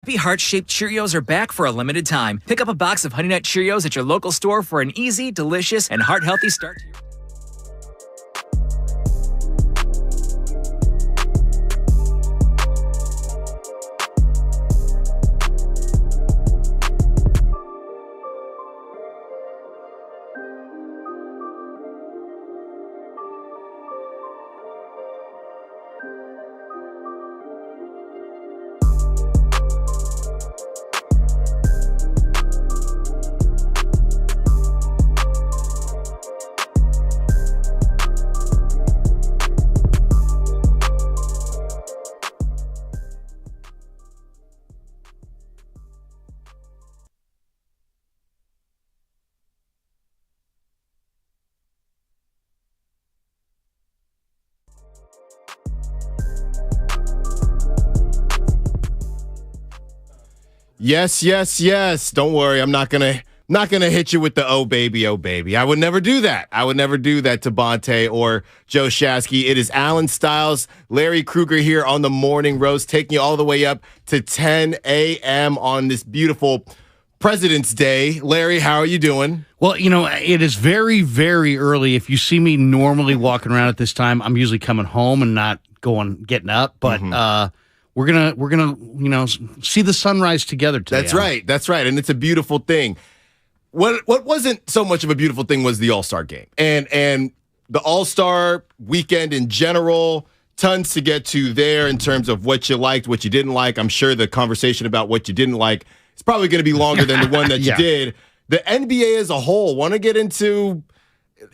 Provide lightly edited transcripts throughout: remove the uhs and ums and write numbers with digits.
Happy heart-shaped Cheerios are back for a limited time. Pick up a box of Honey Nut Cheerios at your local store for an easy, delicious, and heart-healthy start to your day. Yes. Don't worry. I'm not gonna hit you with the oh baby. I would never do that. I would never do that to Bonte or Joe Shasky. It is Alan Stiles, Larry Krueger here on the Morning Roast, taking you all the way up to 10 a.m. on this beautiful President's Day. Larry, how are you doing? Well, it is very, very early. If you see me normally walking around at this time, I'm usually coming home and not getting up. But we're gonna see the sunrise together today. That's right, and it's a beautiful thing. What wasn't so much of a beautiful thing was the All-Star game and the All-Star weekend in general. Tons to get to there in terms of what you liked, what you didn't like. I'm sure the conversation about what you didn't like is probably going to be longer than the one that you did. The NBA as a whole, want to get into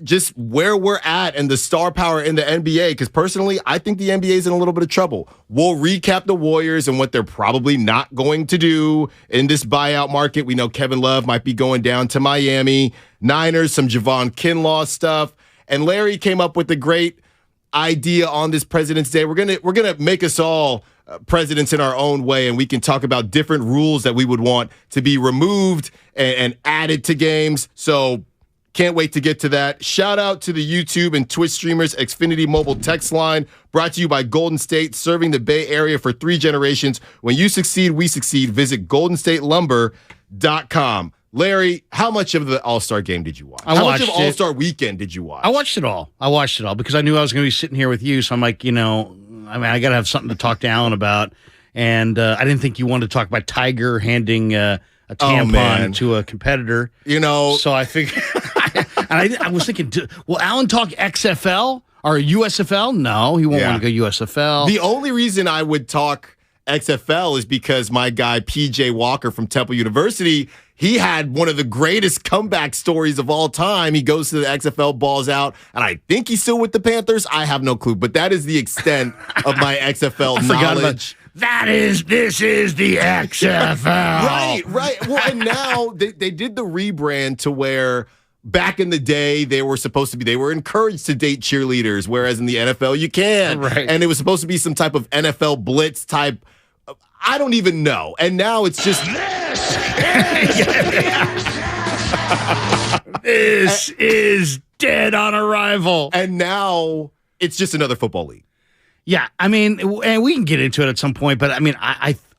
just where we're at and the star power in the NBA, because personally, I think the NBA is in a little bit of trouble. We'll recap the Warriors and what they're probably not going to do in this buyout market. We know Kevin Love might be going down to Miami. Niners, some Javon Kinlaw stuff. And Larry came up with a great idea on this President's Day. We're gonna make us all presidents in our own way, and we can talk about different rules that we would want to be removed and added to games. So can't wait to get to that. Shout out to the YouTube and Twitch streamers. Xfinity Mobile text line brought to you by Golden State, serving the Bay Area for 3 generations. When you succeed, we succeed. Visit goldenstatelumber.com. Larry, how much of the All-Star game did you watch? How much of All-Star weekend did you watch? I watched it all because I knew I was going to be sitting here with you. So I'm like, I got to have something to talk to Alan about. And I didn't think you wanted to talk about Tiger handing a tampon to a competitor. So I figured, and I was thinking, will Alan talk XFL or USFL? No, he won't want to go USFL. The only reason I would talk XFL is because my guy PJ Walker from Temple University, he had one of the greatest comeback stories of all time. He goes to the XFL, balls out, and I think he's still with the Panthers. I have no clue, but that is the extent of my XFL knowledge. This is the XFL. Right. Well, and now they did the rebrand to where back in the day they were encouraged to date cheerleaders, whereas in the NFL you can. Right. And it was supposed to be some type of NFL blitz type. I don't even know. And now it's just this is dead on arrival. And now it's just another football league. Yeah, and we can get into it at some point, but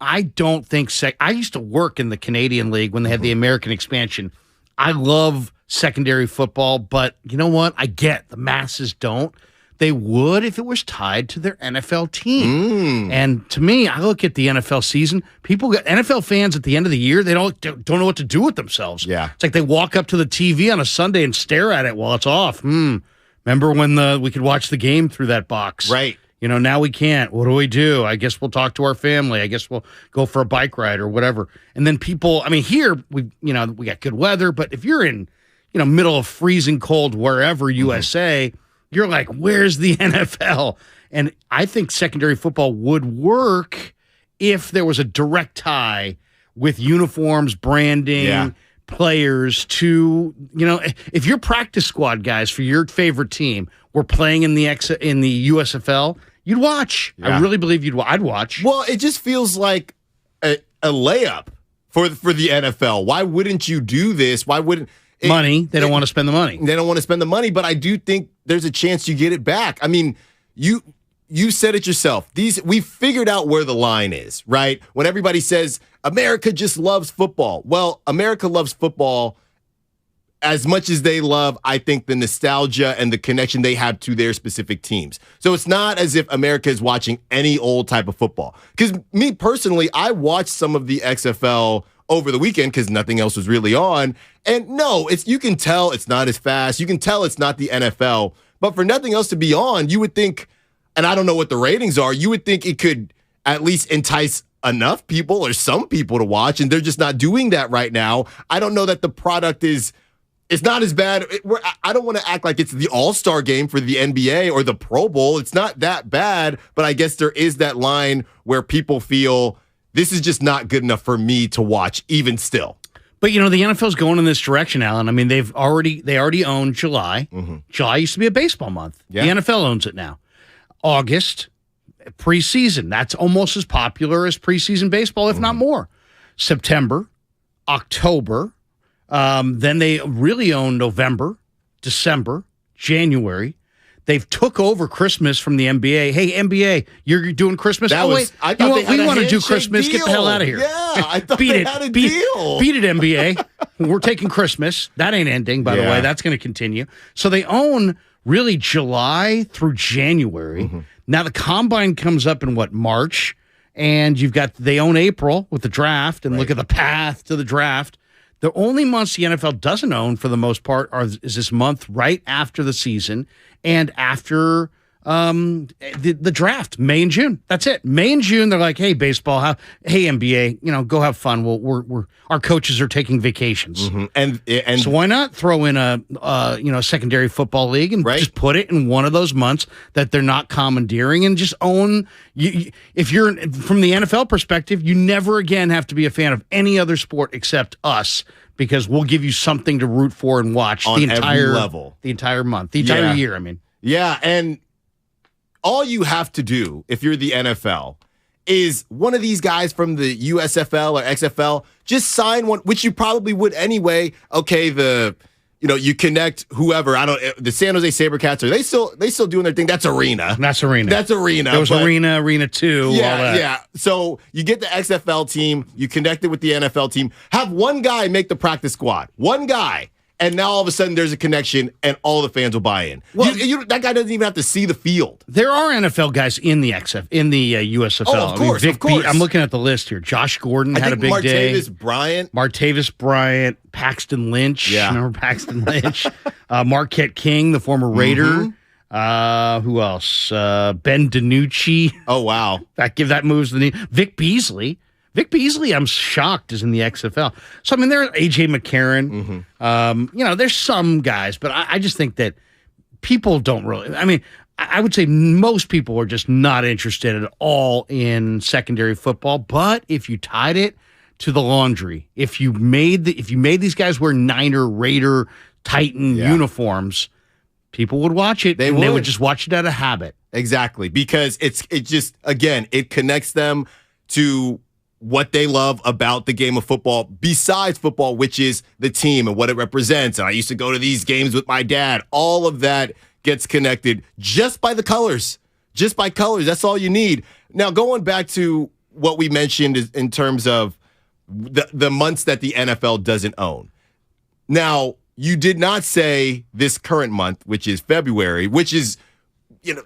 I don't think I used to work in the Canadian League when they had the American expansion. I love secondary football, but you know what? I get the masses don't. They would if it was tied to their NFL team. And to me, I look at the NFL season. NFL fans at the end of the year, they don't know what to do with themselves. Yeah, it's like they walk up to the TV on a Sunday and stare at it while it's off. Remember when we could watch the game through that box? Right. Now we can't. What do we do? I guess we'll talk to our family. I guess we'll go for a bike ride or whatever. And then people, here we got good weather, but if you're in, middle of freezing cold wherever USA, you're like, where's the NFL? And I think secondary football would work if there was a direct tie with uniforms, branding, players to, if your practice squad guys for your favorite team were playing in the USFL, you'd watch. Yeah. I really believe I'd watch. Well, it just feels like a layup for the NFL. Why wouldn't you do this? Why wouldn't money? They don't want to spend the money. They don't want to spend the money, but I do think there's a chance you get it back. you said it yourself. We figured out where the line is, right? When everybody says America just loves football. Well, America loves football as much as they love, I think, the nostalgia and the connection they have to their specific teams. So it's not as if America is watching any old type of football. Because me personally, I watched some of the XFL over the weekend because nothing else was really on. And no, you can tell it's not as fast. You can tell it's not the NFL. But for nothing else to be on, you would think, and I don't know what the ratings are, you would think it could at least entice enough people or some people to watch, and they're just not doing that right now. I don't know that the product is... It's not as bad. I don't want to act like it's the All-Star game for the NBA or the Pro Bowl. It's not that bad, but I guess there is that line where people feel this is just not good enough for me to watch, even still. But, the NFL's going in this direction, Alan. I mean, they already own July. Mm-hmm. July used to be a baseball month. Yeah. The NFL owns it now. August, preseason. That's almost as popular as preseason baseball, if not more. September, October. Then they really own November, December, January. They've took over Christmas from the NBA. Hey, NBA, you're doing Christmas? I thought we want to do Christmas. Deal. Get the hell out of here. Yeah, I thought they had a deal. Beat it, NBA. We're taking Christmas. That ain't ending, by the way. That's going to continue. So they own really July through January. Mm-hmm. Now the Combine comes up in March? And they own April with the draft, and look at the path to the draft. The only months the NFL doesn't own, for the most part, is this month right after the season and after the draft, May and June. That's it. May and June, they're like, hey, baseball, hey, NBA, go have fun. Our coaches are taking vacations. Mm-hmm. And so why not throw in a secondary football league and just put it in one of those months that they're not commandeering and just own. If you're from the NFL perspective, you never again have to be a fan of any other sport except us, because we'll give you something to root for and watch on the entire level, the entire month, the entire year. I mean, and all you have to do if you're the NFL is one of these guys from the USFL or XFL, just sign one, which you probably would anyway. Okay, you connect whoever. The San Jose SaberCats, are they still doing their thing? That's Arena. That's Arena. There was Arena 2. Yeah, all that. Yeah. So you get the XFL team, you connect it with the NFL team, have one guy make the practice squad. One guy. And now all of a sudden there's a connection, and all the fans will buy in. Well, that guy doesn't even have to see the field. There are NFL guys in the USFL. Oh, of course. I'm looking at the list here. Josh Gordon had a big day. Martavis Bryant, Paxton Lynch. Yeah. Remember Paxton Lynch? Marquette King, the former Raider. Mm-hmm. Who else? Ben DiNucci. Oh, wow. That moves the knee. Vic Beasley. I'm shocked, is in the XFL. So, I mean, there's A.J. McCarron. Mm-hmm. There's some guys, but I just think that people don't really. I mean, I would say most people are just not interested at all in secondary football. But if you tied it to the laundry, if you made these guys wear Niner, Raider, Titan uniforms, people would watch it. They would just watch it out of habit. Exactly, because it connects them to what they love about the game of football besides football, which is the team and what it represents. And I used to go to these games with my dad. All of that gets connected just by the colors. Just by colors. That's all you need. Now, going back to what we mentioned is in terms of the months that the NFL doesn't own. Now, you did not say this current month, which is February, which is,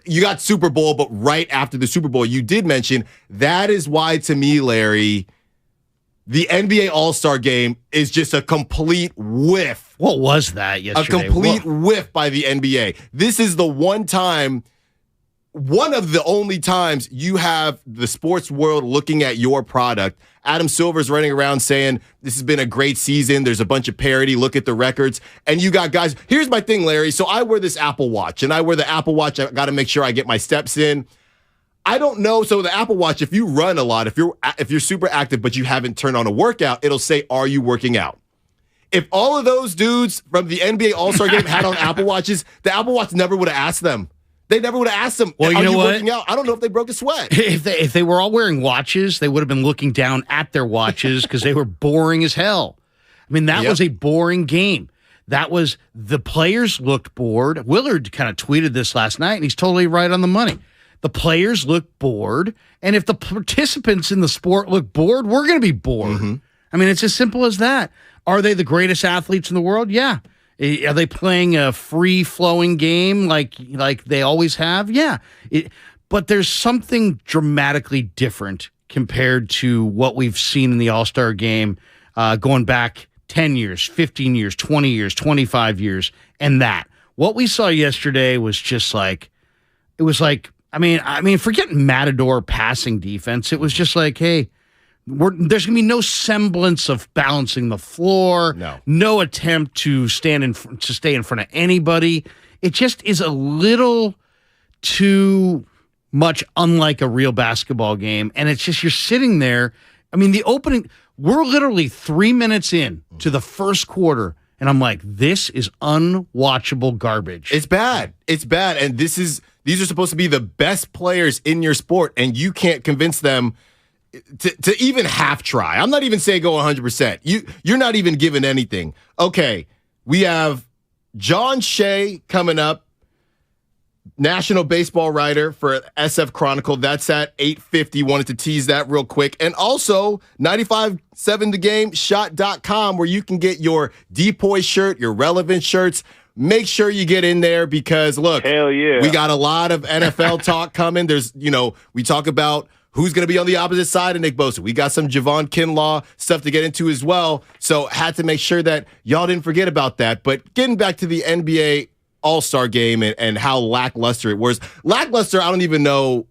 you got Super Bowl, but right after the Super Bowl, you did mention that is why, to me, Larry, the NBA All-Star Game is just a complete whiff. What was that yesterday? A complete whiff by the NBA. This is the one of the only times you have the sports world looking at your product. Adam Silver's running around saying, this has been a great season. There's a bunch of parity. Look at the records. And you got guys. Here's my thing, Larry. So I wear this Apple Watch, and I wear the Apple Watch. I got to make sure I get my steps in. I don't know. So the Apple Watch, if you run a lot, if you're super active, but you haven't turned on a workout, it'll say, are you working out? If all of those dudes from the NBA All-Star Game had on Apple Watches, the Apple Watch never would have asked them. They never would have asked them, well, are you working out? I don't know if they broke a sweat. If they were all wearing watches, they would have been looking down at their watches because they were boring as hell. I mean, that was a boring game. The players looked bored. Willard kind of tweeted this last night, and he's totally right on the money. the players look bored. And if the participants in the sport look bored, we're going to be bored. Mm-hmm. I mean, it's as simple as that. Are they the greatest athletes in the world? Yeah. Are they playing a free-flowing game like they always have? Yeah. But there's something dramatically different compared to what we've seen in the All-Star game going back 10 years, 15 years, 20 years, 25 years, and that. What we saw yesterday was just like, it was like, I mean, forget Matador passing defense. It was just like, hey, there's going to be no semblance of balancing the floor, no attempt to stay in front of anybody. It just is a little too much unlike a real basketball game, and it's just you're sitting there. I mean, the opening, we're literally 3 minutes in to the first quarter, and I'm like, this is unwatchable garbage. It's bad. It's bad, and these are supposed to be the best players in your sport, and you can't convince them to even half try. I'm not even saying go 100%. You're not even given anything. Okay, we have John Shea coming up, national baseball writer for SF Chronicle. That's at 8:50. Wanted to tease that real quick. And also 95.7thegame.shot.com, where you can get your Depoy shirt, your relevant shirts. Make sure you get in there because, look, hell yeah, we got a lot of NFL talk coming. There's, we talk about who's going to be on the opposite side of Nick Bosa. We got some Javon Kinlaw stuff to get into as well. So had to make sure that y'all didn't forget about that. But getting back to the NBA All-Star game and how lackluster it was. Lackluster, I don't even know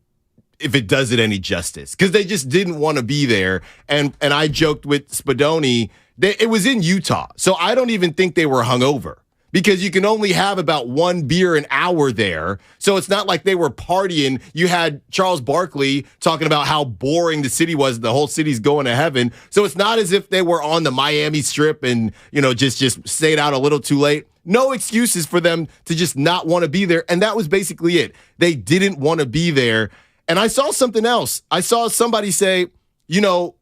if it does it any justice because they just didn't want to be there. And I joked with Spadoni, it was in Utah. So I don't even think they were hungover, because you can only have about one beer an hour there. So it's not like they were partying. You had Charles Barkley talking about how boring the city was. The whole city's going to heaven. So it's not as if they were on the Miami Strip and, just stayed out a little too late. No excuses for them to just not want to be there. And that was basically it. They didn't want to be there. And I saw something else. I saw somebody say, the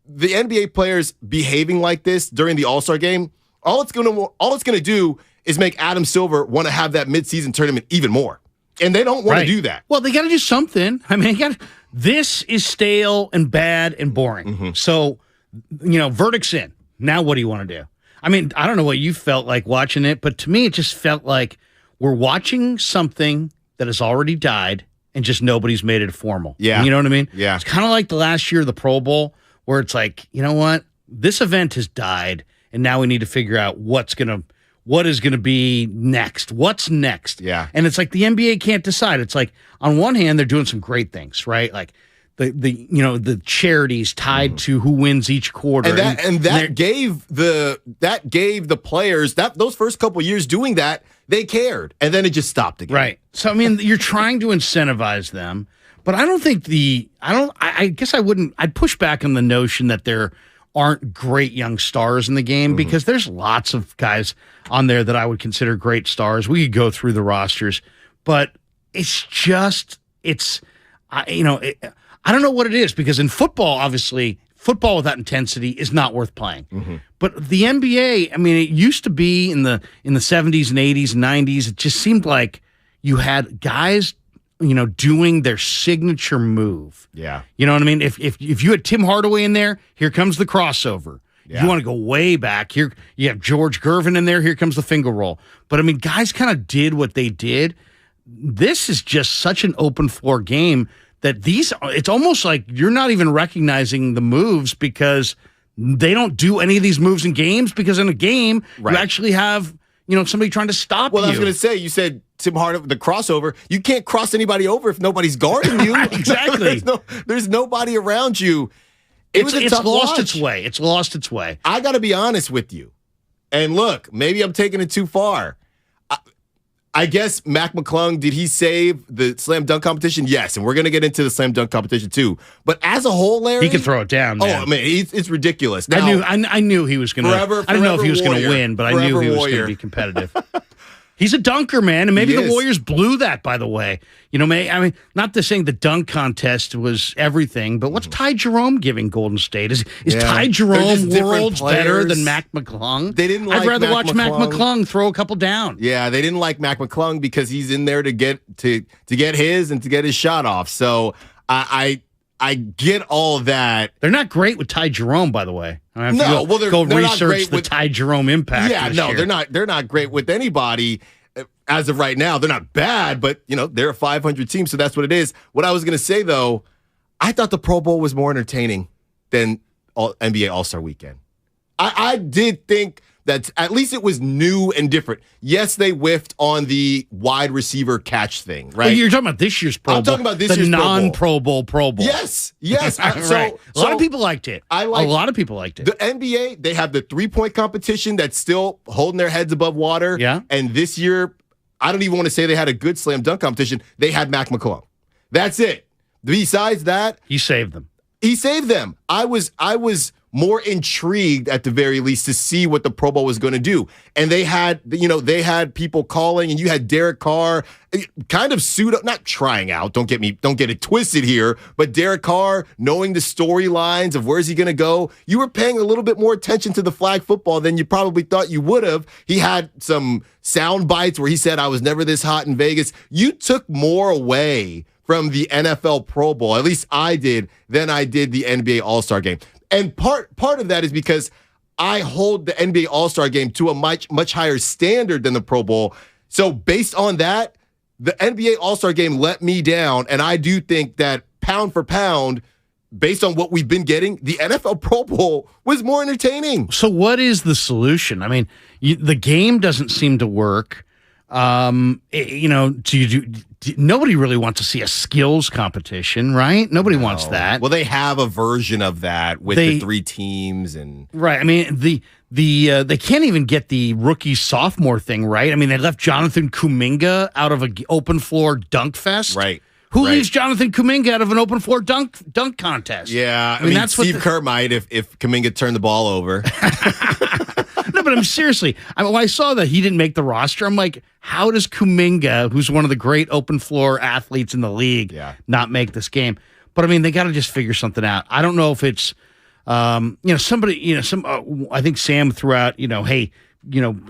NBA players behaving like this during the All-Star game, all it's going to do is make Adam Silver want to have that midseason tournament even more. And they don't want to do that. Well, they got to do something. I mean, this is stale and bad and boring. Mm-hmm. So, verdict's in. Now what do you want to do? I mean, I don't know what you felt like watching it, but to me, it just felt like we're watching something that has already died and just nobody's made it formal. Yeah. You know what I mean? Yeah. It's kind of like the last year of the Pro Bowl where it's like, you know what? This event has died, and now we need to figure out what is going to be next. What's next? Yeah. And it's like the NBA can't decide. It's like, on one hand, they're doing some great things, right? Like the charities tied to who wins each quarter. And that gave the players those first couple years doing that, they cared. And then it just stopped again. Right. So I mean, you're trying to incentivize them, but I don't think I'd push back on the notion that there aren't great young stars in the game, because there's lots of guys on there that I would consider great stars. We could go through the rosters, but I don't know what it is, because in football, obviously, football without intensity is not worth playing. Mm-hmm. But the NBA, I mean, it used to be in the 70s and 80s and 90s, it just seemed like you had guys, doing their signature move. Yeah. You know what I mean? If you had Tim Hardaway in there, here comes the crossover. Yeah. You want to go way back. Here you have George Gervin in there, here comes the finger roll. But I mean, guys kind of did what they did. This is just such an open floor game that it's almost like you're not even recognizing the moves, because they don't do any of these moves in games, because in a game, you actually have, somebody trying to stop you. Well, I was going to say, you said Tim Hardaway, the crossover. You can't cross anybody over if nobody's guarding you. Right, exactly. there's nobody around you. It's lost its way. It's lost its way. I got to be honest with you. And look, maybe I'm taking it too far. I guess Mac McClung, did he save the slam dunk competition? Yes, and we're going to get into the slam dunk competition too. But as a whole, Larry, he can throw it down. Man. Oh man, it's ridiculous. Now, I knew he was going to. I don't know if he was going to win, but I knew he was going to be competitive. He's a dunker, man, and maybe He the is. Warriors blew that, by the way. Not to saying the dunk contest was everything, but what's Ty Jerome giving Golden State? Is Ty They're Jerome just different worlds better players. than Mac McClung? They didn't like I'd rather Mac watch Mac McClung. McClung throw a couple down. Yeah, they didn't like Mac McClung because he's in there to get his and to get his shot off. So I get all that. They're not great with Ty Jerome, by the way. I mean, No, well, they're not research great the with- Ty Jerome impact. Yeah, this no, year. they're not great with anybody as of right now. They're not bad, but they're a 500 team, so that's what it is. What I was going to say though, I thought the Pro Bowl was more entertaining than NBA All-Star Weekend. I did think that at least it was new and different. Yes, they whiffed on the wide receiver catch thing, right? Well, you're talking about this year's Pro Bowl. I'm talking about this the year's Pro Bowl. non-Pro Bowl Pro Bowl. Yes. Right. A lot of people liked it. A lot of people liked it. The NBA, they have the 3-point competition that's still holding their heads above water. Yeah. And this year, I don't even want to say they had a good slam dunk competition. They had Mac McClung. That's it. Besides that, He saved them. he saved them. I was more intrigued at the very least to see what the Pro Bowl was going to do. And they had people calling, and you had Derek Carr kind of pseudo, not trying out, don't get it twisted here, but Derek Carr knowing the storylines of where's he going to go. You were paying a little bit more attention to the flag football than you probably thought you would have. He had some sound bites where he said, I was never this hot in Vegas. You took more away from the NFL Pro Bowl, at least I did, than I did the NBA All-Star Game. And part of that is because I hold the NBA All-Star Game to a much higher standard than the Pro Bowl. So based on that, the NBA All-Star Game let me down, and I do think that pound for pound, based on what we've been getting, the NFL Pro Bowl was more entertaining. So what is the solution? I mean, the game doesn't seem to work. Nobody really wants to see a skills competition, right? Nobody wants that. Well, they have a version of that with the 3 teams and right. I mean, they can't even get the rookie sophomore thing right. I mean, they left Jonathan Kuminga out of an open floor dunk fest. right. Who right. leaves Jonathan Kuminga out of an open floor dunk contest? Yeah, I mean that's Steve Kerr might if Kuminga turned the ball over. No, but I'm seriously. When I saw that he didn't make the roster, I'm like, how does Kuminga, who's one of the great open floor athletes in the league, not make this game? But I mean, they got to just figure something out. I don't know if it's, somebody, I think Sam threw out, hey,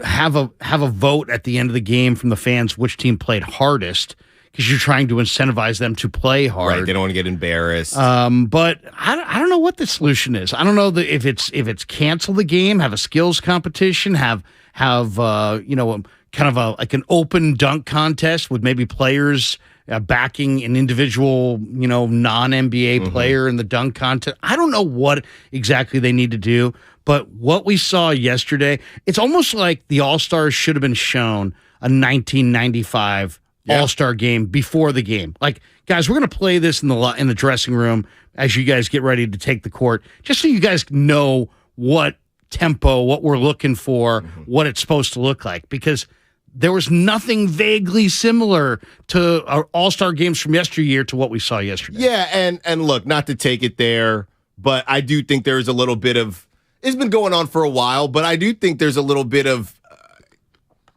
have a vote at the end of the game from the fans which team played hardest, because you're trying to incentivize them to play hard. Right, they don't want to get embarrassed. But I don't know what the solution is. I don't know if it's cancel the game, have a skills competition, have kind of like an open dunk contest with maybe players backing an individual, non-NBA player in the dunk contest. I don't know what exactly they need to do, but what we saw yesterday, it's almost like the All-Stars should have been shown a 1995 All-Star game before the game. Like, guys, we're going to play this in the dressing room as you guys get ready to take the court, just so you guys know what tempo, what we're looking for, what it's supposed to look like, because there was nothing vaguely similar to our All-Star games from yesteryear to what we saw yesterday. Yeah, and look, not to take it there, but I do think there's a little bit of, it's been going on for a while, but I do think there's a little bit of,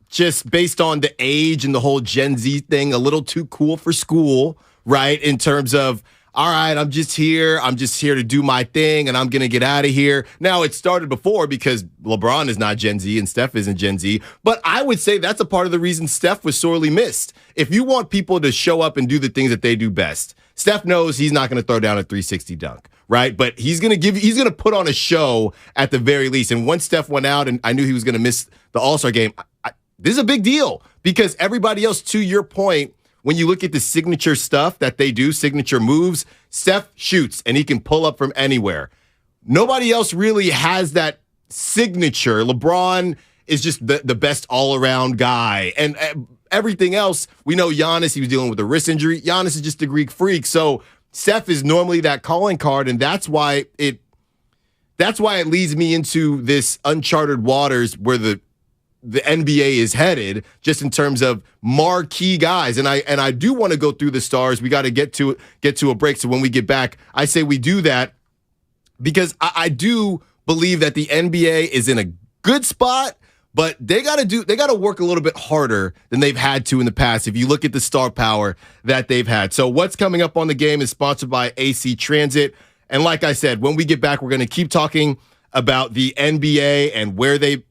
just based on the age and the whole Gen Z thing, a little too cool for school, right? In terms of, all right, I'm just here to do my thing, and I'm going to get out of here. Now, it started before because LeBron is not Gen Z and Steph isn't Gen Z, but I would say that's a part of the reason Steph was sorely missed. If you want people to show up and do the things that they do best, Steph knows he's not going to throw down a 360 dunk, right? But he's going to put on a show at the very least. And once Steph went out and I knew he was going to miss the All-Star game, this is a big deal because everybody else, to your point, when you look at the signature stuff that they do, signature moves, Steph shoots and he can pull up from anywhere. Nobody else really has that signature. LeBron is just the best all-around guy. And everything else, we know Giannis, he was dealing with a wrist injury. Giannis is just a Greek freak. So Steph is normally that calling card, and that's why it leads me into this uncharted waters where the NBA is headed, just in terms of marquee guys. And I do want to go through the stars. We got to get to a break. So when we get back, I say we do that because I do believe that the NBA is in a good spot, but they got to work a little bit harder than they've had to in the past if you look at the star power that they've had. So what's coming up on the game is sponsored by AC Transit. And like I said, when we get back, we're going to keep talking about the NBA and where they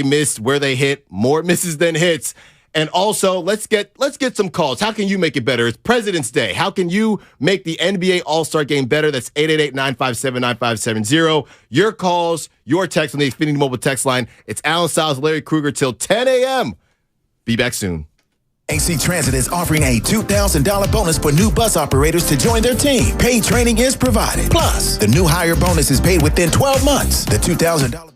missed, where they hit, more misses than hits. And also, let's get some calls. How can you make it better? It's President's Day. How can you make the NBA All-Star Game better? That's 888-957-9570. Your calls, your text on the Xfinity Mobile text line. It's Alan Stiles, Larry Krueger till 10 a.m. Be back soon. AC Transit is offering a $2,000 bonus for new bus operators to join their team. Paid training is provided. Plus, the new hire bonus is paid within 12 months. The $2,000 bonus.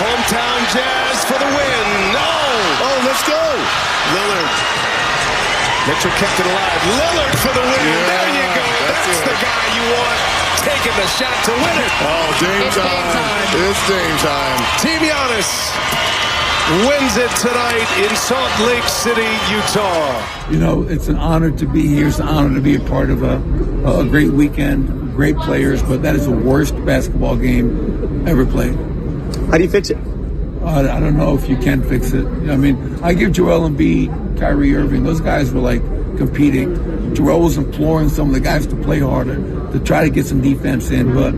Hometown Jazz for the win. Oh, let's go. Lillard. Mitchell kept it alive. Lillard for the win. Yeah, there you go. That's the guy you want taking the shot to win it. Oh, Dame time. It's Dame time. Team Giannis wins it tonight in Salt Lake City, Utah. You know, it's an honor to be here. It's an honor to be a part of a great weekend, great players, but that is the worst basketball game ever played. How do you fix it? I don't know if you can fix it. I mean, I give Joel Embiid, Kyrie Irving, those guys were like competing. Joel was imploring some of the guys to play harder, to try to get some defense in, but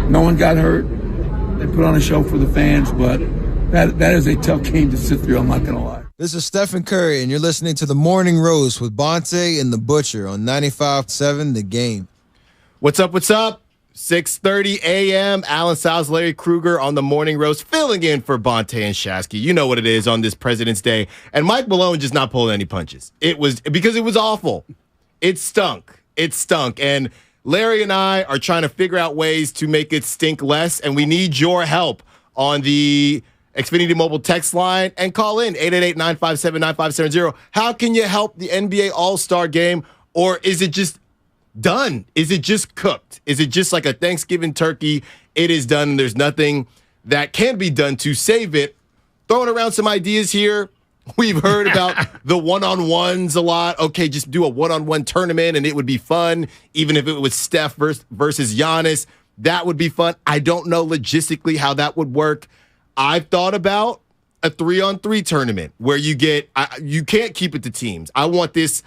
no one got hurt. They put on a show for the fans, but that is a tough game to sit through, I'm not going to lie. This is Stephen Curry, and you're listening to The Morning Roast with Bonte and The Butcher on 95.7 The Game. What's up? 6:30 a.m. Alan Salz, Larry Krueger on The Morning Roast, filling in for Bonte and Shasky. You know what it is on this President's Day. And Mike Malone just not pulling any punches. It was awful. It stunk. And Larry and I are trying to figure out ways to make it stink less, and we need your help on the Xfinity Mobile text line, and call in 888-957-9570. How can you help the NBA All-Star Game, or is it just done? Is it just cooked? Is it just like a Thanksgiving turkey? It is done. There's nothing that can be done to save it. Throwing around some ideas here. We've heard about the one-on-ones a lot. Okay, just do a one-on-one tournament, and it would be fun, even if it was Steph versus Giannis. That would be fun. I don't know logistically how that would work. I've thought about a 3-on-3 tournament where you can't keep it to teams. I want this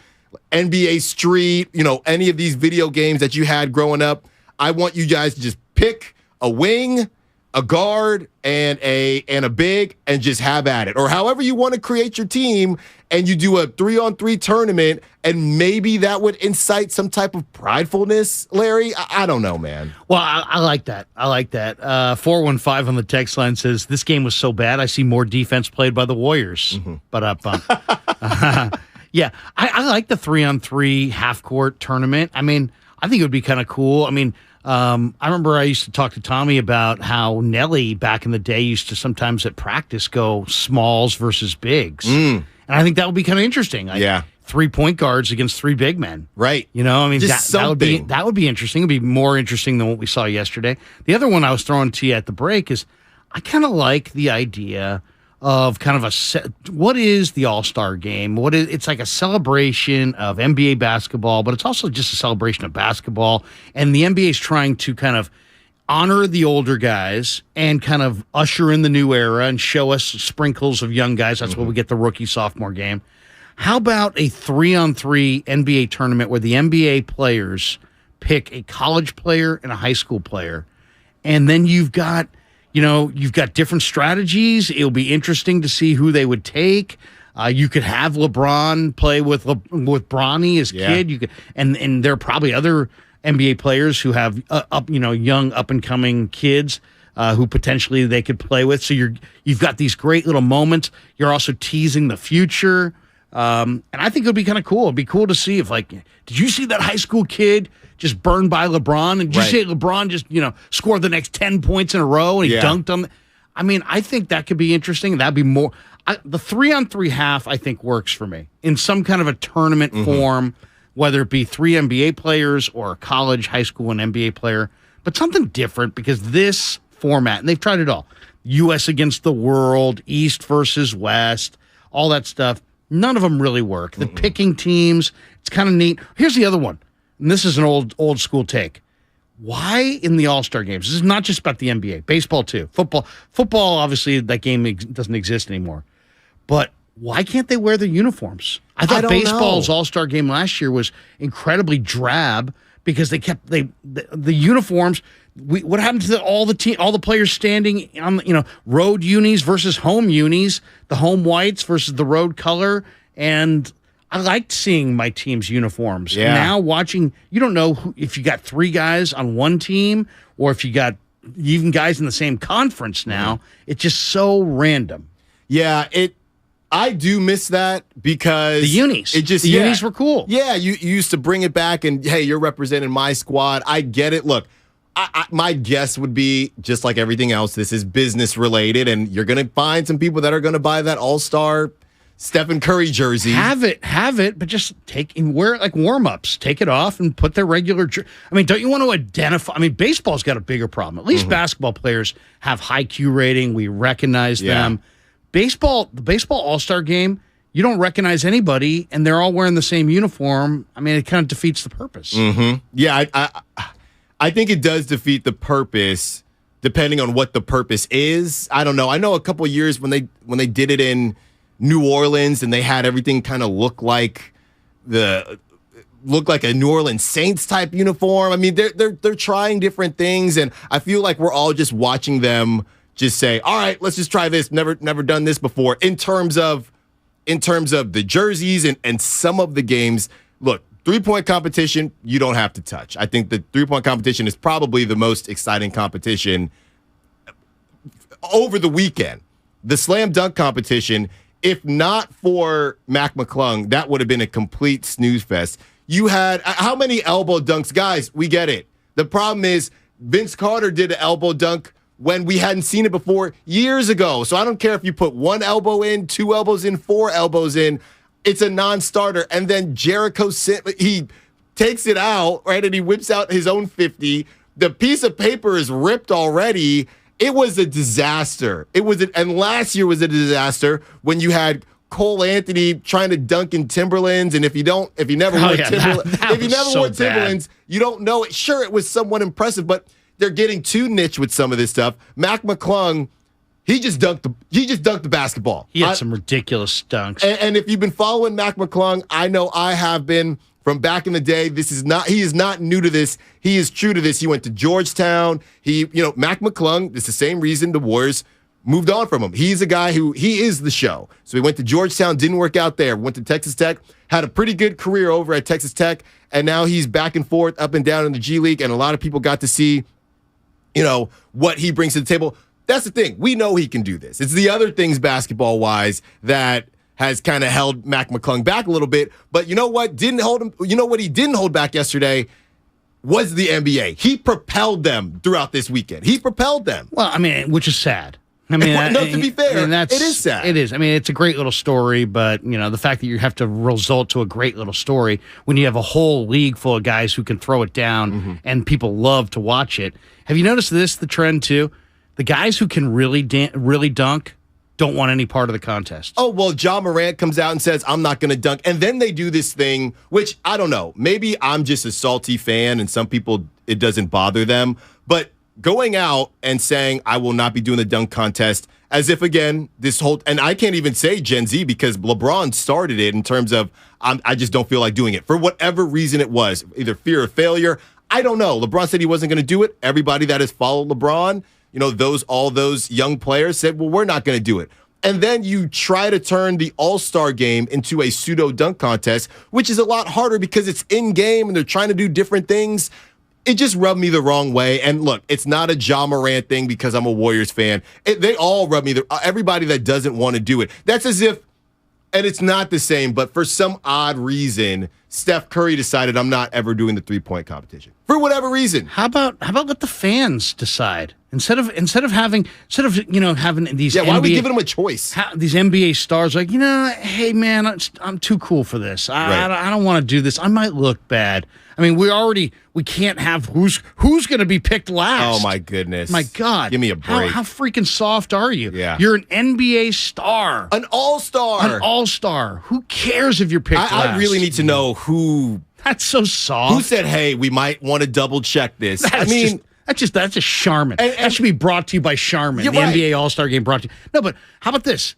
NBA Street, any of these video games that you had growing up. I want you guys to just pick a wing, a guard, and a big, and just have at it. Or however you want to create your team, and you do a 3-on-3 tournament, and maybe that would incite some type of pridefulness, Larry. I don't know, man. Well, I like that. 415 on the text line says, this game was so bad, I see more defense played by the Warriors. Mm-hmm. But yeah, I like the 3-on-3 half-court tournament. I mean, I think it would be kind of cool. I mean, I remember I used to talk to Tommy about how Nelly back in the day used to sometimes at practice go smalls versus bigs. And I think that would be kind of interesting. Like 3 point guards against 3 big men. Right. I mean, that would be interesting. It'd be more interesting than what we saw yesterday. The other one I was throwing to you at the break is I kind of like the idea of kind of what is the All-Star Game? It's like a celebration of NBA basketball, but it's also just a celebration of basketball. And the NBA is trying to kind of honor the older guys and kind of usher in the new era and show us sprinkles of young guys. That's why we get the rookie sophomore game. How about a 3-on-3 NBA tournament where the NBA players pick a college player and a high school player, and then you've got different strategies. It'll be interesting to see who they would take. You could have LeBron play with Bronny as kid. You could, and there are probably other NBA players who have young up and coming kids who potentially they could play with. So you've got these great little moments. You're also teasing the future, and I think it would be kind of cool. It'd be cool to see if did you see that high school kid just burned by LeBron? And did you see LeBron just, scored the next 10 points in a row and he dunked on I mean, I think that could be interesting. That'd be more. The 3-on-3 half, I think, works for me in some kind of a tournament form, whether it be 3 NBA players or a college, high school, and NBA player, but something different because this format, and they've tried it all, U.S. against the world, East versus West, all that stuff, none of them really work. The picking teams, it's kind of neat. Here's the other one. And this is an old school take. Why in the All-Star games? This is not just about the NBA. Baseball, too. Football, obviously, that game doesn't exist anymore. But why can't they wear their uniforms? I thought baseball's All-Star game last year was incredibly drab because they kept the uniforms. What happened to all the players standing on road unis versus home unis, the home whites versus the road color, and I liked seeing my team's uniforms. Yeah. Now watching, you don't know if you got 3 guys on one team or if you got even guys in the same conference now. It's just so random. Yeah, I do miss that because the unis. Unis were cool. Yeah, you used to bring it back and, hey, you're representing my squad. I get it. Look, My guess would be, just like everything else, this is business related, and you're going to find some people that are going to buy that All-Star Stephen Curry jersey. Have it, but just wear it like warm-ups. Take it off and put their regular don't you want to identify? Baseball's got a bigger problem. At least basketball players have high Q rating. We recognize them. The baseball All-Star game, you don't recognize anybody, and they're all wearing the same uniform. It kind of defeats the purpose. Yeah, I think it does defeat the purpose, depending on what the purpose is. I don't know. I know a couple of years when they did it in New Orleans and they had everything kind of look like a New Orleans Saints type uniform. They're trying different things, and I feel like we're all just watching them just say, "All right, let's just try this. Never done this before." In terms of the jerseys and some of the games, look. 3-point competition, you don't have to touch. I think the 3-point competition is probably the most exciting competition over the weekend. The slam dunk competition, if not for Mac McClung, that would have been a complete snooze fest. You had how many elbow dunks? Guys, we get it. The problem is Vince Carter did an elbow dunk when we hadn't seen it before years ago. So I don't care if you put 1 elbow in, 2 elbows in, 4 elbows in. It's a non-starter. And then Jericho, he takes it out, right, and he whips out his own 50. The piece of paper is ripped already. It was a disaster. And last year was a disaster when you had Cole Anthony trying to dunk in Timberlands, and if you never wore Timberlands, you don't know it. Sure, it was somewhat impressive, but they're getting too niche with some of this stuff. Mac McClung, he just dunked the basketball. He had some ridiculous dunks. And if you've been following Mac McClung, I know I have been from back in the day. He is not new to this. He is true to this. He went to Georgetown. Mac McClung, it's the same reason the Warriors moved on from him. He's a guy he is the show. So he went to Georgetown, didn't work out there, went to Texas Tech, had a pretty good career over at Texas Tech, and now he's back and forth, up and down in the G League, and a lot of people got to see, what he brings to the table. That's the thing. We know he can do this. It's the other things basketball-wise that has kind of held Mac McClung back a little bit. But you know what? He didn't hold back yesterday was the NBA. He propelled them throughout this weekend. He propelled them. Well, which is sad. To be fair, it is sad. It is. It's a great little story, but the fact that you have to result to a great little story when you have a whole league full of guys who can throw it down and people love to watch it. Have you noticed the trend too? The guys who can really dunk don't want any part of the contest. Oh, well, John Morant comes out and says, I'm not going to dunk. And then they do this thing, which I don't know. Maybe I'm just a salty fan and some people, it doesn't bother them. But going out and saying, I will not be doing the dunk contest, as if, again, and I can't even say Gen Z because LeBron started it in terms of, I just don't feel like doing it. For whatever reason it was, either fear of failure. I don't know. LeBron said he wasn't going to do it. Everybody that has followed LeBron, all those young players said, well, we're not going to do it. And then you try to turn the All-Star game into a pseudo dunk contest, which is a lot harder because it's in-game and they're trying to do different things. It just rubbed me the wrong way. And look, it's not a John Morant thing because I'm a Warriors fan. They all rub me everybody that doesn't want to do it. That's as if, and it's not the same, but for some odd reason, Steph Curry decided I'm not ever doing the 3-point competition. For whatever reason. How about let the fans decide? Instead of having these why are we giving them a choice? These NBA stars hey man, I'm too cool for this. I don't want to do this. I might look bad. We can't have who's going to be picked last. Oh my goodness. My God. Give me a break. How freaking soft are you? Yeah. You're an NBA star. An all-star. An all-star. Who cares if you're picked last? I really need to know who. That's so soft. Who said, hey, we might want to double check this? That's a Charmin. That should be brought to you by Charmin. The NBA All-Star Game brought to you. No, but how about this?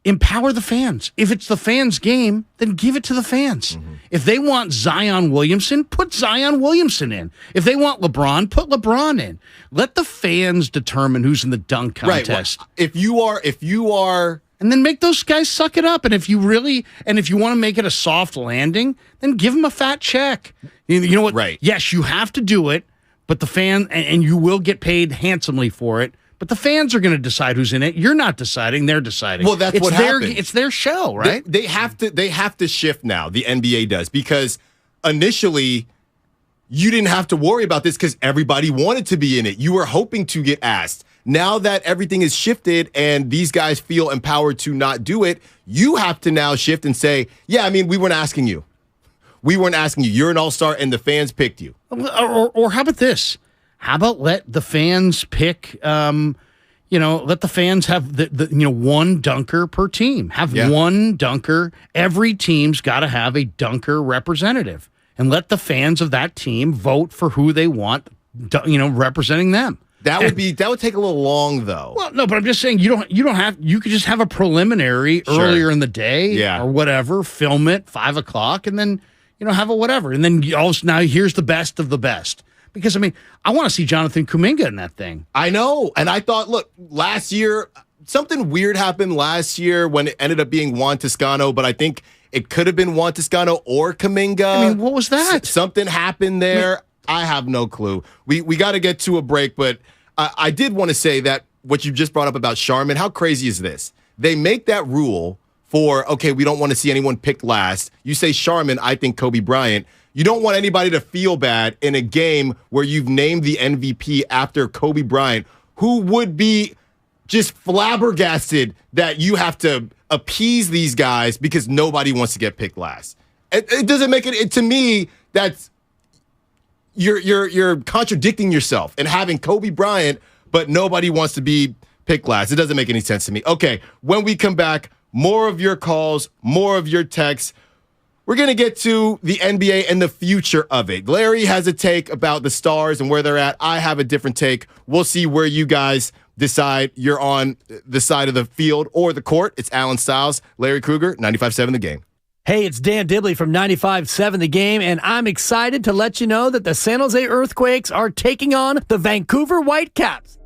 Empower the fans. If it's the fans' game, then give it to the fans. Mm-hmm. If they want Zion Williamson, put Zion Williamson in. If they want LeBron, put LeBron in. Let the fans determine who's in the dunk contest. Right. Well, if you are, and then make those guys suck it up. And if you want to make it a soft landing, then give them a fat check. You know what? Right. Yes, you have to do it, but the fan, and you will get paid handsomely for it. But the fans are going to decide who's in it. You're not deciding; they're deciding. Well, that's what happened. It's their show, right? They have to shift now. The NBA does, because initially you didn't have to worry about this because everybody wanted to be in it. You were hoping to get asked. Now that everything is shifted and these guys feel empowered to not do it, you have to now shift and say, yeah, I mean, we weren't asking you. We weren't asking you. You're an all-star and the fans picked you. Or how about this? How about let the fans pick, let the fans have the one dunker per team. Have one dunker. Every team's got to have a dunker representative. And let the fans of that team vote for who they want, representing them. That would take a little long though. Well, no, but I'm just saying you could just have a preliminary earlier in the day or whatever, film it 5:00 and then, have a whatever. And then now here's the best of the best. Because I mean, I want to see Jonathan Kuminga in that thing. I know. And I thought, look, last year, something weird happened last year when it ended up being Juan Toscano, but I think it could have been Juan Toscano or Kuminga. I mean, what was that? Something happened there. I have no clue. We got to get to a break, but I did want to say that what you just brought up about Sharman, how crazy is this? They make that rule for, okay, we don't want to see anyone picked last. You say Sharman, I think Kobe Bryant. You don't want anybody to feel bad in a game where you've named the MVP after Kobe Bryant, who would be just flabbergasted that you have to appease these guys because nobody wants to get picked last. It doesn't make it to me, that's you're contradicting yourself and having Kobe Bryant, but nobody wants to be picked last. It doesn't make any sense to me. Okay, when we come back, more of your calls, more of your texts. We're going to get to the NBA and the future of it. Larry has a take about the stars and where they're at. I have a different take. We'll see where you guys decide you're on the side of the field or the court. It's Alan Stiles, Larry Krueger, 95.7 The Game. Hey, it's Dan Dibley from 95.7 The Game, and I'm excited to let you know that the San Jose Earthquakes are taking on the Vancouver Whitecaps.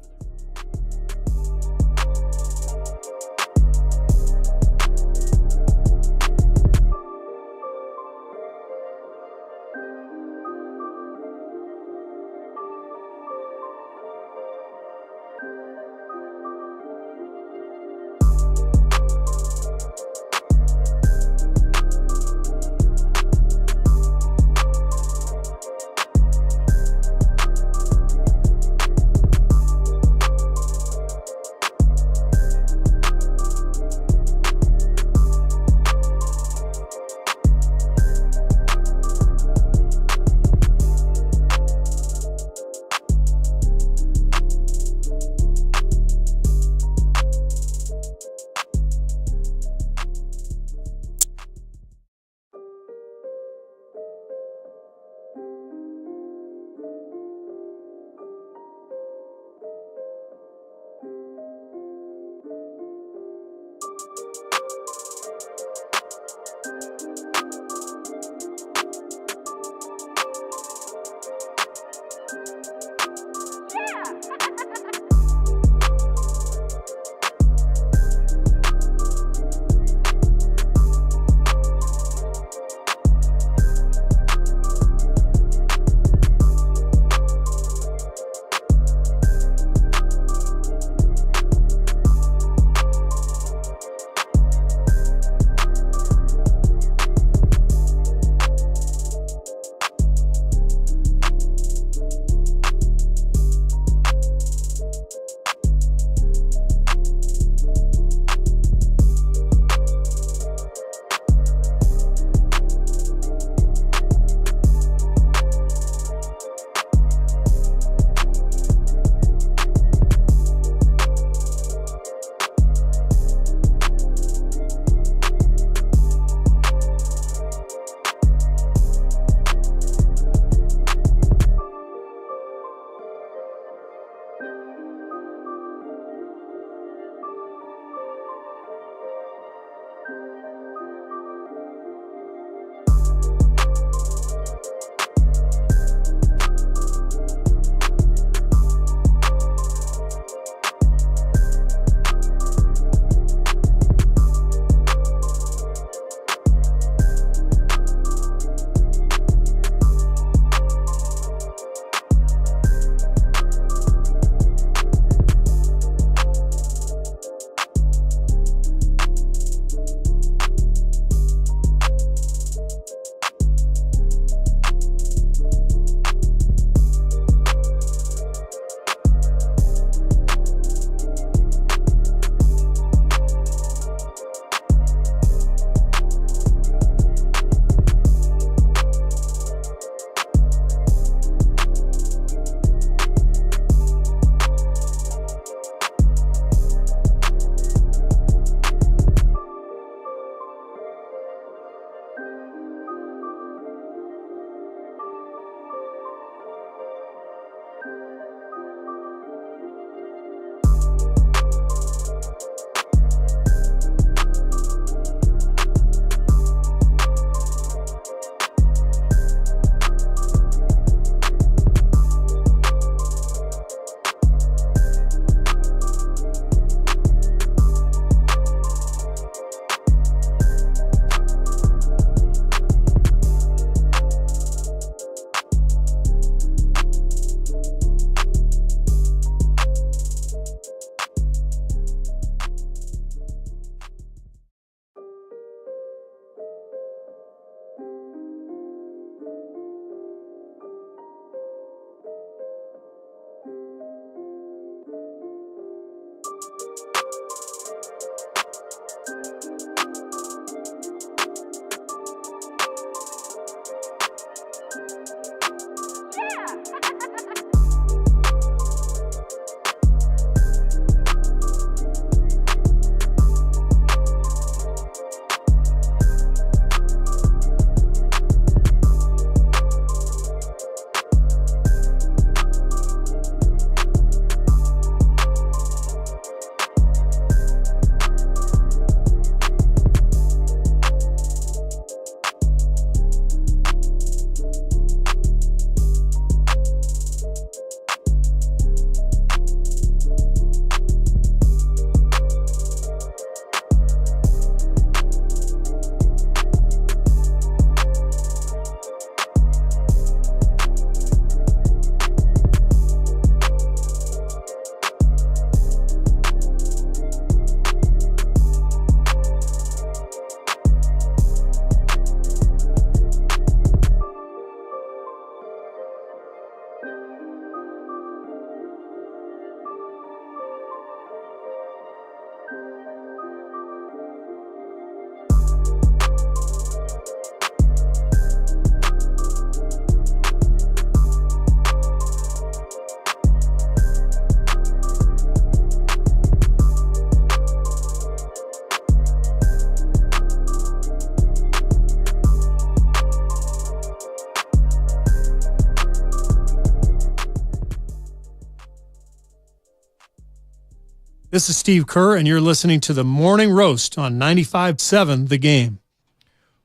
This is Steve Kerr, and you're listening to the Morning Roast on 95.7 The Game.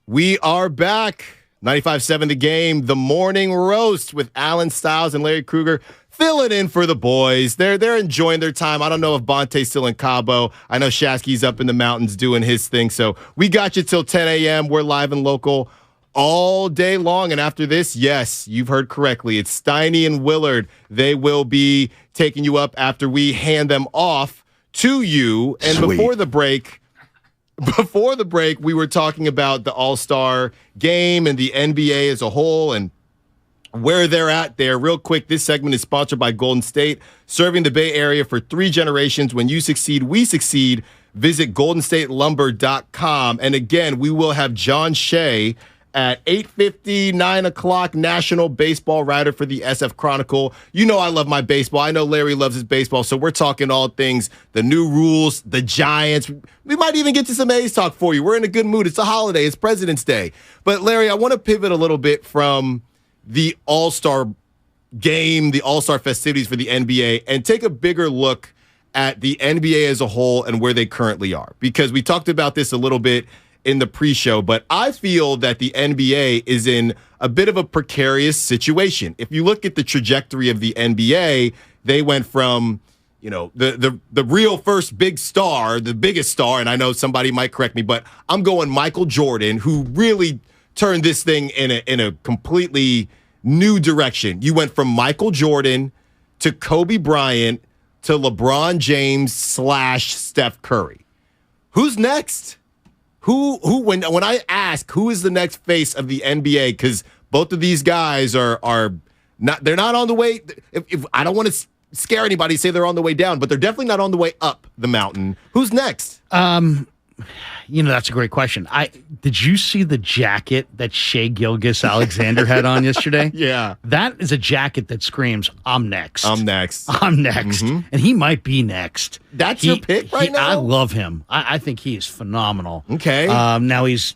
We are back. 95.7 The Game, the Morning Roast with Alan Stiles and Larry Krueger filling in for the boys. They're enjoying their time. I don't know if Bonte's still in Cabo. I know Shasky's up in the mountains doing his thing. So we got you till 10 a.m. We're live and local all day long. And after this, yes, you've heard correctly. It's Steiny and Willard. They will be taking you up after we hand them off to you. And Sweet. before the break, we were talking about the All-Star game and the NBA as a whole and where they're at there. Real quick, this segment is sponsored by Golden State, serving the Bay Area for 3 generations. When you succeed, we succeed. Visit goldenstatelumber.com. And again, we will have John Shea at 8:50, 9 o'clock, national baseball writer for the SF Chronicle. You know I love my baseball. I know Larry loves his baseball, so we're talking all things, the new rules, the Giants. We might even get to some A's talk for you. We're in a good mood. It's a holiday. It's President's Day. But, Larry, I want to pivot a little bit from the All-Star game, the All-Star festivities for the NBA, and take a bigger look at the NBA as a whole and where they currently are. Because we talked about this a little bit in the pre-show, but I feel that the NBA is in a bit of a precarious situation. If you look at the trajectory of the NBA, they went from, you know, the real first big star, the biggest star, and I know somebody might correct me, but I'm going Michael Jordan, who really turned this thing in a completely new direction. You went from Michael Jordan to Kobe Bryant to LeBron James / Steph Curry. Who's next? When I ask who is the next face of the NBA, because both of these guys are not, they're not on the way. If I don't want to scare anybody, say they're on the way down, but they're definitely not on the way up the mountain. Who's next? That's a great question. Did you see the jacket that Shea Gilgeous-Alexander had on yesterday? Yeah. That is a jacket that screams, I'm next. I'm next. Mm-hmm. And he might be next. That's your pick right now? I love him. I think he is phenomenal. Okay. Now he's,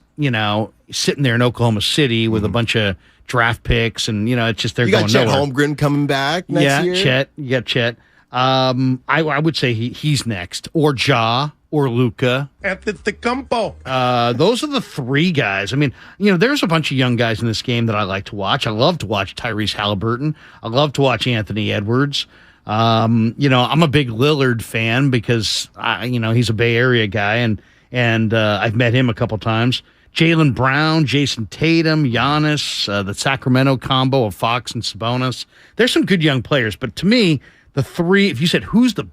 sitting there in Oklahoma City with a bunch of draft picks, and, it's just they're going nowhere. You got Chet Holmgren coming back next year? Chet. You got Chet. I would say he's next. Or Ja. Or Luka. Those are the 3 guys. I mean, there's a bunch of young guys in this game that I like to watch. I love to watch Tyrese Halliburton. I love to watch Anthony Edwards. I'm a big Lillard fan because he's a Bay Area guy, and I've met him a couple times. Jaylen Brown, Jason Tatum, Giannis, the Sacramento combo of Fox and Sabonis. There's some good young players, but to me, the 3. If you said who's the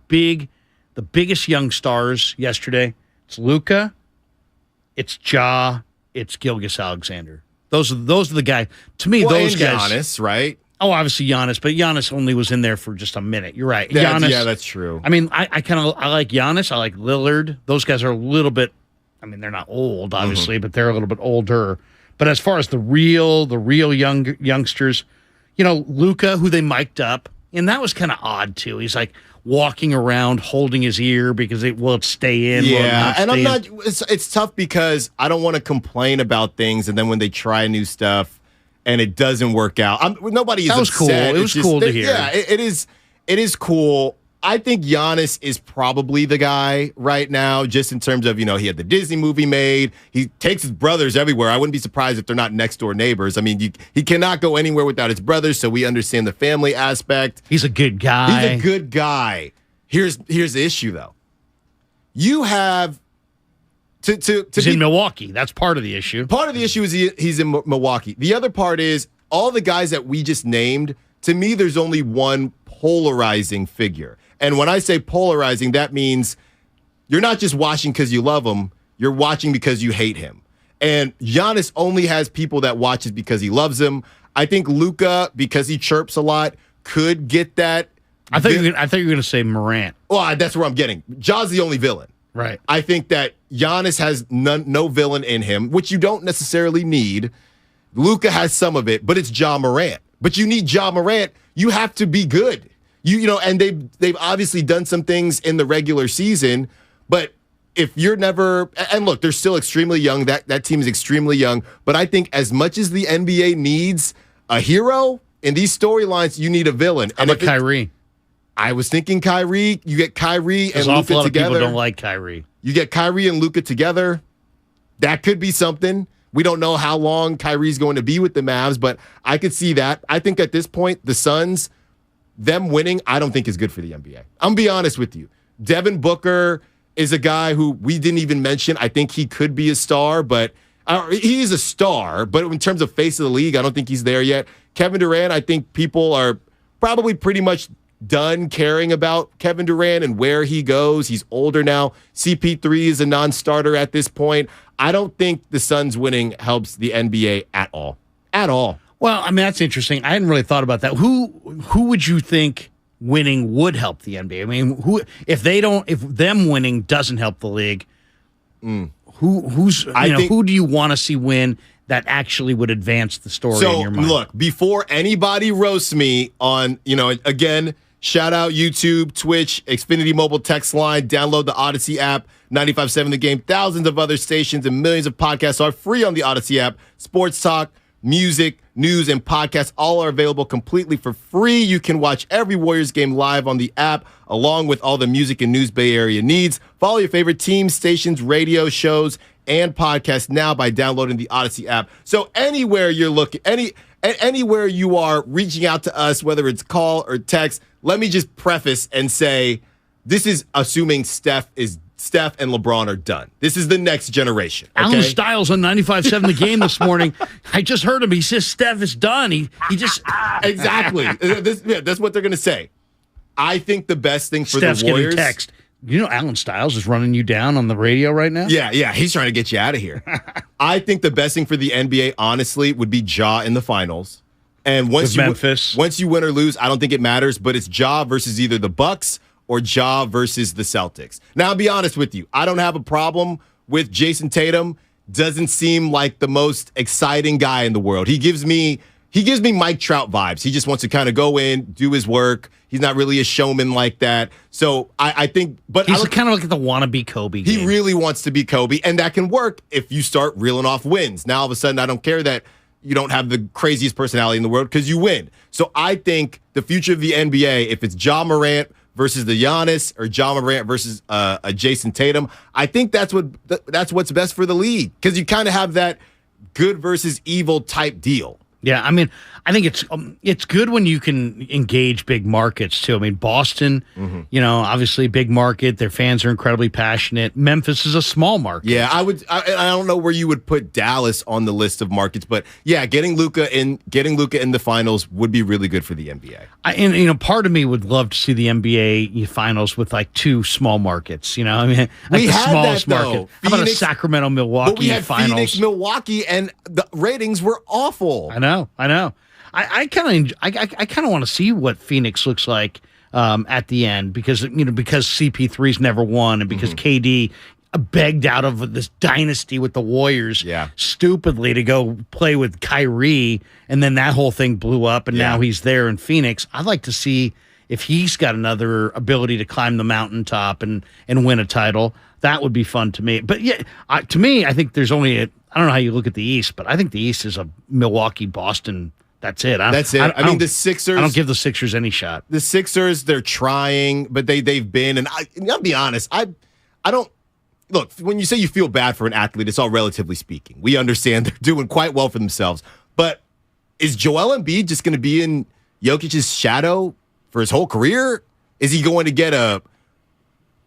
biggest young stars yesterday, it's Luka, it's Ja, it's Gilgeous-Alexander. Those are the guys. To me, those guys. Giannis, right? Oh, obviously Giannis, but Giannis only was in there for just a minute. You're right. Giannis, yeah, that's true. I mean, I like Giannis. I like Lillard. Those guys are a little bit. I mean, they're not old, obviously, but they're a little bit older. But as far as the real youngsters, Luka, who they mic'd up, and that was kind of odd too. He's like walking around holding his ear because will it stay in? Yeah, and I'm not. It's tough because I don't want to complain about things, and then when they try new stuff and it doesn't work out, nobody is upset. That was cool. It was cool to hear. Yeah, it is. It is cool. I think Giannis is probably the guy right now, just in terms of, he had the Disney movie made. He takes his brothers everywhere. I wouldn't be surprised if they're not next door neighbors. I mean, he cannot go anywhere without his brothers, so we understand the family aspect. He's a good guy. He's a good guy. Here's the issue, though. You have he's in Milwaukee. That's part of the issue. Part of the issue is he's in Milwaukee. The other part is all the guys that we just named, to me, there's only one polarizing figure. And when I say polarizing, that means you're not just watching because you love him. You're watching because you hate him. And Giannis only has people that watches because he loves him. I think Luka, because he chirps a lot, could get that. I thought you were going to say Morant. Well, that's where I'm getting. Ja's the only villain. Right. I think that Giannis has no villain in him, which you don't necessarily need. Luka has some of it, but it's Ja Morant. But you need Ja Morant. You have to be good. And they've obviously done some things in the regular season, but if you're never, and look, they're still extremely young. That team is extremely young. But I think as much as the NBA needs a hero in these storylines, you need a villain. How about Kyrie? I was thinking Kyrie. You get Kyrie and There's an awful Luka lot of together. people don't like Kyrie. You get Kyrie and Luka together. That could be something. We don't know how long Kyrie's going to be with the Mavs, but I could see that. I think at this point, the Suns, them winning, I don't think is good for the NBA. I'm going to be honest with you. Devin Booker is a guy who we didn't even mention. I think he could be a star, but he is a star. But in terms of face of the league, I don't think he's there yet. Kevin Durant, I think people are probably pretty much done caring about Kevin Durant and where he goes. He's older now. CP3 is a non-starter at this point. I don't think the Suns winning helps the NBA at all. At all. Well, I mean, that's interesting. I hadn't really thought about that. Who would you think winning would help the NBA? I mean, if them winning doesn't help the league, who do you want to see win that actually would advance the story in your mind? So, look, before anybody roasts me on, again, shout out YouTube, Twitch, Xfinity Mobile text line, download the Odyssey app, 95.7 The Game. Thousands of other stations and millions of podcasts are free on the Odyssey app. Sports talk, music, news, and podcasts all are available completely for free. You can watch every Warriors game live on the app, along with all the music and news Bay Area needs. Follow your favorite teams, stations, radio shows, and podcasts now by downloading the Odyssey app. So anywhere you're looking, anywhere you are reaching out to us, whether it's call or text, let me just preface and say, this is assuming Steph and LeBron are done. This is the next generation. Okay? Alan Stiles on 95.7 The Game this morning. I just heard him. He says Steph is done. He just exactly. That's what they're going to say. I think the best thing for Steph's the Warriors. Getting text. You know, Alan Stiles is running you down on the radio right now. Yeah, he's trying to get you out of here. I think the best thing for the NBA, honestly, would be Ja in the finals. And once you win or lose, I don't think it matters. But it's Ja versus either the Bucks or Ja versus the Celtics. Now, I'll be honest with you. I don't have a problem with Jason Tatum. Doesn't seem like the most exciting guy in the world. He gives me Mike Trout vibes. He just wants to kind of go in, do his work. He's not really a showman like that. So I think, but he's kind of like the wannabe Kobe. He really wants to be Kobe, and that can work if you start reeling off wins. Now all of a sudden, I don't care that you don't have the craziest personality in the world because you win. So I think the future of the NBA, if it's Ja Morant versus the Giannis or Ja Morant versus a Jason Tatum, I think that's what's best for the league because you kind of have that good versus evil type deal. Yeah, I mean, I think it's good when you can engage big markets too. I mean, Boston, obviously big market. Their fans are incredibly passionate. Memphis is a small market. Yeah, I don't know where you would put Dallas on the list of markets, but yeah, getting Luka in the finals would be really good for the NBA. Part of me would love to see the NBA finals with like two small markets. I mean, like we the had smallest that, though. market. How about a Sacramento, Milwaukee but we had finals? Phoenix, Milwaukee, and the ratings were awful. I know. I kind of want to see what Phoenix looks like at the end because CP3's never won and because KD begged out of this dynasty with the Warriors stupidly to go play with Kyrie, and then that whole thing blew up, and now he's there in Phoenix. I'd like to see if he's got another ability to climb the mountaintop and win a title. That would be fun to me. But yeah, to me, I think there's only I don't know how you look at the East, but I think the East is a Milwaukee, Boston. That's it. I mean, the Sixers. I don't give the Sixers any shot. The Sixers, they're trying, but they've been, and I'll be honest, I don't look. When you say you feel bad for an athlete, it's all relatively speaking. We understand they're doing quite well for themselves, but is Joel Embiid just going to be in Jokic's shadow for his whole career? Is he going to get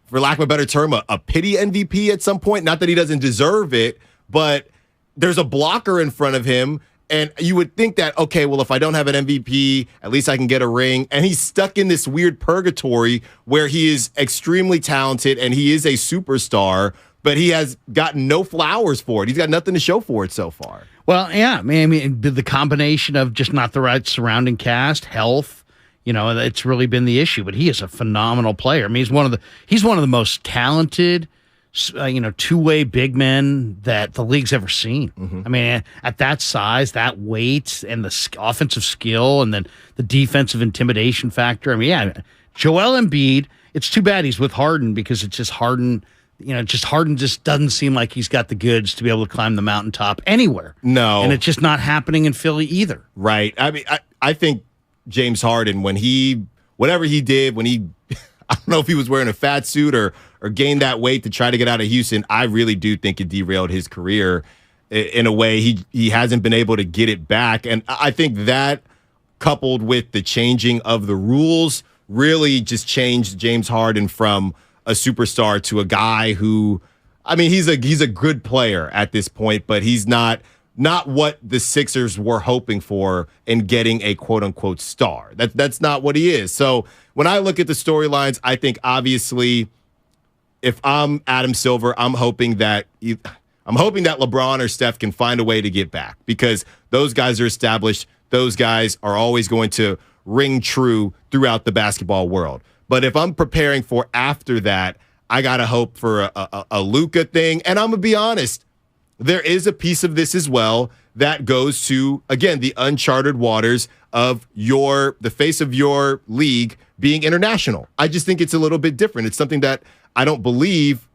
for lack of a better term, a pity MVP at some point? Not that he doesn't deserve it, but there's a blocker in front of him, and you would think that, okay, well, if I don't have an MVP, at least I can get a ring. And he's stuck in this weird purgatory where he is extremely talented and he is a superstar, but he has gotten no flowers for it. He's got nothing to show for it so far. Well, yeah, I mean, the combination of just not the right surrounding cast, health, it's really been the issue. But he is a phenomenal player. I mean, he's one of the most talented, two-way big men that the league's ever seen. Mm-hmm. I mean, at that size, that weight, and the offensive skill, and then the defensive intimidation factor. I mean, yeah, Joel Embiid, it's too bad he's with Harden because it's just Harden, Harden just doesn't seem like he's got the goods to be able to climb the mountaintop anywhere. No. And it's just not happening in Philly either. Right. I mean, I think James Harden, when he whatever he did when he, I don't know if he was wearing a fat suit or gained that weight to try to get out of Houston. I really do think it derailed his career in a way he hasn't been able to get it back. And I think that coupled with the changing of the rules really just changed James Harden from a superstar to a guy who, I mean, he's a good player at this point, but he's not what the Sixers were hoping for in getting a quote-unquote star. That's not what he is. So when I look at the storylines, I think obviously if I'm Adam Silver, I'm hoping that LeBron or Steph can find a way to get back because those guys are established. Those guys are always going to ring true throughout the basketball world. But if I'm preparing for after that, I got to hope for a Luka thing. And I'm going to be honest, there is a piece of this as well that goes to, again, the uncharted waters of the face of your league being international. I just think it's a little bit different. It's something that I don't believe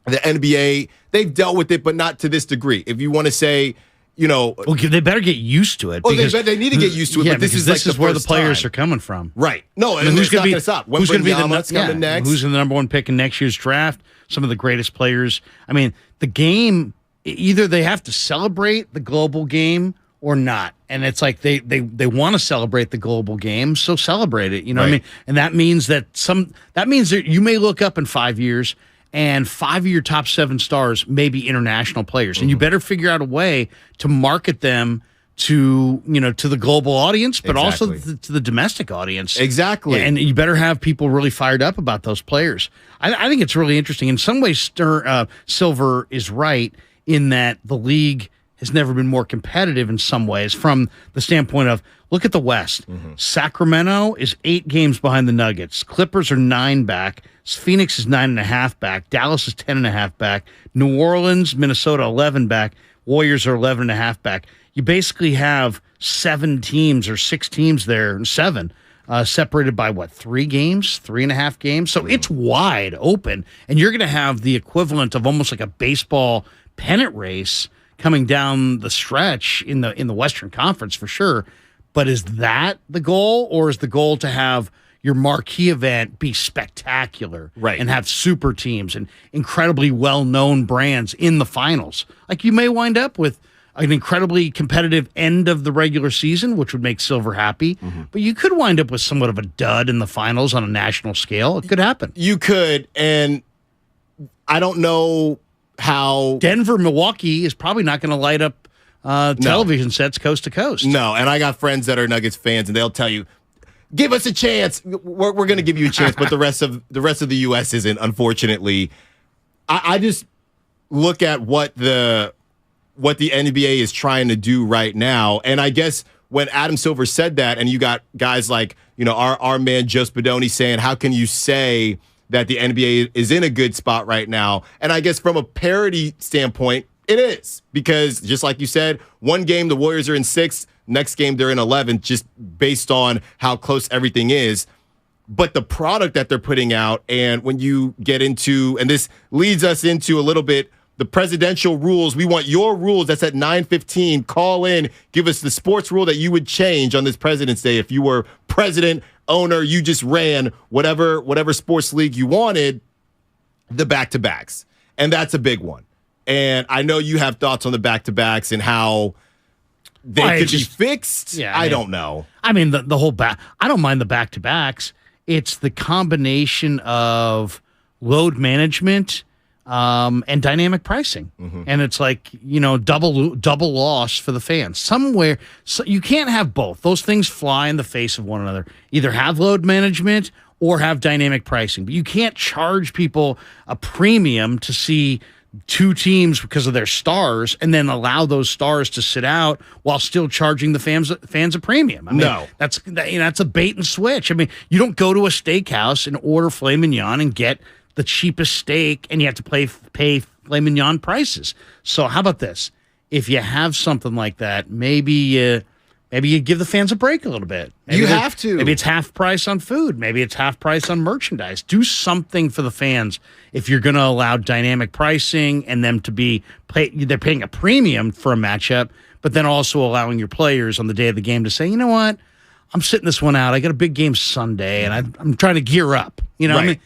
the NBA, they've dealt with it, but not to this degree. If you want to say, well, they better get used to it. Oh, they need to get used to it. Yeah, but this is where the players are coming from. Right. No, and who's going to stop? Who's going to be coming next? Who's the number one pick in next year's draft? Some of the greatest players. I mean, the game, either they have to celebrate the global game or not. And it's like they want to celebrate the global game, so celebrate it. You know what I mean? And that means that you may look up in 5 years and 5 of your top 7 stars may be international players. And you better figure out a way to market them to the global audience, but also to the domestic audience. Exactly. Yeah, and you better have people really fired up about those players. I think it's really interesting. In some ways, Silver is right in that the league has never been more competitive in some ways from the standpoint of, look at the West. Sacramento is 8 games behind the Nuggets. Clippers are 9 back. Phoenix is 9.5 back. Dallas is 10.5 back. New Orleans, Minnesota, 11 back. Warriors are 11.5 back. You basically have 7 teams or 6 teams there, 7, separated by 3 games, 3.5 games. So it's wide open, and you're going to have the equivalent of almost like a baseball pennant race coming down the stretch in the Western Conference for sure. But is that the goal, or is the goal to have your marquee event be spectacular, right, and have super teams and incredibly well-known brands in the finals? Like, you may wind up with an incredibly competitive end of the regular season, which would make Silver happy, but you could wind up with somewhat of a dud in the finals on a national scale. It could happen. You could, and I don't know how Denver, Milwaukee is probably not going to light up television sets coast to coast. No, and I got friends that are Nuggets fans, and they'll tell you, give us a chance. We're going to give you a chance, but the rest of the U.S. isn't, unfortunately. I just look at what the NBA is trying to do right now, and I guess when Adam Silver said that, and you got guys like our man Joe Spadoni saying, how can you say that the NBA is in a good spot right now? And I guess from a parity standpoint, it is, because just like you said, one game the Warriors are in 6th, next game they're in 11th, just based on how close everything is. But the product that they're putting out, and when you get into, and this leads us into a little bit, the presidential rules, we want your rules. That's at 9:15. Call in, give us the sports rule that you would change on this President's Day. If you were president, owner, you just ran whatever sports league you wanted, the back-to-backs. And that's a big one. And I know you have thoughts on the back-to-backs and how they could be fixed. Yeah, I don't know. I mean, the whole I don't mind the back-to-backs. It's the combination of load management and dynamic pricing. And it's like, double loss for the fans. Somewhere, so you can't have both. Those things fly in the face of one another. Either have load management or have dynamic pricing. But you can't charge people a premium to see 2 teams because of their stars and then allow those stars to sit out while still charging the fans a premium. I mean, no. That's a bait and switch. I mean, you don't go to a steakhouse and order filet mignon and get the cheapest steak, and you have to pay filet mignon prices. So how about this? If you have something like that, maybe you give the fans a break a little bit. Maybe you have to. Maybe it's half price on food. Maybe it's half price on merchandise. Do something for the fans if you're going to allow dynamic pricing and them to they're paying a premium for a matchup, but then also allowing your players on the day of the game to say, you know what? I'm sitting this one out. I got a big game Sunday, and I'm trying to gear up. You know, Right. I mean,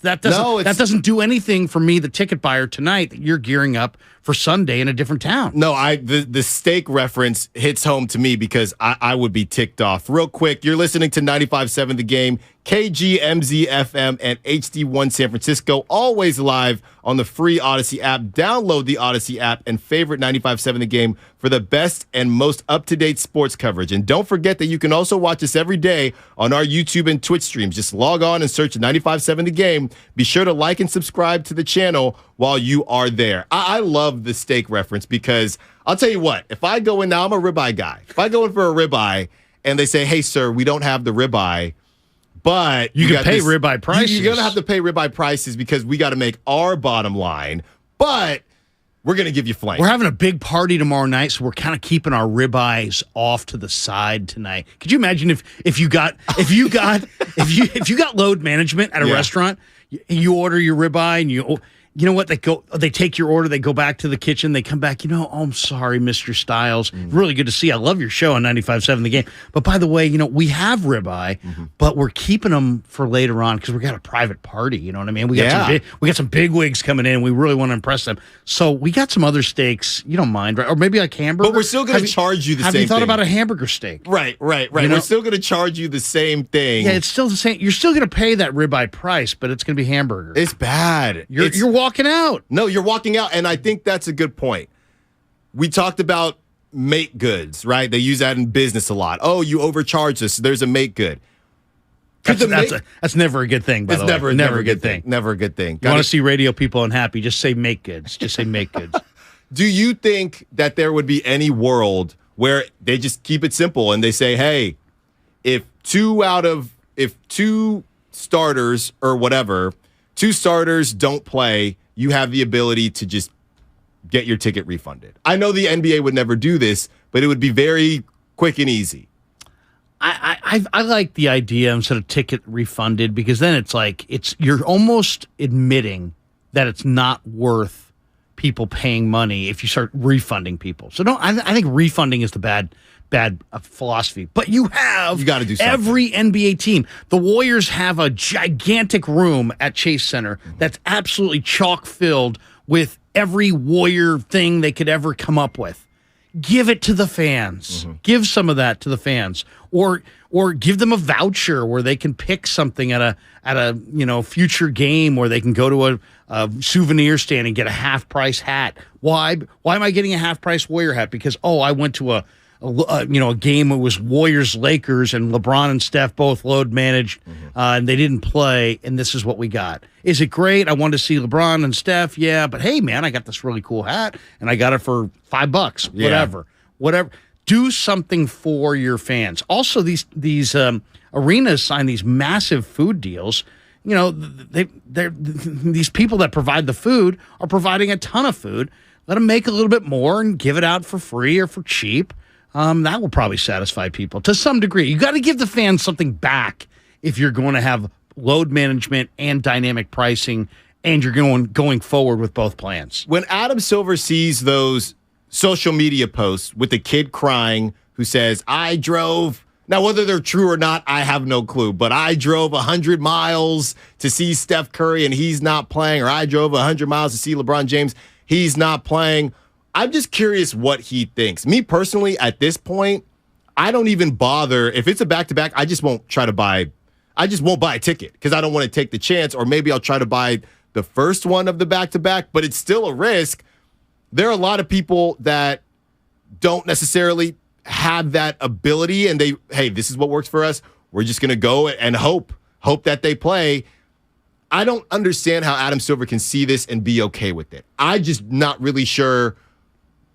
that doesn't do anything for me, the ticket buyer tonight. That you're gearing up for Sunday in a different town. No, the steak reference hits home to me because I would be ticked off. Real quick, you're listening to 95.7 The Game, KGMZ FM, and HD1 San Francisco, always live on the free Odyssey app. Download the Odyssey app and favorite 95.7 The Game for the best and most up-to-date sports coverage. And don't forget that you can also watch us every day on our YouTube and Twitch streams. Just log on and search 95.7 The Game. Be sure to like and subscribe to the channel while you are there. I love the steak reference because I'll tell you what, if I go in now, I'm a ribeye guy. If I go in for a ribeye and they say, hey, sir, we don't have the ribeye, but you can pay ribeye prices. You're going to have to pay ribeye prices because we got to make our bottom line, but we're going to give you flank. We're having a big party tomorrow night, so we're kind of keeping our ribeyes off to the side tonight. Could you imagine if you got load management at a restaurant, you order your ribeye and you know what? They take your order, they go back to the kitchen, they come back, oh, I'm sorry, Mr. Stiles. Really good to see you. I love your show on 95.7 The Game. But by the way, we have ribeye, but we're keeping them for later on because we got a private party, you know what I mean? We got some big wigs coming in, we really want to impress them. So we got some other steaks, you don't mind, right? Or maybe like hamburger. But we're still going to charge you the same thing. Have you thought about a hamburger steak? Right. We're still going to charge you the same thing. Yeah, it's still the same. You're still going to pay that ribeye price, but it's going to be hamburger. It's bad. You're walking out. No, you're walking out, and I think that's a good point. We talked about make goods, right? They use that in business a lot. Oh, you overcharged us, so there's a make good. That's never a good thing, by the way. Never a good thing. Never a good thing. You want to see radio people unhappy, just say make goods. Just say make goods. Do you think that there would be any world where they just keep it simple and they say, hey, if two starters or whatever, two starters don't play, you have the ability to just get your ticket refunded? I know the NBA would never do this, but it would be very quick and easy. I like the idea instead of ticket refunded because then it's like you're almost admitting that it's not worth people paying money if you start refunding people. So I think refunding is the bad philosophy. But you got to do something. Every NBA team. The Warriors have a gigantic room at Chase Center that's absolutely chock filled with every Warrior thing they could ever come up with. Give it to the fans. Give some of that to the fans, or give them a voucher where they can pick something at a future game where they can go to a souvenir stand and get a half price hat. Why am I getting a half price Warrior hat? Because I went to a game. It was Warriors Lakers and LeBron and Steph both load managed, and they didn't play. And this is what we got. Is it great? I wanted to see LeBron and Steph. Yeah, but hey, man, I got this really cool hat, and I got it for $5. Whatever. Do something for your fans. Also, these arenas sign these massive food deals. These people that provide the food are providing a ton of food. Let them make a little bit more and give it out for free or for cheap. That will probably satisfy people to some degree. You got to give the fans something back if you're going to have load management and dynamic pricing, and you're going forward with both plans. When Adam Silver sees those social media posts with the kid crying who says, I drove, now whether they're true or not, I have no clue, but I drove 100 miles to see Steph Curry and he's not playing, or I drove 100 miles to see LeBron James, he's not playing. I'm just curious what he thinks. Me personally, at this point, I don't even bother. If it's a back-to-back, I just won't buy a ticket because I don't want to take the chance, or maybe I'll try to buy the first one of the back-to-back, but it's still a risk. There are a lot of people that don't necessarily have that ability, and hey, this is what works for us. We're just going to go and hope that they play. I don't understand how Adam Silver can see this and be okay with it. I'm just not really sure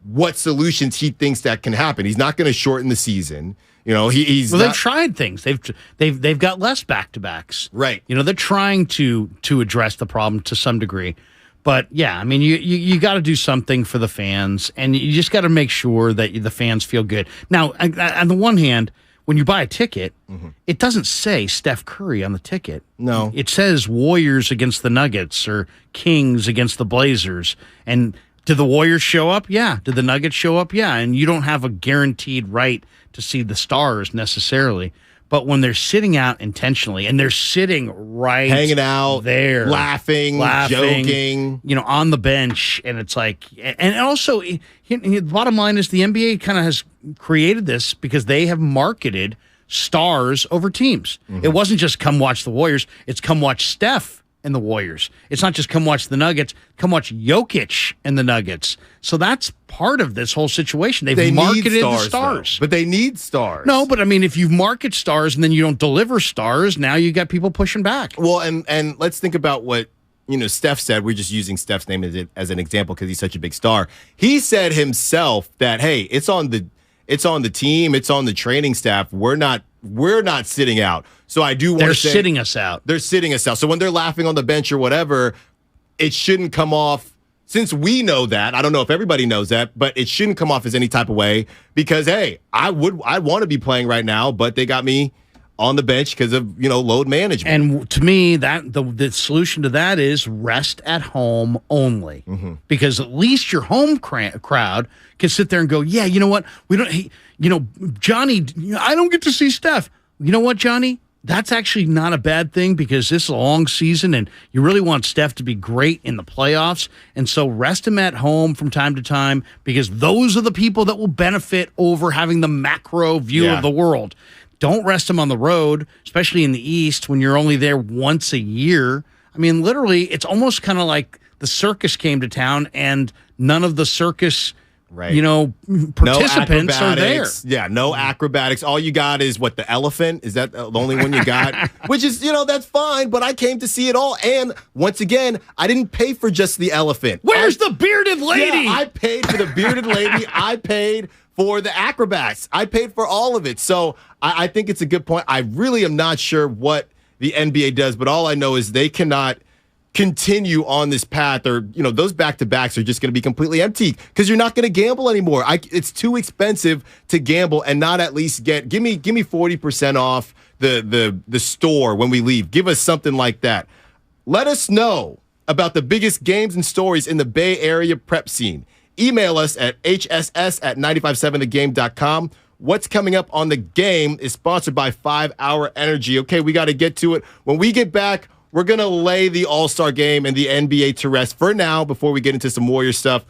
what solutions he thinks that can happen. He's not going to shorten the season. They've tried things. They've got less back-to-backs. Right. They're trying to address the problem to some degree. But yeah, I mean, you got to do something for the fans, and you just got to make sure that the fans feel good. Now, on the one hand, when you buy a ticket, it doesn't say Steph Curry on the ticket. No. It says Warriors against the Nuggets or Kings against the Blazers. And Did the Warriors show up? Yeah. Did the Nuggets show up? Yeah. And you don't have a guaranteed right to see the stars necessarily. But when they're sitting out intentionally and they're sitting right hanging out there, laughing, joking, on the bench, and it's like, and also the bottom line is the NBA kind of has created this because they have marketed stars over teams. It wasn't just come watch the Warriors, it's come watch Steph and the Warriors. It's not just come watch the Nuggets, come watch Jokic and the Nuggets. So that's part of this whole situation. They marketed the stars. But they need stars. No, but I mean, if you market stars and then you don't deliver stars, now you got people pushing back. Well, and let's think about what Steph said. We're just using Steph's name as an example because he's such a big star. He said himself that, hey, it's on the team, it's on the training staff. We're not sitting out. So I do want to say they're sitting us out. They're sitting us out. So when they're laughing on the bench or whatever, it shouldn't come off. Since we know that, I don't know if everybody knows that, but it shouldn't come off as any type of way because, hey, I want to be playing right now, but they got me on the bench because of load management. And to me, that the solution to that is rest at home only, because at least your home crowd can sit there and go, yeah, you know what, we don't, Johnny, I don't get to see Steph. You know what, Johnny? That's actually not a bad thing because this is a long season and you really want Steph to be great in the playoffs. And so rest him at home from time to time because those are the people that will benefit over having the macro view of the world. Don't rest him on the road, especially in the East when you're only there once a year. I mean, literally, it's almost kind of like the circus came to town and none of the circus participants are there. Yeah, no acrobatics. All you got is the elephant? Is that the only one you got? Which is, that's fine, but I came to see it all. And once again, I didn't pay for just the elephant. Where's the bearded lady? Yeah, I paid for the bearded lady. I paid for the acrobats. I paid for all of it. So I think it's a good point. I really am not sure what the NBA does, but all I know is they cannot continue on this path, or those back-to-backs are just going to be completely empty because you're not going to gamble anymore. It's too expensive to gamble and not at least give me 40% off the store when we leave. Give us something like that. Let us know about the biggest games and stories in the Bay Area prep scene. Email us at hss@957thegame.com. What's coming up on The Game is sponsored by 5 Hour Energy. Okay, we got to get to it. When we get back, we're going to lay the All-Star Game and the NBA to rest for now before we get into some Warrior stuff.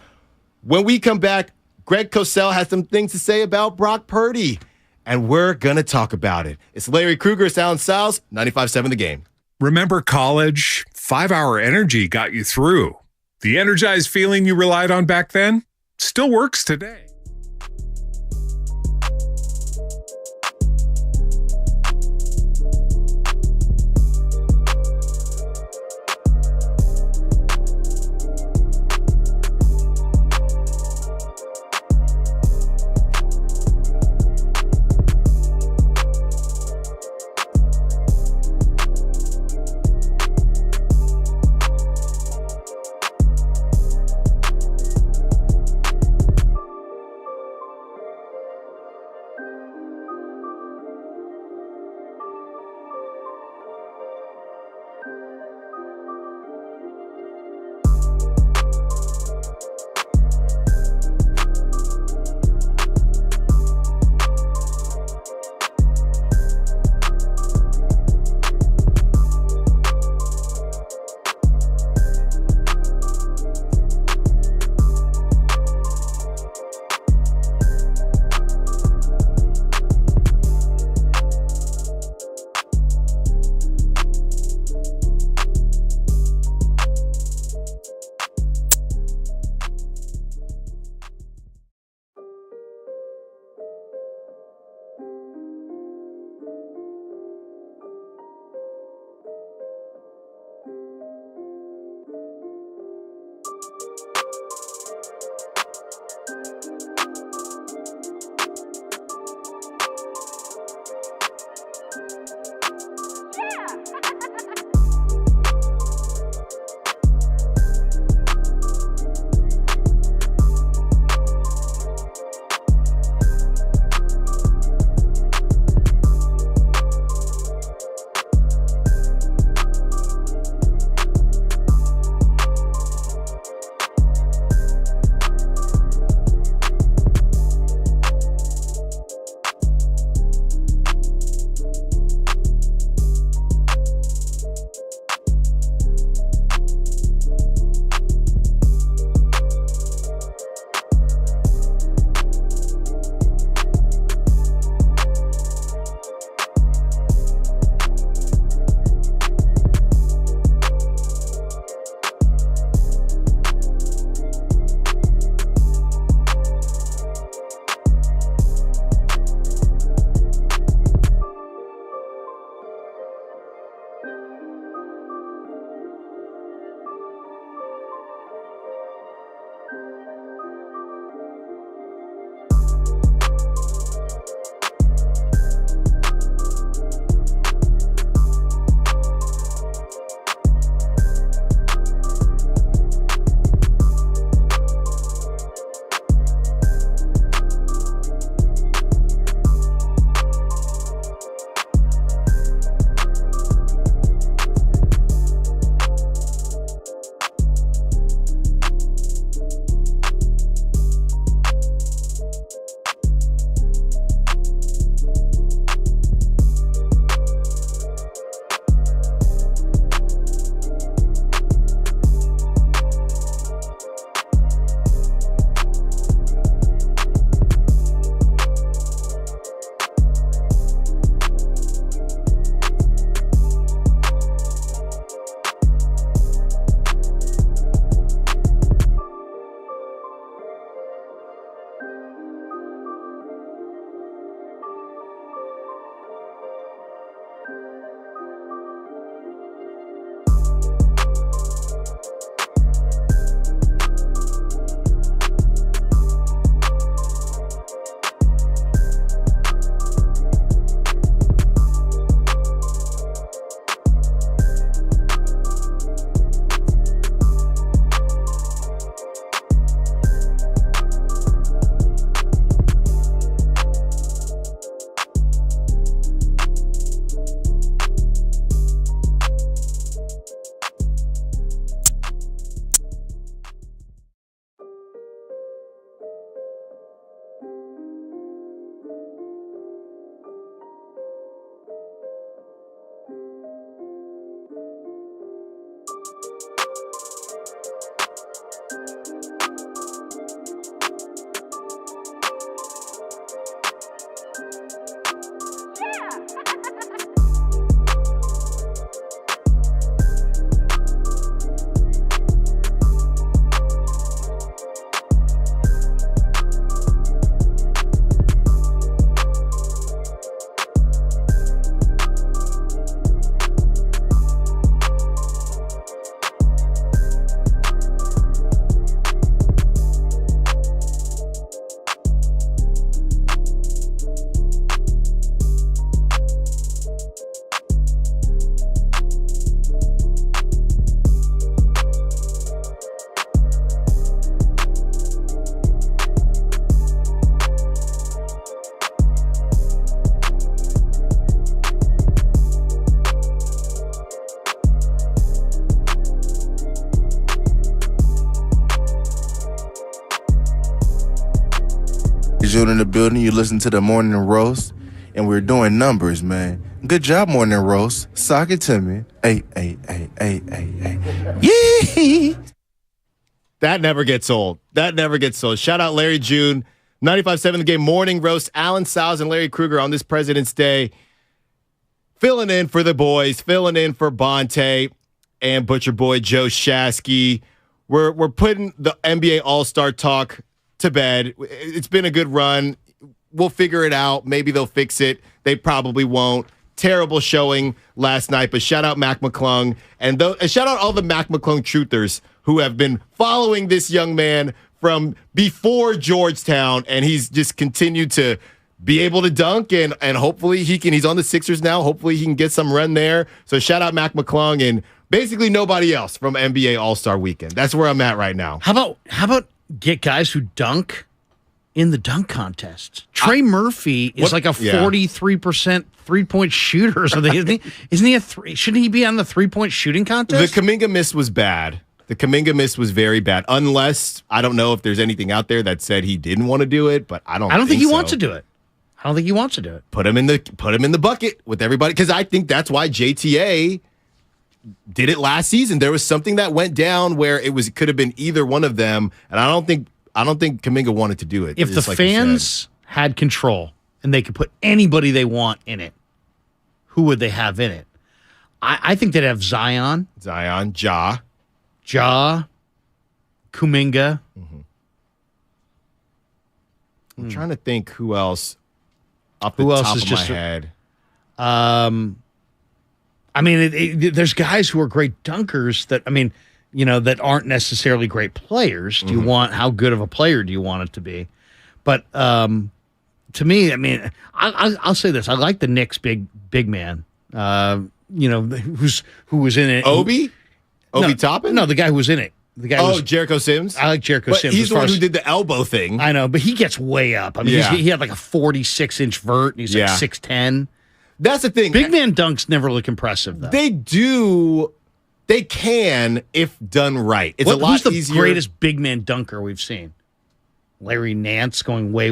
When we come back, Greg Cosell has some things to say about Brock Purdy, and we're going to talk about it. It's Larry Krueger, Sound Styles, 95.7 The Game. Remember college? 5 Hour Energy got you through. The energized feeling you relied on back then still works today. June in the building. You listen to the Morning Roast, and we're doing numbers, man. Good job, Morning Roast. Sock it to me. Hey. Yee! That never gets old. Shout out Larry June. 95.7 The Game Morning Roast. Alan Sowes and Larry Krueger on this President's Day. Filling in for the boys. Filling in for Bonte and Butcher Boy Joe Shasky. We're putting the NBA All-Star talk to bed. It's been a good run. We'll figure it out. Maybe they'll fix it. They probably won't. Terrible showing last night, but shout out Mac McClung. And shout out all the Mac McClung truthers who have been following this young man from before Georgetown, and he's just continued to be able to dunk, and hopefully he's on the Sixers now. Hopefully he can get some run there. So shout out Mac McClung and basically nobody else from NBA All-Star Weekend. That's where I'm at right now. How about get guys who dunk in the dunk contest? Trey Murphy is like a 43% three-point shooter. So isn't he shouldn't he be on the three-point shooting contest? The Kuminga miss was bad. The Kuminga miss was very bad. Unless, I don't know if there's anything out there that said he didn't want to do it, but I don't think he so. wants to do it. I don't think he wants to do it. Put him in the bucket with everybody, because I think that's why JTA did it last season. There was something that went down where it could have been either one of them, and I don't think Kuminga wanted to do it. If the fans had control and they could put anybody they want in it, who would they have in it? I think they'd have Zion, Ja, Kuminga. Mm-hmm. I'm trying to think who else off the top of my head. I mean, there's guys who are great dunkers that aren't necessarily great players. Do you want, how good of a player do you want it to be? But to me, I mean, I'll say this: I like the Knicks big man. Who was in it? Obi Toppin? No, the guy who was in it. The guy Jericho Sims? I like Jericho Sims. He's the one who did the elbow thing. I know, but he gets way up. I mean, he had like a 46-inch vert, and he's like 6'10". That's the thing. Big man dunks never look impressive, though. They can if done right. It's a lot easier. Who's the greatest big man dunker we've seen? Larry Nance going way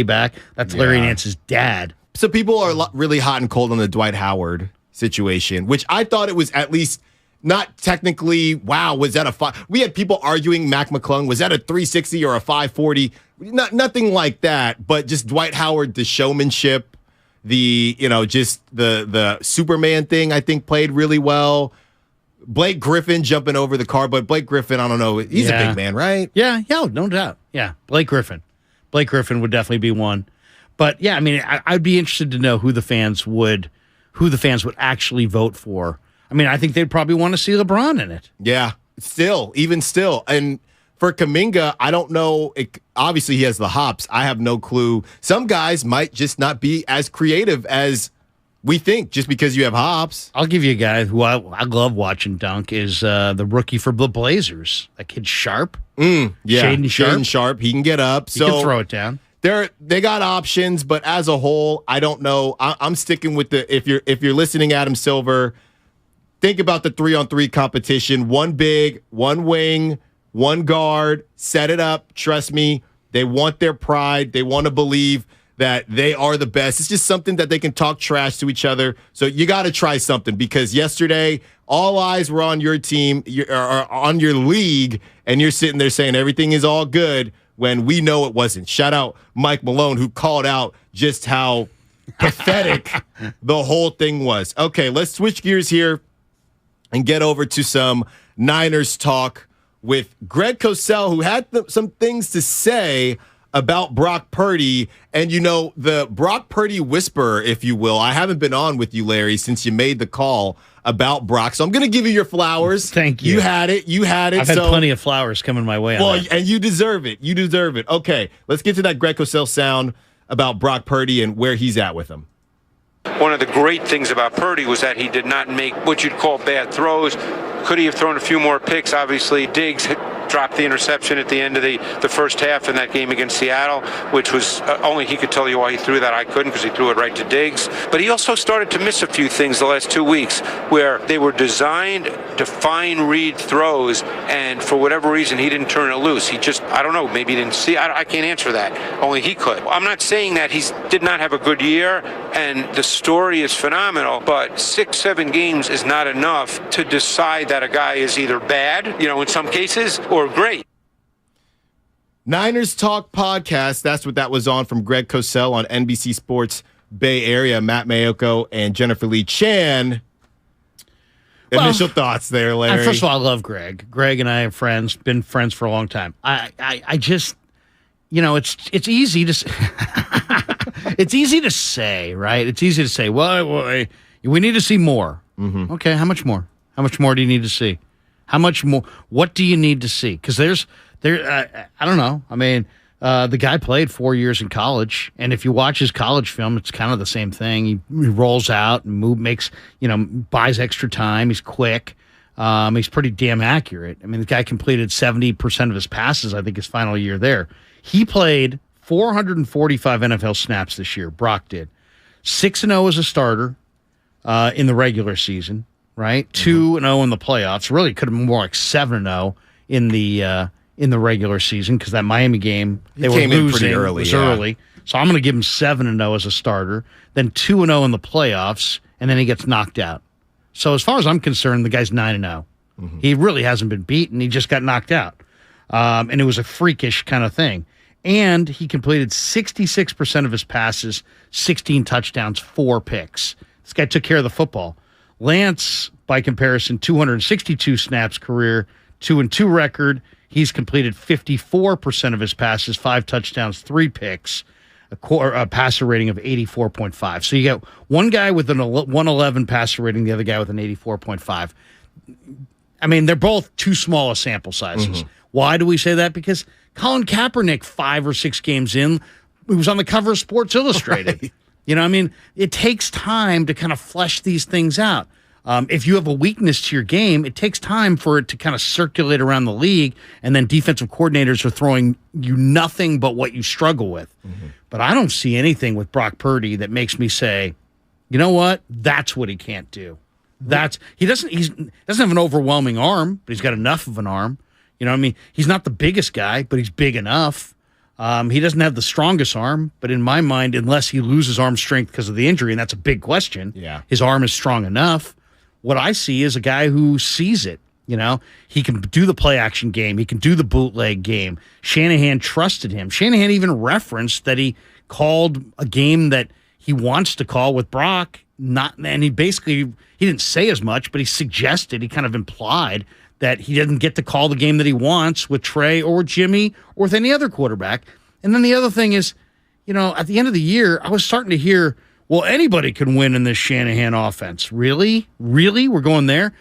back. That's Larry Nance's dad. So people are really hot and cold on the Dwight Howard situation, which I thought it was at least not technically, wow, was that a 5? We had people arguing Mac McClung, was that a 360 or a 540? Nothing like that, but just Dwight Howard, the showmanship, just the Superman thing, I think played really well. Blake Griffin jumping over the car, but Blake Griffin, I don't know, he's a big man, right? Yeah, no doubt. Yeah, Blake Griffin would definitely be one. But yeah, I mean, I'd be interested to know who the fans would actually vote for. I mean, I think they'd probably want to see LeBron in it. Yeah, even still. And for Kuminga, I don't know. Obviously, he has the hops. I have no clue. Some guys might just not be as creative as we think just because you have hops. I'll give you a guy who I love watching dunk is the rookie for the Blazers. That kid Sharp. Shaden Sharp. He can get up. He can throw it down. They got options, but as a whole, I don't know. I'm sticking with if you're listening, Adam Silver, think about the 3-on-3 competition. One big, one wing, one guard, set it up. Trust me, they want their pride. They want to believe that they are the best. It's just something that they can talk trash to each other. So you got to try something, because yesterday all eyes were on your team, or on your league, and you're sitting there saying everything is all good when we know it wasn't. Shout out Mike Malone, who called out just how pathetic the whole thing was. Okay, let's switch gears here and get over to some Niners talk with Greg Cosell, who had some things to say about Brock Purdy. And, the Brock Purdy whisperer, if you will. I haven't been on with you, Larry, since you made the call about Brock. So I'm going to give you your flowers. Thank you. You had it. I've had plenty of flowers coming my way. And you deserve it. Okay, let's get to that Greg Cosell sound about Brock Purdy and where he's at with him. One of the great things about Purdy was that he did not make what you'd call bad throws. Could he have thrown a few more picks? Obviously, Diggs dropped the interception at the end of the first half in that game against Seattle, which was only he could tell you why he threw that. I couldn't, because he threw it right to Diggs. But he also started to miss a few things the last 2 weeks where they were designed to fine read throws, and for whatever reason he didn't turn it loose. He just, I don't know, maybe he didn't see. I can't answer that. Only he could. I'm not saying that he did not have a good year and the story is phenomenal, but 6-7 games is not enough to decide that a guy is either bad, in some cases, or great. Niners Talk Podcast. That's what that was on, from Greg Cosell on NBC Sports Bay Area, Matt Mayoko and Jennifer Lee Chan. Initial thoughts there, Larry. First of all, I love Greg. Greg and I are friends, been friends for a long time. I just, it's easy to it's easy to say, right? It's easy to say, well, we need to see more. Mm-hmm. Okay, how much more? How much more do you need to see? How much more? What do you need to see? Because I don't know. I mean, the guy played 4 years in college, and if you watch his college film, it's kind of the same thing. He rolls out and buys extra time. He's quick. He's pretty damn accurate. I mean, the guy completed 70% of his passes, I think, his final year there. He played 445 NFL snaps this year. Brock did. 6-0 as a starter in the regular season, right? 2-0 in the playoffs. Really could have been more like 7-0 in the regular season, because that Miami game, they were losing, pretty early. It was early. So I'm going to give him 7-0 as a starter, then 2-0 in the playoffs, and then he gets knocked out. So as far as I'm concerned, the guy's 9-0. Mm-hmm. He really hasn't been beaten. He just got knocked out. And it was a freakish kind of thing. And he completed 66% of his passes, 16 touchdowns, 4 picks. This guy took care of the football. Lance, by comparison, 262 snaps career, 2-2 record. He's completed 54% of his passes, 5 touchdowns, 3 picks, a passer rating of 84.5. So you got one guy with an 111 passer rating, the other guy with an 84.5. I mean, they're both too small a sample sizes. Mm-hmm. Why do we say that? Because Colin Kaepernick, 5 or 6 games in, he was on the cover of Sports Illustrated. Right. It takes time to kind of flesh these things out. If you have a weakness to your game, it takes time for it to kind of circulate around the league, and then defensive coordinators are throwing you nothing but what you struggle with. Mm-hmm. But I don't see anything with Brock Purdy that makes me say, you know what? That's what he can't do. He doesn't have an overwhelming arm, but he's got enough of an arm. He's not the biggest guy, but he's big enough. He doesn't have the strongest arm, but in my mind, unless he loses arm strength because of the injury, and that's a big question, his arm is strong enough. What I see is a guy who sees it. He can do the play action game. He can do the bootleg game. Shanahan trusted him. Shanahan even referenced that he called a game that he wants to call with Brock. And he didn't say as much, but he suggested, he kind of implied that he didn't get to call the game that he wants with Trey or Jimmy or with any other quarterback. And then the other thing is, at the end of the year, I was starting to hear, well, anybody can win in this Shanahan offense. Really? Really? We're going there?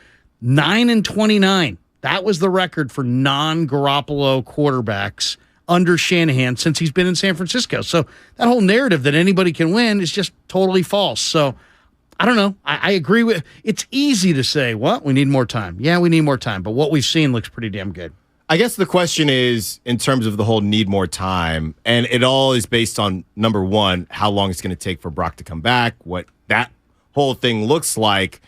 9-29. That was the record for non-Garoppolo quarterbacks under Shanahan since he's been in San Francisco. So that whole narrative that anybody can win is just totally false. So I don't know. I agree with it's easy to say, well, we need more time. Yeah, we need more time. But what we've seen looks pretty damn good. I guess the question is, in terms of the whole need more time, and it all is based on, number one, how long it's going to take for Brock to come back, what that whole thing looks like,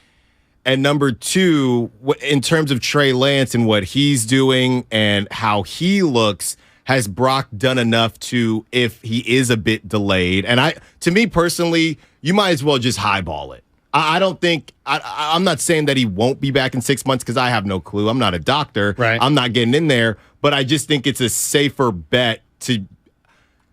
and number two, in terms of Trey Lance and what he's doing and how he looks, has Brock done enough to, if he is a bit delayed? And to me personally, you might as well just highball it. I don't think I'm not saying that he won't be back in 6 months, because I have no clue. I'm not a doctor. Right. I'm not getting in there, but I just think it's a safer bet to,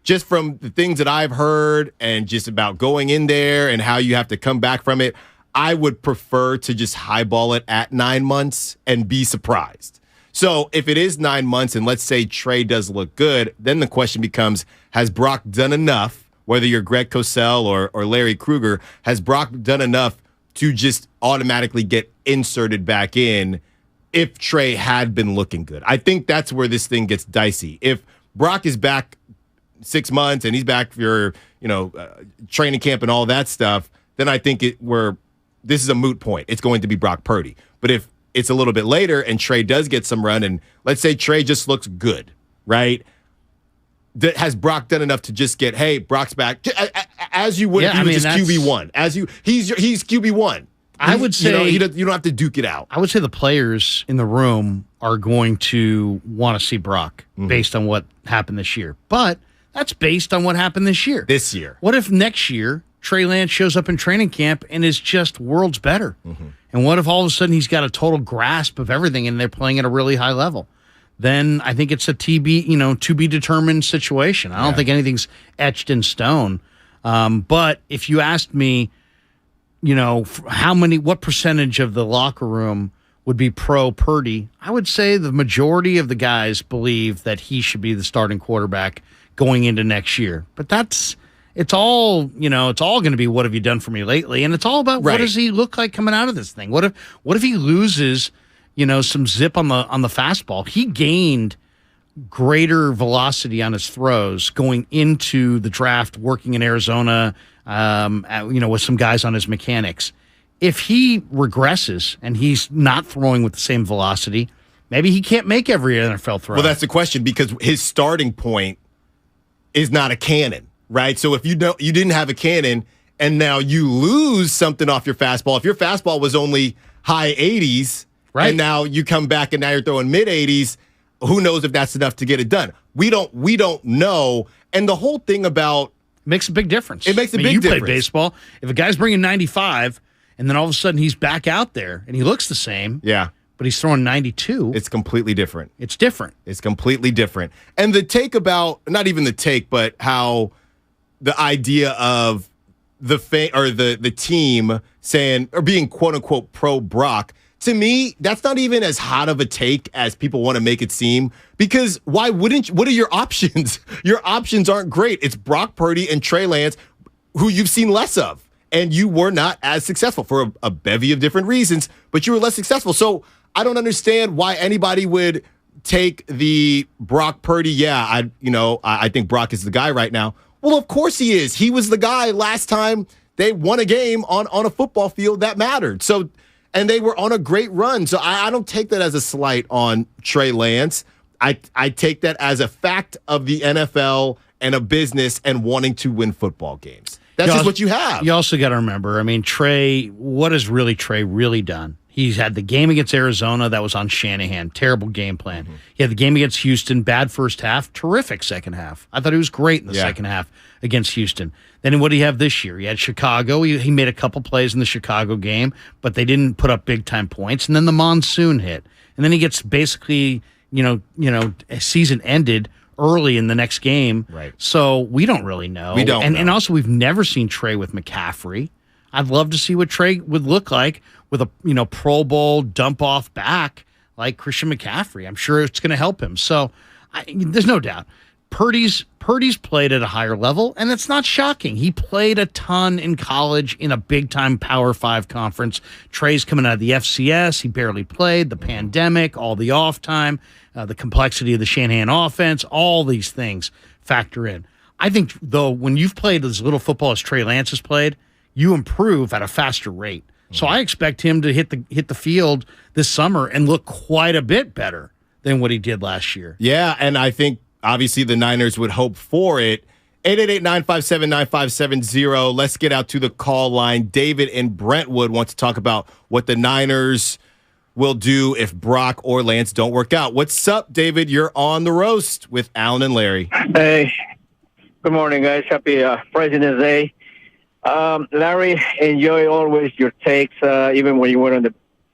just from the things that I've heard and just about going in there and how you have to come back from it, I would prefer to just highball it at 9 months and be surprised. So if it is 9 months and let's say Trey does look good, then the question becomes, has Brock done enough? Whether you're Greg Cosell or Larry Krueger, has Brock done enough to just automatically get inserted back in if Trey had been looking good? I think that's where this thing gets dicey. If Brock is back 6 months and he's back for training camp and all that stuff, then I think this is a moot point. It's going to be Brock Purdy. But if it's a little bit later and Trey does get some run, and let's say Trey just looks good, right? Has Brock done enough to just get, hey, Brock's back, as you would if he was just QB1? He's QB1. I would say you don't have to duke it out. I would say the players in the room are going to want to see Brock based on what happened this year. But that's based on what happened this year. This year. What if next year Trey Lance shows up in training camp and is just worlds better? And what if all of a sudden he's got a total grasp of everything and they're playing at a really high level? Then I think it's a to be determined situation. I don't think anything's etched in stone. But if you asked me, what percentage of the locker room would be pro Purdy, I would say the majority of the guys believe that he should be the starting quarterback going into next year. But it's all going to be, what have you done for me lately? And it's all about what does he look like coming out of this thing? What if he loses, some zip on the fastball? He gained greater velocity on his throws going into the draft, working in Arizona, with some guys on his mechanics. If he regresses and he's not throwing with the same velocity, maybe he can't make every NFL throw. Well, that's the question, because his starting point is not a cannon, right? So if you didn't have a cannon and now you lose something off your fastball, if your fastball was only high 80s, right, and now you come back and now you're throwing mid 80s, who knows if that's enough to get it done? We don't know. And the whole thing about makes a big difference. It makes a big difference. You play baseball. If a guy's bringing 95 and then all of a sudden he's back out there and he looks the same, but he's throwing 92, it's completely different. It's different. It's completely different. And the take about, not even the take, but how the idea of the team saying, or being quote unquote pro Brock, to me, that's not even as hot of a take as people want to make it seem, because why wouldn't you? What are your options? Your options aren't great. It's Brock Purdy and Trey Lance, who you've seen less of, and you were not as successful for a bevy of different reasons, but you were less successful. So I don't understand why anybody would take the Brock Purdy. I think Brock is the guy right now. Well, of course he is. He was the guy last time they won a game on a football field that mattered. So. And they were on a great run. So I don't take that as a slight on Trey Lance. I take that as a fact of the NFL and a business and wanting to win football games. That's just what you have. You also got to remember, Trey, what has Trey really done? He's had the game against Arizona that was on Shanahan. Terrible game plan. He had the game against Houston, bad first half, terrific second half. I thought he was great in the second half against Houston. Then what do you have this year? He had Chicago. He made a couple plays in the Chicago game, but they didn't put up big-time points. And then the monsoon hit. And then he gets basically, a season ended early in the next game. Right. So we don't really know. We don't know. And also we've never seen Trey with McCaffrey. I'd love to see what Trey would look like with a Pro Bowl dump-off back like Christian McCaffrey. I'm sure it's going to help him. So there's no doubt. Purdy's played at a higher level, and it's not shocking. He played a ton in college in a big-time Power 5 conference. Trey's coming out of the FCS. He barely played. The pandemic, all the off time, the complexity of the Shanahan offense, all these things factor in. I think, though, when you've played as little football as Trey Lance has played, you improve at a faster rate. So I expect him to hit the field this summer and look quite a bit better than what he did last year. Yeah, and I think obviously the Niners would hope for it. 888-957-9570. Let's get out to the call line. David in Brentwood wants to talk about what the Niners will do if Brock or Lance don't work out. What's up, David? You're on the roast with Alan and Larry. Hey, good morning, guys. Happy President's Day. Larry, enjoy always your takes, even when you were on the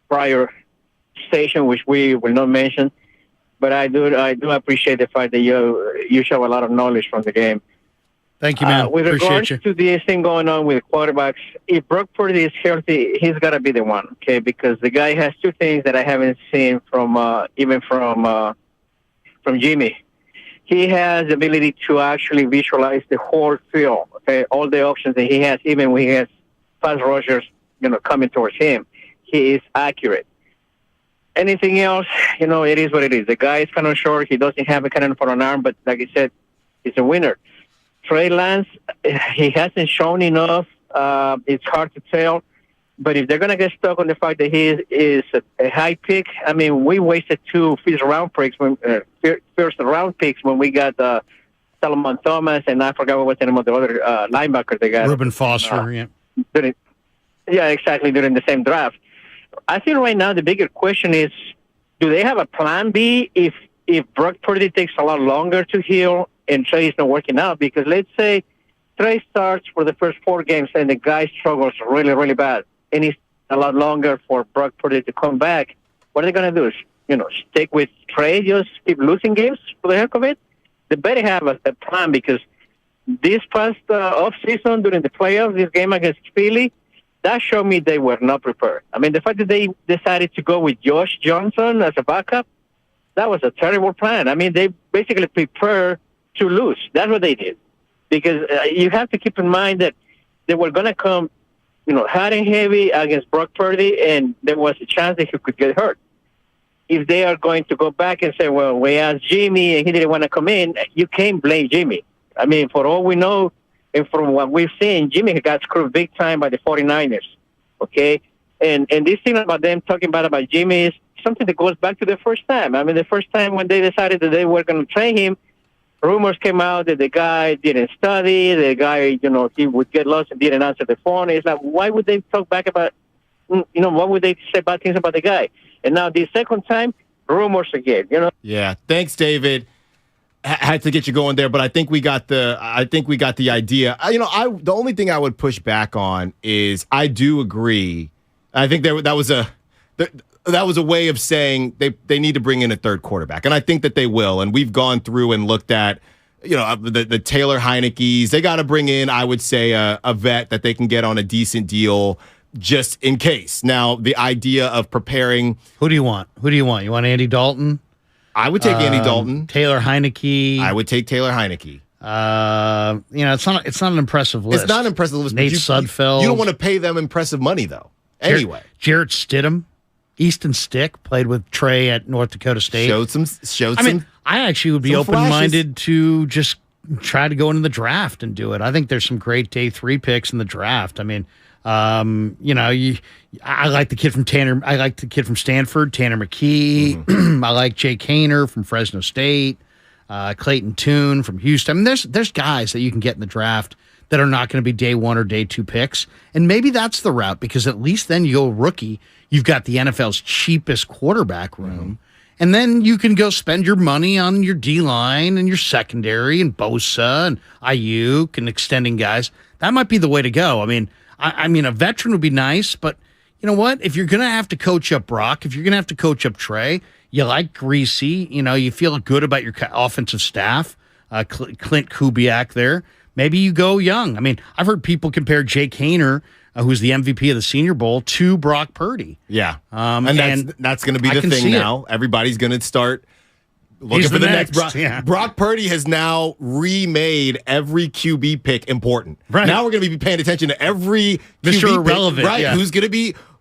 prior station, which we will not mention. But I do appreciate the fact that you show a lot of knowledge from the game. Thank you, man. With regards to this thing going on with quarterbacks, if Brock Purdy is healthy, he's got to be the one, okay? Because the guy has two things that I haven't seen from Jimmy. He has the ability to actually visualize the whole field, okay, all the options that he has, even when he has pass rushers, coming towards him. He is accurate. Anything else, it is what it is. The guy is kind of short. He doesn't have a cannon for an arm, but like I said, he's a winner. Trey Lance, he hasn't shown enough. It's hard to tell. But if they're going to get stuck on the fact that he is a high pick, I mean, we wasted 2 first-round picks when we got Solomon Thomas, and I forgot what was the name of the other linebacker they got. Reuben Foster, yeah. Exactly, during the same draft. I think right now the bigger question is, do they have a plan B if Brock Purdy takes a lot longer to heal and Trey is not working out? Because let's say Trey starts for the first 4 games and the guy struggles really, really bad, and it's a lot longer for Brock Purdy to come back. What are they going to do? Stick with Trey, just keep losing games for the heck of it? They better have a plan, because this past offseason during the playoffs, this game against Philly, that showed me they were not prepared. I mean, the fact that they decided to go with Josh Johnson as a backup, that was a terrible plan. I mean, they basically prepared to lose. That's what they did. Because you have to keep in mind that they were going to come, hot and heavy against Brock Purdy, and there was a chance that he could get hurt. If they are going to go back and say, well, we asked Jimmy and he didn't want to come in, you can't blame Jimmy. I mean, for all we know, and from what we've seen, Jimmy got screwed big time by the 49ers, okay? And this thing about them talking about Jimmy is something that goes back to the first time. I mean, the first time when they decided that they were going to train him, rumors came out that the guy didn't study, the guy, he would get lost and didn't answer the phone. It's like, why would they talk back about, what would they say bad things about the guy? And now the second time, rumors again, Yeah, thanks, David. Had to get you going there, but I think we got the idea. The only thing I would push back on is I do agree. I think that was a way of saying they need to bring in a third quarterback, and I think that they will. And we've gone through and looked at the Taylor Heineke's. They got to bring in, I would say, a vet that they can get on a decent deal just in case. Now, the idea of preparing. Who do you want? You want Andy Dalton? I would take Andy Dalton. Taylor Heineke. I would take Taylor Heineke. It's not an impressive list. It's not an impressive list. Nate Sudfeld. You don't want to pay them impressive money, though. Anyway. Jarrett Stidham. Easton Stick played with Trey at North Dakota State. Showed some. I actually would be open-minded to just try to go into the draft and do it. I think there's some great day 3 picks in the draft. I mean, I like the kid from Tanner. I like the kid from Stanford, Tanner McKee. Mm-hmm. I like Jake Haener from Fresno State, Clayton Tune from Houston. I mean, there's guys that you can get in the draft that are not going to be day 1 or day 2 picks, and maybe that's the route, because at least then you go rookie. You've got the NFL's cheapest quarterback room, and then you can go spend your money on your D-line and your secondary and Bosa and Ayuk and extending guys. That might be the way to go. I mean, a veteran would be nice, but you know what? If you're going to have to coach up Brock, if you're going to have to coach up Trey, you like Greasy, you feel good about your offensive staff, Clint Kubiak there. Maybe you go young. I mean, I've heard people compare Jake Haener, who's the MVP of the Senior Bowl, to Brock Purdy. Yeah. And that's going to be the thing now. Everybody's going to start looking for the next Brock. Yeah. Brock Purdy has now remade every QB pick important. Right. Now we're going to be paying attention to every Mr. QB Irrelevant, pick. Right. Yeah.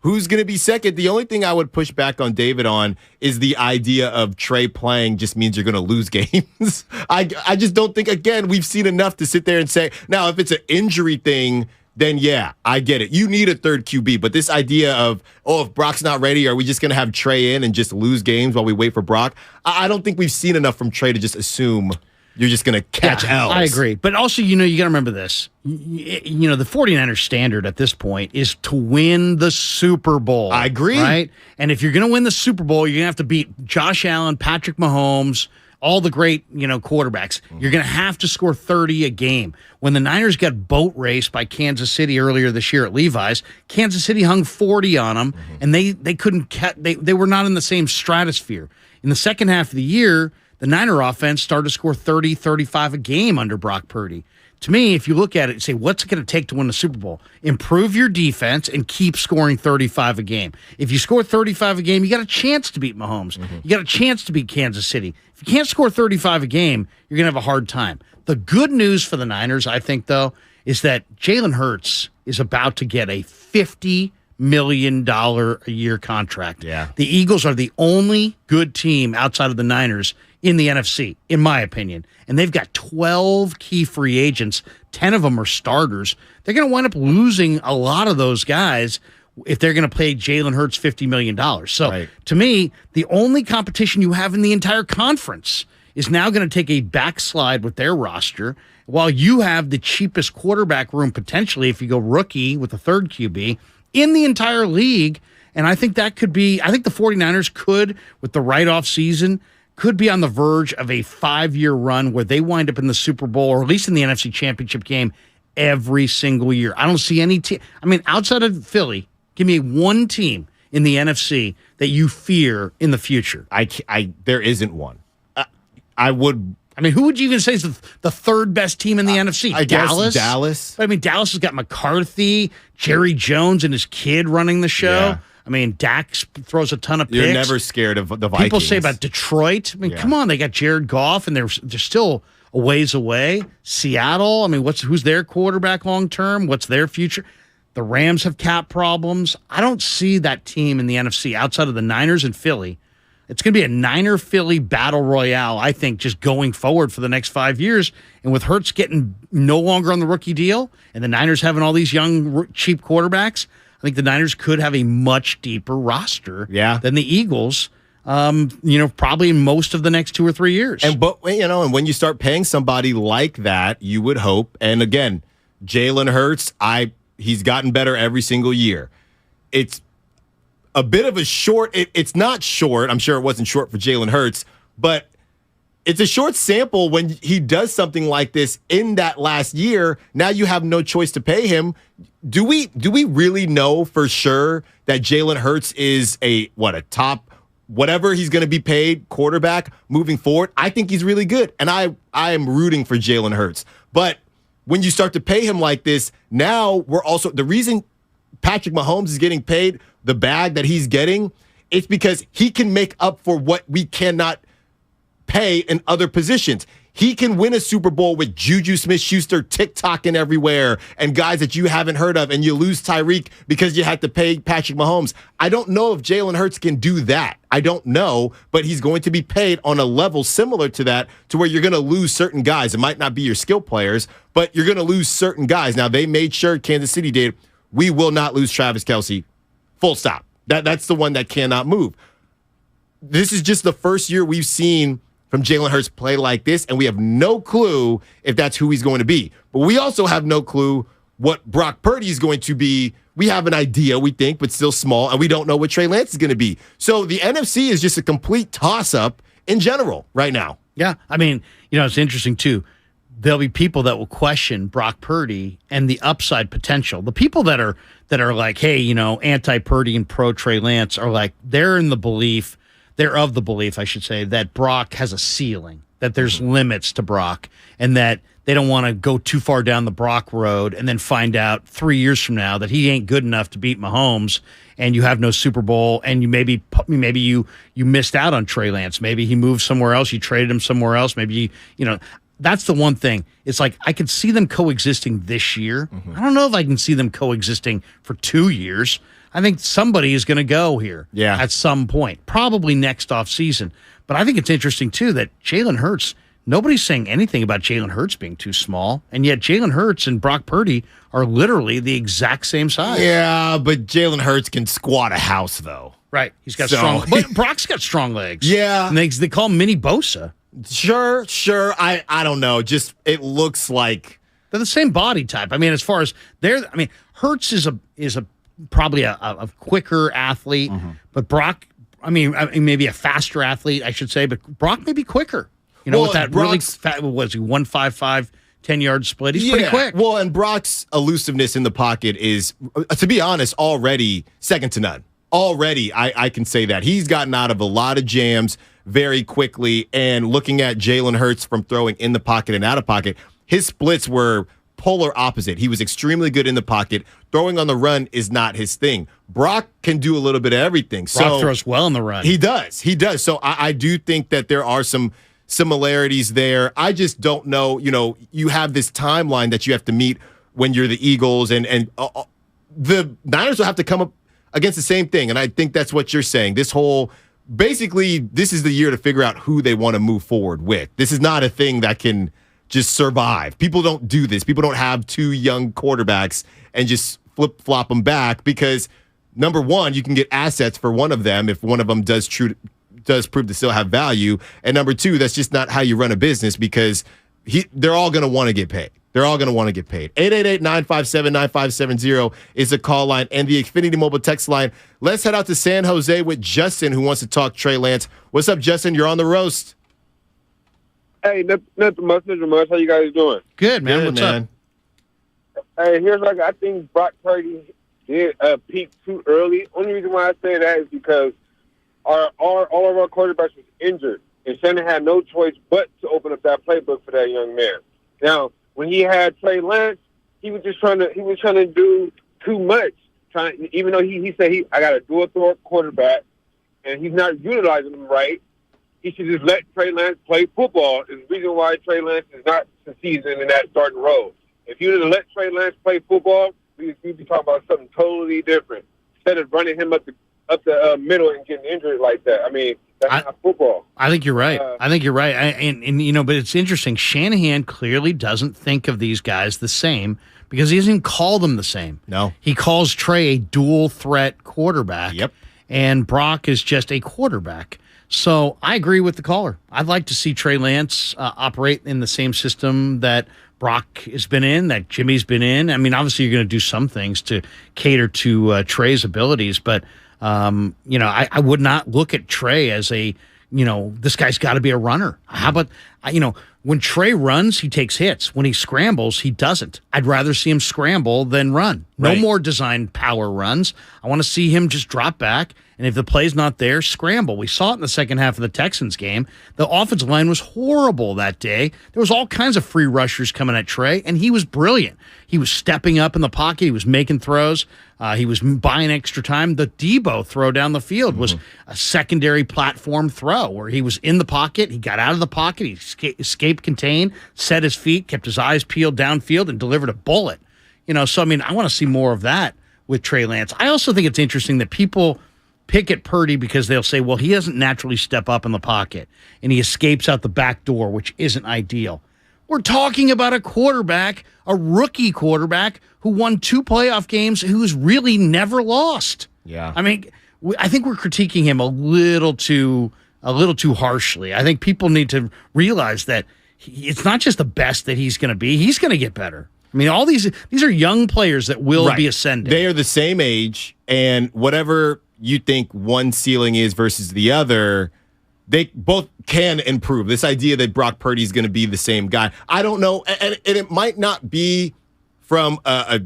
Who's going to be second? The only thing I would push back on David on is the idea of Trey playing just means you're going to lose games. I just don't think, again, we've seen enough to sit there and say, now, if it's an injury thing, then yeah, I get it. You need a third QB. But this idea of, if Brock's not ready, are we just going to have Trey in and just lose games while we wait for Brock? I don't think we've seen enough from Trey to just assume you're just going to catch L's. I agree. But also, you got to remember this. The 49ers standard at this point is to win the Super Bowl. I agree. Right? And if you're going to win the Super Bowl, you're going to have to beat Josh Allen, Patrick Mahomes, all the great, quarterbacks. You're going to have to score 30 a game. When the Niners got boat raced by Kansas City earlier this year at Levi's, Kansas City hung 40 on them, and they couldn't they were not in the same stratosphere. In the second half of the year, the Niner offense started to score 30, 35 a game under Brock Purdy. To me, if you look at it and say, what's it going to take to win the Super Bowl? Improve your defense and keep scoring 35 a game. If you score 35 a game, you got a chance to beat Mahomes. You got a chance to beat Kansas City. If you can't score 35 a game, you're going to have a hard time. The good news for the Niners, I think, though, is that Jalen Hurts is about to get a $50 million a year contract. Yeah. The Eagles are the only good team outside of the Niners in the NFC, in my opinion. And they've got 12 key free agents. 10 of them are starters. They're going to wind up losing a lot of those guys if they're going to pay Jalen Hurts $50 million. So to me, the only competition you have in the entire conference is now going to take a backslide with their roster, while you have the cheapest quarterback room potentially if you go rookie with a third QB in the entire league. And I think that could be, I think the 49ers could, with the right off season, could be on the verge of a 5-year run where they wind up in the Super Bowl or at least in the NFC Championship game every single year. I don't see any team. I mean, outside of Philly, give me one team in the NFC that you fear in the future. There isn't one. Who would you even say is the third best team in the NFC? I Dallas? guess Dallas. I mean, Dallas has got McCarthy, Jerry Jones, and his kid running the show. Yeah. I mean, Dak throws a ton of picks. You're never scared of the Vikings. People say about Detroit. I mean, come on, they got Jared Goff, and they're still a ways away. Seattle, I mean, who's their quarterback long term? What's their future? The Rams have cap problems. I don't see that team in the NFC outside of the Niners and Philly. It's going to be a Niner-Philly battle royale, I think, just going forward for the next 5 years. And with Hurts getting no longer on the rookie deal and the Niners having all these young, cheap quarterbacks, I think the Niners could have a much deeper roster than the Eagles, probably most of the next 2 or 3 years. And when you start paying somebody like that, you would hope. And again, Jalen Hurts, he's gotten better every single year. It's a bit of a short. It's not short. I'm sure it wasn't short for Jalen Hurts, but it's a short sample when he does something like this in that last year. Now you have no choice to pay him. Do we really know for sure that Jalen Hurts is a top, whatever he's going to be paid quarterback moving forward? I think he's really good, and I am rooting for Jalen Hurts. But when you start to pay him like this, now we're also the reason Patrick Mahomes is getting paid the bag that he's getting. It's because he can make up for what we cannot pay in other positions. He can win a Super Bowl with Juju Smith-Schuster TikToking everywhere and guys that you haven't heard of, and you lose Tyreek because you had to pay Patrick Mahomes. I don't know if Jalen Hurts can do that. I don't know, but he's going to be paid on a level similar to that, to where you're going to lose certain guys. It might not be your skill players, but you're going to lose certain guys. Now, they made sure, Kansas City did, we will not lose Travis Kelce. Full stop. That's the one that cannot move. This is just the first year we've seen from Jalen Hurts play like this, and we have no clue if that's who he's going to be. But we also have no clue what Brock Purdy is going to be. We have an idea, we think, but still small, and we don't know what Trey Lance is going to be. So the NFC is just a complete toss-up in general right now. Yeah, I mean, it's interesting, too. There'll be people that will question Brock Purdy and the upside potential. The people that are like, hey, anti-Purdy and pro-Trey Lance are like, they're of the belief, I should say, that Brock has a ceiling, that there's limits to Brock, and that they don't want to go too far down the Brock road and then find out 3 years from now that he ain't good enough to beat Mahomes, and you have no Super Bowl, and you maybe you missed out on Trey Lance. Maybe he moved somewhere else, you traded him somewhere else. Maybe that's the one thing. It's like I could see them coexisting this year. I don't know if I can see them coexisting for 2 years. I think somebody is going to go here at some point, probably next offseason. But I think it's interesting, too, that Jalen Hurts, nobody's saying anything about Jalen Hurts being too small, and yet Jalen Hurts and Brock Purdy are literally the exact same size. Yeah, but Jalen Hurts can squat a house, though. Right. He's got strong legs. But Brock's got strong legs. Yeah. And they call him Mini Bosa. Sure. I don't know. Just it looks like they're the same body type. I mean, as far as Hurts is probably a quicker athlete, but Brock, maybe a faster athlete, I should say, but Brock may be quicker. With that really fat, was he 155, 10-yard split? He's pretty quick. Well, and Brock's elusiveness in the pocket is, to be honest, already second to none. Already, I can say that. He's gotten out of a lot of jams very quickly, and looking at Jalen Hurts from throwing in the pocket and out of pocket, his splits were polar opposite. He was extremely good in the pocket. Throwing on the run is not his thing. Brock can do a little bit of everything. Brock throws well in the run. He does. So I do think that there are some similarities there. I just don't know. You have this timeline that you have to meet when you're the Eagles, and the Niners will have to come up against the same thing, and I think that's what you're saying. Basically, this is the year to figure out who they want to move forward with. This is not a thing that can just survive. People don't do this. People don't have two young quarterbacks and just flip-flop them back, because number one, you can get assets for one of them if one of them does prove to still have value. And number two, that's just not how you run a business because they're all going to want to get paid. They're all going to want to get paid. 888-957-9570 is the call line and the Xfinity mobile text line. Let's head out to San Jose with Justin, who wants to talk Trey Lance. What's up, Justin? You're on the roast. Hey, nothing much. How you guys doing? Good, man. What's up? Hey, here's I think Brock Purdy did peak too early. Only reason why I say that is because all of our quarterbacks was injured, and Shannon had no choice but to open up that playbook for that young man. Now, when he had Trey Lance, he was trying to do too much. Even though he said I got a dual threat quarterback, and he's not utilizing them right. He should just let Trey Lance play football. Is the reason why Trey Lance is not succeeding in that starting role. If you would let Trey Lance play football, we'd be talking about something totally different. Instead of running him up the middle and getting injured like that. I mean, that's not football. I think you're right. And but it's interesting. Shanahan clearly doesn't think of these guys the same because he doesn't call them the same. No. He calls Trey a dual threat quarterback. Yep. And Brock is just a quarterback. So I agree with the caller. I'd like to see Trey Lance operate in the same system that Brock has been in, that Jimmy's been in. I mean, obviously you're going to do some things to cater to Trey's abilities, but I would not look at Trey as this guy's got to be a runner. How about, when Trey runs, he takes hits. When he scrambles, he doesn't. I'd rather see him scramble than run. No more designed power runs. I want to see him just drop back, and if the play's not there, scramble. We saw it in the second half of the Texans game. The offensive line was horrible that day. There was all kinds of free rushers coming at Trey, and he was brilliant. He was stepping up in the pocket. He was making throws. He was buying extra time. The Debo throw down the field was a secondary platform throw where he was in the pocket. He got out of the pocket. He escaped contain, set his feet, kept his eyes peeled downfield, and delivered a bullet. So, I want to see more of that with Trey Lance. I also think it's interesting that people pick at Purdy because they'll say, well, he doesn't naturally step up in the pocket, and he escapes out the back door, which isn't ideal. We're talking about a quarterback, a rookie quarterback, who won 2 playoff games, who's really never lost. Yeah. I think we're critiquing him a little too harshly. I think people need to realize that it's not just the best that he's going to be. He's going to get better. All these are young players that will be ascending. They are the same age, and whatever you think one ceiling is versus the other, they both can improve. This idea that Brock Purdy is going to be the same guy, I don't know, and it might not be from a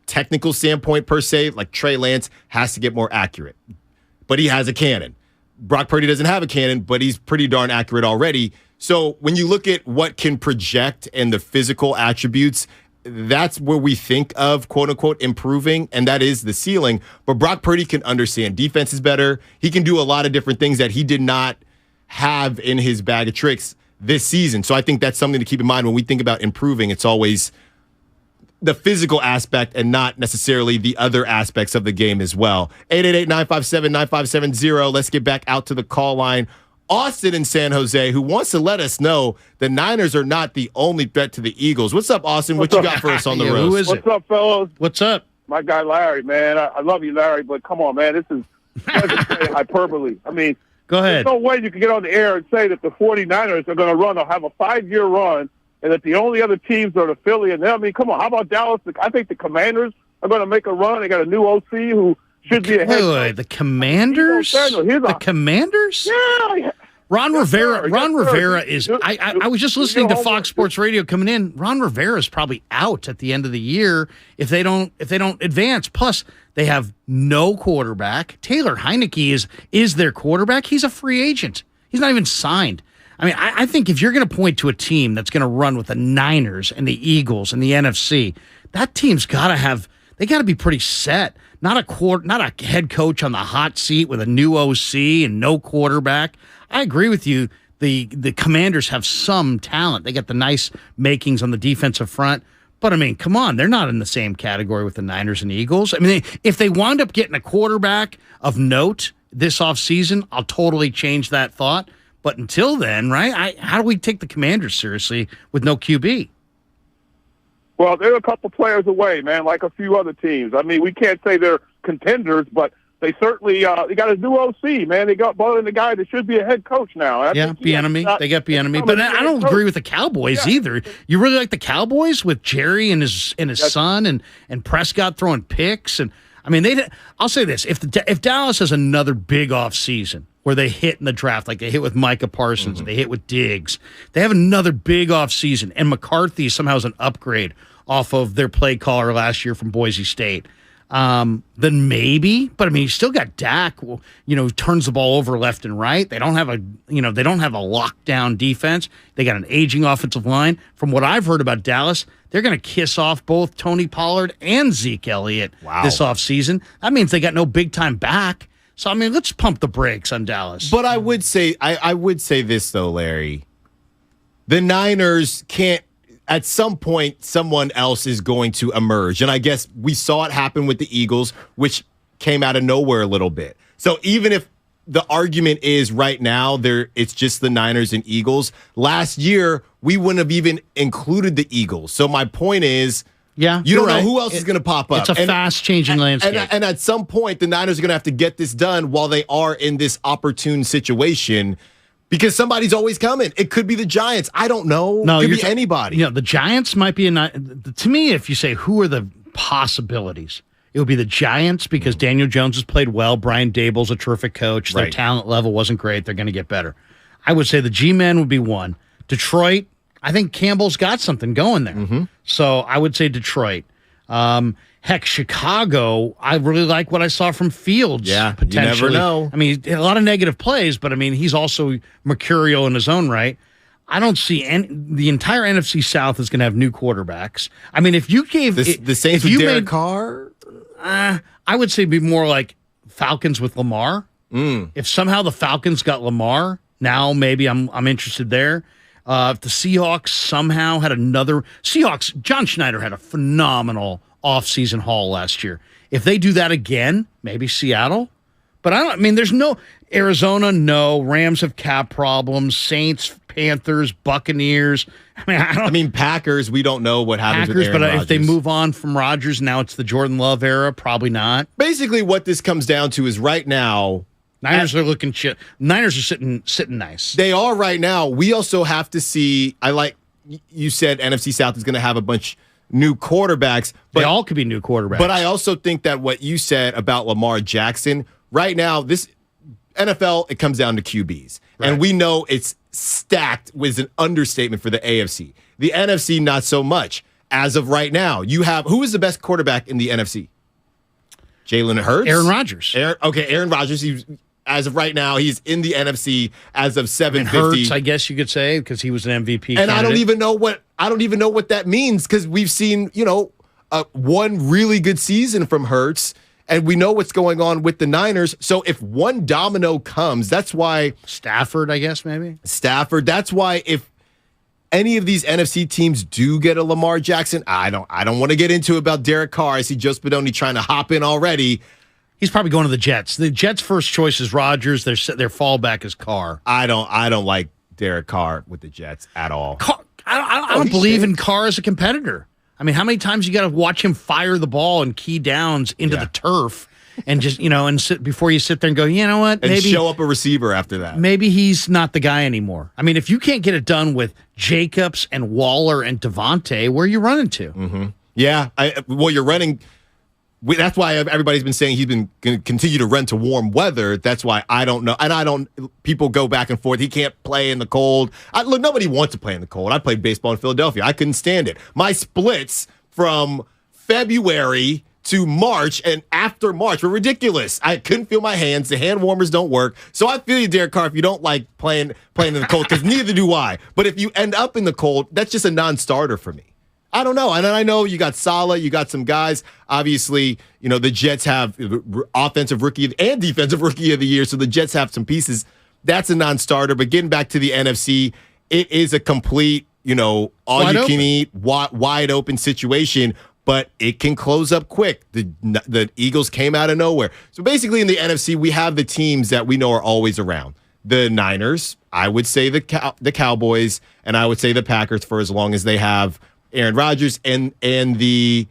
technical standpoint per se. Like Trey Lance has to get more accurate, but he has a cannon. Brock Purdy doesn't have a cannon, but he's pretty darn accurate already. So when you look at what can project and the physical attributes, that's where we think of, quote unquote, improving, and that is the ceiling. But Brock Purdy can understand defense is better. He can do a lot of different things that he did not have in his bag of tricks this season. So I think that's something to keep in mind when we think about improving. It's always the physical aspect and not necessarily the other aspects of the game as well. 888-957-9570. Let's get back out to the call line. Austin in San Jose, who wants to let us know the Niners are not the only threat to the Eagles. What's up, Austin? What you got for us on the road? Who is it? What's up, fellas? What's up? My guy Larry, man. I love you, Larry, but come on, man. This is hyperbole. Go ahead. There's no way you can get on the air and say that the 49ers are going to have a 5-year run and that the only other teams are the Philly and them. Come on. How about Dallas? I think the Commanders are going to make a run. They got a new OC who should be ahead. Wait, the Commanders? The Commanders? Yeah. Ron Rivera is. I was just listening to Fox Sports Radio coming in. Ron Rivera is probably out at the end of the year if they don't advance. Plus, they have no quarterback. Taylor Heineke is their quarterback. He's a free agent. He's not even signed. I think if you're going to point to a team that's going to run with the Niners and the Eagles and the NFC, that team's got to be pretty set. Not a head coach on the hot seat with a new OC and no quarterback. I agree with you. The Commanders have some talent. They got the nice makings on the defensive front. But, come on. They're not in the same category with the Niners and Eagles. If they wind up getting a quarterback of note this offseason, I'll totally change that thought. But until then, right, how do we take the Commanders seriously with no QB? Well, they're a couple players away, man, like a few other teams. We can't say they're contenders, but they certainly they got a new OC, man. They brought in the guy that should be a head coach now. Yeah, Bieniemy. They got Bieniemy, but I don't agree with the Cowboys either. You really like the Cowboys with Jerry and his son and Prescott throwing picks, and I mean I'll say this: if Dallas has another big offseason where they hit in the draft, like they hit with Micah Parsons, they hit with Diggs, they have another big offseason, and McCarthy somehow is an upgrade off of their play caller last year from Boise State. Then maybe, but I mean, you still got Dak, who turns the ball over left and right. They don't have a lockdown defense. They got an aging offensive line. From what I've heard about Dallas, they're going to kiss off both Tony Pollard and Zeke Elliott this offseason. That means they got no big time back. So, I mean, let's pump the brakes on Dallas. But I would say, I would say this though, Larry, the Niners can't. At some point, someone else is going to emerge. And I guess we saw it happen with the Eagles, which came out of nowhere a little bit. So even if the argument is right now it's just the Niners and Eagles, last year we wouldn't have even included the Eagles. So my point is, you don't know who else is going to pop up. It's a fast-changing landscape. And at some point, the Niners are going to have to get this done while they are in this opportune situation. Because somebody's always coming. It could be the Giants. I don't know. No, it could be anybody. The Giants might be to me, if you say who are the possibilities, it would be the Giants because Daniel Jones has played well. Brian Daboll's a terrific coach. Their talent level wasn't great. They're going to get better. I would say the G-Men would be one. Detroit, I think Campbell's got something going there. So I would say Detroit. Heck, Chicago, I really like what I saw from Fields. Yeah, potentially. You never know. I mean, a lot of negative plays, but I mean, he's also mercurial in his own right. I don't see the entire NFC South is going to have new quarterbacks. I mean, if you gave the Saints with Derek Carr, I would say be more like Falcons with Lamar. If somehow the Falcons got Lamar, now maybe I'm interested there. If the Seahawks somehow had John Schneider had a phenomenal offseason haul last year. If they do that again, maybe Seattle. But there's no Arizona, no. Rams have cap problems. Saints, Panthers, Buccaneers. I mean, Packers, we don't know what happens with Aaron Rodgers. If they move on from Rodgers, now it's the Jordan Love era, probably not. Basically, what this comes down to is right now, Niners are looking shit. Niners are sitting nice. They are right now. We also have to see, you said NFC South is going to have a bunch new quarterbacks. But they all could be new quarterbacks. But I also think that what you said about Lamar Jackson, right now, this NFL, it comes down to QBs. Right. And we know it's stacked with an understatement for the AFC. The NFC, not so much. As of right now, you have, who is the best quarterback in the NFC? Jalen Hurts? Aaron Rodgers. Aaron Rodgers. As of right now, he's in the NFC as of 750. Hurts, I guess you could say, because he was an MVP. And candidate. I don't even know what that means because we've seen, one really good season from Hurts, and we know what's going on with the Niners. So if one domino comes, that's why Stafford, I guess maybe Stafford. That's why if any of these NFC teams do get a Lamar Jackson, I don't want to get into about Derek Carr. I see Joe Spadoni trying to hop in already. He's probably going to the Jets. The Jets' first choice is Rodgers. Their fallback is Carr. I don't like Derek Carr with the Jets at all. I don't believe in Carr as a competitor. I mean, how many times you got to watch him fire the ball in key downs into the turf and just and sit before you sit there and go, you know what? Maybe show up a receiver after that. Maybe he's not the guy anymore. I mean, if you can't get it done with Jacobs and Waller and Devontae, where are you running to? Mm-hmm. Yeah, you're running. That's why everybody's been saying he's been going to continue to run to warm weather. That's why I don't know. And people go back and forth. He can't play in the cold. Look, nobody wants to play in the cold. I played baseball in Philadelphia. I couldn't stand it. My splits from February to March and after March were ridiculous. I couldn't feel my hands. The hand warmers don't work. So I feel you, Derek Carr, if you don't like playing in the cold, because neither do I. But if you end up in the cold, that's just a non-starter for me. I don't know. And I know you got Saleh, you got some guys. Obviously, the Jets have offensive rookie and defensive rookie of the year, so the Jets have some pieces. That's a non-starter. But getting back to the NFC, it is a complete, all-you-can-eat, wide open situation, but it can close up quick. The Eagles came out of nowhere. So basically in the NFC, we have the teams that we know are always around. The Niners, I would say the Cowboys, and I would say the Packers for as long as they have Aaron Rodgers, and the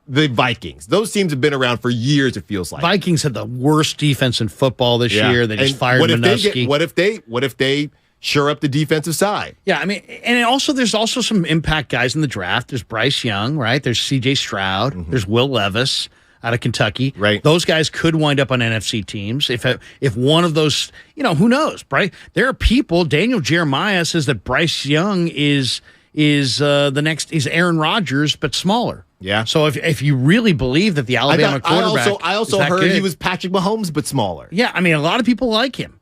the Vikings. Those teams have been around for years, it feels like. Vikings had the worst defense in football this year. They just fired Minuski. What if they shore up the defensive side? Yeah, I mean, and also there's also some impact guys in the draft. There's Bryce Young, right? There's C.J. Stroud. Mm-hmm. There's Will Levis out of Kentucky. Right. Those guys could wind up on NFC teams. If one of those, who knows, right? There are people, Daniel Jeremiah says that Bryce Young is the next, is Aaron Rodgers, but smaller. Yeah. So if you really believe that the Alabama quarterback, I also heard he was Patrick Mahomes, but smaller. Yeah, I mean, a lot of people like him.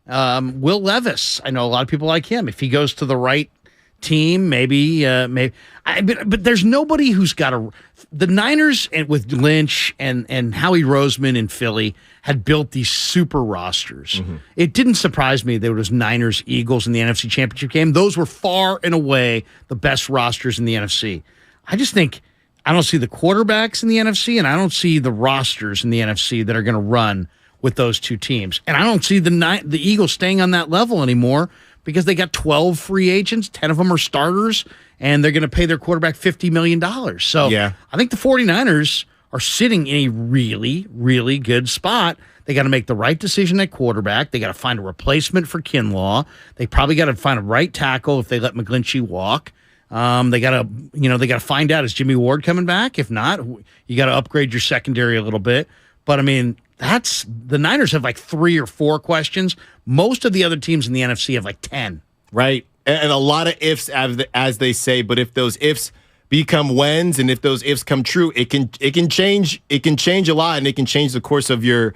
Will Levis, I know a lot of people like him. If he goes to the right team, maybe. But there's nobody who's got the Niners with Lynch and Howie Roseman in Philly had built these super rosters. Mm-hmm. It didn't surprise me there was Niners Eagles in the NFC Championship game. Those were far and away the best rosters in the NFC. I just think I don't see the quarterbacks in the NFC, and I don't see the rosters in the NFC that are going to run with those two teams. And I don't see the Eagles staying on that level anymore because they got 12 free agents, 10 of them are starters, and they're going to pay their quarterback $50 million. So I think the 49ers are sitting in a really, really good spot. They got to make the right decision at quarterback. They got to find a replacement for Kinlaw. They probably got to find a right tackle if they let McGlinchey walk. They got to find out, is Jimmy Ward coming back? If not, you got to upgrade your secondary a little bit. But I mean, the Niners have like 3 or 4 questions. Most of the other teams in the NFC have like 10. Right. And a lot of ifs, as they say, but if those ifs become whens, and if those ifs come true, it can change a lot, and it can change the course of your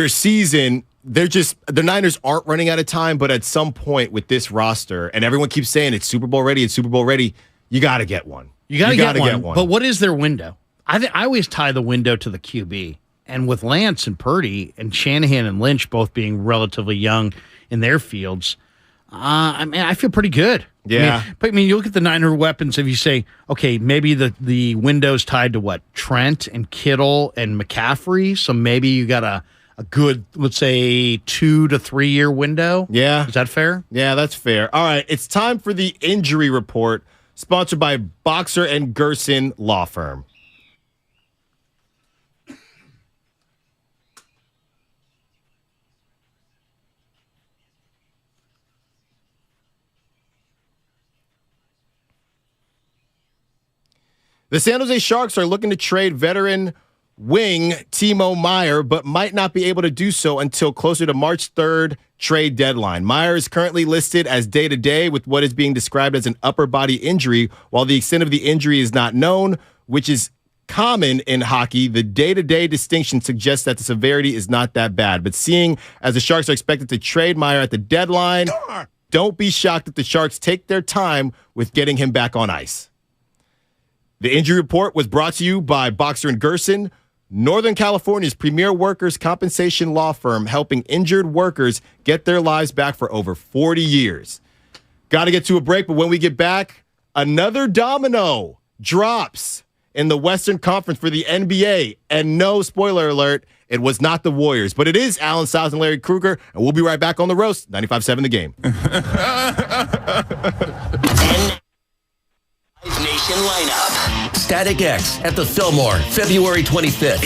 season. The Niners aren't running out of time, but at some point with this roster, and everyone keeps saying it's Super Bowl ready, you got to get one. You got to get one. But what is their window? I always tie the window to the QB. And with Lance and Purdy and Shanahan and Lynch both being relatively young in their fields, I feel pretty good. Yeah. You look at the Niner weapons, if you say, okay, maybe the window's tied to what? Trent and Kittle and McCaffrey, so maybe you got a good, let's say, 2 to 3 year window. Yeah. Is that fair? Yeah, that's fair. All right, it's time for the injury report, sponsored by Boxer and Gerson Law Firm. The San Jose Sharks are looking to trade veteran wing Timo Meier, but might not be able to do so until closer to March 3rd trade deadline. Meier is currently listed as day-to-day with what is being described as an upper body injury, while the extent of the injury is not known, which is common in hockey. The day-to-day distinction suggests that the severity is not that bad. But seeing as the Sharks are expected to trade Meier at the deadline, don't be shocked if the Sharks take their time with getting him back on ice. The injury report was brought to you by Boxer and Gerson, Northern California's premier workers' compensation law firm, helping injured workers get their lives back for over 40 years. Got to get to a break, but when we get back, another domino drops in the Western Conference for the NBA. And no, spoiler alert, it was not the Warriors, but it is Alan Stiles and Larry Krueger, and we'll be right back on The Roast, 95.7 The Game. Nation lineup. Static X at the Fillmore, February 25th.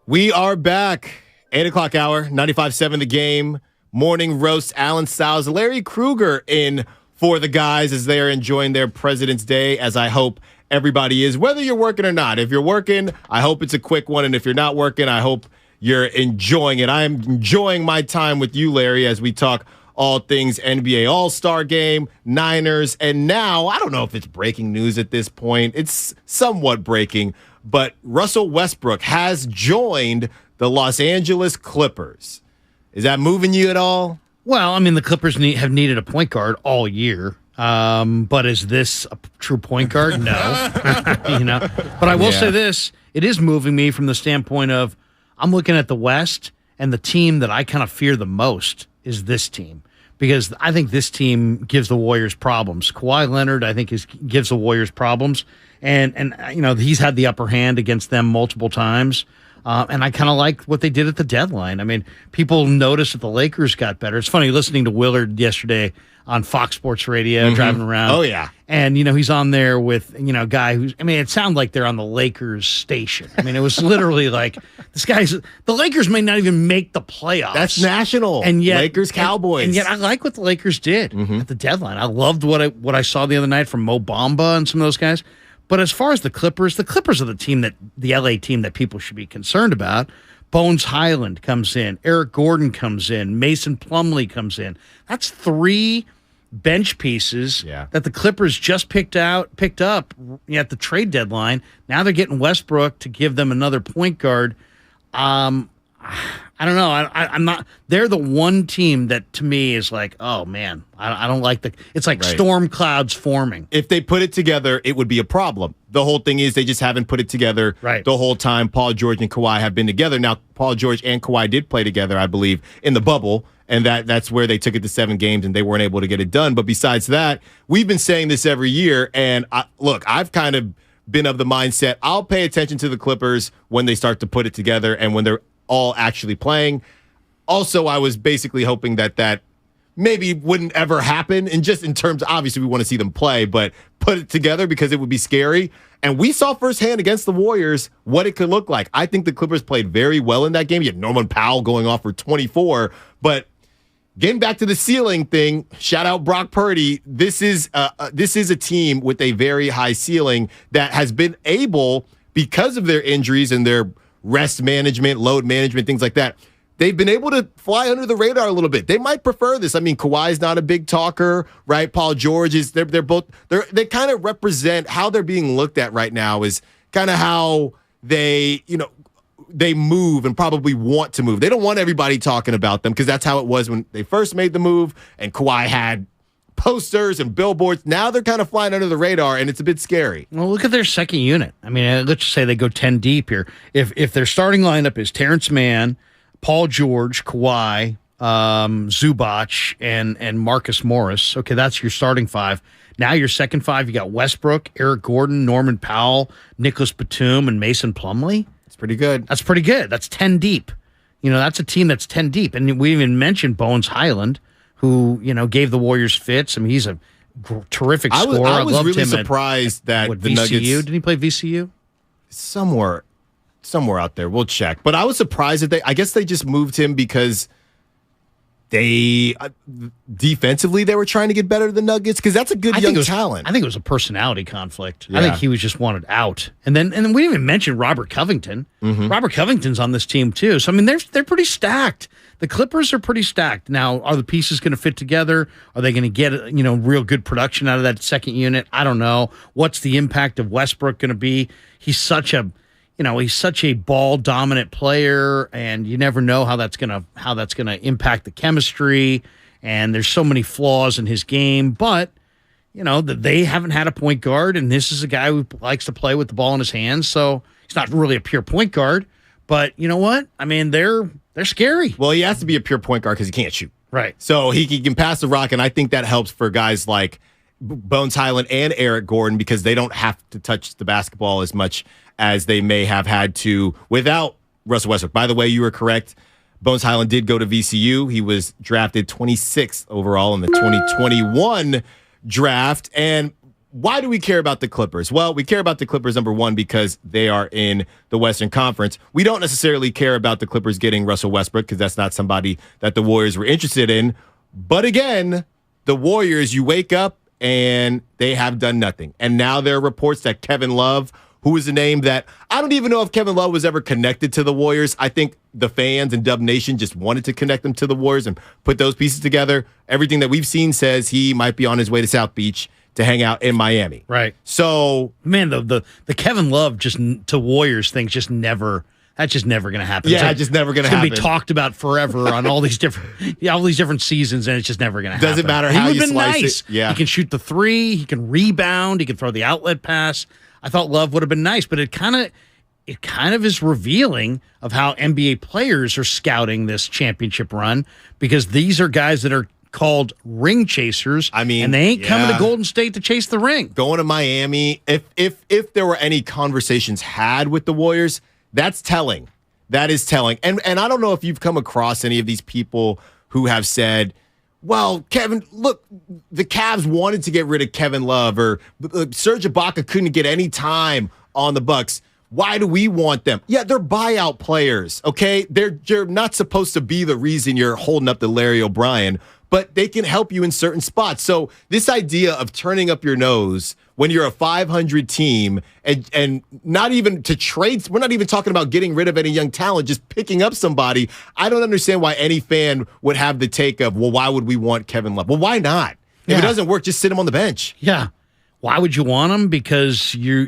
We are back. 8 o'clock hour, 95.7 The Game. Morning roast. Alan Sowes, Larry Krueger in for the guys as they are enjoying their President's Day, as I hope everybody is, whether you're working or not. If you're working, I hope it's a quick one. And if you're not working, I hope you're enjoying it. I am enjoying my time with you, Larry, as we talk all things NBA All-Star Game, Niners, and now, I don't know if it's breaking news at this point. It's somewhat breaking, but Russell Westbrook has joined the Los Angeles Clippers. Is that moving you at all? Well, I mean, the Clippers have needed a point guard all year. But is this a true point guard? No. But I will say this. It is moving me from the standpoint of I'm looking at the West, and the team that I kind of fear the most is this team. Because I think this team gives the Warriors problems. Kawhi Leonard, I think, gives the Warriors problems. And he's had the upper hand against them multiple times. And I kind of like what they did at the deadline. I mean, people noticed that the Lakers got better. It's funny listening to Willard yesterday on Fox Sports Radio, driving around. Oh, yeah. And, he's on there with, a guy who's, it sounded like they're on the Lakers station. It was literally like, the Lakers may not even make the playoffs. That's national. And yet, Lakers, Cowboys. And yet I like what the Lakers did at the deadline. I loved what I saw the other night from Mo Bamba and some of those guys. But as far as the Clippers are the LA team that people should be concerned about. Bones Highland comes in. Eric Gordon comes in. Mason Plumlee comes in. That's 3 bench pieces that the Clippers just picked up at the trade deadline. Now they're getting Westbrook to give them another point guard. I don't know. I'm not. They're the one team that to me is like, oh man, I don't like it's like storm clouds forming. If they put it together, it would be a problem. The whole thing is they just haven't put it together the whole time. Paul George and Kawhi have been together. Now, Paul George and Kawhi did play together, I believe, in the bubble, and that's where they took it to 7 games and they weren't able to get it done. But besides that, we've been saying this every year, and I've kind of been of the mindset I'll pay attention to the Clippers when they start to put it together and when they're all actually playing. Also, I was basically hoping that maybe wouldn't ever happen, and just in terms, obviously we want to see them play, but put it together because it would be scary. And we saw firsthand against the Warriors what it could look like. I think the Clippers played very well in that game. You had Norman Powell going off for 24, but getting back to the ceiling thing, shout out Brock Purdy. This is a team with a very high ceiling that has been able, because of their injuries and their rest management, load management, things like that, they've been able to fly under the radar a little bit. They might prefer this. I mean, Kawhi's not a big talker, right? Paul George is. They kind of represent how they're being looked at right now is kind of how they move and probably want to move. They don't want everybody talking about them because that's how it was when they first made the move and Kawhi had posters and billboards. Now they're kind of flying under the radar, and it's a bit scary. Well, look at their second unit. I mean, let's just say they go 10 deep here. If their starting lineup is Terrence Mann, Paul George, Kawhi, Zubac, and Marcus Morris, okay, that's your starting 5. Now your second 5, you got Westbrook, Eric Gordon, Norman Powell, Nicholas Batum, and Mason Plumlee. That's pretty good. That's pretty good. That's 10 deep. That's a team that's 10 deep. And we even mentioned Bones Highland, who, gave the Warriors fits. I mean, he's a terrific scorer. I was really surprised that the VCU? Nuggets... Did he play VCU? Somewhere out there. We'll check. But I was surprised that I guess they just moved him because they defensively they were trying to get better than the Nuggets because that's a good young talent. I think it was a personality conflict. Yeah. I think he was just wanted out. And then we didn't even mention Robert Covington. Mm-hmm. Robert Covington's on this team too. So I mean they're pretty stacked. The Clippers are pretty stacked. Now, are the pieces going to fit together? Are they going to get real good production out of that second unit? I don't know. What's the impact of Westbrook going to be? He's such a ball dominant player, and you never know how that's gonna impact the chemistry. And there's so many flaws in his game, but they haven't had a point guard, and this is a guy who likes to play with the ball in his hands. So he's not really a pure point guard, but you know what? I mean, they're scary. Well, he has to be a pure point guard because he can't shoot. Right. So he can pass the rock, and I think that helps for guys like Bones Highland and Eric Gordon because they don't have to touch the basketball as much as they may have had to without Russell Westbrook. By the way, you were correct. Bones Highland did go to VCU. He was drafted 26th overall in the 2021 draft. And why do we care about the Clippers? Well, we care about the Clippers, number one, because they are in the Western Conference. We don't necessarily care about the Clippers getting Russell Westbrook because that's not somebody that the Warriors were interested in. But again, the Warriors, you wake up and they have done nothing. And now there are reports that Kevin Love, who is a name that I don't even know if Kevin Love was ever connected to the Warriors. I think the fans and Dub Nation just wanted to connect them to the Warriors and put those pieces together. Everything that we've seen says he might be on his way to South Beach to hang out in Miami. Right. So, man, the Kevin Love just to Warriors thing just never. That's just never going to happen. Yeah, it's just never going to happen. It's going to be talked about forever on all these different seasons, and it's just never going to happen. Doesn't matter how you slice nice. it. Yeah, he can shoot the three, he can rebound, he can throw the outlet pass. I thought Love would have been nice, but it kind of is revealing of how NBA players are scouting this championship run, because these are guys that are called ring chasers. I mean, and they ain't coming to Golden State to chase the ring. Going to Miami, if there were any conversations had with the Warriors, that's telling. That is telling. And I don't know if you've come across any of these people who have said, well, Kevin, look, the Cavs wanted to get rid of Kevin Love, or Serge Ibaka couldn't get any time on the Bucks. Why do we want them? Yeah, they're buyout players, okay? You're not supposed to be the reason you're holding up the Larry O'Brien, but they can help you in certain spots. So this idea of turning up your nose when you're a 500 team and not even to trade, we're not even talking about getting rid of any young talent, just picking up somebody. I don't understand why any fan would have the take of, well, why would we want Kevin Love? Well, why not? If it doesn't work, just sit him on the bench. Yeah. Why would you want him? Because you're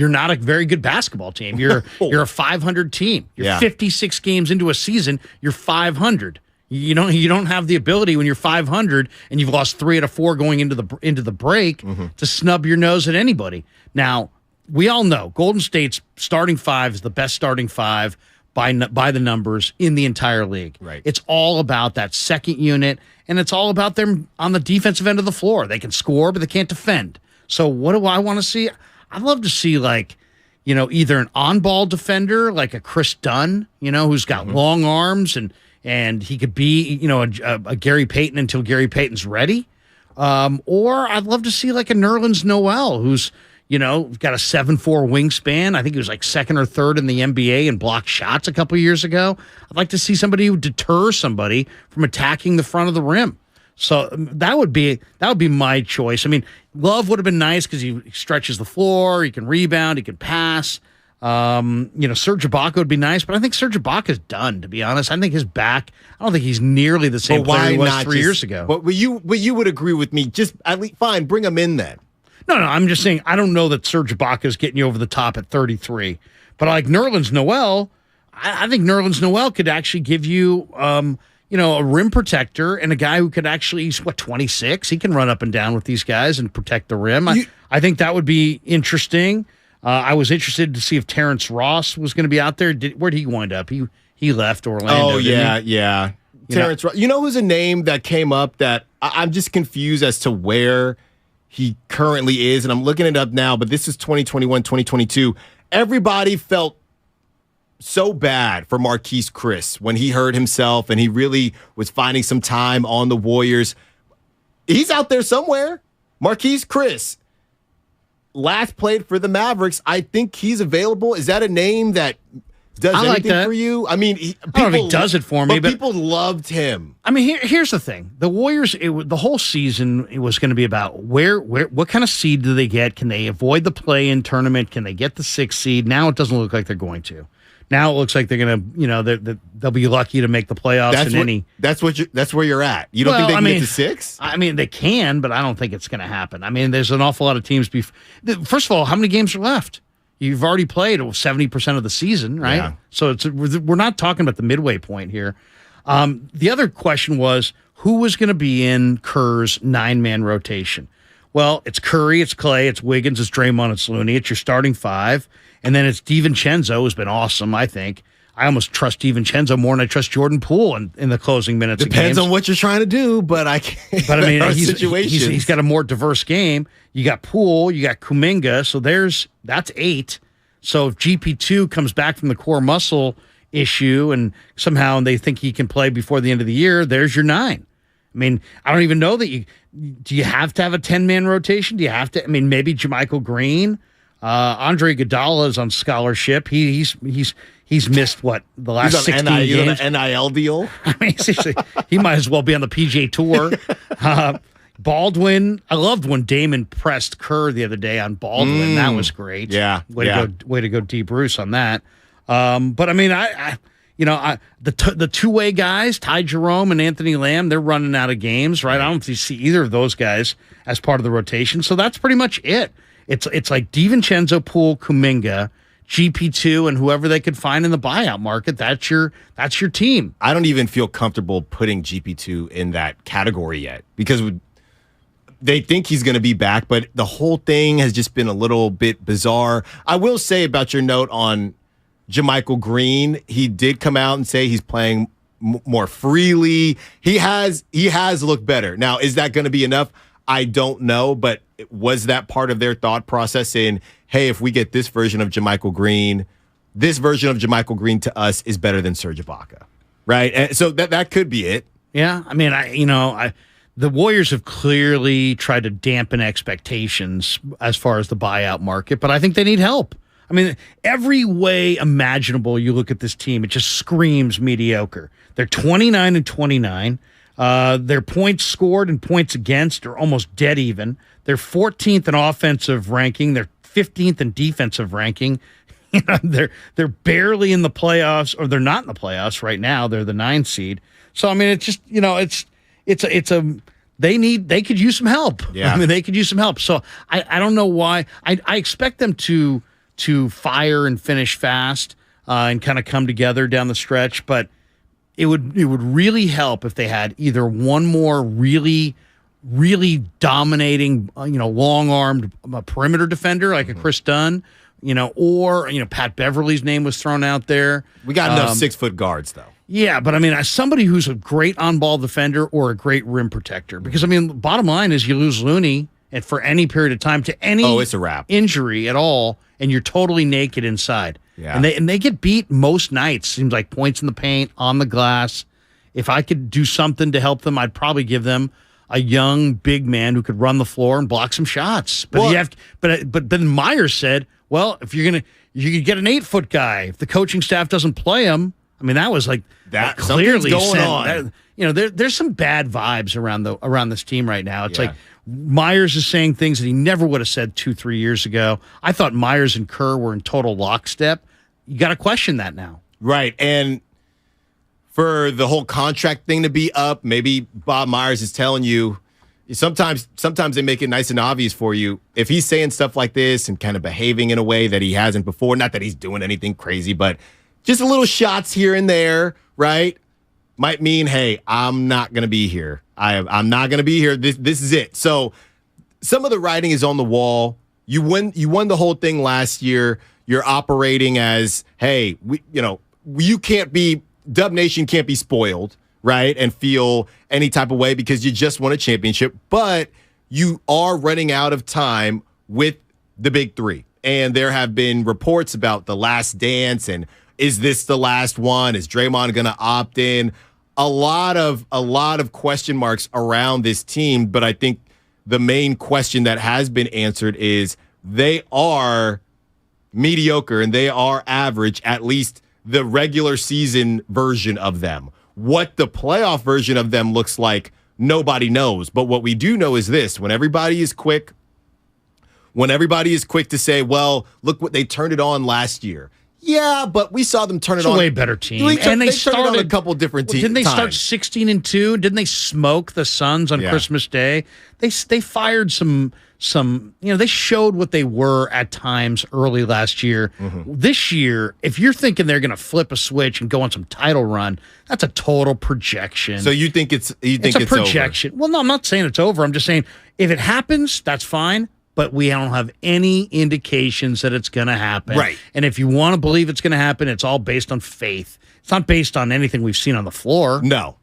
not a very good basketball team. You're a 500 team. You're 56 games into a season. You're 500. You don't have the ability when you're 500 and you've lost 3 out of 4 going into the break to snub your nose at anybody. Now, we all know Golden State's starting 5 is the best starting 5 by the numbers in the entire league. Right. It's all about that second unit, and it's all about them on the defensive end of the floor. They can score, but they can't defend. So what do I want to see? I'd love to see either an on-ball defender like a Chris Dunn, who's got long arms and he could be, a Gary Payton until Gary Payton's ready. Or I'd love to see like a Nerlens Noel, who's, got a 7'4" wingspan. I think he was like 2nd or 3rd in the NBA and blocked shots a couple years ago. I'd like to see somebody who deters somebody from attacking the front of the rim. So that would be my choice. I mean, Love would have been nice because he stretches the floor, he can rebound, he can pass. Serge Ibaka would be nice, but I think Serge Ibaka's done, to be honest. I think his back, I don't think he's nearly the same player he was 3 years ago. But you would agree with me, just at least fine, bring him in then. No, I'm just saying I don't know that Serge Ibaka is getting you over the top at 33. But like Nerlens Noel, I think Nerlens Noel could actually give you a rim protector and a guy who could actually, he's 26? He can run up and down with these guys and protect the rim. I think that would be interesting. I was interested to see if Terrence Ross was going to be out there. Where'd he wind up? He left Orlando. Oh, yeah. Terrence Ross. You know who's a name that came up that I'm just confused as to where he currently is, and I'm looking it up now, but this is 2021, 2022. Everybody felt so bad for Marquise Chris when he hurt himself and he really was finding some time on the Warriors. He's out there somewhere. Marquise Chris. Last played for the Mavericks. I think he's available. Is that a name that does anything for you? I mean, I don't know if he does it for me, but people loved him. I mean, here's the thing: the Warriors, the whole season, it was going to be about what kind of seed do they get? Can they avoid the play-in tournament? Can they get the 6th seed? Now it doesn't look like they're going to. Now it looks like they're going to, they'll be lucky to make the playoffs. That's where you're at. You don't think they can get to 6? I mean, they can, but I don't think it's going to happen. I mean, there's an awful lot of teams. First of all, how many games are left? You've already played 70% of the season, right? Yeah. So we're not talking about the midway point here. The other question was, who was going to be in Kerr's 9-man rotation? Well, it's Curry, it's Clay, it's Wiggins, it's Draymond, it's Looney. It's your starting 5. And then it's DiVincenzo, who's been awesome, I think. I almost trust DiVincenzo more than I trust Jordan Poole in the closing minutes of games. Depends on what you're trying to do, but I can't. But I mean, he's got a more diverse game. You got Poole, you got Kuminga, so that's 8. So if GP2 comes back from the core muscle issue and somehow they think he can play before the end of the year, there's your 9. I I mean, I don't even know that do you have to have a 10-man rotation? Do you have to? I mean, maybe JaMychal Green, Andre Iguodala is on scholarship. He's missed the last 16 games. On an NIL deal. I mean, seriously, he might as well be on the PGA Tour. Baldwin, I loved when Damon pressed Kerr the other day on Baldwin. That was great. Yeah, way to go, D. Bruce on that. But I mean, the two-way guys, Ty Jerome and Anthony Lamb, they're running out of games, right? I don't see either of those guys as part of the rotation. So that's pretty much it. It's like DiVincenzo, Poole, Kuminga, GP2, and whoever they could find in the buyout market. That's your team. I don't even feel comfortable putting GP2 in that category yet because they think he's going to be back, but the whole thing has just been a little bit bizarre. I will say about your note on JaMychal Green, he did come out and say he's playing more freely. He has looked better. Now, is that going to be enough? I don't know, but was that part of their thought process in, hey, if we get this version of JaMychal Green, this version of JaMychal Green to us is better than Serge Ibaka, right? And so that could be it. Yeah, I mean, the Warriors have clearly tried to dampen expectations as far as the buyout market, but I think they need help. I mean, every way imaginable you look at this team, it just screams mediocre. They're 29-29. Their points scored and points against are almost dead even. They're 14th in offensive ranking. They're 15th in defensive ranking. They're barely in the playoffs, or they're not in the playoffs right now. They're the 9 seed. So I mean, it's just they could use some help. Yeah. I mean, they could use some help. So I don't know why. I expect them to fire and finish fast and kind of come together down the stretch, but it would really help if they had either one more really dominating, long-armed perimeter defender like a Chris Dunn, or Pat Beverly's name was thrown out there. We got enough 6-foot guards though. Yeah, but I mean, as somebody who's a great on-ball defender or a great rim protector, because I mean, the bottom line is you lose Looney and for any period of time to any it's a wrap. Injury at all, and you're totally naked inside. Yeah. And they get beat most nights. Seems like points in the paint, on the glass. If I could do something to help them, I'd probably give them a young big man who could run the floor and block some shots. But but then Myers said, well, if you could get an 8-foot guy. If the coaching staff doesn't play him, I mean, that was like that clearly going on. There's some bad vibes around this team right now. It's like Myers is saying things that he never would have said 2-3 years ago. I thought Myers and Kerr were in total lockstep. You got to question that now. Right. And for the whole contract thing to be up, maybe Bob Myers is telling you, sometimes they make it nice and obvious for you. If he's saying stuff like this and kind of behaving in a way that he hasn't before, not that he's doing anything crazy, but just a little shots here and there, right? Might mean, hey, I'm not going to be here. I'm not going to be here. This is it. So some of the writing is on the wall. You won the whole thing last year. You're operating as, hey, you can't be, Dub Nation can't be spoiled, right? And feel any type of way because you just won a championship, but you are running out of time with the big three. And there have been reports about the last dance and is this the last one? Is Draymond going to opt in? A lot of question marks around this team, but I think the main question that has been answered is they are mediocre and they are average, at least the regular season version of them. What the playoff version of them looks like, nobody knows. But what we do know is this: when everybody is quick to say, well, look what they turned it on last year. Yeah, but we saw them turn it on. It's a way better team. And they started on a couple different teams. Didn't they start 16-2? Didn't they smoke the Suns on Christmas Day? They fired some. They showed what they were at times early last year. Mm-hmm. This year, if you're thinking they're going to flip a switch and go on some title run, that's a total projection. So you think it's a projection? Over. Well, no, I'm not saying it's over. I'm just saying if it happens, that's fine. But we don't have any indications that it's going to happen. Right. And if you want to believe it's going to happen, it's all based on faith. It's not based on anything we've seen on the floor. No.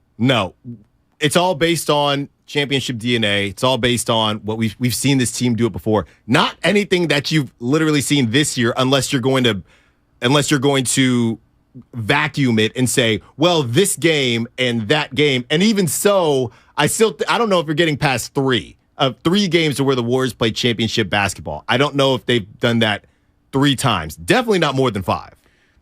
It's all based on championship DNA. It's all based on what we've seen this team do it before. Not anything that you've literally seen this year, unless you're going to vacuum it and say, well, this game and that game. And even so, I don't know if you're getting past 3 games to where the Warriors play championship basketball. I don't know if they've done that 3 times. Definitely not more than 5.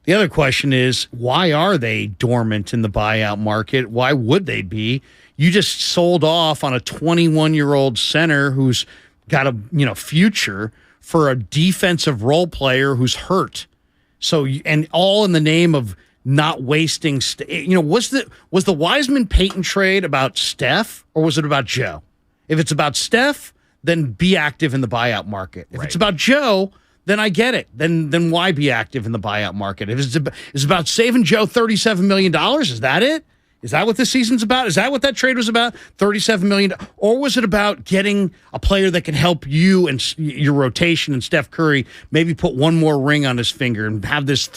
The other question is, why are they dormant in the buyout market? Why would they be? You just sold off on a 21-year-old center who's got a future for a defensive role player who's hurt. So, and all in the name of not wasting. Was the Wiseman-Payton trade about Steph or was it about Joe? If it's about Steph, then be active in the buyout market. If it's about Joe, then I get it. Then why be active in the buyout market? If it's about saving Joe $37 million, is that it? Is that what this season's about? Is that what that trade was about? $37 million? Or was it about getting a player that can help you and your rotation and Steph Curry maybe put one more ring on his finger and have these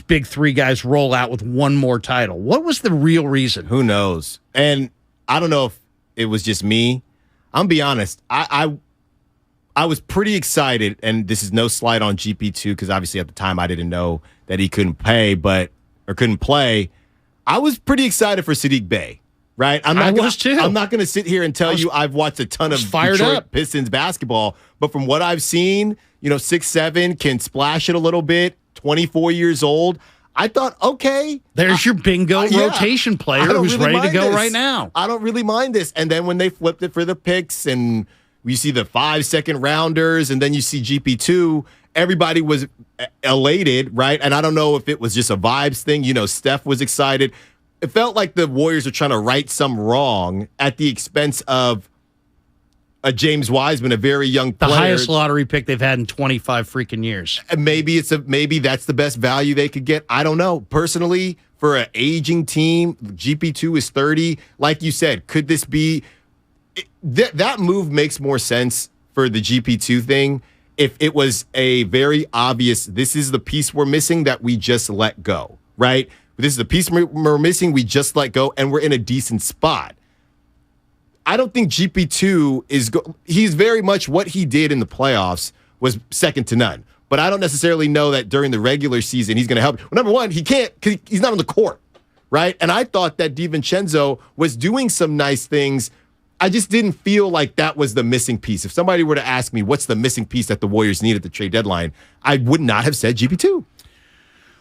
big 3 guys roll out with one more title? What was the real reason? Who knows? And I don't know if it was just me. I'm gonna be honest. I was pretty excited, and this is no slight on GP2 because obviously at the time I didn't know that he couldn't play. I was pretty excited for Sadiq Bey, right? I was too. I'm not going to sit here and tell you I've watched a ton of Detroit Pistons basketball, but from what I've seen, 6'7", can splash it a little bit, 24 years old. I thought, okay. There's your bingo rotation player who's really ready to go right now. I don't really mind this. And then when they flipped it for the picks and you see the 5 second rounders and then you see GP2, everybody was elated, right? And I don't know if it was just a vibes thing. Steph was excited. It felt like the Warriors are trying to right some wrong at the expense of a James Wiseman, a very young player. The highest lottery pick they've had in 25 freaking years. And maybe that's the best value they could get. I don't know. Personally, for an aging team, GP2 is 30. Like you said, could this be that move makes more sense for the GP2 thing if it was a very obvious, this is the piece we're missing that we just let go, right? This is the piece we're missing, we just let go, and we're in a decent spot. I don't think GP2 he's very much what he did in the playoffs was second to none. But I don't necessarily know that during the regular season he's going to help. Well, number one, he can't because he's not on the court, right? And I thought that DiVincenzo was doing some nice things. I just didn't feel like that was the missing piece. If somebody were to ask me what's the missing piece that the Warriors need at the trade deadline, I would not have said GP2.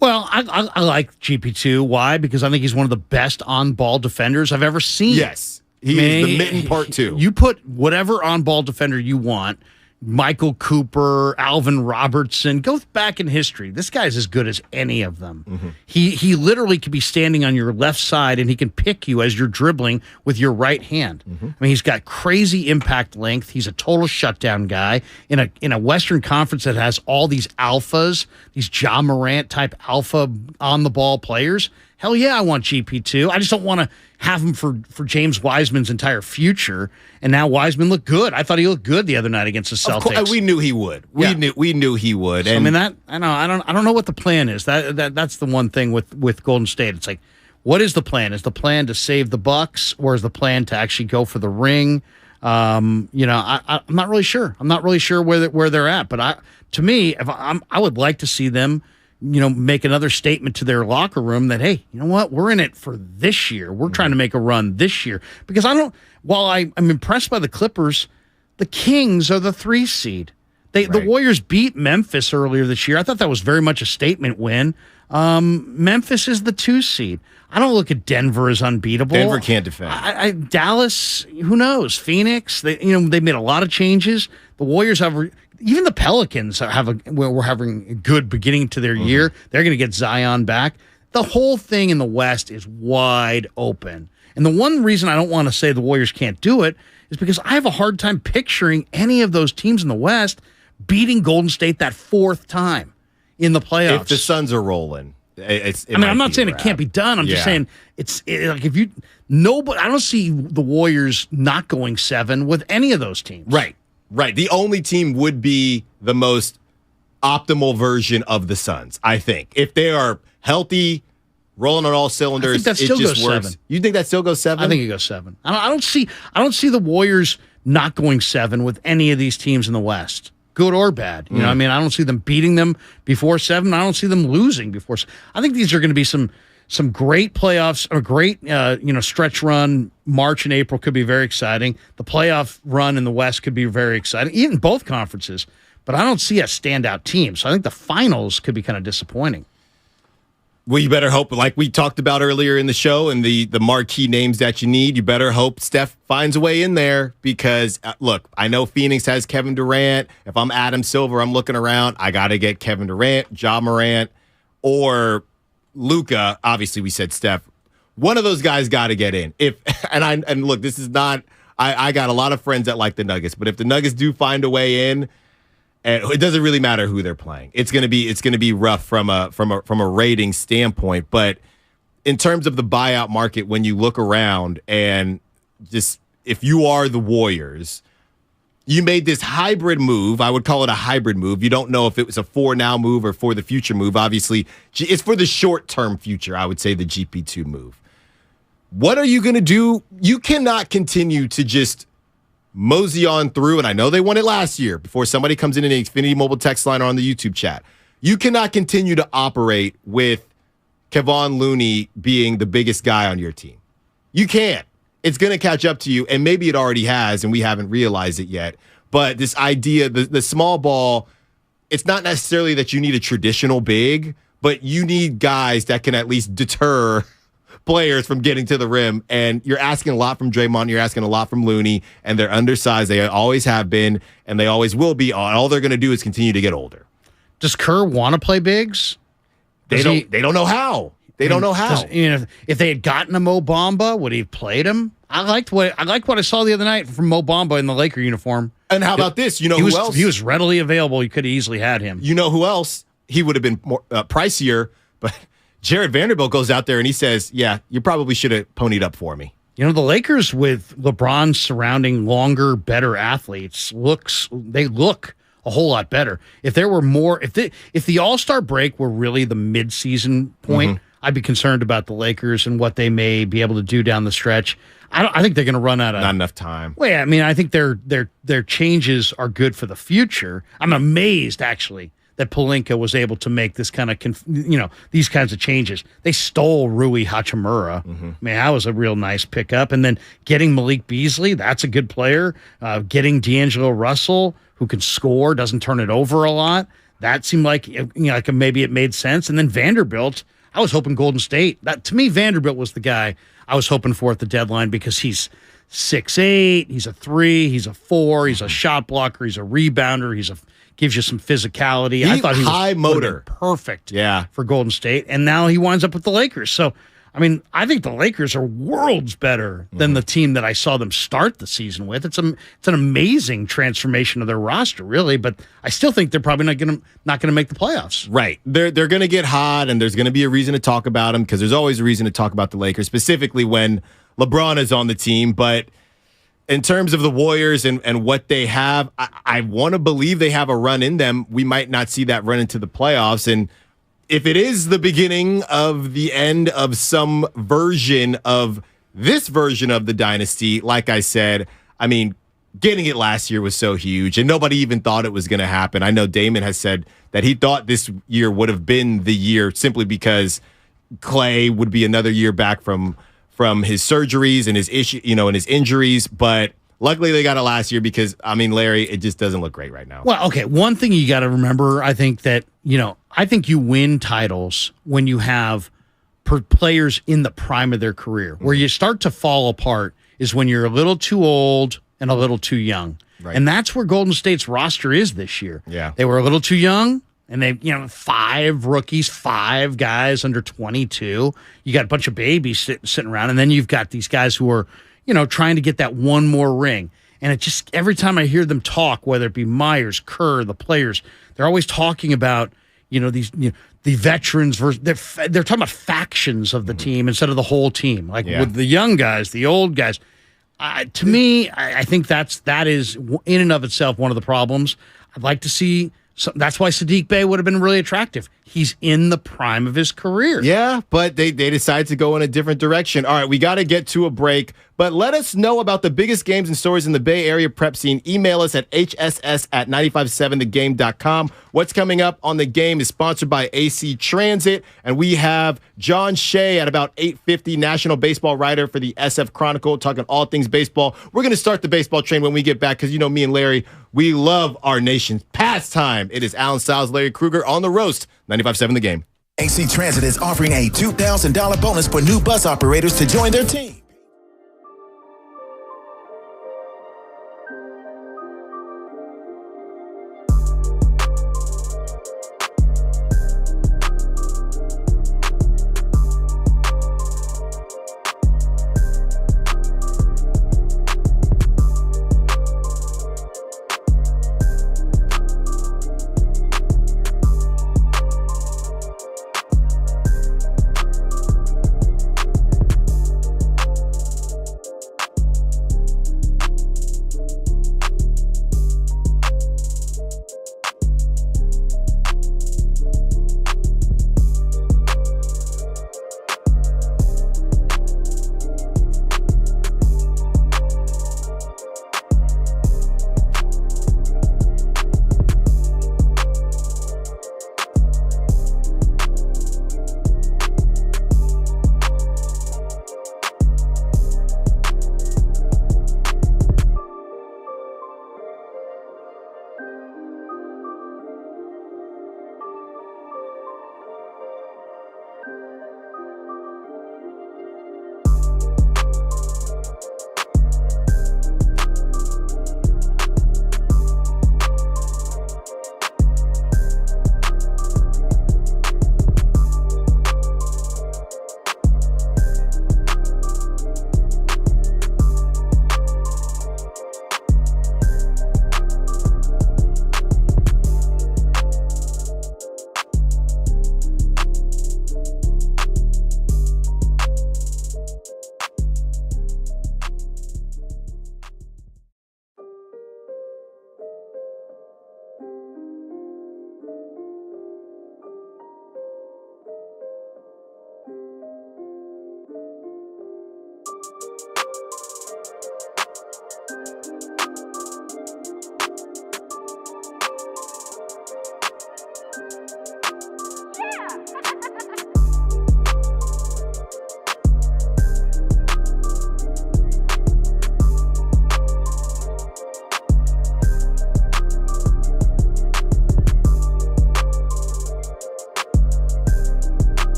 Well, I like GP2. Why? Because I think he's one of the best on-ball defenders I've ever seen. Yes. He is the mitten part 2. You put whatever on-ball defender you want, Michael Cooper, Alvin Robertson, go back in history. This guy's as good as any of them. Mm-hmm. He literally could be standing on your left side and he can pick you as you're dribbling with your right hand. Mm-hmm. I mean, he's got crazy impact length. He's a total shutdown guy in a Western Conference that has all these alphas, these Ja Morant type alpha on the ball players. Hell yeah, I want GP2. I just don't want to have him for James Wiseman's entire future. And now Wiseman looked good. I thought he looked good the other night against the Celtics. Of course, we knew he would. We knew he would. So, and I don't know what the plan is. That's the one thing with Golden State. It's like, what is the plan? Is the plan to save the Bucks, or is the plan to actually go for the ring? I'm not really sure. I'm not really sure where they're at. But to me, I would like to see them, make another statement to their locker room that, hey, you know what? We're in it for this year. We're trying to make a run this year. Because while I'm impressed by the Clippers, the Kings are the 3 seed. The Warriors beat Memphis earlier this year. I thought that was very much a statement win. Memphis is the 2 seed. I don't look at Denver as unbeatable. Denver can't defend. Dallas, who knows? Phoenix, they made a lot of changes. The Warriors even the Pelicans were having a good beginning to their year. They're going to get Zion back. The whole thing in the West is wide open. And the one reason I don't want to say the Warriors can't do it is because I have a hard time picturing any of ththose teams in the West beating Golden State that 4th time in the playoffs. If the Suns are rolling. I'm not saying it can't be done. I'm just saying like if you nobody. I don't see the Warriors not going 7 with any of those teams. Right. The only team would be the most optimal version of the Suns, I think. If they are healthy, rolling on all cylinders, I think that still just goes works. 7. You think that still goes 7? I think it goes 7. I don't see the Warriors not going 7 with any of these teams in the West. good or bad. You know, I mean, I don't see them beating them before 7. I don't see them losing before 7. I think these are going to be some great playoffs, a great stretch run. March and April could be very exciting. The playoff run in the West could be very exciting, even both conferences. But I don't see a standout team, so I think the finals could be kind of disappointing. Well, you better hope, like we talked about earlier in the show, and the marquee names that you need, you better hope Steph finds a way in there because, look, I know Phoenix has Kevin Durant. If I'm Adam Silver, I'm looking around. I got to get Kevin Durant, Ja Morant, or Luka. Obviously, we said Steph. One of those guys got to get in. And look, this is not – I got a lot of friends that like the Nuggets, but if the Nuggets do find a way in – and it doesn't really matter who they're playing. It's gonna be rough from a rating standpoint. But in terms of the buyout market, when you look around and just if you are the Warriors, you made this hybrid move. I would call it a hybrid move. You don't know if it was a for now move or for the future move. Obviously, it's for the short term future. I would say the GP2 move. What are you gonna do? You cannot continue to just mosey on through, and I know they won it last year before somebody comes in the Xfinity mobile text line or on the YouTube chat. You cannot continue to operate with Kevon Looney being the biggest guy on your team. You can't. It's going to catch up to you, and maybe it already has, and we haven't realized it yet. But this idea, the small ball, it's not necessarily that you need a traditional big, but you need guys that can at least deter players from getting to the rim, and you're asking a lot from Draymond, you're asking a lot from Looney, and they're undersized. They always have been, and they always will be. All they're going to do is continue to get older. Does Kerr want to play bigs? They don't know how. They don't know how. If they had gotten a Mo Bamba, would he have played him? I liked what I saw the other night from Mo Bamba in the Laker uniform. And how about this? You know who else? He was readily available. You could have easily had him. You know who else? He would have been more pricier, but Jared Vanderbilt goes out there and he says, yeah, you probably should have ponied up for me. You know, the Lakers with LeBron surrounding longer, better athletes look a whole lot better. If there were more, if the All-Star break were really the mid-season point, I'd be concerned about the Lakers and what they may be able to do down the stretch. I think they're going to run out of not enough time. Well, yeah, I mean, I think their changes are good for the future. I'm amazed actually that Pelinka was able to make this kind of, these kinds of changes. They stole Rui Hachimura. I mean, that was a real nice pickup. And then getting Malik Beasley, that's a good player. Getting D'Angelo Russell, who can score, doesn't turn it over a lot. That seemed like, maybe it made sense. And then Vanderbilt, I was hoping Golden State. To me, Vanderbilt was the guy I was hoping for at the deadline because he's 6'8", he's a 3, he's a 4, he's a shot blocker, he's a rebounder, gives you some physicality. I thought he was high motor, perfect for Golden State, and now he winds up with the Lakers. So, I mean, I think the Lakers are worlds better than the team that I saw them start the season with. It's an amazing transformation of their roster, really, but I still think they're probably not going to make the playoffs. Right. They're going to get hot, and there's going to be a reason to talk about them because there's always a reason to talk about the Lakers, specifically when LeBron is on the team, but in terms of the Warriors and what they have, I want to believe they have a run in them. We might not see that run into the playoffs. And if it is the beginning of the end of some version of this version of the dynasty, like I said, I mean, getting it last year was so huge, and nobody even thought it was going to happen. I know Damon has said that he thought this year would have been the year simply because Clay would be another year back from his surgeries and his issue, and his injuries. But luckily they got it last year because, I mean, Larry, it just doesn't look great right now. Well, okay. One thing you got to remember, I think that, I think you win titles when you have players in the prime of their career. Where you start to fall apart is when you're a little too old and a little too young. Right. And that's where Golden State's roster is this year. Yeah. They were a little too young. And they, 5 rookies, 5 guys under 22. You got a bunch of babies sitting around, and then you've got these guys who are, trying to get that one more ring. And it just, every time I hear them talk, whether it be Myers, Kerr, the players, they're always talking about, these, the veterans versus, they're talking about factions of the team instead of the whole team. Like with the young guys, the old guys. To me, I think that is in and of itself one of the problems. I'd like to see So that's why Sadiq Bey would have been really attractive. He's in the prime of his career. Yeah, but they decided to go in a different direction. All right, we got to get to a break, but let us know about the biggest games and stories in the Bay Area prep scene. Email us at hss@957thegame.com. What's coming up on The Game is sponsored by AC Transit, and we have John Shea at about 8:50, national baseball writer for the SF Chronicle, talking all things baseball. We're going to start the baseball train when we get back because, you know, me and Larry, we love our nation's pastime. It is Alan Stiles, Larry Krueger on the roast. 95.7 The Game. AC Transit is offering a $2,000 bonus for new bus operators to join their team.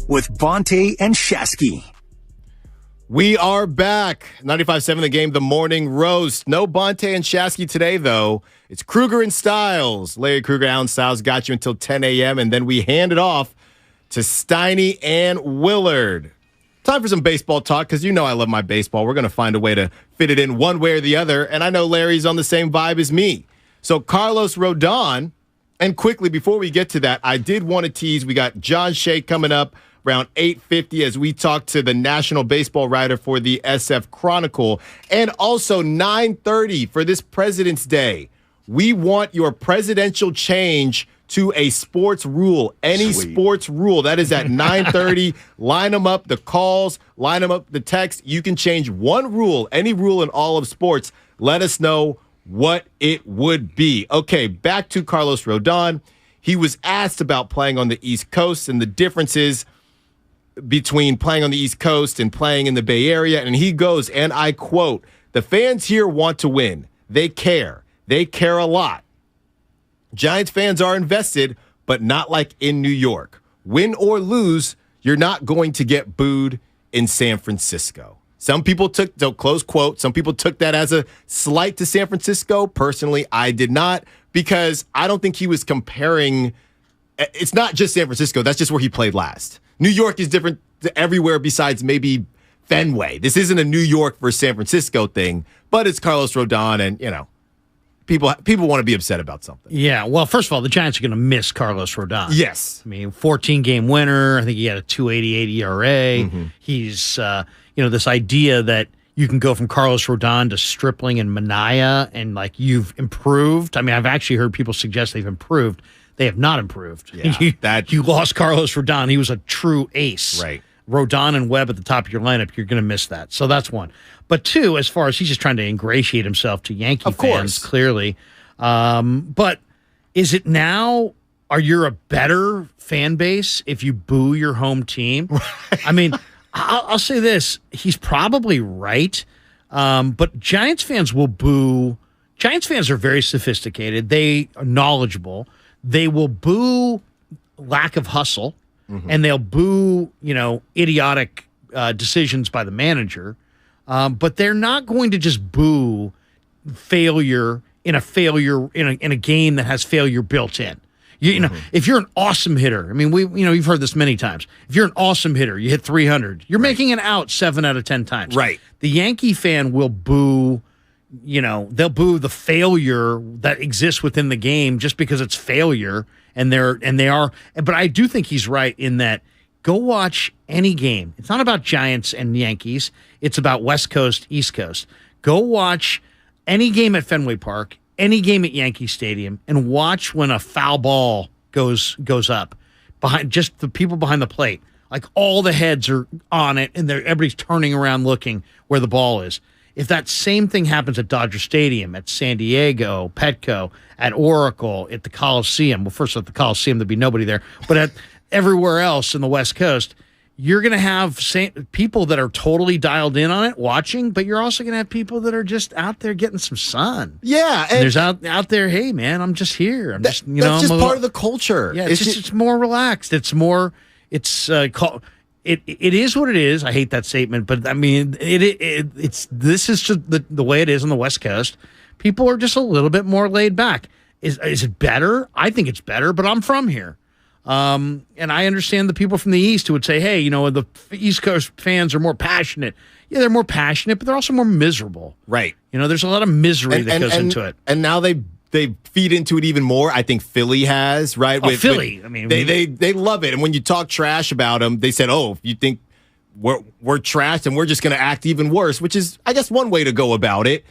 With Bonte and Shasky. We are back. 95.7 The Game, the morning roast. No Bonte and Shasky today, though. It's Kruger and Styles. Larry Kruger, Alan Styles got you until 10 a.m., and then we hand it off to Steiny and Willard. Time for some baseball talk, because you know I love my baseball. We're going to find a way to fit it in one way or the other, and I know Larry's on the same vibe as me. So Carlos Rodon, and quickly, before we get to that, I did want to tease, we got John Shea coming up around 8:50 as we talk to the national baseball writer for the SF Chronicle. And also 9:30 for this President's Day. We want your presidential change to a sports rule. Any sports rule. That is at 9:30. Line them up, the calls, line them up, the text. You can change one rule, any rule in all of sports. Let us know what it would be. Okay, back to Carlos Rodon. He was asked about playing on the East Coast and the differences between playing on the East Coast and playing in the Bay Area. And he goes, and I quote, "The fans here want to win. They care. They care a lot. Giants fans are invested, but not like in New York. Win or lose, you're not going to get booed in San Francisco." Some people took, close quote, some people took that as a slight to San Francisco. Personally, I did not, because I don't think he was comparing. It's not just San Francisco. That's just where he played last. New York is different everywhere besides maybe Fenway. This isn't a New York versus San Francisco thing, but it's Carlos Rodon, and, you know, people want to be upset about something. Yeah, well, first of all, the Giants are going to miss Carlos Rodon. Yes. I mean, 14-game winner. I think he had a 2.88 ERA. Mm-hmm. He's, this idea that you can go from Carlos Rodon to Stripling and Minaya and, like, you've improved. I mean, I've actually heard people suggest they've improved. They have not improved. Yeah, you lost Carlos Rodon. He was a true ace. Right. Rodon and Webb at the top of your lineup, you're going to miss that. So that's one. But two, as far as he's just trying to ingratiate himself to Yankee fans, clearly. But is it now, are you a better fan base if you boo your home team? I mean, I'll say this. He's probably right. But Giants fans will boo. Giants fans are very sophisticated. They are knowledgeable. They will boo lack of hustle, and they'll boo, idiotic decisions by the manager. But they're not going to just boo failure in a game that has failure built in. If you're an awesome hitter, I mean, you've heard this many times. If you're an awesome hitter, you hit 300, you're making an out 7 out of 10 times. Right. The Yankee fan will boo. They'll boo the failure that exists within the game just because it's failure, but I do think he's right in that. Go watch any game. It's not about Giants and Yankees. It's about West Coast, East Coast. Go watch any game at Fenway Park, any game at Yankee Stadium, and watch when a foul ball goes up behind just the people behind the plate. Like, all the heads are on it, and everybody's turning around looking where the ball is. If that same thing happens at Dodger Stadium, at San Diego, Petco, at Oracle, at the Coliseum, well, first at the Coliseum, there'd be nobody there, but everywhere else in the West Coast, you're going to have people that are totally dialed in on it, watching, but you're also going to have people that are just out there getting some sun. Yeah. And there's out there, hey, man, I'm just here. That's just part of the culture. Yeah, it's more relaxed. It's more, it is what it is. I hate that statement, but I mean, this is just the way it is on the West Coast. People are just a little bit more laid back. Is it better? I think it's better, but I'm from here. And I understand the people from the East who would say, hey, the East Coast fans are more passionate. Yeah, they're more passionate, but they're also more miserable. Right. There's a lot of misery that goes into it. And now they feed into it even more. I think Philly has, right? Philly. They love it. And when you talk trash about them, they said, oh, you think we're trash and we're just going to act even worse, which is, I guess, one way to go about it.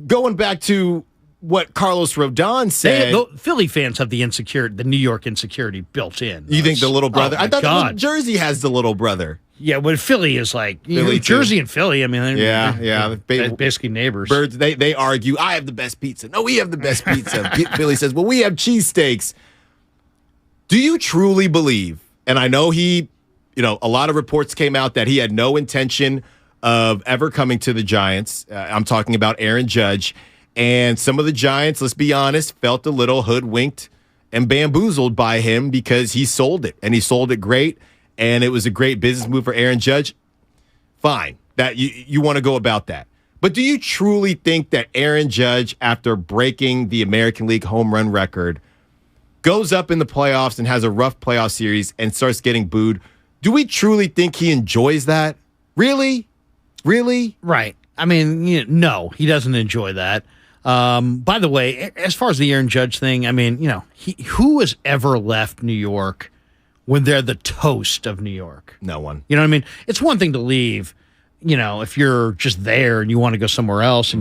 Going back to what Carlos Rodon said. Philly fans have the New York insecurity built in. You think the little brother? Oh, I thought Jersey has the little brother. Yeah, but Philly is like Jersey and Philly. I mean, they're basically neighbors. Birds. They argue. I have the best pizza. No, we have the best pizza. Philly says, well, we have cheesesteaks. Do you truly believe? And I know a lot of reports came out that he had no intention of ever coming to the Giants. I'm talking about Aaron Judge. And some of the Giants, let's be honest, felt a little hoodwinked and bamboozled by him because he sold it. And he sold it great. And it was a great business move for Aaron Judge. Fine. That you want to go about that. But do you truly think that Aaron Judge, after breaking the American League home run record, goes up in the playoffs and has a rough playoff series and starts getting booed? Do we truly think he enjoys that? Really? Really? Right. I mean, no, he doesn't enjoy that. By the way, as far as the Aaron Judge thing, I mean, who has ever left New York when they're the toast of New York? No one. You know what I mean? It's one thing to leave, if you're just there and you want to go somewhere else,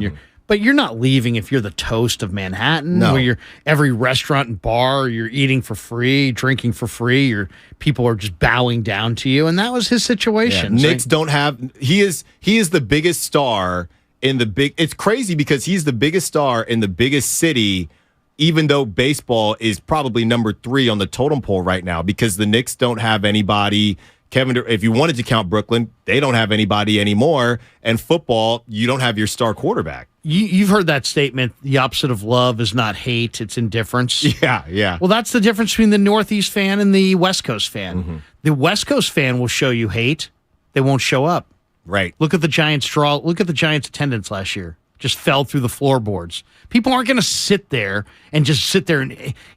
but you're not leaving if you're the toast of Manhattan. No. Where you're every restaurant and bar, you're eating for free, drinking for free, people are just bowing down to you, and that was his situation. Yeah. Knicks don't have. He is the biggest star in the big. It's crazy because he's the biggest star in the biggest city, even though baseball is probably number 3 on the totem pole right now because the Knicks don't have anybody. If you wanted to count Brooklyn, they don't have anybody anymore. And football, you don't have your star quarterback. You've heard that statement, the opposite of love is not hate, it's indifference. Yeah. Well, that's the difference between the Northeast fan and the West Coast fan. Mm-hmm. The West Coast fan will show you hate. They won't show up. Right. Look at the Giants draw. Look at the Giants' attendance last year. Just fell through the floorboards. People aren't going to sit there and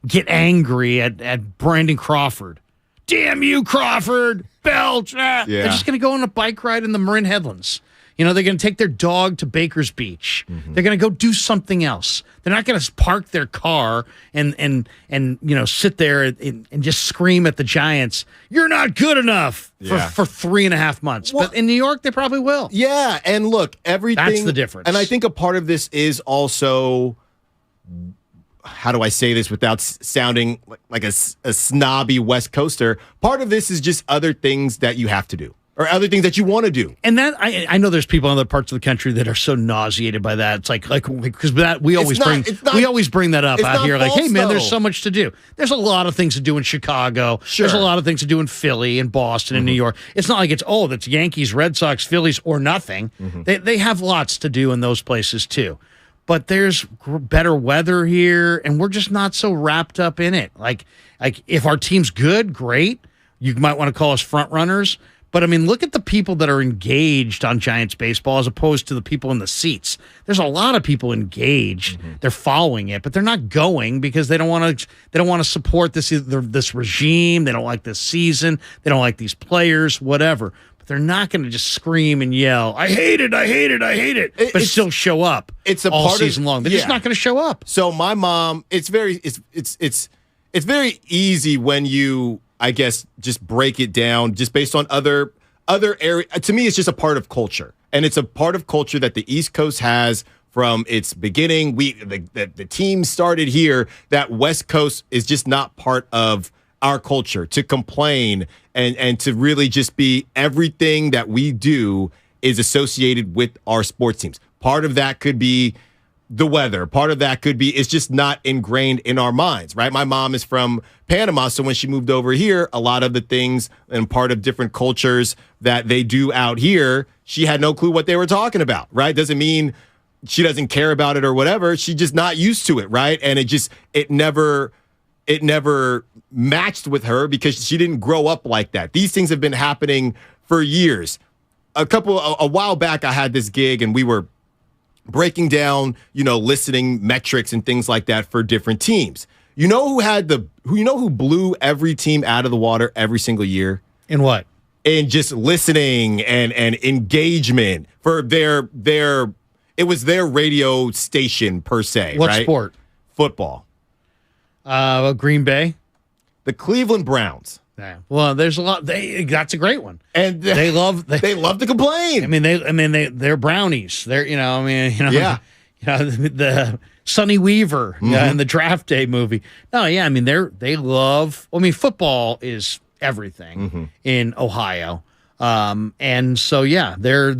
get angry at Brandon Crawford. Damn you, Crawford! Belch! Ah. Yeah. They're just going to go on a bike ride in the Marin Headlands. They're going to take their dog to Baker's Beach. Mm-hmm. They're going to go do something else. They're not going to park their car and sit there and just scream at the Giants, you're not good enough for 3.5 months. Well, but in New York, they probably will. Yeah, and look, everything. That's the difference. And I think a part of this is also, how do I say this without sounding like a snobby West Coaster? Part of this is just other things that you have to do. Or other things that you want to do. And that I know there's people in other parts of the country that are so nauseated by that. It's like because we always bring that up out here. Like, hey man, there's so much to do. There's a lot of things to do in Chicago. Sure. There's a lot of things to do in Philly and Boston and New York. It's not like that's Yankees, Red Sox, Phillies, or nothing. Mm-hmm. They have lots to do in those places too. But there's better weather here, and we're just not so wrapped up in it. Like if our team's good, great. You might want to call us front runners. But, I mean, look at the people that are engaged on Giants baseball as opposed to the people in the seats. There's a lot of people engaged. Mm-hmm. They're following it, but they're not going because they don't want to support this regime. They don't like this season. They don't like these players, whatever. But they're not going to just scream and yell, I hate it, I hate it, I hate it, but still show up all season long. They're just not going to show up. So my mom, it's very easy when you, I guess, just break it down just based on other areas. To me, it's just a part of culture. And it's a part of culture that the East Coast has from its beginning. The team started here. That West Coast is just not part of our culture to complain and to really just be everything that we do is associated with our sports teams. Part of that could be the weather. Part of that could be it's just not ingrained in our minds, right? My mom is from Panama, so when she moved over here, a lot of the things and part of different cultures that they do out here, she had no clue what they were talking about, right? Doesn't mean she doesn't care about it or whatever. She's just not used to it, right? And it never matched with her because she didn't grow up like that. These things have been happening for years. A while back, I had this gig and we were breaking down, listening metrics and things like that for different teams. You know who blew every team out of the water every single year? In what? In just listening and engagement for it was their radio station per se. What right? Sport? Football. Green Bay? The Cleveland Browns. Yeah. Well, there's a lot. That's a great one, and they love to complain. They're brownies. They're yeah. The Sonny Weaver in the Draft Day movie. No, yeah, they love. Football is everything in Ohio, and so yeah, they're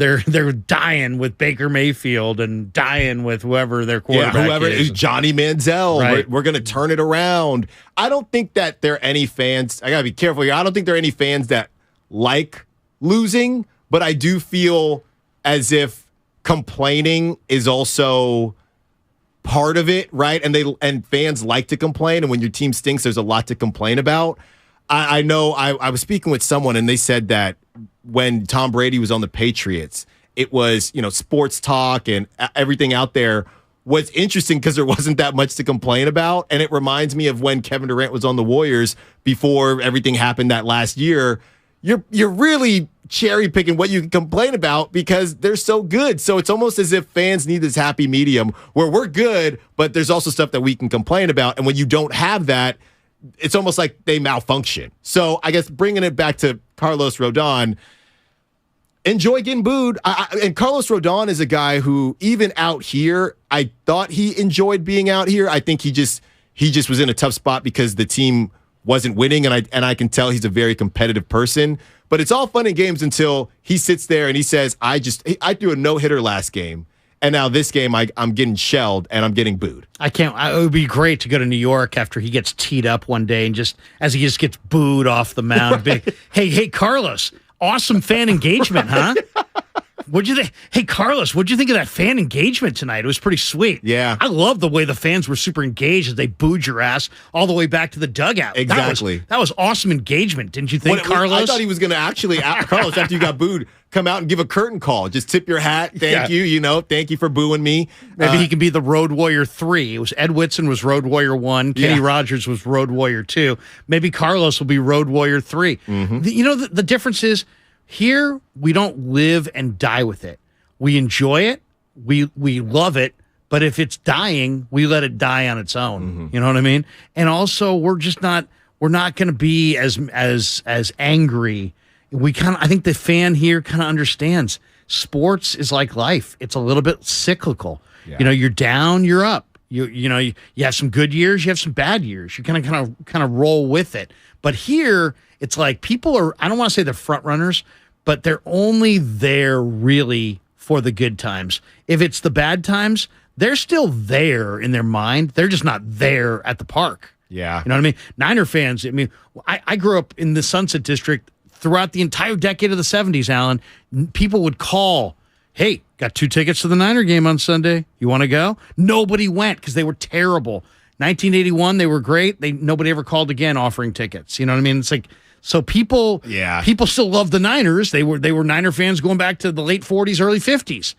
dying with Baker Mayfield and dying with whoever their quarterback is. Johnny Manziel. Right. We're going to turn it around. I don't think that there are any fans. I got to be careful here. I don't think there are any fans that like losing, but I do feel as if complaining is also part of it, right? And fans like to complain, and when your team stinks, there's a lot to complain about. I know I was speaking with someone, and they said that when Tom Brady was on the Patriots, it was, sports talk and everything out there was interesting because there wasn't that much to complain about. And it reminds me of when Kevin Durant was on the Warriors before everything happened that last year. You're really cherry picking what you can complain about because they're so good. So it's almost as if fans need this happy medium where we're good, but there's also stuff that we can complain about. And when you don't have that, it's almost like they malfunction. So I guess bringing it back to Carlos Rodon, enjoy getting booed. And Carlos Rodon is a guy who, even out here, I thought he enjoyed being out here. I think he just was in a tough spot because the team wasn't winning, and I can tell he's a very competitive person. But it's all fun and games until he sits there and he says, I threw a no-hitter last game. And now this game, I'm getting shelled and I'm getting booed. It would be great to go to New York after he gets teed up one day and as he gets booed off the mound. Right. Hey, Carlos, awesome fan engagement, huh? What'd you think? Hey, Carlos, what'd you think of that fan engagement tonight? It was pretty sweet. Yeah. I love the way the fans were super engaged as they booed your ass all the way back to the dugout. Exactly. That was awesome engagement, didn't you think, Carlos? I thought he was going to actually, Carlos, after you got booed, come out and give a curtain call. Just tip your hat. Thank you. Thank you for booing me. Maybe he can be the Road Warrior 3. It was Ed Whitson was Road Warrior 1. Kenny Rogers was Road Warrior 2. Maybe Carlos will be Road Warrior 3. Mm-hmm. The difference is here we don't live and die with it. We enjoy it. We love it. But if it's dying, we let it die on its own. Mm-hmm. You know what I mean? And also, we're not going to be as angry. I think the fan here kind of understands sports is like life. It's a little bit cyclical. Yeah. You're down, you're up. You have some good years, you have some bad years. You kind of roll with it. But here, it's like people are, I don't want to say they're front runners, but they're only there really for the good times. If it's the bad times, they're still there in their mind. They're just not there at the park. Yeah. You know what I mean? Niner fans, I grew up in the Sunset District throughout the entire decade of the 70s, Alan. People would call, hey, got 2 tickets to the Niner game on Sunday. You want to go? Nobody went because they were terrible. 1981, they were great. Nobody ever called again offering tickets. You know what I mean? It's like, so people still love the Niners. They were Niner fans going back to the late 40s, early 50s,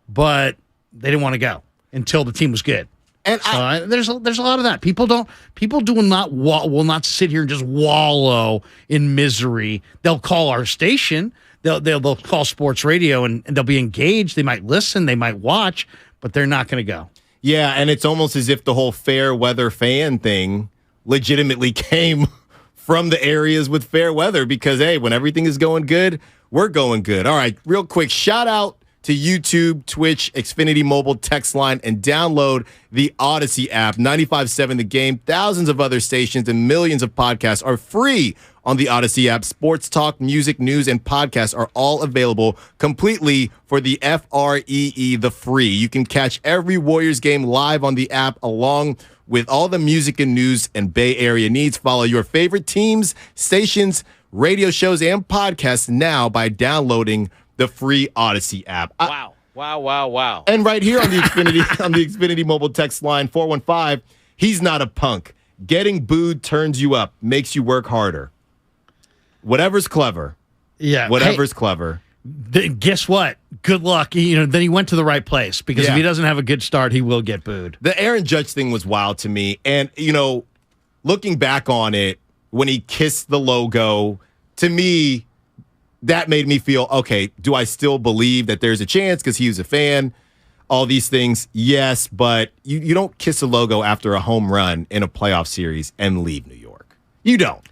but they didn't want to go until the team was good. And so there's a lot of that. People will not sit here and just wallow in misery. They'll call our station. They'll call sports radio and they'll be engaged. They might listen. They might watch, but they're not going to go. Yeah, and it's almost as if the whole fair weather fan thing legitimately came from the areas with fair weather because, hey, when everything is going good, we're going good. All right, real quick, shout out to YouTube, Twitch, Xfinity Mobile, text line, and download the Odyssey app. 95.7 The Game, thousands of other stations, and millions of podcasts are free on the Odyssey app. Sports talk, music, news, and podcasts are all available completely for the FREE, the free. You can catch every Warriors game live on the app along with all the music and news and Bay Area needs. Follow your favorite teams, stations, radio shows, and podcasts now by downloading the free Odyssey app. Wow. And right here on the Xfinity mobile text line, 415, he's not a punk. Getting booed turns you up, makes you work harder. Whatever's clever. Yeah. Whatever's clever. Guess what? Good luck. Then he went to the right place because if he doesn't have a good start, he will get booed. The Aaron Judge thing was wild to me. And, looking back on it, when he kissed the logo, to me, that made me feel, okay, do I still believe that there's a chance because he was a fan? All these things, yes, but you don't kiss a logo after a home run in a playoff series and leave New York. You don't.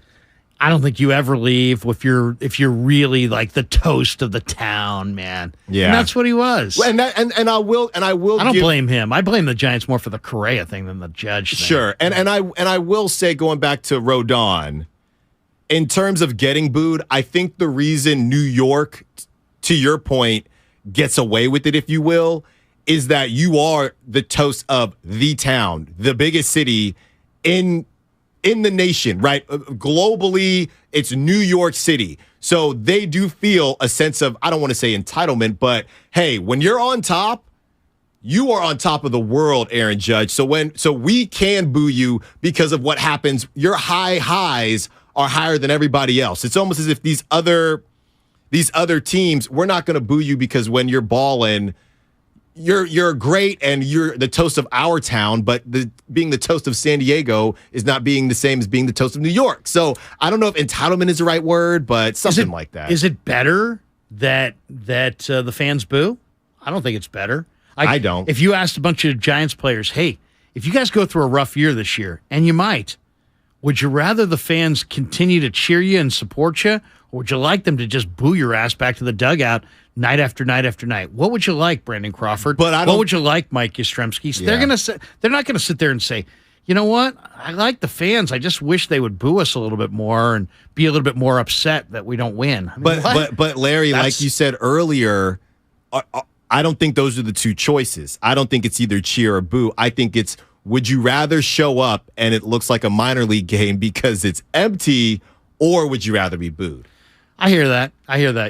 I don't think you ever leave if you're really like the toast of the town, man. Yeah, and that's what he was. And I will. I don't blame him. I blame the Giants more for the Correa thing than the Judge thing. Sure, and I will say, going back to Rodon, in terms of getting booed, I think the reason New York, to your point, gets away with it, if you will, is that you are the toast of the town, the biggest city in the nation, right? Globally, it's New York City. So they do feel a sense of, I don't want to say entitlement, but hey, when you're on top, you are on top of the world, Aaron Judge. So we can boo you because of what happens. Your highs are higher than everybody else. It's almost as if these other teams, we're not going to boo you because when you're balling, you're great and you're the toast of our town, but being the toast of San Diego is not being the same as being the toast of New York. So I don't know if entitlement is the right word, but something like that. Is it better that the fans boo? I don't think it's better. I don't. If you asked a bunch of Giants players, hey, if you guys go through a rough year this year, and you might, would you rather the fans continue to cheer you and support you, or would you like them to just boo your ass back to the dugout night after night after night? What would you like, Brandon Crawford? What would you like, Mike Yastrzemski? Yeah. They're not going to sit there and say, you know what? I like the fans. I just wish they would boo us a little bit more and be a little bit more upset that we don't win. I mean, but Larry, like you said earlier, I don't think those are the two choices. I don't think it's either cheer or boo. I think it's, would you rather show up and it looks like a minor league game because it's empty, or would you rather be booed? I hear that.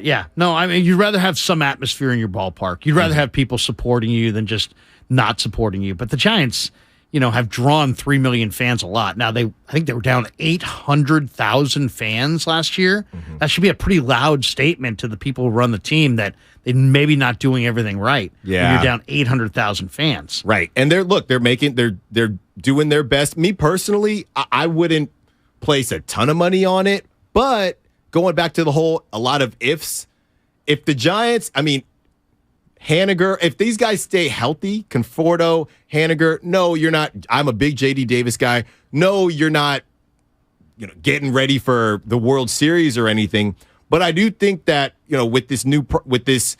Yeah. No, I mean, you'd rather have some atmosphere in your ballpark. You'd rather have people supporting you than just not supporting you. But the Giants, have drawn 3 million fans a lot. Now, I think they were down 800,000 fans last year. Mm-hmm. That should be a pretty loud statement to the people who run the team that they're maybe not doing everything right. Yeah. When you're down 800,000 thans. Right. And they're doing their best. Me personally, I wouldn't place a ton of money on it, but going back to a lot of ifs, if the Giants, Haniger, if these guys stay healthy, Conforto, Haniger, no, you're not. I'm a big J.D. Davis guy. No, you're not, getting ready for the World Series or anything. But I do think that, with this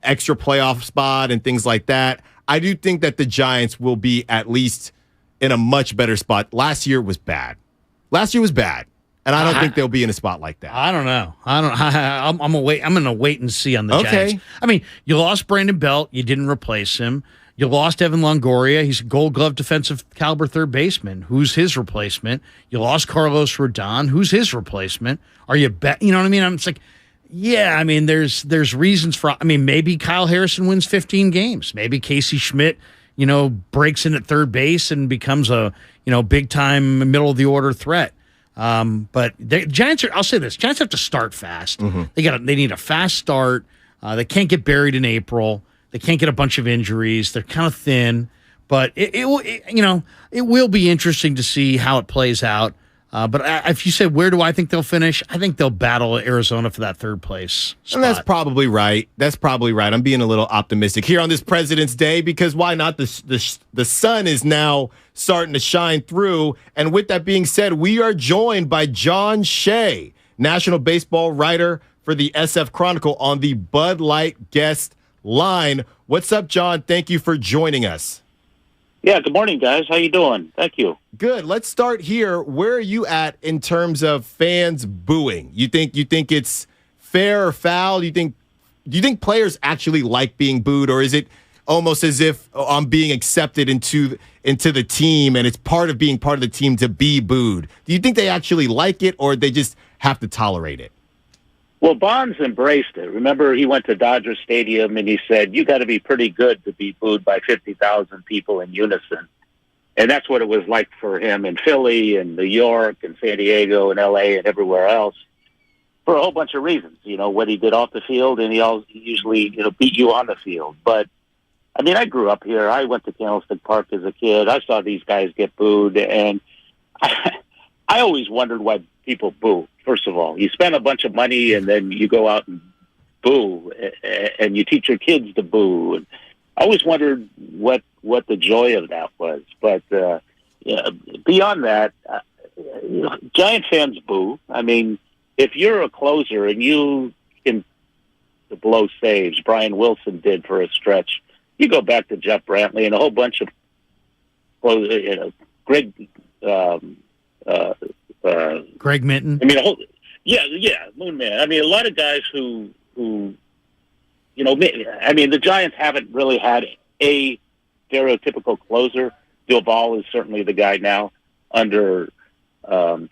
extra playoff spot and things like that, I do think that the Giants will be at least in a much better spot. Last year was bad. And I don't think they'll be in a spot like that. I don't know. I'm going to wait and see on the Giants. I mean, you lost Brandon Belt. You didn't replace him. You lost Evan Longoria. He's a Gold Glove defensive caliber third baseman. Who's his replacement? You lost Carlos Rodon. Who's his replacement? Are you bet? You know what I mean? I'm just like, yeah. I mean, there's reasons for. I mean, maybe Kyle Harrison wins 15 games. Maybe Casey Schmidt, breaks in at third base and becomes a big time middle of the order threat. But the Giants I'll say this, Giants have to start fast. Mm-hmm. They need a fast start. They can't get buried in April. They can't get a bunch of injuries. They're kind of thin, but it will be interesting to see how it plays out. But if you say, where do I think they'll finish? I think they'll battle Arizona for that third place spot. And that's probably right. I'm being a little optimistic here on this President's Day because why not? The sun is now starting to shine through. And with that being said, we are joined by John Shea, national baseball writer for the SF Chronicle, on the Bud Light guest line. What's up, John? Thank you for joining us. Yeah, good morning, guys. How you doing? Thank you. Good. Let's start here. Where are you at in terms of fans booing? You think it's fair or foul? Do you think players actually like being booed, or is it almost as if I'm being accepted into the team and it's part of being part of the team to be booed? Do you think they actually like it, or they just have to tolerate it? Well, Bonds embraced it. Remember, he went to Dodger Stadium and he said, you got to be pretty good to be booed by 50,000 people in unison. And that's what it was like for him in Philly and New York and San Diego and L.A. and everywhere else for a whole bunch of reasons. You know, what he did off the field, and he usually, beat you on the field. But, I mean, I grew up here. I went to Candlestick Park as a kid. I saw these guys get booed, and I always wondered why people boo. First of all, you spend a bunch of money and then you go out and boo, and you teach your kids to boo. And I always wondered what the joy of that was. But beyond that, Giant fans boo. I mean, if you're a closer and you can blow saves, Brian Wilson did for a stretch, you go back to Jeff Brantley and a whole bunch of Greg. Greg Minton. I mean, Moon Man. I mean, a lot of guys who the Giants haven't really had a stereotypical closer. Duvall is certainly the guy now under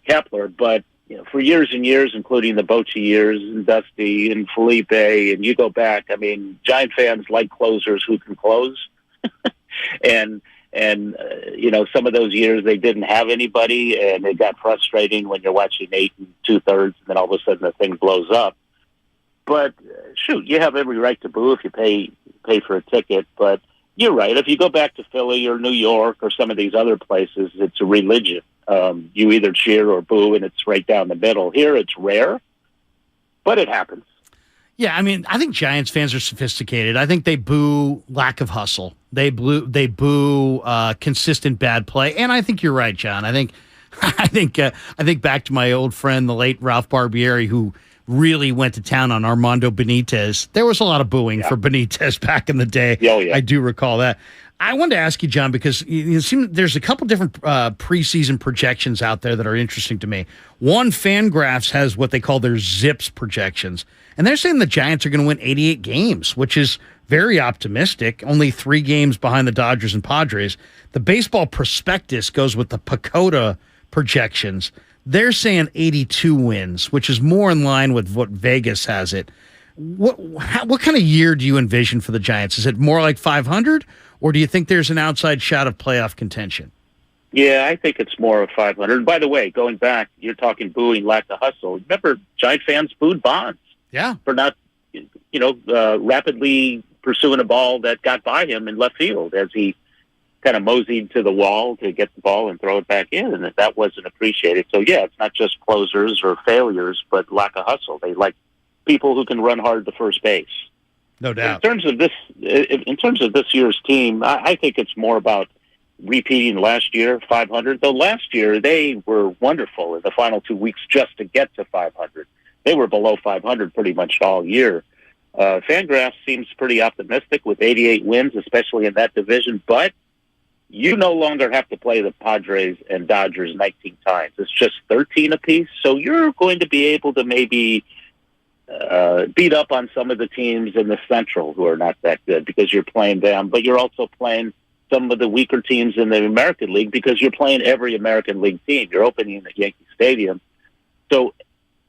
Kepler, but for years and years, including the Bochy years and Dusty and Felipe, and you go back, I mean, Giant fans like closers who can close, and some of those years they didn't have anybody, and it got frustrating when you're watching 8 2/3, and then all of a sudden the thing blows up. But shoot, you have every right to boo if you pay for a ticket. But you're right. If you go back to Philly or New York or some of these other places, it's a religion. You either cheer or boo, and it's right down the middle. Here, it's rare, but it happens. Yeah, I mean, I think Giants fans are sophisticated. I think they boo lack of hustle. They boo consistent bad play, and I think you're right, John. I think back to my old friend, the late Ralph Barbieri, who really went to town on Armando Benitez. There was a lot of booing for Benitez back in the day. Oh, yeah. I do recall that. I wanted to ask you, John, because it seems there's a couple different preseason projections out there that are interesting to me. One, Fangraphs has what they call their Zips projections, and they're saying the Giants are going to win 88 games, which is very optimistic, only 3 games behind the Dodgers and Padres. The Baseball Prospectus goes with the Pacoda projections. They're saying 82 wins, which is more in line with what Vegas has it. What kind of year do you envision for the Giants? Is it more like 500, or do you think there's an outside shot of playoff contention? Yeah, I think it's more of 500. And by the way, going back, you're talking booing, lack of hustle. Remember, Giant fans booed Bonds. Yeah. For not, rapidly pursuing a ball that got by him in left field as he kind of moseyed to the wall to get the ball and throw it back in, and that wasn't appreciated. So, yeah, it's not just closers or failures, but lack of hustle. They like people who can run hard to first base. No doubt. In terms of this year's team, I think it's more about repeating last year, 500. Though last year they were wonderful in the final 2 weeks just to get to 500. They were below 500 pretty much all year. Fangraphs seems pretty optimistic with 88 wins, especially in that division. But you no longer have to play the Padres and Dodgers 19 times. It's just 13 apiece. So you're going to be able to maybe beat up on some of the teams in the Central who are not that good because you're playing them. But you're also playing some of the weaker teams in the American League because you're playing every American League team. You're opening at Yankee Stadium. So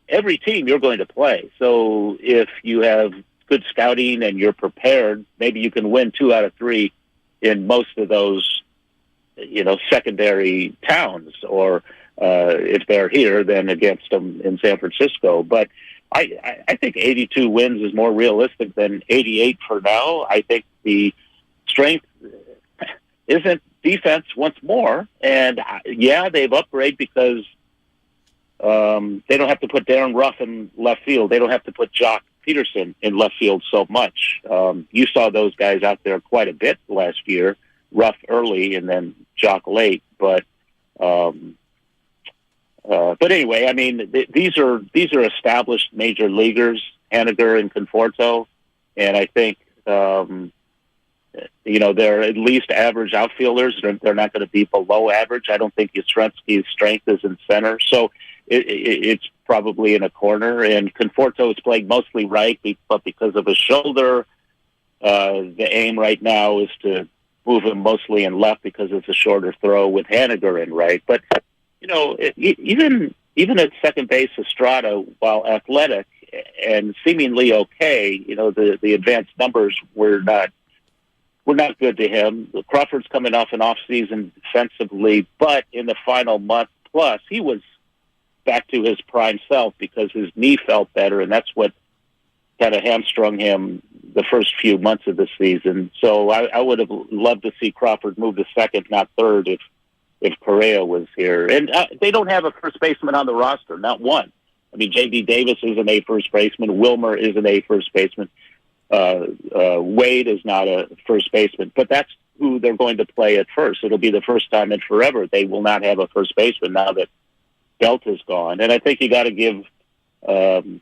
every team you're going to play. So if you have good scouting and you're prepared, maybe you can win 2 out of 3 in most of those, secondary towns, or if they're here, then against them in San Francisco. But I think 82 wins is more realistic than 88 for now. I think the strength isn't defense once more. And they've upgraded because they don't have to put Darren Ruff in left field. They don't have to put Jock Peterson in left field so much. You saw those guys out there quite a bit last year, Ruff early and then Jock late. But anyway, I mean, these are established major leaguers, Haniger and Conforto, and I think They're at least average outfielders. They're not going to be below average. I don't think Yastrzemski's strength is in center. So it's probably in a corner. And Conforto is playing mostly right, but because of his shoulder, the aim right now is to move him mostly in left because it's a shorter throw with Haniger in right. But, even at second base, Estrada, while athletic and seemingly okay, the advanced numbers were not good to him. Crawford's coming off an offseason defensively, but in the final month plus, he was back to his prime self because his knee felt better, and that's what kind of hamstrung him the first few months of the season. So I would have loved to see Crawford move to second, not third, if Correa was here. And they don't have a first baseman on the roster, not one. I mean, J.D. Davis isn't a first baseman. Wilmer isn't a first baseman. Wade is not a first baseman. But that's who they're going to play at first. It'll be the first time in forever they will not have a first baseman now that Belt is gone. And I think you got to give VR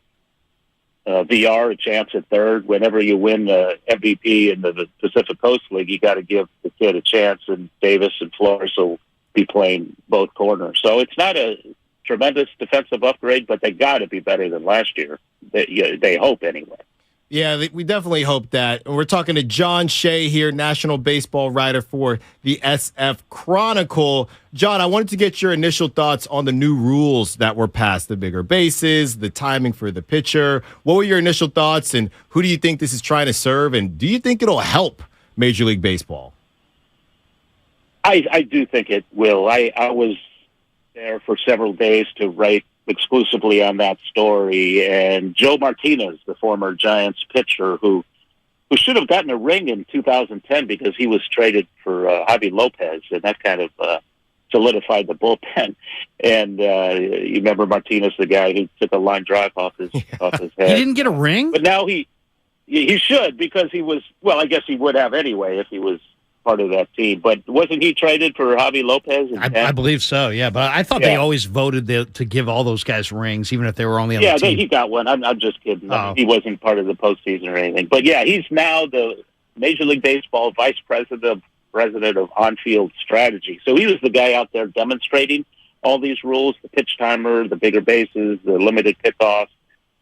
a chance at third. Whenever you win the MVP in the Pacific Coast League, you got to give the kid a chance. And Davis and Flores will be playing both corners. So it's not a tremendous defensive upgrade, but they got to be better than last year. They hope anyway. Yeah, we definitely hope that. And we're talking to John Shea here, national baseball writer for the SF Chronicle. John, I wanted to get your initial thoughts on the new rules that were passed, the bigger bases, the timing for the pitcher. What were your initial thoughts, and who do you think this is trying to serve, and do you think it'll help Major League Baseball? I do think it will. I was there for several days to write exclusively on that story, and Joe Martinez, the former Giants pitcher who should have gotten a ring in 2010 because he was traded for Javi Lopez, and that kind of solidified the bullpen. And you remember Martinez, the guy who took a line drive off his head. He didn't get a ring? But now he should, because he was, well, I guess he would have anyway if he was part of that team. But wasn't he traded for Javi Lopez? I believe so, yeah. But I thought they always voted to give all those guys rings, even if they were only on the team. He got one. I'm just kidding. I mean, he wasn't part of the postseason or anything. But, yeah, he's now the Major League Baseball vice president of on-field strategy. So he was the guy out there demonstrating all these rules, the pitch timer, the bigger bases, the limited pickoff,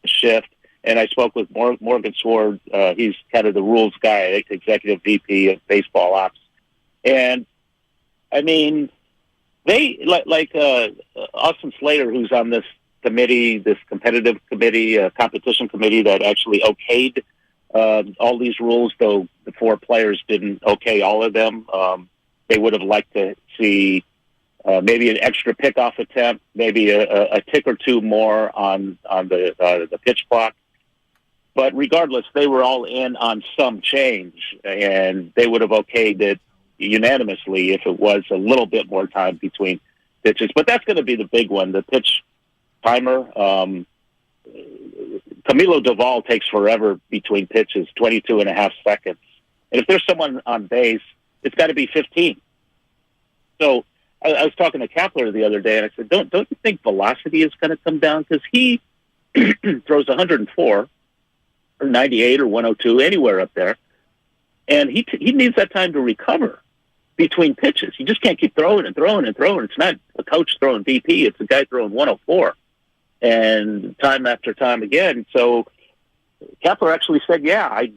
the shift. And I spoke with Morgan Sword. He's kind of the rules guy, executive VP of baseball ops. And, I mean, they, like Austin Slater, who's on this committee, this competitive committee, competition committee that actually okayed all these rules, though the four players didn't okay all of them. They would have liked to see maybe an extra pickoff attempt, maybe a tick or two more on the pitch clock. But regardless, they were all in on some change, and they would have okayed it unanimously if it was a little bit more time between pitches. But that's going to be the big one, the pitch timer. Camilo Doval takes forever between pitches, 22 and a half seconds. And if there's someone on base, it's got to be 15. So I was talking to Kapler the other day, and I said, don't you think velocity is going to come down? Because he throws 104 or 98 or 102, anywhere up there. And he needs that time to recover between pitches. You just can't keep throwing and throwing and throwing. It's not a coach throwing BP. It's a guy throwing 104. And time after time again. So Kapler actually said, yeah, I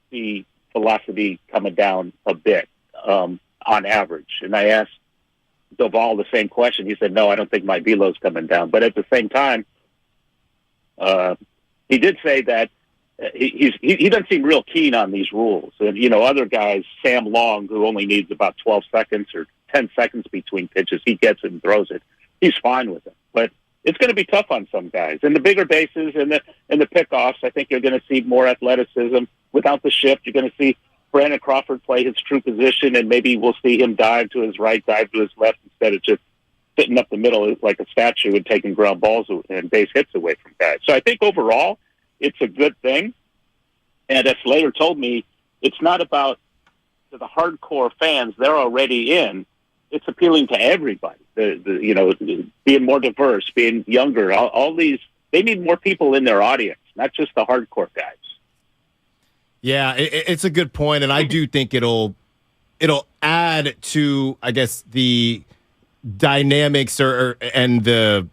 see velocity coming down a bit on average. And I asked Doval the same question. He said, no, I don't think my velo's coming down. But at the same time, he did say that he doesn't seem real keen on these rules. And, other guys, Sam Long, who only needs about 12 seconds or 10 seconds between pitches, he gets it and throws it. He's fine with it. But it's going to be tough on some guys. And the bigger bases and the pickoffs, I think you're going to see more athleticism. Without the shift, you're going to see Brandon Crawford play his true position, and maybe we'll see him dive to his right, dive to his left, instead of just sitting up the middle like a statue and taking ground balls and base hits away from guys. So I think overall it's a good thing. And as Slater told me, it's not about the hardcore fans. They're already in. It's appealing to everybody. Being more diverse, being younger, all these, they need more people in their audience, not just the hardcore guys. Yeah, it's a good point, and I do think it'll add to, I guess, the dynamics and the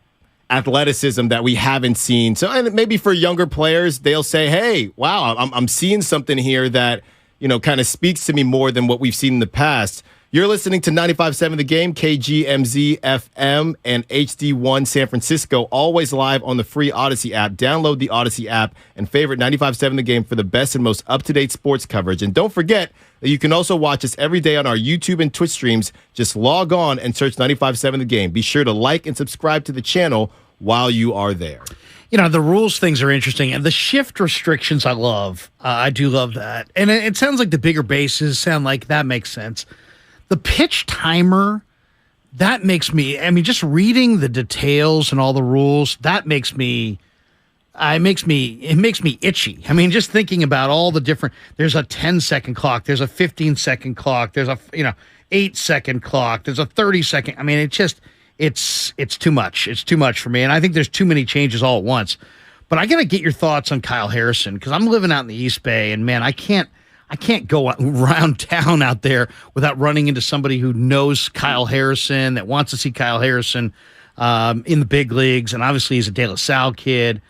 athleticism that we haven't seen. So, and maybe for younger players, they'll say, "Hey, wow, I'm seeing something here that kind of speaks to me more than what we've seen in the past." You're listening to 95.7 The Game, KGMZ FM, and HD1 San Francisco, always live on the free Odyssey app. Download the Odyssey app and favorite 95.7 The Game for the best and most up-to-date sports coverage. And don't forget that you can also watch us every day on our YouTube and Twitch streams. Just log on and search 95.7 The Game. Be sure to like and subscribe to the channel while you are there. The rules things are interesting, and the shift restrictions I love. I do love that. And it sounds like the bigger bases sound like that makes sense. The pitch timer, that makes me, just reading the details and all the rules, that makes me, it makes me itchy. Just thinking about all the different, there's a 10-second clock, there's a 15-second clock, there's a, 8-second clock, there's a 30-second. It's too much. It's too much for me. And I think there's too many changes all at once. But I got to get your thoughts on Kyle Harrison, because I'm living out in the East Bay, and man, I can't go around town out there without running into somebody who knows Kyle Harrison, that wants to see Kyle Harrison in the big leagues. And obviously he's a De La Salle kid.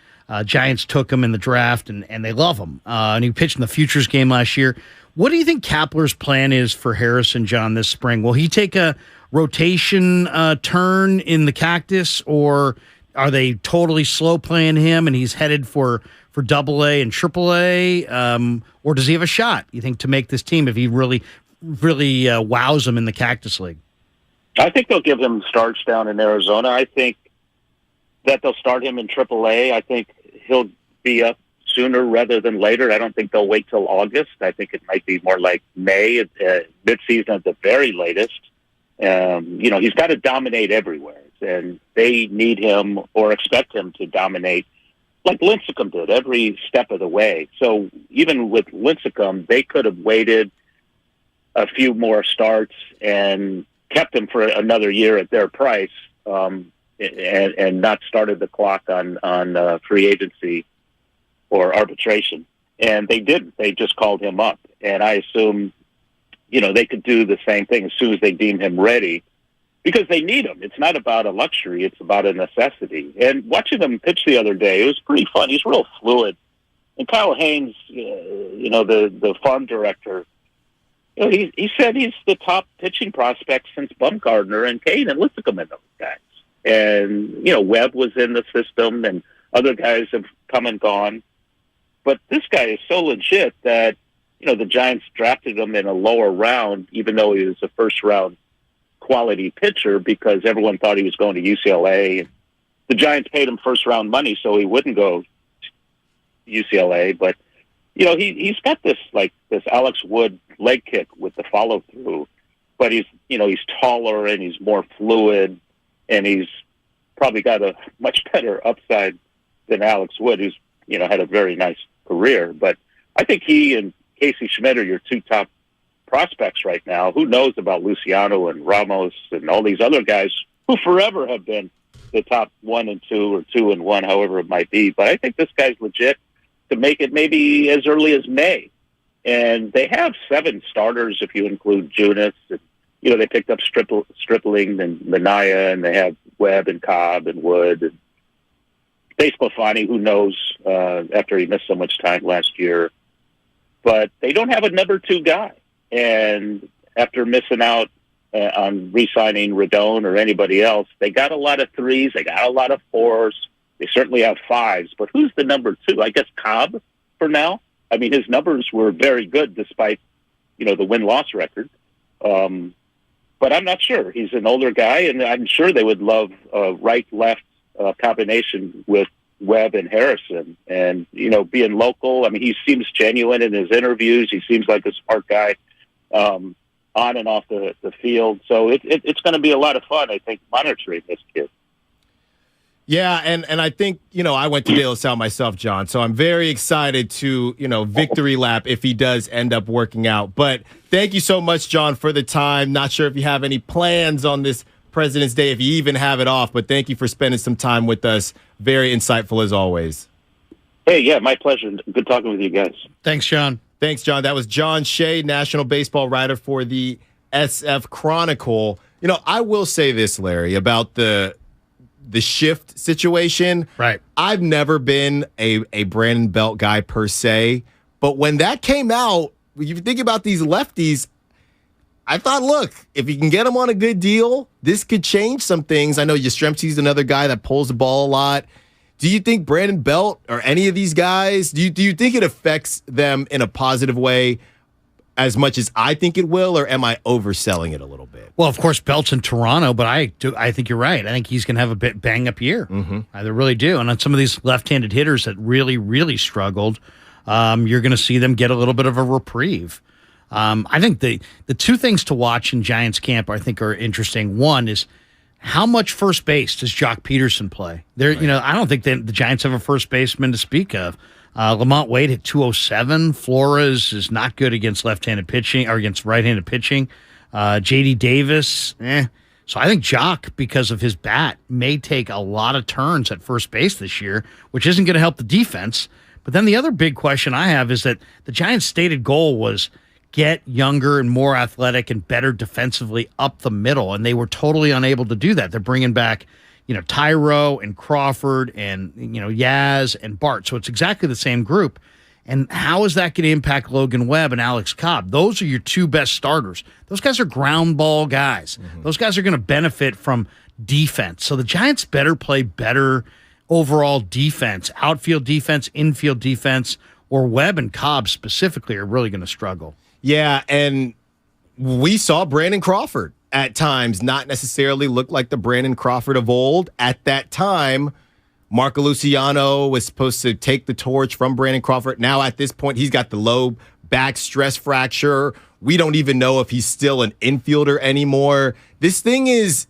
Giants took him in the draft, and they love him. And he pitched in the Futures game last year. What do you think Kapler's plan is for Harrison, John, this spring? Will he take a rotation turn in the Cactus, or are they totally slow playing him and he's headed for AA and AAA, or does he have a shot, you think, to make this team if he really wows them in the Cactus League? I think they'll give him starts down in Arizona. I think that they'll start him in AAA. I think he'll be up sooner rather than later. I don't think they'll wait till August. I think it might be more like May, midseason at the very latest. He's got to dominate everywhere, and they need him or expect him to dominate like Lincecum did every step of the way. So even with Lincecum, they could have waited a few more starts and kept him for another year at their price, and not started the clock on free agency or arbitration. And they didn't. They just called him up. And I assume, they could do the same thing as soon as they deem him ready, because they need him. It's not about a luxury. It's about a necessity. And watching him pitch the other day, it was pretty fun. He's real fluid. And Kyle Haynes, the farm director, he said he's the top pitching prospect since Bumgarner and Kane and Lincecum and those guys. And, Webb was in the system, and other guys have come and gone. But this guy is so legit that, the Giants drafted him in a lower round, even though he was a first-round quality pitcher, because everyone thought he was going to UCLA. The Giants paid him first-round money so he wouldn't go to UCLA. But, he's got this Alex Wood leg kick with the follow-through. But he's taller and he's more fluid, and he's probably got a much better upside than Alex Wood, who's, had a very nice career. But I think he and Casey Schmidt are your two top prospects right now. Who knows about Luciano and Ramos and all these other guys who forever have been the top 1 and 2 or 2 and 1, however it might be. But I think this guy's legit to make it maybe as early as May. And they have 7 starters if you include Junis. And, they picked up Stripling and Minaya, and they have Webb and Cobb and Wood and Dave Sclafani, who knows, after he missed so much time last year. But they don't have a number 2 guy. And after missing out on re-signing Rodon or anybody else, they got a lot of 3s, they got a lot of 4s, they certainly have 5s. But who's the number 2? I guess Cobb for now. His numbers were very good despite, the win-loss record. But I'm not sure. He's an older guy, and I'm sure they would love a right-left combination with Webb and Harrison. And, being local, he seems genuine in his interviews. He seems like a smart guy on and off the field. So it's going to be a lot of fun, I think, monitoring this kid. Yeah, and I think, I went to De La Salle myself, John, so I'm very excited to, victory lap if he does end up working out. But thank you so much, John, for the time. Not sure if you have any plans on this President's Day, if you even have it off, but thank you for spending some time with us. Very insightful as always. Hey, yeah, my pleasure. Good talking with you guys. Thanks, John. Thanks, John. That was John Shea, national baseball writer for the SF Chronicle. I will say this, Larry, about the shift situation. Right. I've never been a Brandon Belt guy per se, but when that came out, when you think about these lefties, I thought, look, if you can get him on a good deal, this could change some things. I know Yastrzemski's another guy that pulls the ball a lot. Do you think Brandon Belt or any of these guys, do you think it affects them in a positive way as much as I think it will, or am I overselling it a little bit? Well, of course, Belt's in Toronto, but I think you're right. I think he's going to have a bit bang-up year. Mm-hmm. I really do. And on some of these left-handed hitters that really, really struggled, you're going to see them get a little bit of a reprieve. I think the two things to watch in Giants camp I think are interesting. One is how much first base does Jock Peterson play? Right. I don't think the Giants have a first baseman to speak of. Lamont Wade hit 207. Flores is not good against left-handed pitching or against right-handed pitching. J.D. Davis, So I think Jock, because of his bat, may take a lot of turns at first base this year, which isn't going to help the defense. But then the other big question I have is that the Giants' stated goal was get younger and more athletic and better defensively up the middle, and they were totally unable to do that. They're bringing back, Tyro and Crawford and, Yaz and Bart. So it's exactly the same group. And how is that going to impact Logan Webb and Alex Cobb? Those are your two best starters. Those guys are ground ball guys. Mm-hmm. Those guys are going to benefit from defense. So the Giants better play better overall defense, outfield defense, infield defense, or Webb and Cobb specifically are really going to struggle. Yeah, and we saw Brandon Crawford at times not necessarily look like the Brandon Crawford of old. At that time, Marco Luciano was supposed to take the torch from Brandon Crawford. Now, at this point, he's got the low back stress fracture. We don't even know if he's still an infielder anymore. This thing is...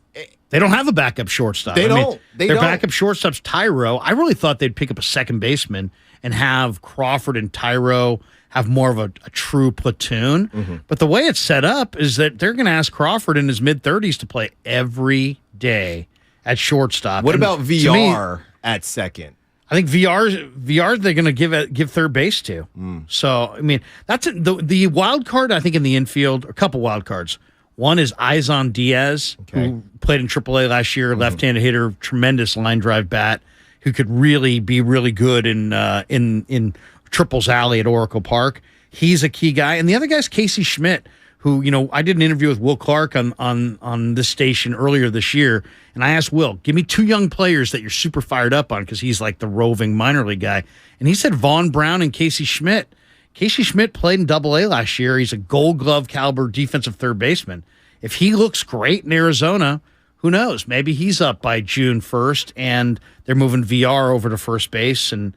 They don't have a backup shortstop. Their backup shortstop's Tyro. I really thought they'd pick up a second baseman and have Crawford and Tyro have more of a true platoon. Mm-hmm. But the way it's set up is that they're going to ask Crawford in his mid-30s to play every day at shortstop. What about VR at second? I think VR they're going to give third base to. So, that's the wild card, I think, in the infield, a couple wild cards. One is Izon Diaz, who played in AAA last year, left-handed hitter, tremendous line drive bat, who could really be really good in Triples Alley at Oracle Park. He's a key guy. And the other guy's Casey Schmidt, who, I did an interview with Will Clark on this station earlier this year, and I asked Will, give me two young players that you're super fired up on, because he's like the roving minor league guy. And he said Vaughn Brown and Casey Schmidt. Casey Schmidt played in AA last year. He's a Gold Glove caliber defensive third baseman. If he looks great in Arizona, who knows? Maybe he's up by June 1st, and they're moving VR over to first base and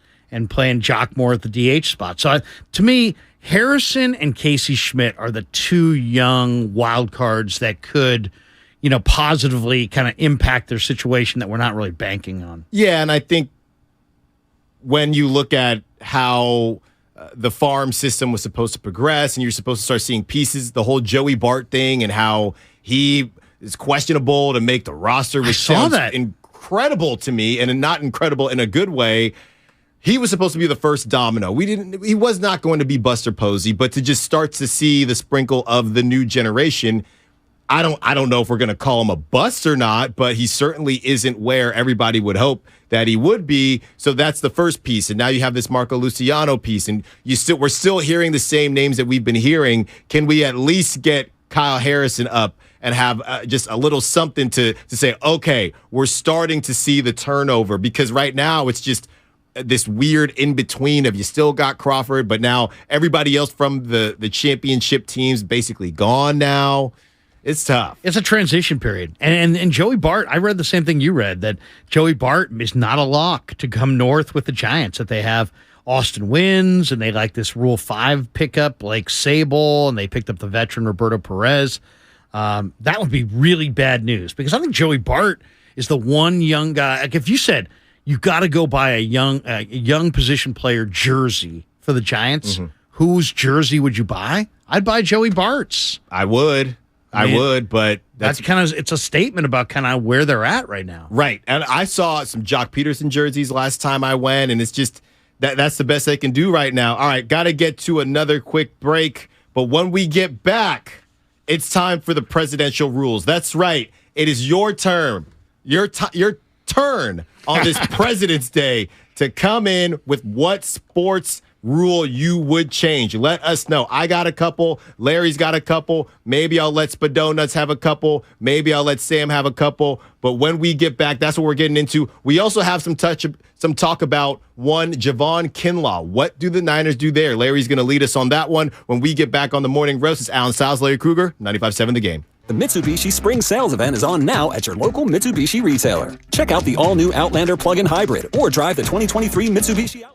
playing Jock more at the DH spot. So to me, Harrison and Casey Schmidt are the two young wild cards that could, positively kind of impact their situation that we're not really banking on. Yeah, and I think when you look at how the farm system was supposed to progress and you're supposed to start seeing pieces, the whole Joey Bart thing and how he is questionable to make the roster, which sounds incredible to me, and not incredible in a good way. He was supposed to be the first domino. He was not going to be Buster Posey, but to just start to see the sprinkle of the new generation, I don't know if we're going to call him a bust or not, but he certainly isn't where everybody would hope that he would be. So that's the first piece. And now you have this Marco Luciano piece, and we're still hearing the same names that we've been hearing. Can we at least get Kyle Harrison up and have just a little something to say, okay, we're starting to see the turnover? Because right now it's just this weird in-between of you still got Crawford, but now everybody else from the championship team's basically gone now. It's tough. It's a transition period. And Joey Bart, I read the same thing you read, that Joey Bart is not a lock to come north with the Giants, that they have Austin Wynns, and they like this Rule 5 pickup, Blake Sable, and they picked up the veteran Roberto Perez. That would be really bad news, because I think Joey Bart is the one young guy. Like if you said you got to go buy a young position player jersey for the Giants, whose jersey would you buy? I'd buy Joey Bart's. I would, but that's kind of, it's a statement about kind of where they're at right now. Right. And I saw some Jock Peterson jerseys last time I went, and it's just, That's the best they can do right now. All right, got to get to another quick break. But when we get back, it's time for the presidential rules. That's right. It is your turn. Your turn on this President's Day to come in with what sports rule you would change. Let us know. I got a couple. Larry's got a couple. Maybe I'll let Spadonuts have a couple. Maybe I'll let Sam have a couple. But when we get back, that's what we're getting into. We also have some talk about Javon Kinlaw. What do the Niners do there? Larry's going to lead us on that one. When we get back on the Morning Roast, it's Alan Stiles, Larry Krueger, 95.7 The Game. The Mitsubishi Spring Sales Event is on now at your local Mitsubishi retailer. Check out the all-new Outlander plug-in hybrid or drive the 2023 Mitsubishi Outlander.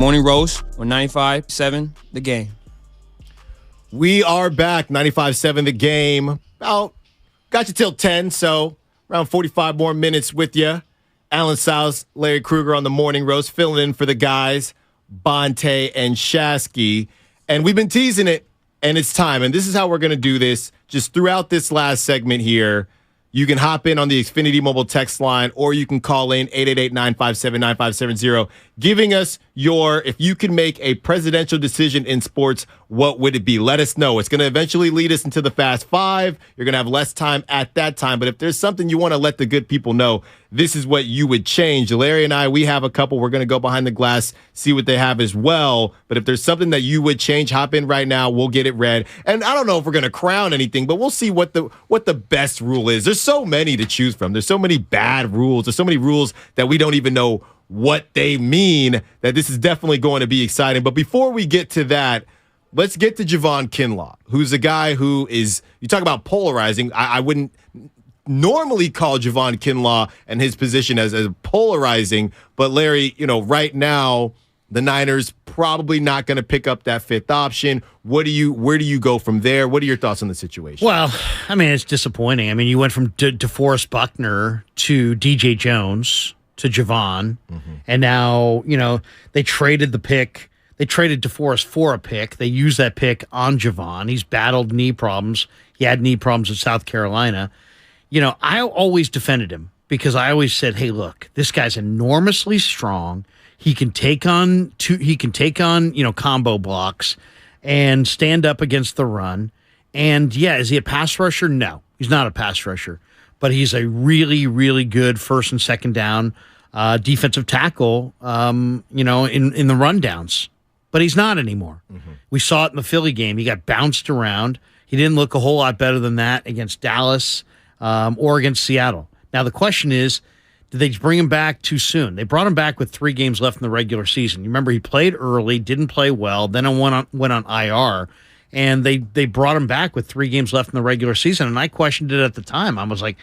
Morning Roast on 95.7 The Game. We are back, 95.7 The Game. Got you till 10, so around 45 more minutes with you. Alan South, Larry Krueger on the Morning Roast, filling in for the guys, Bonte and Shasky. And we've been teasing it, and it's time. And this is how we're going to do this. Just throughout this last segment here, you can hop in on the Xfinity mobile text line, or you can call in 888-957-9570, giving us if you can make a presidential decision in sports, what would it be? Let us know. It's going to eventually lead us into the Fast Five. You're going to have less time at that time. But if there's something you want to let the good people know, this is what you would change. Larry and I, we have a couple. We're going to go behind the glass, see what they have as well. But if there's something that you would change, hop in right now. We'll get it read. And I don't know if we're going to crown anything, but we'll see what the best rule is. There's so many to choose from. There's so many bad rules. There's so many rules that we don't even know what they mean, that this is definitely going to be exciting. But before we get to that, let's get to Javon Kinlaw, who's a guy who is, you talk about polarizing. I wouldn't normally call Javon Kinlaw and his position as polarizing, but Larry, right now, the Niners probably not going to pick up that fifth option. Where do you go from there? What are your thoughts on the situation? Well, it's disappointing. You went from DeForest Buckner to DJ Jones to Javon, and now, they traded the pick. They traded DeForest for a pick. They used that pick on Javon. He's battled knee problems. He had knee problems in South Carolina. I always defended him because I always said, hey, look, this guy's enormously strong. He can take on combo blocks and stand up against the run. And yeah, is he a pass rusher? No, he's not a pass rusher, but he's a really, really good first and second down defensive tackle, in the rundowns. But he's not anymore. We saw it in the Philly game. He got bounced around. He didn't look a whole lot better than that against Dallas or against Seattle. Now, the question is, did they bring him back too soon? They brought him back with 3 games left in the regular season. You remember he played early, didn't play well, then went on IR, and they brought him back with 3 games left in the regular season. And I questioned it at the time. I was like,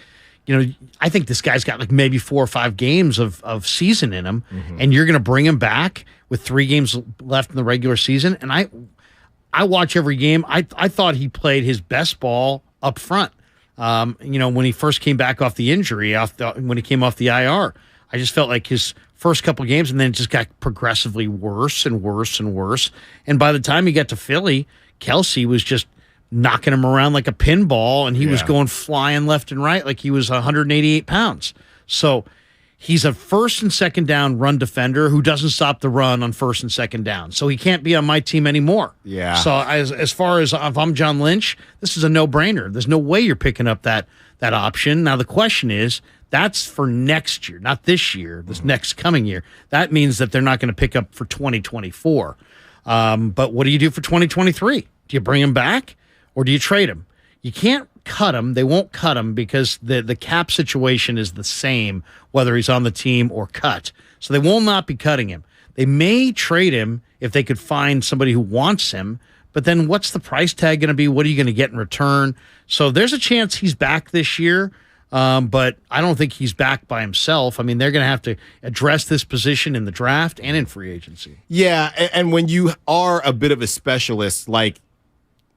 I think this guy's got like maybe 4 or 5 games of season in him, and you're going to bring him back with 3 games left in the regular season. And I watch every game. I thought he played his best ball up front. When he first came back off the injury, when he came off the IR, I just felt like his first couple games, and then it just got progressively worse and worse and worse. And by the time he got to Philly, Kelsey was just knocking him around like a pinball, and he was going flying left and right like he was 188 pounds. So he's a first and second down run defender who doesn't stop the run on first and second down. So he can't be on my team anymore. Yeah. So as far as if I'm John Lynch, this is a no-brainer. There's no way you're picking up that option. Now the question is, that's for next year, not this year, this next coming year. That means that they're not going to pick up for 2024. But what do you do for 2023? Do you bring him back or do you trade him? You can't cut him. They won't cut him because the cap situation is the same whether he's on the team or cut. So they will not be cutting him. They may trade him if they could find somebody who wants him, but then what's the price tag going to be? What are you going to get in return? So there's a chance he's back this year, but I don't think he's back by himself. They're going to have to address this position in the draft and in free agency. Yeah, and when you are a bit of a specialist like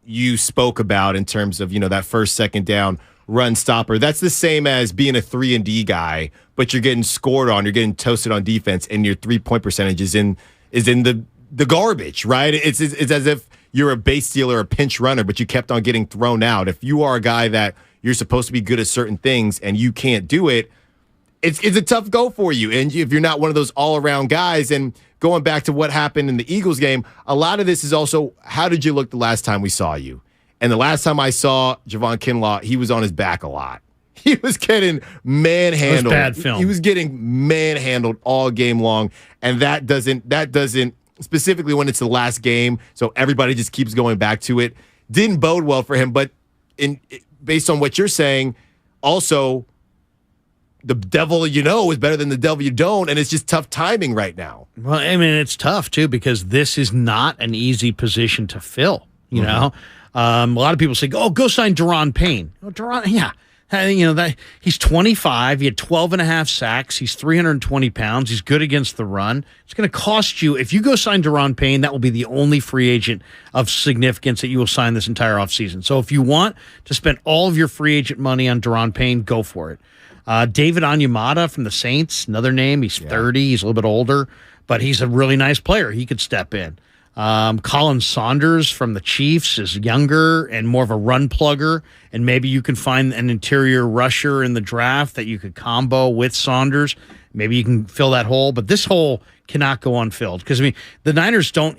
you spoke about in terms of, that first, second down run stopper, that's the same as being a 3-and-D guy, but you're getting scored on, you're getting toasted on defense, and your 3-point percentage is in the garbage, right? It's as if you're a base stealer, a pinch runner, but you kept on getting thrown out. If you are a guy that you're supposed to be good at certain things and you can't do it, it's a tough go for you. And if you're not one of those all-around guys, and going back to what happened in the Eagles game, a lot of this is also, how did you look the last time we saw you? And the last time I saw Javon Kinlaw, he was on his back a lot. He was getting manhandled. Bad film. He was getting manhandled all game long, and that doesn't specifically when it's the last game, so everybody just keeps going back to it. Didn't bode well for him, but based on what you're saying, also the devil you know is better than the devil you don't, and it's just tough timing right now. Well, it's tough too because this is not an easy position to fill. You know, a lot of people say, "Oh, go sign Daron Payne." Oh, Daron, yeah. That he's 25. He had 12 and a half sacks. He's 320 pounds. He's good against the run. It's going to cost you. If you go sign Daron Payne, that will be the only free agent of significance that you will sign this entire offseason. So if you want to spend all of your free agent money on Daron Payne, go for it. David Onyemata from the Saints, another name. He's 30. He's a little bit older, but he's a really nice player. He could step in. Colin Saunders from the Chiefs is younger and more of a run plugger, and maybe you can find an interior rusher in the draft that you could combo with Saunders. Maybe you can fill that hole, but this hole cannot go unfilled because, the Niners don't,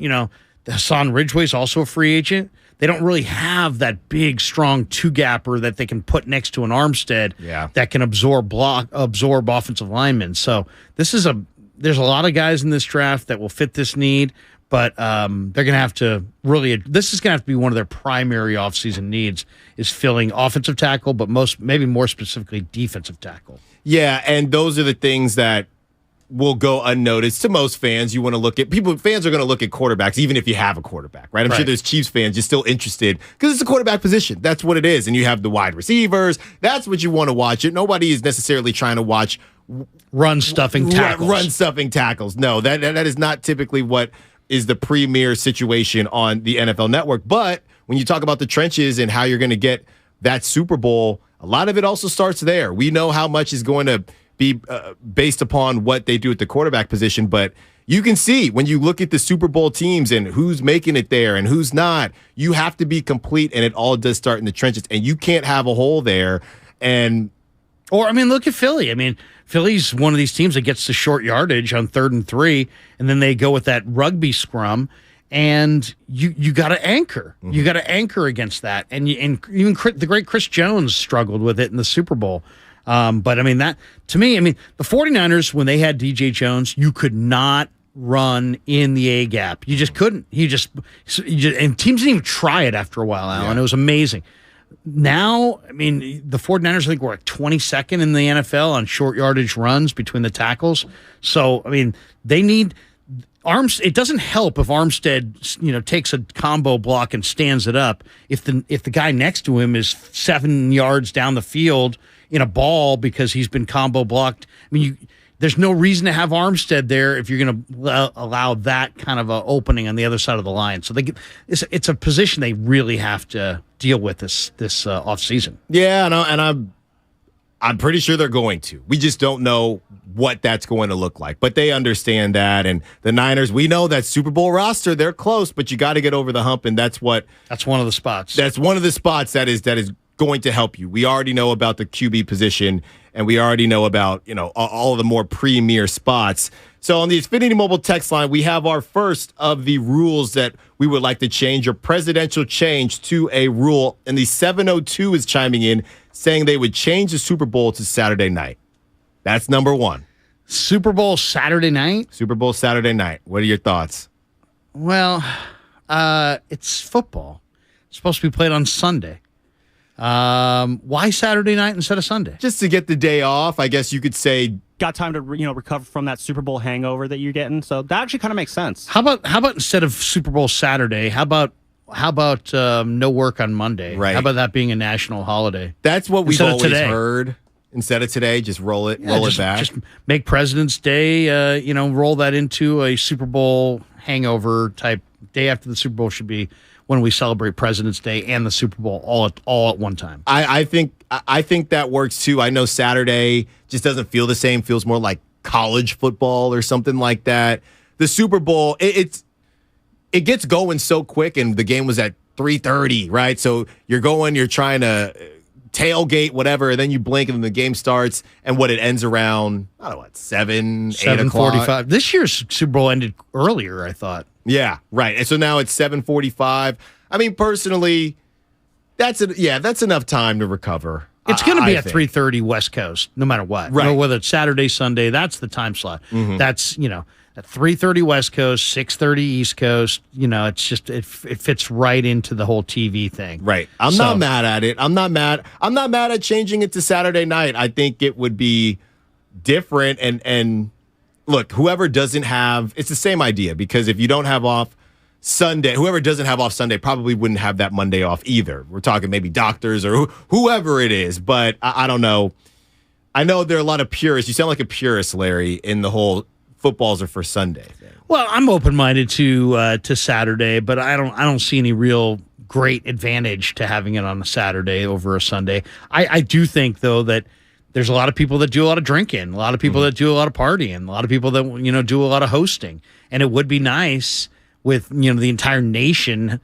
Hassan Ridgeway's also a free agent. They don't really have that big, strong two-gapper that they can put next to an Armstead that can absorb offensive linemen. So there's a lot of guys in this draft that will fit this need. But they're going to have to this is going to have to be one of their primary offseason needs is filling offensive tackle, but maybe more specifically defensive tackle. Yeah, and those are the things that will go unnoticed to most fans. You want to look at fans are going to look at quarterbacks, even if you have a quarterback, right? I'm sure there's Chiefs fans just still interested because it's a quarterback position. That's what it is. And you have the wide receivers. That's what you want to watch. Nobody is necessarily trying to watch run stuffing tackles. No, that is not typically what is the premier situation on the NFL Network. But when you talk about the trenches and how you're going to get that Super Bowl, a lot of it also starts there. We know how much is going to be based upon what they do at the quarterback position, but you can see when you look at the Super Bowl teams and who's making it there and who's not, you have to be complete, and it all does start in the trenches, and you can't have a hole there. Look at Philly. Philly's one of these teams that gets the short yardage on 3rd and 3, and then they go with that rugby scrum, and you got to anchor. Mm-hmm. You got to anchor against that, and even the great Chris Jones struggled with it in the Super Bowl. That to me, the 49ers, when they had DJ Jones, you could not run in the A gap. You just couldn't. And teams didn't even try it after a while, Alan. Yeah. It was amazing. Now, the 49ers, I think, were 22nd in the NFL on short yardage runs between the tackles. So, they need arms. It doesn't help if Armstead, takes a combo block and stands it up. If the guy next to him is 7 yards down the field in a ball because he's been combo blocked. There's no reason to have Armstead there if you're going to allow that kind of a opening on the other side of the line. So it's a position they really have to deal with this offseason. Yeah, and I'm pretty sure they're going to. We just don't know what that's going to look like. But they understand that. And the Niners, we know that Super Bowl roster, they're close, but you got to get over the hump, and that's one of the spots. That's one of the spots that is going to help you. We already know about the QB position, and we already know about, all of the more premier spots. So on the Xfinity Mobile text line, we have our first of the rules that we would like to change, or presidential change to a rule. And the 702 is chiming in, saying they would change the Super Bowl to Saturday night. That's number one. Super Bowl Saturday night? Super Bowl Saturday night. What are your thoughts? Well, it's football. It's supposed to be played on Sunday. Why Saturday night instead of Sunday? Just to get the day off, I guess you could say. Got time to recover from that Super Bowl hangover that you're getting. So that actually kind of makes sense. How about instead of Super Bowl Saturday, how about no work on Monday? Right. How about that being a national holiday? That's what we've always heard. Instead of today, just roll it back. Just make President's Day, roll that into a Super Bowl hangover type day after the Super Bowl should be when we celebrate President's Day and the Super Bowl all at one time. I think that works too. I know Saturday just doesn't feel the same. Feels more like college football or something like that. The Super Bowl, it gets going so quick, and the game was at 3:30, right? So you're trying to tailgate, whatever, and then you blink and the game starts, and it ends around, 7, 8 o'clock. 7:45. This year's Super Bowl ended earlier, I thought. Yeah, right. And so now it's 7:45. Personally, that's enough time to recover. It's going to be at 3:30 West Coast, no matter what. Right. Whether it's Saturday, Sunday, that's the time slot. Mm-hmm. That's, at 3:30 West Coast, 6:30 East Coast, it's just it fits right into the whole TV thing. Right. I'm not mad at it. I'm not mad at changing it to Saturday night. I think it would be different, and look, whoever doesn't have, it's the same idea, because if you don't have off Sunday, whoever doesn't have off Sunday probably wouldn't have that Monday off either. We're talking maybe doctors or whoever it is, but I don't know. I know there are a lot of purists. You sound like a purist, Larry, in the whole footballs are for Sunday thing. Well, I'm open-minded to Saturday, but I don't see any real great advantage to having it on a Saturday over a Sunday. I do think, though, that there's a lot of people that do a lot of drinking, a lot of people that do a lot of partying, a lot of people that do a lot of hosting, and it would be nice with the entire nation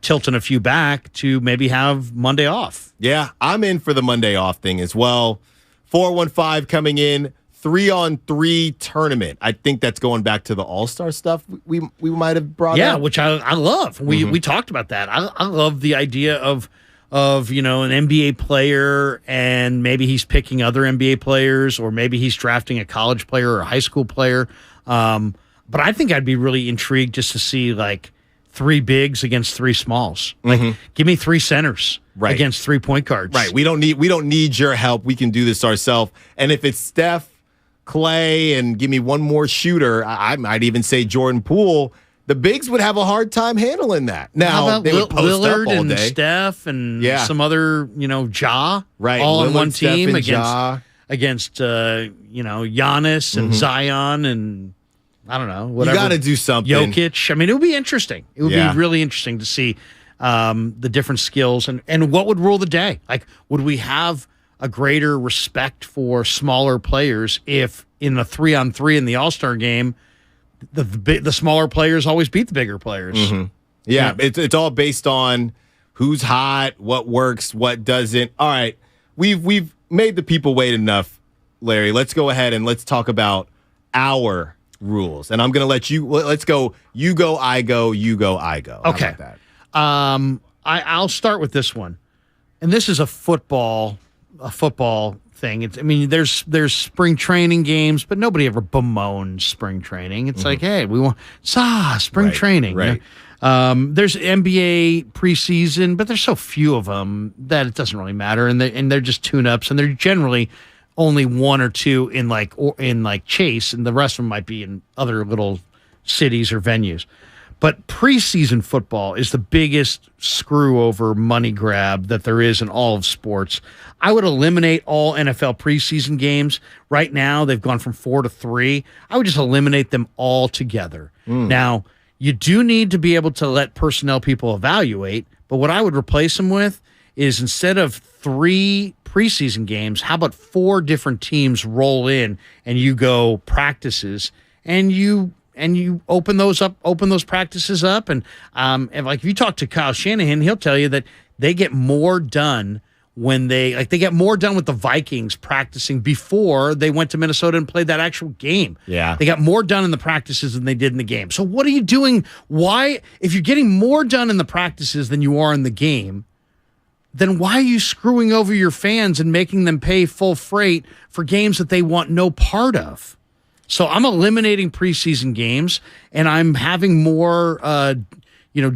tilting a few back to maybe have Monday off. Yeah, I'm in for the Monday off thing as well. 415 coming in, 3-on-3 tournament. I think that's going back to the All-Star stuff we might have brought up. Yeah, which I love. We talked about that. I love the idea of an NBA player, and maybe he's picking other NBA players, or maybe he's drafting a college player or a high school player. But I think I'd be really intrigued just to see like 3 bigs against 3 smalls. Like, give me 3 centers against 3 point guards. Right. We don't need your help. We can do this ourselves. And if it's Steph, Clay, and give me one more shooter, I might even say Jordan Poole, the bigs would have a hard time handling that. Now, they would post Lillard up all and day. Steph and some other, Ja, right, all Lillard, on one Steph, team and against Giannis and Zion and I don't know, whatever. You got to do something. Jokic. I mean, it would be interesting. It would be really interesting to see the different skills and what would rule the day. Like, would we have a greater respect for smaller players if in a 3-on-3 in the All-Star game, the smaller players always beat the bigger players? Yeah, it's all based on who's hot, what works, what doesn't. All right, we've made the people wait enough, Larry. Let's go ahead and let's talk about our rules. And I'm going to let you, let's go, you go, I go, you go, I go. How Okay. about that? I'll start with this one. And this is a football thing. There's spring training games, but nobody ever bemoans spring training. It's like, hey, we want spring training. Right. There's NBA preseason, but there's so few of them that it doesn't really matter. And they're just tune-ups, and they're generally only 1 or 2 in Chase, and the rest of them might be in other little cities or venues. But preseason football is the biggest screw-over money grab that there is in all of sports. I would eliminate all NFL preseason games. Right now, they've gone from 4 to 3. I would just eliminate them all together. Now, you do need to be able to let personnel people evaluate, but what I would replace them with is, instead of 3 preseason games, how about 4 different teams roll in and you go practices and you open those practices up. And like, if you talk to Kyle Shanahan, he'll tell you that they get more done when they get more done with the Vikings practicing before they went to Minnesota and played that actual game. Yeah. They got more done in the practices than they did in the game. So what are you doing? Why, if you're getting more done in the practices than you are in the game, then why are you screwing over your fans and making them pay full freight for games that they want no part of? So I'm eliminating preseason games, and I'm having more,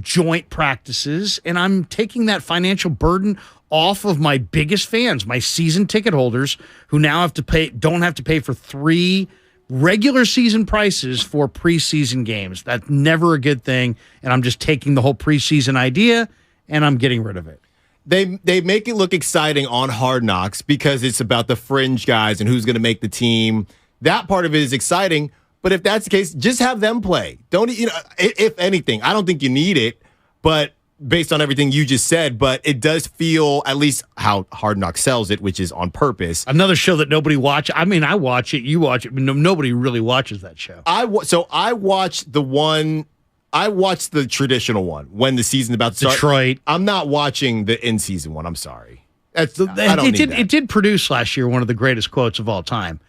joint practices, and I'm taking that financial burden off of my biggest fans, my season ticket holders, who now don't have to pay for 3 regular season prices for preseason games. That's never a good thing, and I'm just taking the whole preseason idea, and I'm getting rid of it. They make it look exciting on Hard Knocks because it's about the fringe guys and who's going to make the team. That part of it is exciting, but if that's the case, just have them play. Don't, if anything, I don't think you need it, but based on everything you just said, but it does feel, at least how Hard Knocks sells it, which is on purpose. Another show that nobody watch. I mean, I watch it, you watch it, but nobody really watches that show. I watched the traditional one when the season's about to start. Detroit. I'm not watching the in-season one. I'm sorry. I don't need that. It did produce last year one of the greatest quotes of all time.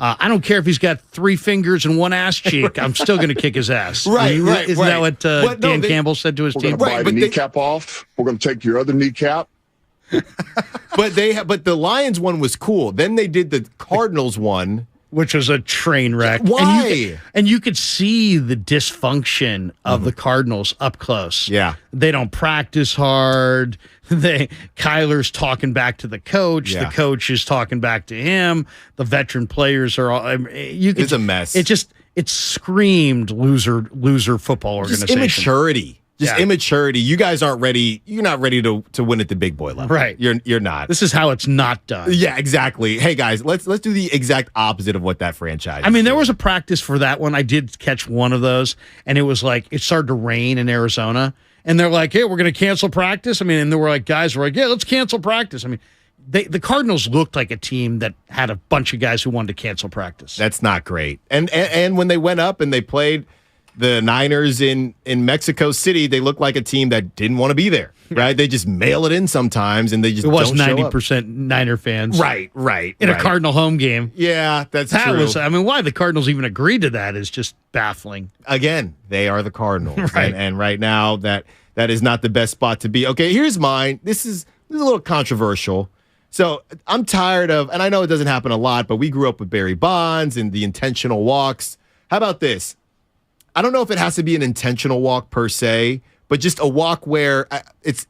I don't care if he's got 3 fingers and 1 ass cheek. I'm still going to kick his ass. Right. Isn't that what Dan Campbell said to his team? We're going to buy the kneecap off. We're going to take your other kneecap. But the Lions one was cool. Then they did the Cardinals one, which was a train wreck. Why? And you could see the dysfunction of the Cardinals up close. Yeah. They don't practice hard. Kyler's talking back to the coach. Yeah. The coach is talking back to him. The veteran players are all. It's a mess. it screamed loser football organization. Just immaturity. Immaturity. You guys aren't ready. You're not ready to win at the big boy level. Right. You're not. This is how it's not done. Yeah, exactly. Hey guys, let's do the exact opposite of what that franchise. I mean, there was a practice for that one. I did catch one of those, and it was like it started to rain in Arizona, and they're like, "Hey, we're going to cancel practice." I mean, and there were like guys were like, "Yeah, let's cancel practice." I mean, the Cardinals looked like a team that had a bunch of guys who wanted to cancel practice. That's not great. And when they went up and they played the Niners in Mexico City, they looked like a team that didn't want to be there, right? They just mail it in sometimes, and they just it was don't show 90% Niner fans, right, in a Cardinal home game. Yeah, that true. I mean, why the Cardinals even agreed to that is just baffling. Again, they are the Cardinals, Right. and right now that is not the best spot to be. Okay, here's mine. This is a little controversial. So I'm tired of, and I know it doesn't happen a lot, but we grew up with Barry Bonds and the intentional walks. How about this? I don't know if it has to be an intentional walk per se, but just a walk where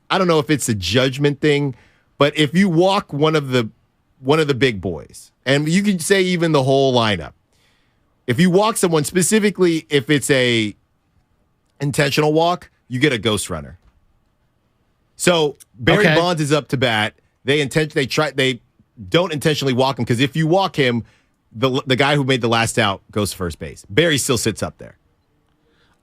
I don't know if it's a judgment thing, but if you walk one of the big boys, and you can say even the whole lineup, if you walk someone, specifically if it's a intentional walk, you get a ghost runner. So Barry Bonds is up to bat. They don't intentionally walk him, because if you walk him, the guy who made the last out goes to first base. Barry still sits up there.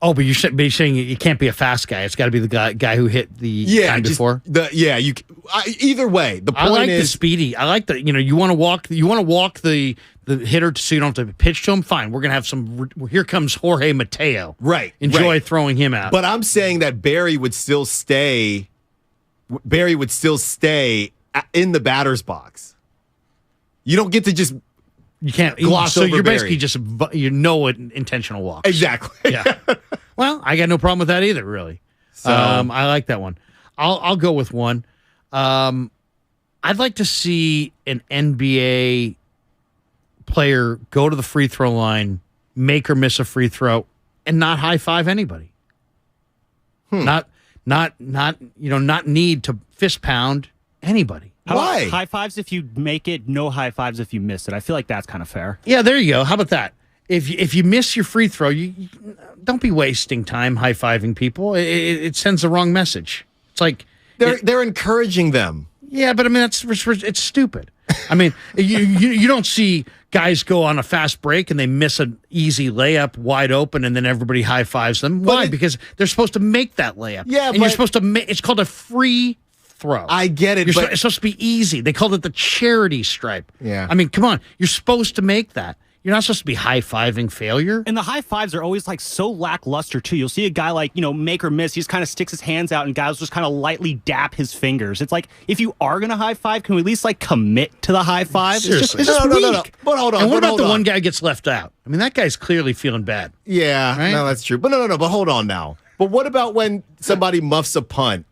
Oh, but you're saying it can't be a fast guy. It's got to be the guy who hit the time before. Either way, the point I like is the speedy. I like the you want to walk the hitter so you don't have to pitch to him. Fine, we're gonna have some. Here comes Jorge Mateo. Right, enjoy throwing him out. But I'm saying that Barry would still stay. Barry would still stay in the batter's box. You don't get to just. You can't gloss so over you're Barry. basically just an intentional walk. Exactly. Yeah. Well, I got no problem with that either, really. So I like that one. I'll go with one. I'd like to see an NBA player go to the free throw line, make or miss a free throw, and not high five anybody. Not need to fist pound anybody. How about high fives if you make it, no high fives if you miss it? I feel like that's kind of fair. Yeah, there you go. How about that? If you miss your free throw, you don't be wasting time high fiving people. It sends the wrong message. It's like they're encouraging them. Yeah, but I mean it's stupid. I mean you don't see guys go on a fast break and they miss an easy layup wide open and then everybody high fives them. Why? Because they're supposed to make that layup. Yeah, and you're supposed to. It's called a free throw. I get it, but it's supposed to be easy. They called it the charity stripe. Yeah. I mean, come on. You're supposed to make that. You're not supposed to be high-fiving failure. And the high fives are always like so lackluster too. You'll see a guy like, make or miss, he just kind of sticks his hands out and guys just kind of lightly dap his fingers. It's like, if you are going to high five, can we at least like commit to the high five? Seriously. It's just weak. No. But hold on. And what about the one one guy gets left out? I mean, that guy's clearly feeling bad. Yeah, right? No, that's true. But no. But hold on now. But what about when somebody muffs a punt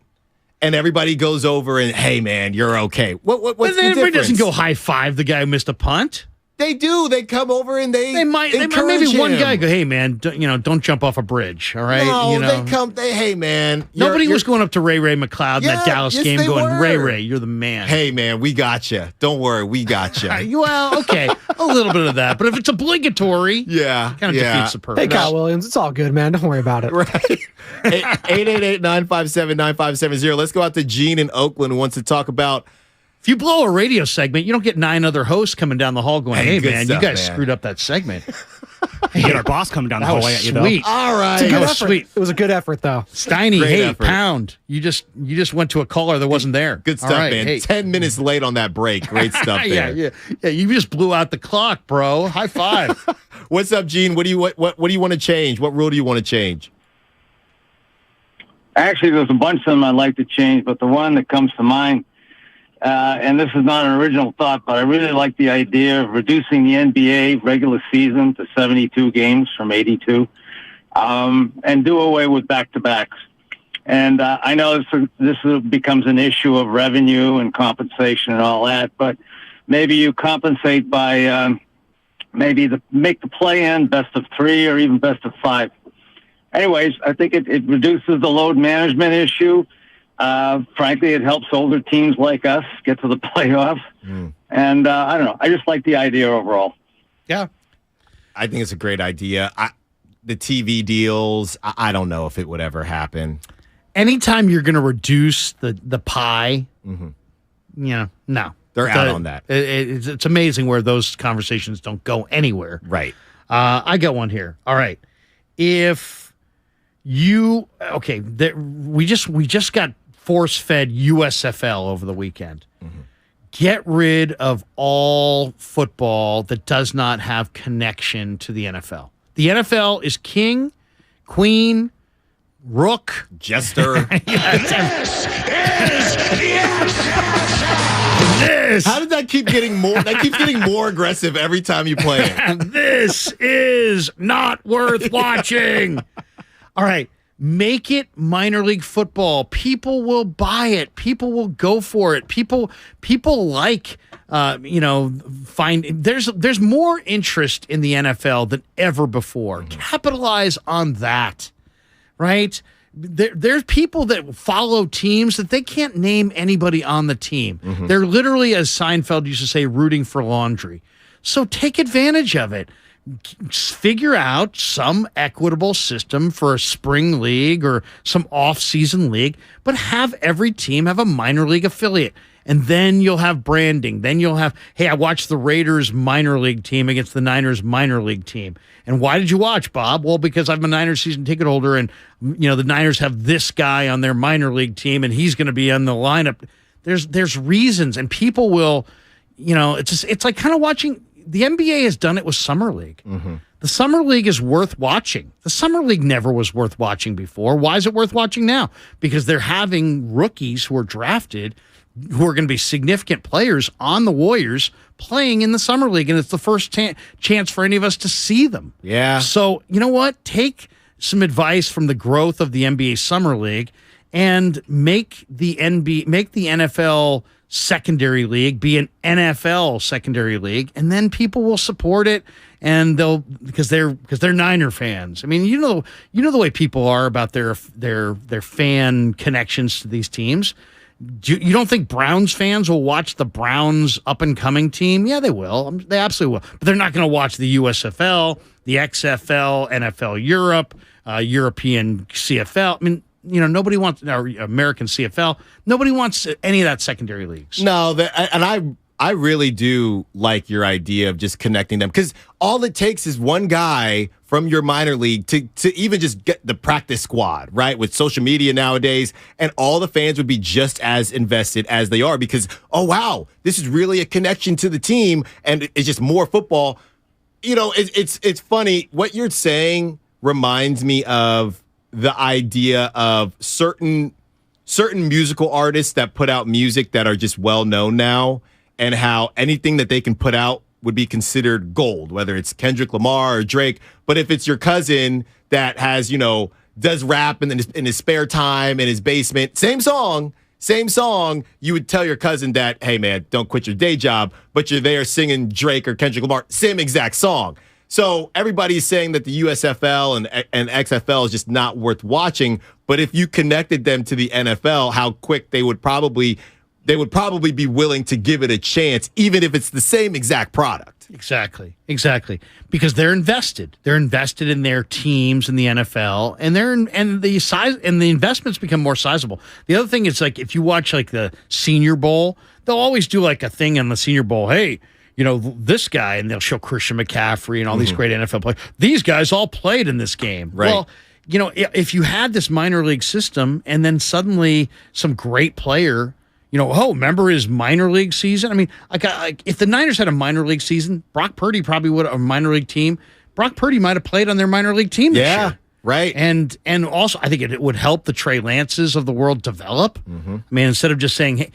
and everybody goes over and, hey, man, you're okay? What's the difference? Everybody doesn't go high five the guy who missed a punt. They do. They come over and they might encourage maybe one him. guy go, hey man, don't jump off a bridge, all right? No, hey man. Nobody was going up to Ray McLeod in that Dallas game going, were. Ray, you're the man. Hey man, we got you. Don't worry, we got you. Well, okay, a little bit of that, but if it's obligatory, kind of defeats the purpose. Hey, Kyle Williams, it's all good, man. Don't worry about it. Right. 888-957-9570. Let's go out to Gene in Oakland who wants to talk about. If you blow a radio segment, you don't get 9 other hosts coming down the hall going, hey man, you guys screwed up that segment. You get our boss coming down the hallway at you, though. Sweet. All right. That was sweet. It was a good effort, though. Steiny, Great hey, effort. Pound. You just went to a caller that wasn't there. Good stuff, All right, man. hey. 10 minutes late on that break. Great stuff there. Yeah. You just blew out the clock, bro. High five. What's up, Gene? What do you want to change? What rule do you want to change? Actually, there's a bunch of them I'd like to change, but the one that comes to mind, and this is not an original thought, but I really like the idea of reducing the NBA regular season to 72 games from 82, and do away with back-to-backs. And I know this becomes an issue of revenue and compensation and all that, but maybe you compensate by make the play-in best of 3 or even best of 5. Anyways, I think it reduces the load management issue. Frankly, it helps older teams like us get to the playoffs. And I don't know. I just like the idea overall. Yeah. I think it's a great idea. The TV deals, I don't know if it would ever happen. Anytime you're going to reduce the pie, no. They're out on that. It's amazing where those conversations don't go anywhere. Right. I got one here. All right. If you we just got force-fed USFL over the weekend. Get rid of all football that does not have connection to the NFL. The NFL is king, queen, rook, jester. This. How did that keep getting more? That keeps getting more aggressive every time you play it. This is not worth watching. All right. Make it minor league football. People will buy it. People will go for it. People like, there's more interest in the NFL than ever before. Capitalize on that, right? There's people that follow teams that they can't name anybody on the team. They're literally, as Seinfeld used to say, rooting for laundry. So take advantage of it. Figure out some equitable system for a spring league or some off-season league, but have every team have a minor league affiliate. And then you'll have branding. Then you'll have, hey, I watched the Raiders minor league team against the Niners minor league team. And why did you watch, Bob? Well, because I'm a Niners season ticket holder, and the Niners have this guy on their minor league team, and he's going to be on the lineup. There's reasons, and people will, it's like kind of watching. The NBA has done it with Summer League. The Summer League is worth watching. The Summer League never was worth watching before. Why is it worth watching now? Because they're having rookies who are drafted who are going to be significant players on the Warriors playing in the Summer League, and it's the first chance for any of us to see them. Yeah. So, you know what? Take some advice from the growth of the NBA Summer League and make the NFL secondary league be an NFL secondary league, and then people will support it, and because they're Niner fans. I mean, you know the way people are about their fan connections to these teams. You don't think Browns fans will watch the Browns up and coming team? Yeah, they will. They absolutely will. But they're not going to watch the USFL, the XFL, NFL Europe, European CFL. I mean, nobody wants American CFL. Nobody wants any of that secondary leagues. No, and I really do like your idea of just connecting them, because all it takes is one guy from your minor league to even just get the practice squad, right? With social media nowadays, and all the fans would be just as invested as they are, because, oh, wow, this is really a connection to the team, and it's just more football. It's funny. What you're saying reminds me of the idea of certain musical artists that put out music that are just well known now, and how anything that they can put out would be considered gold, whether it's Kendrick Lamar or Drake. But if it's your cousin that has, does rap in his spare time in his basement, same song, you would tell your cousin that, hey man, don't quit your day job, but you're there singing Drake or Kendrick Lamar, same exact song. So everybody's saying that the USFL and XFL is just not worth watching. But if you connected them to the NFL, how quick they would probably be willing to give it a chance, even if it's the same exact product. Exactly. Because they're invested. They're invested in their teams in the NFL, and the size and the investments become more sizable. The other thing is, like, if you watch like the Senior Bowl, they'll always do like a thing on the Senior Bowl. Hey, this guy, and they'll show Christian McCaffrey and all these great NFL players. These guys all played in this game. Right. Well, if you had this minor league system, and then suddenly some great player, remember his minor league season? I mean, if the Niners had a minor league season, Brock Purdy probably would have a minor league team. Brock Purdy might have played on their minor league team this year. Right. And also, I think it would help the Trey Lances of the world develop. I mean, instead of just saying, hey,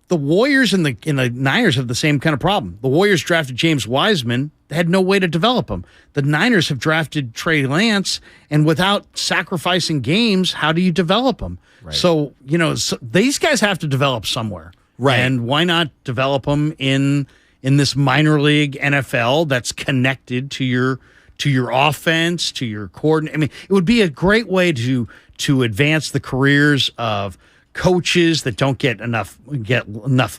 the Warriors and the Niners have the same kind of problem. The Warriors drafted James Wiseman. They had no way to develop him. The Niners have drafted Trey Lance, and without sacrificing games, how do you develop them? Right. So, these guys have to develop somewhere. Right. And why not develop them in this minor league NFL that's connected to your offense, to your coordinate? I mean, it would be a great way to advance the careers of coaches that don't get enough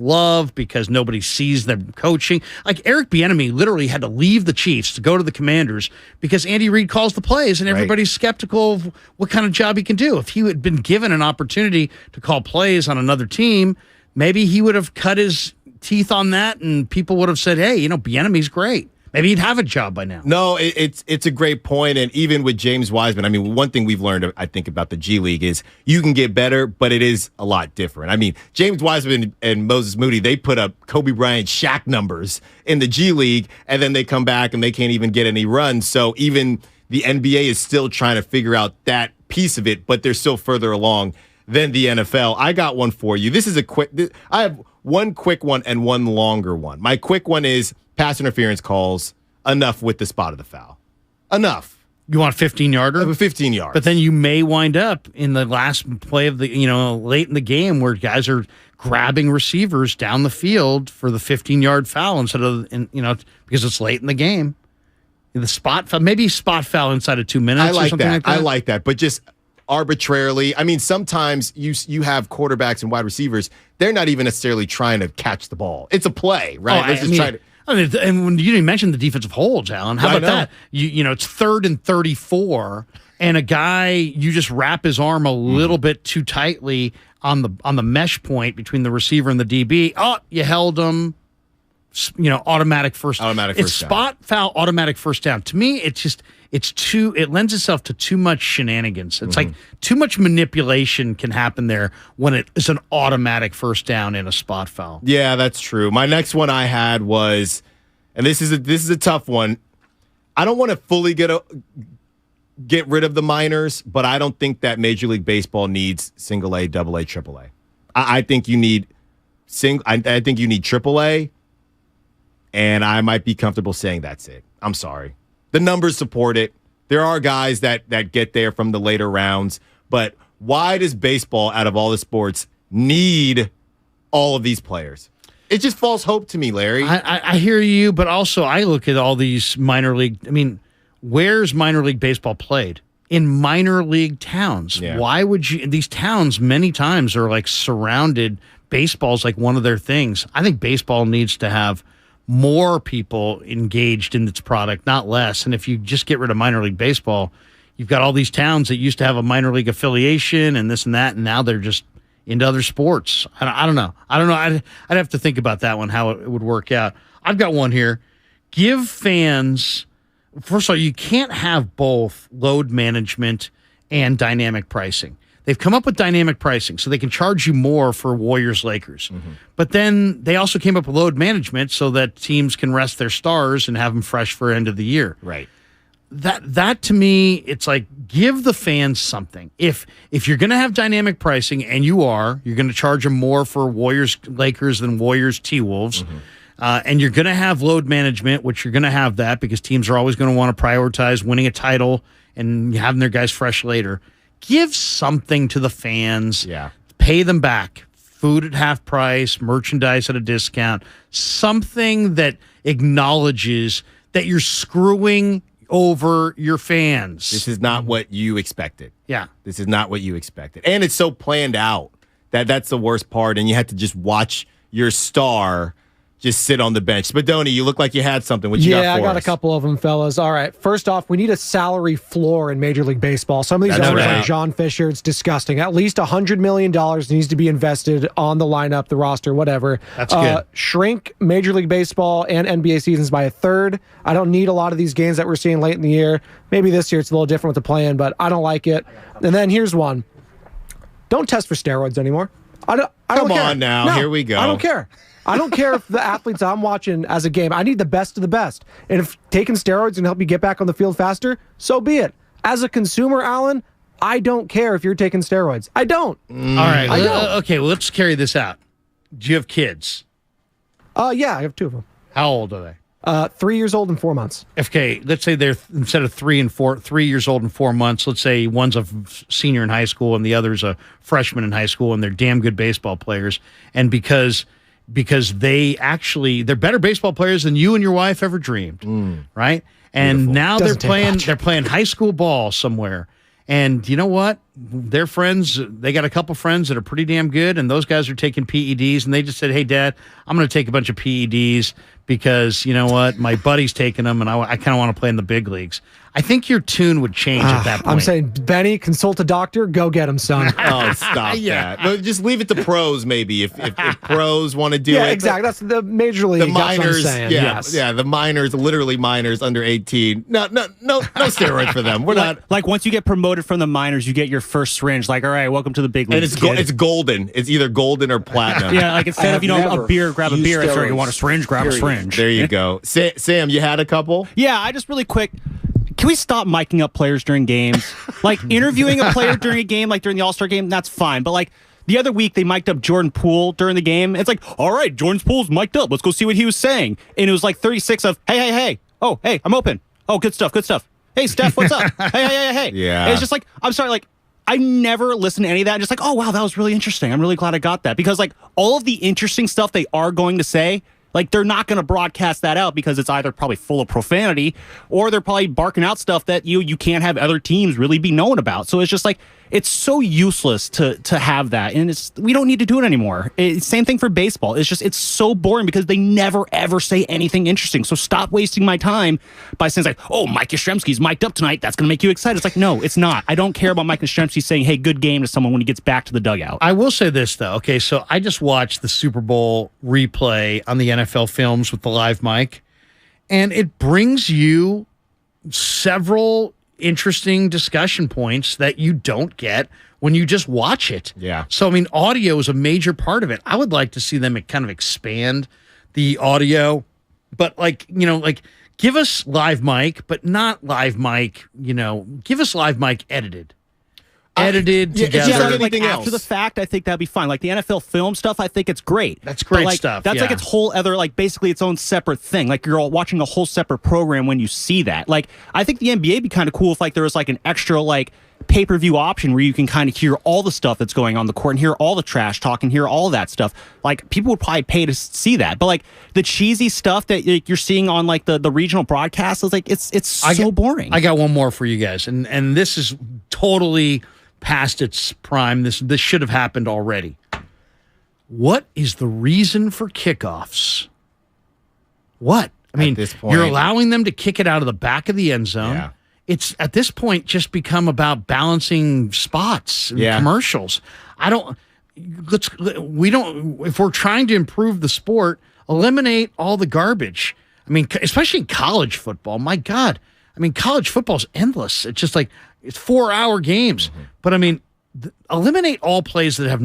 love because nobody sees them coaching. Like Eric Bieniemy literally had to leave the Chiefs to go to the Commanders because Andy Reid calls the plays and everybody's skeptical of what kind of job he can do. If he had been given an opportunity to call plays on another team, maybe he would have cut his teeth on that and people would have said, hey, Bieniemy's great. Maybe he'd have a job by now. No, it's a great point. And even with James Wiseman, I mean, one thing we've learned, I think, about the G League is you can get better, but it is a lot different. I mean, James Wiseman and Moses Moody, they put up Kobe Bryant Shaq numbers in the G League, and then they come back and they can't even get any runs. So even the NBA is still trying to figure out that piece of it, but they're still further along than the NFL. I got one for you. I have one quick one and one longer one. My quick one is pass interference calls. Enough with the spot of the foul. Enough. You want a 15-yarder? A 15 yards. But then you may wind up in the last play of the, late in the game where guys are grabbing receivers down the field for the 15-yard foul instead of, because it's late in the game. The spot foul, maybe spot foul inside of 2 minutes or something like that. I like that. But just arbitrarily, I mean, sometimes you have quarterbacks and wide receivers, they're not even necessarily trying to catch the ball. It's a play, right? And when you didn't mention the defensive holds, Alan, how about that? It's 3rd and 34, and a guy, you just wrap his arm a little bit too tightly on the mesh point between the receiver and the DB. Oh, you held him. Automatic first. It's spot foul, automatic first down. To me, it lends itself to too much shenanigans. It's like too much manipulation can happen there when it is an automatic first down in a spot foul. Yeah, that's true. My next one I had was, and this is a tough one. I don't want to fully get rid of the minors, but I don't think that Major League Baseball needs single A, double A, triple A. I think you need I think you need triple A, and I might be comfortable saying that's it. I'm sorry. The numbers support it. There are guys that get there from the later rounds, but why does baseball, out of all the sports, need all of these players? It just false hope to me, Larry. I hear you, but also I look at all these minor league. I mean, where's minor league baseball played? In minor league towns. Yeah. Why would you? These towns many times are like surrounded. Baseball's like one of their things. I think baseball needs to have more people engaged in its product, not less. And if you just get rid of minor league baseball, you've got all these towns that used to have a minor league affiliation and this and that, and now they're just into other sports. I don't know. I'd have to think about that one, how it would work out. I've got one here. Give fans, first of all, you can't have both load management and dynamic pricing. They've come up with dynamic pricing, so they can charge you more for Warriors-Lakers. But then they also came up with load management so that teams can rest their stars and have them fresh for end of the year. Right. That to me, it's like, give the fans something. If you're going to have dynamic pricing, and you're going to charge them more for Warriors-Lakers than Warriors-T-Wolves, and you're going to have load management, which you're going to have that because teams are always going to want to prioritize winning a title and having their guys fresh later. Give something to the fans. Yeah. Pay them back. Food at half price, merchandise at a discount, something that acknowledges that you're screwing over your fans. This is not what you expected. Yeah. This is not what you expected. And it's so planned out that's the worst part. And you had to just watch your star just sit on the bench. Spadoni, you look like you had something. What you got for us? Yeah, I got a couple of them, fellas. All right. First off, we need a salary floor in Major League Baseball. Some of these owners, like John Fisher, it's disgusting. At least $100 million needs to be invested on the lineup, the roster, whatever. That's good. Shrink Major League Baseball and NBA seasons by a third. I don't need a lot of these games that we're seeing late in the year. Maybe this year it's a little different with the plan, but I don't like it. And then here's one. Don't test for steroids anymore. I don't Come care. on now. No, Here we go. I don't care. I don't care if the athletes I'm watching as a game, I need the best of the best. And if taking steroids can help you get back on the field faster, so be it. As a consumer, Alan, I don't care if you're taking steroids. I don't. All right. I don't. Okay, well, let's carry this out. Do you have kids? Yeah, I have two of them. How old are they? 3 years old and 4 months. Okay, let's say they're, instead of 3 years old and 4 months, let's say one's a senior in high school and the other's a freshman in high school, and they're damn good baseball players. And because they're better baseball players than you and your wife ever dreamed, right? And Beautiful. now Doesn't they're playing high school ball somewhere. And you know what? their friends, they got a couple friends that are pretty damn good, and those guys are taking PEDs, and they just said, hey, Dad, I'm going to take a bunch of PEDs because, you know what, my buddy's taking them, and I kind of want to play in the big leagues. I think your tune would change at that point. I'm saying, Benny, consult a doctor. Go get him, son. Oh, stop that. But just leave it to pros, maybe, if pros want to do it. Yeah, exactly. That's the major league. The minors, yes. the minors, literally minors under 18. No steroid for them. We're not. Like once you get promoted from the minors, you get your first syringe. Like, all right, welcome to the big leagues. And it's golden. It's either golden or platinum. Yeah, like instead of a beer, grab a beer. It's you want a syringe, grab a syringe. There you go. Sam, you had a couple? Yeah, I just really quick. Can we stop miking up players during games? Like interviewing a player during a game, like during the All-Star game, that's fine. But like the other week, they mic'd up Jordan Poole during the game. It's like, all right, Jordan Poole's mic'd up. Let's go see what he was saying. And it was like 36 of, hey. Oh, hey, I'm open. Oh, good stuff. Hey, Steph, what's up? Hey. Yeah. And it's just like, I'm sorry, like, I never listen to any of that. Just like, oh, wow, that was really interesting. I'm really glad I got that. Because like all of the interesting stuff they are going to say, like, they're not going to broadcast that out because it's either probably full of profanity or they're probably barking out stuff that you can't have other teams really be knowing about. So it's just like, it's so useless to have that. And we don't need to do it anymore. Same thing for baseball. It's so boring because they never, ever say anything interesting. So stop wasting my time by saying like, oh, Mike Yastrzemski's mic'd up tonight. That's going to make you excited. It's like, no, it's not. I don't care about Mike Yastrzemski saying, hey, good game to someone when he gets back to the dugout. I will say this, though. Okay, so I just watched the Super Bowl replay on the NFL Films with the live mic, and it brings you several interesting discussion points that you don't get when you just watch it. Yeah. So, I mean, audio is a major part of it. I would like to see them kind of expand the audio, but give us live mic, but not live mic, give us live mic edited. Together. Like after the fact, I think that'd be fine. Like the NFL film stuff, I think it's great. That's great stuff. That's like its whole other, like basically its own separate thing. Like you're all watching a whole separate program when you see that. Like I think the NBA would be kind of cool if like there was like an extra like pay-per-view option where you can kind of hear all the stuff that's going on the court and hear all the trash talk and hear all that stuff. Like people would probably pay to see that. But like the cheesy stuff that you're seeing on like the regional broadcasts is like it's so boring. I got one more for you guys, and this is totally past its prime. This should have happened already. What is the reason for kickoffs? What? I mean, you're allowing them to kick it out of the back of the end zone. Yeah. It's at this point just become about balancing spots and commercials. If we're trying to improve the sport, eliminate all the garbage. I mean, especially in college football. My God. I mean, college football is endless. It's just like, it's 4-hour games. Mm-hmm. But I mean, eliminate all plays that have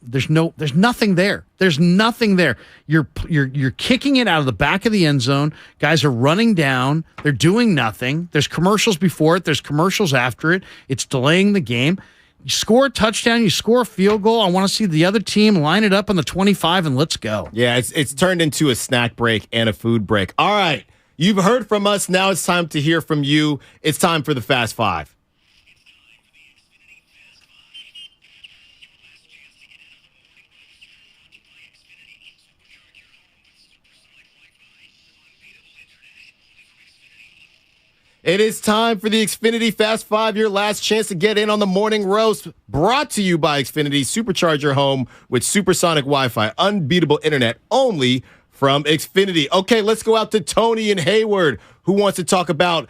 there's nothing there. There's nothing there. You're kicking it out of the back of the end zone. Guys are running down. They're doing nothing. There's commercials before it. There's commercials after it. It's delaying the game. You score a touchdown. You score a field goal. I want to see the other team line it up on the 25 and let's go. Yeah, it's turned into a snack break and a food break. All right. You've heard from us. Now it's time to hear from you. It's time for the Fast Five. It is time for the Xfinity Fast Five, your last chance to get in on the morning roast. Brought to you by Xfinity. Supercharge your home with supersonic Wi-Fi, unbeatable internet only from Xfinity. Okay, let's go out to Tony in Hayward, who wants to talk about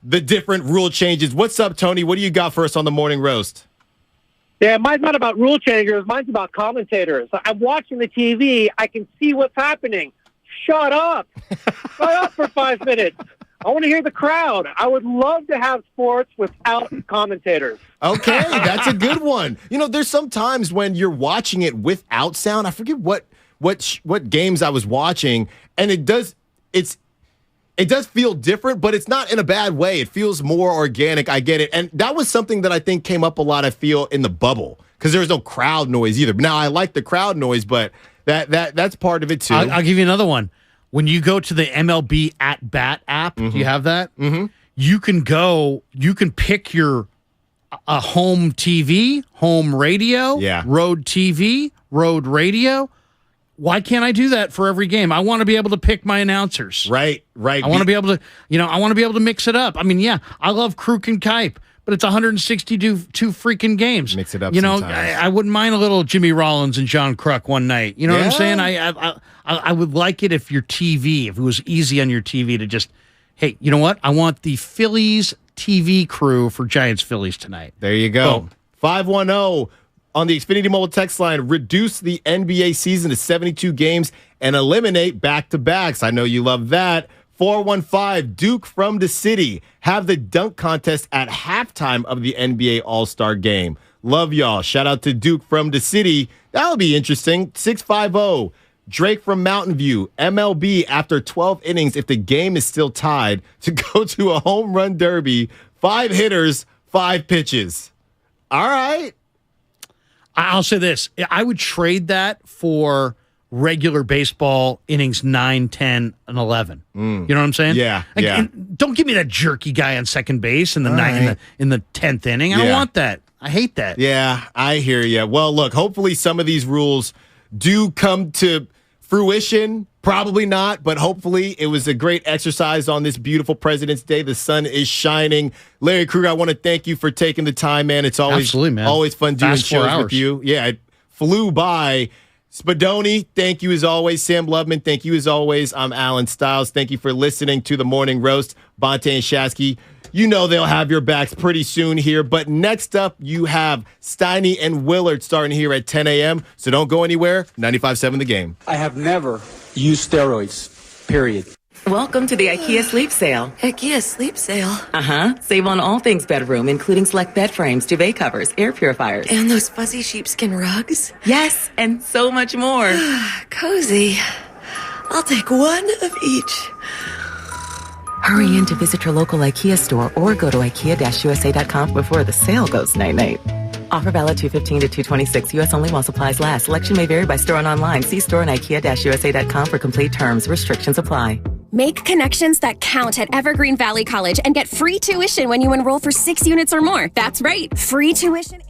the different rule changes. What's up, Tony? What do you got for us on the morning roast? Yeah, mine's not about rule changers. Mine's about commentators. I'm watching the TV. I can see what's happening. Shut up. Shut up for 5 minutes. I want to hear the crowd. I would love to have sports without commentators. Okay, that's a good one. There's some times when you're watching it without sound. I forget what games I was watching, and it does feel different, but it's not in a bad way. It feels more organic. I get it. And that was something that I think came up a lot, I feel, in the bubble, because there was no crowd noise either. Now, I like the crowd noise, but that's part of it too. I'll give you another one. When you go to the MLB At Bat app, do you have that? Mm-hmm. You can pick your home TV, home radio, road TV, road radio. Why can't I do that for every game? I want to be able to pick my announcers. Right. I want to be able to, I want to be able to mix it up. I mean, I love Kruk and Kipe, but it's 162 freaking games. Mix it up. You know, sometimes. I wouldn't mind a little Jimmy Rollins and John Kruk one night. You know what I'm saying? I would like it if your TV, if it was easy on your TV to just, hey, you know what? I want the Phillies TV crew for Giants Phillies tonight. There you go. 510 on the Xfinity Mobile text line. Reduce the NBA season to 72 games and eliminate back-to-backs. I know you love that. 415 Duke from the city. Have the dunk contest at halftime of the NBA All-Star game. Love y'all. Shout out to Duke from the city. That'll be interesting. 650 Drake from Mountain View. MLB after 12 innings, if the game is still tied, to go to a home run derby. 5 hitters, 5 pitches. All right. I'll say this. I would trade that for regular baseball innings 9, 10, and 11. You know what I'm saying? Yeah, Like, yeah. and don't give me that jerky guy on second base in the in the 10th inning. I don't want that. I hate that. Yeah, I hear you. Well, look, hopefully some of these rules do come to fruition. Probably not, but hopefully it was a great exercise on this beautiful President's Day. The sun is shining. Larry Krueger, I want to thank you for taking the time, man. It's always, Absolutely, man. always fun doing Fast 4 shows hours. with you. Yeah, it flew by. Spadoni, thank you as always. Sam Loveman, thank you as always. I'm Alan Stiles. Thank you for listening to the Morning Roast. Bonte and Shasky, you know they'll have your backs pretty soon here. But next up, you have Steiny and Willard starting here at 10 a.m. So don't go anywhere. 95.7 The Game. I have never used steroids, period. Welcome to the IKEA sleep sale. IKEA sleep sale. Uh-huh. Save on all things bedroom, including select bed frames, duvet covers, air purifiers. And those fuzzy sheepskin rugs. Yes, and so much more. Cozy. I'll take one of each. Hurry in to visit your local IKEA store or go to IKEA-USA.com before the sale goes night-night. Offer valid 2/15 to 2/26. U.S. only while supplies last. Selection may vary by store and online. See store and IKEA-USA.com for complete terms. Restrictions apply. Make connections that count at Evergreen Valley College and get free tuition when you enroll for 6 units or more. That's right, free tuition.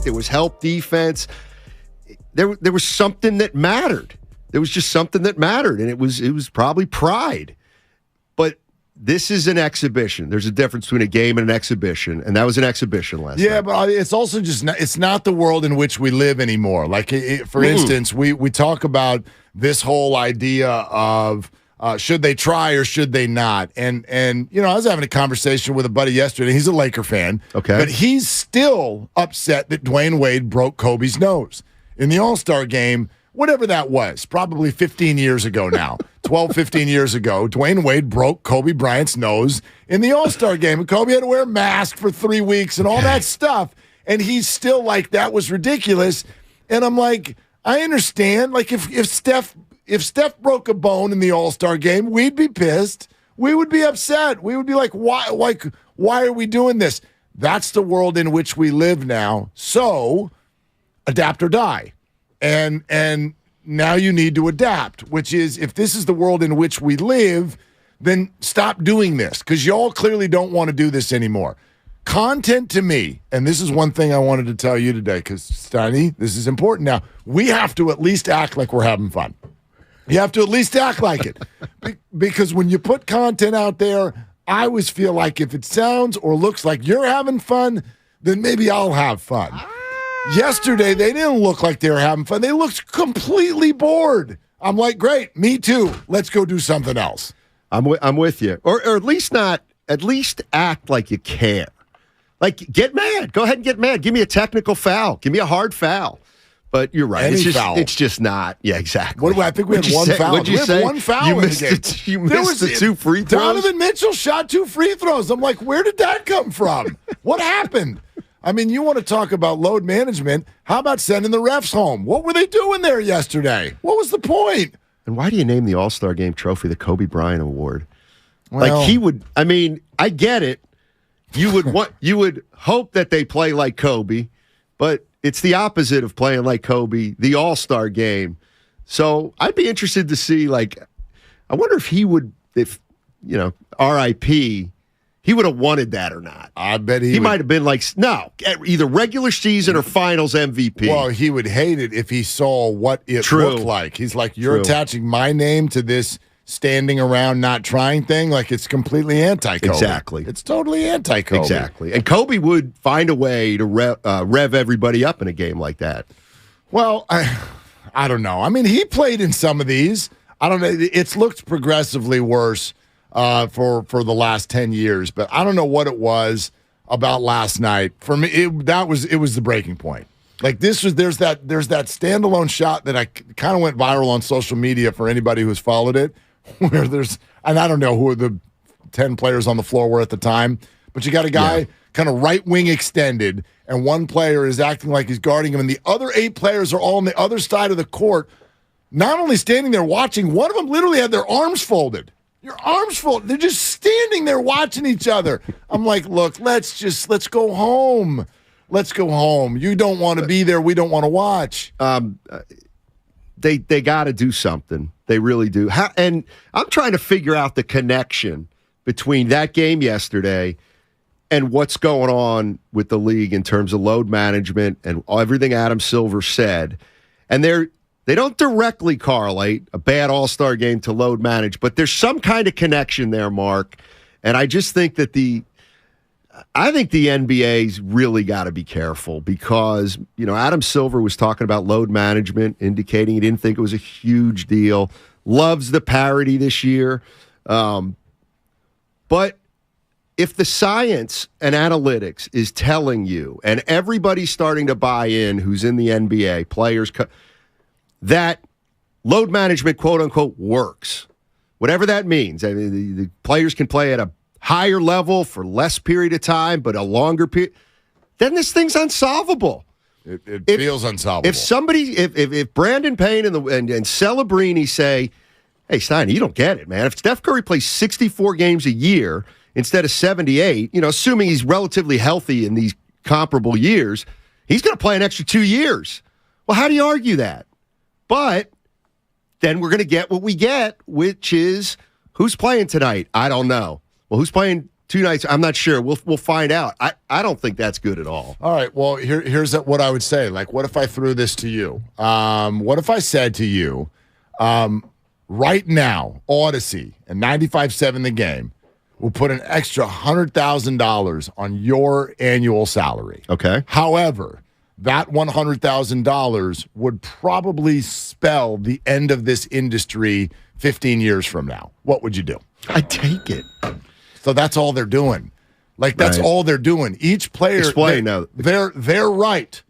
There was help defense. There was something that mattered. There was just something that mattered, and it was probably pride. But this is an exhibition. There's a difference between a game and an exhibition, and that was an exhibition last night. Yeah, but it's also just it's not the world in which we live anymore. Like, for instance, we talk about this whole idea of should they try or should they not? And you know, I was having a conversation with a buddy yesterday. He's a Laker fan, okay, but he's still upset that Dwayne Wade broke Kobe's nose in the All-Star game. Whatever that was, probably 15 years ago now, 12, 15 years ago, Dwayne Wade broke Kobe Bryant's nose in the All-Star game. And Kobe had to wear a mask for 3 weeks and all that stuff. And he's still like, that was ridiculous. And I'm like, I understand. Like, if Steph broke a bone in the All-Star game, we'd be pissed. We would be upset. We would be like, why are we doing this? That's the world in which we live now. So adapt or die. And now you need to adapt, which is, if this is the world in which we live, then stop doing this, because y'all clearly don't want to do this anymore. Content to me, and this is one thing I wanted to tell you today, because, Steiny, this is important now. We have to at least act like we're having fun. You have to at least act like it. Because when you put content out there, I always feel like if it sounds or looks like you're having fun, then maybe I'll have fun. Yesterday, they didn't look like they were having fun. They looked completely bored. I'm like, great, me too. Let's go do something else. I'm with you. Or at least act like you care. Like, get mad. Go ahead and get mad. Give me a technical foul. Give me a hard foul. But you're right. It's just not. Yeah, exactly. What do I think we had one foul? What'd you say? One foul you in missed the game. You missed the 2 free throws? Donovan Mitchell shot 2 free throws. I'm like, where did that come from? What happened? I mean, you want to talk about load management. How about sending the refs home? What were they doing there yesterday? What was the point? And why do you name the All-Star Game trophy the Kobe Bryant Award? Well, like, he would, I mean, I get it. You would hope that they play like Kobe, but it's the opposite of playing like Kobe, the All-Star Game. So I'd be interested to see, like, I wonder if he would, RIP, he would have wanted that or not. I bet he might have been like, no, either regular season or finals MVP. Well, he would hate it if he saw what it looked like. He's like, you're attaching my name to this standing around not trying thing. Like, it's completely anti-Kobe. Exactly. It's totally anti-Kobe. Exactly. And Kobe would find a way to rev everybody up in a game like that. Well, I don't know. I mean, he played in some of these. I don't know. It's looked progressively worse for the last 10 years, but I don't know what it was about last night. For me, it was the breaking point. Like, there's that standalone shot that I kind of went viral on social media for anybody who's followed it, where and I don't know who the 10 players on the floor were at the time, but you got a guy kind of right wing extended, and one player is acting like he's guarding him, and the other 8 players are all on the other side of the court, not only standing there watching, one of them literally had their arms folded. Your arms folded. They're just standing there watching each other. I'm like, look, let's go home. Let's go home. You don't want to be there. We don't want to watch. They got to do something. They really do. And I'm trying to figure out the connection between that game yesterday and what's going on with the league in terms of load management and everything Adam Silver said. And they don't directly correlate a bad All-Star game to load manage, but there's some kind of connection there, Mark. And I just think that I think the NBA's really got to be careful because, Adam Silver was talking about load management, indicating he didn't think it was a huge deal. Loves the parity this year. But if the science and analytics is telling you, and everybody's starting to buy in who's in the NBA, players, that load management, quote unquote, works. Whatever that means. I mean, the players can play at a higher level for less period of time, but a longer period. Then this thing's unsolvable. It feels unsolvable. If Brandon Payne and Celebrini say, hey, Stein, you don't get it, man. If Steph Curry plays 64 games a year instead of 78, assuming he's relatively healthy in these comparable years, he's going to play an extra 2 years. Well, how do you argue that? But then we're going to get what we get, which is who's playing tonight? I don't know. Well, who's playing 2 nights. I'm not sure. We'll find out. I don't think that's good at all. All right. Well, here's what I would say. Like, what if I threw this to you? What if I said to you, right now, Odyssey and 95.7 The Game will put an extra $100,000 on your annual salary. Okay. However, that $100,000 would probably spell the end of this industry 15 years from now. What would you do? I'd take it. So that's all they're doing. Like, that's all they're doing. Each player, explain now. They're right.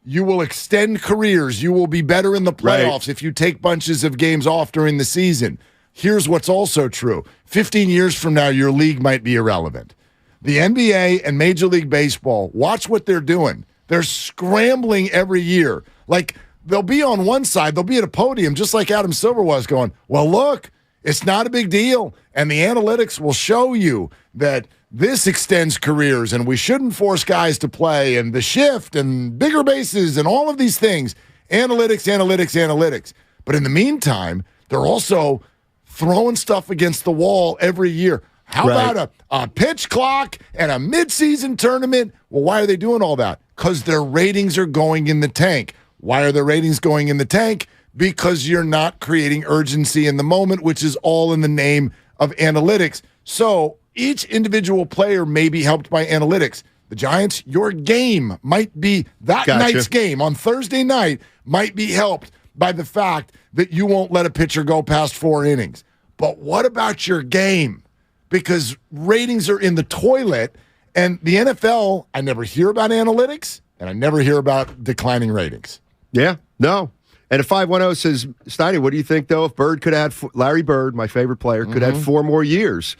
You will extend careers. You will be better in the playoffs if you take bunches of games off during the season. Here's what's also true. 15 years from now, your league might be irrelevant. The NBA and Major League Baseball, watch what they're doing. They're scrambling every year. Like, they'll be on one side, they'll be at a podium, just like Adam Silver was, going, well, look, it's not a big deal. And the analytics will show you that this extends careers and we shouldn't force guys to play, and the shift and bigger bases and all of these things. Analytics. But in the meantime, they're also throwing stuff against the wall every year. How about a pitch clock and a midseason tournament? Well, why are they doing all that? Because their ratings are going in the tank. Why are their ratings going in the tank? Because you're not creating urgency in the moment, which is all in the name of analytics. So each individual player may be helped by analytics. The Giants, your game might be, that night's game on Thursday night might be helped by the fact that you won't let a pitcher go past 4 innings. But what about your game? Because ratings are in the toilet, and the NFL, I never hear about analytics, and I never hear about declining ratings. Yeah, no. And if 510 says, Steiny, what do you think, though, if Bird could add, Larry Bird, my favorite player, could add 4 more years?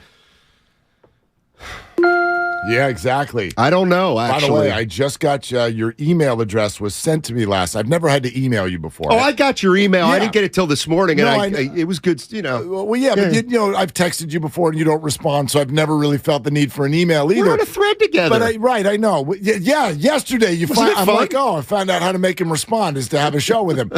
Yeah, exactly. I don't know, actually. By the way, I just got your email address was sent to me last. I've never had to email you before. Oh, I got your email. Yeah. I didn't get it till this morning, and it was good, you know. Well, yeah, but I've texted you before and you don't respond, so I've never really felt the need for an email either. We're on a thread together. But I know. Yeah, yesterday I'm like, I found out how to make him respond is to have a show with him.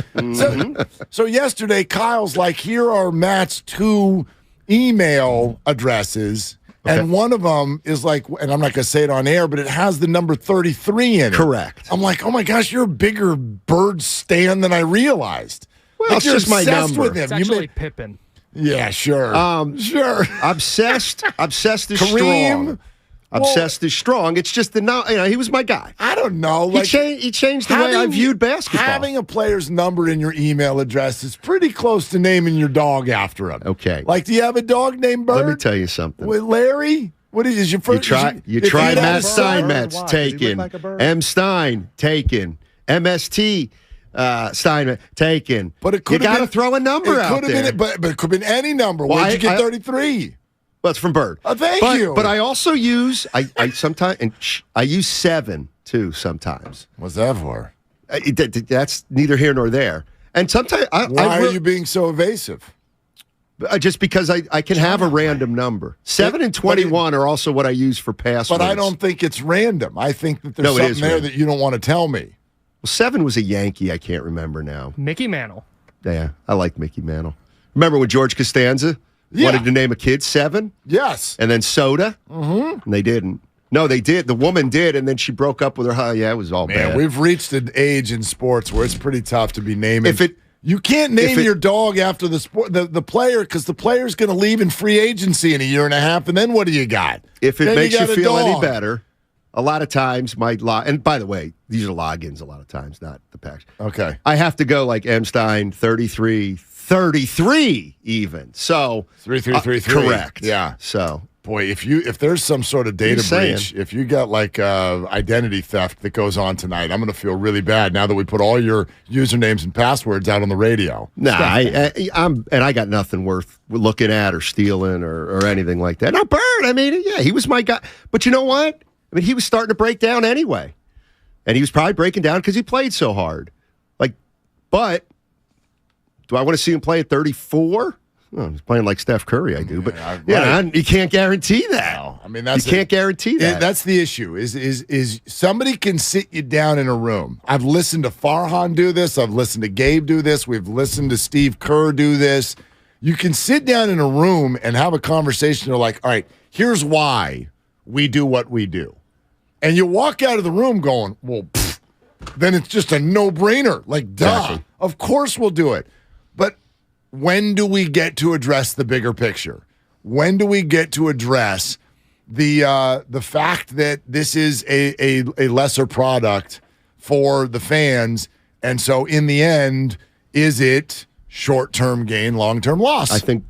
So yesterday, Kyle's like, here are Matt's 2 email addresses. Okay. And one of them is like, and I'm not going to say it on air, but it has the number 33 in it. Correct. I'm like, oh my gosh, you're a bigger Bird stan than I realized. Well, like, it's just my number. With him. It's actually Pippen. Yeah, sure. Sure. Obsessed is strong. Obsessed is strong. It's just he was my guy. I don't know. Like, he changed the way I viewed basketball. Having a player's number in your email address is pretty close to naming your dog after him. Okay. Like, do you have a dog named Bird? Let me tell you something. With Larry? What is your first? You try Matt Steinmetz, taken. Like M. Stein, taken. MST. Steinmetz, taken. But it could you got to throw a number out there. But it could have been any number. Where'd you get 33? Well, it's from Bird. Oh, thank you. But I also use I sometimes I use 7 too sometimes. What's that for? That's neither here nor there. And sometimes why are you being so evasive? Just because I can have a random number. 7 and 21 are also what I use for passwords. But I don't think it's random. I think that there's something there that you don't want to tell me. Well, 7 was a Yankee. I can't remember now. Mickey Mantle. Yeah, I like Mickey Mantle. Remember when George Costanza wanted to name a kid 7? Yes. And then Soda? Mm-hmm. And they didn't. No, they did. The woman did, and then she broke up with her. Yeah, it was all bad. We've reached an age in sports where it's pretty tough to be naming. You can't name your dog after the player, because the player's going to leave in free agency in a year and a half, and then what do you got? If it makes you feel any better, a lot of times and by the way, these are logins a lot of times, not the packs. Okay. I have to go like M. Stein, 33 even. So 3333. Correct. Yeah. So boy, if there's some sort of data breach, if you got like identity theft that goes on tonight, I'm going to feel really bad now that we put all your usernames and passwords out on the radio. Nah, I got nothing worth looking at or stealing or anything like that. Now, Bird, he was my guy. But you know what? He was starting to break down anyway. And he was probably breaking down because he played so hard. But do I want to see him play at 34? Well, he's playing like Steph Curry, I do. But you can't guarantee that. No, you can't guarantee that. That's the issue. Is somebody can sit you down in a room. I've listened to Farhan do this. I've listened to Gabe do this. We've listened to Steve Kerr do this. You can sit down in a room and have a conversation. They're like, all right, here's why we do what we do. And you walk out of the room going, well, then it's just a no-brainer. Like, duh, Exactly. Of course we'll do it. But when do we get to address the bigger picture? When do we get to address the fact that this is a lesser product for the fans? And so in the end, is it short-term gain, long-term loss? I think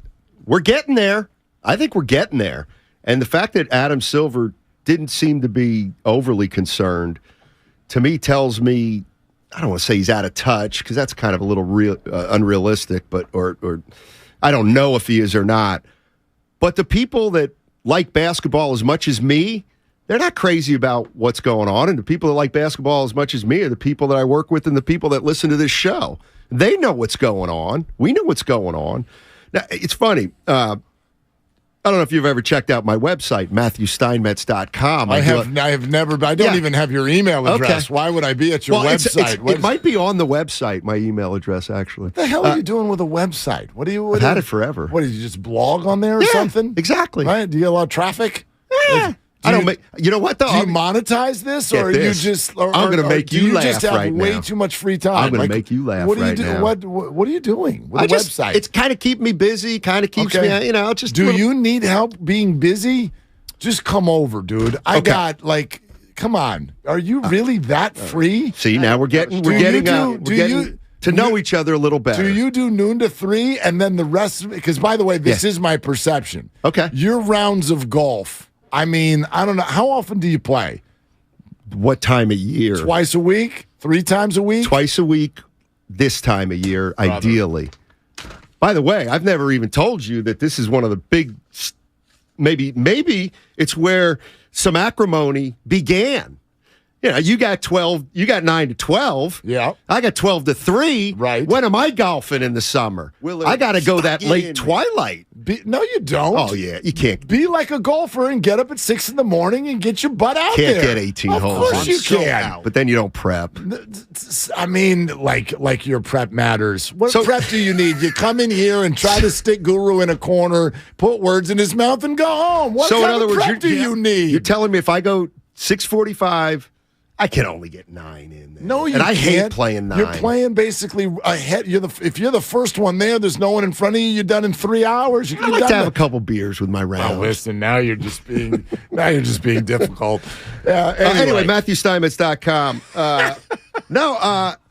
we're getting there. And the fact that Adam Silver didn't seem to be overly concerned, to me, tells me, I don't want to say he's out of touch, because that's kind of a little unrealistic, but or I don't know if he is or not. But the people that like basketball as much as me, they're not crazy about what's going on. And the people that like basketball as much as me are the people that I work with and the people that listen to this show. They know what's going on. We know what's going on. Now, it's funny. I don't know if you've ever checked out my website, MatthewSteinmetz.com. I have never, but I don't even have your email address. Okay. Why would I be at your website? It might be on the website, my email address, actually. What the hell are you doing with a website? I've had it forever. What, did you just blog on there or something? Exactly. Right? Do you get a lot of traffic? Yeah. You know what, though? Do you monetize this, or are you just? I'm going to make you laugh right now. You just have way too much free time. I'm going to make you laugh right now. What are you doing with the website? It's kind of keeping me busy. Kind of keeps me, just. Do you need help being busy? Just come over, dude. Come on. Are you really that free? See, now we're getting to know each other a little better. Do you do noon to 3 and then the rest? Because by the way, this is my perception. Okay. Your rounds of golf. I mean, I don't know. How often do you play? What time of year? Twice a week? 3 times a week? Twice a week this time of year, ideally. By the way, I've never even told you that this is one of the big, maybe it's where some acrimony began. You got 12, you got 9 to 12. Yeah. I got 12 to 3. Right. When am I golfing in the summer? I got to go that late twilight. No, you don't. Oh, yeah. You can't. Be like a golfer and get up at 6 in the morning and get your butt out there. Can't get 18 holes. Of course you can. But then you don't prep. I mean, like your prep matters. What prep do you need? You come in here and try to stick Guru in a corner, put words in his mouth, and go home. What kind of prep do you need? You're telling me if I go 6:45, I can only get 9 in there. No, you can't. I hate playing 9. You're playing basically ahead. If you're the first one there's no one in front of you. You're done in 3 hours. I like to have a couple beers with my rounds. Oh, listen, now you're just being difficult. Anyway, MatthewSteinmetz.com.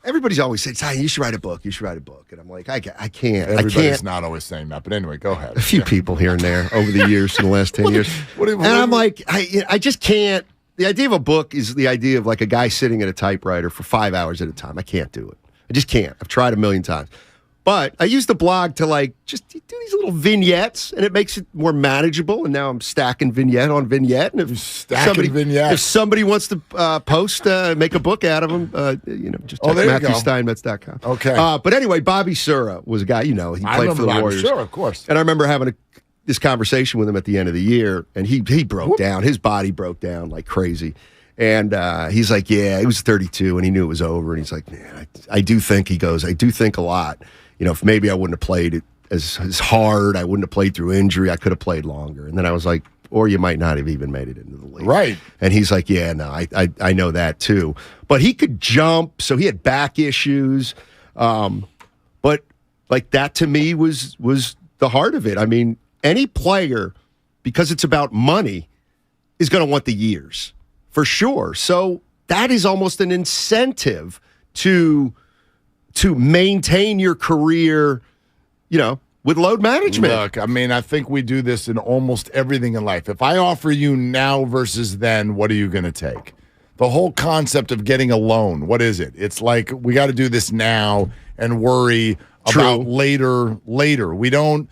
Everybody's always saying, you should write a book. You should write a book. And I'm like, I can't. Everybody's not always saying that. But anyway, go ahead. A few people here and there over the years, in the last 10 years. I'm like, I just can't. The idea of a book is the idea of like a guy sitting at a typewriter for 5 hours at a time. I can't do it. I just can't. I've tried a million times. But I use the blog to just do these little vignettes, and it makes it more manageable. And now I'm stacking vignette on vignette. And if somebody wants to post, make a book out of them, just check MatthewSteinmetz.com. Okay. But anyway, Bobby Sura was a guy, he played for the Warriors. Sure, of course. And I remember having this conversation with him at the end of the year, and he broke down. His body broke down like crazy. And he's like, yeah, he was 32, and he knew it was over. And he's like, man, I do think a lot. If maybe I wouldn't have played it as hard, I wouldn't have played through injury, I could have played longer. And then I was like, or you might not have even made it into the league. Right. And he's like, yeah, no, I know that too. But he could jump, so he had back issues. But like that to me was the heart of it. I mean, any player, because it's about money, is going to want the years for sure. So that is almost an incentive to maintain your career, with load management. Look, I mean, I think we do this in almost everything in life. If I offer you now versus then, what are you going to take? The whole concept of getting a loan, what is it? It's like we got to do this now and worry about later. We don't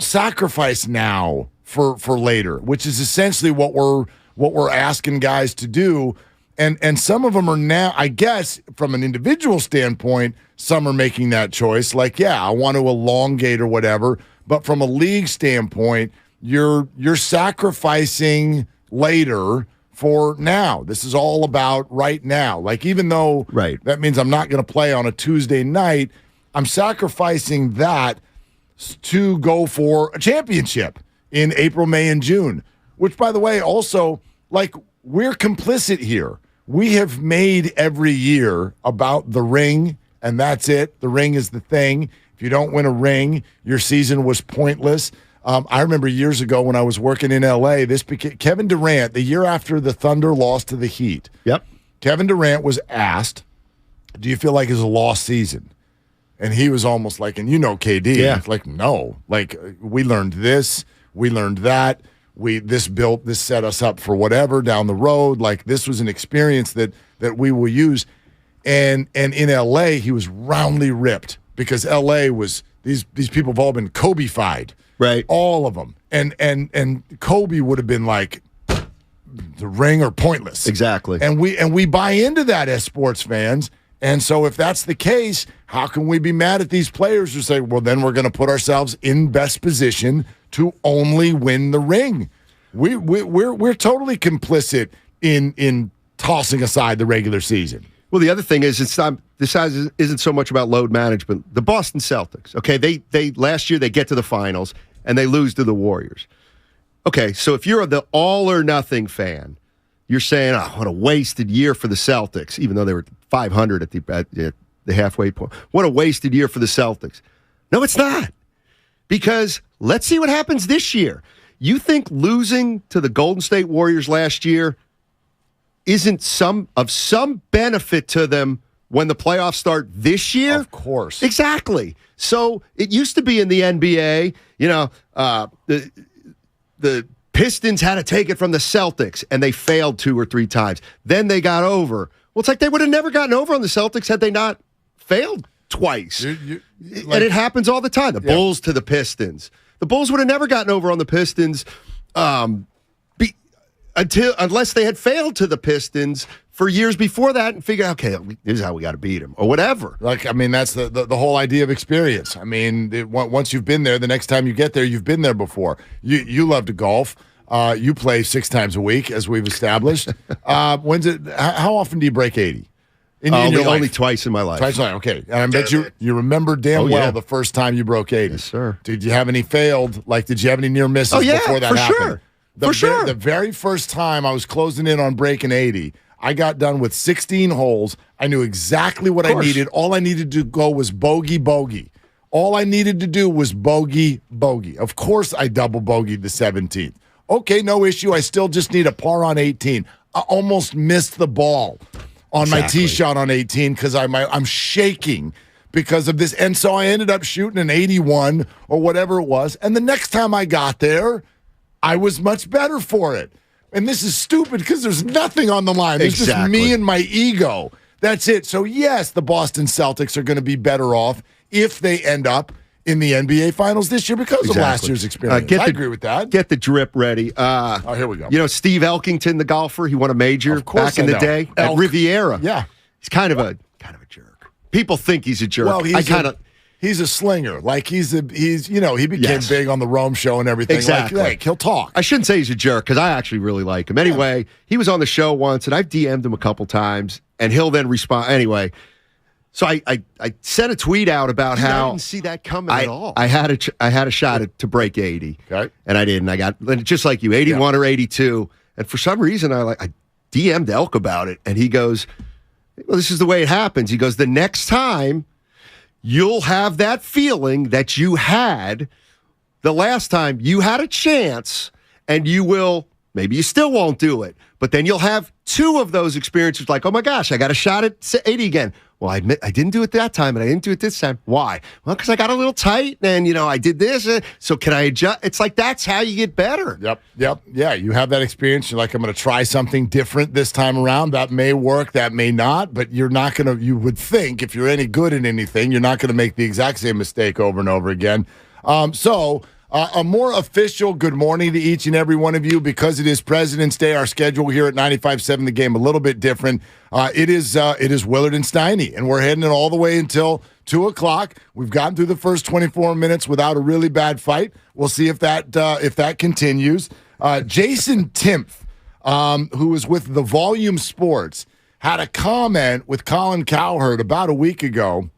sacrifice now for later, which is essentially what we're asking guys to do. And some of them are now, I guess, from an individual standpoint, some are making that choice. Like, yeah, I want to elongate or whatever. But from a league standpoint, you're sacrificing later for now. This is all about right now. Like, even though that means I'm not going to play on a Tuesday night, I'm sacrificing that to go for a championship. in April, May, and June, which, by the way, also, like, we're complicit here. We have made every year about the ring, and that's it. The ring is the thing. If you don't win a ring, your season was pointless. I remember years ago when I was working in L.A., Kevin Durant, the year after the Thunder lost to the Heat. Yep. Kevin Durant was asked, do you feel like it's a lost season? And he was almost like, and you know KD, yeah. Like, no. Like, we learned this, we learned that. This set us up for whatever down the road. Like, this was an experience that we will use. And in L.A., he was roundly ripped because L.A. was, these people have all been Kobe-fied. Right. All of them. And Kobe would have been like, the ring or pointless. Exactly. And we buy into that as sports fans. And so if that's the case, how can we be mad at these players who say, well, then we're going to put ourselves in best position to only win the ring? We're totally complicit in tossing aside the regular season. Well, the other thing is this isn't so much about load management. The Boston Celtics, okay, they last year they get to the finals and they lose to the Warriors. Okay, so if you're the all or nothing fan, you're saying, oh, what a wasted year for the Celtics, even though they were 500 at the halfway point. What a wasted year for the Celtics. No, it's not. Because let's see what happens this year. You think losing to the Golden State Warriors last year isn't some benefit to them when the playoffs start this year? Of course. Exactly. So it used to be in the NBA, the Pistons had to take it from the Celtics, and they failed 2 or 3 times. Then they got over. Well, it's like they would have never gotten over on the Celtics had they not failed twice. And it happens all the time. The Bulls to the Pistons. The Bulls would have never gotten over on the Pistons unless they had failed to the Pistons for years before that and figured, okay, this is how we got to beat them or whatever. Like, I mean, that's the whole idea of experience. I mean, once you've been there, the next time you get there, you've been there before. You love to golf. You play 6 times a week, as we've established. How often do you break 80? Only twice in my life. Twice, okay. And I bet you remember damn well the first time you broke 80. Yes, sir. Did you have any failed? Like, did you have any near misses before that happened? Sure. The very first time I was closing in on breaking 80, I got done with 16 holes. I knew exactly what I needed. All I needed to go was bogey. All I needed to do was bogey. Of course, I double bogeyed the 17th. Okay, no issue. I still just need a par on 18. I almost missed the ball on my tee shot on 18 because I'm shaking because of this. And so I ended up shooting an 81 or whatever it was. And the next time I got there, I was much better for it. And this is stupid because there's nothing on the line. It's just me and my ego. That's it. So, yes, the Boston Celtics are going to be better off if they end up in the NBA Finals this year because of last year's experience. I agree with that. Get the drip ready. Here we go. You know Steve Elkington, the golfer, he won a major back in the day at Riviera. Yeah. He's kind of a jerk. People think he's a jerk. Well, he's a slinger. Like he became big on the Rome show and everything. Exactly. Like he'll talk. I shouldn't say he's a jerk because I actually really like him. Anyway, he was on the show once and I've DM'd him a couple times and he'll then respond. Anyway, so I sent a tweet out about how I didn't see that coming at all. I had a shot to break 80. Okay. And I didn't. I got just like you, 81 or 82. And for some reason I DM'd Elk about it and he goes, well, this is the way it happens. He goes, the next time you'll have that feeling that you had the last time you had a chance, and you will, maybe you still won't do it, but then you'll have 2 of those experiences like, oh my gosh, I got a shot at 80 again. Well, I admit I didn't do it that time, and I didn't do it this time. Why? Well, because I got a little tight, and, I did this. So can I adjust? It's like that's how you get better. Yep. Yeah, you have that experience. You're like, I'm going to try something different this time around. That may work, that may not, but you're not going to, you would think, if you're any good at anything, you're not going to make the exact same mistake over and over again. A more official good morning to each and every one of you because it is President's Day. Our schedule here at 95.7 The Game a little bit different. It is Willard and Steiny, and we're heading it all the way until 2 o'clock. We've gotten through the first 24 minutes without a really bad fight. We'll see if that continues. Jason Timpf, who is with the Volume Sports, had a comment with Colin Cowherd about a week ago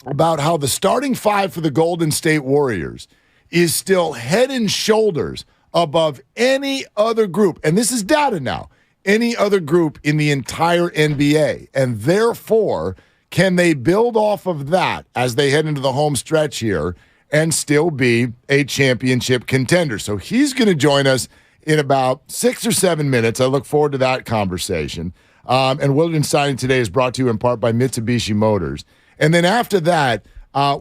about how the starting 5 for the Golden State Warriors is still head and shoulders above any other group, and this is data now, any other group in the entire NBA. And therefore, can they build off of that as they head into the home stretch here and still be a championship contender? So he's going to join us in about 6 or 7 minutes. I look forward to that conversation. And Willard Signing today is brought to you in part by Mitsubishi Motors. And then after that,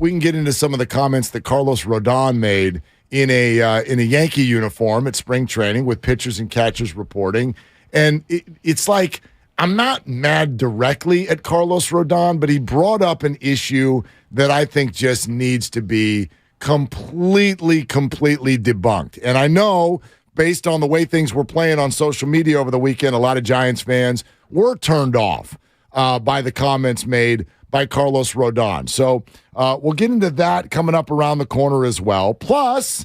we can get into some of the comments that Carlos Rodon made in a Yankee uniform at spring training with pitchers and catchers reporting. And it's like, I'm not mad directly at Carlos Rodon, but he brought up an issue that I think just needs to be completely debunked. And I know, based on the way things were playing on social media over the weekend, a lot of Giants fans were turned off by the comments made by Carlos Rodon. So we'll get into that coming up around the corner as well. Plus,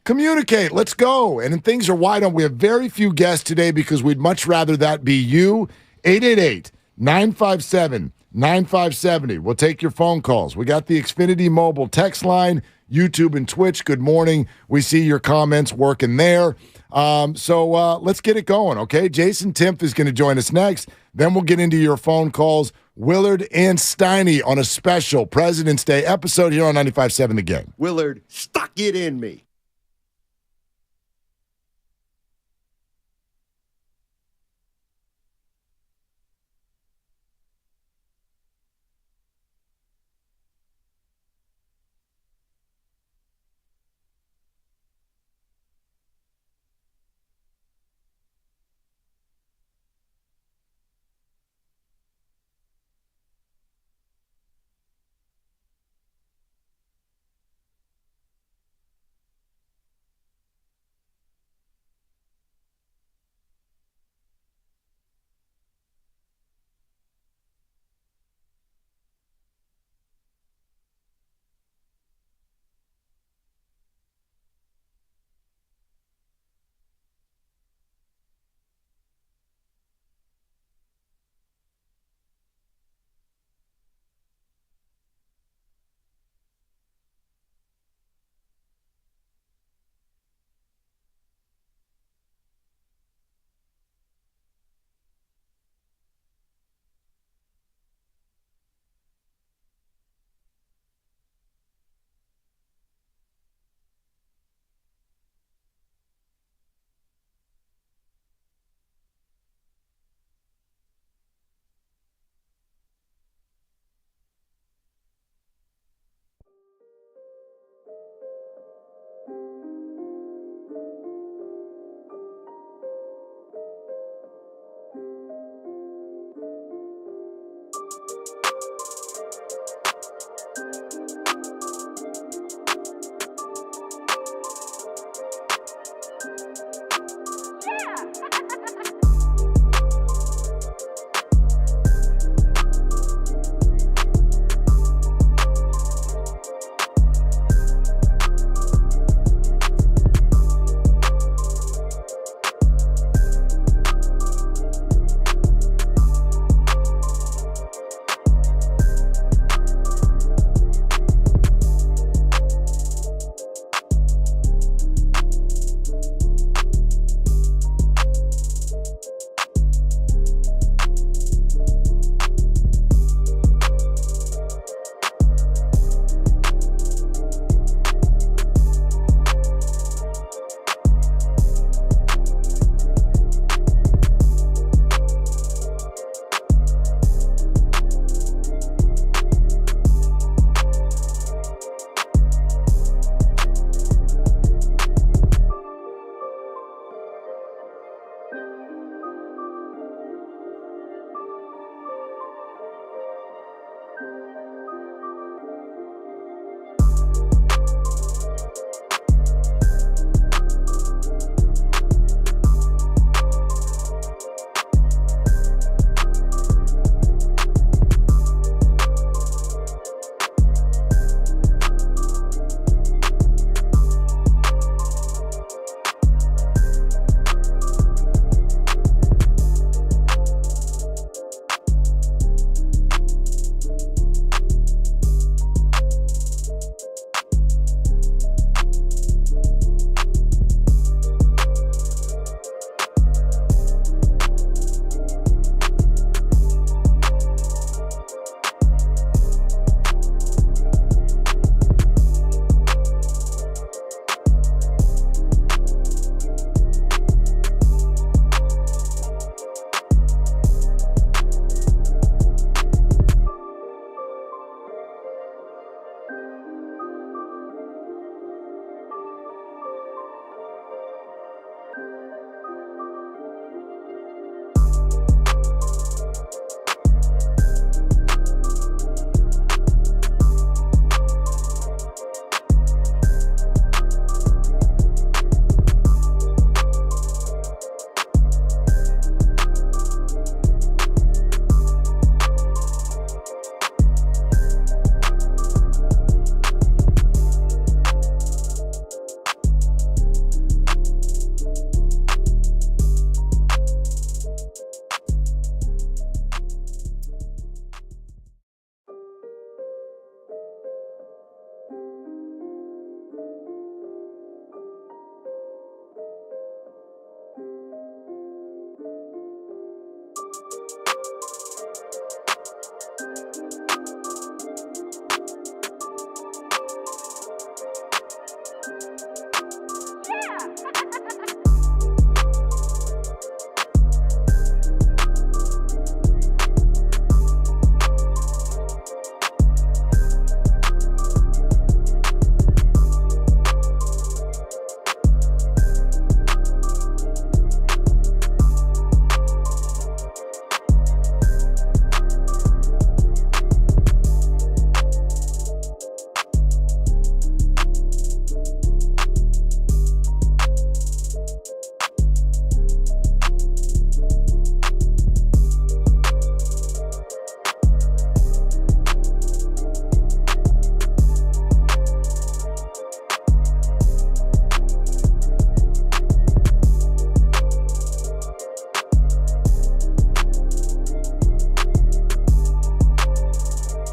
communicate. Let's go. And things are wide open. We have very few guests today because we'd much rather that be you. 888-957-9570. We'll take your phone calls. We got the Xfinity Mobile text line, YouTube and Twitch. Good morning. We see your comments working there. So let's get it going, okay? Jason Timpf is going to join us next. Then we'll get into your phone calls. Willard and Steiny on a special President's Day episode here on 95.7 The Game. Willard, stuck it in me.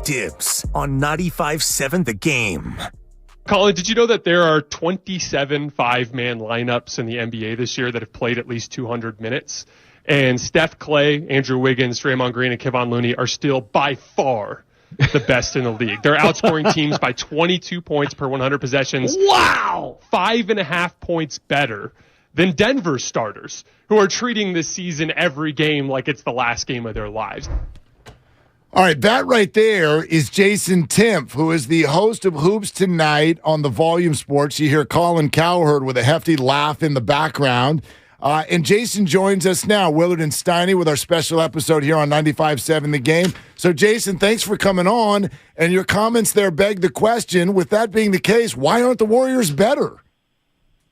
Dibs on 95.7 The Game. Colin, did you know that there are 27 five-man lineups in the NBA this year that have played at least 200 minutes? And Steph Clay, Andrew Wiggins, Draymond Green, and Kevon Looney are still by far the best in the league. They're outscoring teams by 22 points per 100 possessions. Wow! 5.5 points better than Denver's starters, who are treating this season every game like it's the last game of their lives. All right, that right there is Jason Timpf, who is the host of Hoops Tonight on the Volume Sports. You hear Colin Cowherd with a hefty laugh in the background. And Jason joins us now, Willard and Steiny, with our special episode here on 95.7 The Game. So, Jason, thanks for coming on. And your comments there beg the question, with that being the case, why aren't the Warriors better?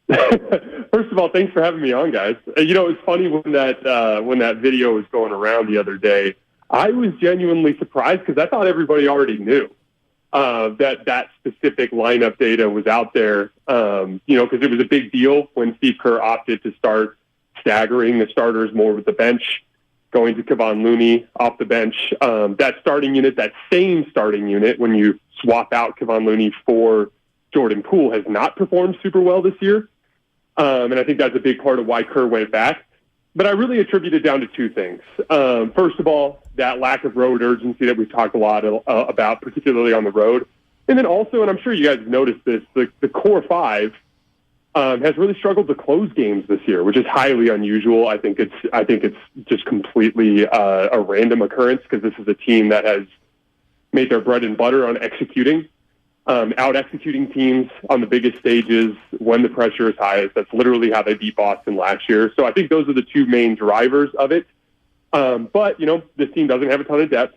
First of all, thanks for having me on, guys. You know, it's funny when that video was going around the other day, I was genuinely surprised because I thought everybody already knew that specific lineup data was out there, because it was a big deal when Steve Kerr opted to start staggering the starters more with the bench, going to Kevon Looney off the bench. That same starting unit, when you swap out Kevon Looney for Jordan Poole, has not performed super well this year. And I think that's a big part of why Kerr went back. But I really attribute it down to two things. First of all, that lack of road urgency that we've talked a lot about, particularly on the road. And then also, and I'm sure you guys have noticed this, the core five has really struggled to close games this year, which is highly unusual. I think it's just completely a random occurrence because this is a team that has made their bread and butter on executing, out-executing teams on the biggest stages when the pressure is highest. That's literally how they beat Boston last year. So I think those are the two main drivers of it. But, this team doesn't have a ton of depth.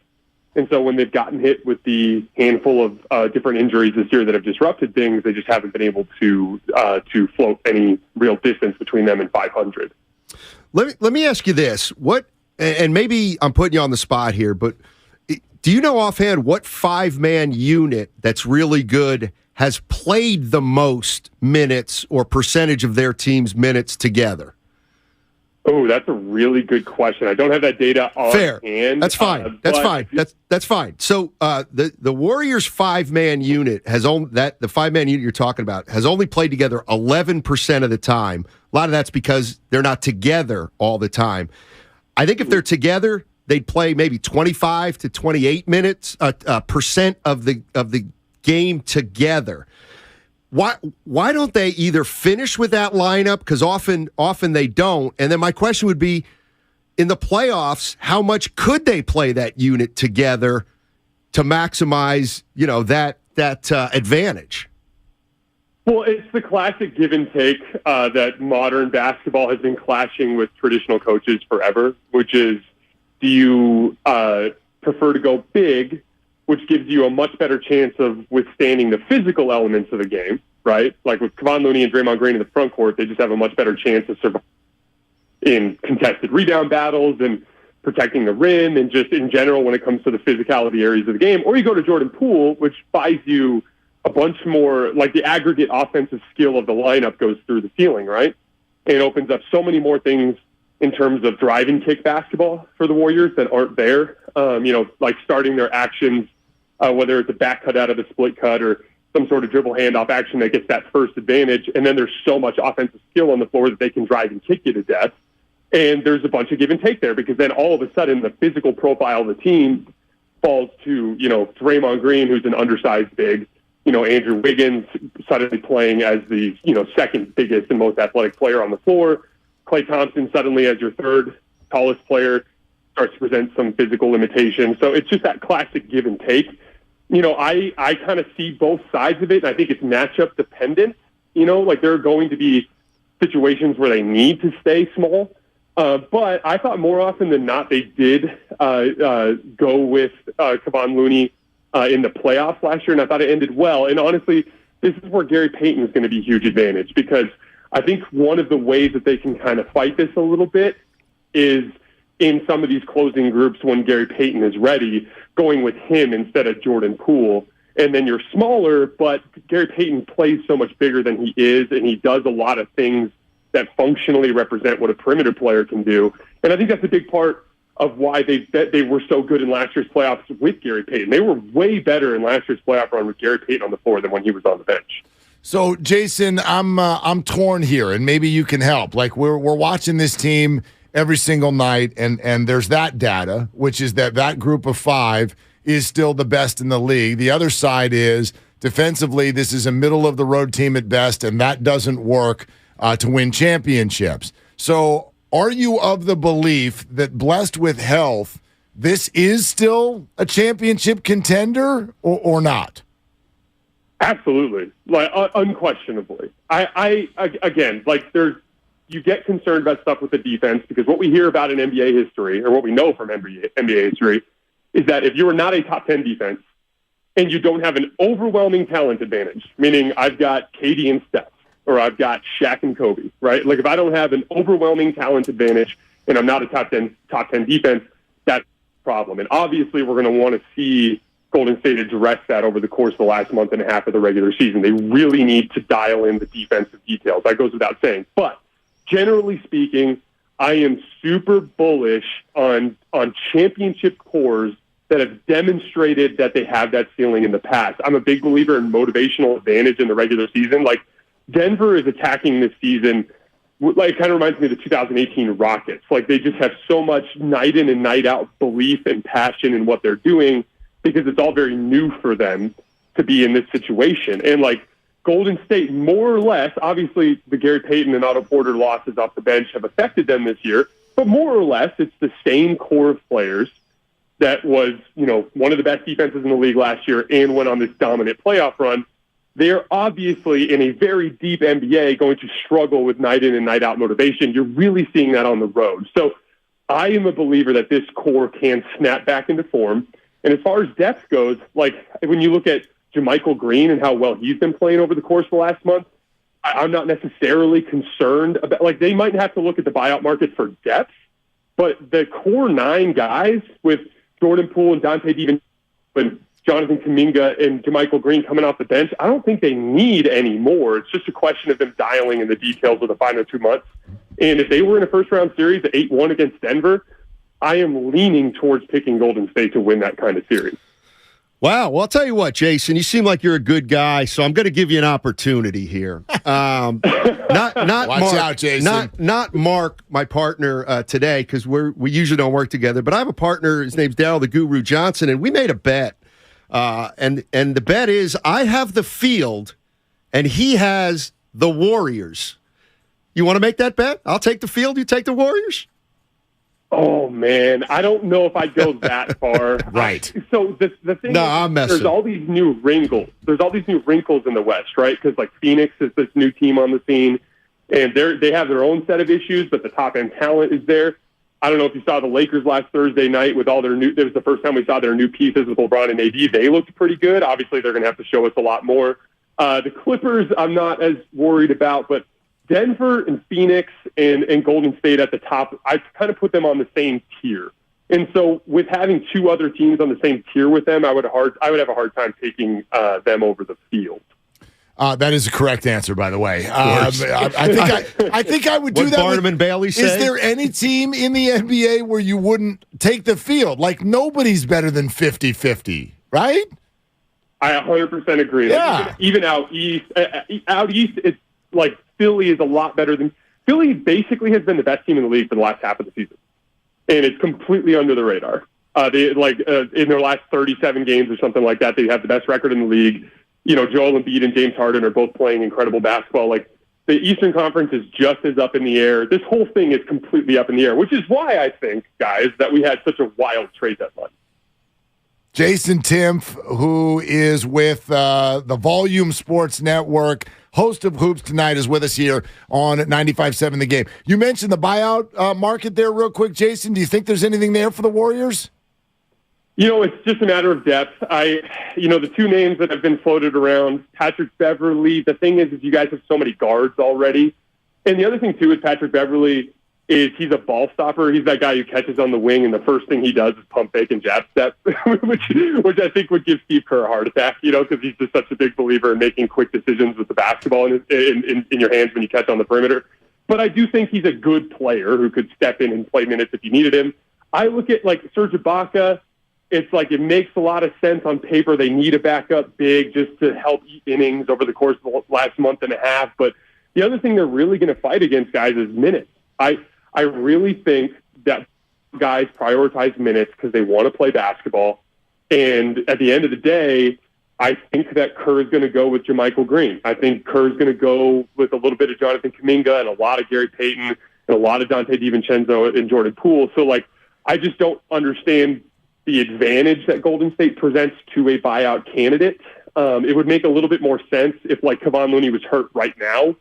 And so when they've gotten hit with the handful of different injuries this year that have disrupted things, they just haven't been able to float any real distance between them and 500. Let me ask you this. And maybe I'm putting you on the spot here, but do you know offhand what five-man unit that's really good has played the most minutes or percentage of their team's minutes together? Oh, that's a really good question. I don't have that data on hand. That's fine. That's fine. So the Warriors' five-man unit the five-man unit you're talking about has only played together 11% of the time. A lot of that's because they're not together all the time. I think if they're together, they'd play maybe 25 to 28 minutes percent of the game together. Why don't they either finish with that lineup? Because often they don't. And then my question would be, in the playoffs, how much could they play that unit together to maximize, that advantage? Well, it's the classic give and take that modern basketball has been clashing with traditional coaches forever, which is, do you prefer to go big, which gives you a much better chance of withstanding the physical elements of the game, right? Like with Kevon Looney and Draymond Green in the front court, they just have a much better chance of surviving in contested rebound battles and protecting the rim and just in general when it comes to the physicality areas of the game. Or you go to Jordan Poole, which buys you a bunch more, like the aggregate offensive skill of the lineup goes through the ceiling, right? And it opens up so many more things in terms of drive and kick basketball for the Warriors that aren't there. Like starting their actions, whether it's a back cut out of the split cut or some sort of dribble handoff action that gets that first advantage. And then there's so much offensive skill on the floor that they can drive and kick you to death. And there's a bunch of give and take there because then all of a sudden the physical profile of the team falls to, Draymond Green, who's an undersized big, Andrew Wiggins suddenly playing as the, second biggest and most athletic player on the floor. Klay Thompson suddenly as your third tallest player starts to present some physical limitations. So it's just that classic give and take. I kind of see both sides of it, and I think it's matchup dependent. There are going to be situations where they need to stay small. But I thought more often than not they did go with Kevon Looney in the playoffs last year, and I thought it ended well. And honestly, this is where Gary Payton is going to be a huge advantage, because I think one of the ways that they can kind of fight this a little bit is in some of these closing groups when Gary Payton is ready, going with him instead of Jordan Poole. And then you're smaller, but Gary Payton plays so much bigger than he is, and he does a lot of things that functionally represent what a perimeter player can do. And I think that's a big part of why they were so good in last year's playoffs with Gary Payton. They were way better in last year's playoff run with Gary Payton on the floor than when he was on the bench. So, Jason, I'm torn here, and maybe you can help. Like, we're watching this team every single night, and there's that data, which is that group of five is still the best in the league. The other side is defensively, this is a middle-of-the-road team at best, and that doesn't work to win championships. So are you of the belief that, blessed with health, this is still a championship contender or not? Absolutely. Unquestionably. You get concerned about stuff with the defense, because what we hear about in NBA history, or what we know from NBA history, is that if you are not a top 10 defense and you don't have an overwhelming talent advantage, meaning I've got KD and Steph, or I've got Shaq and Kobe, right? Like, if I don't have an overwhelming talent advantage and I'm not a top 10 defense, that's a problem. And obviously we're going to want to see Golden State address that over the course of the last month and a half of the regular season. They really need to dial in the defensive details. That goes without saying. But generally speaking, I am super bullish on championship cores that have demonstrated that they have that ceiling in the past. I'm a big believer in motivational advantage in the regular season. Like, Denver is attacking this season, it kind of reminds me of the 2018 Rockets. Like, they just have so much night in and night out belief and passion in what they're doing, because it's all very new for them to be in this situation. And Golden State, more or less, obviously the Gary Payton and Otto Porter losses off the bench have affected them this year, but more or less it's the same core of players that was, one of the best defenses in the league last year and went on this dominant playoff run. They're obviously in a very deep NBA going to struggle with night in and night out motivation. You're really seeing that on the road. So I am a believer that this core can snap back into form. And as far as depth goes, when you look at JaMychal Green and how well he's been playing over the course of the last month, I'm not necessarily concerned about, they might have to look at the buyout market for depth, but the core 9 guys with Jordan Poole and Dante DiVincenzo, Jonathan Kuminga and JaMychal Green coming off the bench, I don't think they need any more. It's just a question of them dialing in the details of the final 2 months. And if they were in a first-round series at 8-1 against Denver, I am leaning towards picking Golden State to win that kind of series. Wow. Well, I'll tell you what, Jason, you seem like you're a good guy, so I'm going to give you an opportunity here. Not Watch Mark, out, Jason. Not Mark, my partner today, because we usually don't work together. But I have a partner. His name's Daryl the Guru Johnson, and we made a bet. And the bet is I have the field, and he has the Warriors. You want to make that bet? I'll take the field. You take the Warriors. Oh, man, I don't know if I'd go that far. Right. So the thing is, I'm messing. There's all these new wrinkles. There's all these new wrinkles in the West, right? Because Phoenix is this new team on the scene, and they have their own set of issues, but the top-end talent is there. I don't know if you saw the Lakers last Thursday night with all their new – it was the first time we saw their new pieces with LeBron and AD. They looked pretty good. Obviously, they're going to have to show us a lot more. The Clippers I'm not as worried about, but Denver and Phoenix and Golden State at the top, I kind of put them on the same tier. And so with having 2 other teams on the same tier with them, I would have a hard time taking them over the field. That is a correct answer, by the way. I think I would do that. Barnum and Bailey say? Is there any team in the NBA where you wouldn't take the field? Nobody's better than 50-50, right? I 100% agree. Yeah. Even out east, it's Philly is a lot better than – Philly basically has been the best team in the league for the last half of the season. And it's completely under the radar. In their last 37 games or something like that, they have the best record in the league. Joel Embiid and James Harden are both playing incredible basketball. Like, the Eastern Conference is just as up in the air. This whole thing is completely up in the air, which is why I think, guys, that we had such a wild trade deadline. Jason Timpf, who is with the Volume Sports Network, host of Hoops Tonight, is with us here on 95.7 The Game. You mentioned the buyout market there real quick, Jason. Do you think there's anything there for the Warriors? It's just a matter of depth. The two names that have been floated around, Patrick Beverley, the thing is you guys have so many guards already. And the other thing, too, is Patrick Beverley he's a ball stopper. He's that guy who catches on the wing, and the first thing he does is pump fake and jab step, which I think would give Steve Kerr a heart attack, because he's just such a big believer in making quick decisions with the basketball in your hands when you catch on the perimeter. But I do think he's a good player who could step in and play minutes if you needed him. I look at, Serge Ibaka. It's it makes a lot of sense on paper. They need a backup big just to help eat innings over the course of the last month and a half. But the other thing they're really going to fight against, guys, is minutes. I really think that guys prioritize minutes because they want to play basketball. And at the end of the day, I think that Kerr is going to go with JaMychal Green. I think Kerr is going to go with a little bit of Jonathan Kuminga and a lot of Gary Payton and a lot of Dante DiVincenzo and Jordan Poole. So, I just don't understand the advantage that Golden State presents to a buyout candidate. It would make a little bit more sense if, Kevon Looney was hurt right now.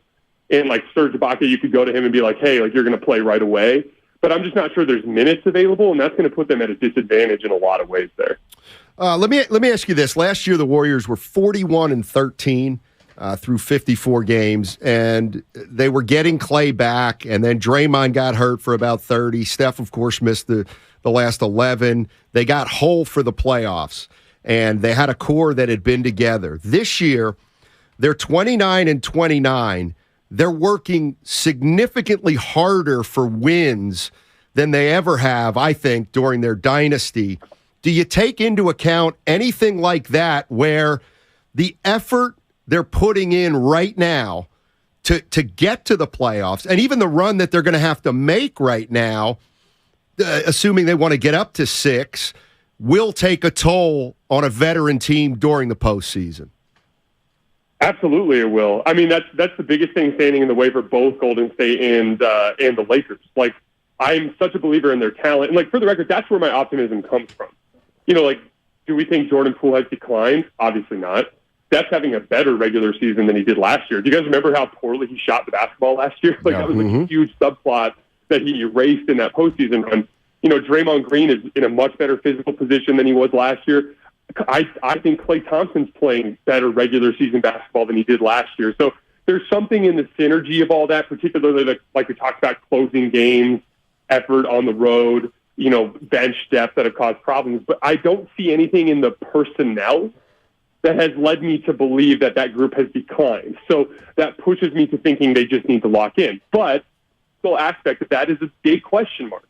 And Serge Ibaka, you could go to him and be like, hey, you're going to play right away. But I'm just not sure there's minutes available, and that's going to put them at a disadvantage in a lot of ways there. Let me ask you this. Last year, the Warriors were 41-13 through 54 games, and they were getting Clay back, and then Draymond got hurt for about 30. Steph, of course, missed the last 11. They got whole for the playoffs, and they had a core that had been together. This year, they're 29-29. They're working significantly harder for wins than they ever have, I think, during their dynasty. Do you take into account anything like that where the effort they're putting in right now to get to the playoffs, and even the run that they're going to have to make right now, assuming they want to get up to 6, will take a toll on a veteran team during the postseason? Absolutely, it will. I mean, that's the biggest thing standing in the way for both Golden State and the Lakers. I'm such a believer in their talent, and for the record, that's where my optimism comes from. Do we think Jordan Poole has declined? Obviously not. Steph's having a better regular season than he did last year. Do you guys remember how poorly he shot the basketball last year? That was a huge subplot that he erased in that postseason run. Draymond Green is in a much better physical position than he was last year. I think Klay Thompson's playing better regular season basketball than he did last year. So there's something in the synergy of all that, particularly like we talked about closing games, effort on the road, bench depth that have caused problems. But I don't see anything in the personnel that has led me to believe that group has declined. So that pushes me to thinking they just need to lock in. But the aspect of that is a big question mark,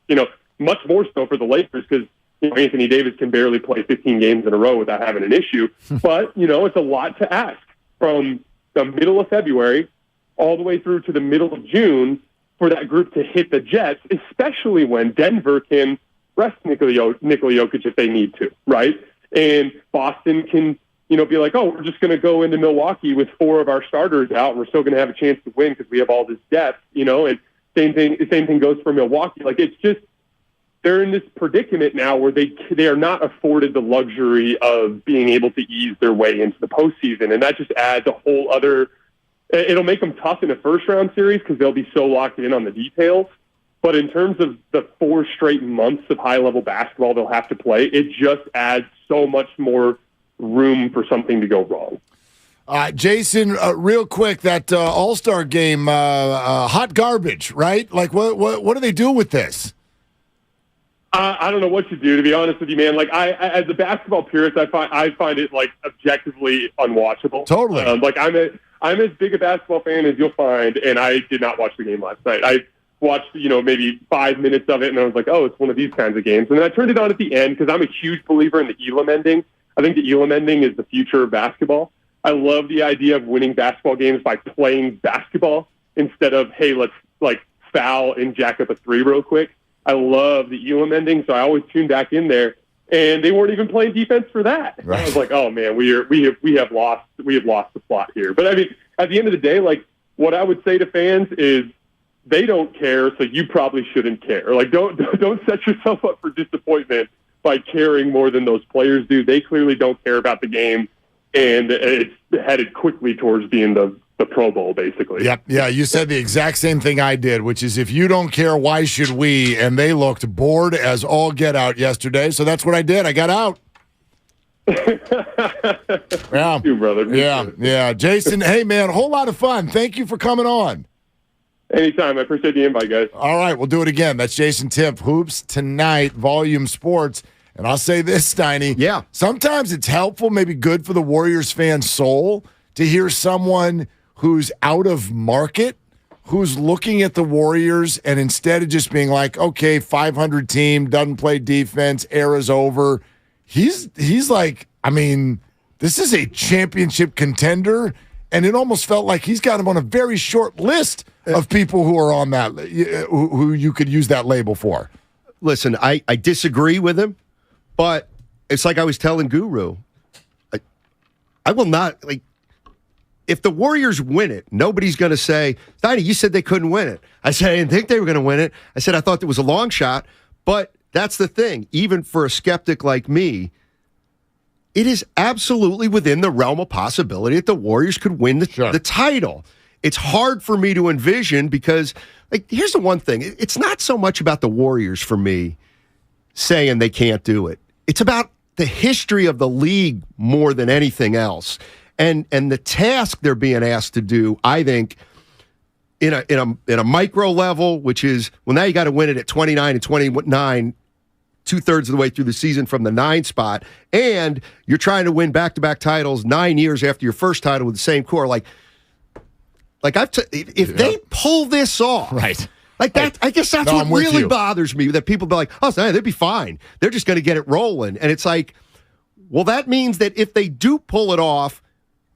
much more so for the Lakers because Anthony Davis can barely play 15 games in a row without having an issue. But, it's a lot to ask from the middle of February all the way through to the middle of June for that group to hit the Jets, especially when Denver can rest Nikola Jokic if they need to, right? And Boston can, be like, oh, we're just going to go into Milwaukee with 4 of our starters out, and we're still going to have a chance to win because we have all this depth, and same thing goes for Milwaukee. It's just, they're in this predicament now where they are not afforded the luxury of being able to ease their way into the postseason. And that just adds a whole other – it'll make them tough in a first-round series because they'll be so locked in on the details. But in terms of the 4 straight months of high-level basketball they'll have to play, it just adds so much more room for something to go wrong. Jason, real quick, that All-Star game, hot garbage, right? What do they do with this? I don't know what to do, to be honest with you, man. I as a basketball purist, I find it objectively unwatchable. Totally. I'm as big a basketball fan as you'll find, and I did not watch the game last night. I watched maybe 5 minutes of it, and I was like, oh, it's one of these kinds of games. And then I turned it on at the end because I'm a huge believer in the Elam ending. I think the Elam ending is the future of basketball. I love the idea of winning basketball games by playing basketball instead of, hey, let's foul and jack up a 3 real quick. I love the Elam ending, so I always tune back in there. and they weren't even playing defense for that. Right. I was like, oh man, we have lost the plot here. But I mean, at the end of the day, like what I would say to fans is they don't care, so you probably shouldn't care. Like don't set yourself up for disappointment by caring more than those players do. They clearly don't care about the game, and it's headed quickly towards being the Pro Bowl, basically. Yep. Yeah, you said the exact same thing I did, which is if you don't care, why should we? And they looked bored as all get out yesterday, so that's what I did. I got out. Yeah. You, brother. Yeah. Jason, hey, man, a whole lot of fun. Thank you for coming on. Anytime. I appreciate the invite, guys. All right, we'll do it again. That's Jason Tipp, Hoops Tonight, Volume Sports. And I'll say this, Steiny. Yeah. Sometimes it's helpful, maybe good for the Warriors fan soul, to hear someone who's out of market, who's looking at the Warriors, and instead of just being like, okay, 500 team, doesn't play defense, era's over, he's like, I mean, this is a championship contender, and it almost felt like he's got him on a very short list of people who are on that, who you could use that label for. Listen, I disagree with him, but it's like I was telling Guru. I will not, like, if the Warriors win it, nobody's going to say, Steiny, you said they couldn't win it. I said I didn't think they were going to win it. I said I thought it was a long shot. But that's the thing. Even for a skeptic like me, it is absolutely within the realm of possibility that the Warriors could win the title. It's hard for me to envision because, like, here's the one thing. It's not so much about the Warriors for me saying they can't do it. It's about the history of the league more than anything else. And the task they're being asked to do, I think, in a micro level, which is, well, now you got to win it at 29 and 29, 2/3 of the way through the season from the 9 spot, and you're trying to win back-to-back titles 9 years after your first title with the same core. Like if they pull this off, right? Like that, I guess that's what really bothers me. That people be like, "Oh, they'd be fine. They're just going to get it rolling," and it's like, well, that means that if they do pull it off.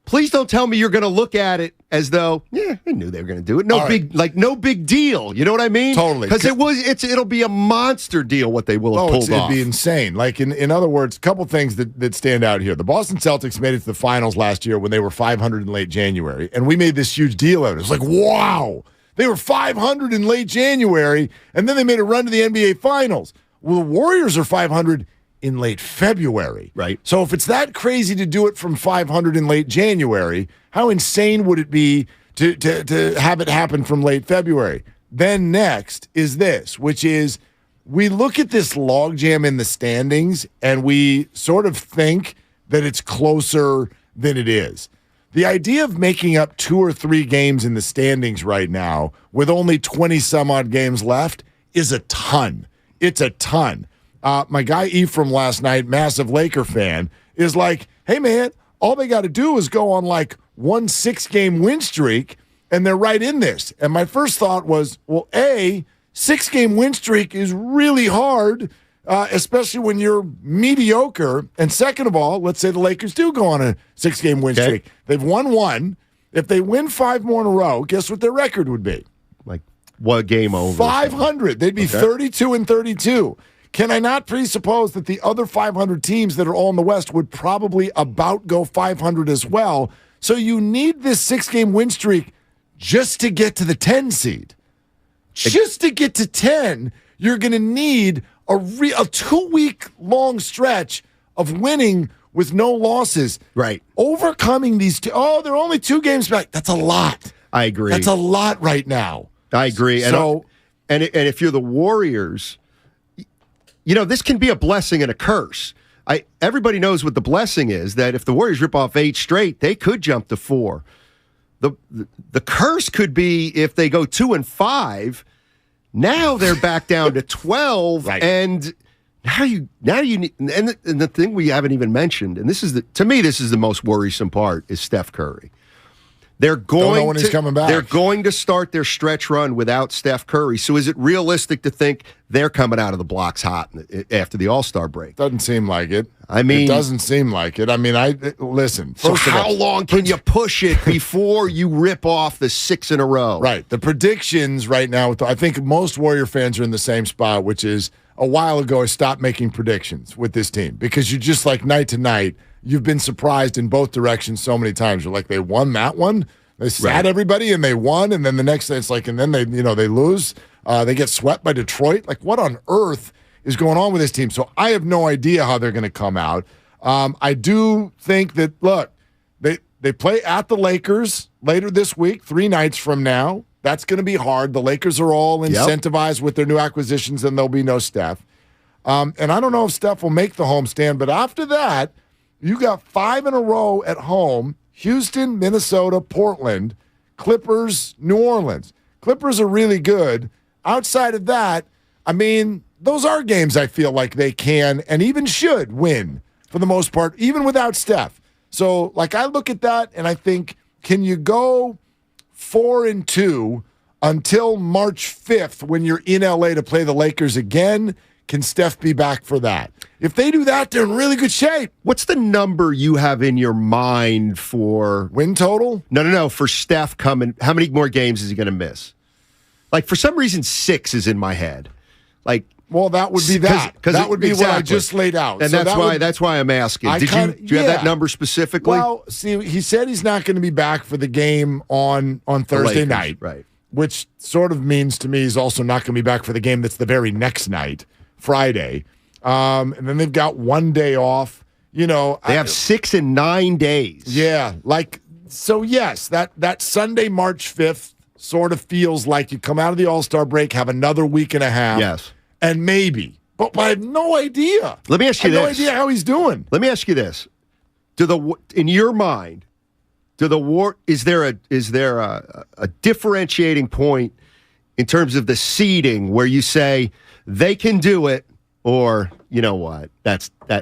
Please don't tell me you're going to look at it as though, yeah, I knew they were going to do it. No big deal. You know what I mean? Totally. Because it'll be a monster deal what they will have pulled off. It'd be insane. Like in other words, a couple things that stand out here. The Boston Celtics made it to the finals last year when they were 500 in late January, and we made this huge deal out of it. It was like, wow, they were 500 in late January, and then they made a run to the NBA Finals. Well, the Warriors are 500 in late February. Right. So if it's that crazy to do it from 500 in late January, how insane would it be to have it happen from late February? Then next is this, which is we look at this logjam in the standings and we sort of think that it's closer than it is. The idea of making up 2 or 3 games in the standings right now with only 20 some odd games left is a ton. It's a ton. My guy Ephraim last night, massive Laker fan, is like, hey, man, all they got to do is go on like 1 6-game win streak, and they're right in this. And my first thought was, well, 6-game win streak is really hard, especially when you're mediocre. And second of all, let's say the Lakers do go on a 6-game win streak. They've won 1. If they win 5 more in a row, guess what their record would be? Like, what game over? 500. They'd be 32 and 32. Can I not presuppose that the other 500 teams that are all in the West would probably about go 500 as well? So you need this 6-game win streak just to get to the 10 seed. Just to get to 10, you're going to need a 2-week long stretch of winning with no losses. Right. Overcoming these they're only 2 games back. That's a lot. I agree. That's a lot right now. I agree. So, and if you're the Warriors, you know, this can be a blessing and a curse. Everybody knows what the blessing is, that if the Warriors rip off 8 straight, they could jump to 4. The curse could be if they go 2 and 5, now they're back down to 12, right. And now you need, and the thing we haven't even mentioned, and to me this is the most worrisome part, is Steph Curry. Don't know when he's coming back. They're going to start their stretch run without Steph Curry. So is it realistic to think they're coming out of the blocks hot after the All-Star break? Doesn't seem like it. I mean, it doesn't seem like it. I mean, listen. So how long can you push it before you rip off the 6 in a row? Right. The predictions right now, I think most Warrior fans are in the same spot, which is a while ago I stopped making predictions with this team because you're just like night to night. You've been surprised in both directions so many times. You're like, they won that one. They sat everybody and they won. And then the next day it's like, and then they lose. They get swept by Detroit. Like, what on earth is going on with this team? So I have no idea how they're going to come out. I do think that, look, they play at the Lakers later this week, 3 nights from now. That's going to be hard. The Lakers are all incentivized with their new acquisitions, and there'll be no Steph. And I don't know if Steph will make the homestand, but after that, you got 5 in a row at home: Houston, Minnesota, Portland, Clippers, New Orleans. Clippers are really good. Outside of that, I mean, those are games I feel like they can and even should win for the most part, even without Steph. So, like, I look at that and I think, can you go 4-2 until March 5th when you're in LA to play the Lakers again? Can Steph be back for that? If they do that, they're in really good shape. What's the number you have in your mind for win total? No. For Steph coming, how many more games is he going to miss? Like, for some reason, 6 is in my head. Like, well, that would be that. Because that would be what I just laid out. And so that's why I'm asking. Do you have that number specifically? Well, see, he said he's not going to be back for the game on Thursday night. Right. Which sort of means to me he's also not going to be back for the game that's the very next night, Friday. And then they've got 1 day off. You know, they have 6 and 9 days. Yeah. So yes, that Sunday, March 5th sort of feels like you come out of the All-Star break, have another week and a half. Yes. And maybe. But I have no idea. Let me ask you this. I have no idea how he's doing. Let me ask you this. In your mind, is there a differentiating point in terms of the seeding where you say they can do it, or you know what?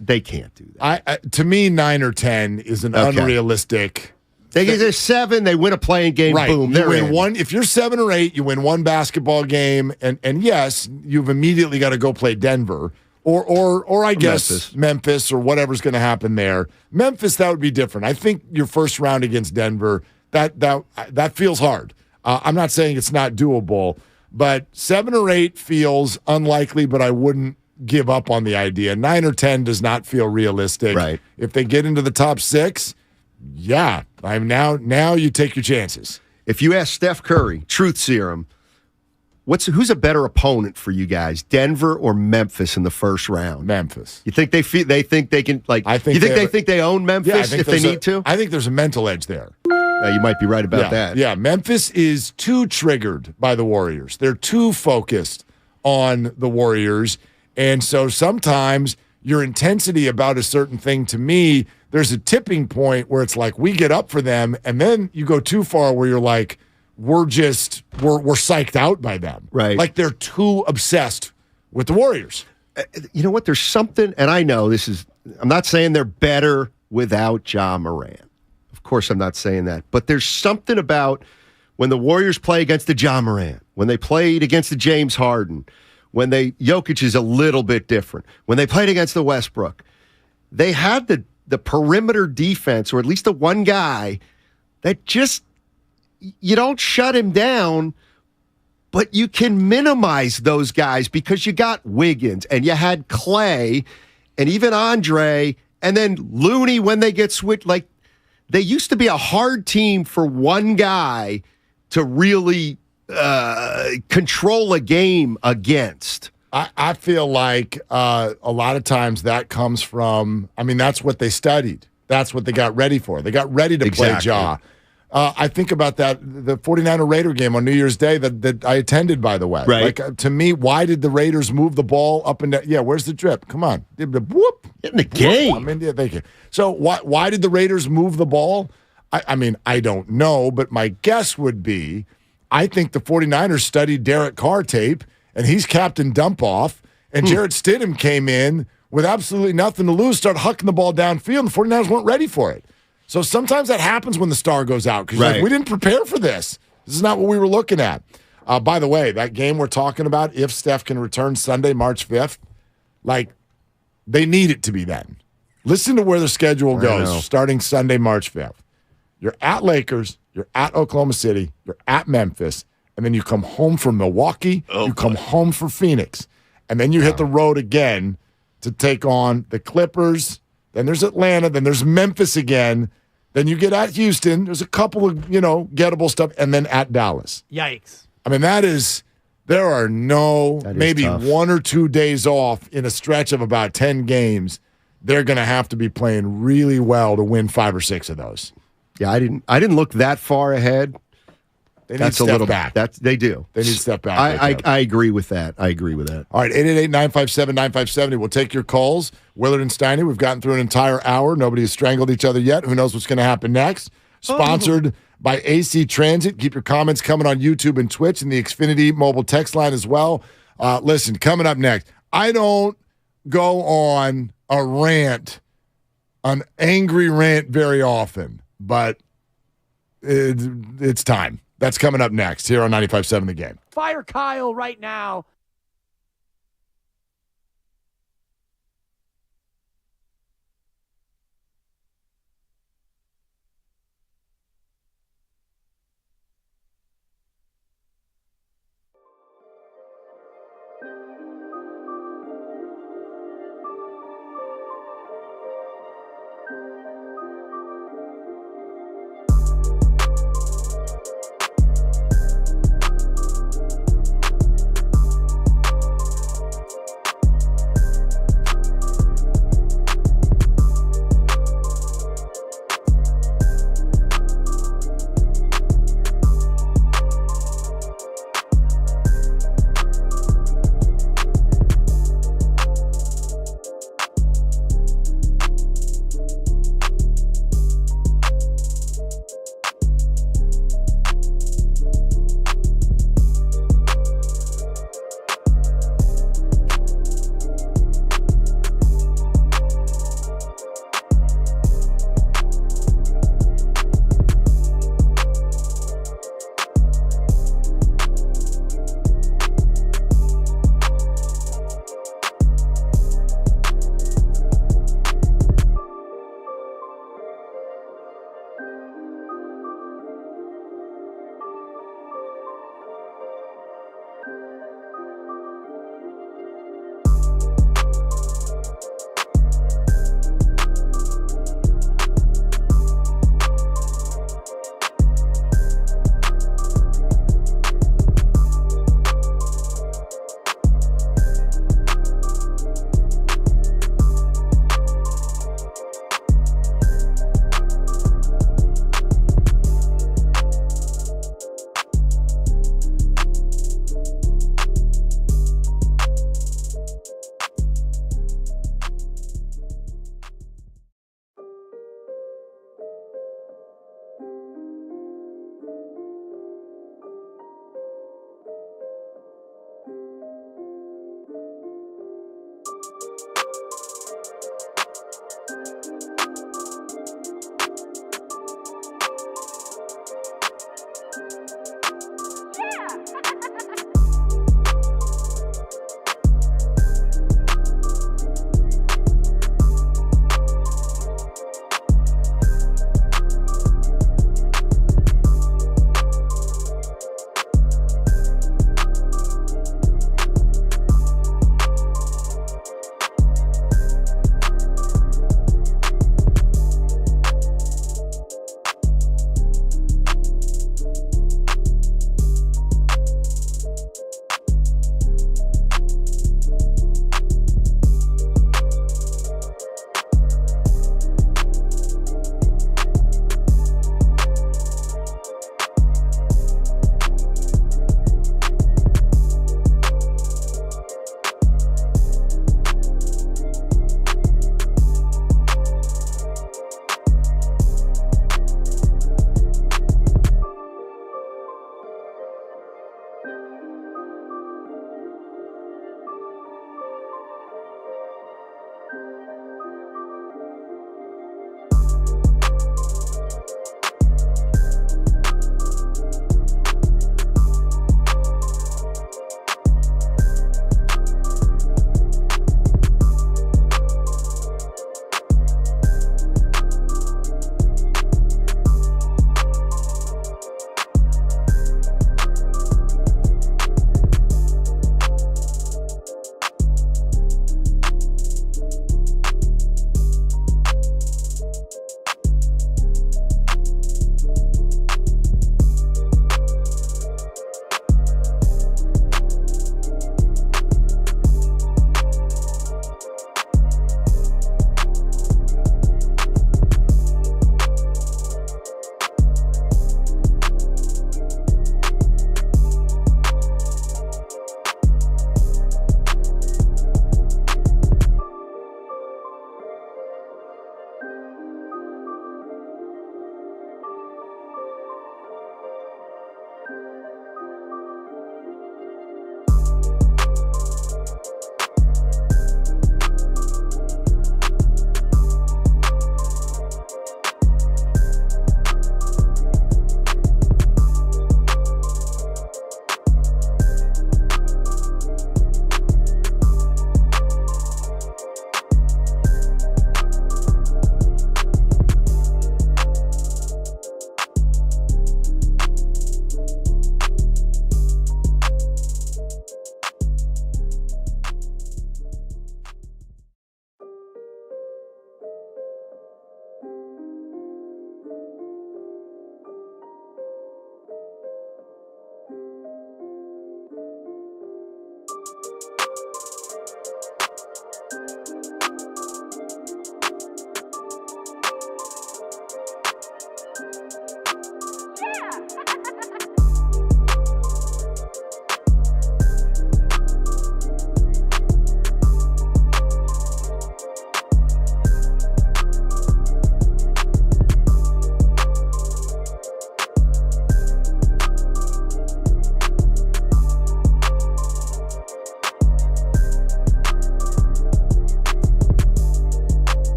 They can't do that. To me, 9 or 10 is an unrealistic. They're 7. They win a playing game. Right. Boom. You win one. If you're 7 or 8, you win one basketball game, and yes, you've immediately got to go play Denver or I guess Memphis or whatever's going to happen there. Memphis, that would be different. I think your first round against Denver that feels hard. I'm not saying it's not doable, but 7 or 8 feels unlikely. But I wouldn't give up on the idea. 9 or 10 does not feel realistic. Right. If they get into the top 6. Yeah, now you take your chances. If you ask Steph Curry, truth serum, who's a better opponent for you guys, Denver or Memphis in the first round? Memphis. You think they think they can think they own Memphis if they need to? I think there's a mental edge there. You might be right about that. Yeah, Memphis is too triggered by the Warriors. They're too focused on the Warriors, and so sometimes your intensity about a certain thing, to me, there's a tipping point where it's like we get up for them, and then you go too far where you're like, we're psyched out by them. Right. Like they're too obsessed with the Warriors. You know what? There's something, and I know I'm not saying they're better without Ja Morant. Of course I'm not saying that. But there's something about when the Warriors play against the Ja Morant, when they played against the James Harden, Jokic is a little bit different. When they played against the Westbrook, they had the perimeter defense, or at least the one guy that just, you don't shut him down, but you can minimize those guys because you got Wiggins and you had Clay and even Andre and then Looney when they get switched. Like, they used to be a hard team for one guy to really control a game against. I feel like a lot of times that comes from, that's what they studied. That's what they got ready for. They got ready to play Ja. I think about the 49er Raider game on New Year's Day that I attended, by the way. Right. Like, to me, why did the Raiders move the ball up and down? Yeah, where's the drip? Come on. Whoop. In the game. Thank you. So why did the Raiders move the ball? I don't know, but my guess would be, I think the 49ers studied Derek Carr tape, and he's Captain Dump-Off, and Jarrett Stidham came in with absolutely nothing to lose, started hucking the ball downfield, and the 49ers weren't ready for it. So sometimes that happens when the star goes out, because like, we didn't prepare for this. This is not what we were looking at. By the way, that game we're talking about, if Steph can return Sunday, March 5th, they need it to be then. Listen to where the schedule goes starting Sunday, March 5th. You're at Lakers, you're at Oklahoma City, you're at Memphis, and then you come home from Milwaukee, come home for Phoenix. And then you hit the road again to take on the Clippers. Then there's Atlanta. Then there's Memphis again. Then you get at Houston. There's a couple of, gettable stuff. And then at Dallas. Yikes. I mean, there are maybe tough. 1 or 2 days off in a stretch of about 10 games. They're going to have to be playing really well to win 5 or 6 of those. Yeah, I didn't look that far ahead. They need to step back. They do. They need to step back. I agree with that. I agree with that. All right, 888-957-9570. We'll take your calls. Willard and Steiny, we've gotten through an entire hour. Nobody has strangled each other yet. Who knows what's going to happen next? Sponsored by AC Transit. Keep your comments coming on YouTube and Twitch and the Xfinity mobile text line as well. Listen, coming up next, I don't go on a rant, an angry rant very often, but it's time. That's coming up next here on 95.7 The Game. Fire Kyle right now.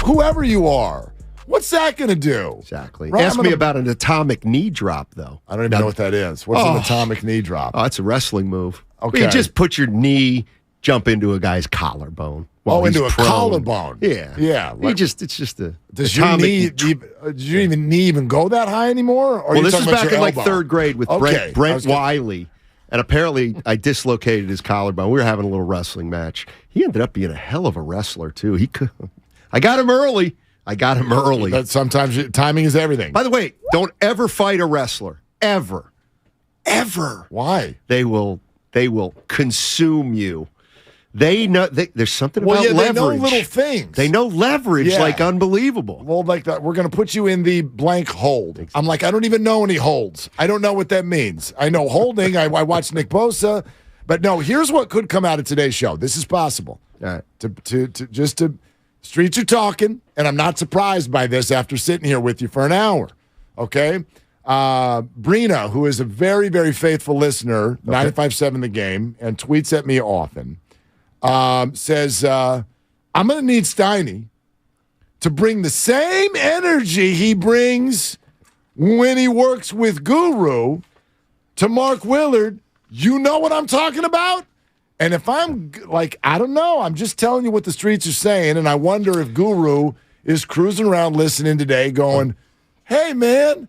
whoever you are. What's that going to do? Exactly. Right, Ask me about an atomic knee drop, though. I don't even know what that is. What's an atomic knee drop? Oh, it's a wrestling move. Okay. You just put your knee, jump into a guy's collarbone. Into a collarbone. Yeah. Yeah. It's just a. Does your knee, did your knee even go that high anymore? Or Well, this was back in like third grade with Okay. Brent Wiley. And apparently, I dislocated his collarbone. We were having a little wrestling match. He ended up being a hell of a wrestler, too. I got him early. But sometimes timing is everything. By the way, don't ever fight a wrestler. Ever. Ever. Why? They will consume you. They know there's something about leverage. They know little things. They know leverage like unbelievable. Well, like that, we're going to put you in the blank hold. I'm like, I don't even know any holds. I don't know what that means. I know holding. I watched Nick Bosa, but no. Here's what could come out of today's show. This is possible. All right. To streets are talking, and I'm not surprised by this after sitting here with you for an hour. Okay. Brina, who is a very, very faithful listener, 95.7 The Game, and tweets at me often. Says, I'm going to need Steiny to bring the same energy he brings when he works with Guru to Mark Willard. You know what I'm talking about? And if I'm like, I don't know, I'm just telling you what the streets are saying, and I wonder if Guru is cruising around listening today going, hey, man,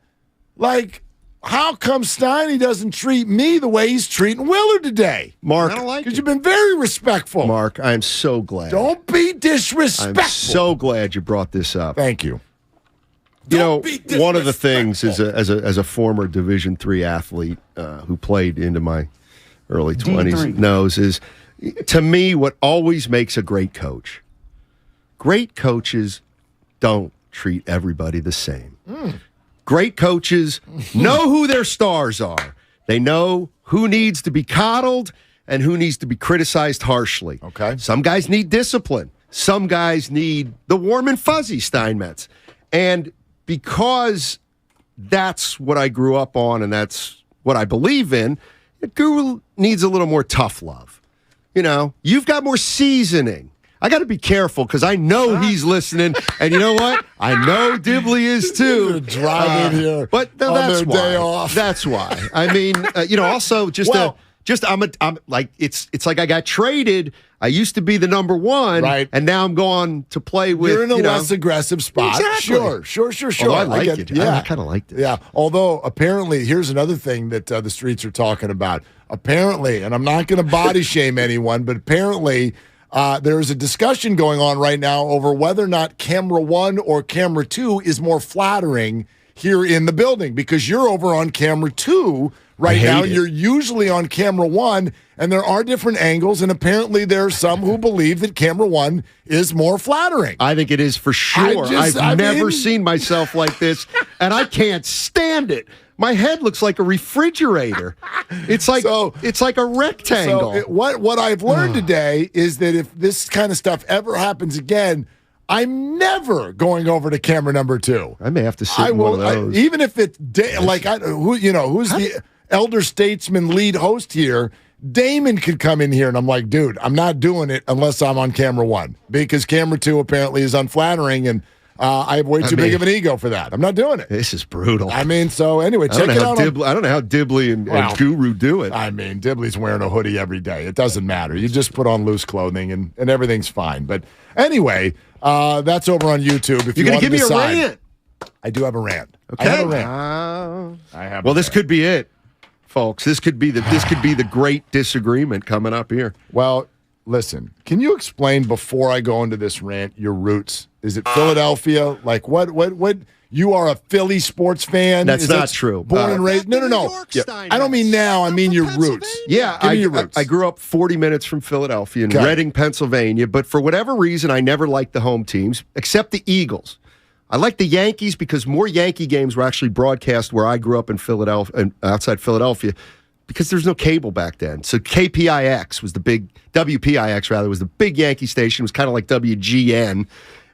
like, how come Steiny doesn't treat me the way he's treating Willard today? Mark, because you've been very respectful. Mark, I'm so glad. Don't be disrespectful. I'm so glad you brought this up. Thank you. One of the things as a former Division III athlete who played into my early 20s knows is, to me, what always makes a great coach. Great coaches don't treat everybody the same. Great coaches know who their stars are. They know who needs to be coddled and who needs to be criticized harshly. Okay. Some guys need discipline. Some guys need the warm and fuzzy Steinmetz. And because that's what I grew up on and that's what I believe in, Guru needs a little more tough love. You know, you've got more seasoning. I got to be careful because I know he's listening, and you know what? I know Dibley is too. Drive in here, but that's why. Day off. That's why. I mean, also I'm like it's like I got traded. I used to be the number one, right? And now I'm going to play with. You're in a less aggressive spot. Exactly. Sure. Oh, I like it. Yeah, I kind of liked it. Yeah. Although apparently, here's another thing that the streets are talking about. Apparently, and I'm not going to body shame anyone, but apparently. There is a discussion going on right now over whether or not camera 1 or camera 2 is more flattering here in the building, because you're over on camera 2 right now. You're usually on camera 1, and there are different angles, and apparently there are some who believe that camera 1 is more flattering. I think it is for sure. I've never seen myself like this, and I can't stand it. My head looks like a refrigerator. It's like a rectangle. So what I've learned today is that if this kind of stuff ever happens again, I'm never going over to camera number 2. I may have to sit in one of those. Even if it's who's the elder statesman lead host here. Damon could come in here, and I'm like, dude, I'm not doing it unless I'm on camera 1, because camera 2 apparently is unflattering, and I have way too big of an ego for that. I'm not doing it. This is brutal. I mean, so anyway, check it out. I don't know how Dibley and Guru do it. I mean, Dibley's wearing a hoodie every day. It doesn't matter. You just put on loose clothing, and everything's fine. But anyway, that's over on YouTube. If you're going to give me a rant. I do have a rant. Okay. I have a rant. I have. Well, this could be it, folks. This could be the great disagreement coming up here. Well, listen, can you explain before I go into this rant your roots? Is it Philadelphia? Like what? You are a Philly sports fan? That's not true. Born and raised? No. Yeah. I don't mean now. I mean your roots. Yeah, I grew up 40 minutes from Philadelphia in Reading, Pennsylvania. But for whatever reason, I never liked the home teams except the Eagles. I like the Yankees because more Yankee games were actually broadcast where I grew up in Philadelphia, outside Philadelphia, because there's no cable back then. So KPIX was the big, WPIX rather, was the big Yankee station. It was kind of like WGN.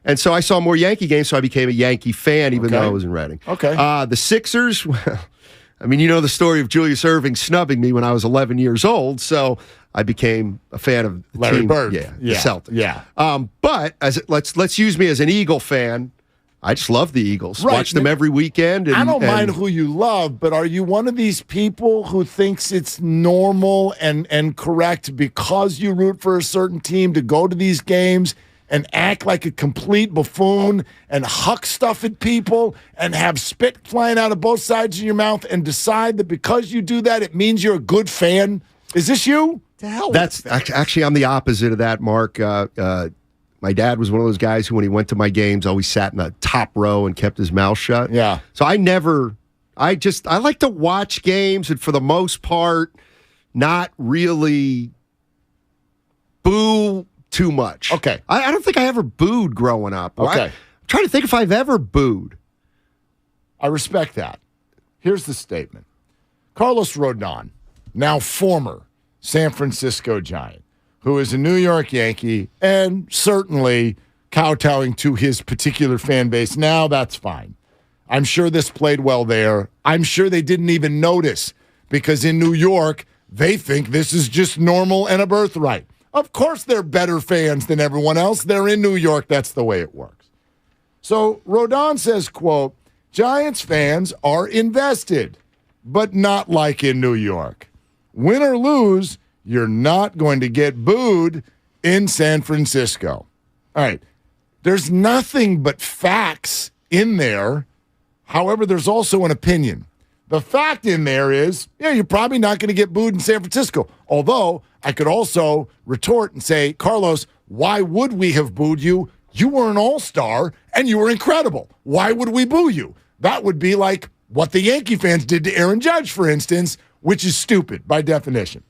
And so I saw more Yankee games, so I became a Yankee fan, even though I was in Reading. Okay. The Sixers, well, I mean, you know the story of Julius Erving snubbing me when I was 11 years old, so I became a fan of the Larry team. Bird. The Celtics. Yeah. But let's use me as an Eagle fan. I just love the Eagles. Right. Watch them every weekend. I don't mind who you love, but are you one of these people who thinks it's normal and correct because you root for a certain team to go to these games and act like a complete buffoon and huck stuff at people and have spit flying out of both sides of your mouth and decide that because you do that, it means you're a good fan? Is this you? To hell That's actually, I'm the opposite of that, Mark. My dad was one of those guys who, when he went to my games, always sat in the top row and kept his mouth shut. Yeah. So I like to watch games and for the most part, not really boo too much. Okay. I don't think I ever booed growing up. Okay. I'm trying to think if I've ever booed. I respect that. Here's the statement. Carlos Rodon, now former San Francisco Giant, who is a New York Yankee and certainly kowtowing to his particular fan base. Now that's fine. I'm sure this played well there. I'm sure they didn't even notice because in New York, they think this is just normal and a birthright. Of course they're better fans than everyone else. They're in New York. That's the way it works. So Rodon says, quote, Giants fans are invested, but not like in New York. Win or lose, you're not going to get booed in San Francisco. All right. There's nothing but facts in there. However, there's also an opinion. The fact in there is, you're probably not going to get booed in San Francisco. Although, I could also retort and say, Carlos, why would we have booed you? You were an all-star, and you were incredible. Why would we boo you? That would be like what the Yankee fans did to Aaron Judge, for instance, which is stupid by definition.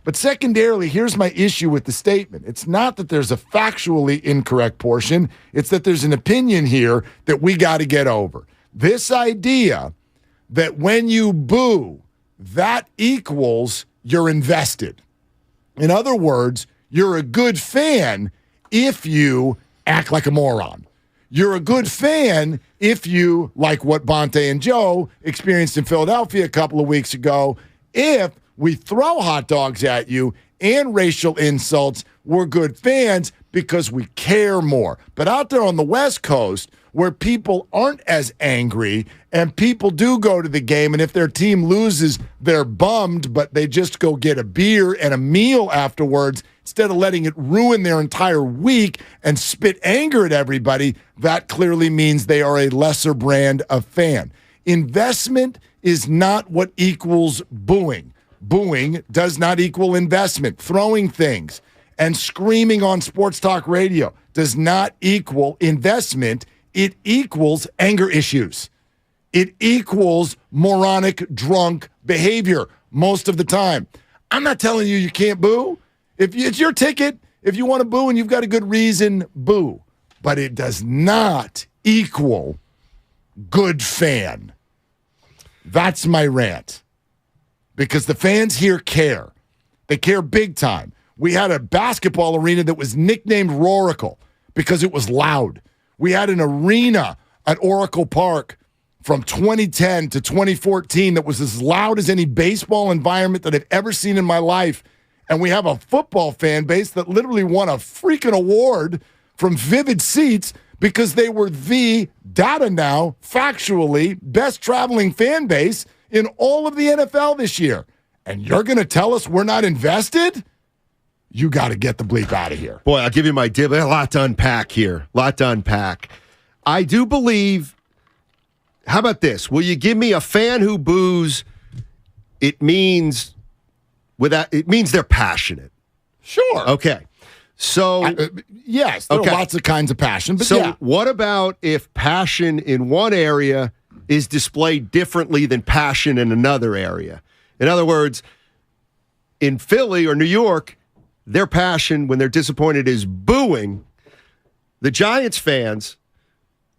But secondarily, here's my issue with the statement. It's not that there's a factually incorrect portion. It's that there's an opinion here that we got to get over. This idea that when you boo, that equals you're invested. In other words, you're a good fan if you act like a moron. You're a good fan if you, like what Bonte and Joe experienced in Philadelphia a couple of weeks ago, if we throw hot dogs at you and racial insults, we're good fans because we care more. But out there on the West Coast, where people aren't as angry and people do go to the game, and if their team loses, they're bummed, but they just go get a beer and a meal afterwards instead of letting it ruin their entire week and spit anger at everybody, that clearly means they are a lesser brand of fan. Investment is not what equals booing. Booing does not equal investment. Throwing things and screaming on sports talk radio does not equal investment. It equals anger issues. It equals moronic, drunk behavior most of the time. I'm not telling you you can't boo. If it's your ticket, if you want to boo and you've got a good reason, boo. But it does not equal good fan. That's my rant. Because the fans here care. They care big time. We had a basketball arena that was nicknamed Roracle because it was loud. We had an arena at Oracle Park from 2010 to 2014 that was as loud as any baseball environment that I've ever seen in my life. And we have a football fan base that literally won a freaking award from Vivid Seats because they were the data now, factually, best traveling fan base in all of the NFL this year. And you're going to tell us we're not invested? You got to get the bleep out of here. Boy, I'll give you my dib. A lot to unpack here. I do believe, how about this? Will you give me a fan who boos? It means they're passionate. Sure. Okay. So, yes, there are lots of kinds of passion. But so what about if passion in one area is displayed differently than passion in another area? In other words, in Philly or New York, their passion when they're disappointed is booing. The Giants fans,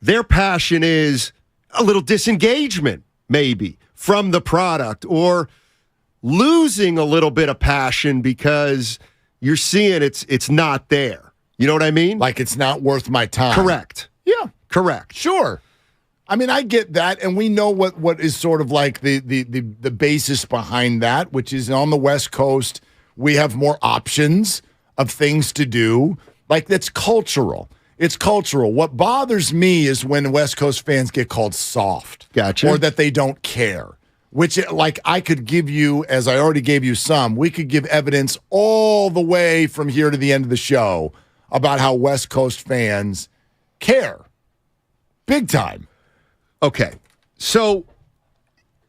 their passion is a little disengagement, maybe, from the product, or losing a little bit of passion because you're seeing it's not there. You know what I mean? Like it's not worth my time. Correct. Yeah. Correct. Sure. I mean, I get that, and we know what is sort of like the basis behind that, which is on the West Coast, we have more options of things to do. Like, that's cultural. It's cultural. What bothers me is when West Coast fans get called soft. Gotcha. Or that they don't care. Which, like, I could give you, as I already gave you some, we could give evidence all the way from here to the end of the show about how West Coast fans care. Big time. Okay. So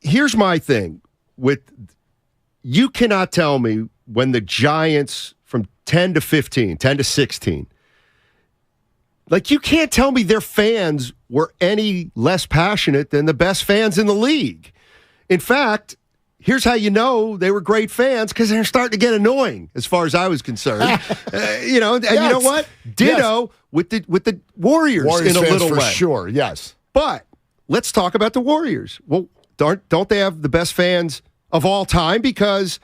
here's my thing with you cannot tell me when the Giants from 10 to 15, 10 to 16, like you can't tell me their fans were any less passionate than the best fans in the league. In fact, here's how you know they were great fans, because they're starting to get annoying as far as I was concerned. And you know what? Ditto with the Warriors in a little for way. Sure, yes. But let's talk about the Warriors. Well, don't they have the best fans of all time? Because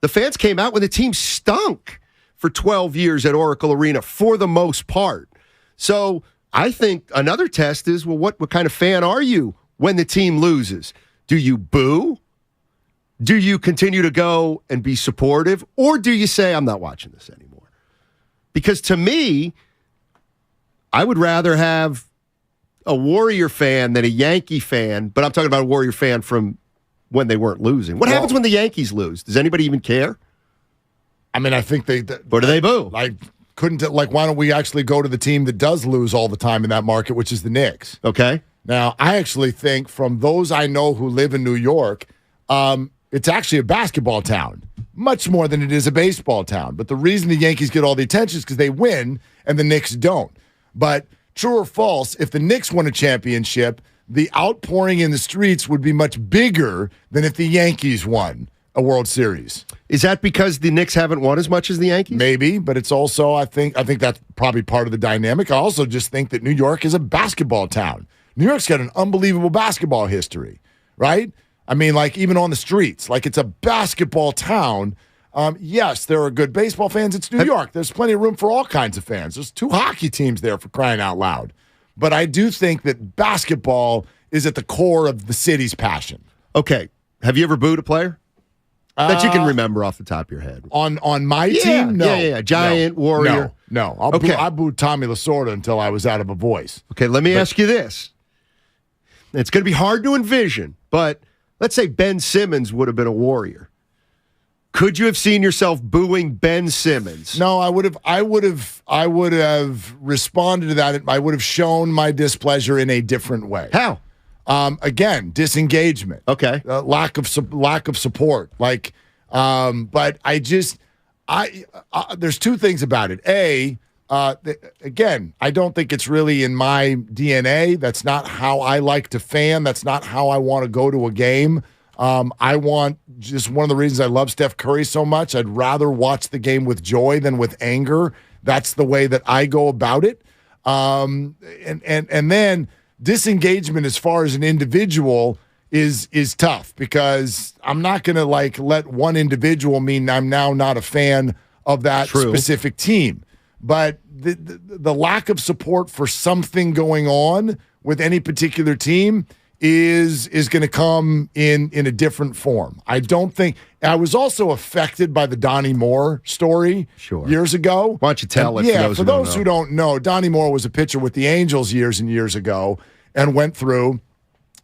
the fans came out when the team stunk for 12 years at Oracle Arena for the most part. So I think another test is, well, what kind of fan are you when the team loses? Do you boo? Do you continue to go and be supportive? Or do you say, I'm not watching this anymore? Because to me, I would rather have a Warrior fan than a Yankee fan, but I'm talking about a Warrior fan from when they weren't losing. What happens when the Yankees lose? Does anybody even care? I mean, I think or do they boo? Why don't we actually go to the team that does lose all the time in that market, which is the Knicks? Okay. Now, I actually think from those I know who live in New York, it's actually a basketball town, much more than it is a baseball town. But the reason the Yankees get all the attention is because they win and the Knicks don't. But true or false, if the Knicks won a championship, the outpouring in the streets would be much bigger than if the Yankees won a World Series. Is that because the Knicks haven't won as much as the Yankees? Maybe, but it's also, I think that's probably part of the dynamic. I also just think that New York is a basketball town. New York's got an unbelievable basketball history, right? I mean, like, even on the streets, like, it's a basketball town. Yes, there are good baseball fans. It's New York. There's plenty of room for all kinds of fans. There's 2 hockey teams there, for crying out loud. But I do think that basketball is at the core of the city's passion. Okay. Have you ever booed a player? That you can remember off the top of your head. On my team? No. Yeah. Giant, Warrior. No. I booed Tommy Lasorda until I was out of a voice. Okay, let me ask you this. It's going to be hard to envision, but let's say Ben Simmons would have been a Warrior. Could you have seen yourself booing Ben Simmons? No, I would have responded to that. I would have shown my displeasure in a different way. How? Again, disengagement. Okay. Lack of support. Like, but there's 2 things about it. Again, I don't think it's really in my DNA. That's not how I like to fan. That's not how I want to go to a game. I want, just one of the reasons I love Steph Curry so much, I'd rather watch the game with joy than with anger. That's the way that I go about it. And then disengagement as far as an individual is tough, because I'm not going to let one individual mean I'm now not a fan of that specific team. But the lack of support for something going on with any particular team is going to come in a different form. I don't think – I was also affected by the Donnie Moore story years ago. Why don't you tell it for those who don't know, Donnie Moore was a pitcher with the Angels years and years ago and went through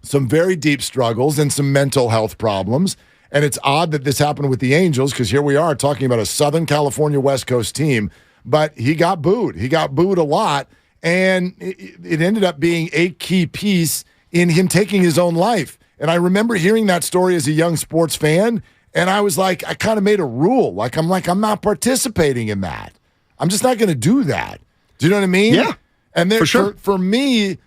some very deep struggles and some mental health problems. And it's odd that this happened with the Angels, because here we are talking about a Southern California West Coast team. But he got booed. He got booed a lot, and it ended up being a key piece in him taking his own life. And I remember hearing that story as a young sports fan, and I was like, I kind of made a rule. I'm not participating in that. I'm just not going to do that. Do you know what I mean? Yeah. And for sure. For me,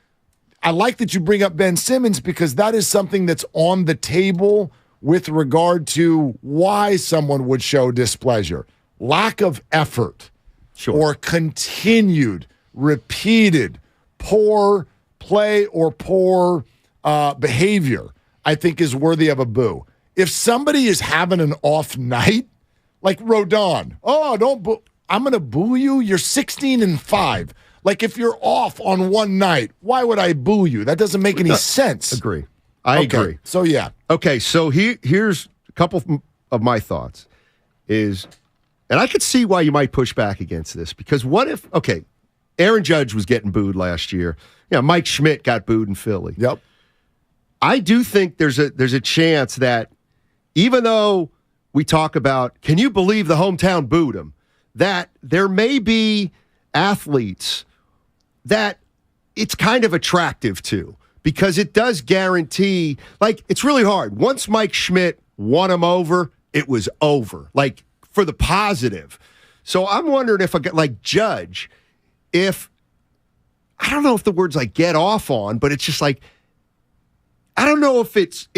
I like that you bring up Ben Simmons, because that is something that's on the table with regard to why someone would show displeasure. Lack of effort. Or continued, repeated, poor play or poor behavior, I think is worthy of a boo. If somebody is having an off night, like Rodon, don't boo. I'm going to boo you. You're 16-5. Like, if you're off on one night, why would I boo you? That doesn't make any sense. Agree. I agree. So, yeah. Okay, so here's a couple of my thoughts. And I could see why you might push back against this, because what if, Aaron Judge was getting booed last year. Mike Schmidt got booed in Philly. Yep. I do think there's a chance that even though we talk about, can you believe the hometown booed him, that there may be athletes that it's kind of attractive to, because it does guarantee, like, it's really hard. Once Mike Schmidt won him over, it was over, like, for the positive. So I'm wondering if like Judge, if, I don't know if the words like get off on, but it's just like, I don't know if it's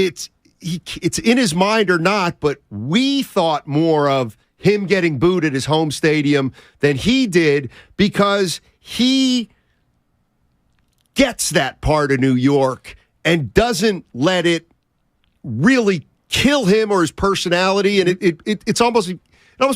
in his mind or not, but we thought more of him getting booed at his home stadium than he did, because he gets that part of New York and doesn't let it really kill him or his personality. And it almost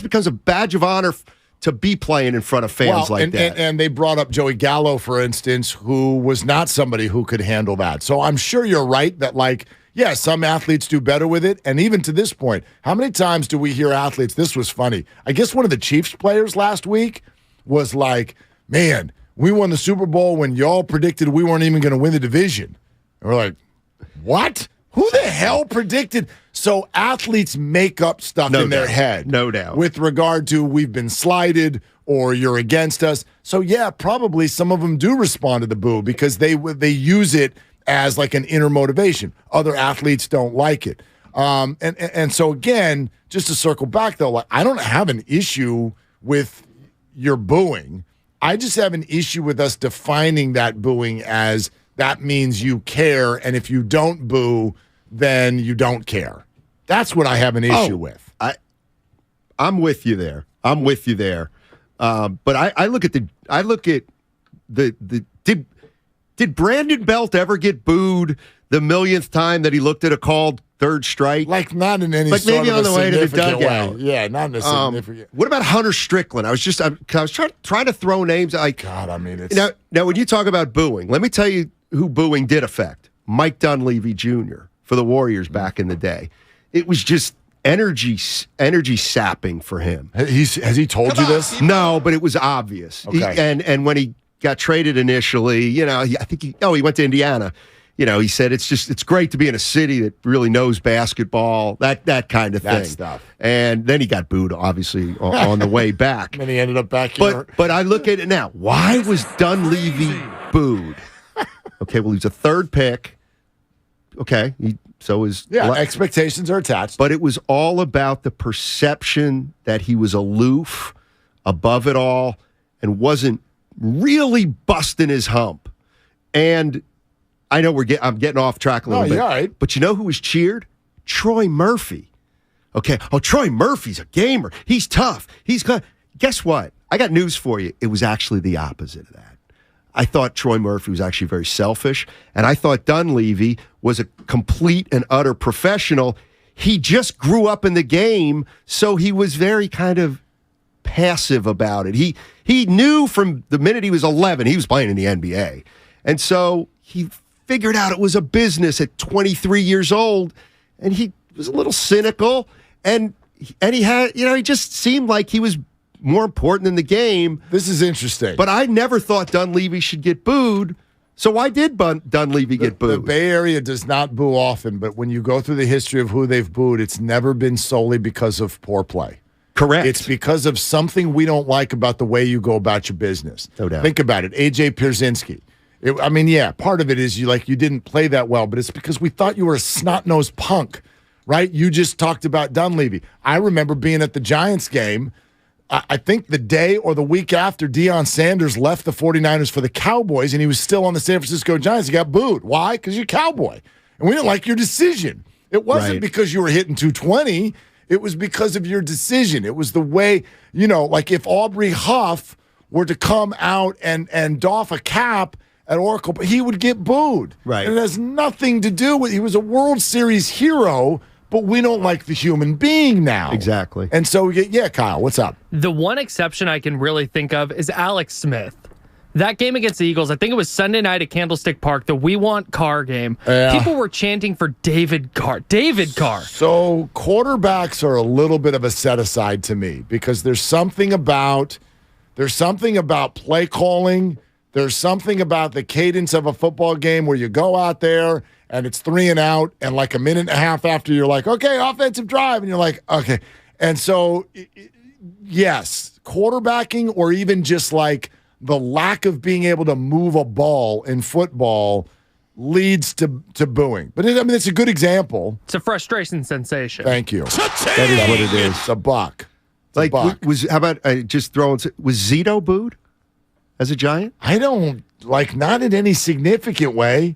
becomes a badge of honor to be playing in front of fans that. And they brought up Joey Gallo, for instance, who was not somebody who could handle that. So I'm sure you're right that, like, yeah, some athletes do better with it. And even to this point, how many times do we hear athletes? This was funny. I guess one of the Chiefs players last week was like, man, we won the Super Bowl when y'all predicted we weren't even going to win the division. And we're like, what? Who the hell predicted? So athletes make up stuff in their head. No doubt. With regard to we've been slighted or you're against us. So, yeah, probably some of them do respond to the boo because they use it as like an inner motivation. Other athletes don't like it. And so, again, just to circle back, though, like, I don't have an issue with your booing. I just have an issue with us defining that booing as that means you care, and if you don't boo, then you don't care. That's what I have an issue with. I'm with you there. But I look at the did Brandon Belt ever get booed the millionth time that he looked at a called third strike? Like, not in any like sort maybe of on the way to the dugout. Way. Yeah, not in a significant. What about Hunter Strickland? I was trying to throw names. God, I mean, it's now when you talk about booing, let me tell you who booing did affect. Mike Dunleavy Jr. for the Warriors back in the day. It was just energy sapping for him. Has he told you this? No, but it was obvious. Okay. And when he got traded initially, I think he went to Indiana. He said it's great to be in a city that really knows basketball, that kind of thing. That stuff. And then he got booed, obviously, on the way back. And he ended up back here. But I look at it now. Why was Dunleavy booed? Okay, well, he's a third pick. Okay, expectations are attached. But it was all about the perception that he was aloof, above it all, and wasn't really busting his hump. And I know I'm getting off track a little bit. You're all right. But you know who was cheered? Troy Murphy. Okay. Oh, Troy Murphy's a gamer. He's tough. He's good. Guess what? I got news for you. It was actually the opposite of that. I thought Troy Murphy was actually very selfish, and I thought Dunleavy was a complete and utter professional. He just grew up in the game, so he was very kind of passive about it. He knew from the minute he was 11, he was playing in the NBA. And so he figured out it was a business at 23 years old, and he was a little cynical, and he had, he just seemed like he was more important than the game. This is interesting. But I never thought Dunleavy should get booed. So why did Dunleavy get booed? The Bay Area does not boo often, but when you go through the history of who they've booed, it's never been solely because of poor play. Correct. It's because of something we don't like about the way you go about your business. No doubt. Think about it. A.J. Pierzynski. Part of it is you didn't play that well, but it's because we thought you were a snot-nosed punk, right? You just talked about Dunleavy. I remember being at the Giants game. I think the day or the week after Deion Sanders left the 49ers for the Cowboys and he was still on the San Francisco Giants, he got booed. Why? Because you're a Cowboy. And we didn't like your decision. It wasn't because you were hitting 220. It was because of your decision. It was the way, like if Aubrey Huff were to come out and doff a cap at Oracle, he would get booed. Right. And it has nothing to do with, he was a World Series hero, but we don't like the human being now. Exactly. And so, Kyle, what's up? The one exception I can really think of is Alex Smith. that game against the Eagles, I think it was Sunday night at Candlestick Park, the We Want Carr game. Yeah. People were chanting for David Carr. David Carr. So quarterbacks are a little bit of a set aside to me because there's something about play calling. There's something about the cadence of a football game where you go out there and it's 3 and out, and like a minute and a half after you're like, okay, offensive drive, and you're like, okay. And so, yes, quarterbacking or even just like the lack of being able to move a ball in football leads to booing. But it's a good example. It's a frustration sensation. Thank you. That is what it is. It's a buck. Like, how about just throwing? Was Zito booed as a Giant? I don't not in any significant way.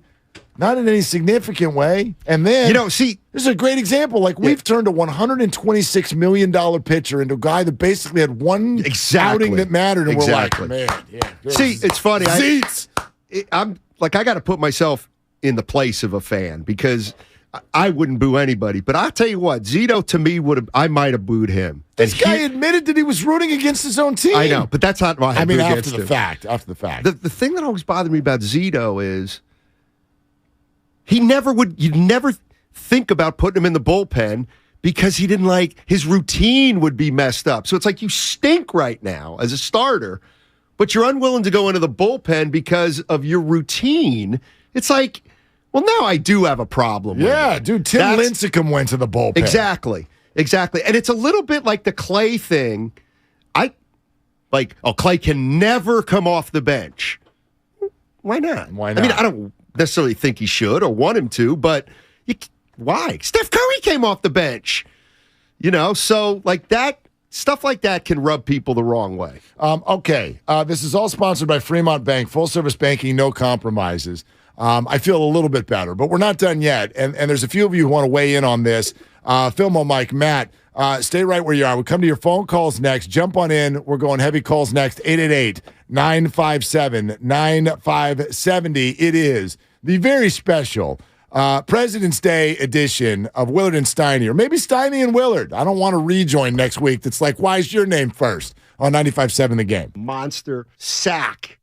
Not in any significant way. And then, this is a great example. Like, we've turned a $126 million pitcher into a guy that basically had one outing that mattered. And we're like, man, yeah. See, it's funny. Zeets. I'm like, I got to put myself in the place of a fan because I wouldn't boo anybody. But I'll tell you what, Zito to me I might have booed him. This guy admitted that he was rooting against his own team. I know, but that's not why I booed against him. After the fact. The thing that always bothered me about Zito is you'd never think about putting him in the bullpen because he didn't his routine would be messed up. So it's like you stink right now as a starter, but you're unwilling to go into the bullpen because of your routine. It's like, well, now I do have a problem with it. Dude, Tim Lincecum went to the bullpen. Exactly. And it's a little bit like the Clay thing. Clay can never come off the bench. Why not? Why not? I don't necessarily think he should or want him to, but why? Steph Curry came off the bench. So that stuff like that can rub people the wrong way. Okay. This is all sponsored by Fremont Bank. Full service banking, no compromises. I feel a little bit better, but we're not done yet. And there's a few of you who want to weigh in on this. Philmo, Mike, Matt, stay right where you are. We'll come to your phone calls next. Jump on in. We're going heavy calls next. 888-957-9570. It is the very special President's Day edition of Willard and Steiny, or maybe Steiny and Willard. I don't want to rejoin next week. That's like, why is your name first on 95.7 The Game? Monster sack.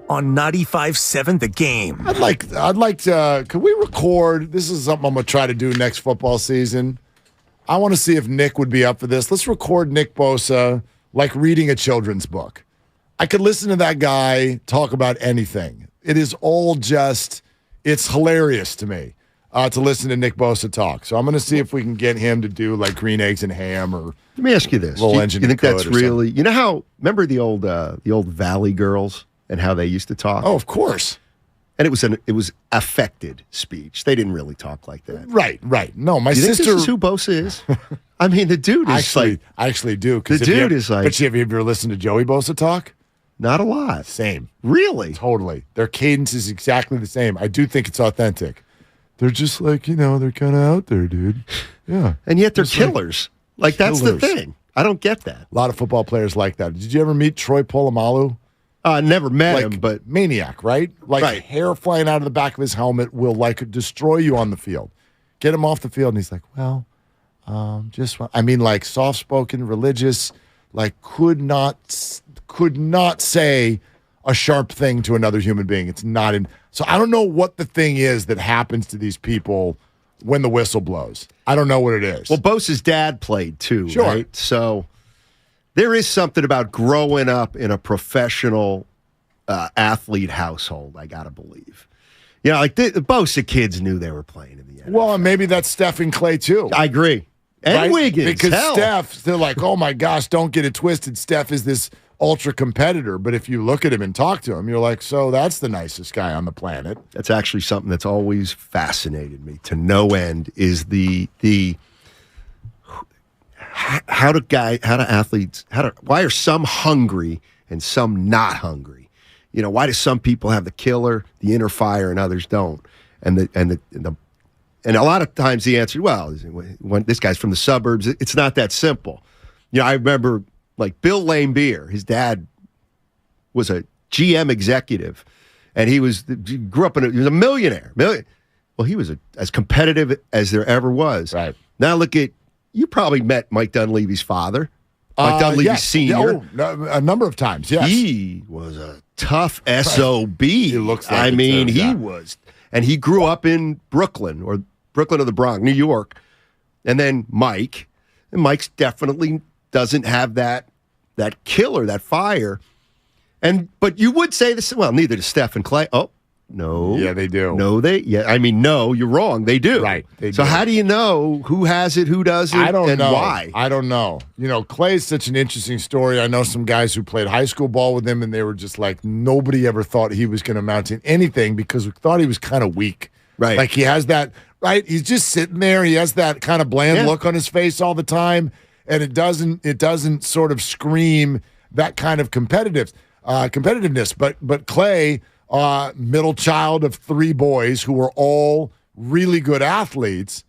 On 95.7 The Game. I'd like to, could we record, this is something I'm going to try to do next football season. I want to see if Nick would be up for this. Let's record Nick Bosa like reading a children's book. I could listen to that guy talk about anything. It is all just, it's hilarious to me to listen to Nick Bosa talk. So I'm going to see if we can get him to do like green eggs and ham or. Let me ask you this. Little Do engine you think code that's or really, you know how, remember the old Valley Girls and how they used to talk? Oh, of course. And it was affected speech. They didn't really talk like that. Right. No, my you sister. Think this is who Bosa is? I mean, the dude is I actually do. The dude is like. But have you ever listened to Joey Bosa talk? Not a lot. Same. Really? Totally. Their cadence is exactly the same. I do think it's authentic. They're just like, they're kind of out there, dude. Yeah. And yet they're killers. Like that's the thing. I don't get that. A lot of football players like that. Did you ever meet Troy Polamalu? Never met him, but maniac, right? Like hair flying out of the back of his helmet will like destroy you on the field. Get him off the field, and he's like, well, like soft-spoken, religious, like could not say a sharp thing to another human being. It's not in. So I don't know what the thing is that happens to these people when the whistle blows. I don't know what it is. Well, Bosa's dad played too, sure. Right? So there is something about growing up in a professional athlete household, I got to believe. Like the Bosa kids knew they were playing in the NFL. Well, and maybe that's Steph and Clay too. I agree. And right? Wiggins. Because Steph, they're like, oh my gosh, don't get it twisted. Steph is this ultra competitor. But if you look at him and talk to him, you're like, so that's the nicest guy on the planet. That's actually something that's always fascinated me to no end is why are some hungry and some not hungry? Why do some people have the killer, the inner fire, and others don't? And a lot of times the answer, well, when this guy's from the suburbs, it's not that simple. I remember like Bill Laimbeer, his dad was a GM executive, and he grew up he was a millionaire. Well, he was as competitive as there ever was. Right. Now look at, you probably met Mike Dunleavy's father, Mike Dunleavy Sr. A number of times, yes. He was a tough SOB. He looks like he was. And he grew up in Brooklyn or the Bronx, New York. And then Mike's definitely doesn't have that killer, that fire. But you would say this, well, neither does Steph and Clay. Oh, No. Yeah, they do. No, no, you're wrong. They do. Right. They so do. how do you know who has it, who doesn't, I don't and know. why? I don't know. Clay is such an interesting story. I know some guys who played high school ball with him, and they were just like, nobody ever thought he was going to amount to anything because we thought he was kind of weak. Right. Like he has that, right? He's just sitting there. He has that kind of bland look on his face all the time, and it doesn't sort of scream that kind of competitiveness. But Clay, middle child of 3 boys who were all really good athletes.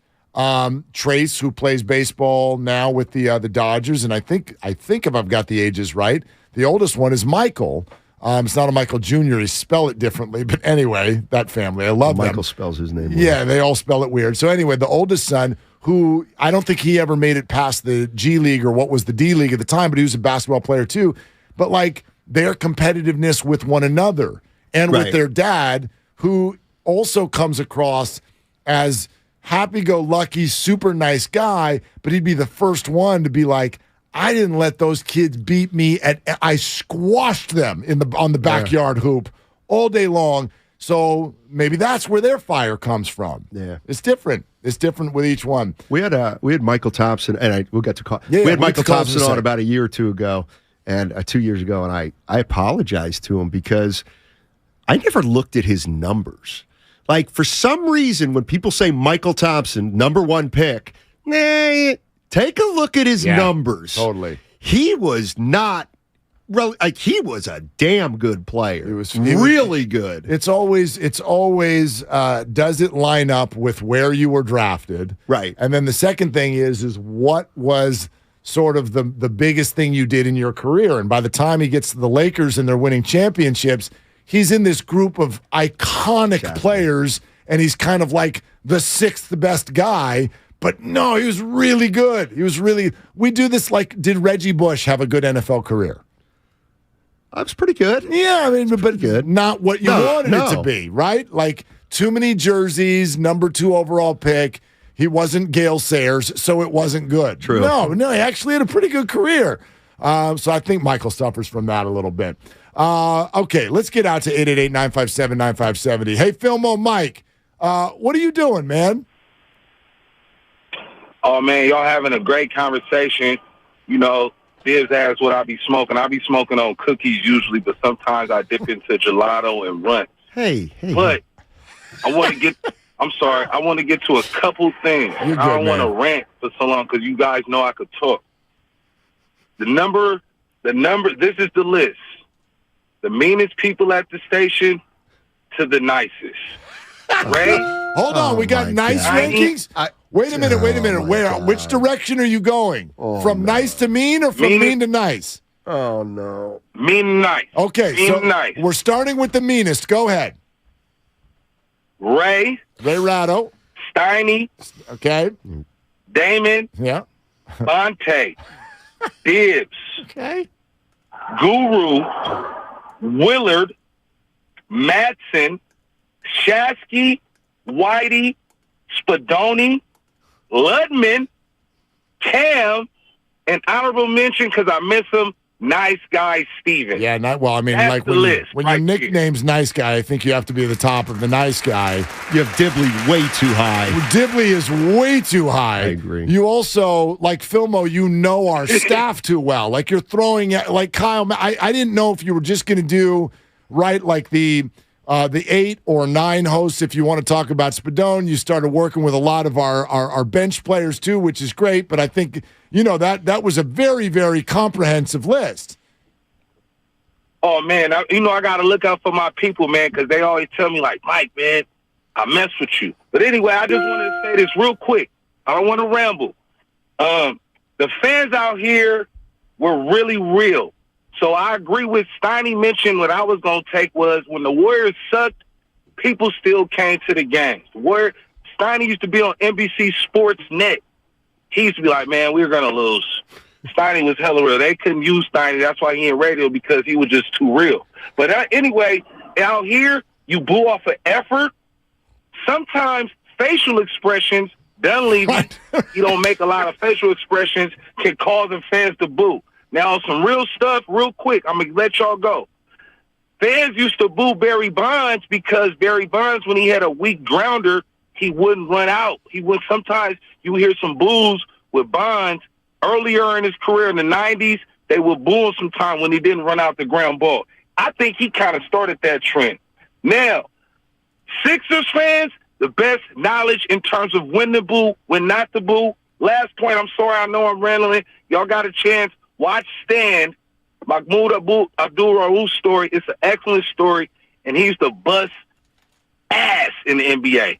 Trace, who plays baseball now with the Dodgers, and I think if I've got the ages right, the oldest one is Michael. It's not a Michael Jr. They spell it differently, but anyway, that family, I love them. Michael spells his name. Yeah, they all spell it weird. So anyway, the oldest son, who I don't think he ever made it past the G League or what was the D League at the time, but he was a basketball player too. But like their competitiveness with one another and with their dad, who also comes across as happy-go-lucky, super nice guy, but he'd be the first one to be like, I didn't let those kids beat me. I squashed them on the backyard hoop all day long. So maybe that's where their fire comes from. Yeah, it's different. It's different with each one. We had Michael Thompson, and we'll get to call. Yeah, we had Michael Thompson on it. about a year or two ago, and 2 years ago, and I apologized to him because I never looked at his numbers. Like for some reason, when people say Michael Thompson, number 1 pick, take a look at his numbers. Totally. He was not really he was a damn good player. He was really good. It's always does it line up with where you were drafted? Right. And then the second thing is what was sort of the biggest thing you did in your career? And by the time he gets to the Lakers and they're winning championships, he's in this group of iconic players, and he's kind of like the 6th best guy. But no, he was really good. We do this like, did Reggie Bush have a good NFL career? That's pretty good. Yeah, I mean, but good. Not what you wanted it to be, right? Like too many jerseys, number 2 overall pick. He wasn't Gale Sayers, so it wasn't good. True. No, he actually had a pretty good career. So I think Michael suffers from that a little bit. Okay, let's get out to 888-957-9570. Hey, Philmo Mike, what are you doing, man? Oh, man, y'all having a great conversation. Dibs asks what I be smoking. I be smoking on cookies usually, but sometimes I dip into gelato and run. Hey. But I want to get to a couple things. You're good, I don't want to rant for so long because you guys know I could talk. The number, this is the list. The meanest people at the station to the nicest. Ray? Hold on, we got nice rankings? Wait a minute. Which direction are you going? From nice to mean or from mean to nice? Oh, no. Mean to nice. Okay, mean so to nice. We're starting with the meanest. Go ahead. Ray Ratto. Steiny. Okay. Damon. Yeah. Bonte. Dibs. Okay. Guru. Willard. Madsen. Shasky. Whitey. Spadoni. Ludman. Cam. And honorable mention, because I miss him, Nice Guy Steven. Yeah, That's the list when right your nickname's Nice Guy, I think you have to be at the top of the nice guy. You have Dibley way too high. Dibley is way too high. I agree. You also, like Philmo, our staff too well. Like you're throwing at, like Kyle, I didn't know if you were just going to do, right, like the 8 or 9 hosts. If you want to talk about Spadone, you started working with a lot of our bench players too, which is great. But I think, that was a very, very comprehensive list. Oh, man, I got to look out for my people, man, because they always tell me, like, Mike, man, I mess with you. But anyway, I just wanted to say this real quick. I don't want to ramble. The fans out here were really real. So I agree with Steiny mentioned what I was going to take was when the Warriors sucked, people still came to the games. Steiny used to be on NBC Sports Net. He used to be like, man, we're going to lose. Steiny was hella real. They couldn't use Steiny. That's why he in radio, because he was just too real. But anyway, out here, you boo off of effort. Sometimes facial expressions doesn't leave you don't make a lot of facial expressions can cause the fans to boo. Now, some real stuff, real quick, I'm going to let y'all go. fans used to boo Barry Bonds because Barry Bonds, when he had a weak grounder, he wouldn't run out. Sometimes you hear some boos with Bonds earlier in his career in the 90s. They would boo him sometime when he didn't run out the ground ball. I think he kind of started that trend. Now, Sixers fans, the best knowledge in terms of when to boo, when not to boo. Last point, I'm sorry, I know I'm rambling. Y'all got a chance. Watch Stand, Mahmoud Abdul-Rauf's story. It's an excellent story, and he's the bust ass in the NBA.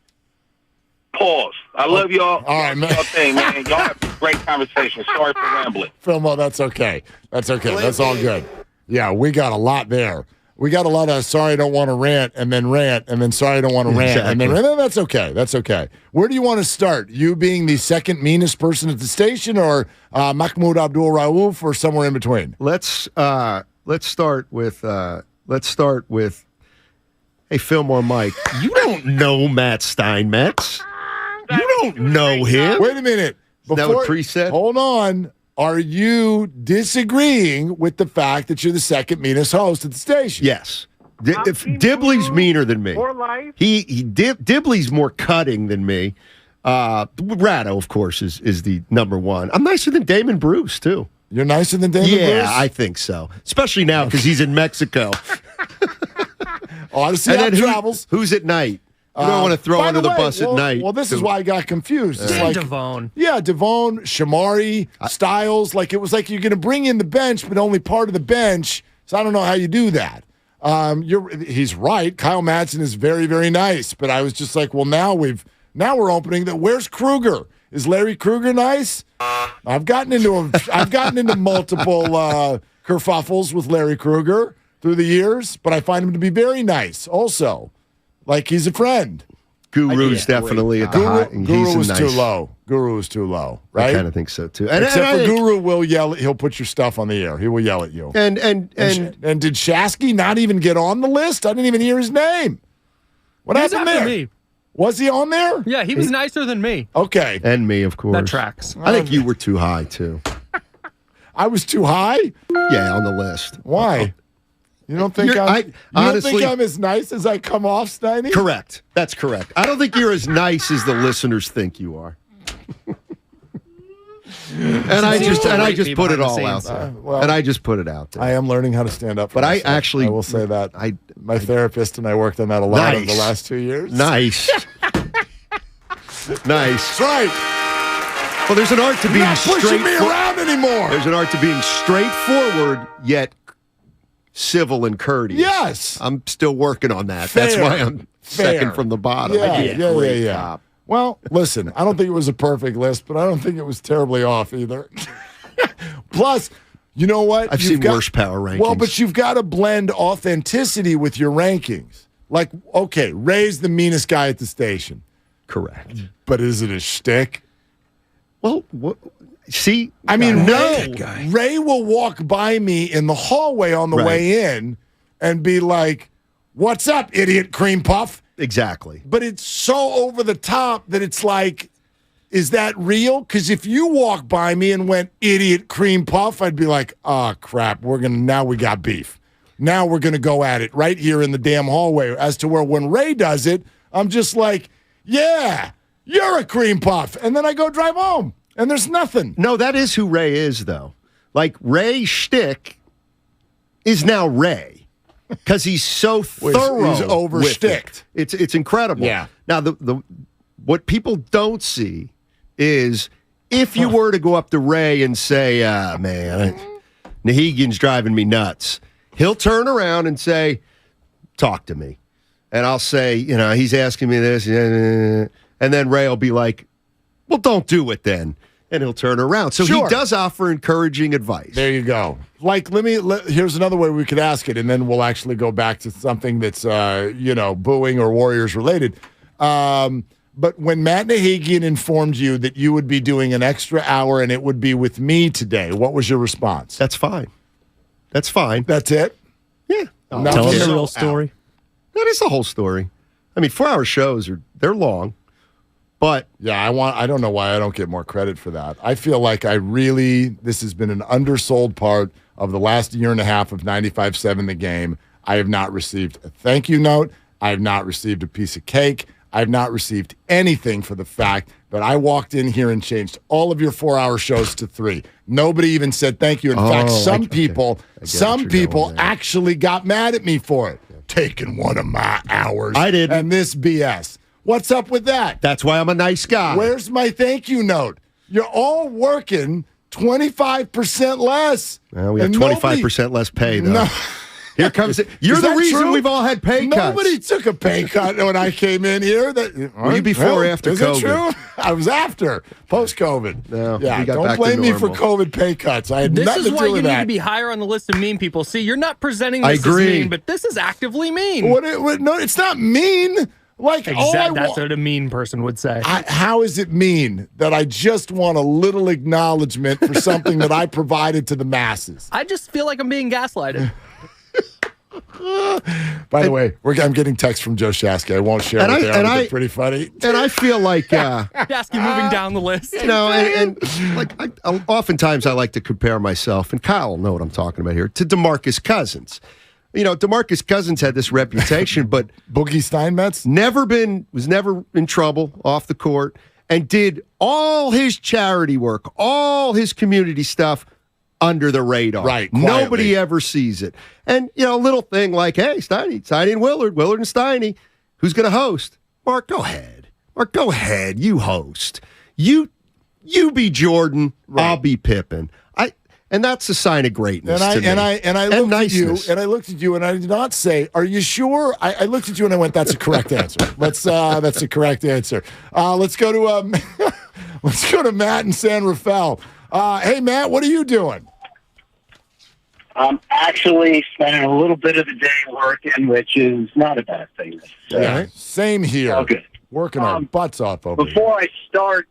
Pause. I love y'all. All right, man. Man. Y'all have a great conversation. Sorry for rambling. Filmo, that's okay. That's okay. That's all good. Yeah, we got a lot there. We got a lot of sorry I don't want to rant, and then sorry I don't want to rant, and then that's okay. That's okay. Where do you want to start? You being the second meanest person at the station, or Mahmoud Abdul-Rauf, or somewhere in between? Let's start with hey, Fillmore Mike. You don't know Matt Steinmetz. You don't know him. Wait a minute. Is that what preset? Hold on. Are you disagreeing with the fact that you're the second meanest host at the station? Yes. If Dibley's meaner than me. More life. Dibley's more cutting than me. Ratto, of course, is the number one. I'm nicer than Damon Bruce, too. You're nicer than Damon Bruce? Yeah, I think so. Especially now because he's in Mexico. Honestly, that travels. Who's at night? You don't want to throw under the bus at night. Well, this is why I got confused. It's like Devone. Yeah, Devone, Shamari, Styles. Like, it was like you're going to bring in the bench, but only part of the bench. So I don't know how you do that. He's right. Kyle Madsen is very, very nice. But I was just like, well, now we're opening that. Where's Kruger? Is Larry Kruger nice? I've gotten into multiple kerfuffles with Larry Kruger through the years, but I find him to be very nice also. Like, he's a friend. Guru's definitely at the high. Guru is too low. Guru is too low, right? I kind of think so, too. Except for Guru will yell. He'll put your stuff on the air. He will yell at you. And did Shasky not even get on the list? I didn't even hear his name. What happened there? Me. Was he on there? Yeah, he was nicer than me. Okay. And me, of course. That tracks. I think you were too high, too. I was too high? Yeah, on the list. Why? You don't think I'm as nice as I come off, Steiny? Correct. That's correct. I don't think you're as nice as the listeners think you are. And I just put it all out there. I just put it out there. I am learning how to stand up for myself. I will say that. My therapist and I worked on that a lot over the last 2 years. Nice. Nice. That's right. Well, there's an art to being not pushing me around anymore. There's an art to being straightforward, yet civil and courteous. Yes. I'm still working on that. Fair. That's why I'm second from the bottom. Yeah. Well, listen, I don't think it was a perfect list, but I don't think it was terribly off either. Plus, you know what? I've seen worse power rankings. Well, but you've got to blend authenticity with your rankings. Like, okay, Ray's the meanest guy at the station. Correct. But is it a shtick? Well, see, I mean, Ray will walk by me in the hallway on the way in and be like, "What's up, idiot cream puff?" Exactly. But it's so over the top that it's like, is that real? Because if you walk by me and went, "Idiot cream puff," I'd be like, "Oh, crap, now we got beef. Now we're going to go at it right here in the damn hallway." As to where when Ray does it, I'm just like, "Yeah, you're a cream puff." And then I go drive home. And there's nothing. No, that is who Ray is, though. Like, Ray shtick is now Ray because he's so thorough. He's oversticked. It's incredible. Yeah. Now, what people don't see is if you were to go up to Ray and say, man, Nahegan's driving me nuts, he'll turn around and say, talk to me. And I'll say, he's asking me this. And then Ray will be like, well, don't do it then. And he'll turn around. So he does offer encouraging advice. There you go. Like, here's another way we could ask it, and then we'll actually go back to something that's, booing or Warriors related. But when Matt Nahegan informed you that you would be doing an extra hour and it would be with me today, what was your response? That's fine. That's fine. That's it? Yeah. Tell us the real story. That is the whole story. I mean, 4-hour shows they're long. But yeah, I don't know why I don't get more credit for that. I feel like this has been an undersold part of the last year and a half of 95.7 The Game. I have not received a thank you note. I have not received a piece of cake. I have not received anything for the fact that I walked in here and changed all of your 4-hour shows to 3. Nobody even said thank you. In fact, some people actually got mad at me for it. Taking one of my hours. I didn't. And this BS. What's up with that? That's why I'm a nice guy. Where's my thank you note? You're all working 25% less. Well, we have And 25% less pay, though. No. Here comes it. You're Is the that reason true? we've all had pay cuts. Nobody took a pay cut when I came in here. Were you before or after is COVID? Is it true? I was after, post-COVID. No, yeah, we got don't back to blame me for normal. COVID pay cuts. I had This nothing is to why do with you need that. to be higher on the list of mean people. See, you're not presenting I this as agree. mean, but this is actively mean. No, it's not mean. Like, That's what a mean person would say. How is it mean that I just want a little acknowledgement for something that I provided to the masses? I just feel like I'm being gaslighted. By the way, I'm getting text from Joe Shasky. I won't share it there. It's pretty funny. And I feel like, Shasky moving down the list. Oftentimes I like to compare myself, and Kyle will know what I'm talking about here, to DeMarcus Cousins. DeMarcus Cousins had this reputation, but Boogie Steinmetz was never in trouble off the court, and did all his charity work, all his community stuff under the radar. Right. Quietly. Nobody ever sees it. And, a little thing like, hey, Steiny and Willard and Steiny, who's going to host? Mark, go ahead. Mark, go ahead. You host. You be Jordan. Right. I'll be Pippen. And that's a sign of greatness. And I looked at you, and I did not say, "Are you sure?" I looked at you and I went, "That's a correct answer." That's a correct answer. Let's go to Matt in San Rafael. Hey, Matt, what are you doing? I'm actually spending a little bit of the day working, which is not a bad thing. Yeah, same here. All good. Working our butts off over Before I start,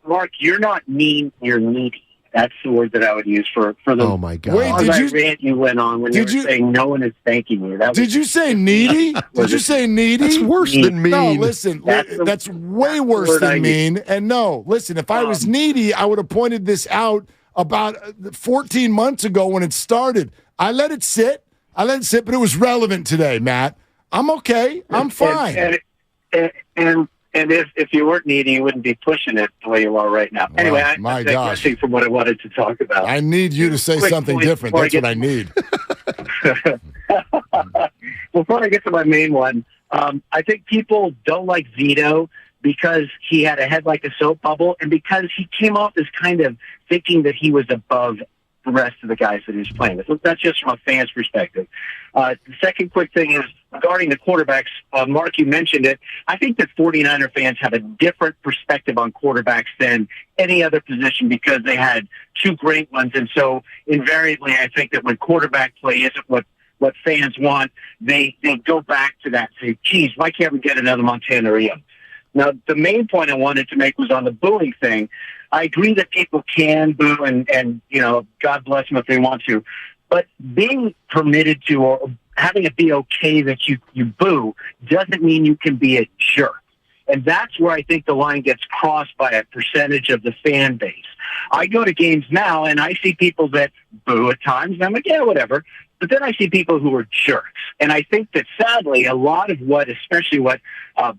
Mark, you're not mean, you're needy. That's the word that I would use for the. Oh my God! Wait, rant you went on when you were saying no one is thanking you. Did you say needy? Did you say needy? That's worse than mean. No, listen, that's way worse than mean. And no, listen, if I was needy, I would have pointed this out about 14 months ago when it started. I let it sit, but it was relevant today, Matt. I'm okay. I'm fine. And if you weren't needy, you wouldn't be pushing it the way you are right now. Anyway, I'm digressing from what I wanted to talk about. I need you to say something different. That's what I need. Before I get to my main one, I think people don't like Vito because he had a head like a soap bubble and because he came off as kind of thinking that he was above the rest of the guys that he was playing with. So that's just from a fan's perspective. The second quick thing is regarding the quarterbacks. Mark, you mentioned it. I think that 49er fans have a different perspective on quarterbacks than any other position because they had two great ones. And so invariably, I think that when quarterback play isn't what fans want, they go back to that and say, geez, why can't we get another Montana Rio? Now, the main point I wanted to make was on the booing thing. I agree that people can boo and God bless them if they want to. But being permitted to or having it be okay that you boo doesn't mean you can be a jerk. And that's where I think the line gets crossed by a percentage of the fan base. I go to games now and I see people that boo at times and I'm like, yeah, whatever. But then I see people who are jerks. And I think that sadly, a lot of especially what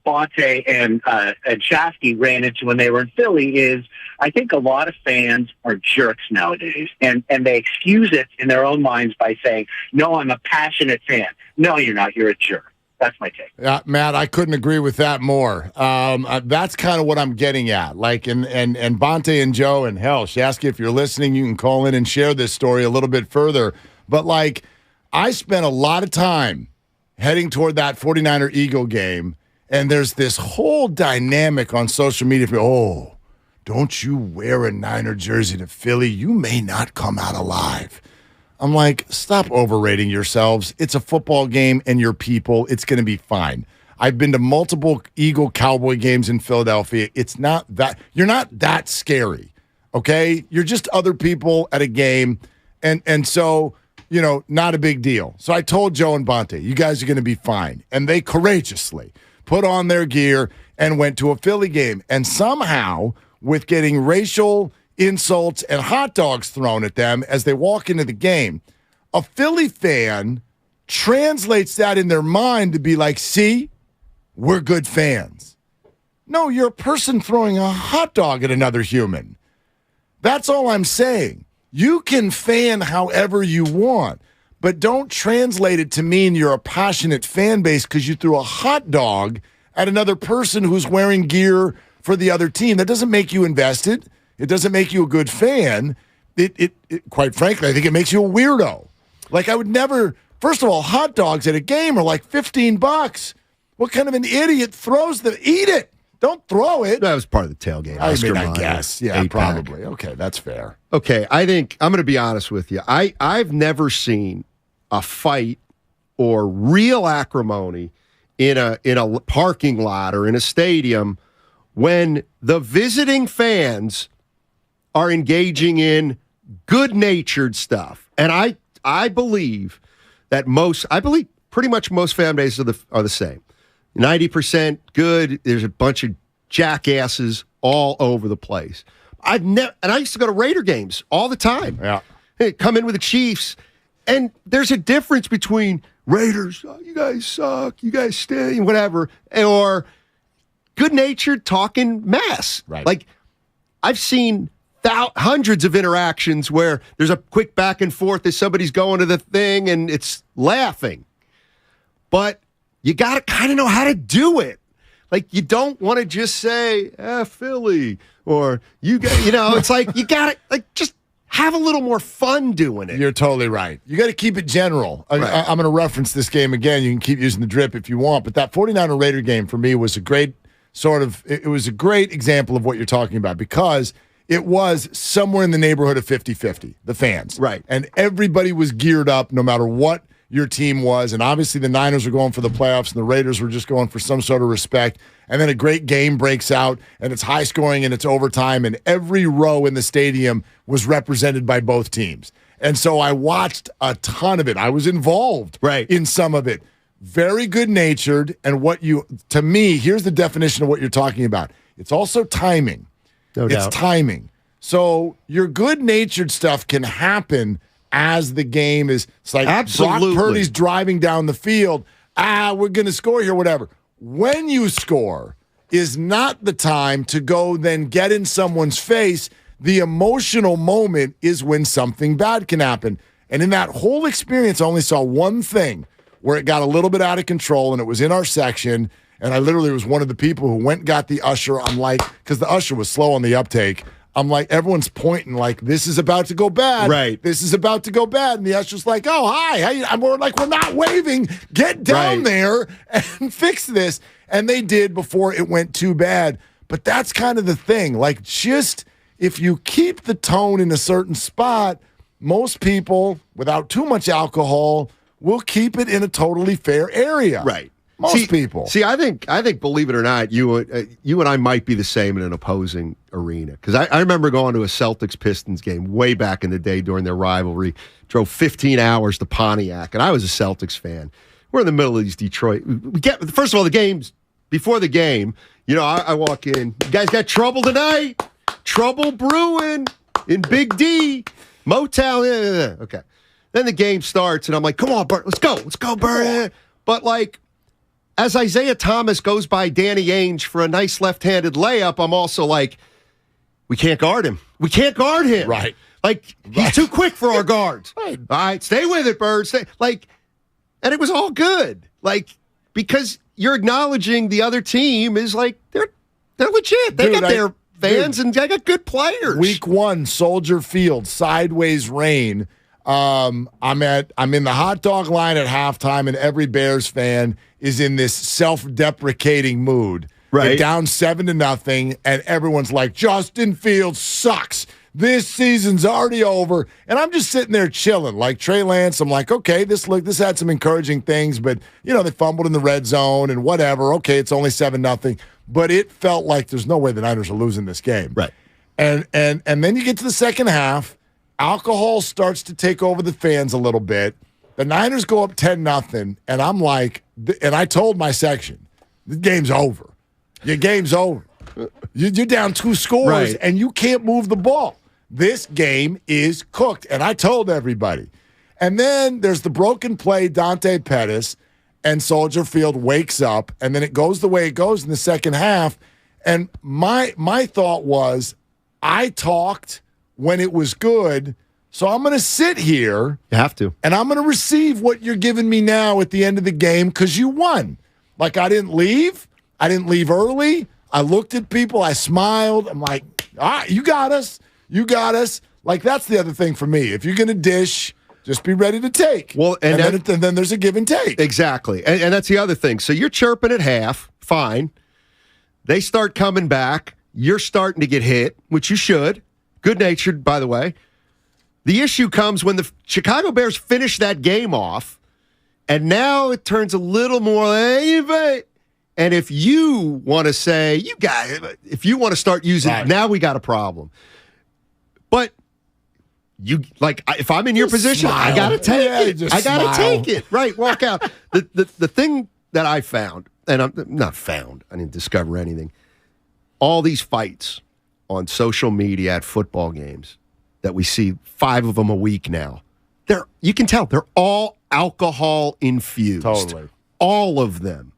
Bonte and Shasky ran into when they were in Philly is I think a lot of fans are jerks nowadays. And they excuse it in their own minds by saying, no, I'm a passionate fan. No, you're not. You're a jerk. That's my take. Matt, I couldn't agree with that more. That's kind of what I'm getting at. Like, and Bonte and Joe and hell, Shasky, if you're listening, you can call in and share this story a little bit further. But, like, I spent a lot of time heading toward that 49er Eagle game, and there's this whole dynamic on social media. Oh, don't you wear a Niner jersey to Philly? You may not come out alive. I'm like, stop overrating yourselves. It's a football game, and you're people. It's going to be fine. I've been to multiple Eagle-Cowboy games in Philadelphia. It's not that – you're not that scary, okay? You're just other people at a game, and so – not a big deal. So I told Joe and Bonte, you guys are going to be fine. And they courageously put on their gear and went to a Philly game. And somehow, with getting racial insults and hot dogs thrown at them as they walk into the game, a Philly fan translates that in their mind to be like, see, we're good fans. No, you're a person throwing a hot dog at another human. That's all I'm saying. You can fan however you want, but don't translate it to mean you're a passionate fan base because you threw a hot dog at another person who's wearing gear for the other team. That doesn't make you invested. It doesn't make you a good fan. It quite frankly, I think it makes you a weirdo. Like, I would never, first of all, hot dogs at a game are like $15. What kind of an idiot throws them? Eat it. Don't throw it. That was part of the tailgate. I Oscar mean, I Mayer, guess. Yeah, 8-pack. probably. Okay, that's fair. Okay, I think I'm going to be honest with you. I've never seen a fight or real acrimony in a parking lot or in a stadium when the visiting fans are engaging in good-natured stuff. And I believe that pretty much most fan bases are the same. 90% good. There's a bunch of jackasses all over the place. I used to go to Raider games all the time. Yeah. Hey, come in with the Chiefs, and there's a difference between Raiders, oh, you guys suck, you guys stink, whatever, or good-natured talking mess. Right. Like, I've seen hundreds of interactions where there's a quick back and forth as somebody's going to the thing and it's laughing. But you got to kind of know how to do it. Like, you don't want to just say, Philly, or it's like, you got to, like, just have a little more fun doing it. You're totally right. You got to keep it general. Right. I'm going to reference this game again. You can keep using the drip if you want, but that 49er Raider game for me was a great it was a great example of what you're talking about because it was somewhere in the neighborhood of 50-50, the fans. Right. And everybody was geared up no matter what your team was. And obviously the Niners were going for the playoffs and the Raiders were just going for some sort of respect. And then a great game breaks out and it's high scoring and it's overtime and every row in the stadium was represented by both teams. And so I watched a ton of it. I was involved in some of it. Very good-natured. And to me, here's the definition of what you're talking about. It's also timing. No doubt. It's timing. So your good-natured stuff can happen as the game is. It's like Absolutely. Brock Purdy's driving down the field. We're going to score here, whatever. When you score is not the time to go then get in someone's face. The emotional moment is when something bad can happen. And in that whole experience, I only saw one thing where it got a little bit out of control, and it was in our section. And I literally was one of the people who went and got the usher. I'm like, because the usher was slow on the uptake. I'm like, everyone's pointing like, this is about to go bad. Right. This is about to go bad. And the usher's like, oh, hi. We're like, we're not waving. Get down there and fix this. And they did before it went too bad. But that's kind of the thing. Like, just if you keep the tone in a certain spot, most people, without too much alcohol, will keep it in a totally fair area. Right. Most people. See, I think, believe it or not, you and I might be the same in an opposing arena. Because I remember going to a Celtics-Pistons game way back in the day during their rivalry. Drove 15 hours to Pontiac, and I was a Celtics fan. We're in the middle of these Detroit. First of all, the games, before the game, I walk in. You guys got trouble tonight? Trouble brewing in Big D. Motown. Okay. Then the game starts, and I'm like, come on, Bert, let's go, Bert. But, like, as Isaiah Thomas goes by Danny Ainge for a nice left-handed layup, I'm also like, we can't guard him. We can't guard him. Right. Like, he's too quick for our guards. Right. All right, stay with it, Bird. And it was all good. Like, because you're acknowledging the other team is like, they're legit. They got their fans and they got good players. Week 1, Soldier Field, sideways rain. I'm in the hot dog line at halftime, and every Bears fan is in this self-deprecating mood. Right. They're down 7-0, and everyone's like, Justin Fields sucks. This season's already over. And I'm just sitting there chilling. Like Trey Lance, I'm like, okay, this had some encouraging things, but, they fumbled in the red zone and whatever. Okay, it's only 7-0. But it felt like there's no way the Niners are losing this game. Right. And then you get to the second half. Alcohol starts to take over the fans a little bit. The Niners go up 10-0, and I'm like, and I told my section, the game's over. Your game's over. You're down 2 scores, and you can't move the ball. This game is cooked, and I told everybody. And then there's the broken play, Dante Pettis, and Soldier Field wakes up, and then it goes the way it goes in the second half. And my thought was, I talked when it was good, so I'm going to sit here. You have to. And I'm going to receive what you're giving me now at the end of the game because you won. Like, I didn't leave. I didn't leave early. I looked at people. I smiled. I'm like, all right, you got us. You got us. Like, that's the other thing for me. If you're going to dish, just be ready to take. Well, and then there's a give and take. Exactly. And that's the other thing. So you're chirping at half. Fine. They start coming back. You're starting to get hit, which you should. Good-natured, by the way. The issue comes when the Chicago Bears finish that game off, and now it turns a little more, and if you want to say, if you want to start using, now we got a problem. But if I'm in your position, smile. I got to take it. I got to smile. take it. Right, walk out. The thing that I found, and I'm not found, I didn't discover anything, all these fights on social media at football games that we see 5 of them a week now, you can tell they're all alcohol infused. Totally. All of them.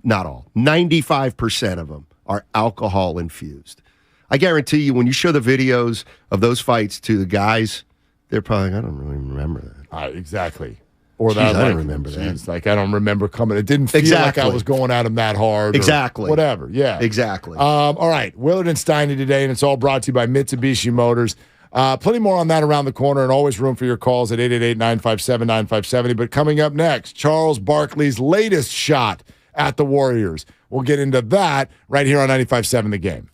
Not all. 95% of them are alcohol infused. I guarantee you, when you show the videos of those fights to the guys, they're probably, I don't really remember that. Exactly. Or Jeez, I don't remember that. Like, I don't remember coming. It didn't feel like I was going at him that hard. Exactly. Whatever. Yeah. Exactly. All right. Willard and Steiny today, and it's all brought to you by Mitsubishi Motors. Plenty more on that around the corner, and always room for your calls at 888-957-9570. But coming up next, Charles Barkley's latest shot at the Warriors. We'll get into that right here on 95.7 The Game.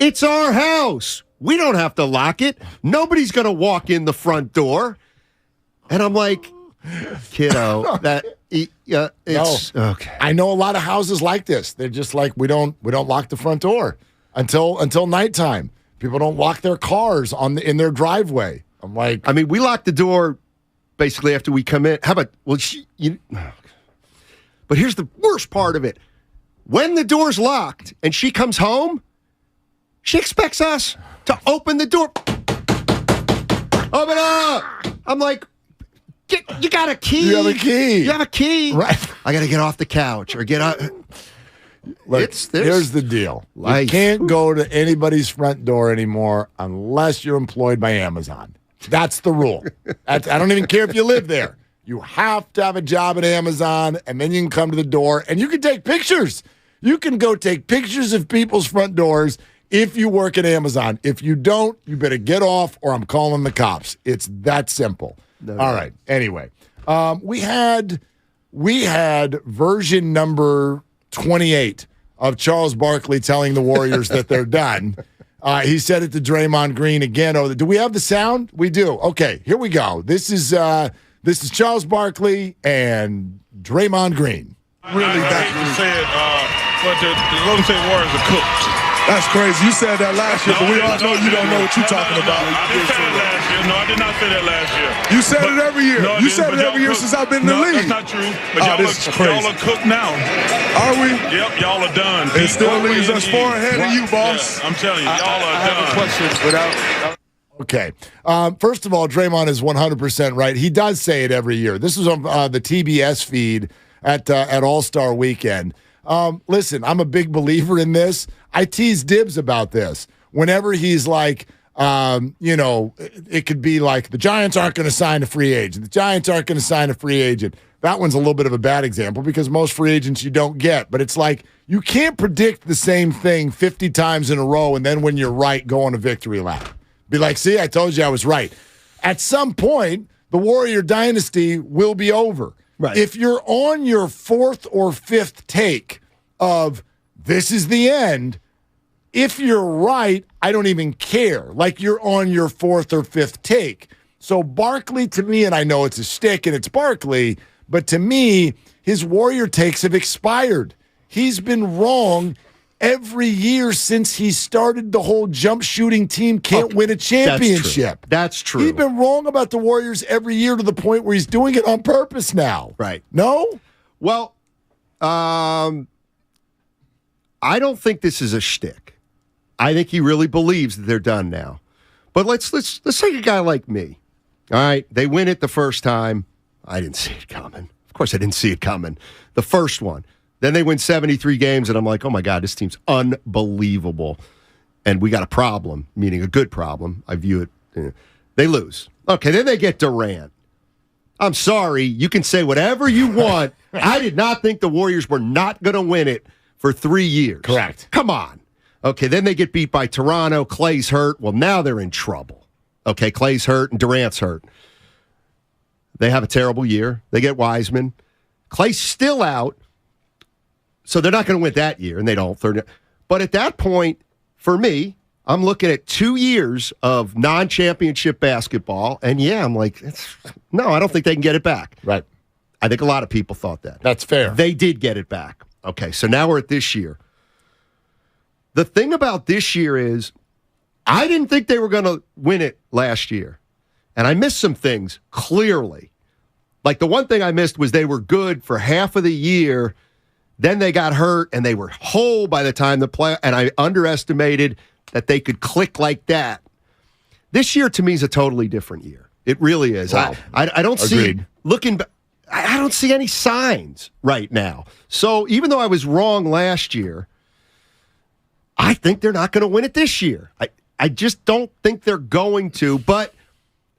It's our house. We don't have to lock it. Nobody's going to walk in the front door. And I'm like, kiddo, it's okay. I know a lot of houses like this. They're just like, we don't lock the front door until nighttime. People don't lock their cars in their driveway. I'm like, I mean, we lock the door basically after we come in. How about, but here's the worst part of it. When the door's locked and she comes home, she expects us to open the door. Open up! I'm like, you got a key. You have a key. You have a key. Right. I got to get off the couch or get out. Look, here's the deal. Life. You can't go to anybody's front door anymore unless you're employed by Amazon. That's the rule. I don't even care if you live there. You have to have a job at Amazon, and then you can come to the door, and you can take pictures. You can go take pictures of people's front doors if you work at Amazon. If you don't, you better get off, or I'm calling the cops. It's that simple. No. All right. Anyway, we had version number 28 of Charles Barkley telling the Warriors that they're done. He said it to Draymond Green again. Do we have the sound? We do. Okay, here we go. This is Charles Barkley and Draymond Green. Really, I hate to say it, but the Golden State Warriors are cooked. That's crazy. You said that last year, but we all know you don't know what you're talking about. I didn't say that last year. No, I did not say that last year. You said it every year. No, you said it every year since I've been in the league. That's not true. But y'all are cooked now. Are we? Yep, y'all are done. It still leaves us far ahead of you, boss. Yeah, I'm telling you, y'all are done. I have a question without. Okay. First of all, Draymond is 100% right. He does say it every year. This was on the TBS feed at All-Star Weekend. Listen, I'm a big believer in this. I tease Dibs about this. Whenever he's like, it could be like the Giants aren't going to sign a free agent. The Giants aren't going to sign a free agent. That one's a little bit of a bad example because most free agents you don't get. But it's like you can't predict the same thing 50 times in a row and then when you're right, go on a victory lap. Be like, see, I told you I was right. At some point, the Warrior dynasty will be over. Right. If you're on your fourth or fifth take of this is the end, if you're right, I don't even care. Like you're on your fourth or fifth take. So Barkley, to me, and I know it's a stick and it's Barkley, but to me, his Warrior takes have expired. He's been wrong every year since he started the whole jump shooting team can't win a championship. That's true. He's been wrong about the Warriors every year to the point where he's doing it on purpose now. Right. No? Well, I don't think this is a shtick. I think he really believes that they're done now. But let's take a guy like me. All right, they win it the first time. I didn't see it coming. Of course I didn't see it coming. The first one. Then they win 73 games, and I'm like, oh, my God, this team's unbelievable. And we got a problem, meaning a good problem. I view it. They lose. Okay, then they get Durant. I'm sorry. You can say whatever you want. I did not think the Warriors were not going to win it for 3 years. Correct. Come on. Okay, then they get beat by Toronto. Clay's hurt. Well, now they're in trouble. Okay, Clay's hurt and Durant's hurt. They have a terrible year. They get Wiseman. Clay's still out. So they're not going to win that year, and they don't. But at that point, for me, I'm looking at 2 years of non-championship basketball, and I'm like, no, I don't think they can get it back. Right. I think a lot of people thought that. That's fair. They did get it back. Okay, so now we're at this year. The thing about this year is I didn't think they were going to win it last year, and I missed some things, clearly. Like the one thing I missed was they were good for half of the year. Then they got hurt, and they were whole by the time the play, and I underestimated that they could click like that. This year, to me, is a totally different year. It really is. Wow. I don't Agreed. I don't see any signs right now. So even though I was wrong last year, I think they're not going to win it this year. I just don't think they're going to, but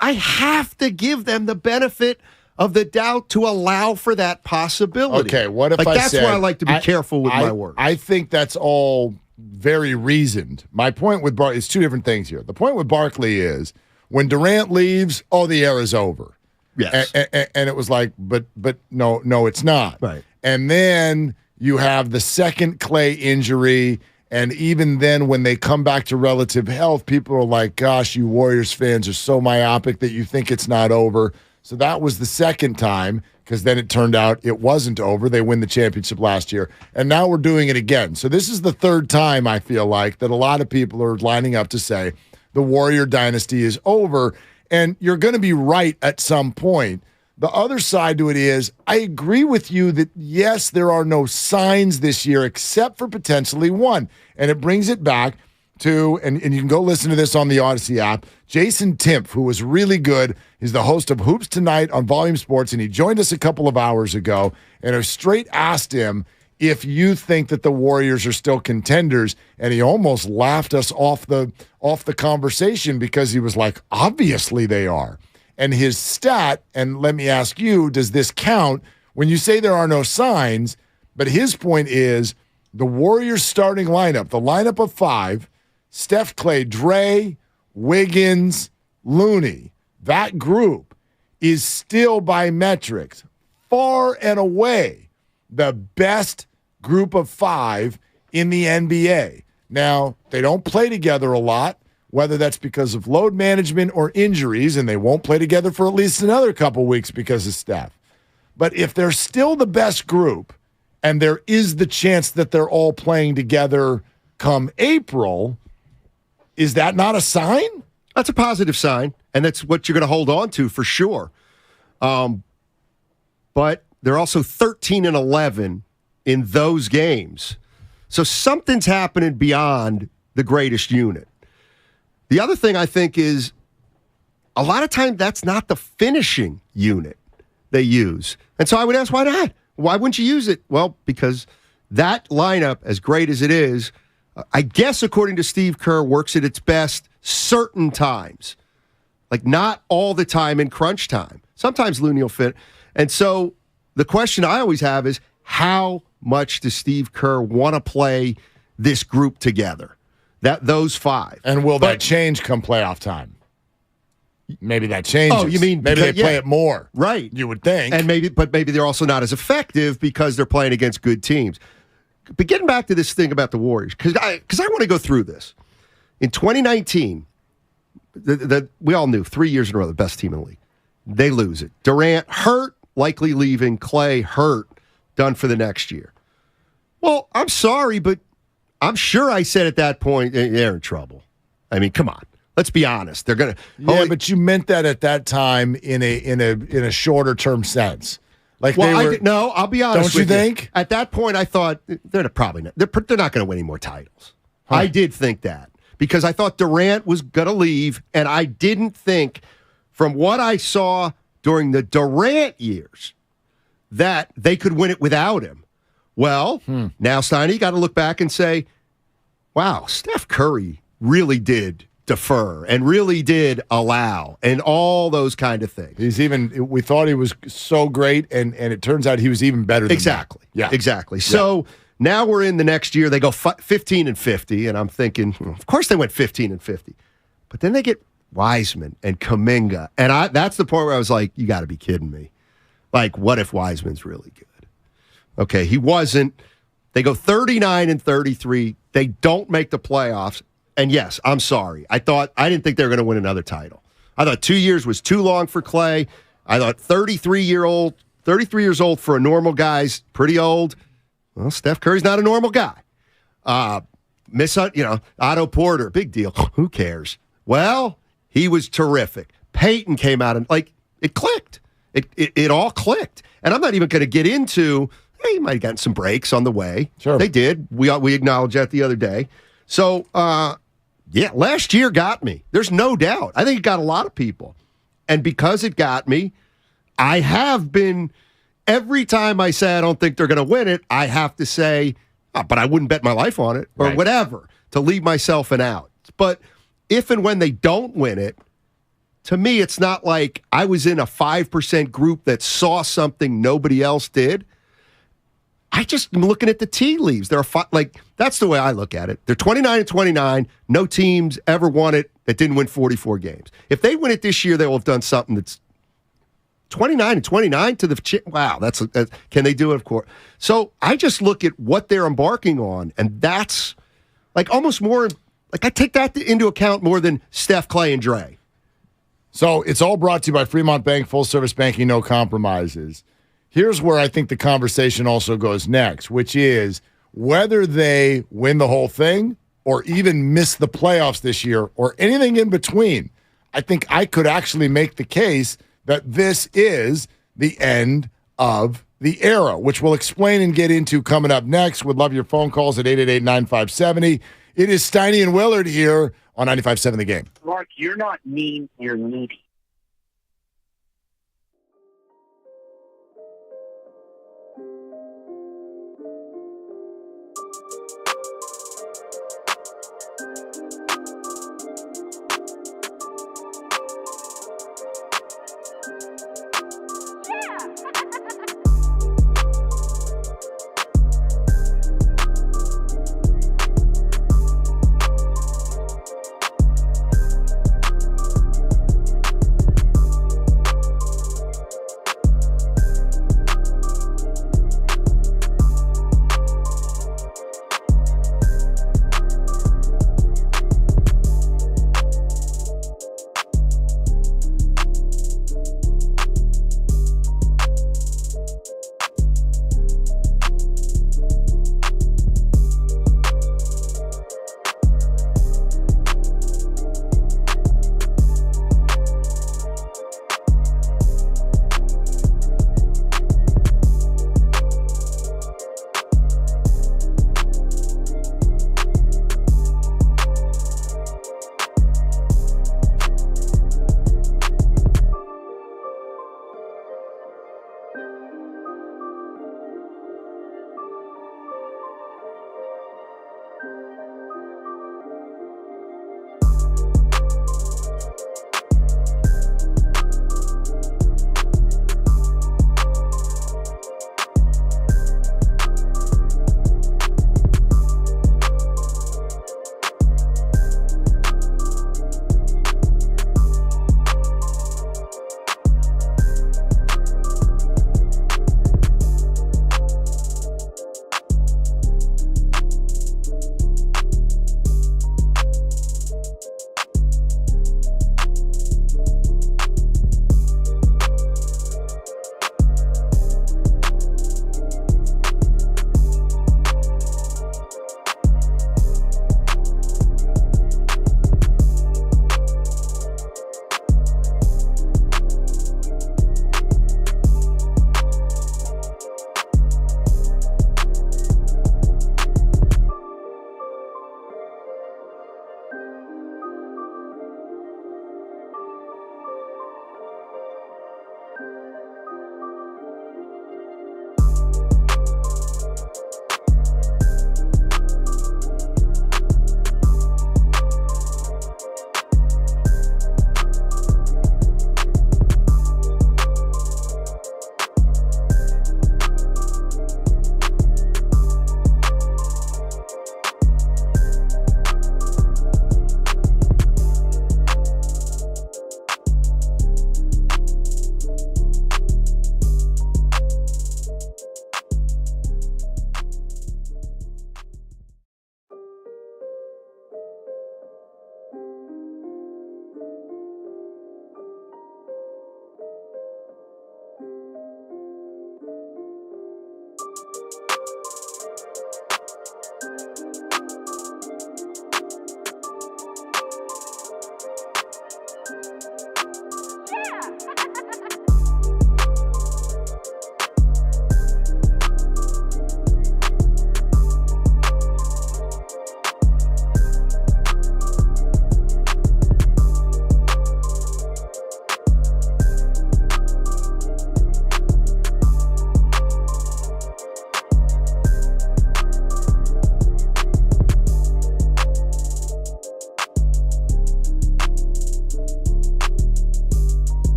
I have to give them the benefit of the doubt to allow for that possibility. Okay, what if that's why I like to be careful with my words. I think that's all very reasoned. My point with Barkley is two different things here. The point with Barkley is when Durant leaves, the era is over. Yes. And it was like, but no, it's not. Right. And then you have the second Clay injury, And even then, when they come back to relative health, people are like, gosh, you Warriors fans are so myopic that you think it's not over. So that was the second time, because then it turned out it wasn't over. They win the championship last year. And now we're doing it again. So this is the third time, I feel like, that a lot of people are lining up to say the Warrior dynasty is over. And you're going to be right at some point. The other side to it is, I agree with you that, yes, there are no signs this year except for potentially one. And it brings it back to, and you can go listen to this on the Odyssey app, Jason Timpf, who was really good. He's the host of Hoops Tonight on Volume Sports, and he joined us a couple of hours ago, and I straight asked him if you think that the Warriors are still contenders, and he almost laughed us off the conversation because he was like, obviously they are. And his stat, and let me ask you, does this count when you say there are no signs? But his point is the Warriors starting lineup, the lineup of 5, Steph, Clay, Dre, Wiggins, Looney, that group is still by metrics far and away the best group of 5 in the NBA. Now, they don't play together a lot, whether that's because of load management or injuries, and they won't play together for at least another couple weeks because of Steph. But if they're still the best group, and there is the chance that they're all playing together come April, is that not a sign? That's a positive sign, and that's what you're going to hold on to for sure. But they're also 13-11 in those games. So something's happening beyond the greatest unit. The other thing I think is a lot of times that's not the finishing unit they use. And so I would ask, why not? Why wouldn't you use it? Well, because that lineup, as great as it is, I guess according to Steve Kerr, works at its best certain times. Like not all the time in crunch time. Sometimes Looney will fit. And so the question I always have is, how much does Steve Kerr want to play this group together? Those 5. And will that change come playoff time? Maybe that changes. Oh, you mean maybe they play it more, right? You would think, and maybe they're also not as effective because they're playing against good teams. But getting back to this thing about the Warriors, because I want to go through this. In 2019, we all knew 3 years in a row the best team in the league. They lose it. Durant hurt, likely leaving. Clay hurt, done for the next year. Well, I'm sorry, but I'm sure I said at that point they're in trouble. I mean, come on. Let's be honest. They're gonna. Yeah, but you meant that at that time in a shorter term sense. Like, well, no, I'll be honest. Don't you think? At that point, I thought they're probably not. They're not going to win any more titles. Huh. I did think that because I thought Durant was going to leave, and I didn't think, from what I saw during the Durant years, that they could win it without him. Well, now, Steiny, you got to look back and say, wow, Steph Curry really did defer and really did allow and all those kind of things. We thought he was so great, and it turns out he was even better than exactly. That. Yeah. Exactly. Yeah. So now we're in the next year. They go 15-50, and I'm thinking, of course they went 15-50. But then they get Wiseman and Kuminga, and that's the point where I was like, you got to be kidding me. Like, what if Wiseman's really good? Okay, he wasn't. They go 39-33. They don't make the playoffs. And yes, I'm sorry. I didn't think they were going to win another title. I thought 2 years was too long for Clay. I thought 33 years old for a normal guy's pretty old. Well, Steph Curry's not a normal guy. Otto Porter, big deal. Who cares? Well, he was terrific. Peyton came out and it clicked. It all clicked. And I'm not even going to get into, he might have gotten some breaks on the way. Sure. They did. We acknowledged that the other day. So, last year got me. There's no doubt. I think it got a lot of people. And because it got me, I have been, every time I say I don't think they're going to win it, I have to say, but I wouldn't bet my life on it or whatever to leave myself an out. But if and when they don't win it, to me, it's not like I was in a 5% group that saw something nobody else did. I just am looking at the tea leaves. That's the way I look at it. They're 29-29. No teams ever won it that didn't win 44 games. If they win it this year, they will have done something that's 29-29 to the wow. That's can they do it? Of course. So I just look at what they're embarking on, and that's Like almost more, like I take that into account more than Steph, Clay, and Dre. So it's all brought to you by Fremont Bank, full service banking, no compromises. Here's where I think the conversation also goes next, which is whether they win the whole thing or even miss the playoffs this year or anything in between. I think I could actually make the case that this is the end of the era, which we'll explain and get into coming up next. Would love your phone calls at 888-9570. It is Steiny and Willard here on 95.7 The Game. Mark, you're not mean, you're needy.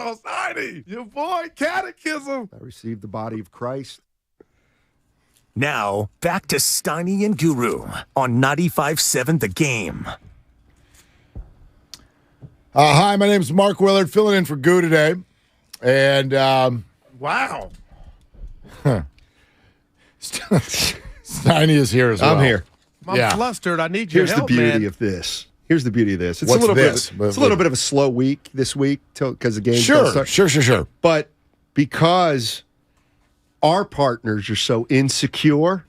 go, Steiny. Your boy, Catechism. I received the body of Christ. Now, back to Steiny and Guru on 95.7 The Game. Hi, my name's Mark Willard, filling in for Goo today. And, wow. Steiny is here as well. I'm here. I'm flustered. I need your Here's help, the beauty man. of this. Here's the beauty of this. It's What's a little this? bit. It's a little bit of a slow week this week because the game's gonna start. Sure. But because our partners are so insecure,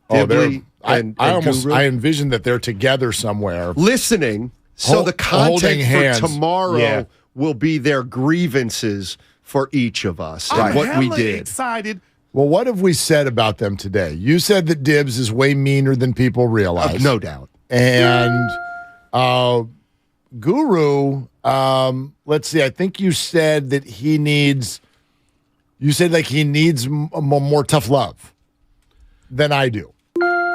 Dibley and Guru, I envision that they're together somewhere. listening. So the holding content hands. for tomorrow Yeah. will be their grievances for each of us and what we did. Excited. Well, what have we said about them today? You said that Dibbs is way meaner than people realize. No doubt. And Guru, let's see, I think you said that he needs more tough love than I do.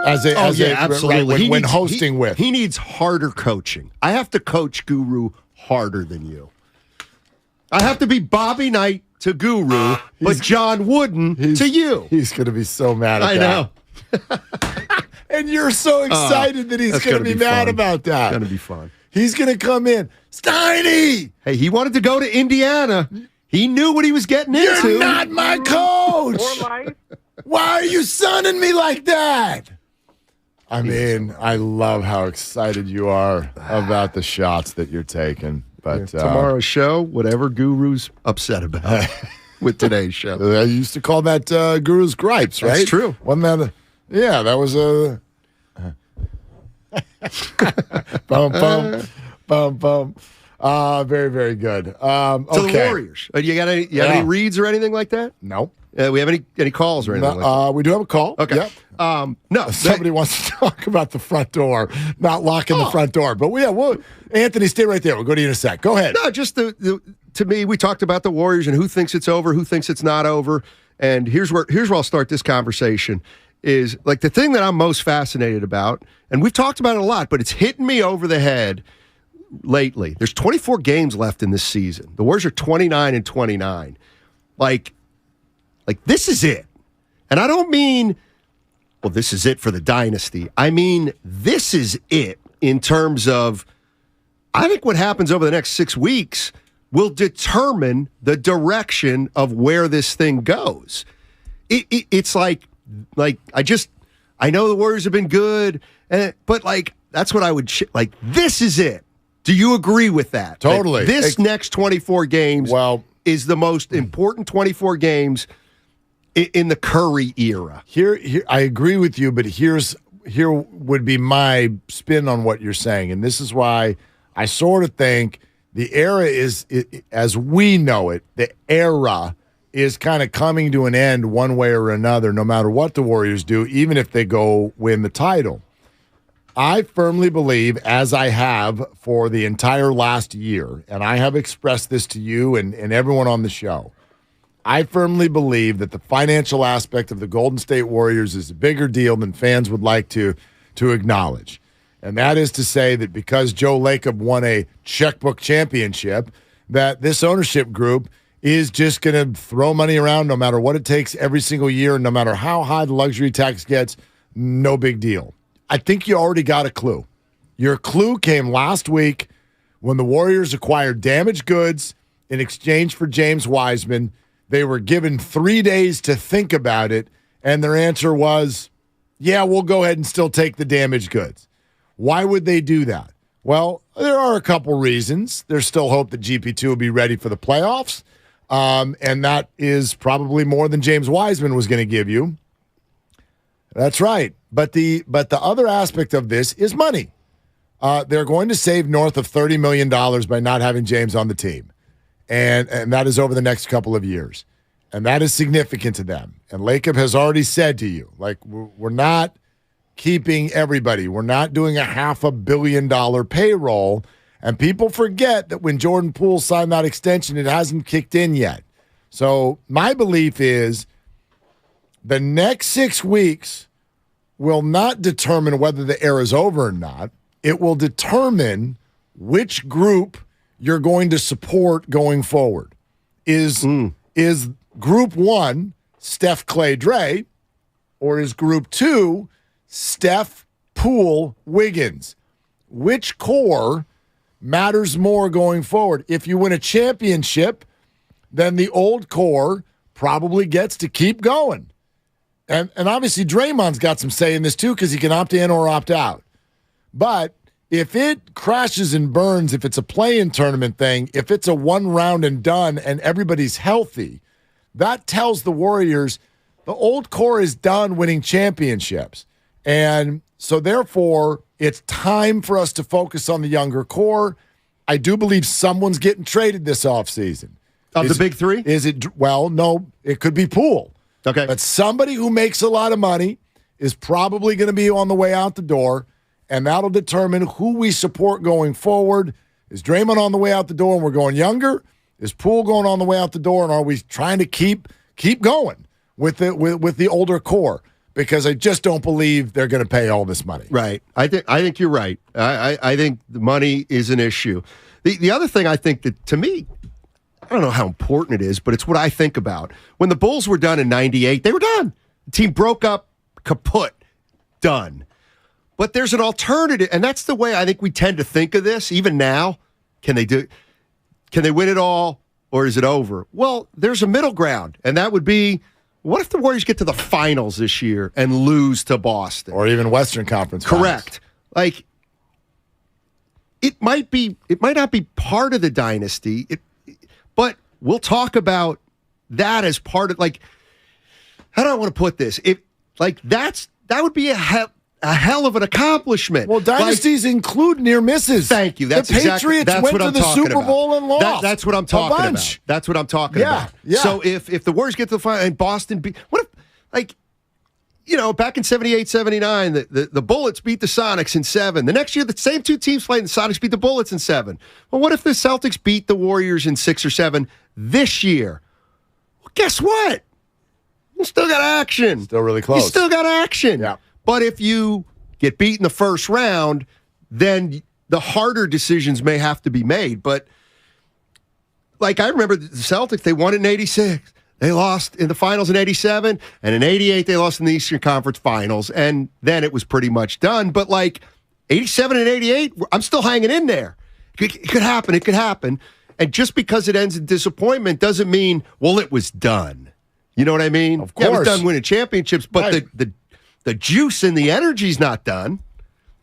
Absolutely. When hosting with. He needs harder coaching. I have to coach Guru harder than you. I have to be Bobby Knight to Guru, but John Wooden to you. He's going to be so mad at I that. know. And you're so excited that he's going to be mad about that. It's going to be fun. He's going to come in. Steiny! Hey, he wanted to go to Indiana. He knew what he was getting into. You're not my coach! Why are you sunning me like that? I mean, I love how excited you are about the shots that you're taking. But tomorrow's show, whatever Guru's upset about with today's show. I used to call that Guru's gripes, right? That's true. Wasn't that that was a bum, bum, bum. Very, very good. So the Warriors. You got any reads or anything like that? No. We have any calls or anything like that? We do have a call. Okay. Yep. No. Somebody wants to talk about the front door, not locking the front door. But Anthony, stay right there. We'll go to you in a sec. Go ahead. No, just to me, we talked about the Warriors and who thinks it's over, who thinks it's not over. And here's where I'll start this conversation is like the thing that I'm most fascinated about, and we've talked about it a lot, but it's hitting me over the head lately. There's 24 games left in this season. The Warriors are 29-29. Like this is it. And I don't mean, well, this is it for the dynasty. I mean, this is it in terms of, I think what happens over the next 6 weeks will determine the direction of where this thing goes. It's like I know the Warriors have been good, but like that's what I would this is it. Do you agree with that? Totally. This next 24 games is the most important 24 games in the Curry era. Here, I agree with you, but here would be my spin on what you're saying, and this is why I sort of think the era is, as we know it, the era is kind of coming to an end one way or another, no matter what the Warriors do, even if they go win the title. I firmly believe, as I have for the entire last year, and I have expressed this to you and everyone on the show, I firmly believe that the financial aspect of the Golden State Warriors is a bigger deal than fans would like to acknowledge. And that is to say that because Joe Lacob won a checkbook championship, that this ownership group is just going to throw money around no matter what it takes every single year, no matter how high the luxury tax gets, no big deal. I think you already got a clue. Your clue came last week when the Warriors acquired damaged goods in exchange for James Wiseman. They were given 3 days to think about it, and their answer was, yeah, we'll go ahead and still take the damaged goods. Why would they do that? Well, there are a couple reasons. There's still hope that GP2 will be ready for the playoffs, and that is probably more than James Wiseman was going to give you. That's right. But the other aspect of this is money. They're going to save north of $30 million by not having James on the team. And that is over the next couple of years. And that is significant to them. And Lacob has already said to you, like, we're not keeping everybody. We're not doing a $500 million payroll. And people forget that when Jordan Poole signed that extension, it hasn't kicked in yet. So my belief is the next 6 weeks will not determine whether the era is over or not. It will determine which group you're going to support going forward? Is Group 1 Steph, Clay, Dre, or is Group 2 Steph, Poole, Wiggins? Which core matters more going forward? If you win a championship, then the old core probably gets to keep going. And obviously Draymond's got some say in this too because he can opt in or opt out. But if it crashes and burns, if it's a play-in tournament thing, if it's a one round and done and everybody's healthy, that tells the Warriors the old core is done winning championships. And so therefore, it's time for us to focus on the younger core. I do believe someone's getting traded this offseason. Of the big three? Is it? Well, no, it could be Poole. Okay. But somebody who makes a lot of money is probably going to be on the way out the door, and that'll determine who we support going forward. Is Draymond on the way out the door and we're going younger? Is Poole going on the way out the door, and are we trying to keep going with the older core? Because I just don't believe they're going to pay all this money. Right. I think you're right. I think the money is an issue. The other thing I think that, to me, I don't know how important it is, but it's what I think about. When the Bulls were done in 98, they were done. The team broke up, kaput, done. But there's an alternative, and that's the way I think we tend to think of this, even now. Can they win it all, or is it over? Well, there's a middle ground, and that would be, what if the Warriors get to the finals this year and lose to Boston? Or even Western Conference Correct. Finals. It might not be part of the dynasty, but we'll talk about that as part of, how do I want to put this? That would be a hell of an accomplishment. Well, dynasties include near misses. Thank you. That's the Patriots went to the Super Bowl and lost. That's what I'm talking about. That's what I'm talking about. Yeah. So if the Warriors get to the final and Boston back in 78, 79, the Bullets beat the Sonics in 7. The next year, the same two teams played, and the Sonics beat the Bullets in 7. Well, what if the Celtics beat the Warriors in 6 or 7 this year? Well, guess what? You still got action. Still really close. You still got action. Yeah. But if you get beat in the first round, then the harder decisions may have to be made. But, I remember the Celtics, they won it in 86. They lost in the finals in 87, and in 88, they lost in the Eastern Conference Finals, and then it was pretty much done. But 87 and 88, I'm still hanging in there. It could happen. It could happen. And just because it ends in disappointment doesn't mean, well, it was done. You know what I mean? Of course. Yeah, it was done winning championships, but right. the juice and the energy's not done,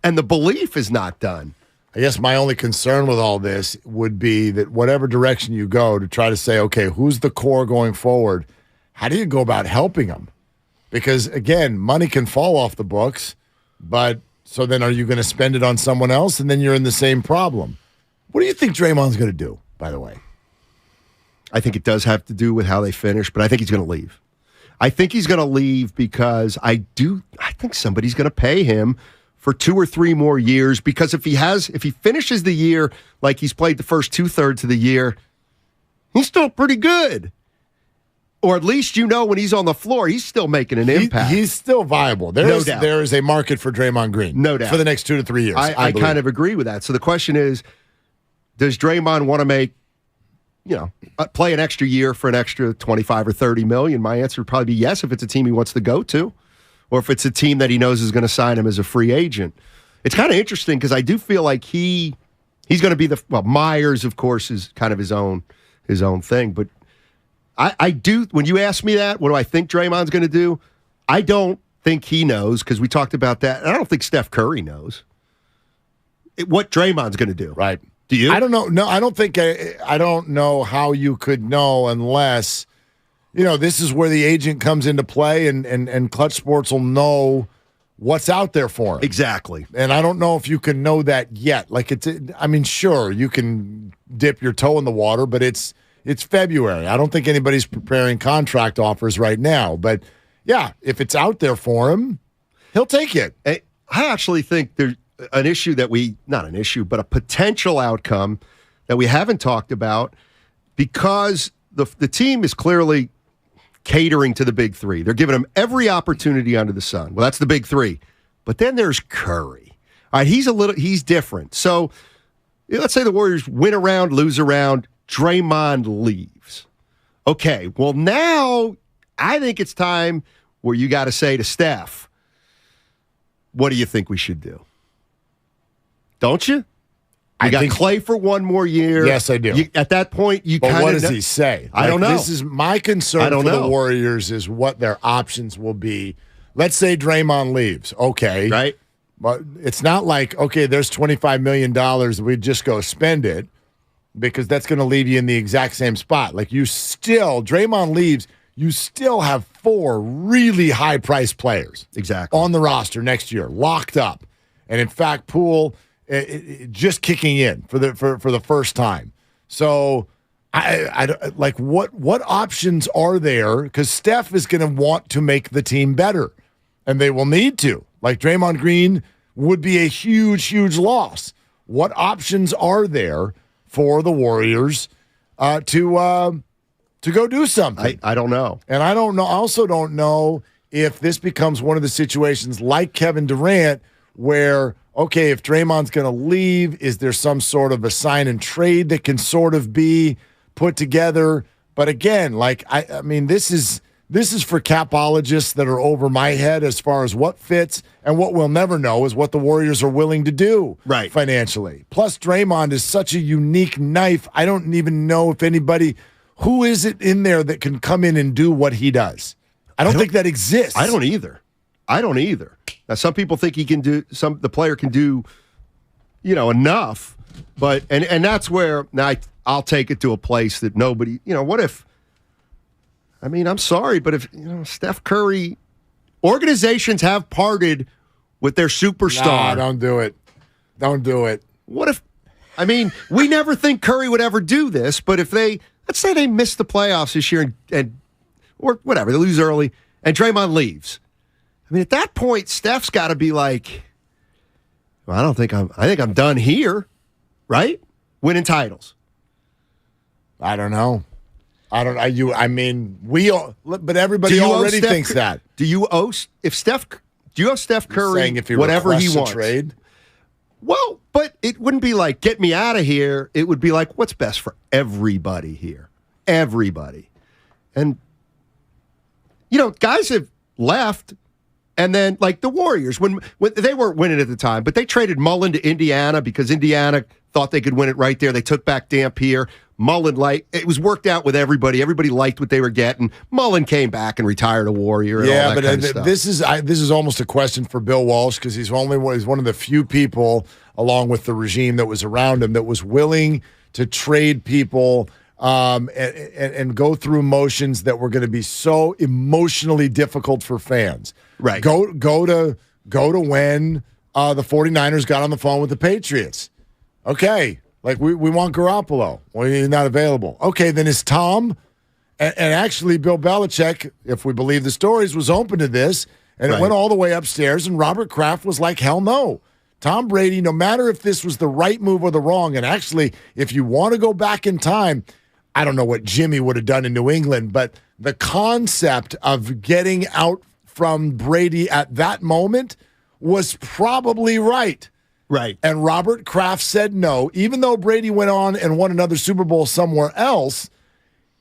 and the belief is not done. I guess my only concern with all this would be that whatever direction you go to try to say, okay, who's the core going forward? How do you go about helping them? Because, again, money can fall off the books, but so then are you going to spend it on someone else? And then you're in the same problem. What do you think Draymond's going to do, by the way? I think it does have to do with how they finish, but I think he's going to leave. I think he's going to leave because I think somebody's going to pay him for 2 or 3 more years, because if he finishes the year like he's played the first 2/3 of the year, he's still pretty good. Or at least when he's on the floor, he's still making an impact. He's still viable. No doubt. There is a market for Draymond Green. No doubt. For the next 2 to 3 years. I kind of agree with that. So the question is, does Draymond want to make, play an extra year for an extra 25 or 30 million? My answer would probably be yes if it's a team he wants to go to, or if it's a team that he knows is going to sign him as a free agent. It's kind of interesting because I do feel like he's going to be Myers, of course, is kind of his own thing. But I do, when you ask me that, what do I think Draymond's going to do? I don't think he knows, because we talked about that. And I don't think Steph Curry knows what Draymond's going to do. Right. Do you? I don't know. No, I don't think I don't know how you could know unless, this is where the agent comes into play, and Clutch Sports will know what's out there for him. Exactly. And I don't know if you can know that yet. Sure, you can dip your toe in the water, but it's February. I don't think anybody's preparing contract offers right now. But, yeah, if it's out there for him, he'll take it. I actually think there's an issue not an issue, but a potential outcome that we haven't talked about, because the team is clearly catering to the big three. They're giving him every opportunity under the sun. Well, that's the big three. But then there's Curry. All right, he's different. So let's say the Warriors win a round, lose a round, Draymond leaves. Okay, well, now I think it's time where you got to say to Steph, what do you think we should do? Don't you? I got Clay for one more year. Yes, I do. At that point, you kind of. But what does he say? I don't know. This is my concern for the Warriors is what their options will be. Let's say Draymond leaves. Okay. Right. But it's not like, okay, there's $25 million. We just go spend it because that's going to leave you in the exact same spot. Like Draymond leaves, you still have 4 really high-priced players on the roster next year, locked up. And in fact, Poole just kicking in for the first time. So I like what options are there? Because Steph is going to want to make the team better, and they will need to. Like Draymond Green would be a huge, huge loss. What options are there for the Warriors to go do something? I don't know. And I don't know. I also don't know if this becomes one of the situations like Kevin Durant where, okay, if Draymond's going to leave, is there some sort of a sign and trade that can sort of be put together? But again, like I mean, this is for capologists that are over my head as far as what fits, and what we'll never know is what the Warriors are willing to do financially. Plus, Draymond is such a unique knife. I don't even know if who is it in there that can come in and do what he does. I don't think that exists. I don't either. Now, some people think he can do the player can do, enough, but and that's where now I'll take it to a place that nobody, what if? I mean, I'm sorry, but if Steph Curry, organizations have parted with their superstar. No, don't do it. Don't do it. What if? I mean, we never think Curry would ever do this, but if let's say they miss the playoffs this year and or whatever, they lose early, and Draymond leaves. I mean, at that point, Steph's got to be like, well, I think I'm done here, right? Winning titles. I don't know. We all, but everybody already thinks that. Do you owe Steph Curry if he whatever he wants? Trade? Well, but it wouldn't be like, get me out of here. It would be like, what's best for everybody here? Everybody. And, guys have left. And then, like the Warriors, when they weren't winning at the time, but they traded Mullen to Indiana because Indiana thought they could win it right there. They took back Dampier. Mullen, it was worked out with everybody. Everybody liked what they were getting. Mullen came back and retired a Warrior. And all that kind of stuff. This is almost a question for Bill Walsh because he's one of the few people, along with the regime that was around him, that was willing to trade people and go through motions that were going to be so emotionally difficult for fans. Right. Go to when the 49ers got on the phone with the Patriots. Okay. Like, we want Garoppolo. Well, he's not available. Okay, then is Tom, and actually Bill Belichick, if we believe the stories, was open to this, and it went all the way upstairs, and Robert Kraft was like, hell no. Tom Brady, no matter if this was the right move or the wrong, and actually, if you want to go back in time, I don't know what Jimmy would have done in New England, but the concept of getting out from Brady at that moment was probably right. Right. And Robert Kraft said no. Even though Brady went on and won another Super Bowl somewhere else,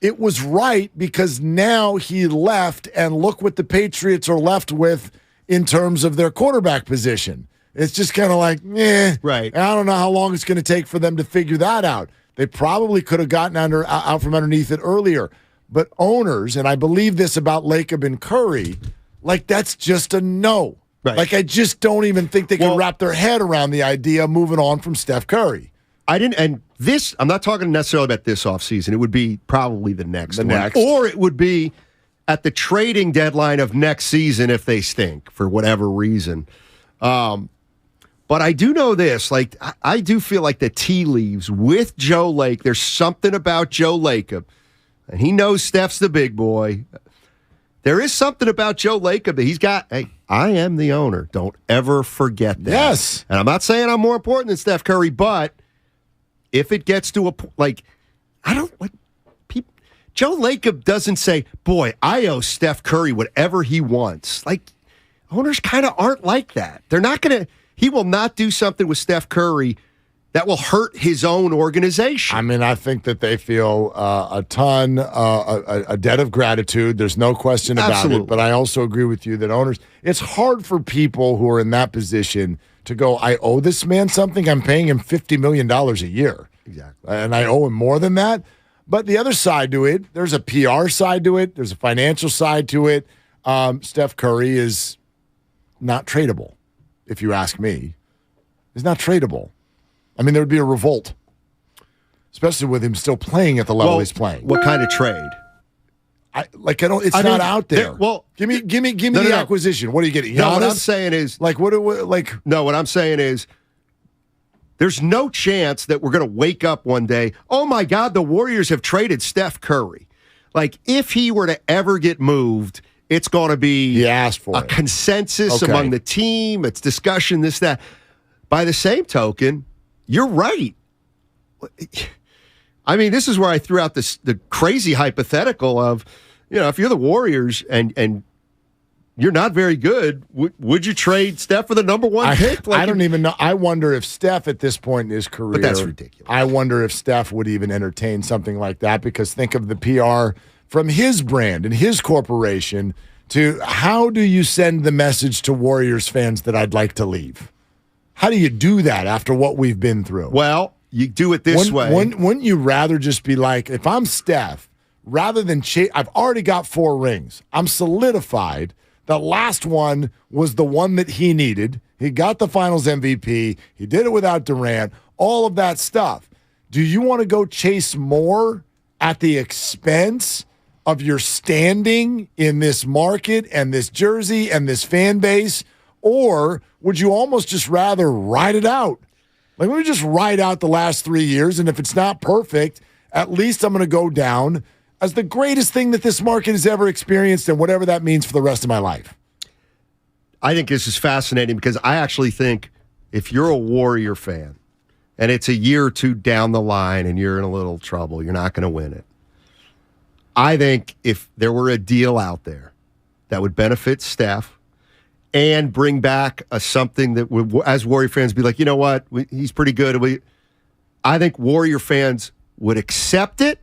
it was right because now he left, and look what the Patriots are left with in terms of their quarterback position. It's just kind of like, right. I don't know how long it's going to take for them to figure that out. They probably could have gotten out from underneath it earlier. But owners, and I believe this about Lacob and Curry, like that's just a no. Right. Like, I just don't even think they can wrap their head around the idea of moving on from Steph Curry. I'm not talking necessarily about this offseason. It would be probably the next one. Or it would be at the trading deadline of next season if they stink for whatever reason. But I do know this. Like, I do feel like the tea leaves with Joe Lake. There's something about Joe Lacob, and he knows Steph's the big boy. There is something about Joe Lacob that he's got. Hey, I am the owner. Don't ever forget that. Yes. And I'm not saying I'm more important than Steph Curry, but if it gets to a Joe Lacob doesn't say, boy, I owe Steph Curry whatever he wants. Like, owners kind of aren't like that. They're not going to, he will not do something with Steph Curry that will hurt his own organization. I mean, I think that they feel a ton, a debt of gratitude. There's no question about it. But I also agree with you that owners, it's hard for people who are in that position to go, I owe this man something. I'm paying him $50 million a year. Exactly. And I owe him more than that. But the other side to it, there's a PR side to it. There's a financial side to it. Steph Curry is not tradable, if you ask me. He's not tradable. I mean, there would be a revolt, especially with him still playing at the level he's playing. What kind of trade? It's not out there. Give me the acquisition. What are you getting? No, what I'm saying is, what I'm saying is, there's no chance that we're going to wake up one day, oh my God, the Warriors have traded Steph Curry. Like, if he were to ever get moved, it's going to be a consensus among the team. It's discussion, this, that. By the same token, you're right. I mean, this is where I threw out the crazy hypothetical of, if you're the Warriors and you're not very good, would you trade Steph for the number one pick? I don't even know. I wonder if Steph at this point in his career. But that's ridiculous. I wonder if Steph would even entertain something like that, because think of the PR from his brand and his corporation to how do you send the message to Warriors fans that I'd like to leave? How do you do that after what we've been through? Well, you do it this way. Wouldn't you rather just be like, if I'm Steph, rather than I've already got 4 rings. I'm solidified. The last one was the one that he needed. He got the finals MVP. He did it without Durant. All of that stuff. Do you want to go chase more at the expense of your standing in this market and this jersey and this fan base? Or would you almost just rather ride it out? Like, let me just ride out the last 3 years, and if it's not perfect, at least I'm going to go down as the greatest thing that this market has ever experienced, and whatever that means for the rest of my life. I think this is fascinating because I actually think if you're a Warrior fan and it's a year or two down the line and you're in a little trouble, you're not going to win it. I think if there were a deal out there that would benefit Steph and bring back something that would, as Warrior fans, be like, you know what, he's pretty good. I think Warrior fans would accept it,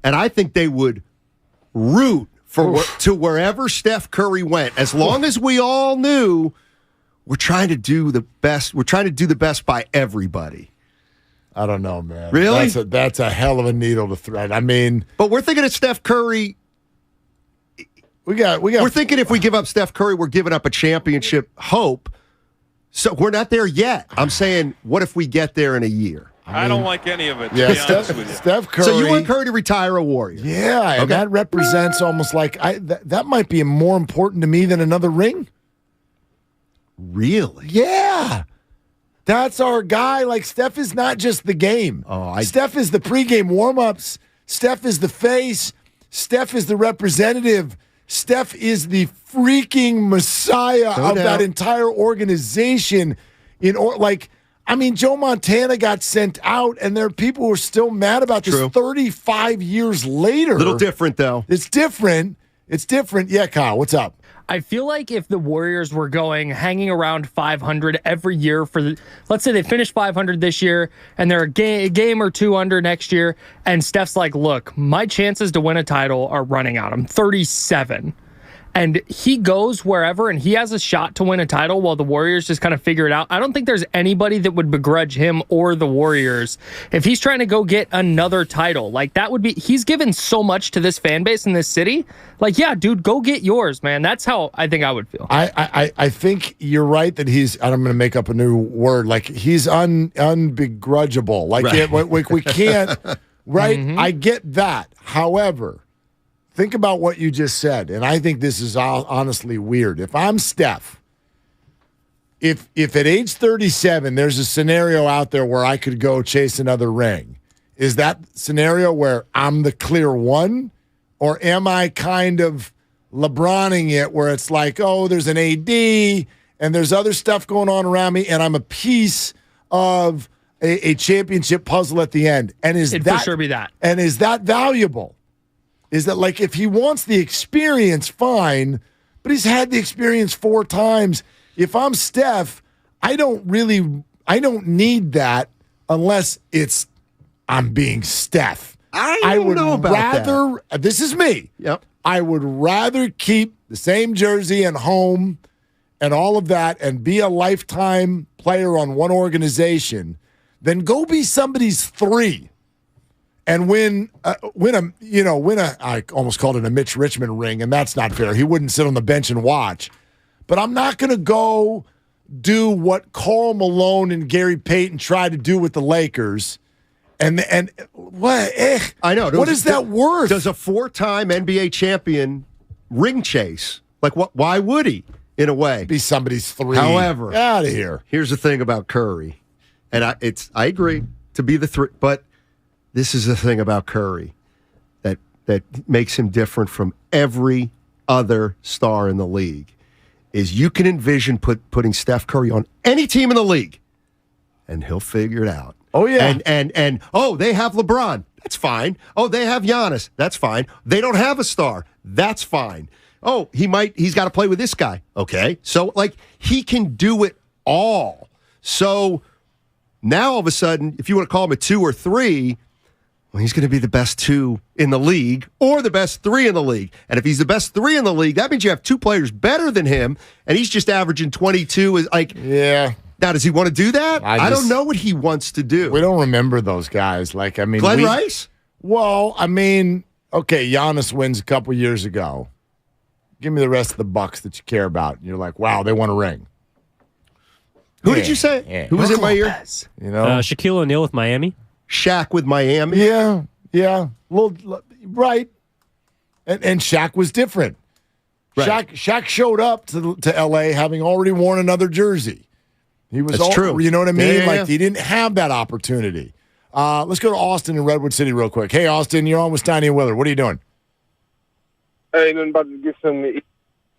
and I think they would root to wherever Steph Curry went. As long as we all knew we're trying to do the best. We're trying to do the best by everybody. I don't know, man. Really? That's a hell of a needle to thread. I mean, but we're thinking of Steph Curry. We're thinking if we give up Steph Curry, we're giving up a championship hope. So we're not there yet. I'm saying, what if we get there in a year? I don't like any of it, to be honest with you. Steph Curry. So you want Curry to retire a Warrior? Yeah, and that represents almost like that might be more important to me than another ring. Really? Yeah. That's our guy. Like, Steph is not just the game. Steph is the pregame warm-ups. Steph is the face. Steph is the representative. Steph is the freaking messiah of that entire organization. Joe Montana got sent out, and there are people who are still mad about this 35 years later. A little different, though. It's different. Yeah, Kyle, what's up? I feel like if the Warriors were hanging around 500 every year let's say they finish 500 this year and they're a game or two under next year, and Steph's like, look, my chances to win a title are running out. I'm 37. And he goes wherever and he has a shot to win a title while the Warriors just kind of figure it out. I don't think there's anybody that would begrudge him or the Warriors if he's trying to go get another title. Like, that would be, he's given so much to this fan base in this city. Like, yeah, dude, go get yours, man. That's how I think I would feel. I think you're right that I'm going to make up a new word. Like, he's unbegrudgeable. Like, we can't, right? Mm-hmm. I get that. However, think about what you just said, and I think this is honestly weird. If I'm Steph, if at age 37 there's a scenario out there where I could go chase another ring, is that scenario where I'm the clear one, or am I kind of LeBroning it where it's like, oh, there's an AD and there's other stuff going on around me, and I'm a piece of a championship puzzle at the end? And It'd for sure be that. And is that valuable? Is that, like, if he wants the experience, fine, but he's had the experience 4 times. If I'm Steph, I don't need that unless I'm being Steph. I would know about rather, that. This is me. Yep. I would rather keep the same jersey and home and all of that and be a lifetime player on one organization than go be somebody's 3 and win a I almost called it a Mitch Richmond ring, and that's not fair. He wouldn't sit on the bench and watch. But I'm not going to go do what Karl Malone and Gary Payton tried to do with the Lakers. And what? I know. What is that worth? Does a 4-time NBA champion ring chase? Like, what? Why would he? In a way, be somebody's 3. However, out of here. Here's the thing about Curry, and I agree to be the 3, but this is the thing about Curry that makes him different from every other star in the league. Is you can envision putting Steph Curry on any team in the league, and he'll figure it out. Oh yeah, and they have LeBron. That's fine. Oh, they have Giannis. That's fine. They don't have a star. That's fine. Oh, he's got to play with this guy. Okay. So, he can do it all. So, now all of a sudden, if you want to call him a 2 or 3, well, he's going to be the best 2 in the league or the best 3 in the league. And if he's the best 3 in the league, that means you have 2 players better than him, and he's just averaging 22. Yeah. Now, does he want to do that? I don't know what he wants to do. We don't remember those guys. Glenn Rice? Well, okay, Giannis wins a couple years ago. Give me the rest of the Bucks that you care about. And you're like, wow, they won a ring. Who did you say? Yeah. Who was in my ear? Shaquille O'Neal with Miami. Shaq with Miami. Yeah. Right. And Shaq was different. Right. Shaq showed up to L.A. having already worn another jersey. He was true. You know what I mean? Yeah. He didn't have that opportunity. Let's go to Austin and Redwood City real quick. Hey, Austin, you're on with Steiny and Willard. What are you doing? Hey, nothing about to get something to eat.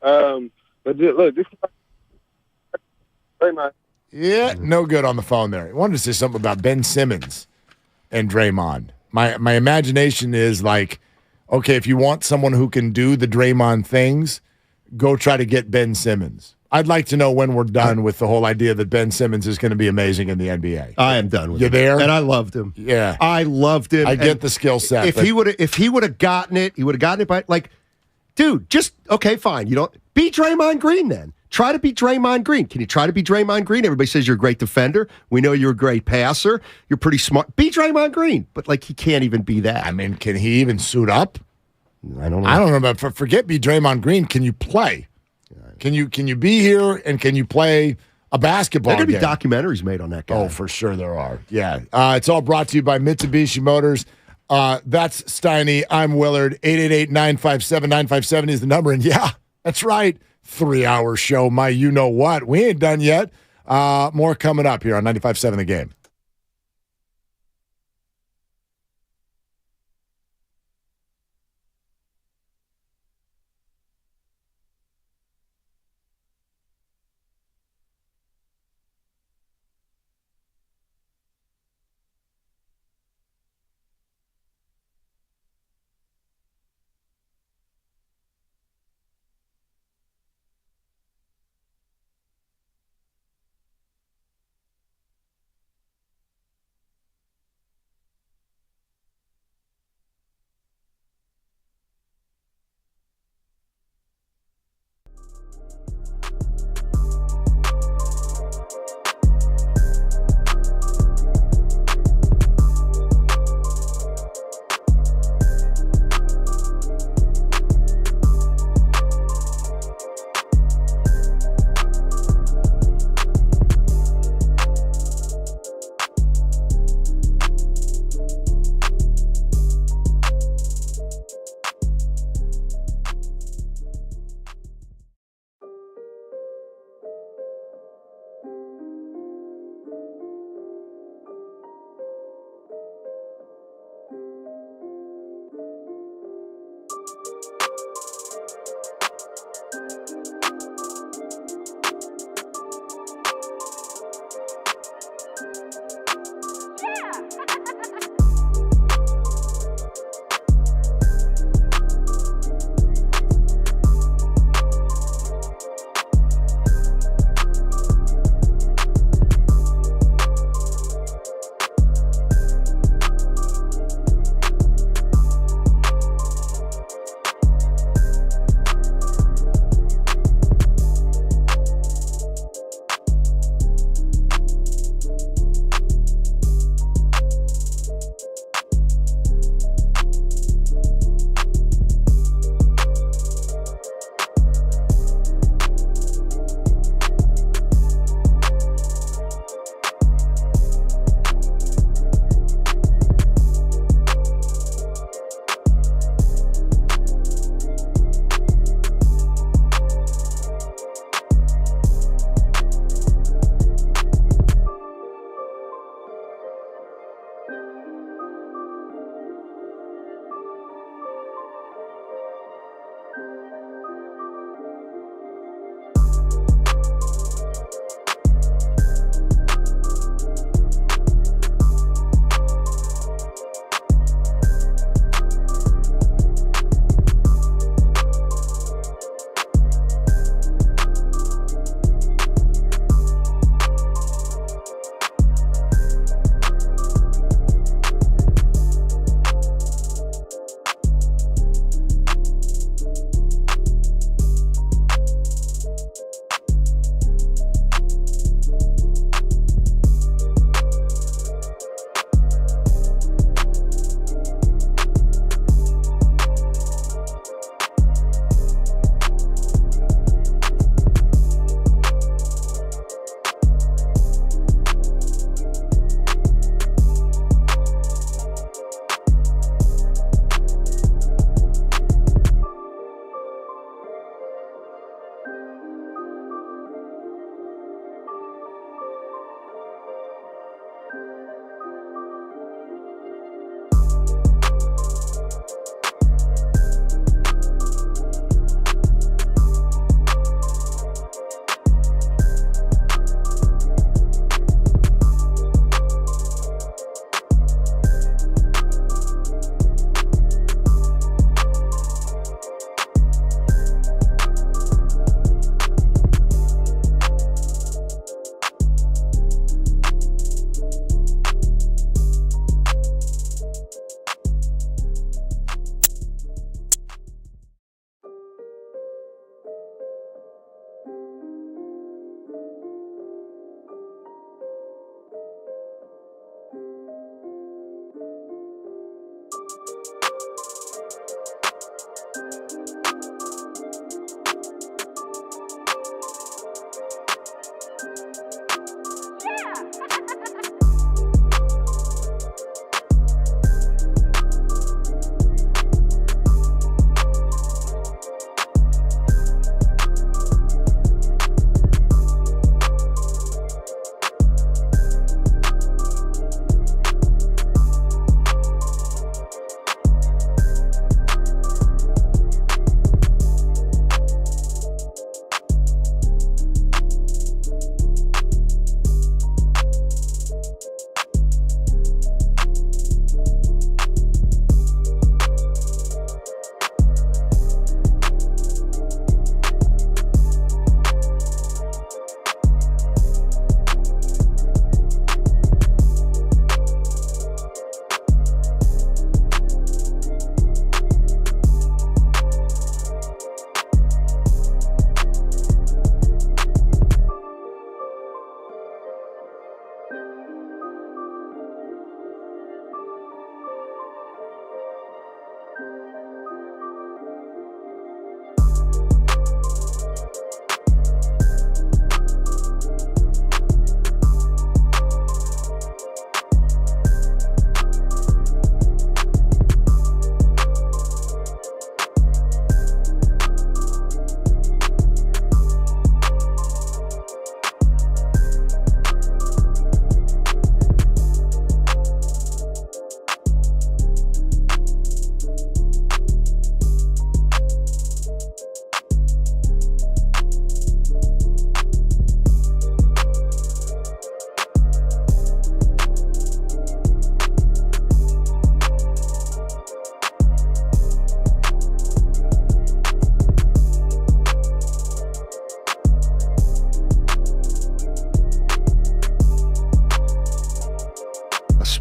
But look, this is Yeah, no good on the phone there. I wanted to say something about Ben Simmons and Draymond. My imagination is okay, if you want someone who can do the Draymond things, go try to get Ben Simmons. I'd like to know when we're done with the whole idea that Ben Simmons is going to be amazing in the NBA. I am done with You him. there? And I loved him. Yeah. I loved him. I get the skill set. If he would have gotten it, he would have gotten it by dude, just okay, fine. You don't be Draymond Green then. Try to be Draymond Green. Can you try to be Draymond Green? Everybody says you're a great defender. We know you're a great passer. You're pretty smart. Be Draymond Green. But he can't even be that. Can he even suit up? I don't know. I don't know, but forget be Draymond Green. Can you play? Can you be here and can you play a basketball There are going game? to be documentaries made on that guy. Oh, for sure there are. Yeah. It's all brought to you by Mitsubishi Motors. That's Steiny. I'm Willard. 888-957-9570 is the number. And yeah, that's right. 3-hour show. My you-know-what. We ain't done yet. More coming up here on 95.7 The Game.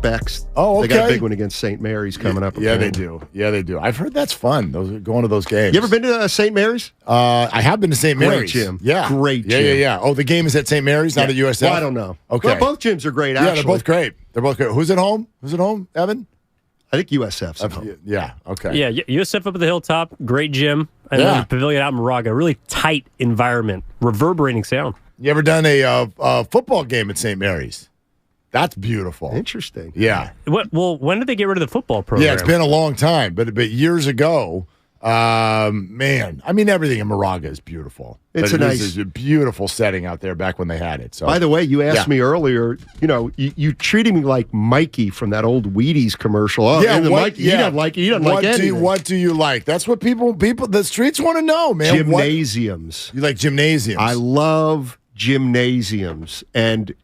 Specs. Oh, okay. They got a big one against St. Mary's coming up. Yeah, they do. Yeah, they do. I've heard that's fun. Going to those games. You ever been to St. Mary's? I have been to St. Mary's. Great gym. Yeah. Great gym. Yeah. Oh, the game is at St. Mary's, not at USF? Well, I don't know. Okay. Well, both gyms are great, actually. Yeah, they're both great. They're both great. Who's at home? Evan? I think USF's at home. Yeah, okay. Yeah, USF up at the hilltop, great gym, and then the pavilion out in Moraga, really tight environment, reverberating sound. You ever done a football game at St. Mary's? That's beautiful. Interesting. Yeah. Well, when did they get rid of the football program? Yeah, it's been a long time, but years ago, man, I mean, everything in Moraga is beautiful. It's It's a beautiful setting out there back when they had it. So, by the way, you asked me earlier, you treated me like Mikey from that old Wheaties commercial. Oh, yeah, Mikey, he doesn't like it. He doesn't like anything. What do you like? That's what people, the streets want to know, man. Gymnasiums. You like gymnasiums? I love gymnasiums and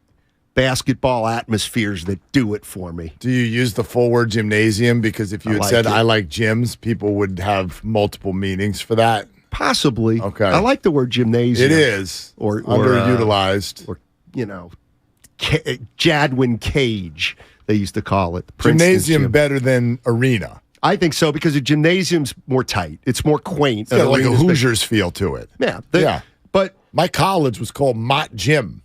basketball atmospheres that do it for me. Do you use the full word gymnasium? Because if you had said I like gyms, people would have multiple meanings for that. Possibly. Okay. I like the word gymnasium. It is. Or underutilized. Or Jadwin Cage, they used to call it. Gymnasium better than arena. I think so, because a gymnasium's more tight. It's more quaint. It's got like a Hoosiers feel to it. Yeah. But my college was called Mott Gym.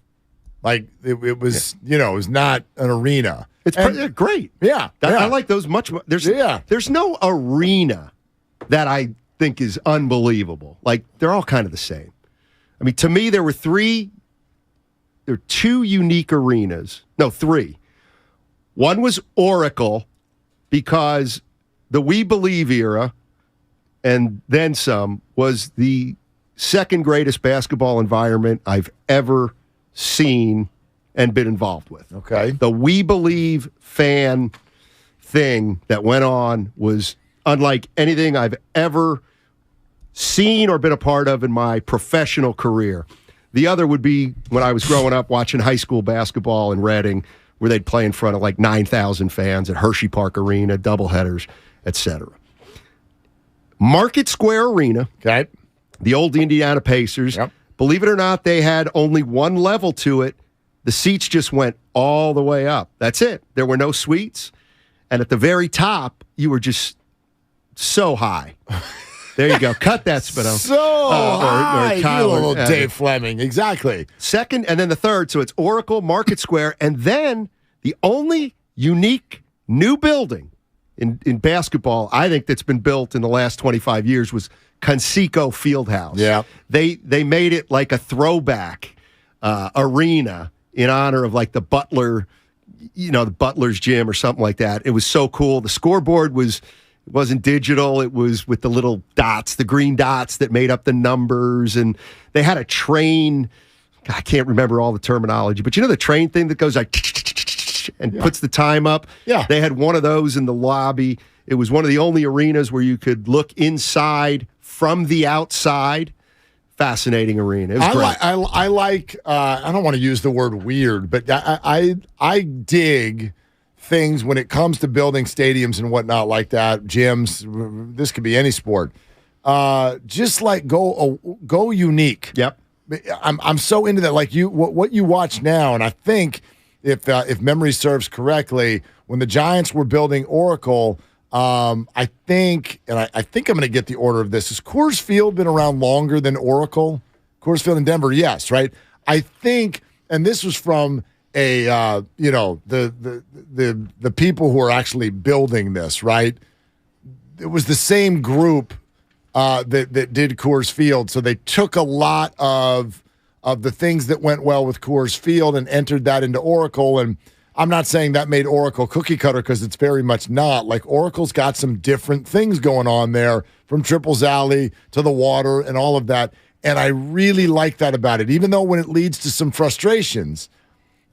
Like it was, it was not an arena. It's great. Yeah, I like those much more. There's no arena that I think is unbelievable. Like, they're all kind of the same. I mean, to me, there were two unique arenas. No, three. One was Oracle, because the We Believe era, and then some, was the second greatest basketball environment I've ever seen and been involved with. Okay. The We Believe fan thing that went on was unlike anything I've ever seen or been a part of in my professional career. The other would be when I was growing up watching high school basketball in Reading, where they'd play in front of like 9,000 fans at Hershey Park Arena, doubleheaders, etc. Market Square Arena, okay, the old Indiana Pacers. Yep. Believe it or not, they had only one level to it. The seats just went all the way up. That's it. There were no suites. And at the very top, you were just so high. There you go. Cut that, Spino. So high. Or Kyle, you little Dave Fleming. Exactly. Second, and then the third. So it's Oracle, Market Square. And then the only unique new building in basketball, I think, that's been built in the last 25 years was Conseco Fieldhouse. Yeah. They made it like a throwback arena in honor of like the Butler, the Butler's gym or something like that. It was so cool. The scoreboard wasn't digital. It was with the little dots, the green dots that made up the numbers. And they had a train. I can't remember all the terminology, but the train thing that goes like and puts the time up? Yeah. They had one of those in the lobby. It was one of the only arenas where you could look inside from the outside. Fascinating arena. It was great. I like. I don't want to use the word weird, but I dig things when it comes to building stadiums and whatnot like that. Gyms. This could be any sport. Just like go unique. Yep. I'm so into that. Like what you watch now, and I think if memory serves correctly, when the Giants were building Oracle. I think I'm going to get the order of this. Has Coors Field been around longer than Oracle? Coors Field in Denver, yes, right? I think, and this was from the people who are actually building this, right? It was the same group that did Coors Field, so they took a lot of the things that went well with Coors Field and entered that into Oracle. And I'm not saying that made Oracle cookie cutter, because it's very much not. Like, Oracle's got some different things going on there, from Triples Alley to the water and all of that. And I really like that about it, even though when it leads to some frustrations.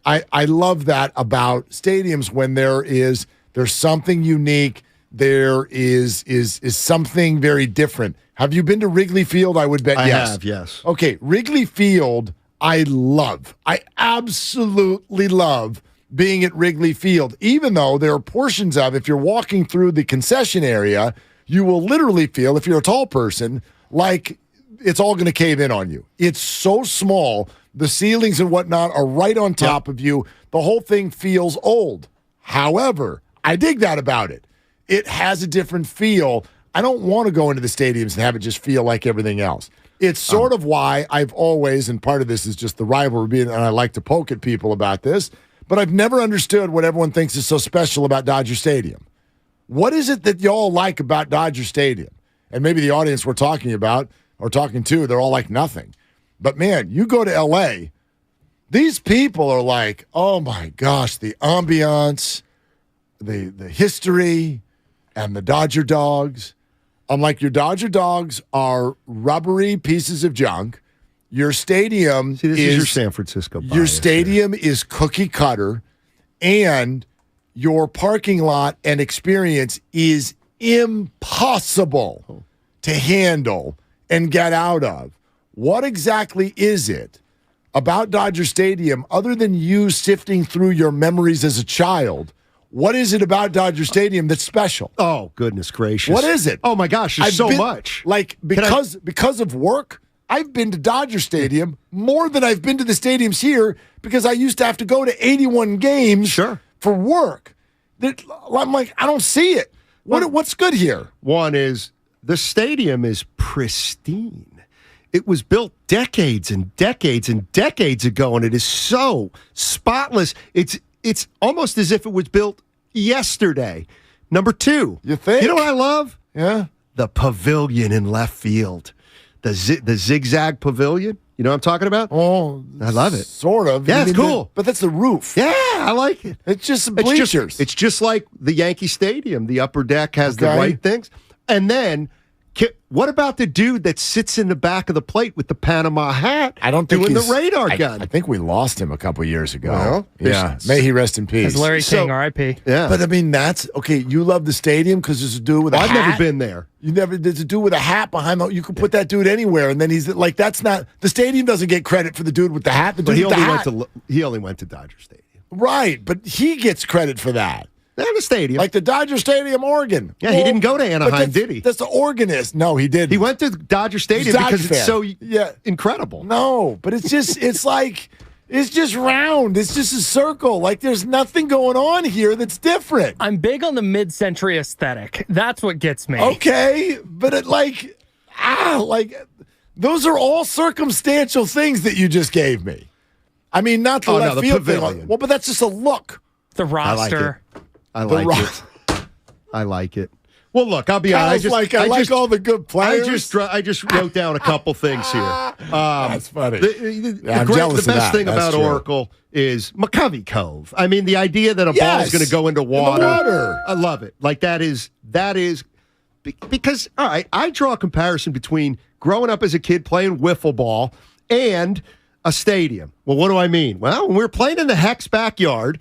I love that about stadiums, when there's something unique, there is something very different. Have you been to Wrigley Field? I would bet yes. I have, yes. Okay, Wrigley Field, I love. I absolutely love being at Wrigley Field, even though there are portions of, if you're walking through the concession area, you will literally feel, if you're a tall person, like it's all going to cave in on you. It's so small. The ceilings and whatnot are right on top of you. The whole thing feels old. However, I dig that about it. It has a different feel. I don't want to go into the stadiums and have it just feel like everything else. It's sort of why I've always, and part of this is just the rivalry, and I like to poke at people about this, but I've never understood what everyone thinks is so special about Dodger Stadium. What is it that y'all like about Dodger Stadium? And maybe the audience we're talking about or talking to, they're all like nothing. But man, you go to L.A., these people are like, oh my gosh, the ambiance, the history, and the Dodger dogs. I'm like, your Dodger dogs are rubbery pieces of junk. Your stadium is your San Francisco bias. Your stadium is cookie cutter, and your parking lot and experience is impossible to handle and get out of. What exactly is it about Dodger Stadium, other than you sifting through your memories as a child? What is it about Dodger Stadium that's special? Oh, goodness gracious. What is it? Oh, my gosh, there's so much. Like, because of work, I've been to Dodger Stadium more than I've been to the stadiums here because I used to have to go to 81 games for work. I'm like, I don't see it. What's good here? One is the stadium is pristine. It was built decades and decades and decades ago, and it is so spotless. It's almost as if it was built yesterday. Number two, you think? You know what I love? Yeah, the pavilion in left field, the zigzag pavilion. You know what I'm talking about? Oh, I love it. Sort of. Yeah, it's cool. But that's the roof. Yeah, I like it. It's just some bleachers. It's just like the Yankee Stadium. The upper deck has the right things. And then, what about the dude that sits in the back of the plate with the Panama hat? I don't think doing the radar gun. I think we lost him a couple years ago. Well, yeah, may he rest in peace. As Larry King, R.I.P. Yeah, but I mean, that's okay. You love the stadium because there's a dude with a hat. I've never been there. There's a dude with a hat behind. You can put that dude anywhere, and then he's like, that's not the stadium. Doesn't get credit for the dude with the hat. The dude with the hat. He only went to Dodger Stadium. Right, but he gets credit for that. They're the stadium. Like the Dodger Stadium, Oregon. Yeah, he didn't go to Anaheim, did he? That's the organist. No, he didn't. He went to Dodger Stadium because it's so incredible. No, but it's just, it's just round. It's just a circle. Like there's nothing going on here that's different. I'm big on the mid-century aesthetic. That's what gets me. Okay, but those are all circumstantial things that you just gave me. I mean, not the left field thing. Well, but that's just a look. The roster. I like it. I like it. Well, look, I'll be honest. I like all the good players. I just wrote down a couple things here. That's funny. The best thing about Oracle is McCovey Cove. I mean, the idea that a ball is going to go into water. I love it. Like that is because, all right, I draw a comparison between growing up as a kid playing wiffle ball and a stadium. Well, what do I mean? Well, when we were playing in the Heck's backyard,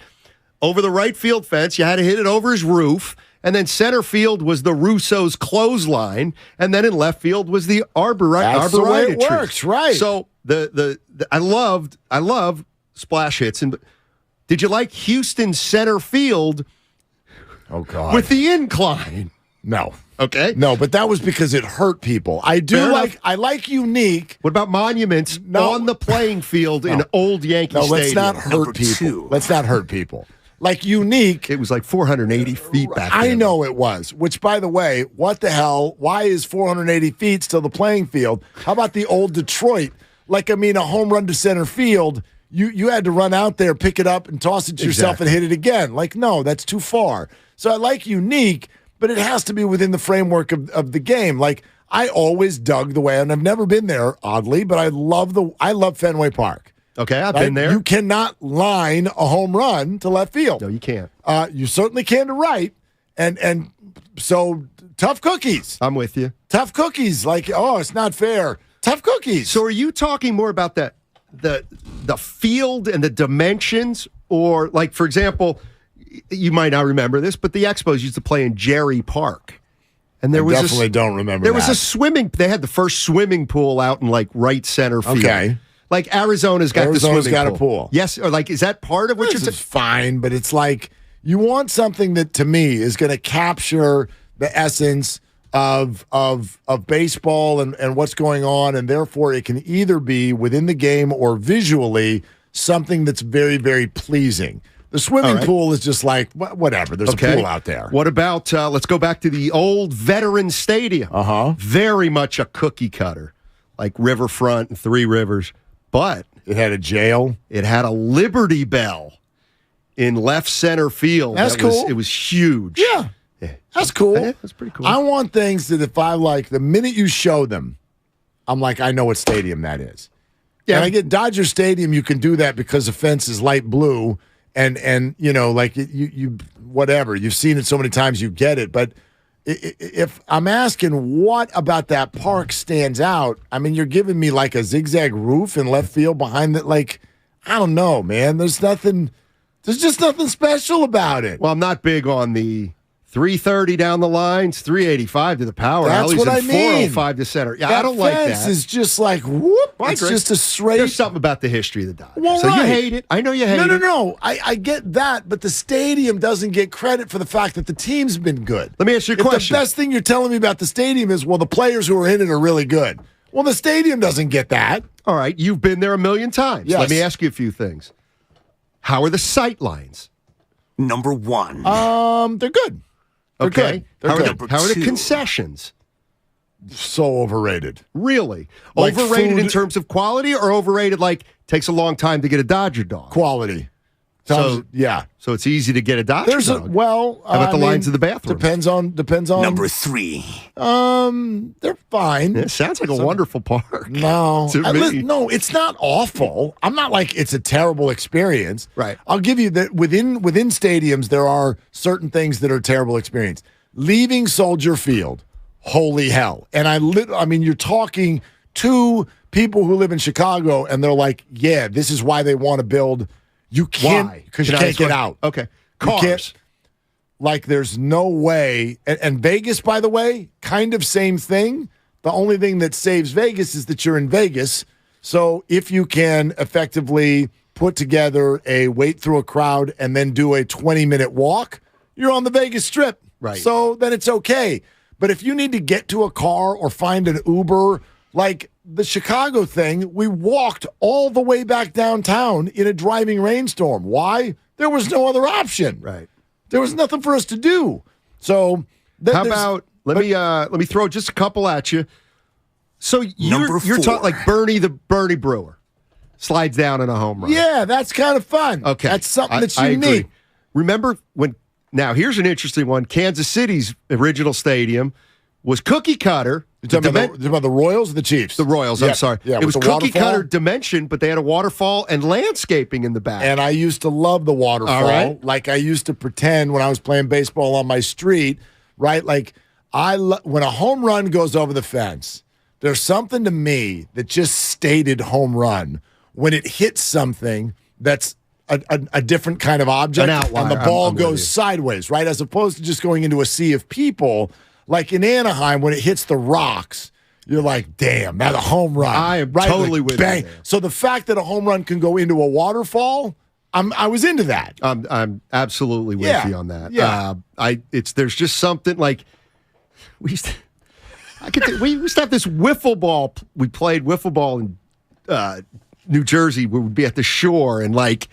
over the right field fence, you had to hit it over his roof, and then center field was the Russo's clothesline, and then in left field was the That's the way it works, right? So I love splash hits, and did you like Houston center field? Oh God, with the incline? No. Okay. No, but that was because it hurt people. I like unique. What about monuments on the playing field in old Yankee Stadium? Let's not hurt people. Let's not hurt people. Like unique. It was like 480 feet back then. I know it was, which by the way, what the hell? Why is 480 feet still the playing field? How about the old Detroit? Like, I mean, a home run to center field, you had to run out there, pick it up, and toss it to yourself and hit it again. Like, no, that's too far. So I like unique, but it has to be within the framework of the game. Like, I always dug the way, and I've never been there, oddly, but I love Fenway Park. Okay, I've been there. You cannot line a home run to left field. No, you can't. You certainly can to right, and so tough cookies. I'm with you. Tough cookies. Like, oh, it's not fair. Tough cookies. So, are you talking more about the field and the dimensions, or like, for example, you might not remember this, but the Expos used to play in Jerry Park. And there was definitely don't remember There was a swimming. They had the first swimming pool out in like right center field. Okay. Like Arizona's got the swimming got a pool. Yes, or like, is that part of what you're saying? It's fine, but it's like you want something that to me is going to capture the essence of baseball and what's going on, and therefore it can either be within the game or visually something that's very, very pleasing. The swimming right. pool is just like, whatever. There's a pool out there. What about, let's go back to the old Veteran Stadium. Very much a cookie cutter, like Riverfront and Three Rivers. But it had a jail. It had a Liberty Bell in left center field. That's cool. It was huge. Yeah. That's cool. Yeah, that's pretty cool. I want things that if I like, the minute you show them, I'm like, I know what stadium that is. Yeah. And I get Dodger Stadium, you can do that because the fence is light blue and you know, like you whatever. You've seen it so many times, you get it. But if I'm asking what about that park stands out, I mean, you're giving me like a zigzag roof in left field behind it. Like, I don't know, man. There's just nothing special about it. Well, I'm not big on the 330 down the lines, 385 to the power That's alleys, what and I mean. 405 to center. Yeah, that I don't like that. fence is just like, whoop. It's just a straight. There's something about the history of the Dodgers. Well, so right. you hate it. I know you hate it. No. I get that, but the stadium doesn't get credit for the fact that the team's been good. Let me ask you a question. The best thing you're telling me about the stadium is, well, the players who are in it are really good. Well, the stadium doesn't get that. All right, you've been there a million times. Yes. Let me ask you a few things. How are the sight lines? Number 1. They're good. They're Okay. good. How They're are the two. concessions? So overrated. Really? Like Overrated food- in terms of quality or overrated like takes a long time to get a Dodger dog? Quality. So, yeah. So it's easy to get a Dodger There's dog. how about the lines of the bathroom? Depends on Number 3. they're fine. It sounds like a wonderful park. No. To me. No, it's not awful. I'm not like it's a terrible experience. Right. I'll give you that within stadiums there are certain things that are a terrible experience. Leaving Soldier Field, holy hell. And I mean, you're talking to people who live in Chicago and they're like, yeah, this is why they want to build. You can't, Why? because you can't get out. Okay. You can't- Cars. Like, there's no way. And Vegas, by the way, kind of same thing. The only thing that saves Vegas is that you're in Vegas. So if you can effectively put together a wait through a crowd and then do a 20-minute walk, you're on the Vegas Strip. Right. So then it's okay. But if you need to get to a car or find an Uber, like the Chicago thing, we walked all the way back downtown in a driving rainstorm. Why? There was no other option. Right. There was nothing for us to do. So How about let me throw just a couple at you. So Number you're 4. talking like Bernie Brewer slides down in a home run. Yeah, that's kind of fun. Okay. That's something that's I unique. agree. Remember when now here's an interesting one. Kansas City's original stadium was cookie cutter. You're talking about the Royals or the Chiefs? The Royals, Yeah, I'm sorry. yeah, it was with the cookie waterfall. cutter dimension, but they had a waterfall and landscaping in the back. And I used to love the waterfall. All right. Like I used to pretend when I was playing baseball on my street, right? Like when a home run goes over the fence, there's something to me that just stated home run when it hits something that's a different kind of object, An outlier. and the ball I'm with you. goes sideways, right? As opposed to just going into a sea of people. Like in Anaheim, when it hits the rocks, you're like, damn, that's a home run. I am right? totally Like, with bang. you there. So the fact that a home run can go into a waterfall, I was into that. I'm absolutely with Yeah. you on that. Yeah. There's just something like we used to have this wiffle ball. We played wiffle ball in New Jersey. We would be at the shore, and like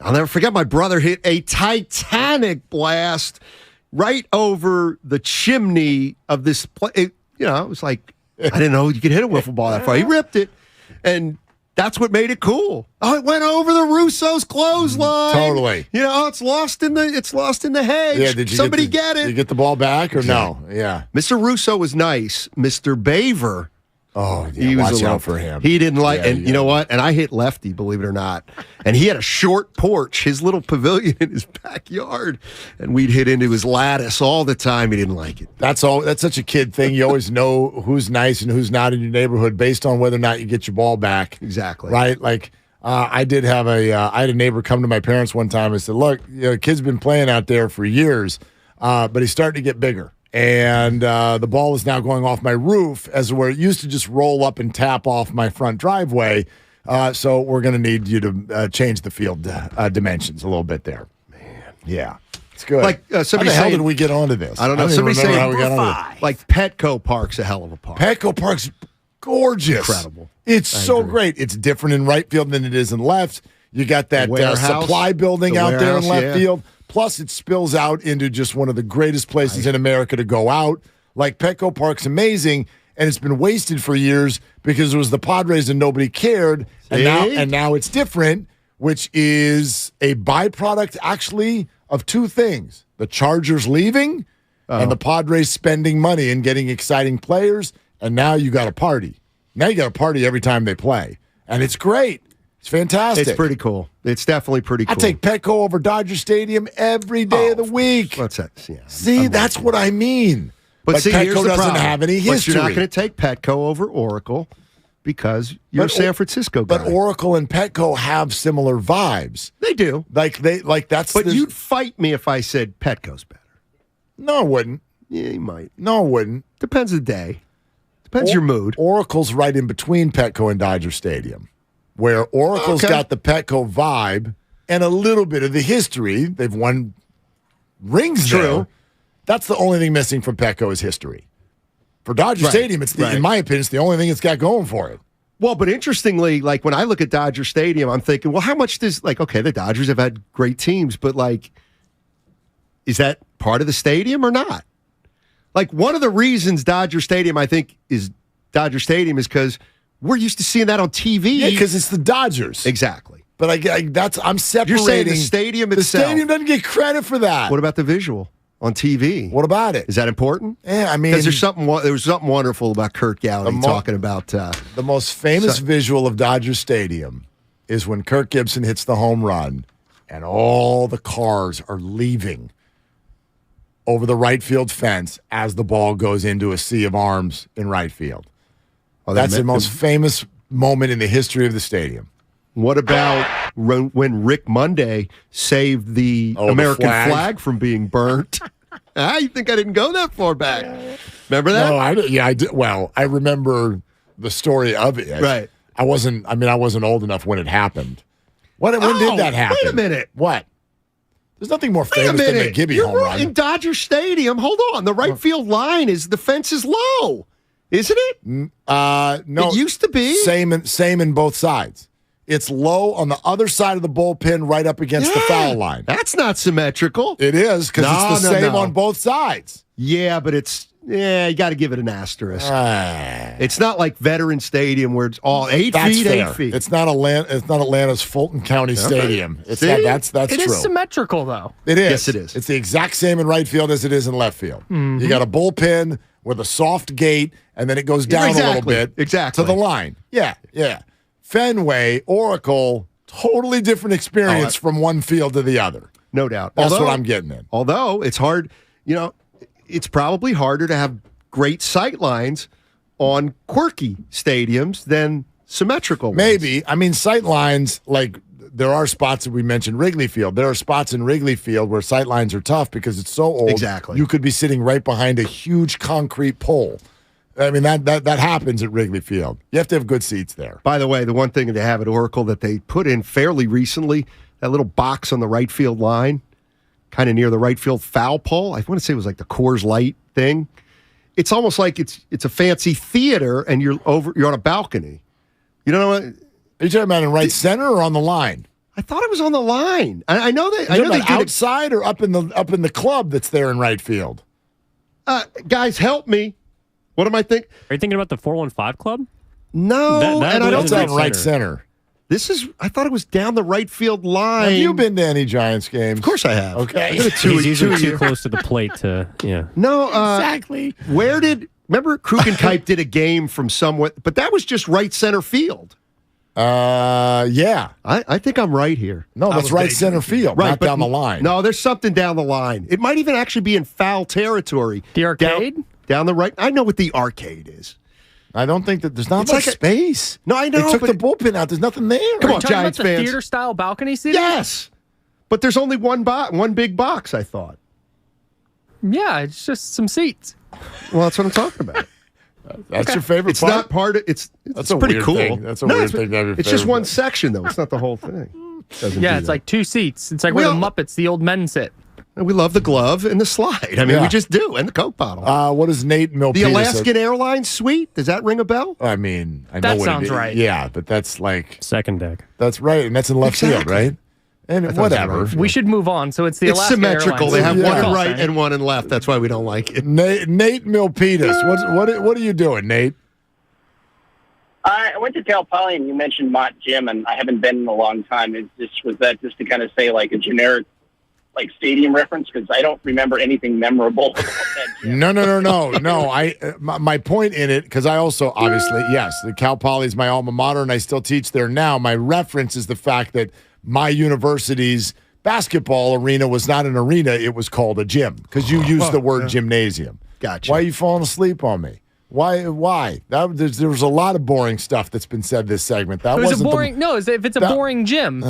I'll never forget. My brother hit a Titanic blast right over the chimney of this place. It was like I didn't know you could hit a wiffle ball that far. He ripped it, and that's what made it cool. Oh, it went over the Russo's clothesline. Totally. It's lost in the hedge. Yeah, did you Somebody get it? Did you get the ball back or no? Yeah. Mr. Russo was nice. Mr. Baver. Oh, yeah, He was watch a little- out for him. He didn't like, Yeah, and you know what? And I hit lefty, believe it or not. And he had a short porch, his little pavilion in his backyard, and we'd hit into his lattice all the time. He didn't like it. That's all. That's such a kid thing. You always know who's nice and who's not in your neighborhood based on whether or not you get your ball back. Exactly. Right. Like I did have I had a neighbor come to my parents one time and said, "Look, kid's been playing out there for years, but he's starting to get bigger." And the ball is now going off my roof as where it used to just roll up and tap off my front driveway. So we're going to need you to change the field dimensions a little bit there. Man. Yeah. It's good. Like how somebody the hell saying, did we get onto this? I don't know. even Somebody remember saying how we got onto this. like Petco Park's a hell of a park. Petco Park's gorgeous. Incredible. It's so great. It's different in right field than it is in left. You got that warehouse, supply building the out there in warehouse, left yeah. field. Plus, it spills out into just one of the greatest places in America to go out. Like Petco Park's amazing, and it's been wasted for years because it was the Padres and nobody cared. And now it's different, which is a byproduct, actually, of two things. The Chargers leaving and the Padres spending money and getting exciting players, and now you got a party. Now you got a party every time they play, and it's great. It's fantastic. It's pretty cool. It's definitely pretty cool. I take Petco over Dodger Stadium every day of the week. What's that? Yeah, See, that's what I mean. But see, Petco here's the doesn't problem. have any history. But you're not going to take Petco over Oracle because you're a San Francisco guy. But Oracle and Petco have similar vibes. They do. That's. But you'd fight me if I said Petco's better. No, I wouldn't. Yeah, you might. No, I wouldn't. Depends the day. Depends your mood. Oracle's right in between Petco and Dodger Stadium, where Oracle's got the Petco vibe and a little bit of the history. They've won rings there. That's the only thing missing from Petco is history. For Dodger Stadium, it's in my opinion, it's the only thing it's got going for it. Well, but interestingly, like when I look at Dodger Stadium, I'm thinking, well, how much does the Dodgers have had great teams, but is that part of the stadium or not? Like one of the reasons Dodger Stadium, I think, is Dodger Stadium is because we're used to seeing that on TV. Yeah, because it's the Dodgers. Exactly. But I'm separating. You're saying the stadium itself. The stadium doesn't get credit for that. What about the visual on TV? What about it? Is that important? Yeah, I mean, because there was something wonderful about Kurt Gowdy talking about the most famous visual of Dodger Stadium is when Kirk Gibson hits the home run and all the cars are leaving over the right field fence as the ball goes into a sea of arms in right field. Oh, that's the most famous moment in the history of the stadium. What about when Rick Monday saved the American flag from being burnt? You think I didn't go that far back? Remember that? No, I did. Well, I remember the story of it. Right. I wasn't old enough when it happened. When did that happen? Wait a minute. What? There's nothing more famous than the Gibby home run. In Dodger Stadium, hold on. The right field line the fence is low, isn't it? No. It used to be. Same in both sides. It's low on the other side of the bullpen right up against the foul line. That's not symmetrical. It is because it's the same on both sides. Yeah, but you got to give it an asterisk. It's not like Veteran Stadium where it's all 8 feet, fair. 8 feet. It's not Atlanta's Fulton County Stadium. It's See? That's It true. is symmetrical, though. It is. Yes, it is. It's the exact same in right field as it is in left field. Mm-hmm. You got a bullpen with a soft gate, and then it goes down a little bit to the line. Yeah. Fenway, Oracle, totally different experience from one field to the other. No doubt. That's what I'm getting at. Although it's hard, it's probably harder to have great sight lines on quirky stadiums than symmetrical ones. Maybe. I mean, sight lines, there are spots that we mentioned Wrigley Field. There are spots in Wrigley Field where sight lines are tough because it's so old. Exactly. You could be sitting right behind a huge concrete pole. I mean, that happens at Wrigley Field. You have to have good seats there. By the way, the one thing that they have at Oracle that they put in fairly recently, that little box on the right field line, kind of near the right field foul pole. I want to say it was like the Coors Light thing. It's almost like it's a fancy theater, and you're on a balcony. You know what? Are you talking about in right center or on the line? I thought it was on the line. I know that. I know they outside or up in the club that's there in right field. Guys, help me. What am I thinking? Are you thinking about the 415 Club? No, that and I don't That's on right center. I thought it was down the right field line. Have you been to any Giants games? Of course I have. Okay. He's usually too close to the plate to, No, exactly. Remember Krugenkype did a game from somewhere, but that was just right center field. Yeah. I think I'm right here. No, that's right center field, not down the line. No, there's something down the line. It might even actually be in foul territory. The arcade? Down the right. I know what the arcade is. I don't think that there's not much space. No, I know. They took the bullpen out. There's nothing there. Come Are on, you talking Giants about the fans. theater-style balcony seating? Yes. But there's only one big box, I thought. Yeah, it's just some seats. Well, that's what I'm talking about. That's your favorite It's part? not part of it's That's a pretty weird cool. thing. That's a weird thing to have your It's just favorite one part. section, though. It's not the whole thing. Doesn't Yeah, do it's that. like two seats. It's like where the Muppets, the old men sit. We love the glove and the slide. I mean, we just do, and the Coke bottle. What does Nate Milpitas? The Alaskan Airlines suite? Does that ring a bell? I mean, I know That what sounds it is. right. Yeah, but that's like Second deck. that's right, and that's in left field, right? And whatever. We should move on. So it's the It's Alaska symmetrical. Airlines. They have Yeah. one in Call right sign. and one in left. That's why we don't like it. Nate Milpitas, what are you doing, Nate? I went to Cal Poly, and you mentioned Mott Gym, and I haven't been in a long time. Was that just to kind of say like a generic like stadium reference? Because I don't remember anything memorable about that gym. No. My point in it, because I also obviously the Cal Poly is my alma mater, and I still teach there now. My reference is the fact that my university's basketball arena was not an arena; it was called a gym because you used the word gymnasium. Gotcha. Why are you falling asleep on me? Why? There was a lot of boring stuff that's been said this segment. That It was a wasn't boring. If it's a boring gym,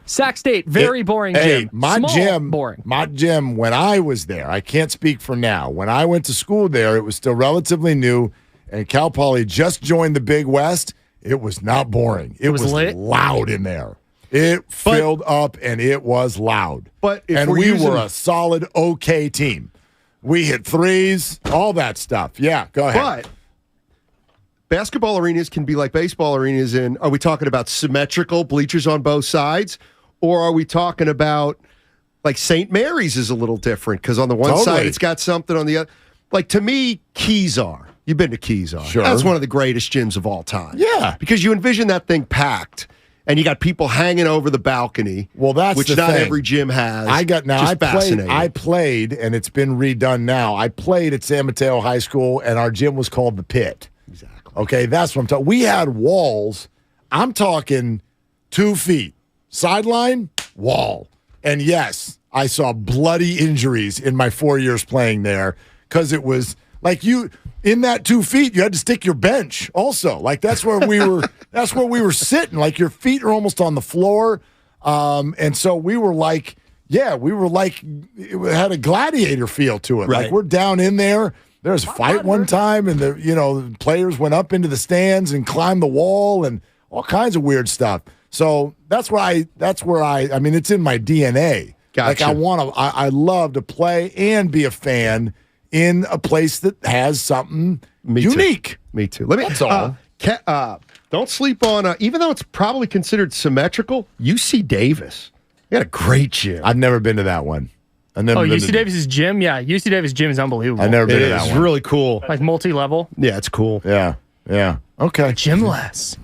Sac State, very boring gym. Mott Small, Gym, boring. Mott Gym, when I was there, I can't speak for now. When I went to school there, it was still relatively new, and Cal Poly just joined the Big West. It was not boring. It was lit? loud in there. It filled up, and it was loud. But if and we're we using- were a solid, okay team. We hit threes, all that stuff. Yeah, go ahead. But basketball arenas can be like baseball arenas. Are we talking about symmetrical bleachers on both sides? Or are we talking about like St. Mary's is a little different because on the one side it's got something, on the other. Like to me, Kezar. You've been to Kezar. Sure. That's one of the greatest gyms of all time. Yeah. Because you envision that thing packed and you got people hanging over the balcony. Well, that's which the not thing. every gym has. I played, and it's been redone now. I played at San Mateo High School, and our gym was called the Pit. Exactly. Okay, that's what I'm talking. We had walls. I'm talking 2 feet. Sideline, wall. And yes, I saw bloody injuries in my 4 years playing there because it was like in that 2 feet, you had to stick your bench also. Like that's where we were that's where we were sitting. Like your feet are almost on the floor. And so we were like, it had a gladiator feel to it. Right. Like we're down in there. There was a fight one time, and the players went up into the stands and climbed the wall and all kinds of weird stuff. So that's where I mean, it's in my DNA. Gotcha. Like I love to play and be a fan in a place that has something unique. Me too. Let me. That's all. Don't sleep on, even though it's probably considered symmetrical, UC Davis. They got a great gym. I've never been to that one. I've never been UC to- Davis's gym? Yeah, UC Davis gym is unbelievable. I've never been It to that is one. really cool. Like multi-level. Yeah, it's cool. Yeah. Okay. Gymless.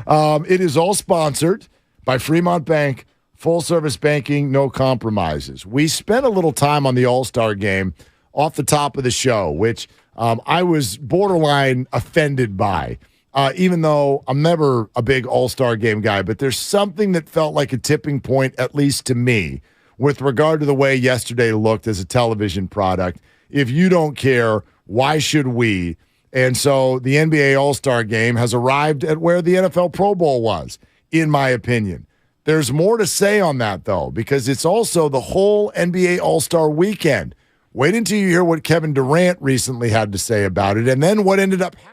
It is all sponsored by Fremont Bank, full service banking, no compromises. We spent a little time on the All-Star game off the top of the show, which I was borderline offended by, even though I'm never a big All-Star game guy, but there's something that felt like a tipping point, at least to me, with regard to the way yesterday looked as a television product. If you don't care, why should we? And so the NBA All-Star Game has arrived at where the NFL Pro Bowl was, in my opinion. There's more to say on that, though, because it's also the whole NBA All-Star Weekend. Wait until you hear what Kevin Durant recently had to say about it, and then what ended up happening.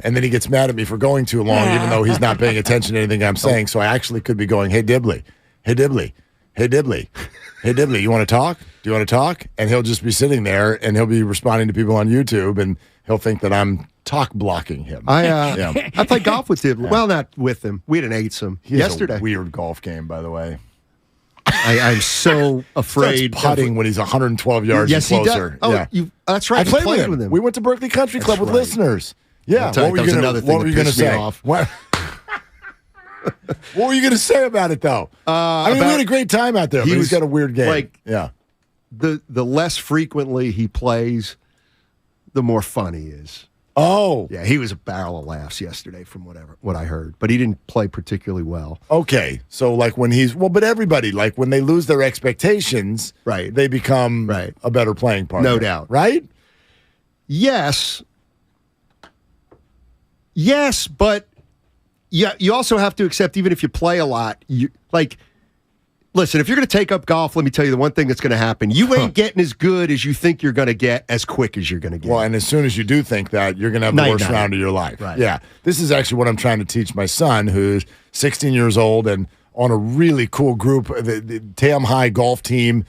And then he gets mad at me for going too long, even though he's not paying attention to anything I'm saying. So I actually could be going, hey, Dibley, hey, Dibley, hey, Dibley, hey, Dibley, you want to talk? Do you want to talk? And he'll just be sitting there, and he'll be responding to people on YouTube, and he'll think that I'm talk blocking him. I played golf with Dibley. Well, not with him. We didn't eight some yesterday. A weird golf game, by the way. I'm so afraid. Starts putting when he's 112 yards and closer. That's right. I played with him. We went to Berkeley Country Club with listeners. Yeah. What were you going to say? What were you going to say about it, though? We had a great time out there. He's got a weird game. The less frequently he plays, the more fun he is. Oh. Yeah, he was a barrel of laughs yesterday from what I heard. But he didn't play particularly well. Okay. So, when he's... Well, but everybody, when they lose their expectations, right, they become a better playing partner. No doubt. Right? Yes. Yes, but you also have to accept, even if you play a lot, listen, if you're going to take up golf, let me tell you the one thing that's going to happen. You ain't getting as good as you think you're going to get as quick as you're going to get. Well, and as soon as you do think that, you're going to have the worst round of your life. Right. Yeah. This is actually what I'm trying to teach my son, who's 16 years old and on a really cool group, the Tam High golf team.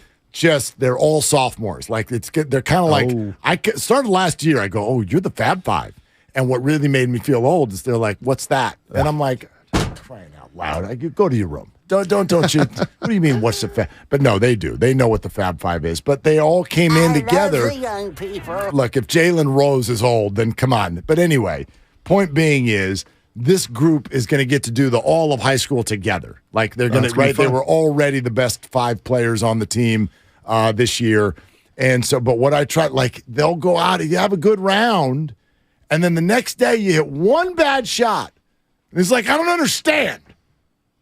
they're all sophomores. Like they're kind of like I started last year. I go, oh, you're the Fab Five, and what really made me feel old is they're like, what's that? And I'm like, crying out loud, I go to your room. Don't you? What do you mean? What's the Fab? But no, they do. They know what the Fab Five is. But they all came in together. Love the young people. Look, if Jalen Rose is old, then come on. But anyway, point being is this group is going to get to do the all of high school together. Like they're going to, right? They were already the best 5 players on the team this year. And so, but what I try, like they'll go out, you have a good round, and then the next day you hit one bad shot. And it's like, I don't understand.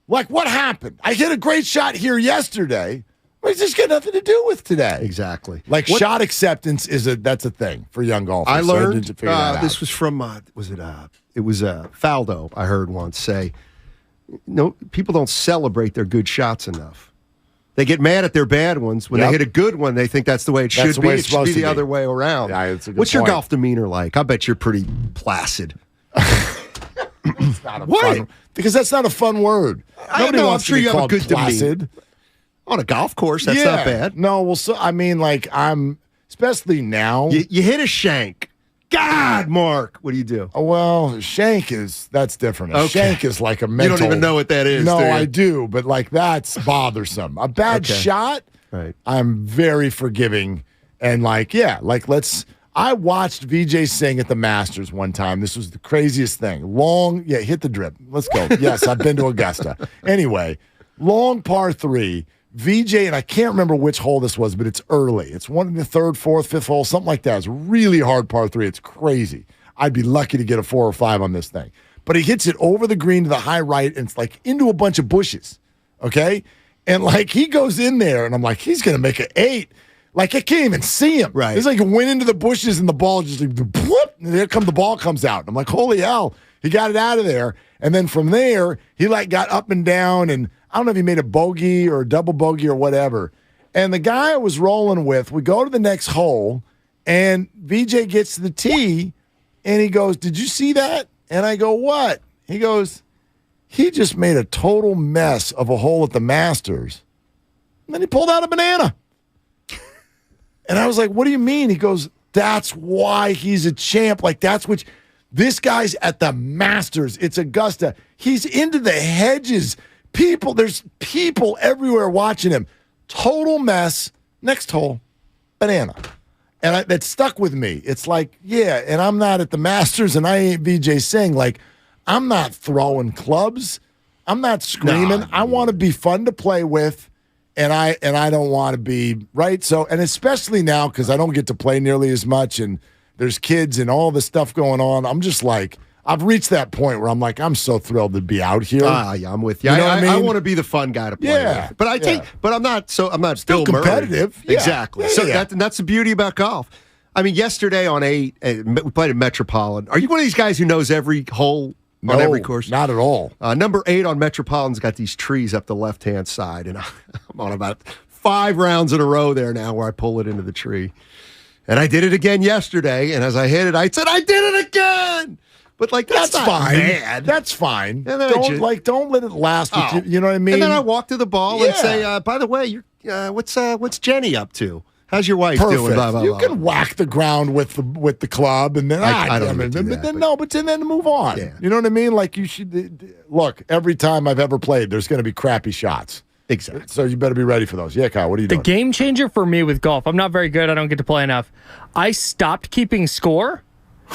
Like, what happened? I hit a great shot here yesterday. But it's just got nothing to do with today. Exactly. Like shot acceptance that's a thing for young golfers. I learned this was from it was Faldo. I heard once say, no, people don't celebrate their good shots enough. They get mad at their bad ones. When they hit a good one, they think that's the way it should be. It should be the other way around. Yeah, it's a good What's your point. golf demeanor like? I bet you're pretty placid. It's not a fun, because that's not a fun word. Nobody wants to be called placid. On a golf course, that's not bad. No, well, so I mean, like especially now. You hit a shank. God, Mark, what do you do? Oh, well, shank that's different. A shank is like a mental. You don't even know what that is. No, do you? I do, but like that's bothersome. A bad shot, right? I'm very forgiving, and I watched VJ sing at the Masters one time. This was the craziest thing. Hit the drip. Let's go. Yes, I've been to Augusta. Anyway, long par 3. VJ, and I can't remember which hole this was, but it's early. It's one in the 3rd, 4th, 5th hole, something like that. It's a really hard par 3. It's crazy. I'd be lucky to get a 4 or 5 on this thing. But he hits it over the green to the high right, and it's like into a bunch of bushes, okay? And like he goes in there, and I'm like, he's going to make an 8. Like I can't even see him. Right. It's like he went into the bushes, and the ball just like, whoop, and there the ball comes out. I'm like, holy hell. He got it out of there. And then from there, he got up and down, and I don't know if he made a bogey or a double bogey or whatever. And the guy I was rolling with, we go to the next hole, and VJ gets to the tee, and he goes, did you see that? And I go, what? He goes, he just made a total mess of a hole at the Masters. And then he pulled out a banana. And I was like, what do you mean? He goes, that's why he's a champ. Like, that's what this guy's at the Masters. It's Augusta. He's into the hedges. There's people everywhere watching him. Total mess. Next hole, banana. And that stuck with me. It's like, yeah, and I'm not at the Masters, and I ain't VJ Singh. Like, I'm not throwing clubs. I'm not screaming. I want to be fun to play with, and I don't want to be, right? So, and especially now, because I don't get to play nearly as much, and there's kids and all this stuff going on, I'm just like, I've reached that point where I'm like, I'm so thrilled to be out here. Yeah, I'm with you. You know what I mean? I want to be the fun guy to play with. But I'm not still Bill competitive. Murray. Yeah. Exactly. Yeah, So yeah. that's the beauty about golf. I mean, yesterday on 8, we played at Metropolitan. Are you one of these guys who knows every hole on every course? Not at all. Number 8 on Metropolitan's got these trees up the left-hand side, and I'm on about 5 rounds in a row there now where I pull it into the tree. And I did it again yesterday, and as I hit it, I said, I did it again! But like that's not fine. bad. That's fine. And then Don't let it last with you. You know what I mean? And then I walk to the ball and say, by the way, what's Jenny up to? How's your wife Perfect. doing? Blah, blah, you blah. can whack the ground with the club, and then I don't even do that, but then move on. Yeah. You know what I mean? Like you should look. Every time I've ever played, there's going to be crappy shots. Exactly. So you better be ready for those. Yeah, Kyle. What are you The doing? game changer for me with golf, I'm not very good. I don't get to play enough. I stopped keeping score,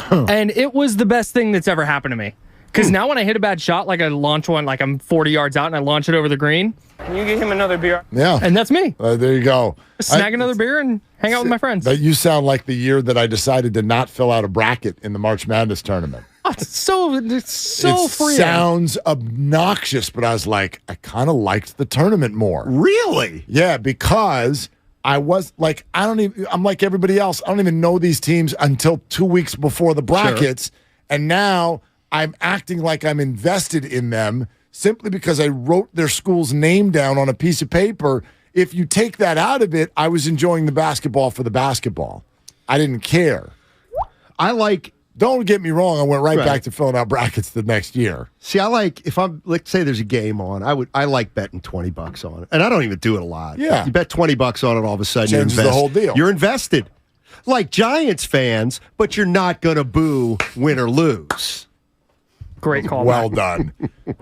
and it was the best thing that's ever happened to me. Because now when I hit a bad shot, like I launch one, like I'm 40 yards out and I launch it over the green. Can you get him another beer? Yeah. And that's me. There you go. Snag another beer and hang out with my friends. You sound like the year that I decided to not fill out a bracket in the March Madness tournament. Oh, it's so freeing. Sounds obnoxious, but I was like, I kind of liked the tournament more. Really? Yeah, because I was like, I'm like everybody else. I don't even know these teams until 2 weeks before the brackets. Sure. And now I'm acting like I'm invested in them simply because I wrote their school's name down on a piece of paper. If you take that out of it, I was enjoying the basketball for the basketball. I didn't care. I like Don't get me wrong. I went right back to filling out brackets the next year. See, I like, if I'm, let's say there's a game on, I like betting $20 on it. And I don't even do it a lot. Yeah. You bet $20 on it, all of a sudden Changes the whole deal. You're invested. Like Giants fans, but you're not going to boo, win, or lose. Great call. Well done.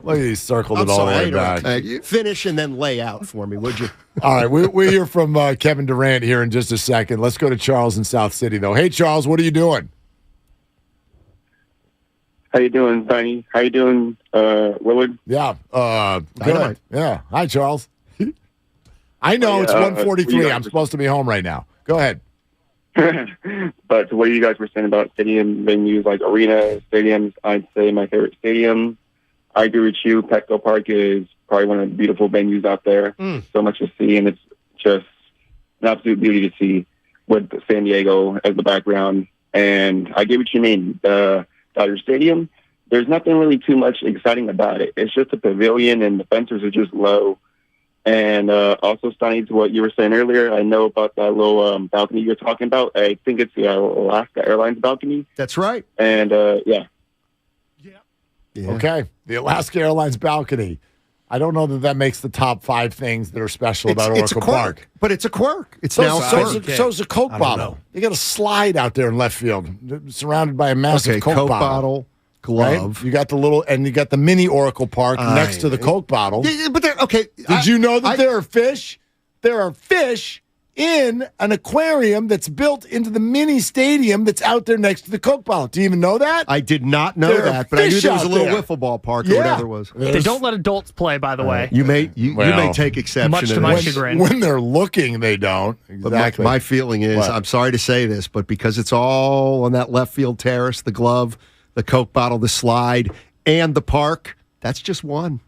Look at you circled it all the way back. Finish and then lay out for me, would you? All right, we hear from Kevin Durant here in just a second. Let's go to Charles in South City, though. Hey, Charles, what are you doing? How you doing, Tiny? How you doing, Willard? Yeah, good. Yeah. Hi, Charles. I know it's 1:43. I'm supposed to be home right now. Go ahead. But to what you guys were saying about stadium venues like arena stadiums, I'd say my favorite stadium. I agree with you. Petco Park is probably one of the beautiful venues out there. So much to see, and it's just an absolute beauty to see with San Diego as the background. And I get what you mean. The Dodger Stadium, there's nothing really too much exciting about it. It's just a pavilion, and the fences are just low. And also, Steiny, to what you were saying earlier, I know about that little balcony you're talking about. I think it's the Alaska Airlines balcony. That's right. And, yeah. Okay, the Alaska Airlines balcony. I don't know that makes the top 5 things that are special about Oracle Park. But it's a quirk. It's now so's a Coke bottle. You got a slide out there in left field, surrounded by a massive Coke bottle. Glove. Right? You got the little, and you got the mini Oracle Park next to the Coke bottle. Yeah, but okay. Did you know that there are fish? There are fish in an aquarium that's built into the mini stadium that's out there next to the Coke bottle. Do you even know that? I did not know that, but I knew there was a little wiffle ball park or whatever it was. They don't let adults play, by the way. You may take exception. Much to my chagrin. When they're looking, they don't. Exactly. But my feeling is, I'm sorry to say this, but because it's all on that left field terrace, the glove, the Coke bottle, the slide, and the park, that's just one.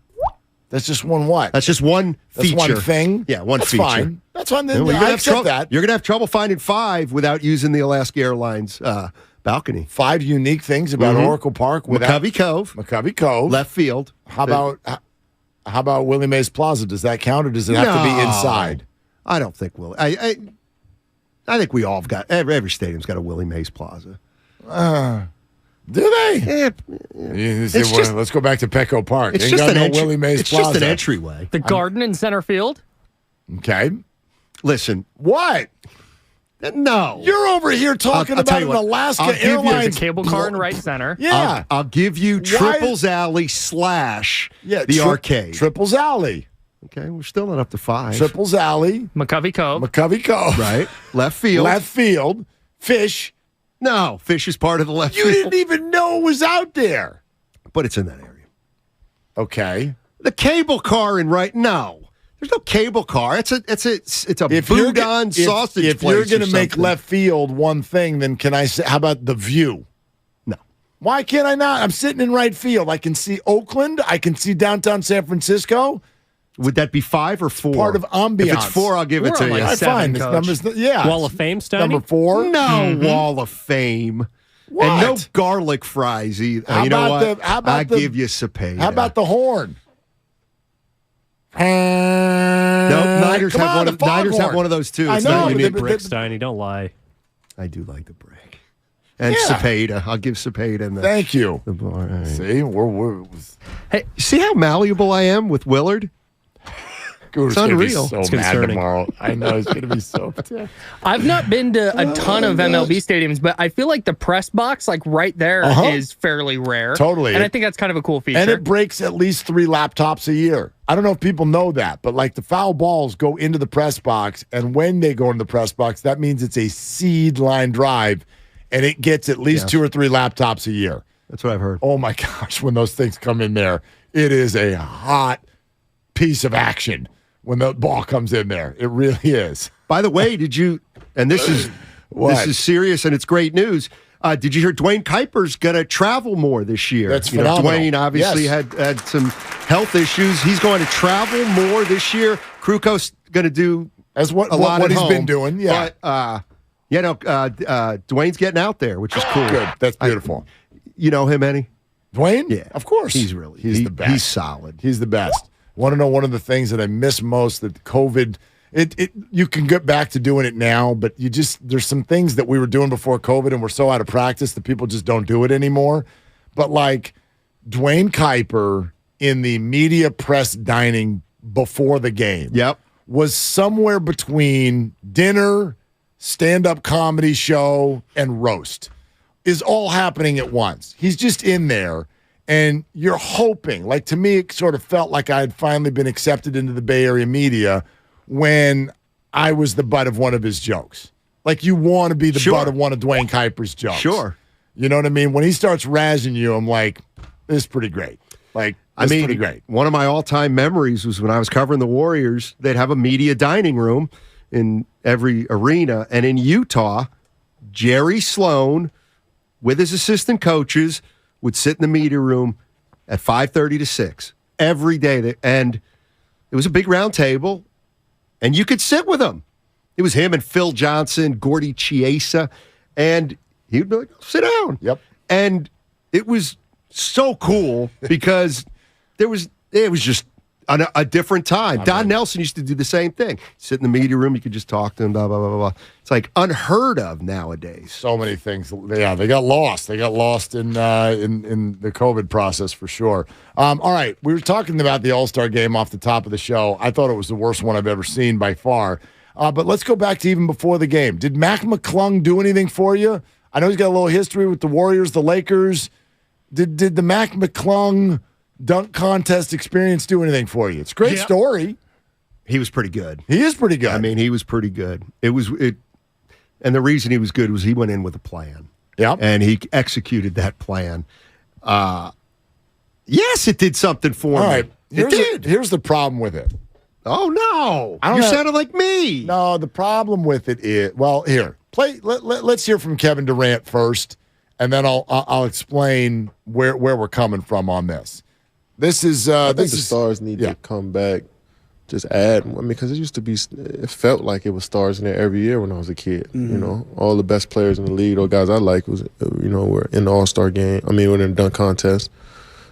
That's just one what? That's just one feature. That's one thing? Yeah, one that's feature. Fine. That's fine. Then I accept that. You're going to have trouble finding 5 without using the Alaska Airlines balcony. 5 unique things about Oracle Park. McCovey Cove. Left field. How about Willie Mays Plaza? Does that count, or does it have to be inside? I don't think Willie. I think we all have got, every stadium's got a Willie Mays Plaza. Do they? Yeah. Let's go back to Petco Park. It's just an Willie Mays Plaza. Just an entryway. The garden in center field. Okay. Listen. What? No. You're over here talking about an Alaska Airlines. There's a cable car in right center. Yeah. I'll give you Triples Alley / the arcade. Triples Alley. Okay, we're still not up to 5. Triples Alley. McCovey Cove. Right. Left field. Fish. No, Fish is part of the left field. You didn't even know it was out there. But it's in that area. Okay. The cable car in right. No. There's no cable car. It's a boudin sausage If place. you're going to make left field one thing, then can I say, how about the view? No. Why can't I not? I'm sitting in right field. I can see Oakland. I can see downtown San Francisco. Would that be 5 or 4? Part of ambiance. If it's 4, I'll give it to you. Like fine. This number's Wall of Fame, Steiny? Number 4? No Wall of Fame. What? And no garlic fries either. How you know about what? I give you Cepeda. How about the horn? No, Niners have one of those too. It's not unique. Brick, Steiny, don't lie. I do like the brick. And Cepeda. I'll give Cepeda. And Thank you. The bar. Right. See, Hey, see how malleable I am with Willard? It's unreal. So it's mad tomorrow. I know it's going to be so. I've not been to a ton of MLB stadiums, but I feel like the press box, like right there, is fairly rare. Totally, and I think that's kind of a cool feature. And it breaks at least 3 laptops a year. I don't know if people know that, but like the foul balls go into the press box, and when they go into the press box, that means it's a seed line drive, and it gets at least 2 or 3 laptops a year. That's what I've heard. Oh my gosh, when those things come in there, it is a hot piece of action. When the ball comes in there, it really is. By the way, did you? And this is serious, and it's great news. Did you hear Dwayne Kuiper's going to travel more this year? That's phenomenal. Dwayne obviously had some health issues. He's going to travel more this year. Kruko's going to do a lot at he's home. been doing. Yeah, but Dwayne's getting out there, which is cool. Good, that's beautiful. You know him, Eddie? Dwayne? Yeah, of course. He's the best. He's solid. He's the best. Want to know one of the things that I miss most that COVID You can get back to doing it now, but there's some things that we were doing before COVID and we're so out of practice that people just don't do it anymore. But like Dwayne Kuiper in the media press dining before the game was somewhere between dinner, stand-up comedy show, and roast is all happening at once. He's just in there, and you're hoping. Like, to me, it sort of felt like I had finally been accepted into the Bay Area media when I was the butt of one of his jokes. Like, you want to be the butt of one of Dwayne Kuiper's jokes. Sure. You know what I mean? When he starts razzing you, I'm like, this is pretty great. Like, pretty great. One of my all-time memories was when I was covering the Warriors. They'd have a media dining room in every arena. And in Utah, Jerry Sloan, with his assistant coaches, would sit in the media room at 5:30 to 6 every day. And it was a big round table, and you could sit with him. It was him and Phil Johnson, Gordy Chiesa, and he'd be like, sit down. Yep. And it was so cool because it was just a different time. Don Nelson used to do the same thing. Sit in the media room, you could just talk to him, blah, blah, blah, blah. It's like unheard of nowadays. So many things. Yeah, they got lost. They got lost in the COVID process for sure. All right, we were talking about the All-Star game off the top of the show. I thought it was the worst one I've ever seen by far. But let's go back to even before the game. Did Mac McClung do anything for you? I know he's got a little history with the Warriors, the Lakers. Did the Mac McClung dunk contest experience do anything for you? It's a great story. He was pretty good. He is pretty good. I mean, he was pretty good. And the reason he was good was he went in with a plan. Yeah. And he executed that plan. Yes, it did something for me. All right. It did. Here's the problem with it. Oh, no. You sounded like me. No, the problem with it is, well, here. Let's hear from Kevin Durant first, and then I'll explain where we're coming from on this. This is I think the stars need to come back, just add. I mean, because it felt like it was stars in there every year when I was a kid. Mm-hmm. You know, all the best players in the league, or guys I like, were in the All-Star game. I mean, we're in the dunk contest.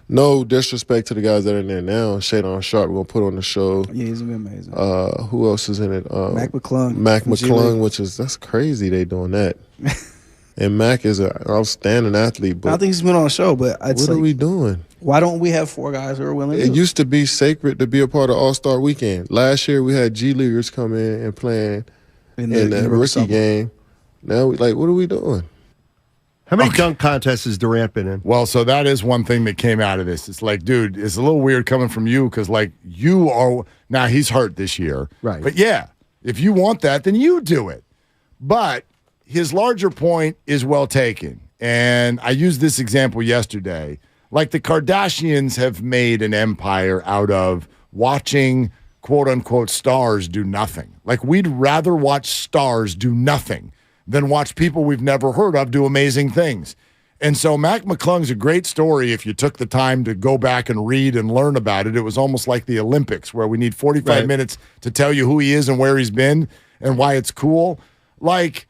No disrespect to the guys that are in there now. Shadon Sharp, we're going to put on the show. Yeah, he's going to be amazing. Who else is in it? Mac McClung. Mac McClung, that's crazy they doing that. And Mac is an outstanding athlete. But I think he's been on the show, but what are we doing? Why don't we have 4 guys who are willing to do it? It used to be sacred to be a part of All-Star Weekend. Last year, we had G Leaguers come in and playing in the rookie game. Now, what are we doing? How many dunk contests has Durant been in? Well, so that is one thing that came out of this. It's like, dude, it's a little weird coming from you because, like, you are – now, he's hurt this year. Right. But, yeah, if you want that, then you do it. But his larger point is well taken. And I used this example yesterday. Like, the Kardashians have made an empire out of watching, quote-unquote, stars do nothing. Like, we'd rather watch stars do nothing than watch people we've never heard of do amazing things. And so Mac McClung's a great story if you took the time to go back and read and learn about it. It was almost like the Olympics where we need 45 minutes to tell you who he is and where he's been and why it's cool. Like,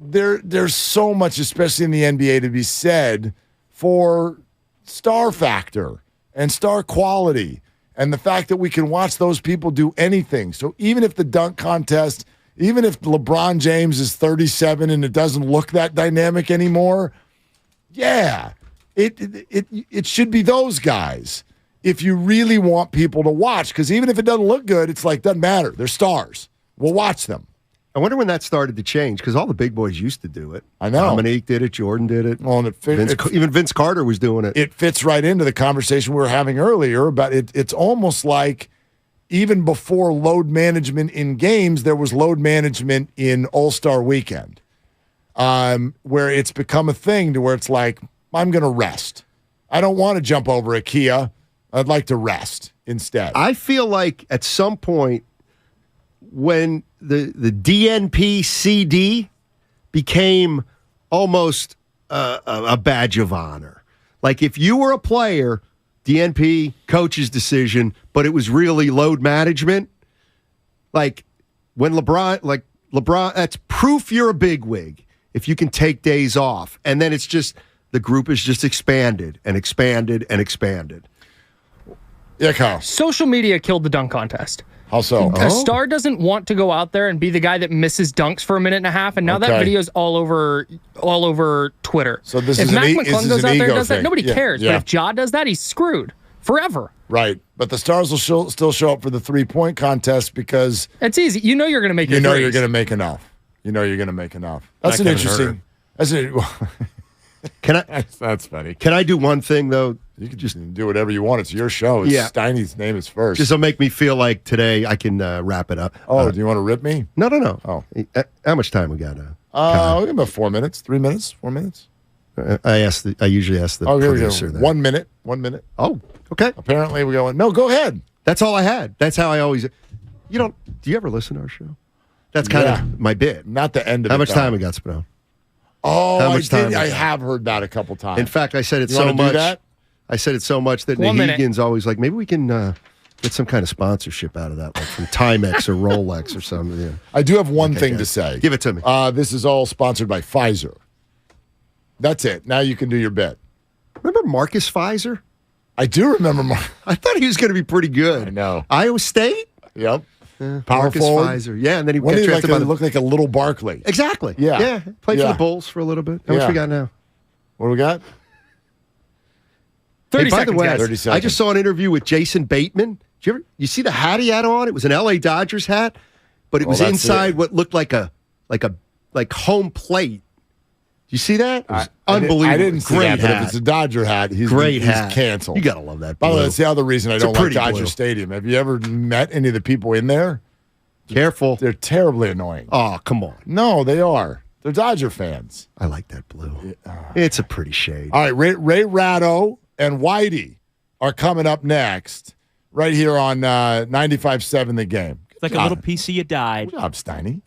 there's so much, especially in the NBA, to be said for star factor and star quality and the fact that we can watch those people do anything. So even if the dunk contest – even if LeBron James is 37 and it doesn't look that dynamic anymore, yeah, it should be those guys if you really want people to watch. Because even if it doesn't look good, it's like, doesn't matter. They're stars. We'll watch them. I wonder when that started to change because all the big boys used to do it. I know. Dominique did it. Jordan did it. Well, and even Vince Carter was doing it. It fits right into the conversation we were having earlier about it. It's almost like even before load management in games, there was load management in All-Star Weekend, where it's become a thing to where it's like, I'm going to rest. I don't want to jump over a Kia. I'd like to rest instead. I feel like at some point when the DNP CD became almost a badge of honor. Like if you were a player, DNP, coach's decision, but it was really load management. Like when LeBron, that's proof you're a bigwig if you can take days off. And then it's just, the group is just expanded and expanded and expanded. Yeah, Kyle. Social media killed the dunk contest. How so? A star doesn't want to go out there and be the guy that misses dunks for a minute and a half, and now that video is all over Twitter. So this if is Mac an McClung goes out there and does that, thing. nobody cares. Yeah. But if Ja does that, he's screwed forever. Right. But the Stars will still show up for the 3-point contest because it's easy. You know you're going to make. You're going to make enough. You know you're going to make enough. That's an interesting. Can I? That's funny. Can I do one thing though? You can just do whatever you want. It's your show. It's Steiny's name is first. Just to make me feel like today I can wrap it up. Oh, do you want to rip me? No. Oh, how much time we got? we got about 4 minutes, 3 minutes, 4 minutes. I usually ask the producer that. 1 minute. 1 minute. Oh, okay. Apparently we're going. No, go ahead. That's all I had. That's how I always. Do you ever listen to our show? That's kind of my bit. Not the end of it. How much time we got, Spino? Oh, How much time? I have heard that a couple times. In fact, I said it You so wanna do much. that? I said it so much that Nahegan's always like, maybe we can get some kind of sponsorship out of that, like from Timex or Rolex or something. Yeah. I do have one thing to say. Give it to me. This is all sponsored by Pfizer. That's it. Now you can do your bet. Remember Marcus Pfizer? I do remember. I thought he was going to be pretty good. I know. Iowa State? Yep. Power Marcus forward. Pfizer. Yeah, and then he When got he drafted looked like a little Barkley. Exactly. Yeah. Played for the Bulls for a little bit. How much we got now? What do we got? 30 by seconds, the way, guys. 30 seconds. I just saw an interview with Jason Bateman. Did you see the hat he had on? It was an LA Dodgers hat, but it was that's inside it. what looked like a home plate. You see that? It was unbelievable. I didn't see Great that, but hat. if it's a Dodger hat, he's canceled. You got to love that. By the way, blue. that's the other reason I It's a don't like pretty Dodger blue. Stadium. Have you ever met any of the people in there? Careful. They're terribly annoying. Oh, come on. No, they are. They're Dodger fans. I like that blue. It's a pretty shade. All right, Ray Ratto and Whitey are coming up next right here on 95.7 The Game. It's like a little piece of you died. Good job, Steiny.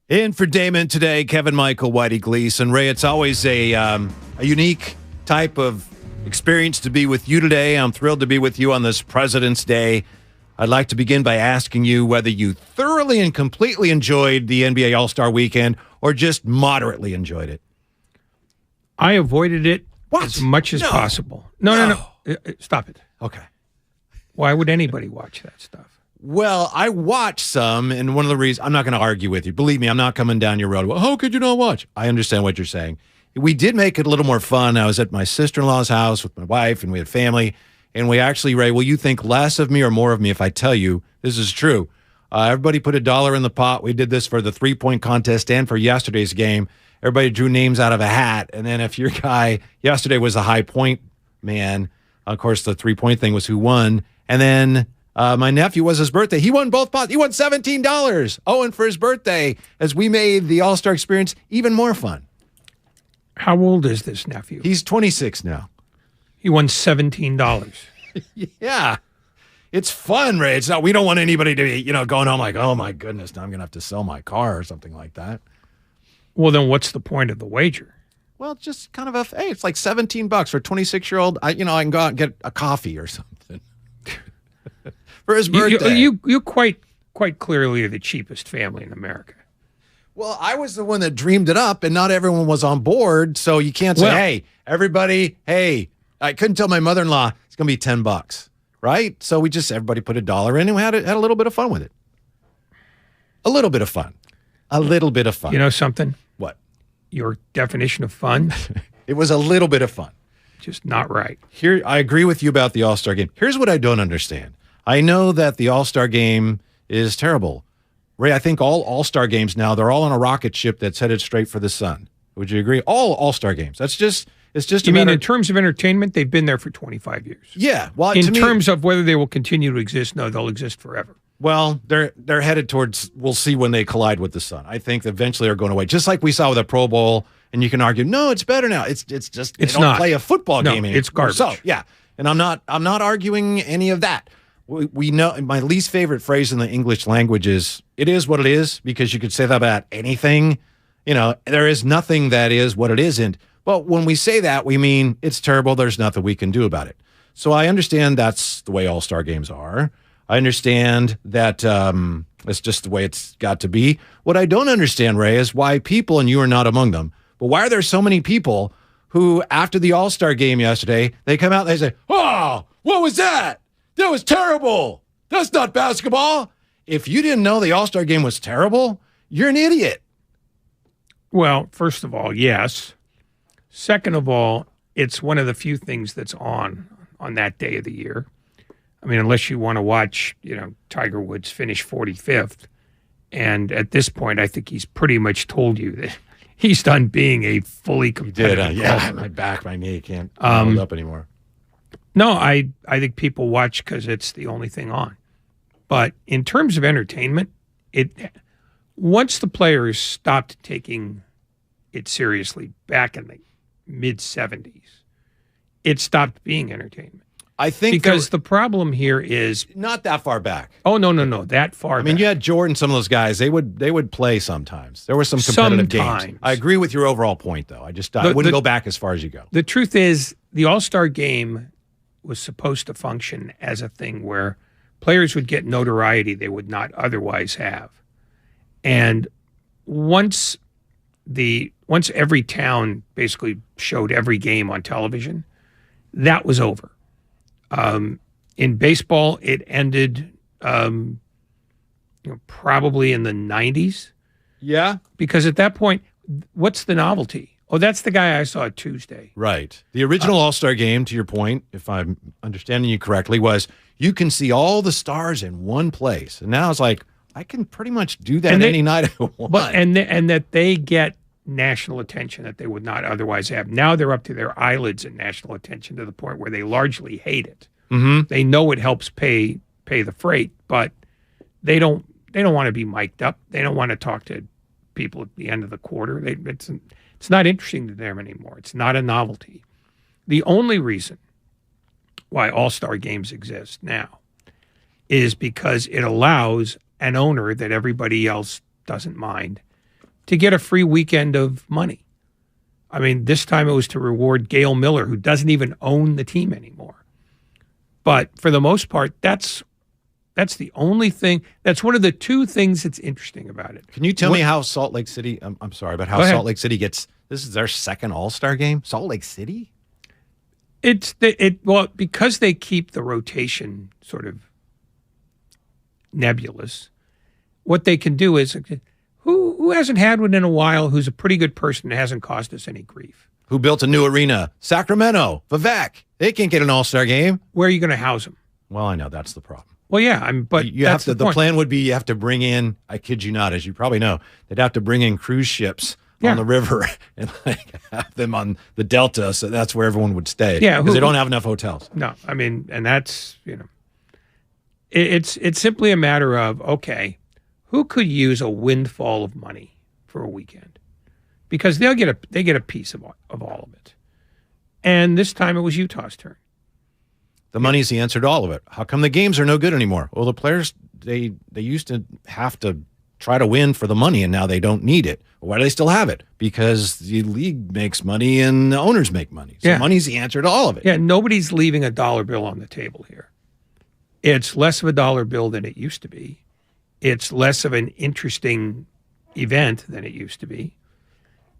In for Damon today, Kevin Michael, Whitey Gleason. Ray, it's always a unique type of experience to be with you today. I'm thrilled to be with you on this President's Day. I'd like to begin by asking you whether you thoroughly and completely enjoyed the NBA All-Star Weekend or just moderately enjoyed it. I avoided it as much as possible. No. Stop it. Okay. Why would anybody watch that stuff? Well, I watched some, and one of the reasons, I'm not going to argue with you. Believe me, I'm not coming down your road. Well, how could you not watch? I understand what you're saying. We did make it a little more fun. I was at my sister-in-law's house with my wife, and we had family, and we actually, Ray, will you think less of me or more of me if I tell you this is true? Everybody put $1 in the pot. We did this for the three-point contest and for yesterday's game. Everybody drew names out of a hat, and then if your guy yesterday was a high point man, of course, the three-point thing was who won, and then my nephew was his birthday. He won both pots. He won $17. Owen for his birthday, as we made the All-Star experience even more fun. How old is this nephew? He's 26 now. He won $17. Yeah. It's fun, Ray. It's not, we don't want anybody to be, going home like, oh my goodness, now I'm going to have to sell my car or something like that. Well, then what's the point of the wager? Well, just kind of hey, it's like $17 for a 26-year-old. I can go out and get a coffee or something. For his birthday. You quite clearly are the cheapest family in America. Well, I was the one that dreamed it up, and not everyone was on board. So you can't say, hey, everybody, hey, I couldn't tell my mother-in-law it's going to be $10, right? So everybody put $1 in, and we had a little bit of fun with it. A little bit of fun. A little bit of fun. You know something? What? Your definition of fun? It was a little bit of fun. Just not right. Here, I agree with you about the All-Star game. Here's what I don't understand. I know that the All-Star game is terrible. Ray, I think all All-Star games now, they're all on a rocket ship that's headed straight for the sun. Would you agree? All All-Star games. It's just You mean in terms of entertainment, they've been there for 25 years. Yeah. Well, in terms of whether they will continue to exist, no, they'll exist forever. Well, they're headed towards, we'll see when they collide with the sun. I think eventually they're going away. Just like we saw with the Pro Bowl, and you can argue, no, it's better now. It's just they don't play a football game anymore. It's garbage. So, yeah. And I'm not arguing any of that. We know my least favorite phrase in the English language is, it is what it is, because you could say that about anything. There is nothing that is what it isn't. But when we say that, we mean it's terrible. There's nothing we can do about it. So I understand that's the way All-Star games are. I understand that it's just the way it's got to be. What I don't understand, Ray, is why people, and you are not among them, But why are there so many people who, after the All-Star game yesterday, they come out and they say, "Oh, what was that? That was terrible. That's not basketball." If you didn't know the All-Star game was terrible, you're an idiot. Well, first of all, yes. Second of all, it's one of the few things that's on that day of the year. I mean, unless you want to watch, Tiger Woods finish 45th. And at this point, I think he's pretty much told you that he's done being a fully competitive golfer. My back, my knee can't hold up anymore. No, I think people watch because it's the only thing on. But in terms of entertainment, once the players stopped taking it seriously back in the mid-'70s, it stopped being entertainment. I think because the problem here is not that far back. Oh no, that far. I mean, back. you had Jordan, some of those guys. They would play sometimes. There were some competitive games. I agree with your overall point, though. I wouldn't go back as far as you go. The truth is, the All-Star game was supposed to function as a thing where players would get notoriety they would not otherwise have, and once every town basically showed every game on television, that was over. In baseball, it ended probably in the 90s. Yeah. Because at that point, what's the novelty? Oh, that's the guy I saw Tuesday. Right. The original All-Star game, to your point, if I'm understanding you correctly, was you can see all the stars in one place. And now it's like, I can pretty much do that any night I want. But, and that they get national attention that they would not otherwise have. Now they're up to their eyelids in national attention to the point where they largely hate it. Mm-hmm. They know it helps pay the freight, but they don't want to be mic'd up. They don't want to talk to people at the end of the quarter. It's not interesting to them anymore. It's not a novelty. The only reason why All-Star games exist now is because it allows an owner that everybody else doesn't mind to get a free weekend of money. I mean, this time it was to reward Gail Miller, who doesn't even own the team anymore. But for the most part, that's the only thing. That's one of the two things that's interesting about it. Can you tell me how Salt Lake City, I'm sorry, but how Salt Lake City gets, this is their second All-Star game? Salt Lake City? Well, because they keep the rotation sort of nebulous, what they can do is, who hasn't had one in a while who's a pretty good person and hasn't caused us any grief? Who built a new arena? Sacramento, Vivek. They can't get an All-Star game. Where are you going to house them? Well, I know that's the problem. Well, yeah, but you have to. The plan would be you have to bring in. I kid you not, as you probably know, they'd have to bring in cruise ships on the river and have them on the Delta, so that's where everyone would stay. Yeah, because they don't have enough hotels. No, I mean, and that's it's simply a matter of who could use a windfall of money for a weekend, because they get a piece of all of it, and this time it was Utah's turn. The money's the answer to all of it. How come the games are no good anymore? Well, the players, they used to have to try to win for the money, and now they don't need it. Why do they still have it? Because the league makes money and the owners make money. So money's the answer to all of it. Yeah, nobody's leaving a dollar bill on the table here. It's less of a dollar bill than it used to be. It's less of an interesting event than it used to be.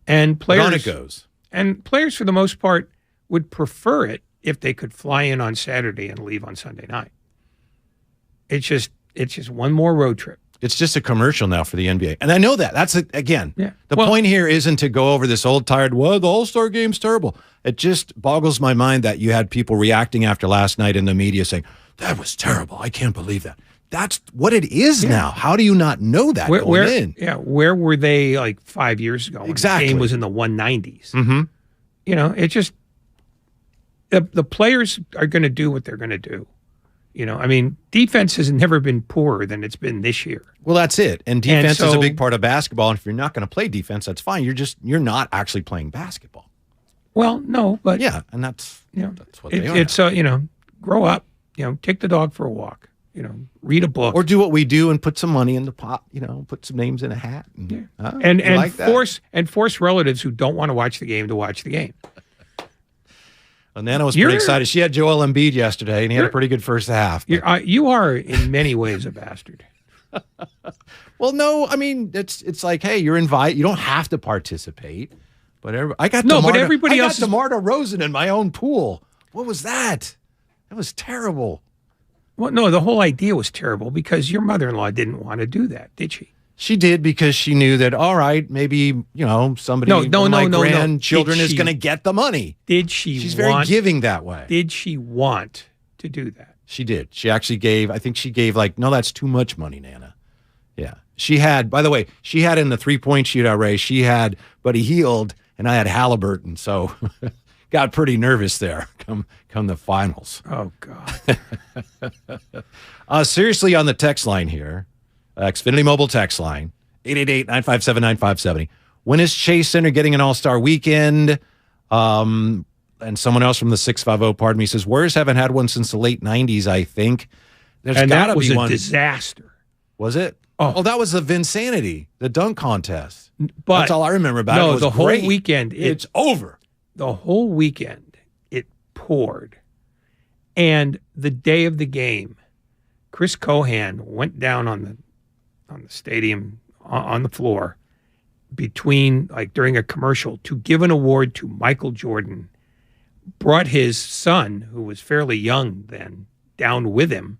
And players, on it goes. And players, for the most part, would prefer it if they could fly in on Saturday and leave on Sunday night. It's just one more road trip. It's just a commercial now for the NBA. And I know that. That's, again, the point here isn't to go over this old tired, the All-Star game's terrible. It just boggles my mind that you had people reacting after last night in the media saying, that was terrible. I can't believe that. That's what it is now. How do you not know that going in? Yeah, where were they like 5 years ago when the game was in the 190s? Mm-hmm. It just, the players are going to do what they're going to do. I mean, defense has never been poorer than it's been this year. Well, that's it. And defense is a big part of basketball. And if you're not going to play defense, that's fine. You're not actually playing basketball. Well, no, but and that's what they are. It's grow up. Take the dog for a walk. Read a book, or do what we do and put some money in the pot. Put some names in a hat, and force relatives who don't want to watch the game to watch the game. Nana was pretty excited. She had Joel Embiid yesterday, and he had a pretty good first half. You are, in many ways, a bastard. Well, no, I mean, it's like, hey, you're invited. You don't have to participate. But I got but everybody else got DeMar DeRozan in my own pool. What was that? That was terrible. Well, no, the whole idea was terrible because your mother-in-law didn't want to do that, did she? She did because she knew that, all right, maybe, somebody, one of my grandchildren is going to get the money. Did she She's very giving that way. Did she want to do that? She did. She actually gave, I think she gave no, that's too much money, Nana. Yeah. She had, by the way, she had in the 3-point shootout race, she had Buddy Hield and I had Halliburton. So got pretty nervous there come the finals. Oh, God. Seriously, on the text line here, Xfinity Mobile text line, 888-957-9570. When is Chase Center getting an all-star weekend? And someone else from the 650, pardon me, says, Warriors haven't had one since the late 90s, I think. And that was a disaster. Was it? Oh, that was the Vinsanity, the dunk contest. But that's all I remember about it. No, It was the whole great. weekend. It's over. The whole weekend, it poured. And the day of the game, Chris Cohan went down on the stadium, on the floor, during a commercial to give an award to Michael Jordan, brought his son, who was fairly young then, down with him,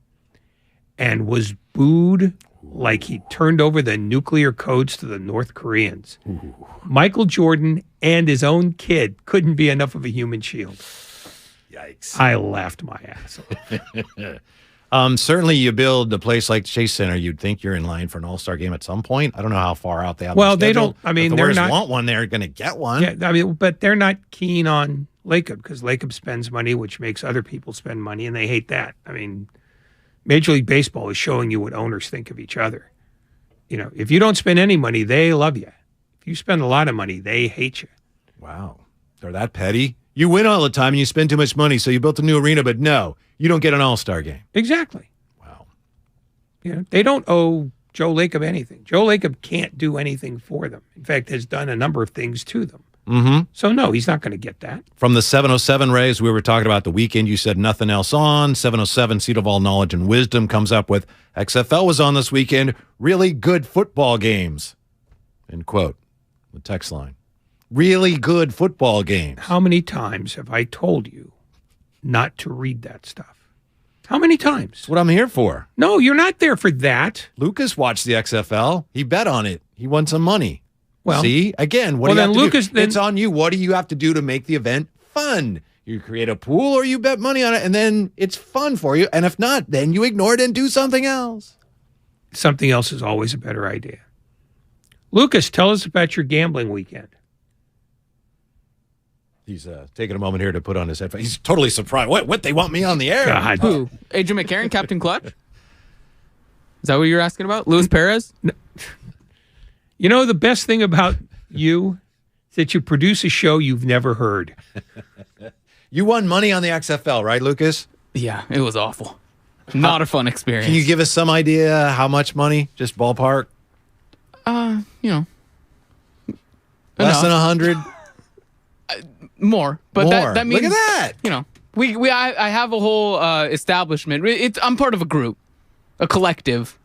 and was booed like he turned over the nuclear codes to the North Koreans. Ooh. Michael Jordan and his own kid couldn't be enough of a human shield. Yikes. I laughed my ass off. Certainly you build a place like Chase Center, you'd think you're in line for an all-star game at some point. I don't know how far out they have. Well, the they schedule. don't. I mean, if the they're Warriors not want one. They're going to get one. Yeah, but they're not keen on Lacob because Lacob spends money, which makes other people spend money, and they hate that. I mean, Major League Baseball is showing you what owners think of each other. If you don't spend any money, they love you. If you spend a lot of money, they hate you. Wow, they're that petty. You win all the time and you spend too much money, so you built a new arena, but no, you don't get an all-star game. Exactly. Wow. They don't owe Joe Lacob anything. Joe Lacob can't do anything for them. In fact, has done a number of things to them. Mm-hmm. So, no, he's not going to get that. From the 707 Rays, we were talking about the weekend. You said nothing else on. 707, seat of all knowledge and wisdom, comes up with XFL was on this weekend. Really good football games. End quote. The text line. Really good football games. How many times have I told you not to read that stuff? How many times? That's what I'm here for. No, you're not there for that. Lucas watched the XFL. He bet on it. He won some money. Well, see, again, what do you have to do? It's on you. What do you have to do to make the event fun? You create a pool or you bet money on it, and then it's fun for you. And if not, then you ignore it and do something else. Something else is always a better idea. Lucas, tell us about your gambling weekend. He's taking a moment here to put on his headphones. He's totally surprised. What? They want me on the air? God. Who? AJ McCarron, Captain Clutch? Is that what you're asking about? Luis Perez? No. The best thing about you is that you produce a show you've never heard. You won money on the XFL, right, Lucas? Yeah, it was awful. Not a fun experience. Can you give us some idea how much money? Just ballpark? Less than 100? More. But More. That means, look at that. I have a whole establishment. I'm part of a group, a collective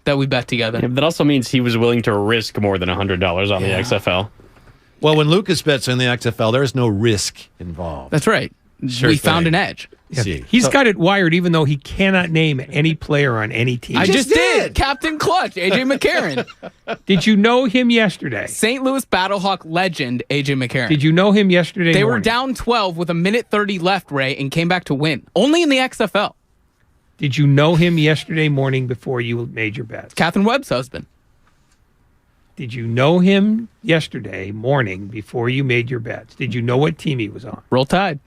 that we bet together. Yeah, that also means he was willing to risk more than $100 on the XFL. Well, when Lucas bets in the XFL, there is no risk involved. That's right. Sure we found an edge. Yeah. He's got it wired, even though he cannot name any player on any team. I just did. Captain Clutch, AJ McCarron. Did you know him yesterday? St. Louis Battlehawk legend, AJ McCarron. Did you know him yesterday They morning? were down 12 with a minute 30 left, Ray, and came back to win. Only in the XFL. Did you know him yesterday morning before you made your bets? Catherine Webb's husband. Did you know him yesterday morning before you made your bets? Did you know what team he was on? Roll Tide.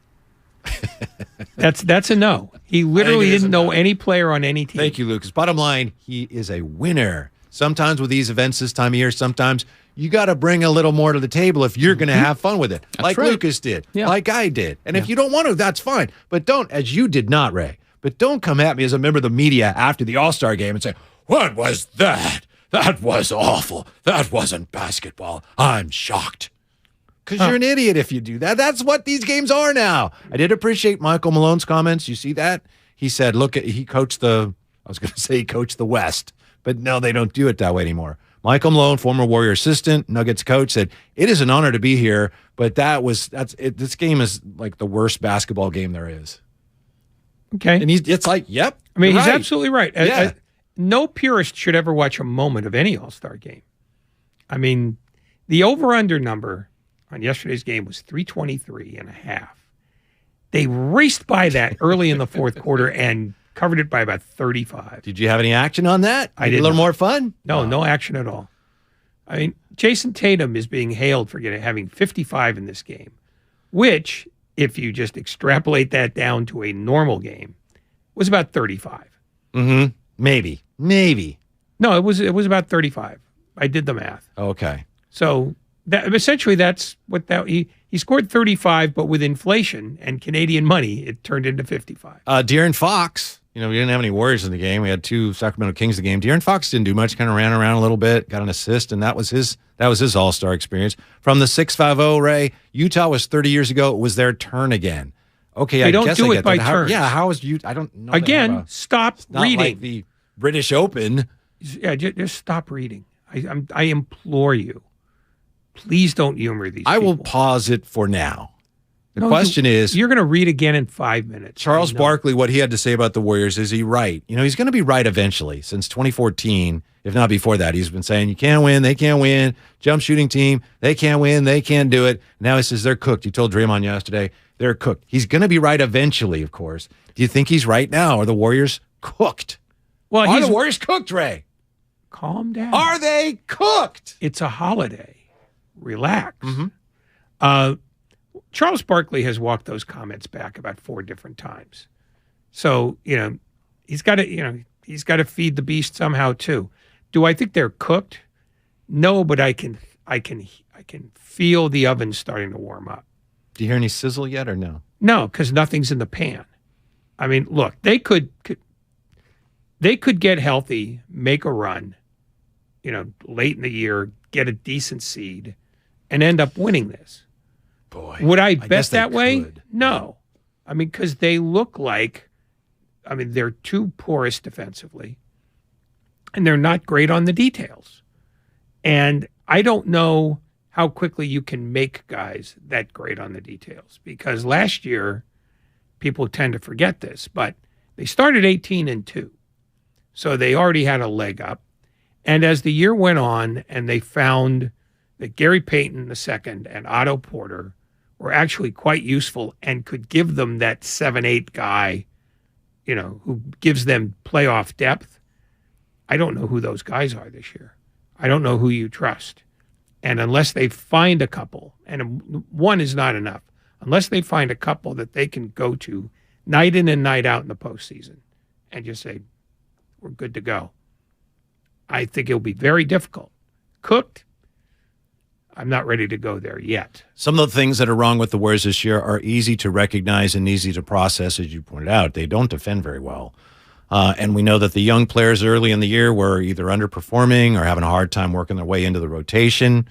That's a no. He literally didn't know any player on any team. Thank you, Lucas. Bottom line, he is a winner. Sometimes with these events this time of year, sometimes you got to bring a little more to the table if you're going to have fun with it, like right. Lucas did, like I did. And if you don't want to, that's fine. But don't, as you did not, Ray, but don't come at me as a member of the media after the All-Star game and say, what was that? That was awful. That wasn't basketball. I'm shocked. Because you're an idiot if you do that. That's what these games are now. I did appreciate Michael Malone's comments. You see that? He said, he coached the West. But no, they don't do it that way anymore. Michael Malone, former Warrior assistant, Nuggets coach, said, it is an honor to be here, but this game is like the worst basketball game there is. Okay. And it's like, yep. I mean, you're he's right. absolutely right. Yeah. No purist should ever watch a moment of any All-Star game. I mean, the over-under number on yesterday's game was 323.5. They raced by that early in the fourth quarter and covered it by about 35. Did you have any action on that? I did a little not. more fun? No action at all. I mean, Jason Tatum is being hailed for having 55 in this game, which, if you just extrapolate that down to a normal game, was about 35. Mm-hmm. Maybe. No, it was about 35. I did the math. Okay. So essentially that's what he scored 35, but with inflation and Canadian money, it turned into 55. De'Aaron Fox, we didn't have any Warriors in the game. We had 2 Sacramento Kings in the game. De'Aaron Fox didn't do much, kind of ran around a little bit, got an assist, and that was his All-Star experience. From the 650, Ray, Utah was 30 years ago. It was their turn again. Okay, They don't do it by turns. How is you? I don't know. Again, stop reading. Like the British Open. Yeah, just stop reading. I implore you. Please don't humor these people. I will pause it for now. The question is... You're going to read again in 5 minutes. Charles Barkley, what he had to say about the Warriors, is he right? He's going to be right eventually. Since 2014, if not before that, he's been saying, you can't win, they can't win. Jump shooting team, they can't win, they can't do it. Now he says they're cooked. He told Draymond yesterday, they're cooked. He's going to be right eventually, of course. Do you think he's right now? Are the Warriors cooked? Well, Are the Warriors cooked, Ray? Calm down. Are they cooked? It's a holiday. Relax. Charles Barkley has walked those comments back about 4 different times. So, he's got to feed the beast somehow too. Do I think they're cooked? No, but I can feel the oven starting to warm up. Do you hear any sizzle yet or no? No, because nothing's in the pan. I mean, look, they could get healthy, make a run, late in the year, get a decent seed, and end up winning this. Boy, would I bet that way? Could. No. I mean, because they look like, they're too porous defensively, and they're not great on the details. And I don't know how quickly you can make guys that great on the details, because last year, people tend to forget this, but they started 18-2. So they already had a leg up. And as the year went on and they found that Gary Payton II and Otto Porter were actually quite useful and could give them that 7-8 guy, who gives them playoff depth, I don't know who those guys are this year. I don't know who you trust. And unless they find a couple, and one is not enough, unless they find a couple that they can go to night in and night out in the postseason and just say, we're good to go, I think it'll be very difficult. Cooked, I'm not ready to go there yet. Some of the things that are wrong with the Warriors this year are easy to recognize and easy to process, as you pointed out. They don't defend very well. And we know that the young players early in the year were either underperforming or having a hard time working their way into the rotation.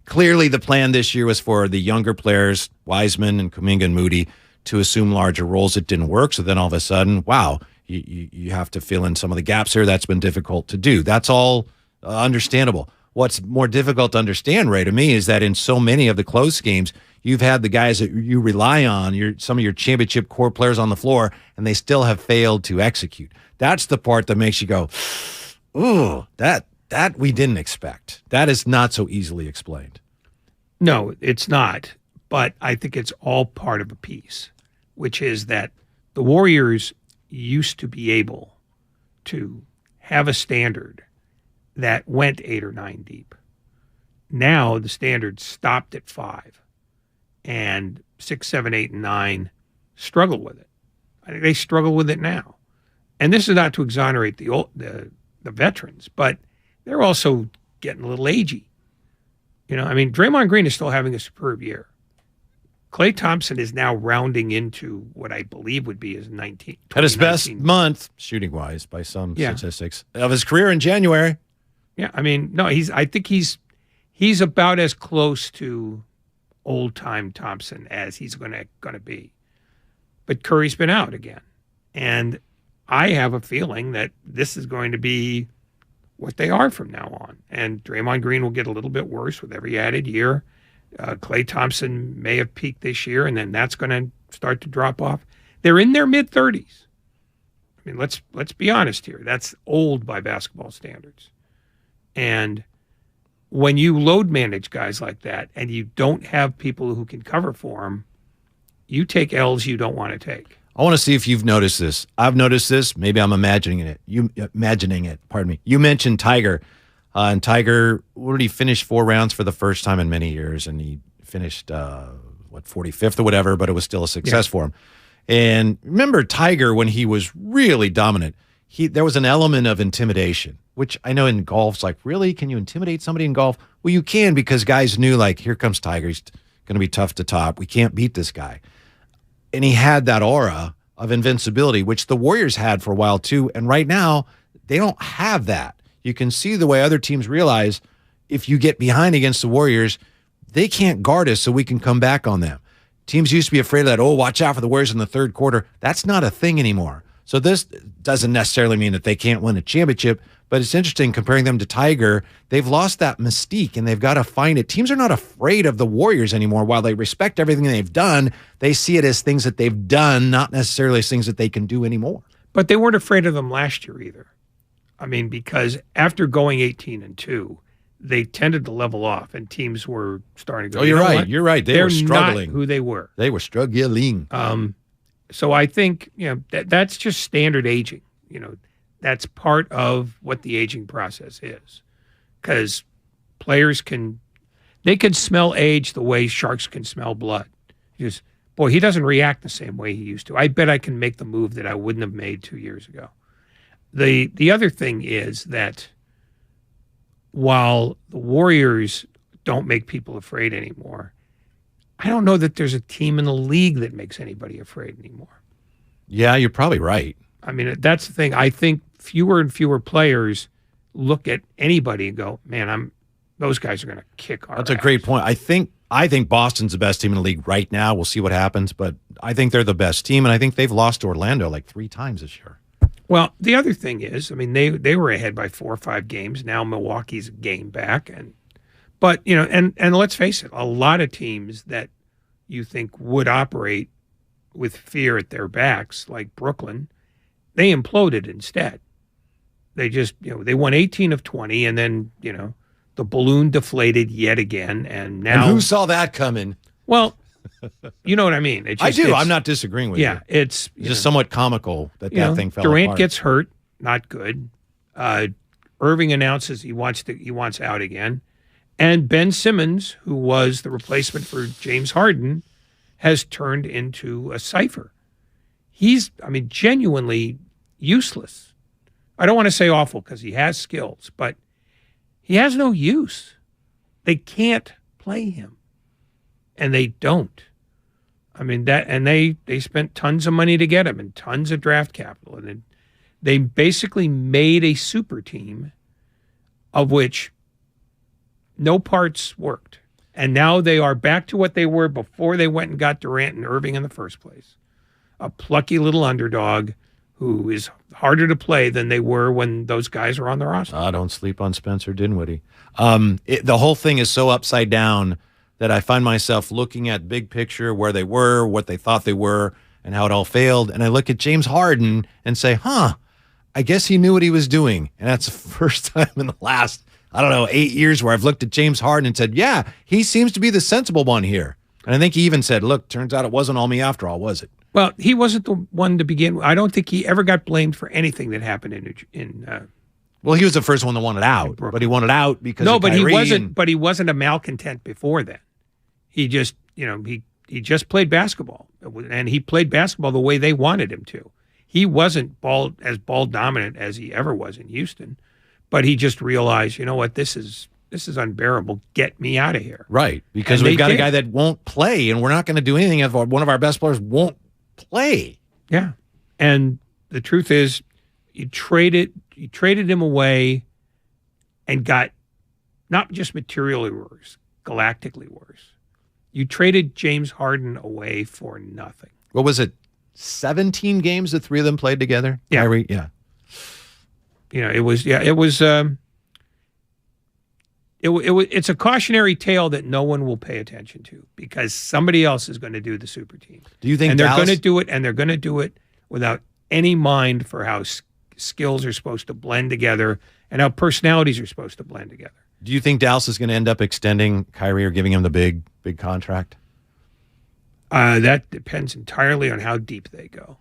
Clearly, the plan this year was for the younger players, Wiseman and Kuminga and Moody, to assume larger roles. It didn't work. So then all of a sudden, wow, you have to fill in some of the gaps here. That's been difficult to do. That's all understandable. What's more difficult to understand, Ray, to me, is that in so many of the close games, you've had the guys that you rely on, some of your championship core players on the floor, and they still have failed to execute. That's the part that makes you go, ooh, that we didn't expect. That is not so easily explained. No, it's not. But I think it's all part of a piece, which is that the Warriors used to be able to have a standard that went 8 or 9 deep. Now the standard stopped at 5, and 6, 7, 8, and 9 struggle with it. I think they struggle with it now. And this is not to exonerate the veterans, but they're also getting a little agey. Draymond Green is still having a superb year. Klay Thompson is now rounding into what I believe would be his 19. At his best month, shooting-wise, by some statistics, of his career in January. Yeah, I think he's about as close to old-time Thompson as he's going to be. But Curry's been out again. And I have a feeling that this is going to be what they are from now on. And Draymond Green will get a little bit worse with every added year. Klay Thompson may have peaked this year, and then that's going to start to drop off. They're in their mid-30s. I mean, let's be honest here. That's old by basketball standards. And when you load manage guys like that and you don't have people who can cover for them, you take L's you don't want to take. I want to see if you've noticed this. I've noticed this. Maybe I'm imagining it. Pardon me. You mentioned Tiger. And Tiger, what did he finish 4 rounds for the first time in many years? And he finished, 45th or whatever, but it was still a success for him. And remember Tiger, when he was really dominant, there was an element of intimidation, which I know in golf's like, really? Can you intimidate somebody in golf? Well, you can, because guys knew, like, here comes Tiger. He's going to be tough to top. We can't beat this guy. And he had that aura of invincibility, which the Warriors had for a while too. And right now, they don't have that. You can see the way other teams realize if you get behind against the Warriors, they can't guard us, so we can come back on them. Teams used to be afraid of that. Oh, watch out for the Warriors in the third quarter. That's not a thing anymore. So this doesn't necessarily mean that they can't win a championship, but it's interesting comparing them to Tiger. They've lost that mystique, and they've got to find it. Teams are not afraid of the Warriors anymore. While they respect everything they've done, they see it as things that they've done, not necessarily as things that they can do anymore. But they weren't afraid of them last year either. I mean, because after going 18-2, they tended to level off, and teams were starting to go, oh, you're right. You're right. They were struggling. Not who they were. They were struggling. So I think, that's just standard aging. That's part of what the aging process is, because players can smell age the way sharks can smell blood. Just, boy, he doesn't react the same way he used to. I bet I can make the move that I wouldn't have made 2 years ago. The other thing is that while the Warriors don't make people afraid anymore, I don't know that there's a team in the league that makes anybody afraid anymore. Yeah, you're probably right. I mean, that's the thing. I think fewer and fewer players look at anybody and go, man, those guys are going to kick our That's ass. a great point. I think Boston's the best team in the league right now. We'll see what happens, but I think they're the best team, and I think they've lost to Orlando like 3 times this year. Well, the other thing is, I mean, they were ahead by 4 or 5 games. Now Milwaukee's a game back, but and let's face it, a lot of teams that you think would operate with fear at their backs, like Brooklyn, they imploded instead. They just, they won 18 of 20, and then, the balloon deflated yet again, and now... And who saw that coming? Well, you know what I mean. I do. I'm not disagreeing with you. Yeah, it's just somewhat comical that thing fell Durant apart. gets hurt, not good. Irving announces he wants out again. And Ben Simmons, who was the replacement for James Harden, has turned into a cipher. He's, genuinely useless. I don't want to say awful because he has skills, but he has no use. They can't play him. And they don't. They spent tons of money to get him and tons of draft capital. And they basically made a super team of which no parts worked. And now they are back to what they were before they went and got Durant and Irving in the first place. A plucky little underdog who is harder to play than they were when those guys were on the roster. Don't sleep on Spencer Dinwiddie. The whole thing is so upside down that I find myself looking at big picture, where they were, what they thought they were, and how it all failed. And I look at James Harden and say, I guess he knew what he was doing. And that's the first time in the last, 8 years where I've looked at James Harden and said, yeah, he seems to be the sensible one here. And I think he even said, look, turns out it wasn't all me after all, was it? Well, he wasn't the one to begin with. I don't think he ever got blamed for anything that happened well, he was the first one that wanted out, but he wanted out because of but Kyrie he wasn't. But he wasn't a malcontent before then. He just, he just played basketball, and he played basketball the way they wanted him to. He wasn't as ball dominant as he ever was in Houston, but he just realized, you know what, this is unbearable. Get me out of here. Right, because we've got a guy that won't play, and we're not going to do anything if one of our best players won't play. Yeah, and the truth is, you traded him away and got not just materially worse, galactically worse. You traded James Harden away for nothing. What was it? 17 games the 3 of them played together? Yeah. Kyrie, yeah. It was it's a cautionary tale that no one will pay attention to because somebody else is going to do the super team. Do you think And they're Dallas- going to do it, and they're going to do it without any mind for how skills are supposed to blend together and how personalities are supposed to blend together. Do you think Dallas is going to end up extending Kyrie or giving him the big contract? That depends entirely on how deep they go.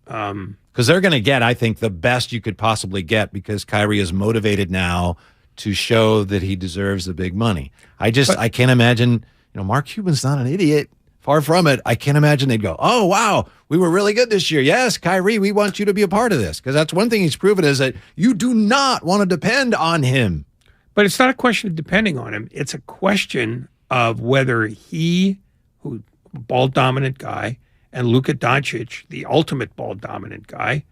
Because they're going to get, I think, the best you could possibly get because Kyrie is motivated now to show that he deserves the big money. I can't imagine, Mark Cuban's not an idiot. Far from it. I can't imagine they'd go, oh, wow, we were really good this year. Yes, Kyrie, we want you to be a part of this. Because that's one thing he's proven is that you do not want to depend on him. But it's not a question of depending on him. It's a question of whether he, who ball dominant guy, and Luka Doncic, the ultimate ball dominant guy,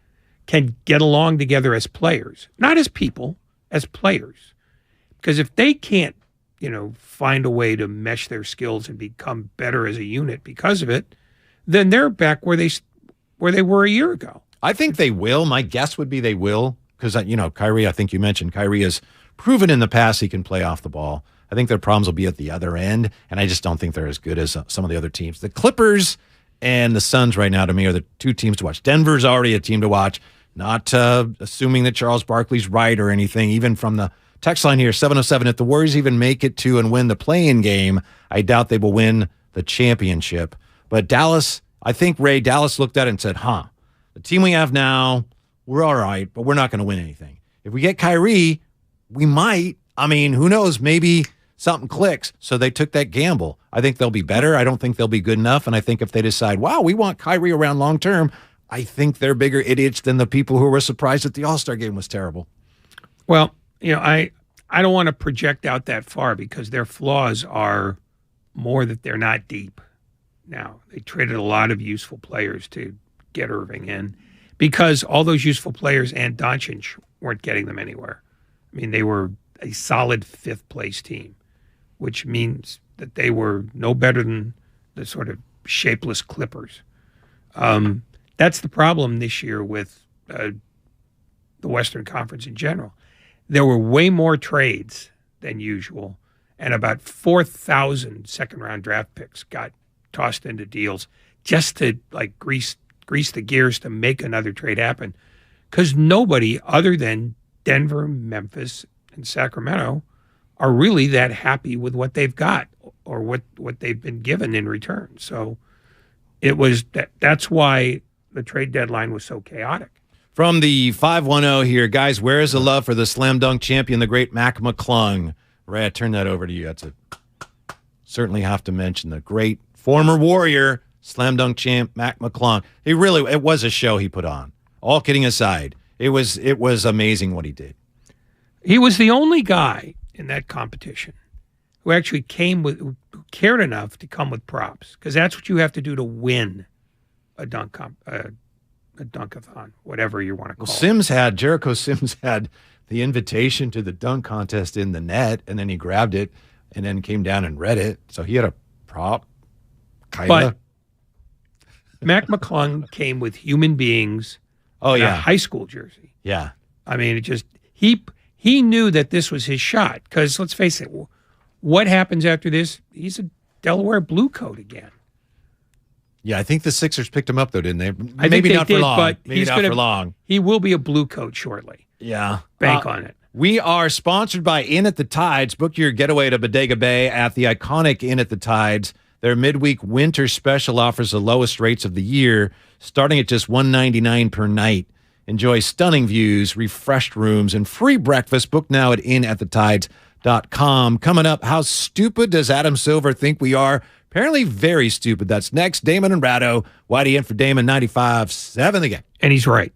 can get along together as players, not as people, as players. Because if they can't, find a way to mesh their skills and become better as a unit because of it, then they're back where they were a year ago. I think they will. My guess would be they will because, Kyrie, I think you mentioned Kyrie has proven in the past he can play off the ball. I think their problems will be at the other end, and I just don't think they're as good as some of the other teams. The Clippers and the Suns right now, to me, are the two teams to watch. Denver's already a team to watch, not assuming that Charles Barkley's right or anything, even from the text line here, 707, if the Warriors even make it to and win the play-in game, I doubt they will win the championship. But Dallas, I think, Ray, Dallas looked at it and said, the team we have now, we're all right, but we're not going to win anything. If we get Kyrie, we might. I mean, who knows? Maybe something clicks. So they took that gamble. I think they'll be better. I don't think they'll be good enough. And I think if they decide, wow, we want Kyrie around long term, I think they're bigger idiots than the people who were surprised that the All-Star game was terrible. Well, I don't want to project out that far because their flaws are more that they're not deep. Now, they traded a lot of useful players to get Irving in because all those useful players and Doncic weren't getting them anywhere. I mean, they were a solid fifth-place team, which means that they were no better than the sort of shapeless Clippers. That's the problem this year with the Western Conference in general. There were way more trades than usual, and about 4,000 second-round draft picks got tossed into deals just to grease the gears to make another trade happen. Because nobody other than Denver, Memphis, and Sacramento are really that happy with what they've got or what they've been given in return. So it was that's why the trade deadline was so chaotic. From the 510 here, guys, where is the love for the slam dunk champion, the great Mac McClung? Ray, I turn that over to you. That's certainly have to mention the great former Warrior, slam dunk champ, Mac McClung. It was a show he put on. All kidding aside, it was amazing what he did. He was the only guy in that competition who actually who cared enough to come with props, because that's what you have to do to win a dunkathon, whatever you want to call it. Jericho Sims had the invitation to the dunk contest in the net, and then he grabbed it and then came down and read it. So he had a prop, kind of. But Mac McClung came with human beings in a high school jersey. Yeah. I mean, it just, he knew that this was his shot, because let's face it, what happens after this? He's a Delaware Blue Coat again. Yeah, I think the Sixers picked him up, though, didn't they? I think they did, but Maybe not for long. He will be a Blue Coat shortly. Yeah. Bank on it. We are sponsored by Inn at the Tides. Book your getaway to Bodega Bay at the iconic Inn at the Tides. Their midweek winter special offers the lowest rates of the year, starting at just $199 per night. Enjoy stunning views, refreshed rooms, and free breakfast. Book now at inatthetides.com. Coming up, how stupid does Adam Silver think we are? Apparently very stupid. That's next. Damon and Ratto. Whitey in for Damon, 95.7 The Game. And he's right.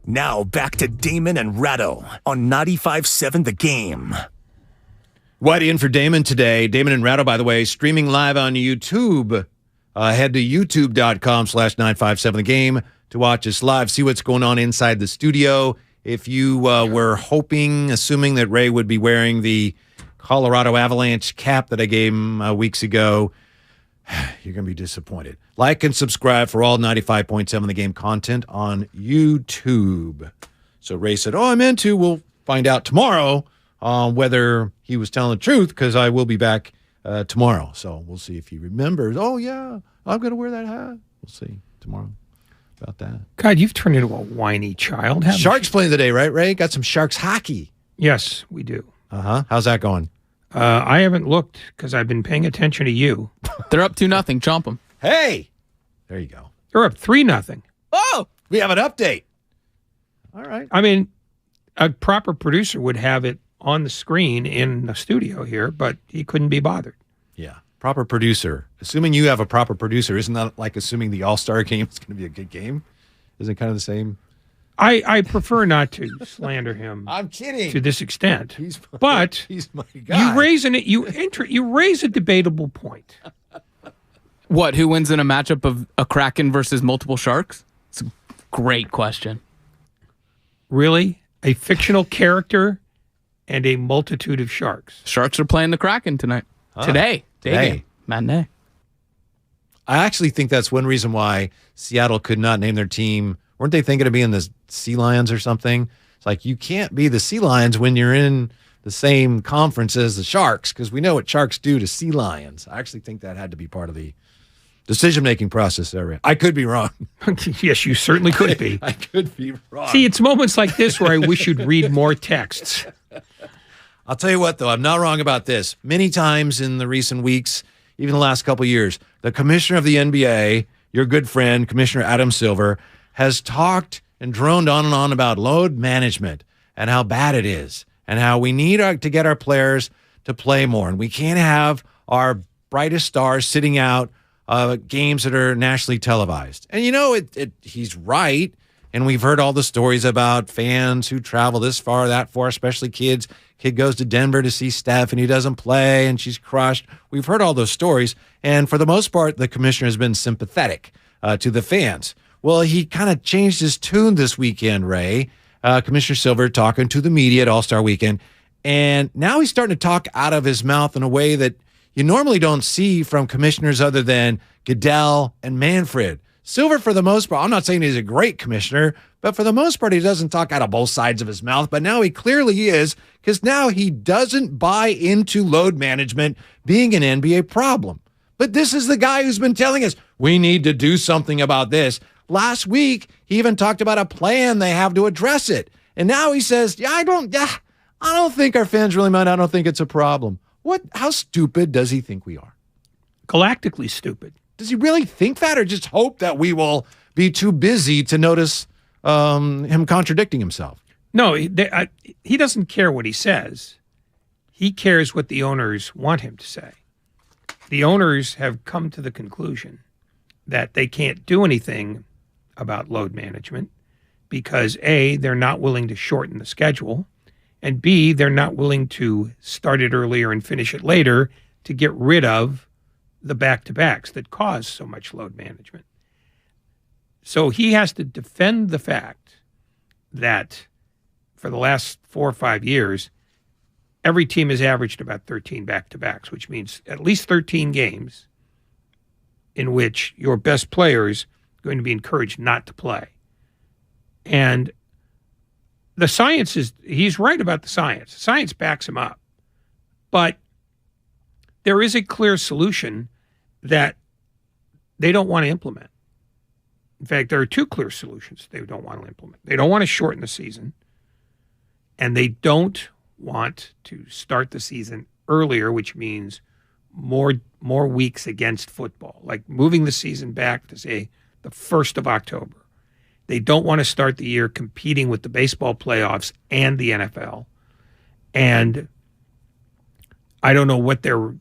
Now back to Damon and Ratto on 95.7 The Game. Whitey in for Damon today. Damon and Ratto, by the way, streaming live on YouTube. Head to youtube.com/957 The Game to watch us live. See what's going on inside the studio. If you were assuming that Ray would be wearing the Colorado Avalanche cap that I gave him weeks ago, you're going to be disappointed. Like and subscribe for all 95.7 The Game content on YouTube. So Ray said, I meant to. We'll find out tomorrow whether he was telling the truth, because I will be back tomorrow. So we'll see if he remembers. Oh, yeah, I'm going to wear that hat. We'll see tomorrow about that. God, you've turned into a whiny child. Sharks playing today, right, Ray? Got some Sharks hockey. Yes, we do. Uh-huh. How's that going? I haven't looked because I've been paying attention to you. They're up 2-0. Chomp them. Hey! There you go. They're up 3-0. Oh! We have an update. All right. I mean, a proper producer would have it on the screen in the studio here, but he couldn't be bothered. Yeah. Proper producer. Assuming you have a proper producer, isn't that like assuming the All-Star game is going to be a good game? Isn't it kind of the same? I prefer not to slander him. I'm kidding. To this extent. He's my guy. You raise a debatable point. What? Who wins in a matchup of a Kraken versus multiple Sharks? It's a great question. Really? A fictional character and a multitude of sharks. Sharks are playing the Kraken tonight. Today. Today. Matinee. I actually think that's one reason why Seattle could not name their team. Weren't they thinking of being the Sea Lions or something? It's like, you can't be the Sea Lions when you're in the same conference as the Sharks, because we know what Sharks do to Sea Lions. I actually think that had to be part of the decision-making process there. I could be wrong. Yes, you certainly could be. I could be wrong. See, it's moments like this where I wish you'd read more texts. I'll tell you what, though, I'm not wrong about this. Many times in the recent weeks, even the last couple of years, the commissioner of the NBA, your good friend, Commissioner Adam Silver, has talked and droned on and on about load management and how bad it is and how we need to get our players to play more. And we can't have our brightest stars sitting out games that are nationally televised. And, you know, he's right. And we've heard all the stories about fans who travel this far, that far, especially kids. Kid goes to Denver to see Steph, and he doesn't play, and she's crushed. We've heard all those stories. And for the most part, the commissioner has been sympathetic to the fans. Well, he kind of changed his tune this weekend, Ray. Commissioner Silver talking to the media at All-Star Weekend. And now he's starting to talk out of his mouth in a way that you normally don't see from commissioners other than Goodell and Manfred. Silver, for the most part, I'm not saying he's a great commissioner, but for the most part, he doesn't talk out of both sides of his mouth. But now he clearly is, because now he doesn't buy into load management being an NBA problem. But this is the guy who's been telling us, we need to do something about this. Last week, he even talked about a plan they have to address it. And now he says, I don't think our fans really mind. I don't think it's a problem. How stupid does he think we are? Galactically stupid. Does he really think that, or just hope that we will be too busy to notice him contradicting himself? No, he doesn't care what he says. He cares what the owners want him to say. The owners have come to the conclusion that they can't do anything about load management because, A, they're not willing to shorten the schedule, and B, they're not willing to start it earlier and finish it later to get rid of the back-to-backs that cause so much load management. So he has to defend the fact that for the last 4 or 5 years, every team has averaged about 13 back-to-backs, which means at least 13 games in which your best players are going to be encouraged not to play. And the science he's right about the science. Science backs him up. But there is a clear solution that they don't want to implement. In fact, there are two clear solutions they don't want to implement. They don't want to shorten the season, and they don't want to start the season earlier, which means more weeks against football, like moving the season back to, say, the 1st of October. They don't want to start the year competing with the baseball playoffs and the NFL. And I don't know what their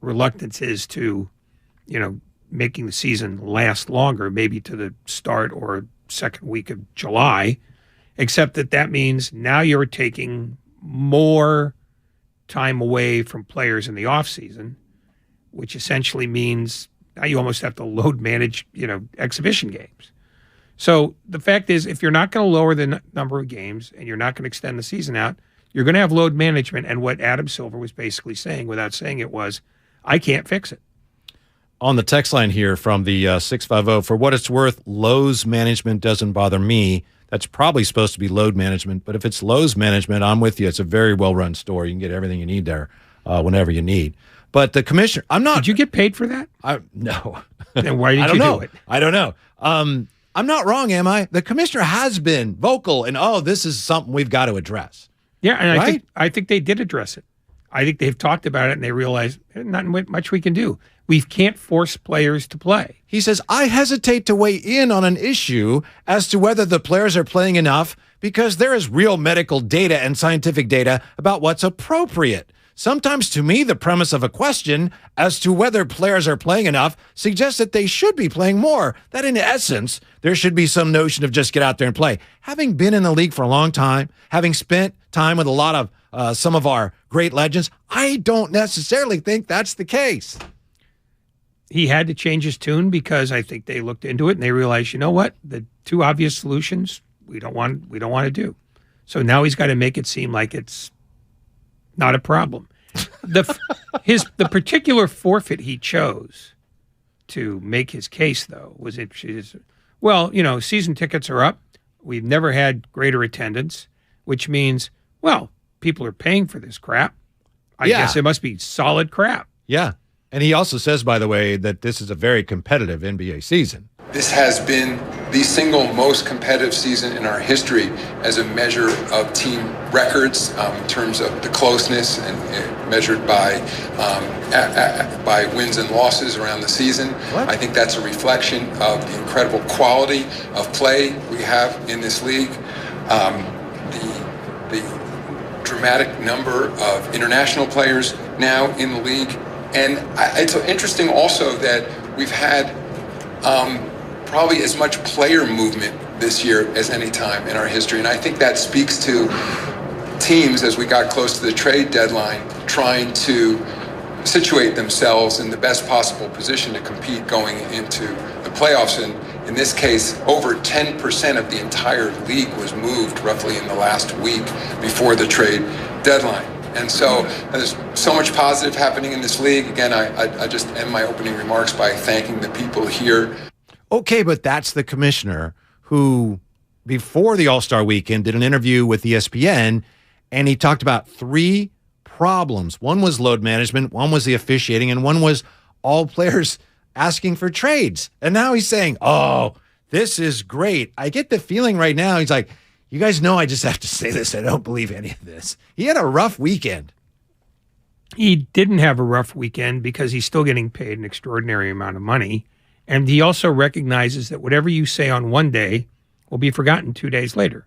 reluctance is to, making the season last longer, maybe to the start or second week of July, except that means now you're taking more time away from players in the offseason, which essentially means now you almost have to load manage, exhibition games. So the fact is, if you're not going to lower the number of games and you're not going to extend the season out, you're going to have load management. And what Adam Silver was basically saying, without saying it, was, I can't fix it. On the text line here from the 650, for what it's worth, Lowe's management doesn't bother me. That's probably supposed to be load management. But if it's Lowe's management, I'm with you. It's a very well-run store. You can get everything you need there whenever you need. But the commissioner, I'm not. Did you get paid for that? No. Then why did you do it? I don't know. I'm not wrong, am I? The commissioner has been vocal and, this is something we've got to address. Yeah, and right? I think they did address it. I think they've talked about it and they realize there's not much we can do. We can't force players to play. He says, I hesitate to weigh in on an issue as to whether the players are playing enough because there is real medical data and scientific data about what's appropriate. Sometimes, to me, the premise of a question as to whether players are playing enough suggests that they should be playing more, that in essence, there should be some notion of just get out there and play. Having been in the league for a long time, having spent time with a lot of some of our great legends, I don't necessarily think that's the case. He had to change his tune because I think they looked into it and they realized, you know what? The two obvious solutions we don't want to do. So now he's got to make it seem like it's not a problem. The particular forfeit he chose to make his case, though, was interesting. Well, season tickets are up. We've never had greater attendance, which means, well, people are paying for this crap. I guess it must be solid crap. Yeah. And he also says, by the way, that this is a very competitive NBA season. This has been the single most competitive season in our history as a measure of team records in terms of the closeness and measured by wins and losses around the season. What? I think that's a reflection of the incredible quality of play we have in this league. The dramatic number of international players now in the league. And it's interesting also that we've had probably as much player movement this year as any time in our history. And I think that speaks to teams, as we got close to the trade deadline, trying to situate themselves in the best possible position to compete going into the playoffs. And in this case, over 10% of the entire league was moved roughly in the last week before the trade deadline. And so there's so much positive happening in this league. Again, I just end my opening remarks by thanking the people here. Okay, but that's the commissioner who, before the All-Star Weekend, did an interview with ESPN, and he talked about three problems. One was load management, one was the officiating, and one was all players asking for trades. And now he's saying, this is great. I get the feeling right now, he's like, you guys know I just have to say this. I don't believe any of this. He had a rough weekend. He didn't have a rough weekend because he's still getting paid an extraordinary amount of money. And he also recognizes that whatever you say on one day will be forgotten 2 days later.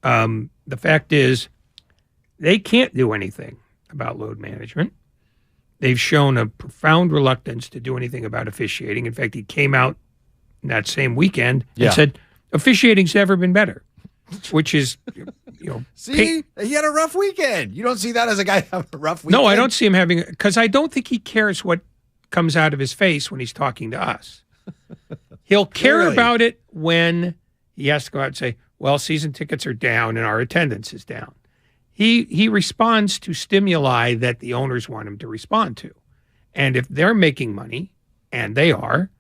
The fact is, they can't do anything about load management. They've shown a profound reluctance to do anything about officiating. In fact, he came out that same weekend and said, officiating's never been better. Which is, See, he had a rough weekend. You don't see that as a guy having a rough weekend? No, I don't see him having, because I don't think he cares what comes out of his face when he's talking to us. He'll care about it when he has to go out and say, well, season tickets are down and our attendance is down. He responds to stimuli that the owners want him to respond to. And if they're making money, and they are,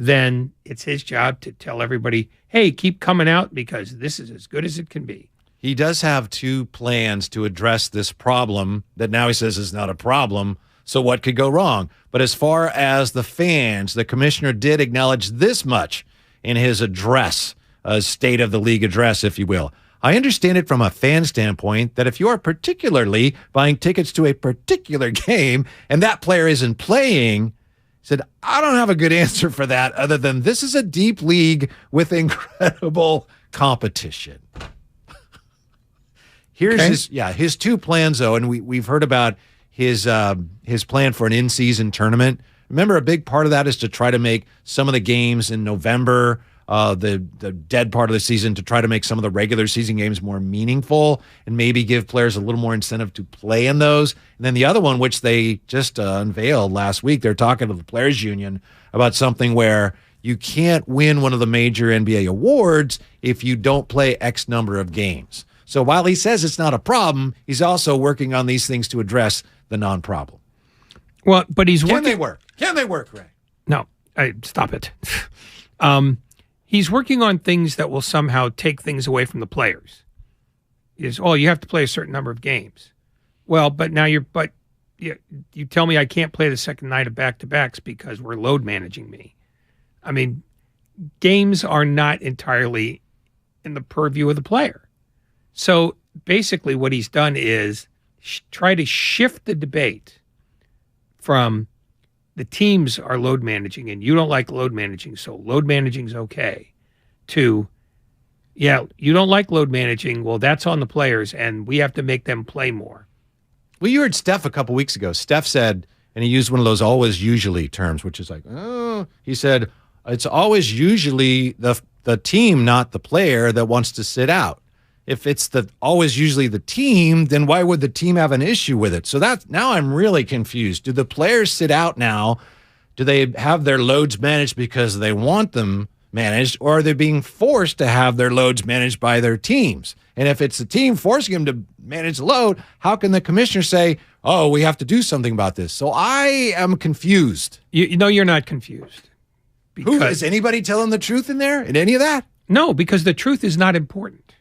then it's his job to tell everybody, hey, keep coming out because this is as good as it can be. He does have two plans to address this problem that now he says is not a problem. So what could go wrong? But as far as the fans, the commissioner did acknowledge this much in his address, a State of the League address, if you will. I understand it from a fan standpoint that if you are particularly buying tickets to a particular game and that player isn't playing, said, I don't have a good answer for that other than this is a deep league with incredible competition. Here's his two plans, though, and we've heard about his plan for an in-season tournament. Remember, a big part of that is to try to make some of the games in November the dead part of the season to try to make some of the regular season games more meaningful and maybe give players a little more incentive to play in those. And then the other one, which they just unveiled last week, they're talking to the Players Union about something where you can't win one of the major NBA awards if you don't play X number of games. So while he says it's not a problem, he's also working on these things to address the non-problem. Well, but he's Can working. they work? Can they work, Ray? No, stop it. He's working on things that will somehow take things away from the players. You have to play a certain number of games. Well, but now you tell me I can't play the second night of back-to-backs because we're load managing me. I mean, games are not entirely in the purview of the player. So basically what he's done is try to shift the debate from the teams are load managing and you don't like load managing, so load managing is okay, to, you don't like load managing, well, that's on the players and we have to make them play more. Well, you heard Steph a couple weeks ago. Steph said, and he used one of those always usually terms, which is like, he said, it's always usually the team, not the player, that wants to sit out. If it's always usually the team, then why would the team have an issue with it? So now I'm really confused. Do the players sit out now? Do they have their loads managed because they want them managed, or are they being forced to have their loads managed by their teams? And if it's the team forcing them to manage the load, how can the commissioner say, oh, we have to do something about this? So I am confused. You're not confused. Is anybody telling the truth in there, in any of that? No, because the truth is not important.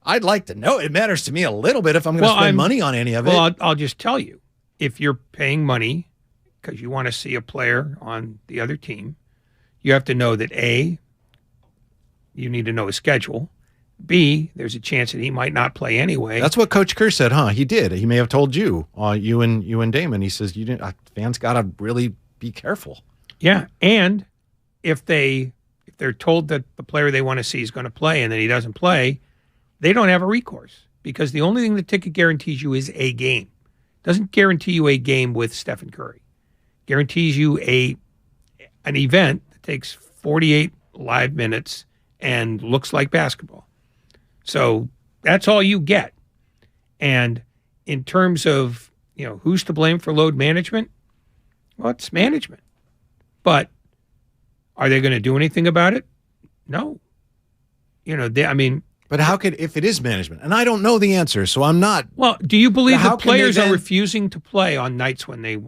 I'd like to know. It matters to me a little bit if I'm going to spend money on any of it. Well, I'll just tell you. If you're paying money because you want to see a player on the other team, you have to know that A, you need to know his schedule. B, there's a chance that he might not play anyway. That's what Coach Kerr said, huh? He did. He may have told you, you and Damon. He says fans got to really be careful. Yeah, and if they're told that the player they want to see is going to play and then he doesn't play, they don't have a recourse because the only thing the ticket guarantees you is a game. Doesn't guarantee you a game with Stephen Curry. Guarantees you an event that takes 48 live minutes and looks like basketball. So that's all you get. And in terms of, who's to blame for load management? Well, it's management. But are they going to do anything about it? No. But how if it is management? And I don't know the answer, so I'm not. Well, do you believe that players are refusing to play on nights when they?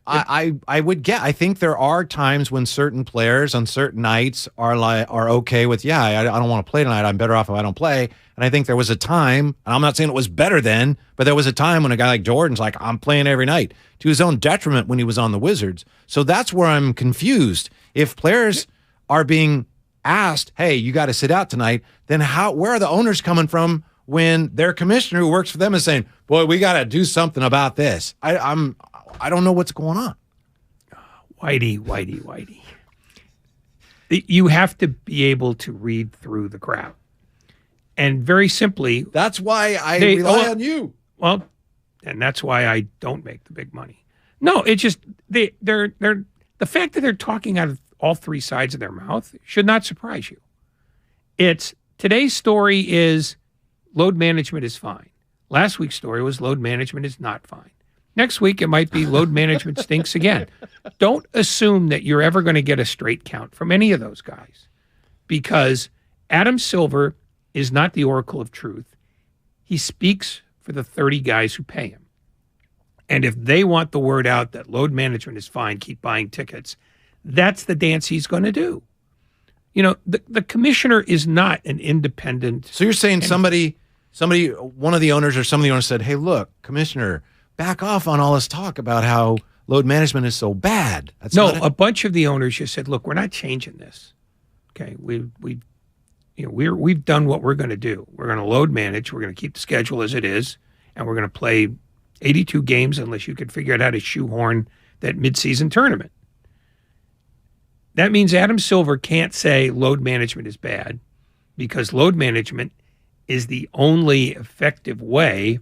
I would get. I think there are times when certain players on certain nights are okay with, I don't want to play tonight. I'm better off if I don't play. And I think there was a time, and I'm not saying it was better then, but there was a time when a guy like Jordan's like, I'm playing every night, to his own detriment when he was on the Wizards. So that's where I'm confused. If players are being asked, hey, you got to sit out tonight, then where are the owners coming from when their commissioner who works for them is saying, boy, we got to do something about this? I don't know what's going on. Whitey. You have to be able to read through the crowd. And very simply, that's why I rely on you. Well, and that's why I don't make the big money. No, it's just they're the fact that they're talking out of all three sides of their mouth should not surprise you. Today's story is load management is fine. Last week's story was load management is not fine. Next week, it might be load management stinks again. Don't assume that you're ever going to get a straight count from any of those guys, because Adam Silver is not the oracle of truth. He speaks for the 30 guys who pay him. And if they want the word out that load management is fine, keep buying tickets, that's the dance he's going to do. The commissioner is not an independent. So you're saying somebody, one of the owners or some of the owners said, hey, look, commissioner, back off on all this talk about how load management is so bad. A bunch of the owners just said, look, we're not changing this. Okay, we've done what we're going to do. We're going to load manage. We're going to keep the schedule as it is, and we're going to play 82 games unless you could figure out how to shoehorn that midseason tournament. That means Adam Silver can't say load management is bad, because load management is the only effective way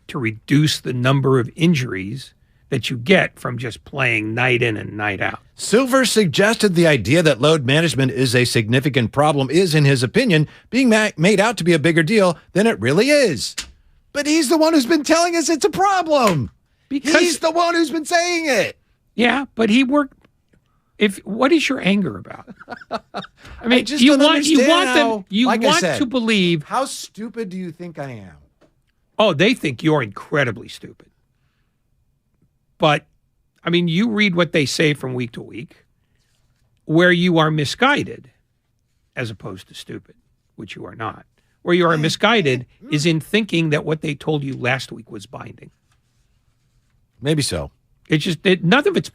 to reduce the number of injuries that you get from just playing night in and night out. Silver suggested the idea that load management is a significant problem is, in his opinion, being made out to be a bigger deal than it really is. But he's the one who's been telling us it's a problem. Because he's the one who's been saying it. Yeah, but he worked. What is your anger about? I mean, just you don't want understand them to believe. How stupid do you think I am? Oh, they think you're incredibly stupid. But I mean, you read what they say from week to week, where you are misguided, as opposed to stupid, which you are not. Where you are misguided is in thinking that what they told you last week was binding. Maybe so. It's just none of it's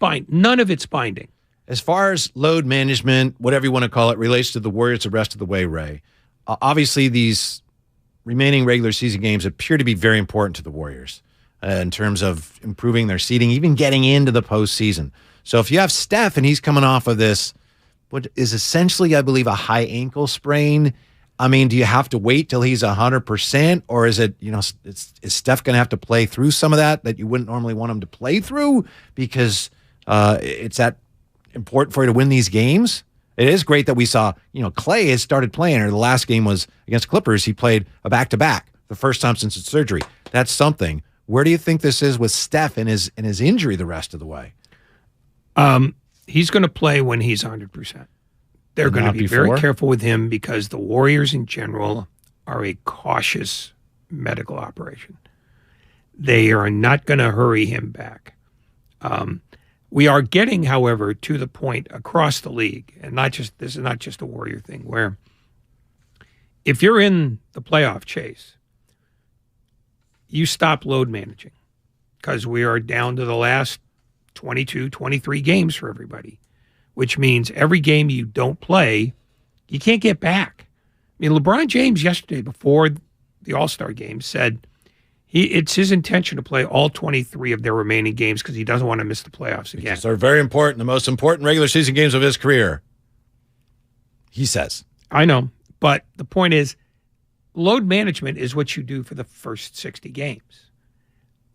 binding. As far as load management, whatever you want to call it, relates to the Warriors the rest of the way, Ray. Obviously, these remaining regular season games appear to be very important to the Warriors in terms of improving their seeding, even getting into the postseason. So if you have Steph and he's coming off of this, what is essentially, I believe, a high ankle sprain, I mean, do you have to wait till he's 100%, or is it, is Steph going to have to play through some of that you wouldn't normally want him to play through because it's that important for you to win these games? It is great that we saw, Clay has started playing, or the last game was against Clippers. He played a back-to-back, the first time since his surgery. That's something. Where do you think this is with Steph and his injury the rest of the way? He's going to play when he's 100%. They're going to be very careful with him because the Warriors in general are a cautious medical operation. They are not going to hurry him back. We are getting, however, to the point across the league, and this is not just a Warrior thing, where if you're in the playoff chase, you stop load managing because we are down to the last 22, 23 games for everybody, which means every game you don't play, you can't get back. I mean, LeBron James yesterday before the All-Star game said it's his intention to play all 23 of their remaining games because he doesn't want to miss the playoffs again. Because they're very important, the most important regular season games of his career, he says. I know, but the point is, load management is what you do for the first 60 games.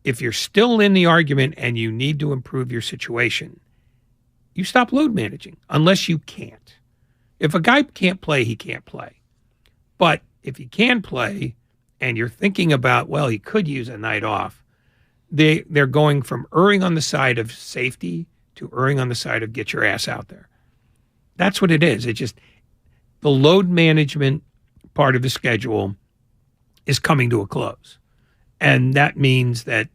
If you're still in the argument and you need to improve your situation, you stop load managing unless you can't. If a guy can't play, he can't play. But if he can play and you're thinking about, well, he could use a night off, they're going from erring on the side of safety to erring on the side of get your ass out there. That's what it is. It just, the load management part of the schedule is coming to a close. And that means that,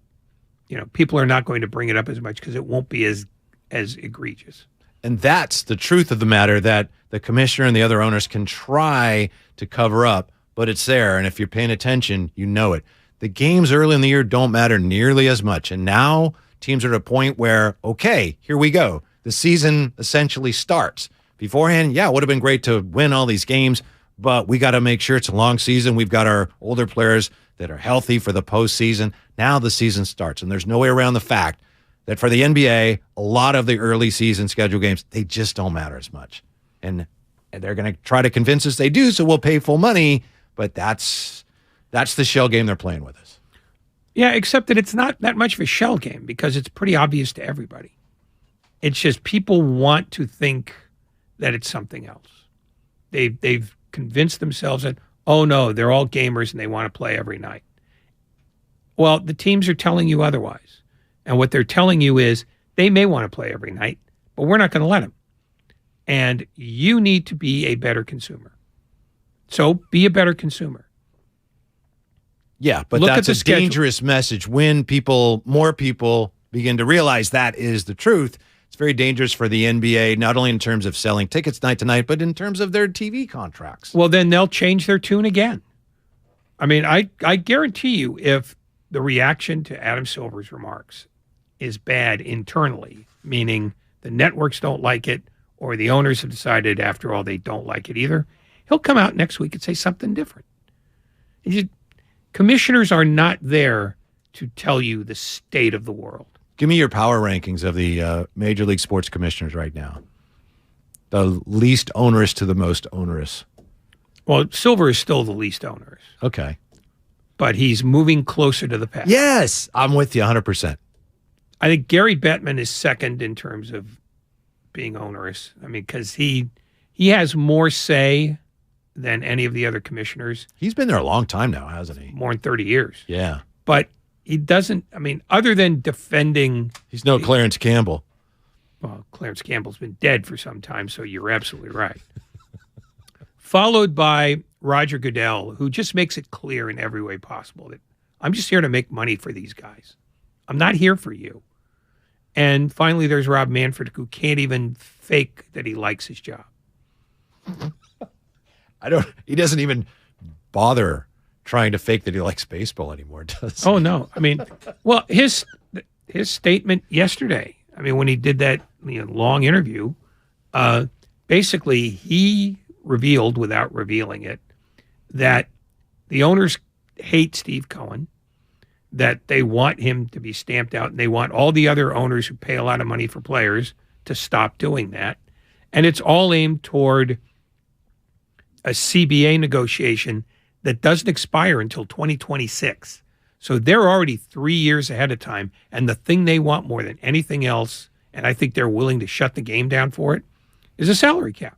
people are not going to bring it up as much because it won't be as egregious. And that's the truth of the matter that the commissioner and the other owners can try to cover up, but it's there. And if you're paying attention, you know it. The games early in the year don't matter nearly as much. And now teams are at a point where, okay, here we go. The season essentially starts. Beforehand, it would have been great to win all these games, but we got to make sure it's a long season. We've got our older players that are healthy for the postseason. Now the season starts, and there's no way around the fact that for the NBA, a lot of the early season schedule games, they just don't matter as much. And they're going to try to convince us they do, so we'll pay full money, but that's the shell game they're playing with us. Yeah, except that it's not that much of a shell game because it's pretty obvious to everybody. It's just people want to think that it's something else. They've convinced themselves that, oh no, they're all gamers and they want to play every night. Well, the teams are telling you otherwise. And what they're telling you is they may want to play every night, but we're not going to let them. And you need to be a better consumer. So be a better consumer. Yeah, but that's a dangerous message when more people begin to realize that is the truth. It's very dangerous for the NBA, not only in terms of selling tickets night to night, but in terms of their TV contracts. Well, then they'll change their tune again. I mean, I guarantee you if the reaction to Adam Silver's remarks is bad internally, meaning the networks don't like it or the owners have decided after all they don't like it either, he'll come out next week and say something different. Commissioners are not there to tell you the state of the world. Give me your power rankings of the Major League Sports commissioners right now. The least onerous to the most onerous. Well, Silver is still the least onerous. Okay. But he's moving closer to the pack. Yes, I'm with you 100%. I think Gary Bettman is second in terms of being onerous. I mean, because he has more say than any of the other commissioners. He's been there a long time now, hasn't he? More than 30 years. Yeah. But he doesn't, I mean, other than defending. He's no Clarence Campbell. Well, Clarence Campbell's been dead for some time, so you're absolutely right. Followed by Roger Goodell, who just makes it clear in every way possible that I'm just here to make money for these guys. I'm not here for you. And finally, there's Rob Manfred, who can't even fake that he likes his job. He doesn't even bother trying to fake that he likes baseball anymore, does he? Oh, no. I mean, well, his statement yesterday, I mean, when he did that long interview, basically he revealed, without revealing it, that the owners hate Steve Cohen, that they want him to be stamped out, and they want all the other owners who pay a lot of money for players to stop doing that. And it's all aimed toward a CBA negotiation that doesn't expire until 2026. So they're already 3 years ahead of time. And the thing they want more than anything else, and I think they're willing to shut the game down for it, is a salary cap.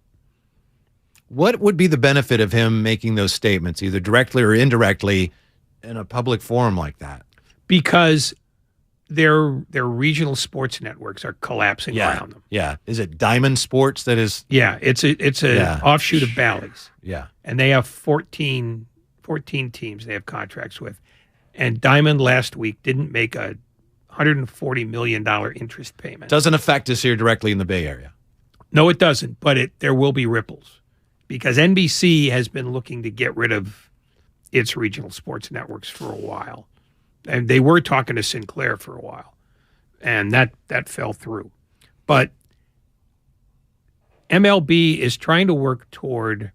What would be the benefit of him making those statements, either directly or indirectly, in a public forum like that? Because their regional sports networks are collapsing around them. Yeah. Is it Diamond Sports that is? Yeah, it's a offshoot of Bally's. Yeah. And they have 14 teams they have contracts with. And Diamond last week didn't make a $140 million interest payment. Doesn't affect us here directly in the Bay Area. No, it doesn't, but there will be ripples. Because NBC has been looking to get rid of its regional sports networks for a while. And they were talking to Sinclair for a while. And that fell through. But MLB is trying to work toward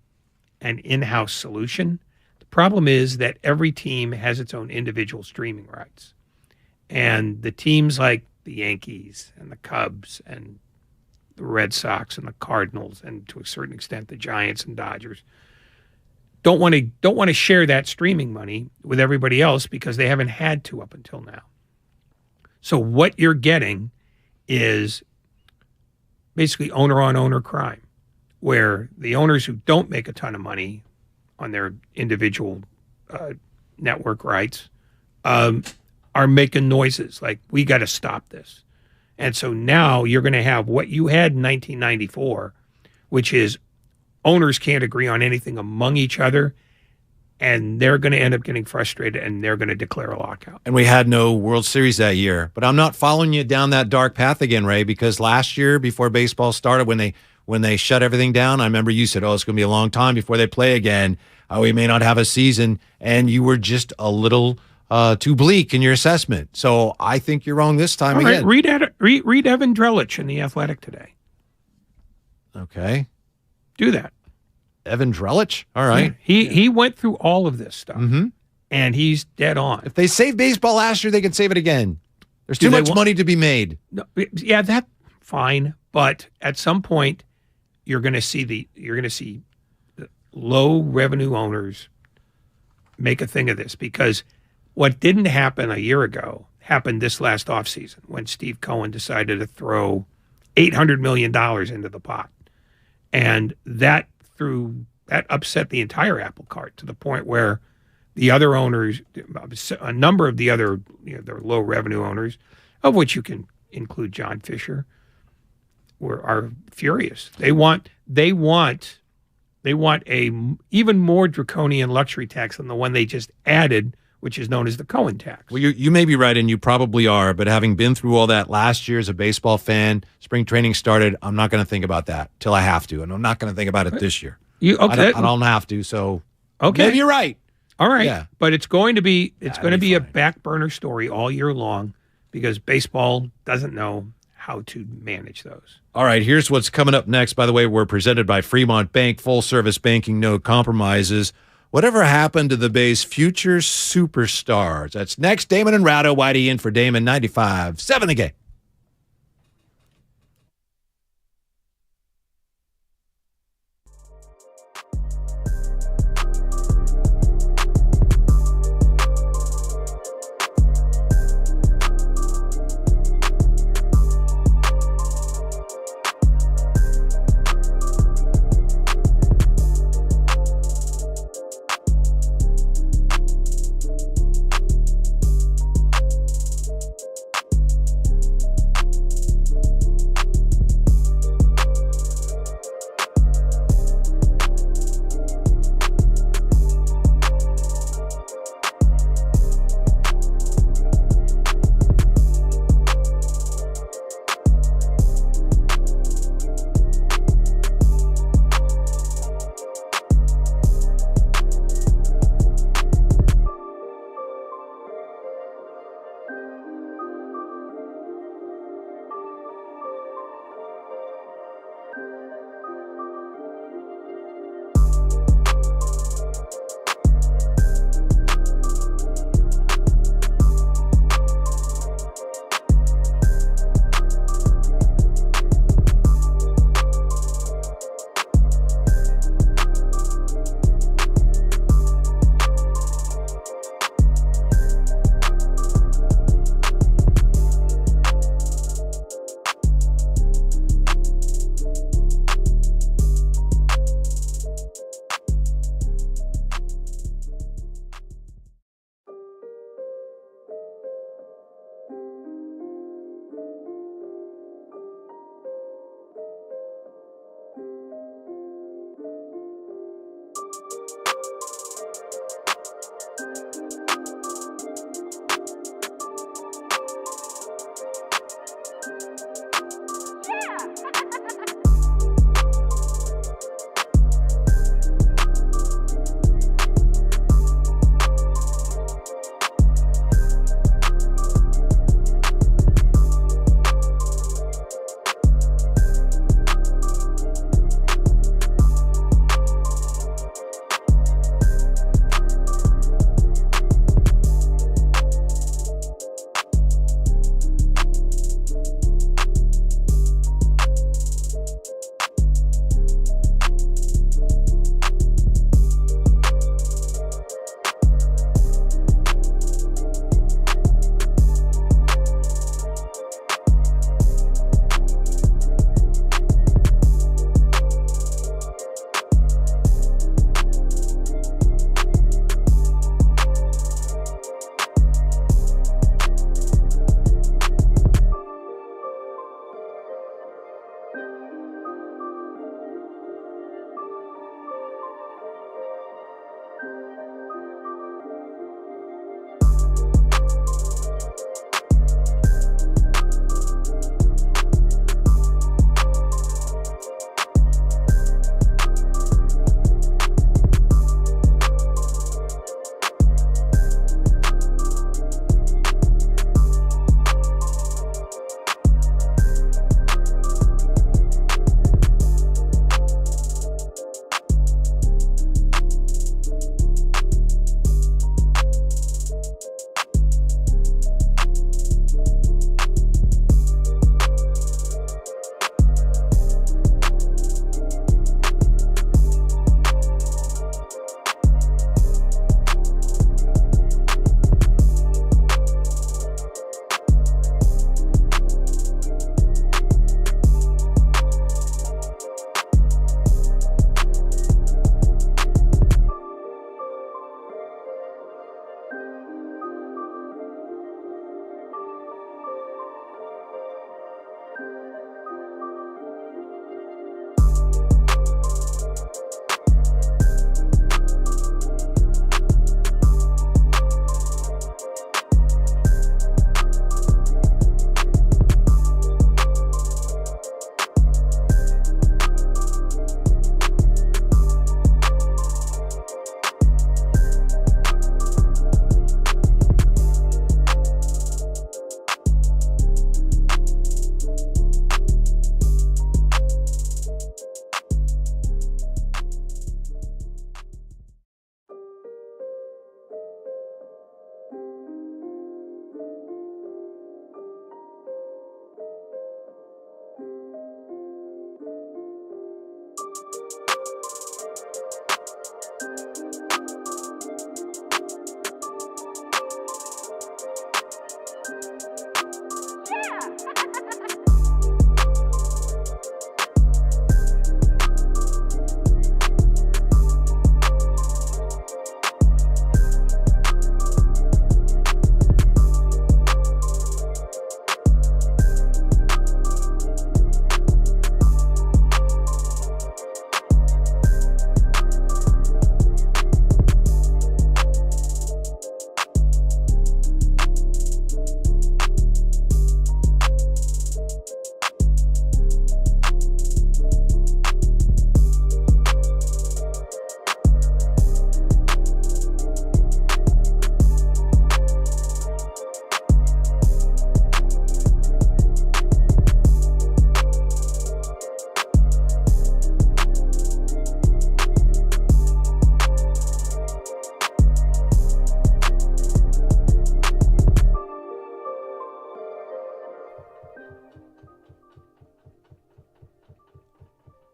an in-house solution. The problem is that every team has its own individual streaming rights. And the teams like the Yankees and the Cubs and the Red Sox and the Cardinals, and to a certain extent the Giants and Dodgers, don't want to share that streaming money with everybody else because they haven't had to up until now. So what you're getting is basically owner-on-owner crime, where the owners who don't make a ton of money on their individual network rights are making noises like, we got to stop this. And so now you're going to have what you had in 1994, which is owners can't agree on anything among each other, and they're going to end up getting frustrated, and they're going to declare a lockout. And we had no World Series that year. But I'm not following you down that dark path again, Ray, because last year, before baseball started, when they shut everything down, I remember you said, it's going to be a long time before they play again. We may not have a season. And you were just a little too bleak in your assessment. So I think you're wrong this time again. Read Evan Drellich in The Athletic today. Okay. Do that. Evan Drellich? All right. Yeah. He went through all of this stuff, and he's dead on. If they saved baseball last year, they can save it again. There's too much money to be made. No, yeah, that's fine. But at some point, you're going to see the low revenue owners make a thing of this, because what didn't happen a year ago happened this last offseason when Steve Cohen decided to throw $800 million into the pot. And that upset the entire apple cart to the point where the other owners, a number of the other, their low revenue owners, of which you can include John Fisher, are furious. They want a even more draconian luxury tax than the one they just added, which is known as the Cohen tax. Well, you may be right, and you probably are, but having been through all that last year as a baseball fan, spring training started, I'm not going to think about that till I have to, and I'm not going to think about it this year. I don't have to, so maybe you're right. All right, yeah. But it's going to be a back burner story all year long because baseball doesn't know how to manage those. All right, here's what's coming up next. By the way, we're presented by Fremont Bank, full-service banking, no compromises. Whatever happened to the Bay's future superstars? That's next. Damon and Rado, Whitey in for Damon, 95.7 The Game.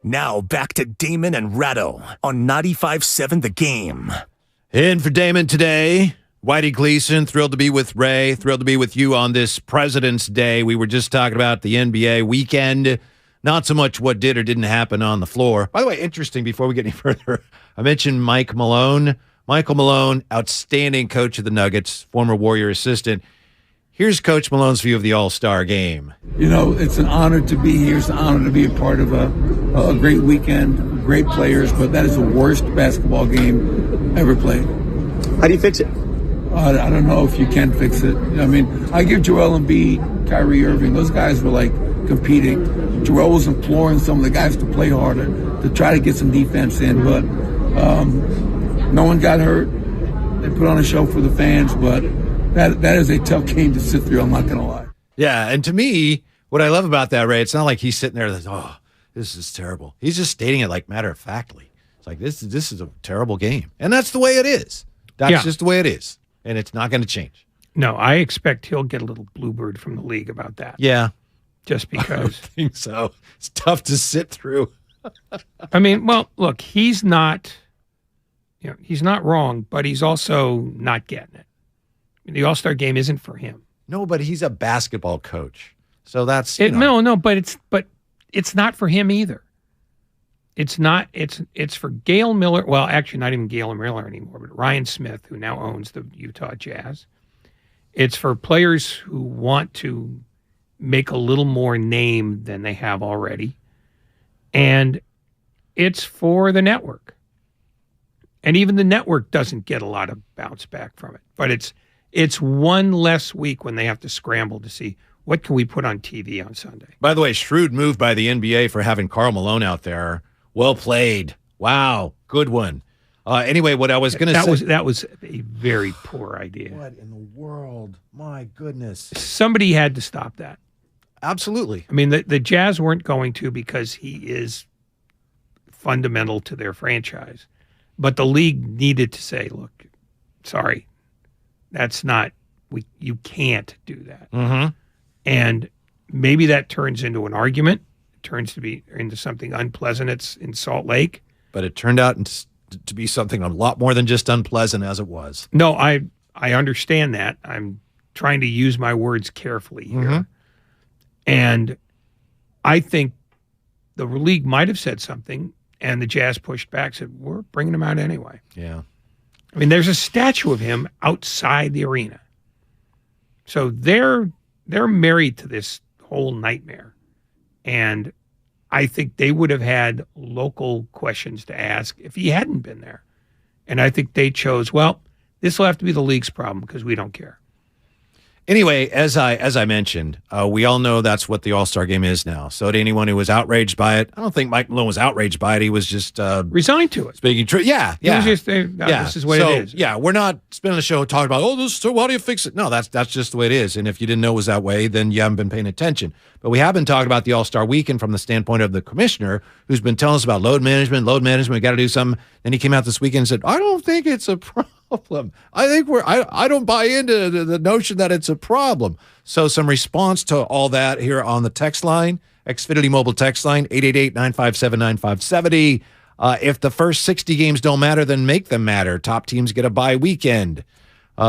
Now back to Damon and Ratto on 95.7 The Game. In for Damon today, Whitey Gleason, thrilled to be with Ray, thrilled to be with you on this President's Day. We were just talking about the NBA weekend, not so much what did or didn't happen on the floor. By the way, interesting, before we get any further, I mentioned Mike Malone. Michael Malone, outstanding coach of the Nuggets, former Warrior assistant. Here's Coach Malone's view of the All-Star game. You know, it's an honor to be here. It's an honor to be a part of a great weekend, great players, but that is the worst basketball game ever played. How do you fix it? I don't know if you can fix it. I mean, I give Joel Embiid, Kyrie Irving, those guys were like competing. Joel was imploring some of the guys to play harder, to try to get some defense in, but no one got hurt. They put on a show for the fans, but that is a tough game to sit through, I'm not going to lie. Yeah, and to me, what I love about that, Ray, it's not like he's sitting there like, oh, this is terrible. He's just stating it like matter-of-factly. It's like, this is a terrible game. And that's the way it is. That's just the way it is. And it's not going to change. No, I expect he'll get a little bluebird from the league about that. Yeah. Just because. I don't think so. It's tough to sit through. I mean, well, look, he's not wrong, but he's also not getting it. The All-Star game isn't for him. No, but he's a basketball coach. So that's but it's not for him either. It's not it's for Gail Miller. Well, actually not even Gail Miller anymore, but Ryan Smith, who now owns the Utah Jazz. It's for players who want to make a little more name than they have already. And it's for the network. And even the network doesn't get a lot of bounce back from it. But it's one less week when they have to scramble to see what can we put on TV on Sunday. By the way, shrewd move by the NBA for having Karl Malone out there. Well played. Wow. Good one. Anyway, what I was going to say. That was a very poor idea. What in the world? My goodness. Somebody had to stop that. Absolutely. I mean, the Jazz weren't going to because he is fundamental to their franchise. But the league needed to say, look, sorry, that's not, you can't do that. Mm-hmm. And maybe that turns into an argument. It turns to be into something unpleasant. It's in Salt Lake. But it turned out to be something a lot more than just unpleasant as it was. No, I understand that. I'm trying to use my words carefully here. Mm-hmm. And I think the league might have said something, and the Jazz pushed back, said, we're bringing him out anyway. Yeah. I mean, there's a statue of him outside the arena. So they're married to this whole nightmare. And I think they would have had local questions to ask if he hadn't been there. And I think they chose, well, this will have to be the league's problem because we don't care. Anyway, as I mentioned, we all know that's what the All-Star game is now. So to anyone who was outraged by it, I don't think Mike Malone was outraged by it. He was just resigned to it. Speaking true. Yeah. He was just, this is what it is. Yeah, we're not spending the show talking about, so how do you fix it? No, that's just the way it is. And if you didn't know it was that way, then you haven't been paying attention. But we have been talking about the All-Star weekend from the standpoint of the commissioner, who's been telling us about load management, we got to do something. Then he came out this weekend and said, I don't think it's a problem. I think I don't buy into the notion that it's a problem. So some response to all that here on the text line, Xfinity mobile text line, 888-957-9570. If the first 60 games don't matter, then make them matter. Top teams get a bye weekend.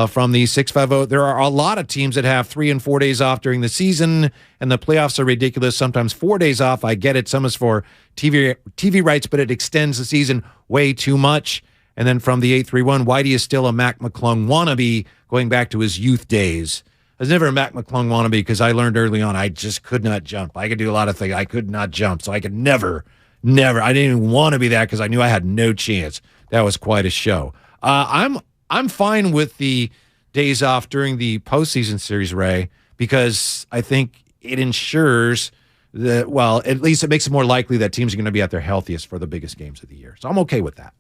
From the 650, there are a lot of teams that have 3 and 4 days off during the season, and the playoffs are ridiculous. Sometimes 4 days off. I get it. Some is for TV rights, but it extends the season way too much. And then from the 831, Whitey is still a Mac McClung wannabe going back to his youth days. I was never a Mac McClung wannabe because I learned early on I just could not jump. I could do a lot of things. I could not jump. So I could never. I didn't even want to be that because I knew I had no chance. That was quite a show. I'm fine with the days off during the postseason series, Ray, because I think it ensures that, well, at least it makes it more likely that teams are going to be at their healthiest for the biggest games of the year. So I'm okay with that.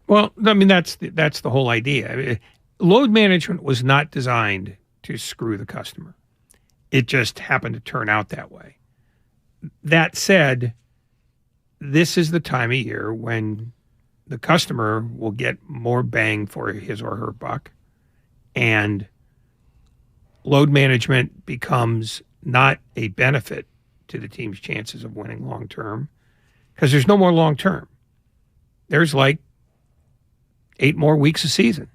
Well, I mean, that's the whole idea. I mean, load management was not designed to screw the customer. It just happened to turn out that way. That said, this is the time of year when the customer will get more bang for his or her buck, and load management becomes not a benefit to the team's chances of winning long term. because there's no more long term. There's like 8 more weeks of season.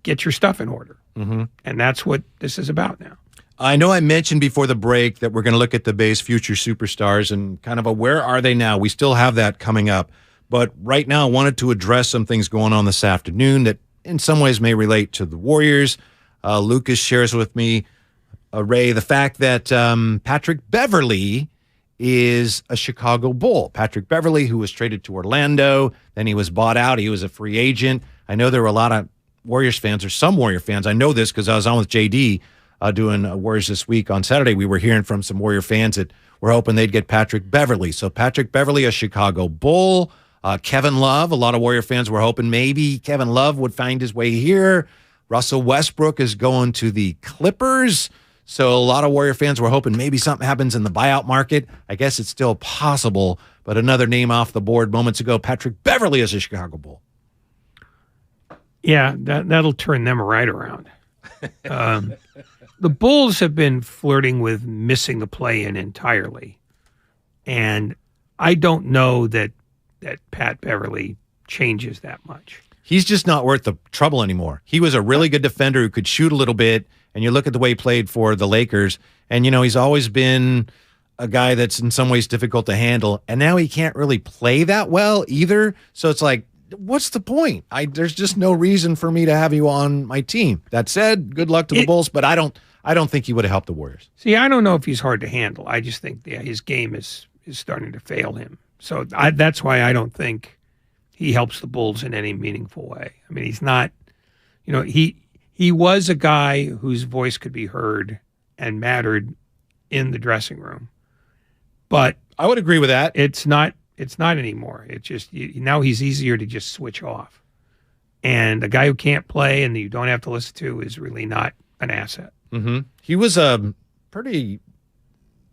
Get your stuff in order. Mm-hmm. And that's what this is about now. I know I mentioned before the break that we're going to look at the Bay's future superstars and kind of a where are they now? We still have that coming up. But right now, I wanted to address some things going on this afternoon that in some ways may relate to the Warriors. Lucas shares with me, Ray, the fact that Patrick Beverley is a Chicago Bull. Patrick Beverley, who was traded to Orlando, then he was bought out. He was a free agent. I know there were a lot of Warriors fans, or some Warrior fans. I know this because I was on with JD doing Warriors This Week on Saturday. We were hearing from some Warrior fans that were hoping they'd get Patrick Beverley. So Patrick Beverley, a Chicago Bull. Kevin Love, a lot of Warrior fans were hoping maybe Kevin Love would find his way here. Russell Westbrook is going to the Clippers. So a lot of Warrior fans were hoping maybe something happens in the buyout market. I guess it's still possible, but another name off the board moments ago, Patrick Beverley is a Chicago Bull. Yeah, that'll turn them right around. The Bulls have been flirting with missing the play-in entirely. And I don't know that Pat Beverley changes that much. He's just not worth the trouble anymore. He was a really good defender who could shoot a little bit, and you look at the way he played for the Lakers, and, he's always been a guy that's in some ways difficult to handle, and now he can't really play that well either. So it's like, what's the point? There's just no reason for me to have you on my team. That said, good luck to the Bulls, but I don't think he would have helped the Warriors. See, I don't know if he's hard to handle. I just think his game is starting to fail him. So that's why I don't think he helps the Bulls in any meaningful way. I mean, he's not, he was a guy whose voice could be heard and mattered in the dressing room. But I would agree with that. It's not anymore. It's just now he's easier to just switch off. And a guy who can't play and that you don't have to listen to is really not an asset. Mm-hmm. He was a pretty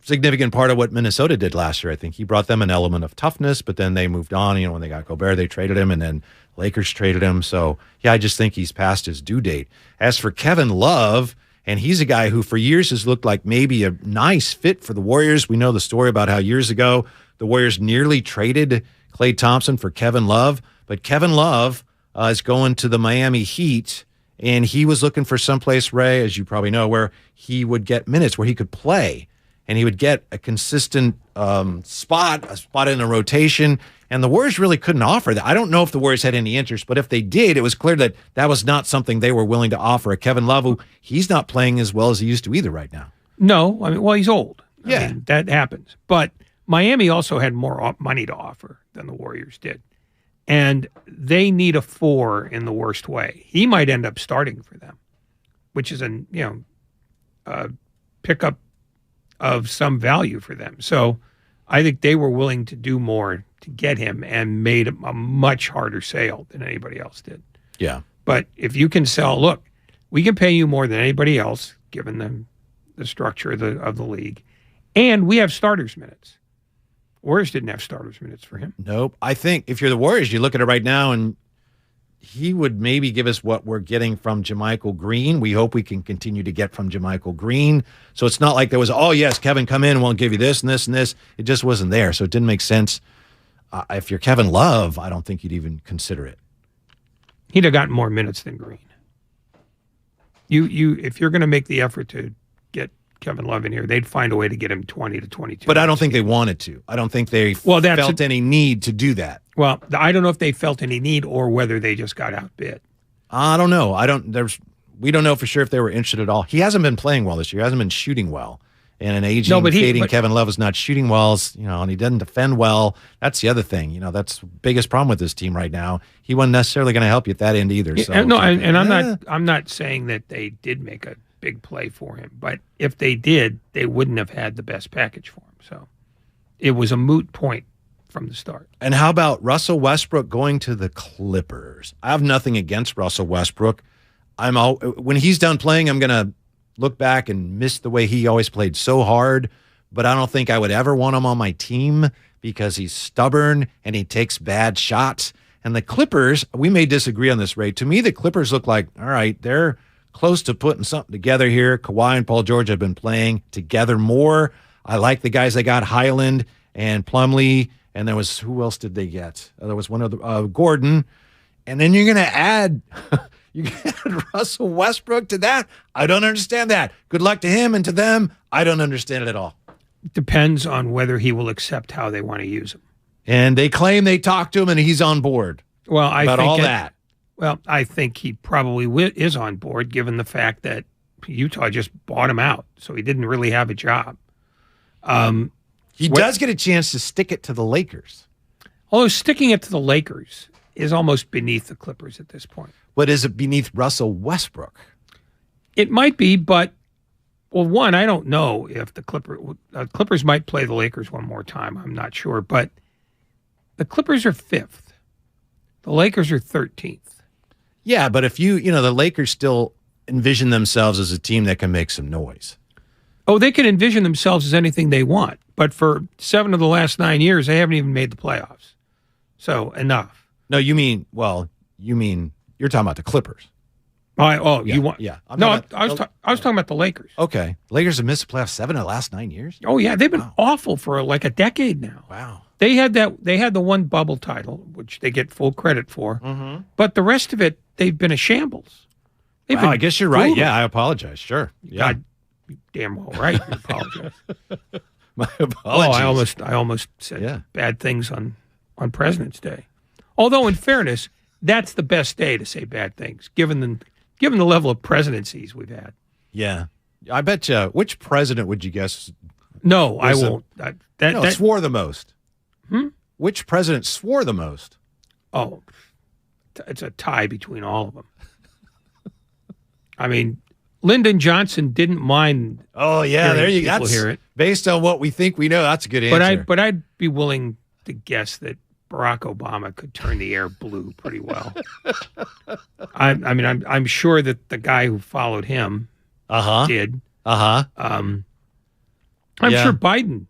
significant part of what Minnesota did last year. I think he brought them an element of toughness, but then they moved on. When they got Gobert, they traded him, and then Lakers traded him. So, yeah, I just think he's past his due date. As for Kevin Love, and he's a guy who for years has looked like maybe a nice fit for the Warriors. We know the story about how years ago the Warriors nearly traded Klay Thompson for Kevin Love, but Kevin Love is going to the Miami Heat, and he was looking for someplace, Ray, as you probably know, where he would get minutes, where he could play. And he would get a consistent spot in a rotation, and the Warriors really couldn't offer that. I don't know if the Warriors had any interest, but if they did, it was clear that that was not something they were willing to offer. A Kevin Love, who he's not playing as well as he used to either right now. No, I mean, well, he's old. Yeah. I mean, that happens. But Miami also had more money to offer than the Warriors did. And they need a 4 in the worst way. He might end up starting for them, which is a pickup of some value for them. So I think they were willing to do more to get him and made a much harder sale than anybody else did. Yeah. But if you can sell, look, we can pay you more than anybody else, given the structure of the league, and we have starters minutes. Warriors didn't have starters minutes for him. Nope. I think if you're the Warriors, you look at it right now, and he would maybe give us what we're getting from JaMychal Green. We hope we can continue to get from JaMychal Green. So it's not like there was, oh, yes, Kevin, come in, we'll give you this and this and this. It just wasn't there. So it didn't make sense. If you're Kevin Love, I don't think you'd even consider it. He'd have gotten more minutes than Green. If you're going to make the effort to get Kevin Love in here, they'd find a way to get him 20 to 22. But I don't think they wanted to. I don't think they felt any need to do that. Well, I don't know if they felt any need or whether they just got outbid. I don't know. We don't know for sure if they were interested at all. He hasn't been playing well this year. He hasn't been shooting well. And an aging, fading Kevin Love is not shooting well, and he doesn't defend well. That's the other thing. That's the biggest problem with this team right now. He wasn't necessarily going to help you at that end either. So no, and I'm not saying that they did make a big play for him, but if they did, they wouldn't have had the best package for him. So it was a moot point from the start. And how about Russell Westbrook going to the Clippers? I have nothing against Russell Westbrook. When he's done playing, I'm going to look back and miss the way he always played so hard, but I don't think I would ever want him on my team because he's stubborn and he takes bad shots. And the Clippers, we may disagree on this, Ray. To me, the Clippers look like, all right, they're close to putting something together here. Kawhi and Paul George have been playing together more. I like the guys they got, Highland and Plumlee, and there was, who else did they get? There was one other, Gordon, and then you're going to add Russell Westbrook to that? I don't understand that. Good luck to him, and to them, I don't understand it at all. Depends on whether he will accept how they want to use him. And they claim they talked to him, and he's on board. Well, I about think all that. Well, I think he probably is on board, given the fact that Utah just bought him out, so he didn't really have a job. He does get a chance to stick it to the Lakers. Although sticking it to the Lakers is almost beneath the Clippers at this point. But is it beneath Russell Westbrook? It might be, but, well, one, I don't know if the Clippers might play the Lakers one more time. I'm not sure, but the Clippers are 5th. The Lakers are 13th. Yeah, but if the Lakers still envision themselves as a team that can make some noise. Oh, they can envision themselves as anything they want, but for 7 of the last 9 years, they haven't even made the playoffs. So, enough. No, you're talking about the Clippers. I was talking about the Lakers. Okay. Lakers have missed the playoffs 7 of the last 9 years? Oh, yeah. They've been awful for like a decade now. Wow. They had the one bubble title, which they get full credit for, but the rest of it, they've been a shambles. They've been I guess you're right. brutal. Yeah, I apologize. Sure. Yeah. God, you're damn well right. You apologize. My apologies. I almost said bad things on President's Day. Although, in fairness, that's the best day to say bad things, given the level of presidencies we've had. Yeah. I bet you, which president would you guess? No, I won't. That swore the most. Which president swore the most? Oh, it's a tie between all of them. I mean, Lyndon Johnson didn't mind. Oh yeah, there you go. Hear it. Based on what we think we know, that's a good answer. But I'd be willing to guess that Barack Obama could turn the air blue pretty well. I'm sure that the guy who followed him did. I'm sure Biden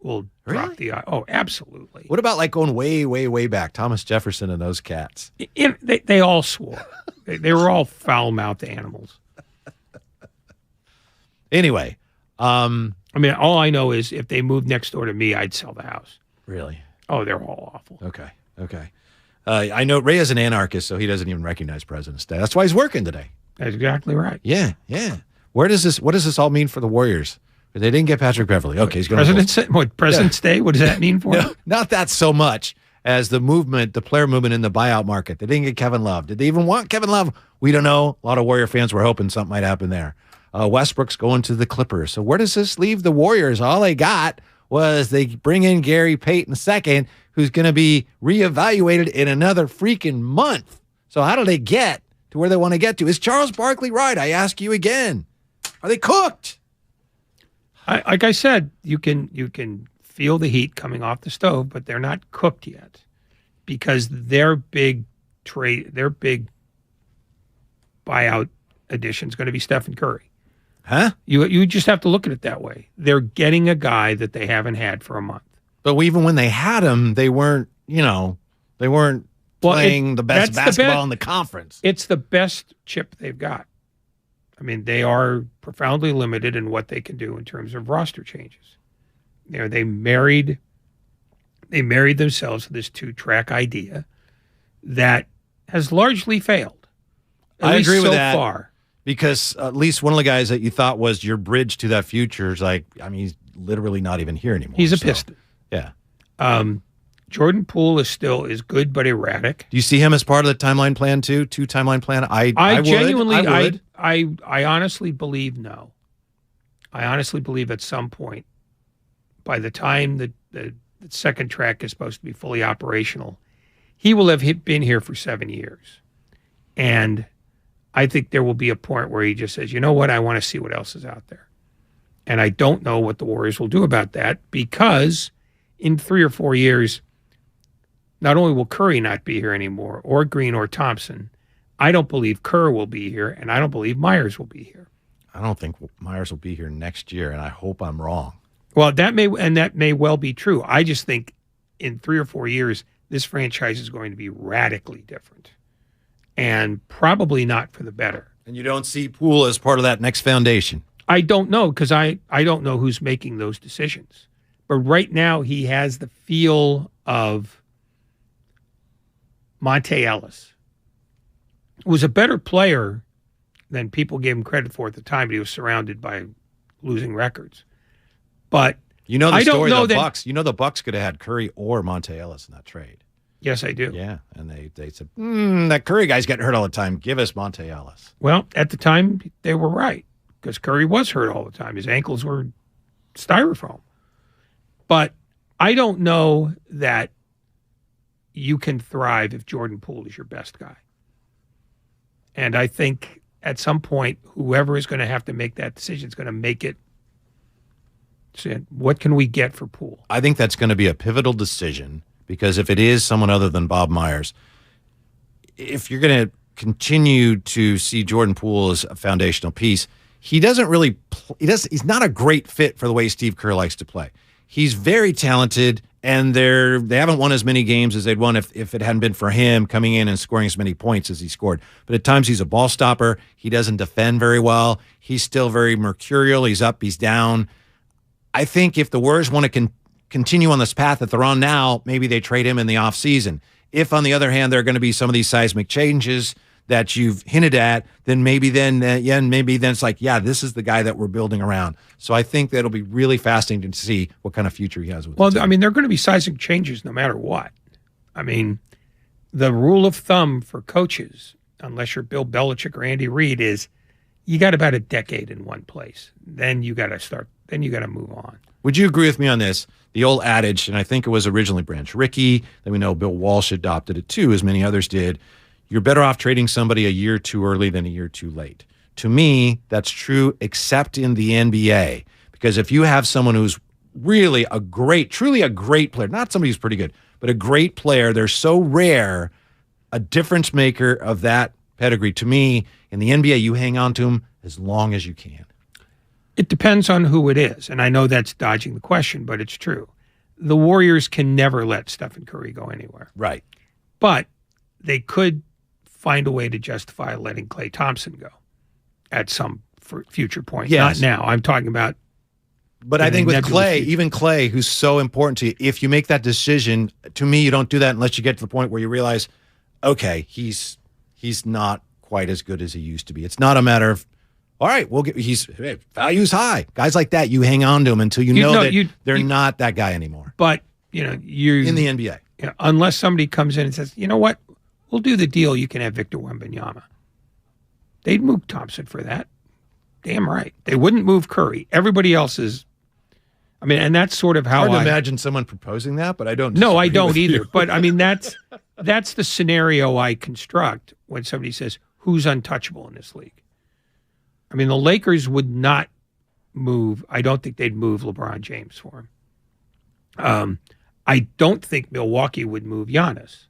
will drop the eye. Oh, absolutely. What about like going way, way, way back? Thomas Jefferson and those cats. They all swore. They were all foul-mouthed animals. Anyway, all I know is if they moved next door to me, I'd sell the house. Really? Oh, they're all awful. Okay. I know Ray is an anarchist, so he doesn't even recognize President's Day. That's why he's working today. That's exactly right. Yeah. What does this all mean for the Warriors? They didn't get Patrick Beverly. Okay, he's going President's Day? What does that mean for him? Not that so much as the player movement in the buyout market. They didn't get Kevin Love. Did they even want Kevin Love? We don't know. A lot of Warrior fans were hoping something might happen there. Westbrook's going to the Clippers. So where does this leave the Warriors? All they got was they bring in Gary Payton II, who's going to be reevaluated in another freaking month. So how do they get to where they want to get to? Is Charles Barkley right? I ask you again. Are they cooked? Like I said, you can feel the heat coming off the stove, but they're not cooked yet because their big buyout addition is going to be Stephen Curry. Huh? You just have to look at it that way. They're getting a guy that they haven't had for a month. But even when they had him, they weren't playing the best basketball in the conference. It's the best chip they've got. I mean, they are profoundly limited in what they can do in terms of roster changes. They married themselves to this 2-track idea that has largely failed. I agree with so that. Far. Because at least one of the guys that you thought was your bridge to that future is he's literally not even here anymore. He's a Piston. Yeah. Jordan Poole is good but erratic. Do you see him as part of the timeline plan too? 2 timeline plan? I genuinely, I honestly believe no. I honestly believe at some point, by the time the second track is supposed to be fully operational, he will have been here for 7 years. And I think there will be a point where he just says, you know what, I want to see what else is out there. And I don't know what the Warriors will do about that because in 3 or 4 years, not only will Curry not be here anymore, or Green or Thompson, I don't believe Kerr will be here, and I don't believe Myers will be here. I don't think Myers will be here next year, and I hope I'm wrong. Well, that may well be true. I just think in 3 or 4 years, this franchise is going to be radically different, and probably not for the better. And you don't see Poole as part of that next foundation? I don't know because I don't know who's making those decisions. But right now, he has the feel of Monte Ellis, who was a better player than people gave him credit for at the time, but he was surrounded by losing records. But you know the I don't story know of the that, Bucks. You know the Bucks could have had Curry or Monte Ellis in that trade. Yes, I do. Yeah, and they said, that Curry guy's getting hurt all the time. Give us Monte Ellis. Well, at the time, they were right because Curry was hurt all the time. His ankles were styrofoam. But I don't know that you can thrive if Jordan Poole is your best guy. And I think at some point, whoever is going to have to make that decision is going to make it. So what can we get for Poole? I think that's going to be a pivotal decision because if it is someone other than Bob Myers, if you're going to continue to see Jordan Poole as a foundational piece, he doesn't really he's not a great fit for the way Steve Kerr likes to play. He's very talented, and they haven't won as many games as they'd won if it hadn't been for him coming in and scoring as many points as he scored. But at times he's a ball stopper. He doesn't defend very well. He's still very mercurial. He's up, he's down. I think if the Warriors want to continue on this path that they're on now, maybe they trade him in the offseason. If, on the other hand, there are going to be some of these seismic changes that you've hinted at, then maybe then it's like, yeah, this is the guy that we're building around. So I think that'll be really fascinating to see what kind of future he has with Well, I mean, there are going to be seismic changes no matter what. I mean, the rule of thumb for coaches, unless you're Bill Belichick or Andy Reid, is you got about a decade in one place. Then you got to move on. Would you agree with me on this? The old adage, and I think it was originally Branch Rickey, then we know Bill Walsh adopted it too, as many others did. You're better off trading somebody a year too early than a year too late. To me, that's true except in the NBA. Because if you have someone who's really truly a great player, not somebody who's pretty good, but a great player, they're so rare, a difference maker of that pedigree. To me, in the NBA, you hang on to them as long as you can. It depends on who it is. And I know that's dodging the question, but it's true. The Warriors can never let Stephen Curry go anywhere. Right. But they could find a way to justify letting Klay Thompson go at some future point. Yes. Not now. I'm talking about. But I think with Klay, even Klay, who's so important to you, if you make that decision, to me, you don't do that unless you get to the point where you realize, okay, he's not quite as good as he used to be. It's not a matter of, all right, value's high. Guys like that, you hang on to them until you know that they're not that guy anymore. But, you in the NBA. Unless somebody comes in and says, you know what? We'll do the deal. You can have Victor Wembanyama. They'd move Thompson for that. Damn right. They wouldn't move Curry. Everybody else is. I mean, and that's sort of how Hard to imagine someone proposing that, but I don't. No, I don't either. But I mean, that's the scenario I construct when somebody says, who's untouchable in this league? I mean, the Lakers would not move. I don't think they'd move LeBron James for him. I don't think Milwaukee would move Giannis.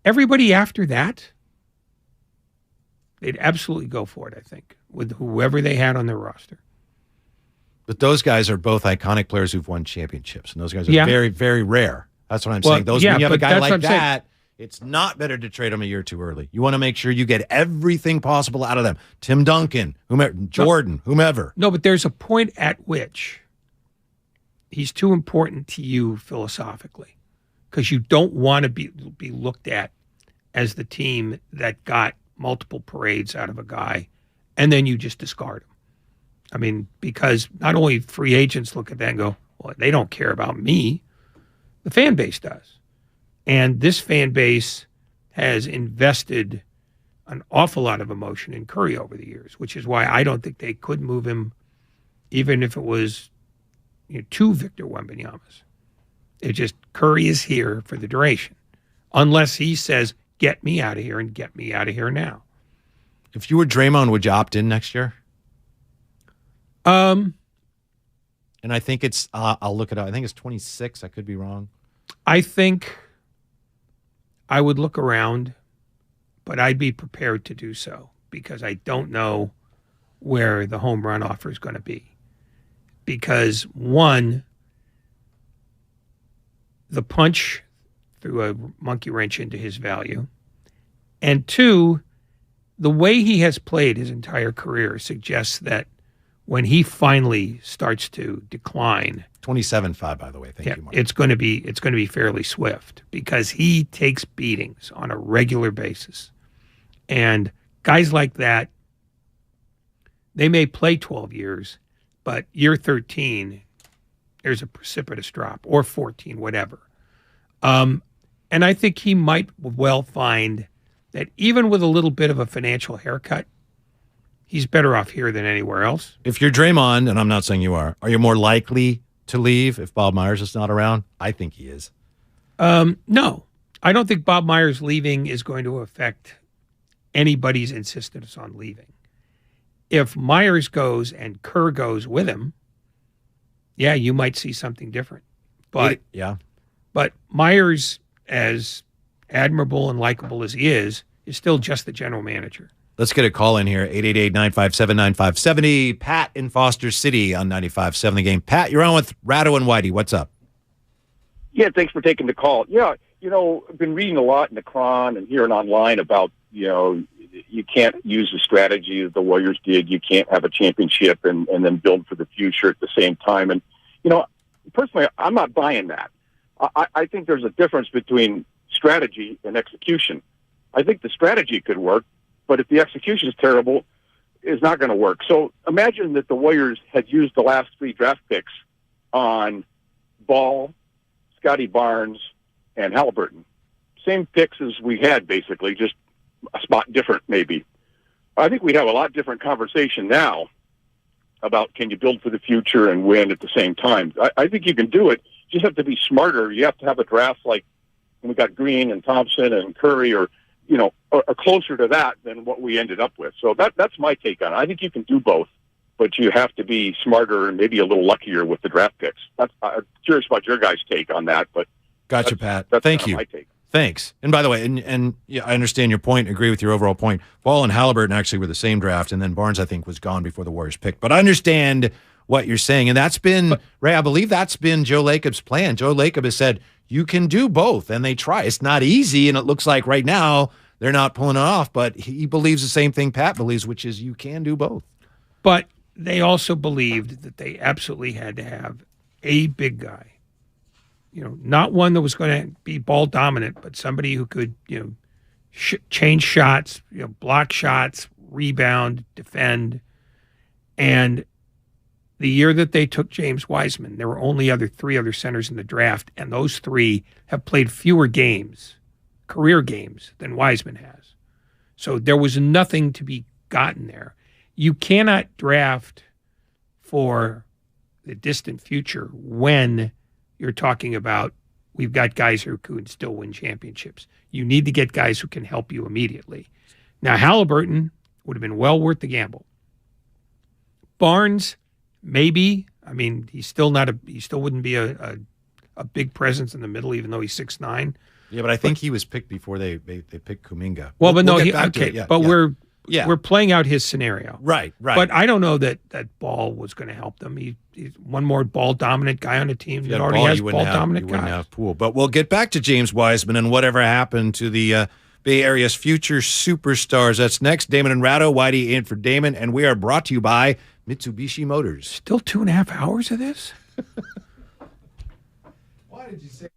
Everybody after that, they'd absolutely go for it, I think, with whoever they had on their roster. But those guys are both iconic players who've won championships, and those guys are very, very rare. That's what I'm saying. When you have a guy like that, it's not better to trade them a year too early. You want to make sure you get everything possible out of them. Tim Duncan, Jordan, whomever. No, but there's a point at which he's too important to you philosophically because you don't want to be looked at as the team that got multiple parades out of a guy and then you just discard him. I mean, because not only free agents look at that and go, well, they don't care about me. The fan base does. And this fan base has invested an awful lot of emotion in Curry over the years, which is why I don't think they could move him even if it was two Victor Wembanyama's. It's just Curry is here for the duration. Unless he says, get me out of here and get me out of here now. If you were Draymond, would you opt in next year? And I think it's, I'll look it up. I think it's 26. I could be wrong. I think I would look around, but I'd be prepared to do so because I don't know where the home run offer is going to be. Because one, the punch threw a monkey wrench into his value. And two, the way he has played his entire career suggests that when he finally starts to decline, 27-5, by the way. Thank you, Mark. it's going to be fairly swift because he takes beatings on a regular basis. And guys like that, they may play 12 years, but year 13, there's a precipitous drop, or 14, whatever. And I think he might well find that even with a little bit of a financial haircut, he's better off here than anywhere else. If you're Draymond, and I'm not saying you are you more likely to leave if Bob Myers is not around? I think he is. No, I don't think Bob Myers leaving is going to affect anybody's insistence on leaving. If Myers goes and Kerr goes with him, yeah, you might see something different. But but Myers, as admirable and likable as he is still just the general manager. Let's get a call in here, 888-957-9570. Pat in Foster City on 95.7 The Game. Pat, you're on with Ratto and Whitey. What's up? Yeah, thanks for taking the call. Yeah, I've been reading a lot in the Cron and hearing online about, you can't use the strategy that the Warriors did. You can't have a championship and then build for the future at the same time. And, personally, I'm not buying that. I think there's a difference between strategy and execution. I think the strategy could work, but if the execution is terrible, it's not going to work. So imagine that the Warriors had used the last 3 draft picks on Ball, Scotty Barnes, and Halliburton. Same picks as we had, basically, just a spot different, maybe. I think we'd have a lot different conversation now about can you build for the future and win at the same time. I think you can do it. You just have to be smarter. You have to have a draft like when we got Green and Thompson and Curry or closer to that than what we ended up with. So that's my take on it. I think you can do both, but you have to be smarter and maybe a little luckier with the draft picks. I'm curious about your guys' take on that. But gotcha, Pat. That's Thank you. my take. Thanks. And by the way, and yeah, I understand your point, agree with your overall point. Ball and Halliburton actually were the same draft, and then Barnes, I think, was gone before the Warriors picked. But I understand what you're saying, and that's been, Ray, I believe that's been Joe Lacob's plan. Joe Lacob has said, you can do both, and they try. It's not easy, and it looks like right now they're not pulling it off, but he believes the same thing Pat believes, which is you can do both. But they also believed that they absolutely had to have a big guy. Not one that was going to be ball dominant, but somebody who could, change shots, block shots, rebound, defend. And the year that they took James Wiseman, there were only 3 other centers in the draft, and those 3 have played fewer games, career games, than Wiseman has. So there was nothing to be gotten there. You cannot draft for the distant future when you're talking about we've got guys who can still win championships. You need to get guys who can help you immediately. Now, Halliburton would have been well worth the gamble. Barnes, maybe. I mean, he still wouldn't be a big presence in the middle, even though he's 6'9". Yeah, but I think he was picked before they picked Kuminga. Well, but we'll no, get back to it. Yeah, but yeah. we're playing out his scenario. Right. But I don't know that Ball was going to help them. He's one more ball-dominant guy on the team that already has ball-dominant guys. Have Poole. But we'll get back to James Wiseman and whatever happened to the Bay Area's future superstars. That's next. Damon and Ratto, Whitey in for Damon, and we are brought to you by Mitsubishi Motors. Still 2.5 hours of this? Why did you say...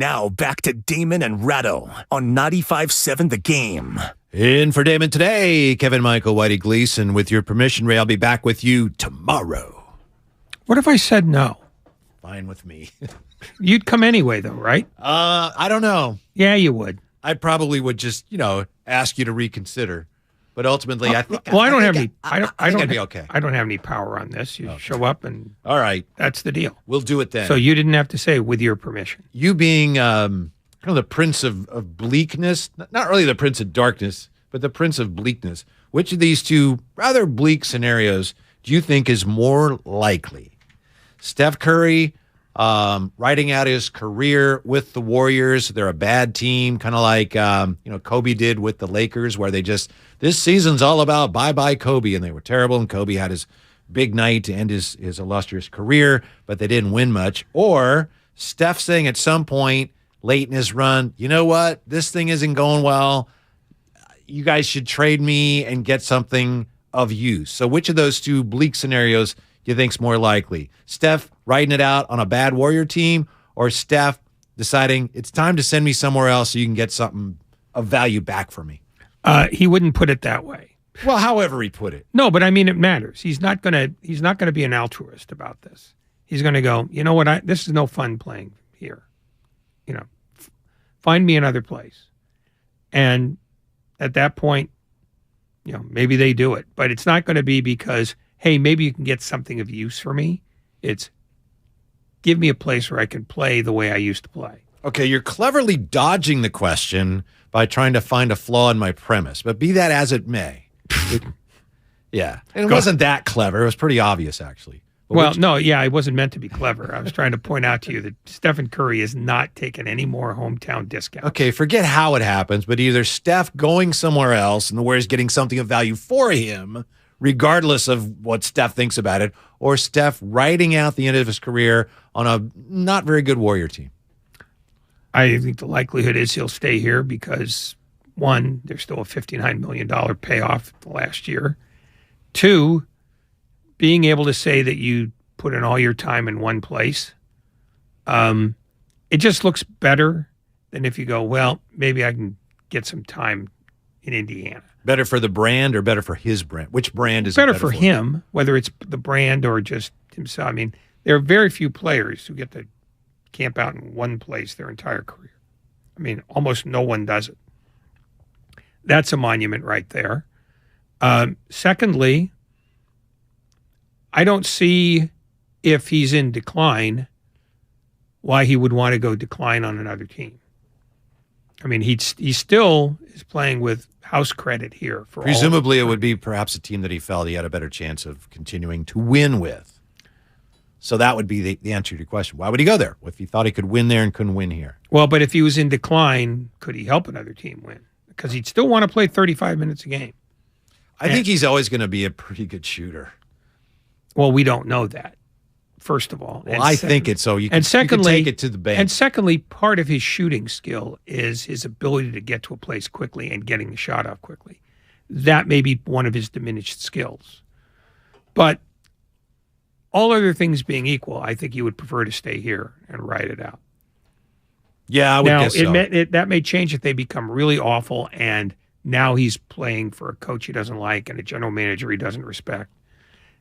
Now back to Damon and Ratto on 95.7 The Game. In for Damon today, Kevin Michael Whitey Gleason. With your permission, Ray, I'll be back with you tomorrow. What if I said no? Fine with me. You'd come anyway, though, right? I don't know. Yeah, you would. I probably would just, ask you to reconsider. But ultimately, I think. Well, I don't have I'd be okay. I don't have any power on this. You show up, and all right, that's the deal. We'll do it then. So you didn't have to say with your permission. You being kind of the prince of bleakness, not really the prince of darkness, but the prince of bleakness. Which of these two rather bleak scenarios do you think is more likely? Steph Curry writing out his career with the Warriors. They're a bad team, kind of like Kobe did with the Lakers, where they just, this season's all about bye-bye Kobe, and they were terrible, and Kobe had his big night to end his illustrious career, but they didn't win much. Or Steph saying at some point late in his run, you know what, this thing isn't going well. You guys should trade me and get something of use. So which of those two bleak scenarios do you think's more likely? Steph writing it out on a bad Warrior team, or Steph deciding it's time to send me somewhere else so you can get something of value back for me? He wouldn't put it that way. Well, however he put it. No, but I mean, it matters. He's not gonna be an altruist about this. He's gonna go, you know what? This is no fun playing here. Find me another place. And at that point, maybe they do it. But it's not going to be because, hey, maybe you can get something of use for me. It's give me a place where I can play the way I used to play. Okay, you're cleverly dodging the question by trying to find a flaw in my premise. But be that as it may. Yeah. And it wasn't that clever. It was pretty obvious, actually. But it wasn't meant to be clever. I was trying to point out to you that Stephen Curry is not taking any more hometown discounts. Okay, forget how it happens, but either Steph going somewhere else and the Warriors getting something of value for him, regardless of what Steph thinks about it, or Steph writing out the end of his career on a not very good Warrior team. I think the likelihood is he'll stay here because, one, there's still a $59 million payoff the last year. Two, being able to say that you put in all your time in one place, it just looks better than if you go, well, maybe I can get some time in Indiana. Better for the brand or better for his brand? Which brand is better for him, whether it's the brand or just himself. I mean, there are very few players who get to camp out in one place their entire career. I mean, almost no one does it. That's a monument right there. Secondly, I don't see, if he's in decline, why he would want to go decline on another team. I mean, he still is playing with house credit here. Presumably, it would be perhaps a team that he felt he had a better chance of continuing to win with. So that would be the answer to your question. Why would he go there if he thought he could win there and couldn't win here? Well, but if he was in decline, could he help another team win? Because he'd still want to play 35 minutes a game. I think he's always going to be a pretty good shooter. Well, we don't know that, first of all. Well, I think it's so. You can take it to the bank. And secondly, part of his shooting skill is his ability to get to a place quickly and getting the shot off quickly. That may be one of his diminished skills. But all other things being equal, I think he would prefer to stay here and ride it out. Yeah, I would guess so. That may change if they become really awful and now he's playing for a coach he doesn't like and a general manager he doesn't respect.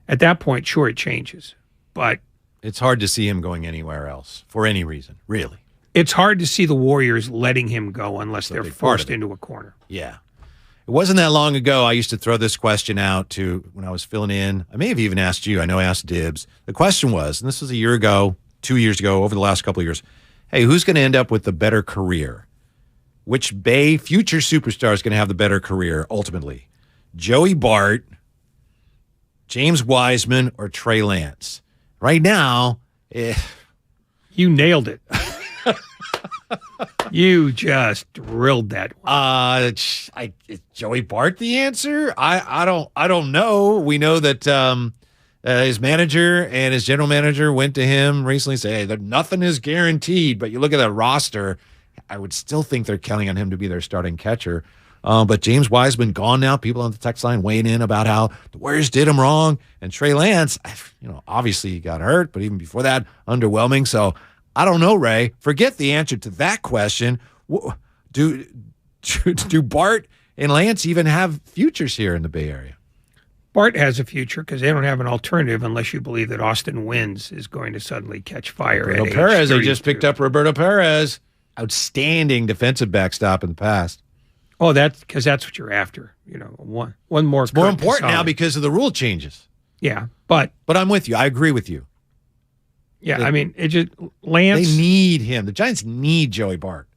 At that point, sure, it changes. But it's hard to see him going anywhere else for any reason, really. It's hard to see the Warriors letting him go unless they're forced into a corner. Yeah. It wasn't that long ago I used to throw this question out to when I was filling in. I may have even asked you. I know I asked Dibbs. The question was, and this was a year ago, 2 years ago, over the last couple of years, hey, who's going to end up with the better career? Which Bay future superstar is going to have the better career ultimately? Joey Bart, James Wiseman, or Trey Lance? Right now, you nailed it. You just drilled that one. Is Joey Bart the answer? I don't know. We know that his manager and his general manager went to him recently and said, hey, nothing is guaranteed. But you look at that roster, I would still think they're counting on him to be their starting catcher. But James Wiseman gone now. People on the text line weighing in about how the Warriors did him wrong. And Trey Lance, obviously he got hurt, but even before that, underwhelming. So I don't know, Ray. Forget the answer to that question. Do Bart and Lance even have futures here in the Bay Area? Bart has a future because they don't have an alternative unless you believe that Austin Wynns is going to suddenly catch fire. Roberto Perez, they just picked up Roberto Perez. Outstanding defensive backstop in the past. Oh, that's because that's what you're after. One more. It's more important now because of the rule changes. Yeah, but I'm with you. I agree with you. Yeah, I mean, it just Lance. They need him. The Giants need Joey Bart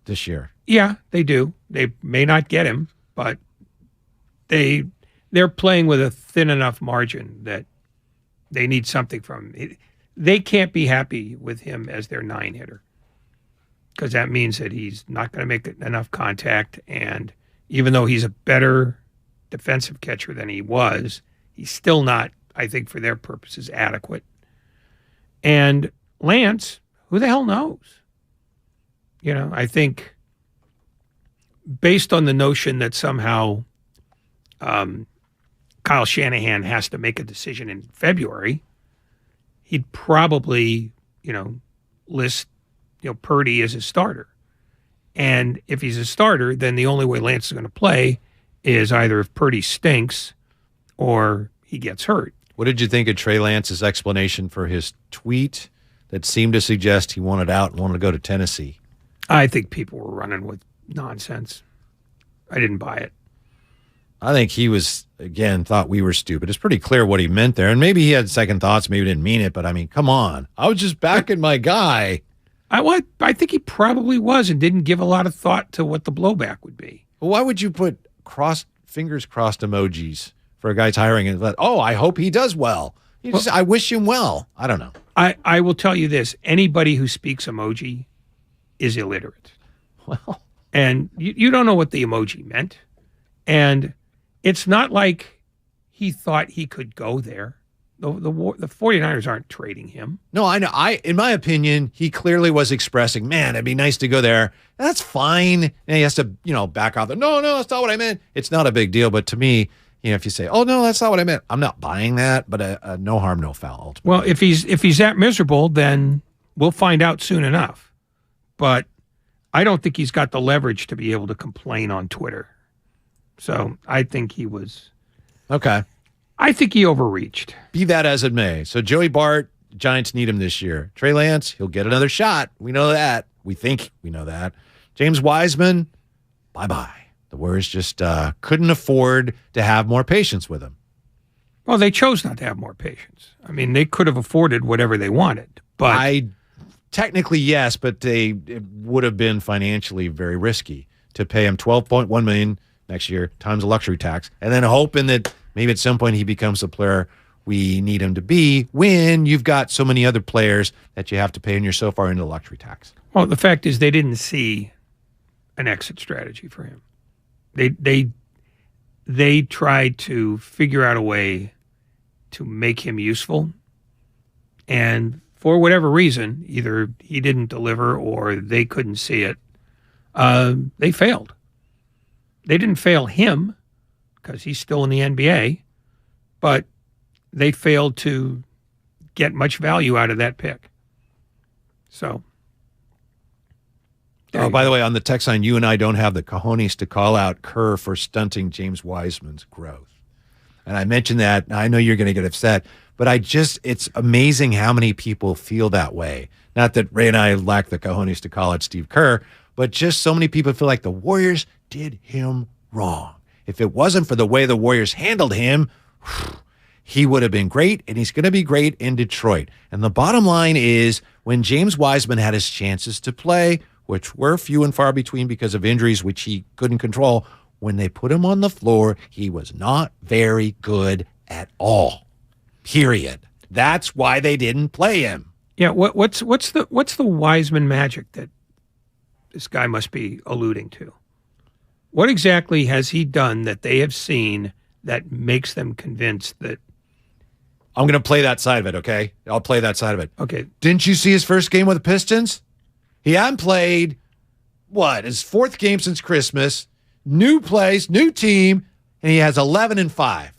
this year. Yeah, they do. They may not get him, but they're playing with a thin enough margin that they need something from him. They can't be happy with him as their 9-hitter because that means that he's not going to make enough contact. And even though he's a better defensive catcher than he was, he's still not, I think, for their purposes, adequate. And Lance, who the hell knows? I think based on the notion that somehow Kyle Shanahan has to make a decision in February, he'd probably, list, Purdy as a starter. And if he's a starter, then the only way Lance is going to play is either if Purdy stinks or he gets hurt. What did you think of Trey Lance's explanation for his tweet that seemed to suggest he wanted out and wanted to go to Tennessee? I think people were running with nonsense. I didn't buy it. I think he was, again, thought we were stupid. It's pretty clear what he meant there. And maybe he had second thoughts, maybe didn't mean it, but I mean, come on. I was just backing my guy. I think he probably was and didn't give a lot of thought to what the blowback would be. Well, why would you put fingers crossed emojis for a guy's hiring and I hope he does well? I wish him well. I don't know. I will tell you this. Anybody who speaks emoji is illiterate. Well. And you don't know what the emoji meant. And it's not like he thought he could go there. The 49ers aren't trading him. No, I know. In my opinion, he clearly was expressing, man, it'd be nice to go there. That's fine. And he has to, back off. No, that's not what I meant. It's not a big deal. But to me, if you say, oh, no, that's not what I meant, I'm not buying that. But no harm, no foul, ultimately. Well, if he's that miserable, then we'll find out soon enough. But I don't think he's got the leverage to be able to complain on Twitter. So I think he was. Okay. I think he overreached. Be that as it may. So Joey Bart, Giants need him this year. Trey Lance, he'll get another shot. We know that. We think we know that. James Wiseman, bye-bye. The Warriors just couldn't afford to have more patience with him. Well, they chose not to have more patience. I mean, they could have afforded whatever they wanted. But technically, yes, but it would have been financially very risky to pay him $12.1 million next year times a luxury tax, and then hoping that maybe at some point he becomes the player we need him to be when you've got so many other players that you have to pay and you're so far into the luxury tax. Well, the fact is they didn't see an exit strategy for him. They tried to figure out a way to make him useful, and for whatever reason, either he didn't deliver or they couldn't see it. They failed. They didn't fail him because he's still in the NBA, but they failed to get much value out of that pick. So. Oh, by the way, on the text line, you and I don't have the cojones to call out Kerr for stunting James Wiseman's growth. And I mentioned that. I know you're going to get upset, but it's amazing how many people feel that way. Not that Ray and I lack the cojones to call out Steve Kerr, but just so many people feel like the Warriors did him wrong. If it wasn't for the way the Warriors handled him, he would have been great, and he's going to be great in Detroit. And the bottom line is when James Wiseman had his chances to play, which were few and far between because of injuries, which he couldn't control, when they put him on the floor, he was not very good at all. Period. That's why they didn't play him. Yeah, what's the Wiseman magic that this guy must be alluding to? What exactly has he done that they have seen that makes them convinced that? I'm going to play that side of it, okay? I'll play that side of it. Okay. Didn't you see his first game with the Pistons? He hadn't played, his fourth game since Christmas, new place, new team, and he has 11-5.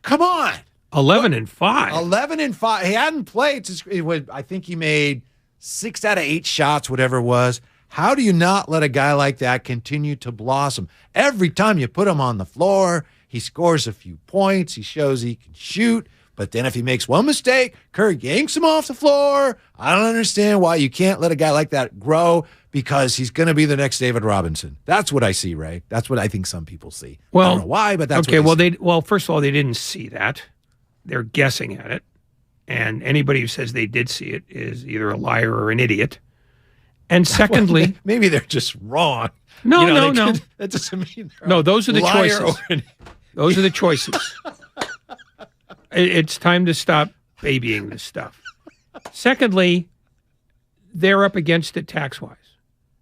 Come on. 11-5. 11-5. He hadn't played since, I think he made 6 out of 8 shots, whatever it was. How do you not let a guy like that continue to blossom? Every time you put him on the floor, he scores a few points. He shows he can shoot. But then if he makes one mistake, Kerr yanks him off the floor. I don't understand why you can't let a guy like that grow, because he's going to be the next David Robinson. That's what I see, Ray. That's what I think some people see. I don't know why, but that's okay. what they see. Well, first of all, they didn't see that. They're guessing at it. And anybody who says they did see it is either a liar or an idiot. And secondly, maybe they're just wrong. No, no. That doesn't mean no. Those are the liar choices. Those are the choices. It's time to stop babying this stuff. Secondly, they're up against it tax-wise.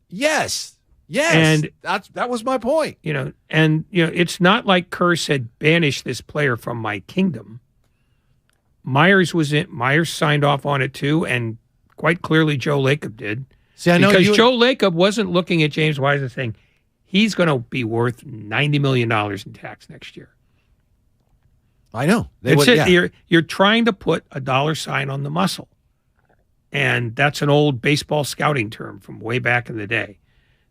Yes. And that was my point. It's not like Kerr said, banish this player from my kingdom. Myers signed off on it too, and quite clearly Joe Lacob did. See, I know because Joe Lacob wasn't looking at James Wiseman saying he's going to be worth $90 million in tax next year. I know. You're trying to put a dollar sign on the muscle. And that's an old baseball scouting term from way back in the day.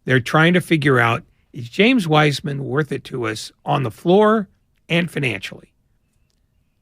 They're trying to figure out, is James Wiseman worth it to us on the floor and financially?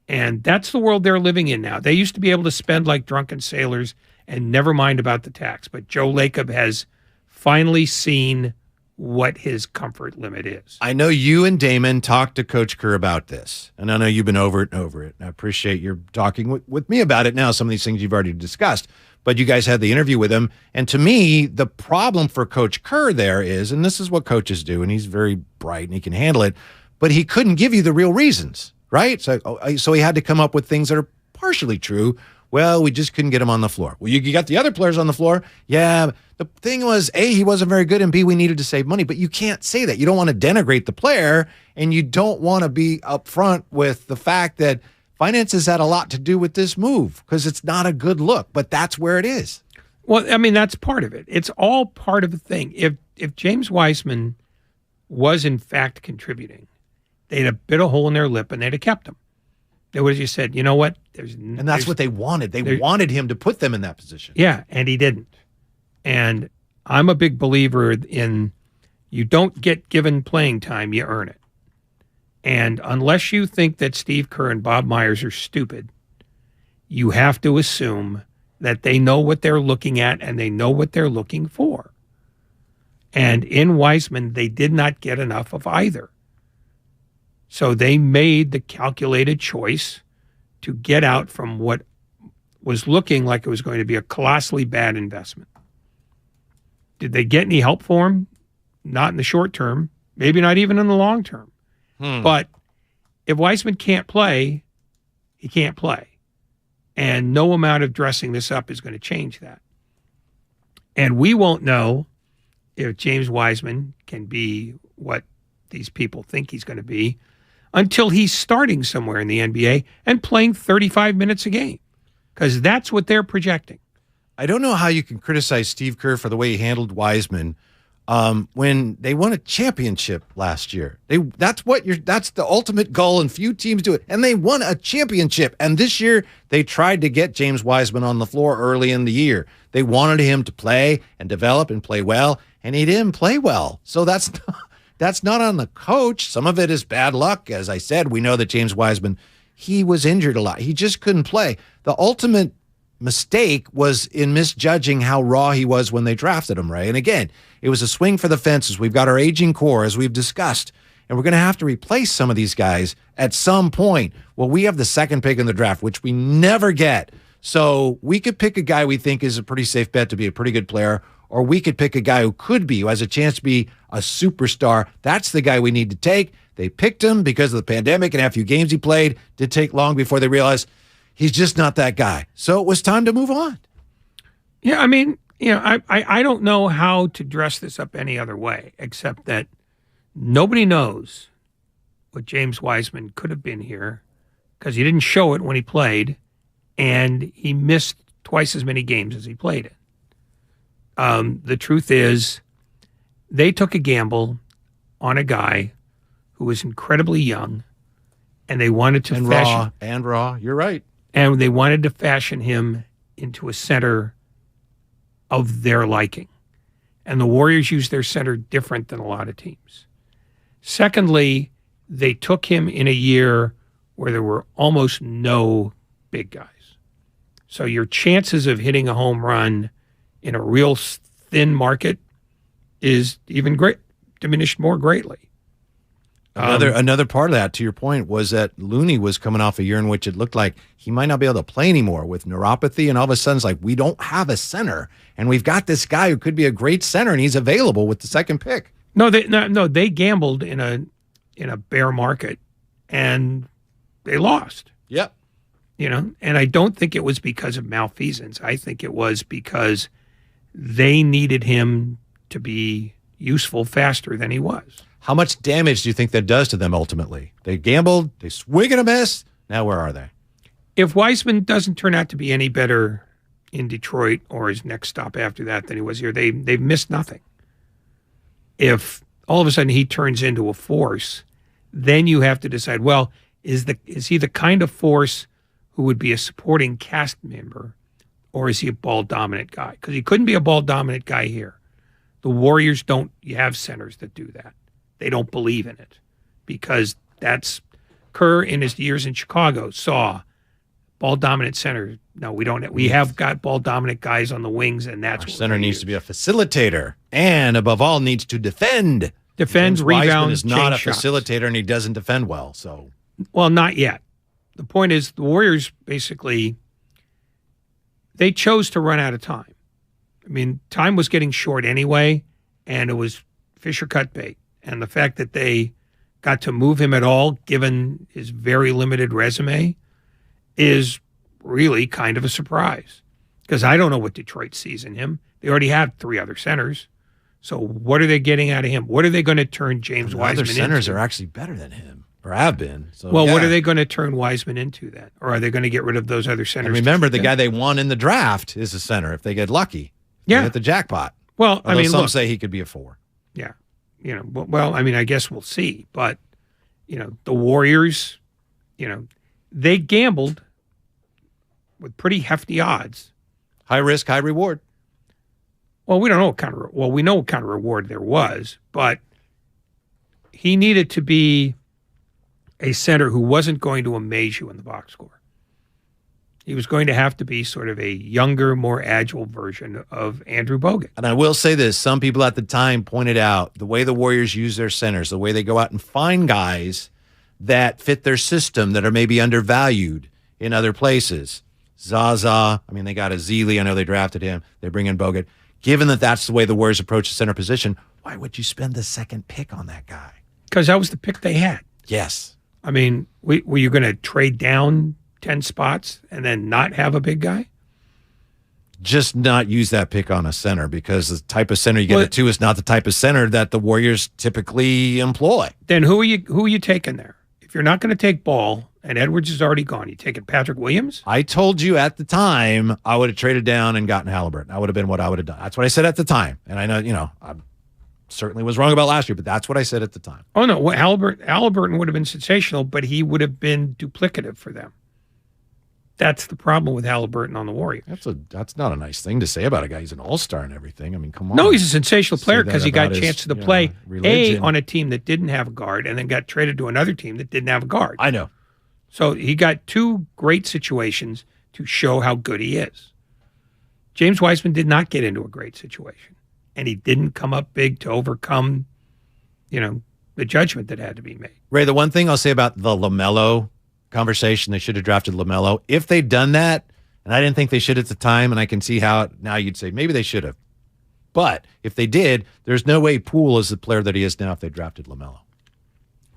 And that's the world they're living in now. They used to be able to spend like drunken sailors and never mind about the tax. But Joe Lacob has finally seen what his comfort limit is. I know you and Damon talked to Coach Kerr about this, and I know you've been over it and over it. I appreciate your talking with me about it now, some of these things you've already discussed. But you guys had the interview with him, and to me, the problem for Coach Kerr there is, and this is what coaches do, and he's very bright and he can handle it, but he couldn't give you the real reasons, right? So he had to come up with things that are partially true. Well, we just couldn't get him on the floor. Well, you got the other players on the floor. Yeah, the thing was, A, he wasn't very good, and B, we needed to save money. But you can't say that. You don't want to denigrate the player, and you don't want to be upfront with the fact that finances had a lot to do with this move, because it's not a good look, but that's where it is. Well, I mean, that's part of it. It's all part of the thing. If James Wiseman was in fact contributing, they'd have bit a hole in their lip and they'd have kept him. They would have just said, you know what? And that's what they wanted. They wanted him to put them in that position. Yeah, and he didn't. And I'm a big believer in you don't get given playing time, you earn it. And unless you think that Steve Kerr and Bob Myers are stupid, you have to assume that they know what they're looking at and they know what they're looking for. And in Wiseman, they did not get enough of either. So they made the calculated choice to get out from what was looking like it was going to be a colossally bad investment. Did they get any help for him? Not in the short term, maybe not even in the long term. But if Wiseman can't play, he can't play. And no amount of dressing this up is going to change that. And we won't know if James Wiseman can be what these people think he's going to be until he's starting somewhere in the NBA and playing 35 minutes a game, because that's what they're projecting. I don't know how you can criticize Steve Kerr for the way he handled Wiseman when they won a championship last year. That's the ultimate goal, and few teams do it. And they won a championship. And this year they tried to get James Wiseman on the floor early in the year. They wanted him to play and develop and play well, and he didn't play well. So that's not on the coach. Some of it is bad luck. As I said, we know that James Wiseman, he was injured a lot. He just couldn't play. The ultimate mistake was in misjudging how raw he was when they drafted him, Ray. And again, it was a swing for the fences. We've got our aging core, as we've discussed, and we're going to have to replace some of these guys at some point. Well, we have the second pick in the draft, which we never get. So we could pick a guy we think is a pretty safe bet to be a pretty good player, or we could pick a guy who has a chance to be a superstar. That's the guy we need to take. They picked him because of the pandemic and a few games he played. Did take long before they realized he's just not that guy. So it was time to move on. Yeah, I mean, I don't know how to dress this up any other way, except that nobody knows what James Wiseman could have been here, because he didn't show it when he played, and he missed twice as many games as he played in. The truth is, they took a gamble on a guy who was incredibly young, and they wanted to raw. You're right. And they wanted to fashion him into a center of their liking. And the Warriors use their center different than a lot of teams. Secondly, they took him in a year where there were almost no big guys. So your chances of hitting a home run in a real thin market is even diminished more greatly. Another part of that, to your point, was that Looney was coming off a year in which it looked like he might not be able to play anymore with neuropathy, and all of a sudden it's like, we don't have a center, and we've got this guy who could be a great center, and he's available with the second pick. No, they gambled in a bear market, and they lost. Yep. And I don't think it was because of malfeasance. I think it was because they needed him to be useful faster than he was. How much damage do you think that does to them ultimately? They gambled, they swing and a miss. Now where are they? If Wiseman doesn't turn out to be any better in Detroit or his next stop after that than he was here, they've missed nothing. If all of a sudden he turns into a force, then you have to decide, well, is he the kind of force who would be a supporting cast member, or is he a ball-dominant guy? Because he couldn't be a ball-dominant guy here. The Warriors don't have centers that do that. They don't believe in it because that's Kerr in his years in Chicago saw ball dominant center. No, we don't. We have got ball dominant guys on the wings, and that's our center needs to be a facilitator, and above all, needs to defend. Defends, rebounds, is not a shots. facilitator, and he doesn't defend well. So, well, not yet. The point is, the Warriors basically they chose to run out of time. I mean, time was getting short anyway, and it was Fisher cut bait. And the fact that they got to move him at all, given his very limited resume, is really kind of a surprise. Because I don't know what Detroit sees in him. They already have 3 other centers. So what are they getting out of him? What are they going to turn James Wiseman into? Other centers are actually better than him, or have been. So, well, what are they going to turn Wiseman into then? Or are they going to get rid of those other centers? And remember, the guy they won in the draft is a center if they get lucky. Yeah. They hit the jackpot. Well, although I mean, some say he could be a 4. Yeah. Well, I mean, I guess we'll see. But, the Warriors, they gambled with pretty hefty odds. High risk, high reward. Well, we don't know we know what kind of reward there was, but he needed to be a center who wasn't going to amaze you in the box score. He was going to have to be sort of a younger, more agile version of Andrew Bogut. And I will say this, some people at the time pointed out the way the Warriors use their centers, the way they go out and find guys that fit their system that are maybe undervalued in other places. Zaza, I mean, they got a Zealy. I know they drafted him. They bring in Bogut. Given that that's the way the Warriors approach the center position, why would you spend the second pick on that guy? Because that was the pick they had. Yes. I mean, were you going to trade down 10 spots and then not have a big guy? Just not use that pick on a center, because the type of center you get at 2 is not the type of center that the Warriors typically employ. Then who are you taking there? If you're not going to take Ball and Edwards is already gone, you taking Patrick Williams? I told you at the time I would have traded down and gotten Halliburton. That would have been what I would have done. That's what I said at the time. And I know, I certainly was wrong about last year, but that's what I said at the time. Oh, no. Well, Halliburton would have been sensational, but he would have been duplicative for them. That's the problem with Halliburton on the Warriors. That's not a nice thing to say about a guy. He's an all-star and everything. I mean, come on. No, he's a sensational player because he got his, chances to play religion. on a team that didn't have a guard and then got traded to another team that didn't have a guard. I know. So he got 2 great situations to show how good he is. James Wiseman did not get into a great situation, and he didn't come up big to overcome, the judgment that had to be made. Ray, the one thing I'll say about the LaMelo conversation, they should have drafted LaMelo. If they'd done that, and I didn't think they should at the time, and I can see how now you'd say maybe they should have. But if they did, there's no way Poole is the player that he is now if they drafted LaMelo.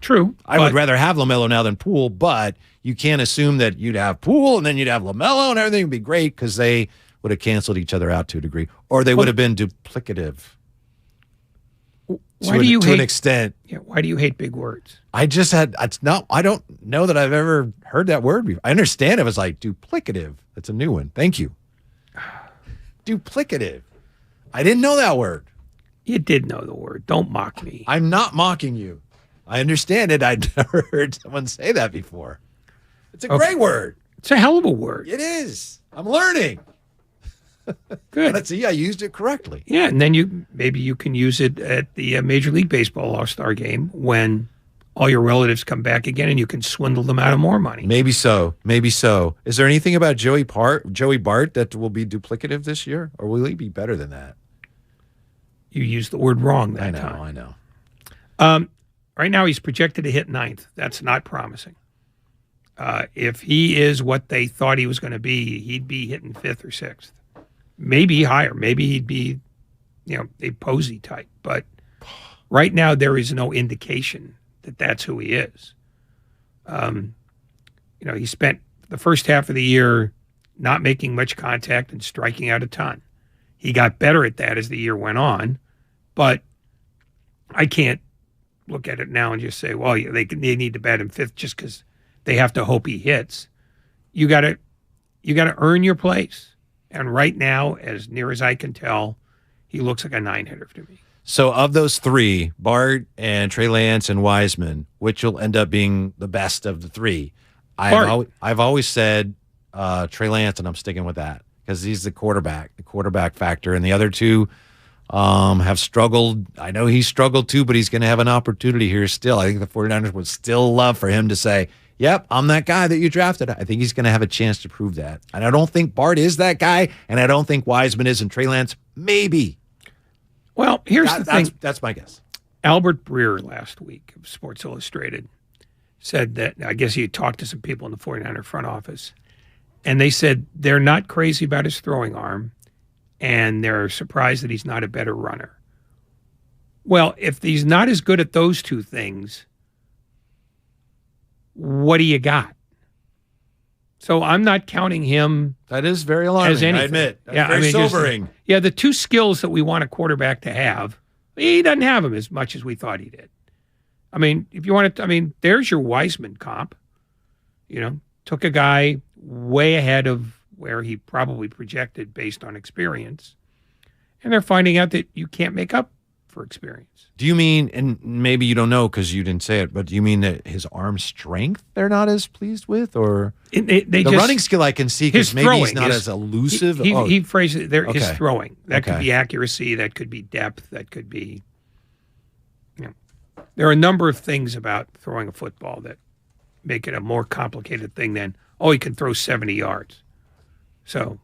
True. I would rather have LaMelo now than Poole, but you can't assume that you'd have Poole and then you'd have LaMelo and everything would be great, because they would have canceled each other out to a degree, or they would have been duplicative. Why do you hate, to an extent? Yeah. Why do you hate big words? I don't know that I've ever heard that word before. I understand it was like duplicative. That's a new one. Thank you. Duplicative. I didn't know that word. You did know the word. Don't mock me. I'm not mocking you. I understand it. I'd never heard someone say that before. It's a great word. It's a hell of a word. It is. I'm learning. Good. Let's see, I used it correctly. Yeah, and then maybe you can use it at the Major League Baseball All-Star Game when all your relatives come back again, and you can swindle them out of more money. Maybe so. Maybe so. Is there anything about Joey Bart that will be duplicative this year, or will he be better than that? You used the word wrong that time. I know. Right now, he's projected to hit 9th. That's not promising. If he is what they thought he was going to be, he'd be hitting 5th or 6th. Maybe higher. Maybe he'd be, a Posey type. But right now, there is no indication that that's who he is. He spent the first half of the year not making much contact and striking out a ton. He got better at that as the year went on, but I can't look at it now and just say, well, they need to bat him 5th just because they have to hope he hits. You got to earn your place. And right now, as near as I can tell, he looks like a 9-hitter to me. So of those 3, Bart and Trey Lance and Wiseman, which will end up being the best of the 3? I've always said Trey Lance, and I'm sticking with that because he's the quarterback factor. And the other 2 have struggled. I know he's struggled too, but he's going to have an opportunity here still. I think the 49ers would still love for him to say, yep, I'm that guy that you drafted. I think he's going to have a chance to prove that. And I don't think Bart is that guy, and I don't think Wiseman is, and Trey Lance, maybe. Well, here's the thing. That's my guess. Albert Breer last week of Sports Illustrated said that, I guess he had talked to some people in the 49er front office, and they said they're not crazy about his throwing arm, and they're surprised that he's not a better runner. Well, if he's not as good at those 2 things, what do you got? So I'm not counting him. That is very alarming, as anything. I admit. That's very sobering. The 2 skills that we want a quarterback to have, he doesn't have them as much as we thought he did. I mean, if you want to, there's your Wiseman comp. Took a guy way ahead of where he probably projected based on experience, and they're finding out that you can't make up for experience. Do you mean, and maybe you don't know because you didn't say it, but do you mean that his arm strength they're not as pleased with, or the running skill I can see because maybe he's not as elusive? He phrased it there. His throwing, that could be accuracy, that could be depth, that could be. There are a number of things about throwing a football that make it a more complicated thing than he can throw 70 yards. So,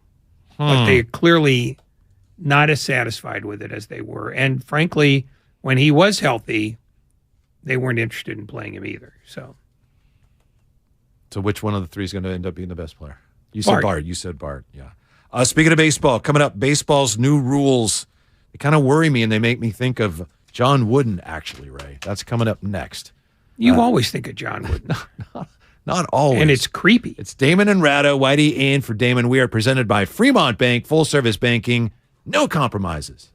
but they're clearly not as satisfied with it as they were. And frankly, when he was healthy, they weren't interested in playing him either. So which one of the 3 is going to end up being the best player? You said Bart. You said Bart, yeah. Speaking of baseball, coming up, baseball's new rules. They kind of worry me, and they make me think of John Wooden, actually, Ray. That's coming up next. You always think of John Wooden. Not always. And it's creepy. It's Damon and Ratto, Whitey and for Damon. We are presented by Fremont Bank, full service banking, no compromises.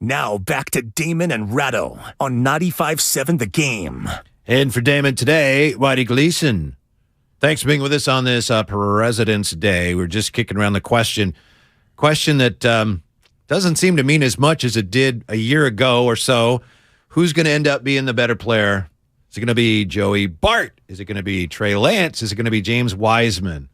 Now back to Damon and Ratto on 95.7 The Game. And for Damon today, Whitey Gleason. Thanks for being with us on this President's Day. We're just kicking around the question that doesn't seem to mean as much as it did a year ago or so. Who's going to end up being the better player? Is it going to be Joey Bart? Is it going to be Trey Lance? Is it going to be James Wiseman?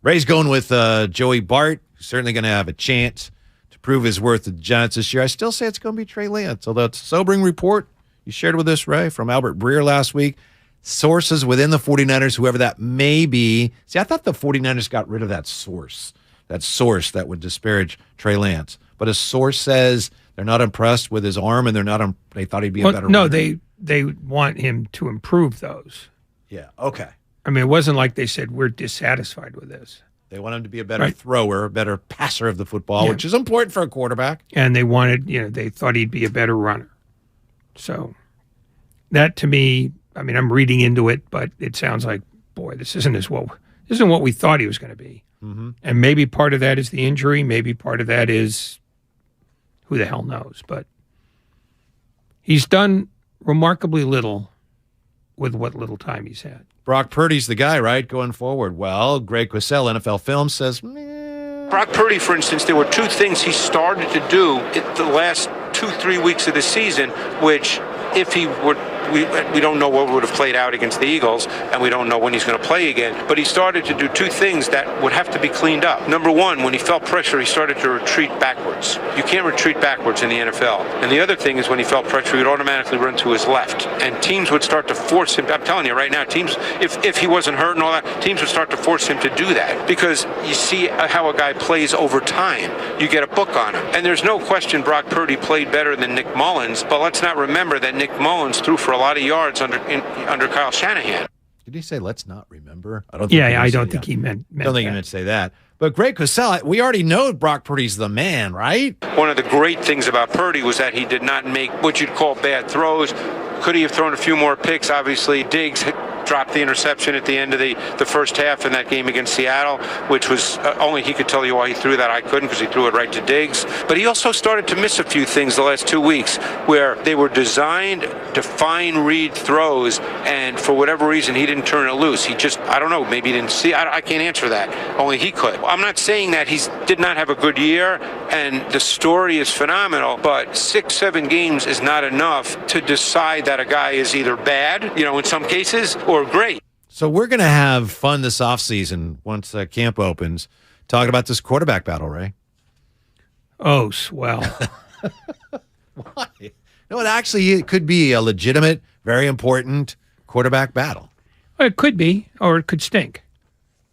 Ray's going with Joey Bart. He's certainly going to have a chance to prove his worth to the Giants this year. I still say it's going to be Trey Lance, although it's a sobering report you shared with us, Ray, from Albert Breer last week. Sources within the 49ers, whoever that may be. See, I thought the 49ers got rid of that source that would disparage Trey Lance. But a source says they're not impressed with his arm and they thought he'd be a better runner. No, they want him to improve those. Yeah, okay. I mean, it wasn't like they said, we're dissatisfied with this. They want him to be a better thrower, a better passer of the football, which is important for a quarterback. And they wanted, they thought he'd be a better runner. So that to me, I mean, I'm reading into it, but it sounds like, boy, this isn't what we thought he was going to be. Mm-hmm. And maybe part of that is the injury. Maybe part of that is who the hell knows. But he's done remarkably little with what little time he's had. Brock Purdy's the guy, right, going forward. Well, Greg Quissel, NFL Film, says, Brock Purdy, for instance, there were two things he started to do in the last 2-3 weeks of the season, which if he were we don't know what would have played out against the Eagles, and we don't know when he's going to play again. But he started to do two things that would have to be cleaned up. Number one, when he felt pressure, he started to retreat backwards. You can't retreat backwards in the NFL. And the other thing is when he felt pressure, he would automatically run to his left. And teams would start to force him. I'm telling you right now, teams, if he wasn't hurt and all that, teams would start to force him to do that. Because you see how a guy plays over time. You get a book on him. And there's no question Brock Purdy played better than Nick Mullins, but let's not remember that Nick Mullins threw for a lot of yards under Kyle Shanahan. Did he say, let's not remember? I don't think he meant I don't think he meant to say that. But Greg Cosell, we already know Brock Purdy's the man, right? One of the great things about Purdy was that he did not make what you'd call bad throws. Could he have thrown a few more picks? Obviously, Diggs dropped the interception at the end of the first half in that game against Seattle, which was only he could tell you why he threw that. I couldn't, because he threw it right to Diggs. But he also started to miss a few things the last 2 weeks where they were designed to fine read throws, and for whatever reason, he didn't turn it loose. He just, I don't know, maybe he didn't see. I can't answer that. Only he could. I'm not saying that he did not have a good year, and the story is phenomenal, but 6-7 games is not enough to decide that a guy is either bad, in some cases, or great. So we're going to have fun this offseason once camp opens, talking about this quarterback battle, Ray. Oh, swell. Why? No, it could be a legitimate, very important quarterback battle. It could be, or it could stink.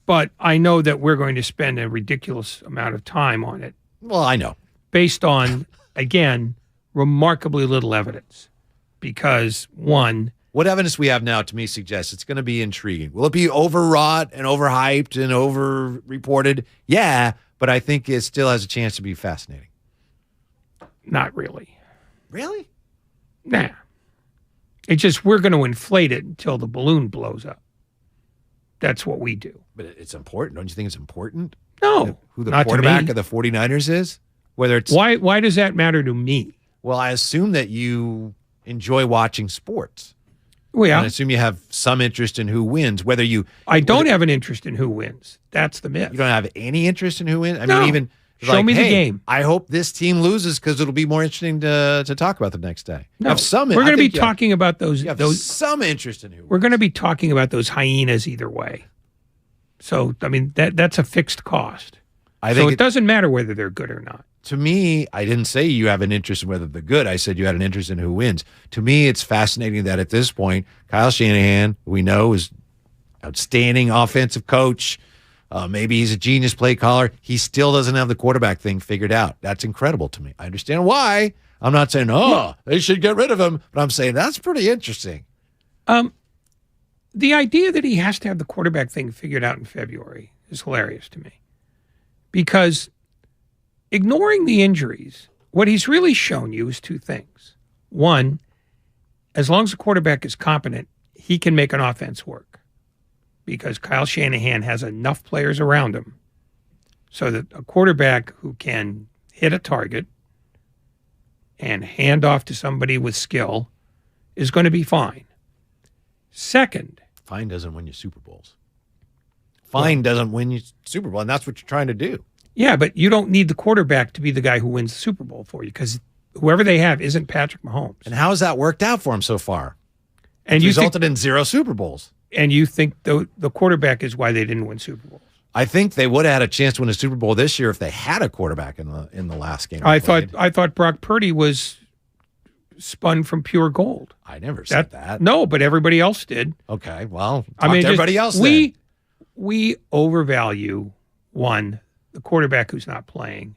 But I know that we're going to spend a ridiculous amount of time on it. Well, I know. Based on, again, remarkably little evidence. Because, one... What evidence we have now, to me, suggests it's going to be intriguing. Will it be overwrought and overhyped and over-reported? Yeah, but I think it still has a chance to be fascinating. Not really. Really? Nah. It's just we're going to inflate it until the balloon blows up. That's what we do. But it's important. Don't you think it's important? No. Who the quarterback of the 49ers is? Whether it's Why does that matter to me? Well, I assume that you enjoy watching sports. Well, yeah. I assume you have some interest in who wins. I don't have an interest in who wins. That's the myth. You don't have any interest in who wins? No. mean, even show me the game. I hope this team loses because it'll be more interesting to talk about the next day. No, have some. We're going to be talking about those. You have some interest in who wins. We're going to be talking about those hyenas either way. So, I mean, that's a fixed cost. So it doesn't matter whether they're good or not. To me, I didn't say you have an interest in whether they're good. I said you had an interest in who wins. To me, it's fascinating that at this point, Kyle Shanahan, who we know is outstanding offensive coach, maybe he's a genius play caller, he still doesn't have the quarterback thing figured out. That's incredible to me. I understand why. I'm not saying, they should get rid of him, but I'm saying that's pretty interesting. The idea that he has to have the quarterback thing figured out in February is hilarious to me. Because ignoring the injuries, what he's really shown you is two things. One, as long as the quarterback is competent, he can make an offense work because Kyle Shanahan has enough players around him so that a quarterback who can hit a target and hand off to somebody with skill is going to be fine. Second, fine doesn't win you Super Bowls. Fine doesn't win you Super Bowl, and that's what you're trying to do. Yeah, but you don't need the quarterback to be the guy who wins the Super Bowl for you because whoever they have isn't Patrick Mahomes. And how has that worked out for him so far? And it's resulted in 0 Super Bowls. And you think the quarterback is why they didn't win Super Bowls? I think they would have had a chance to win a Super Bowl this year if they had a quarterback in the last game. I thought Brock Purdy was spun from pure gold. I never said that. No, but everybody else did. Okay, well, everybody else. We overvalue, one, the quarterback who's not playing,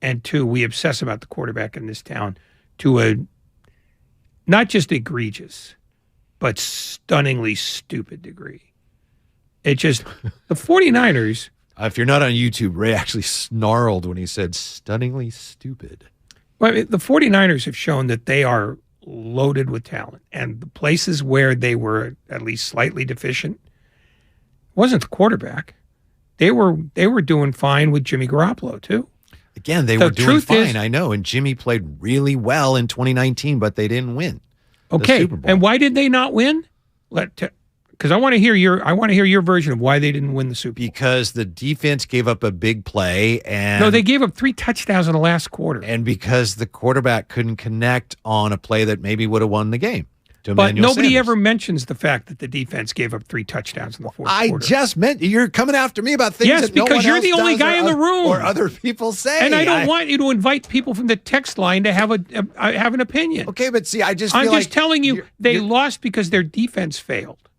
and two, we obsess about the quarterback in this town to a not just egregious, but stunningly stupid degree. It just, the 49ers. If you're not on YouTube, Ray actually snarled when he said stunningly stupid. Well, the 49ers have shown that they are loaded with talent, and the places where they were at least slightly deficient wasn't the quarterback. They were doing fine with Jimmy Garoppolo too. Again, they were doing fine, I know, and Jimmy played really well in 2019, but they didn't win. Okay, the Super Bowl. And why did they not win? Because I want to hear your version of why they didn't win the Super Bowl. Because the defense gave up a big play, and no, they gave up 3 touchdowns in the last quarter, and because the quarterback couldn't connect on a play that maybe would have won the game. to But Emmanuel nobody Sanders. ever mentions the fact that the defense gave up 3 touchdowns in the fourth I quarter. just meant you're coming after me about things Yes, that no because one you're else the only does guy or in the oth- room. or other people say. And I don't want you to invite people from the text line to have have an opinion. Okay, but see, I just I'm feel just like telling you they lost because their defense failed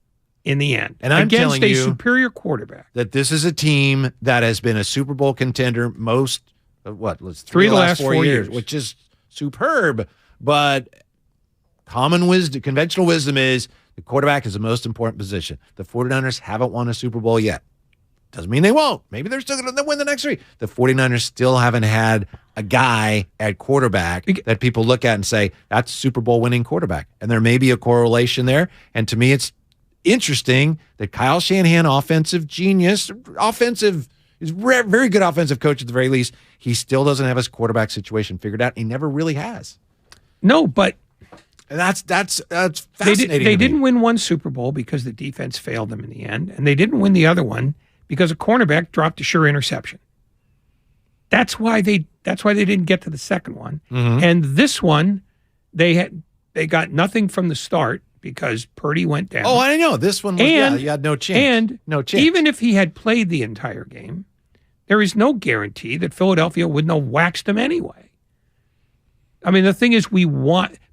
in the end. And I'm against telling a you superior quarterback. that this is a team that has been a Super Bowl contender most let's 3 of the last four 4 years, years. which is superb. But common wisdom, conventional wisdom is the quarterback is the most important position. The 49ers haven't won a Super Bowl yet. Doesn't mean they won't. Maybe they're still going to win the next 3. The 49ers still haven't had a guy at quarterback that people look at and say, that's a Super Bowl winning quarterback. And there may be a correlation there. And to me, it's interesting that Kyle Shanahan, offensive genius, is very good offensive coach at the very least. He still doesn't have his quarterback situation figured out. He never really has. No, but and that's fascinating. They didn't win one Super Bowl because the defense failed them in the end, and they didn't win the other one because a cornerback dropped a sure interception. That's why they didn't get to the second one. Mhm. And this one, they got nothing from the start because Purdy went down. Oh, I know. This one was, you had no chance. And no chance. Even if he had played the entire game, there is no guarantee that Philadelphia wouldn't have waxed him anyway. I mean, the thing is,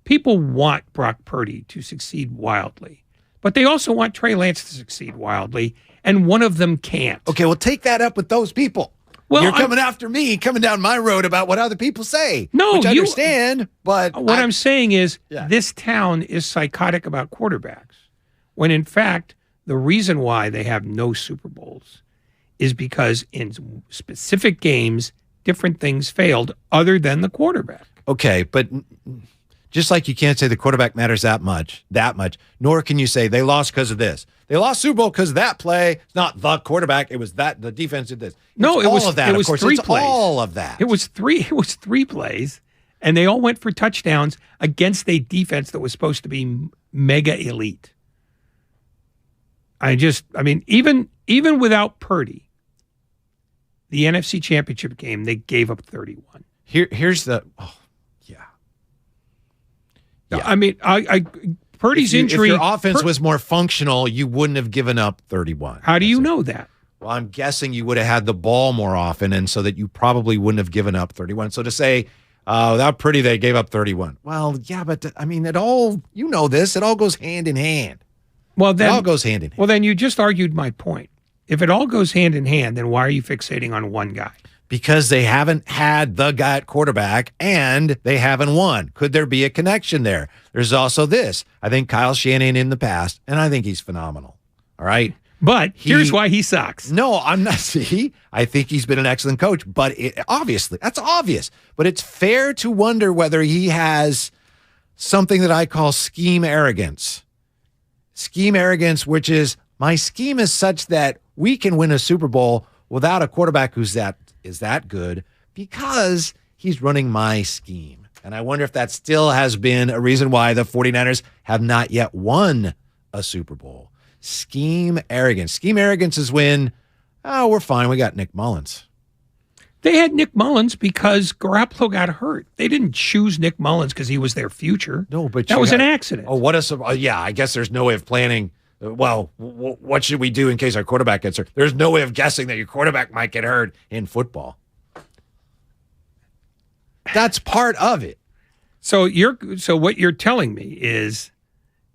people want Brock Purdy to succeed wildly, but they also want Trey Lance to succeed wildly, and one of them can't. Okay, well, take that up with those people. Well, you're coming after me, coming down my road about what other people say. No, which I you understand, but what I'm saying is this town is psychotic about quarterbacks, when in fact the reason why they have no Super Bowls is because in specific games different things failed other than the quarterback. Okay, but just like you can't say the quarterback matters that much, nor can you say they lost because of this. They lost Super Bowl because of that play. It's not the quarterback. It was that the defense did this. No, It's it all was of that. It was of course, 3 it's plays. all of that. It was 3 plays, and they all went for touchdowns against a defense that was supposed to be mega elite. I mean, even without Purdy, the NFC Championship game, they gave up 31. Here's the I mean, Purdy's injury. If your offense was more functional, you wouldn't have given up 31. How do you know that? Well, I'm guessing you would have had the ball more often, and so that you probably wouldn't have given up 31. So to say, without Purdy, they gave up 31. Well, yeah, but I mean, it all goes hand in hand. Well, then it all goes hand in hand. Well, then you just argued my point. If it all goes hand in hand, then why are you fixating on one guy? Because they haven't had the guy at quarterback and they haven't won. Could there be a connection there? There's also this. I think Kyle Shanahan in the past, and I think he's phenomenal. All right. But here's why he sucks. No, I'm not. See, I think he's been an excellent coach, but obviously, that's obvious. But it's fair to wonder whether he has something that I call scheme arrogance. Scheme arrogance, which is my scheme is such that we can win a Super Bowl without a quarterback who's that good because he's running my scheme. And I wonder if that still has been a reason why the 49ers have not yet won a Super Bowl. Scheme arrogance. Scheme arrogance is when, we're fine. We got Nick Mullins. They had Nick Mullins because Garoppolo got hurt. They didn't choose Nick Mullins because he was their future. No, but that was an accident. Oh, I guess there's no way of planning. Well, what should we do in case our quarterback gets hurt? There's no way of guessing that your quarterback might get hurt in football. That's part of it. So what you're telling me is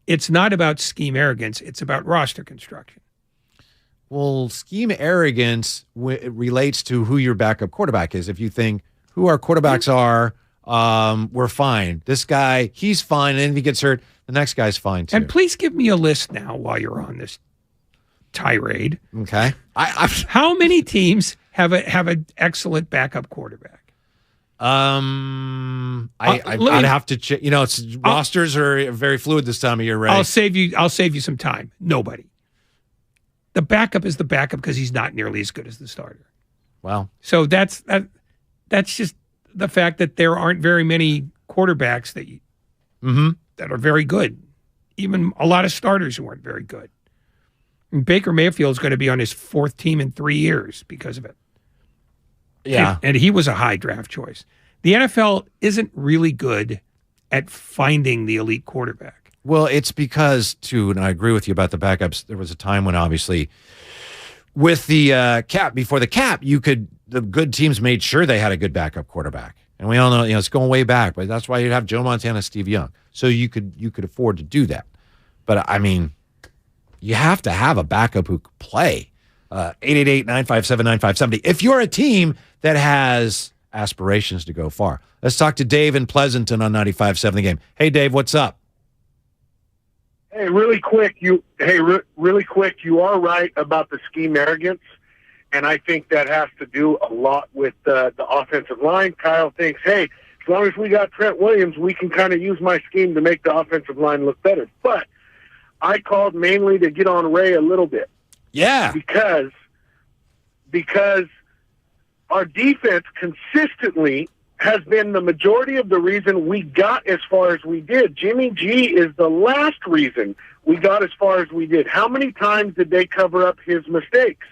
it's not about scheme arrogance, it's about roster construction. Well, scheme arrogance relates to who your backup quarterback is. If you think who our quarterbacks are, we're fine. This guy, he's fine, and if he gets hurt, the next guy's fine too. And please give me a list now while you're on this tirade. Okay. How many teams have an excellent backup quarterback? I'd have to check. Rosters are very fluid this time of year, right? I'll save you some time. Nobody. The backup is the backup because he's not nearly as good as the starter. Well, so that's just the fact that there aren't very many quarterbacks that are very good. Even a lot of starters who weren't very good. And Baker Mayfield's going to be on his 4th team in 3 years because of it. Yeah. And he was a high draft choice. The NFL isn't really good at finding the elite quarterback. Well, it's because, too, and I agree with you about the backups, there was a time when obviously with the cap, before the cap, the good teams made sure they had a good backup quarterback. And we all know, it's going way back, but that's why you'd have Joe Montana, Steve Young. So you could afford to do that. But, I mean, you have to have a backup who can play. 888-957-9570. If you're a team that has aspirations to go far. Let's talk to Dave in Pleasanton on 95.7 The Game. Hey, Dave, what's up? Hey, really quick, you are right about the scheme arrogance, and I think that has to do a lot with the offensive line. Kyle thinks, hey, as long as we got Trent Williams, we can kind of use my scheme to make the offensive line look better. But I called mainly to get on Ray a little bit. Yeah. Because our defense consistently has been the majority of the reason we got as far as we did. Jimmy G is the last reason we got as far as we did. How many times did they cover up his mistakes?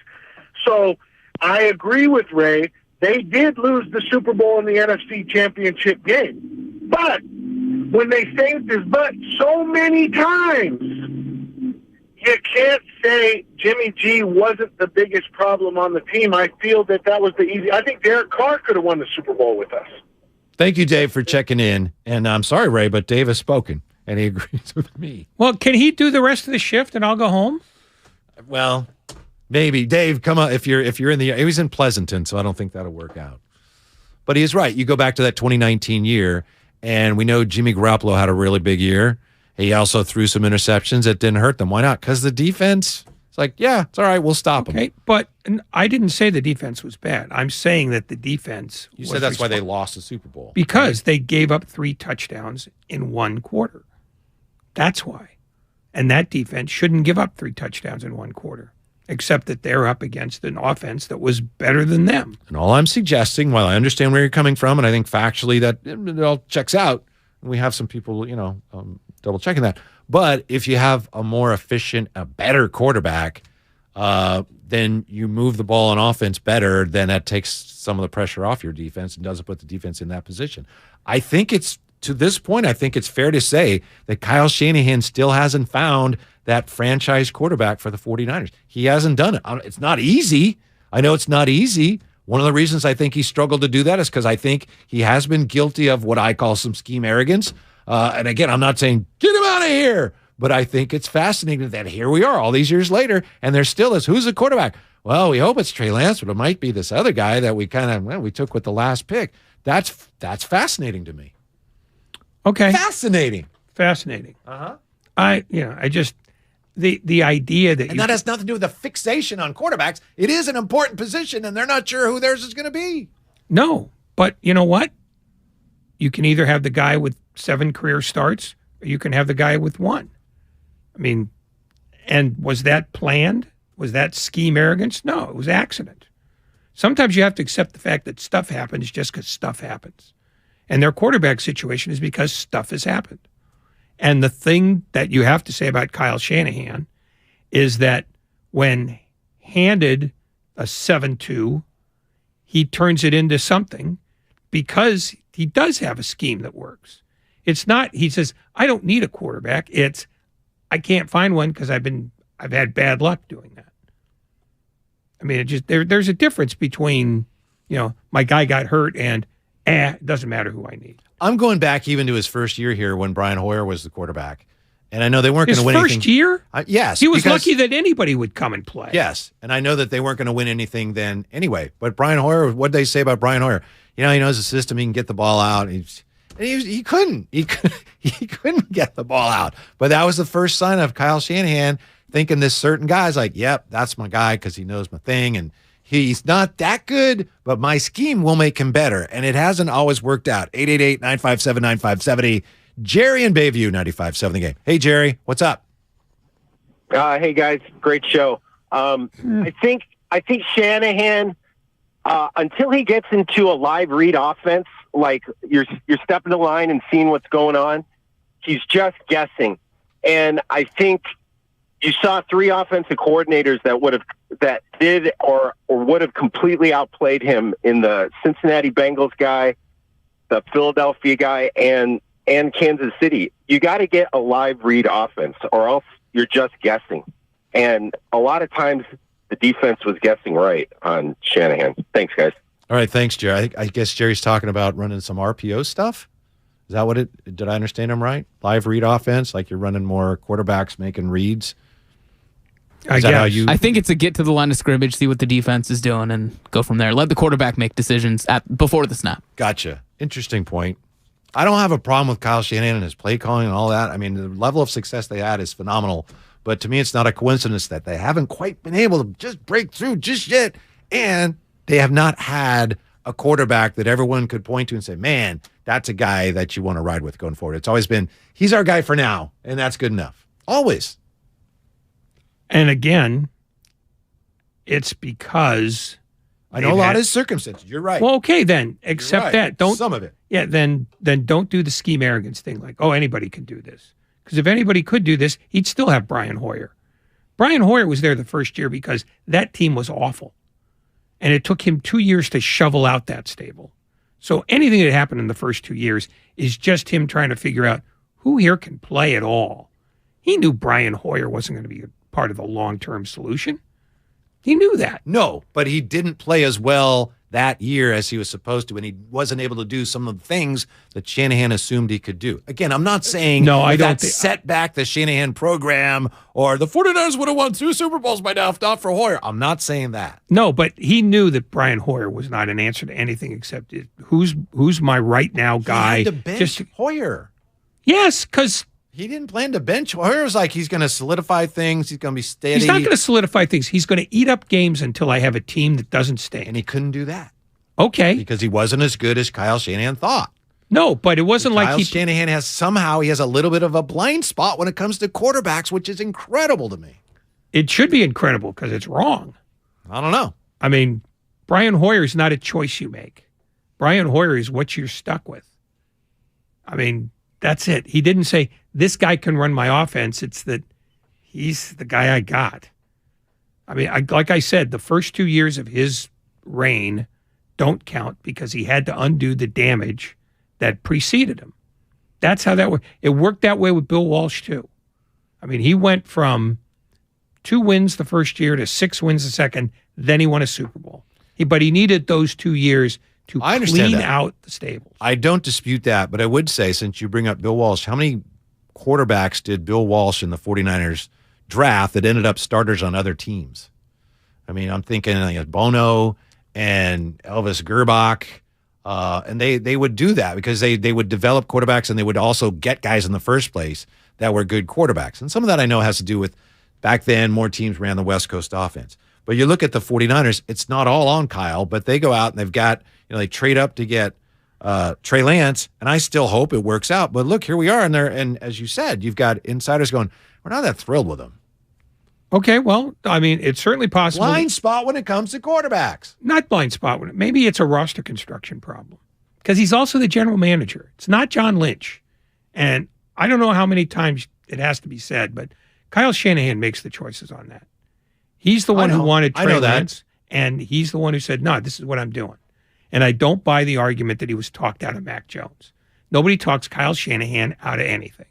So I agree with Ray. They did lose the Super Bowl in the NFC Championship game. But when they saved his butt so many times, you can't say Jimmy G wasn't the biggest problem on the team. I feel that was the easy. I think Derek Carr could have won the Super Bowl with us. Thank you, Dave, for checking in. And I'm sorry, Ray, but Dave has spoken, and he agrees with me. Well, can he do the rest of the shift and I'll go home? Well, maybe. Dave, come on. If you're in he was in Pleasanton, so I don't think that'll work out. But he is right. You go back to that 2019 year, and we know Jimmy Garoppolo had a really big year. He also threw some interceptions that didn't hurt them. Why not? Because the defense, it's like, yeah, it's all right, we'll stop them. Okay, but I didn't say the defense was bad. I'm saying that the defense You said that's why they lost the Super Bowl. Because they gave up 3 touchdowns in 1 quarter. That's why. And that defense shouldn't give up 3 touchdowns in 1 quarter, except that they're up against an offense that was better than them. And all I'm suggesting, while I understand where you're coming from, and I think factually that it all checks out, and we have some people, double checking that. But if you have a more efficient, a better quarterback, then you move the ball on offense better, then that takes some of the pressure off your defense and doesn't put the defense in that position. I think to this point, I think it's fair to say that Kyle Shanahan still hasn't found that franchise quarterback for the 49ers. He hasn't done it. It's not easy. I know it's not easy. One of the reasons I think he struggled to do that is because I think he has been guilty of what I call some scheme arrogance. And again, I'm not saying, get him out of here. But I think it's fascinating that here we are all these years later, and there still is. Who's the quarterback? Well, we hope it's Trey Lance, but it might be this other guy that we we took with the last pick. That's fascinating to me. Okay. Fascinating. Uh-huh. I just, the idea that that has nothing to do with the fixation on quarterbacks. It is an important position, and they're not sure who theirs is going to be. No, but you know what? You can either have the guy with 7 career starts, or you can have the guy with 1. I mean, and was that planned? Was that scheme arrogance? No, it was accident. Sometimes you have to accept the fact that stuff happens just because stuff happens. And their quarterback situation is because stuff has happened. And the thing that you have to say about Kyle Shanahan is that when handed a 7-2, he turns it into something because he does have a scheme that works. It's not, he says, I don't need a quarterback. It's, I can't find one because I've had bad luck doing that. I mean, there's a difference between, my guy got hurt and it doesn't matter who I need. I'm going back even to his first year here when Brian Hoyer was the quarterback. And I know they weren't going to win anything. His first year? Yes. He was lucky that anybody would come and play. Yes. And I know that they weren't going to win anything then anyway. But Brian Hoyer, what did they say about Brian Hoyer? He knows the system. He can get the ball out. He couldn't. He couldn't get the ball out. But that was the first sign of Kyle Shanahan thinking this certain guy's like, yep, that's my guy because he knows my thing. And he's not that good, but my scheme will make him better. And it hasn't always worked out. 888-957-9570. Jerry in Bayview, 95.7 The Game. Hey, Jerry, what's up? Hey, guys. Great show. I think Shanahan, until he gets into a live read offense, like you're stepping the line and seeing what's going on, he's just guessing. And I think you saw 3 offensive coordinators that did or would have completely outplayed him in the Cincinnati Bengals guy, the Philadelphia guy, and and Kansas City, you got to get a live read offense, or else you're just guessing. And a lot of times the defense was guessing right on Shanahan. Thanks, guys. All right, thanks, Jerry. I guess Jerry's talking about running some RPO stuff. Is that what it? Did I understand him right? Live read offense, like you're running more quarterbacks making reads. I guess. I think it's a get to the line of scrimmage, see what the defense is doing, and go from there. Let the quarterback make decisions before the snap. Gotcha. Interesting point. I don't have a problem with Kyle Shanahan and his play calling and all that. I mean, the level of success they had is phenomenal. But to me, it's not a coincidence that they haven't quite been able to just break through just yet. And they have not had a quarterback that everyone could point to and say, man, that's a guy that you want to ride with going forward. It's always been, he's our guy for now, and that's good enough. Always. And again, it's because I know a lot of circumstances. You're right. Well, okay, then accept right. that. Don't some of it. Yeah, then don't do the scheme arrogance thing. Like, oh, anybody can do this. Because if anybody could do this, he'd still have Brian Hoyer. Brian Hoyer was there the first year because that team was awful, and it took him 2 years to shovel out that stable. So anything that happened in the first 2 years is just him trying to figure out who here can play at all. He knew Brian Hoyer wasn't going to be a part of the long-term solution. He knew that. No, but he didn't play as well that year as he was supposed to, and he wasn't able to do some of the things that Shanahan assumed he could do. Again, I'm not saying that set back the Shanahan program or the 49ers would have won 2 Super Bowls by now if not for Hoyer. I'm not saying that. No, but he knew that Brian Hoyer was not an answer to anything except who's my right now guy. He had to bench Hoyer. Yes, because he didn't plan to bench. Hoyer was like, he's going to solidify things. He's going to be steady. He's not going to solidify things. He's going to eat up games until I have a team that doesn't stink. And he couldn't do that. Okay. Because he wasn't as good as Kyle Shanahan thought. No, but it wasn't like Kyle Shanahan has a little bit of a blind spot when it comes to quarterbacks, which is incredible to me. It should be incredible because it's wrong. I don't know. I mean, Brian Hoyer is not a choice you make. Brian Hoyer is what you're stuck with. I mean, that's it. He didn't say, this guy can run my offense. It's that he's the guy I got. I mean, like I said, the first 2 years of his reign don't count because he had to undo the damage that preceded him. That's how that worked. It worked that way with Bill Walsh, too. I mean, he went from 2 wins the first year to 6 wins the second, then he won a Super Bowl. But he needed those 2 years to clean out the stables. I don't dispute that, but I would say, since you bring up Bill Walsh, how many quarterbacks did Bill Walsh in the 49ers draft that ended up starters on other teams? I mean, I'm thinking like Bono and Elvis Gerbach, and they would do that because they would develop quarterbacks and they would also get guys in the first place that were good quarterbacks. And some of that I know has to do with back then more teams ran the West Coast offense. But you look at the 49ers, it's not all on Kyle, but they go out and they've got, they trade up to get Trey Lance, and I still hope it works out. But look, here we are, and as you said, you've got insiders going, we're not that thrilled with him. Okay, well, I mean, it's certainly possible. Blind spot when it comes to quarterbacks. Not blind spot. Maybe it's a roster construction problem because he's also the general manager. It's not John Lynch. And I don't know how many times it has to be said, but Kyle Shanahan makes the choices on that. He's the one who wanted Trey Lance, and he's the one who said, no, this is what I'm doing. And I don't buy the argument that he was talked out of Mac Jones. Nobody talks Kyle Shanahan out of anything.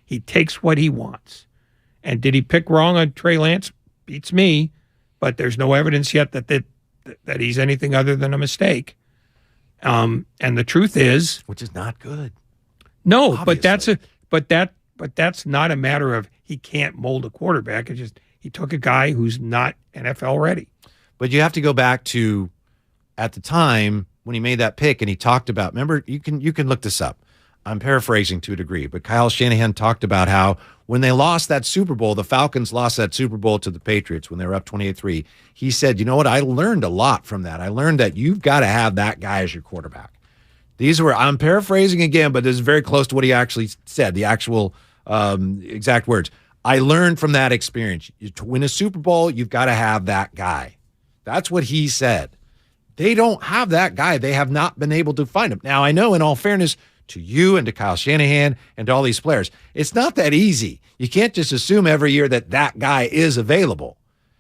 He takes what he wants. And did he pick wrong on Trey Lance? Beats me, but there's no evidence yet that he's anything other than a mistake. And the truth is, which is not good. No, obviously. but that's not a matter of he can't mold a quarterback. It's just he took a guy who's not NFL ready. But you have to go back to at the time when he made that pick and he talked about, remember, you can look this up. I'm paraphrasing to a degree, but Kyle Shanahan talked about how when they lost that Super Bowl, the Falcons lost that Super Bowl to the Patriots when they were up 28-3. He said, you know what? I learned a lot from that. I learned that you've got to have that guy as your quarterback. These were, I'm paraphrasing again, but this is very close to what he actually said, the actual exact words. I learned from that experience. To win a Super Bowl, you've got to have that guy. That's what he said. They don't have that guy. They have not been able to find him. Now, I know in all fairness to you and to Kyle Shanahan and to all these players, it's not that easy. You can't just assume every year that that guy is available.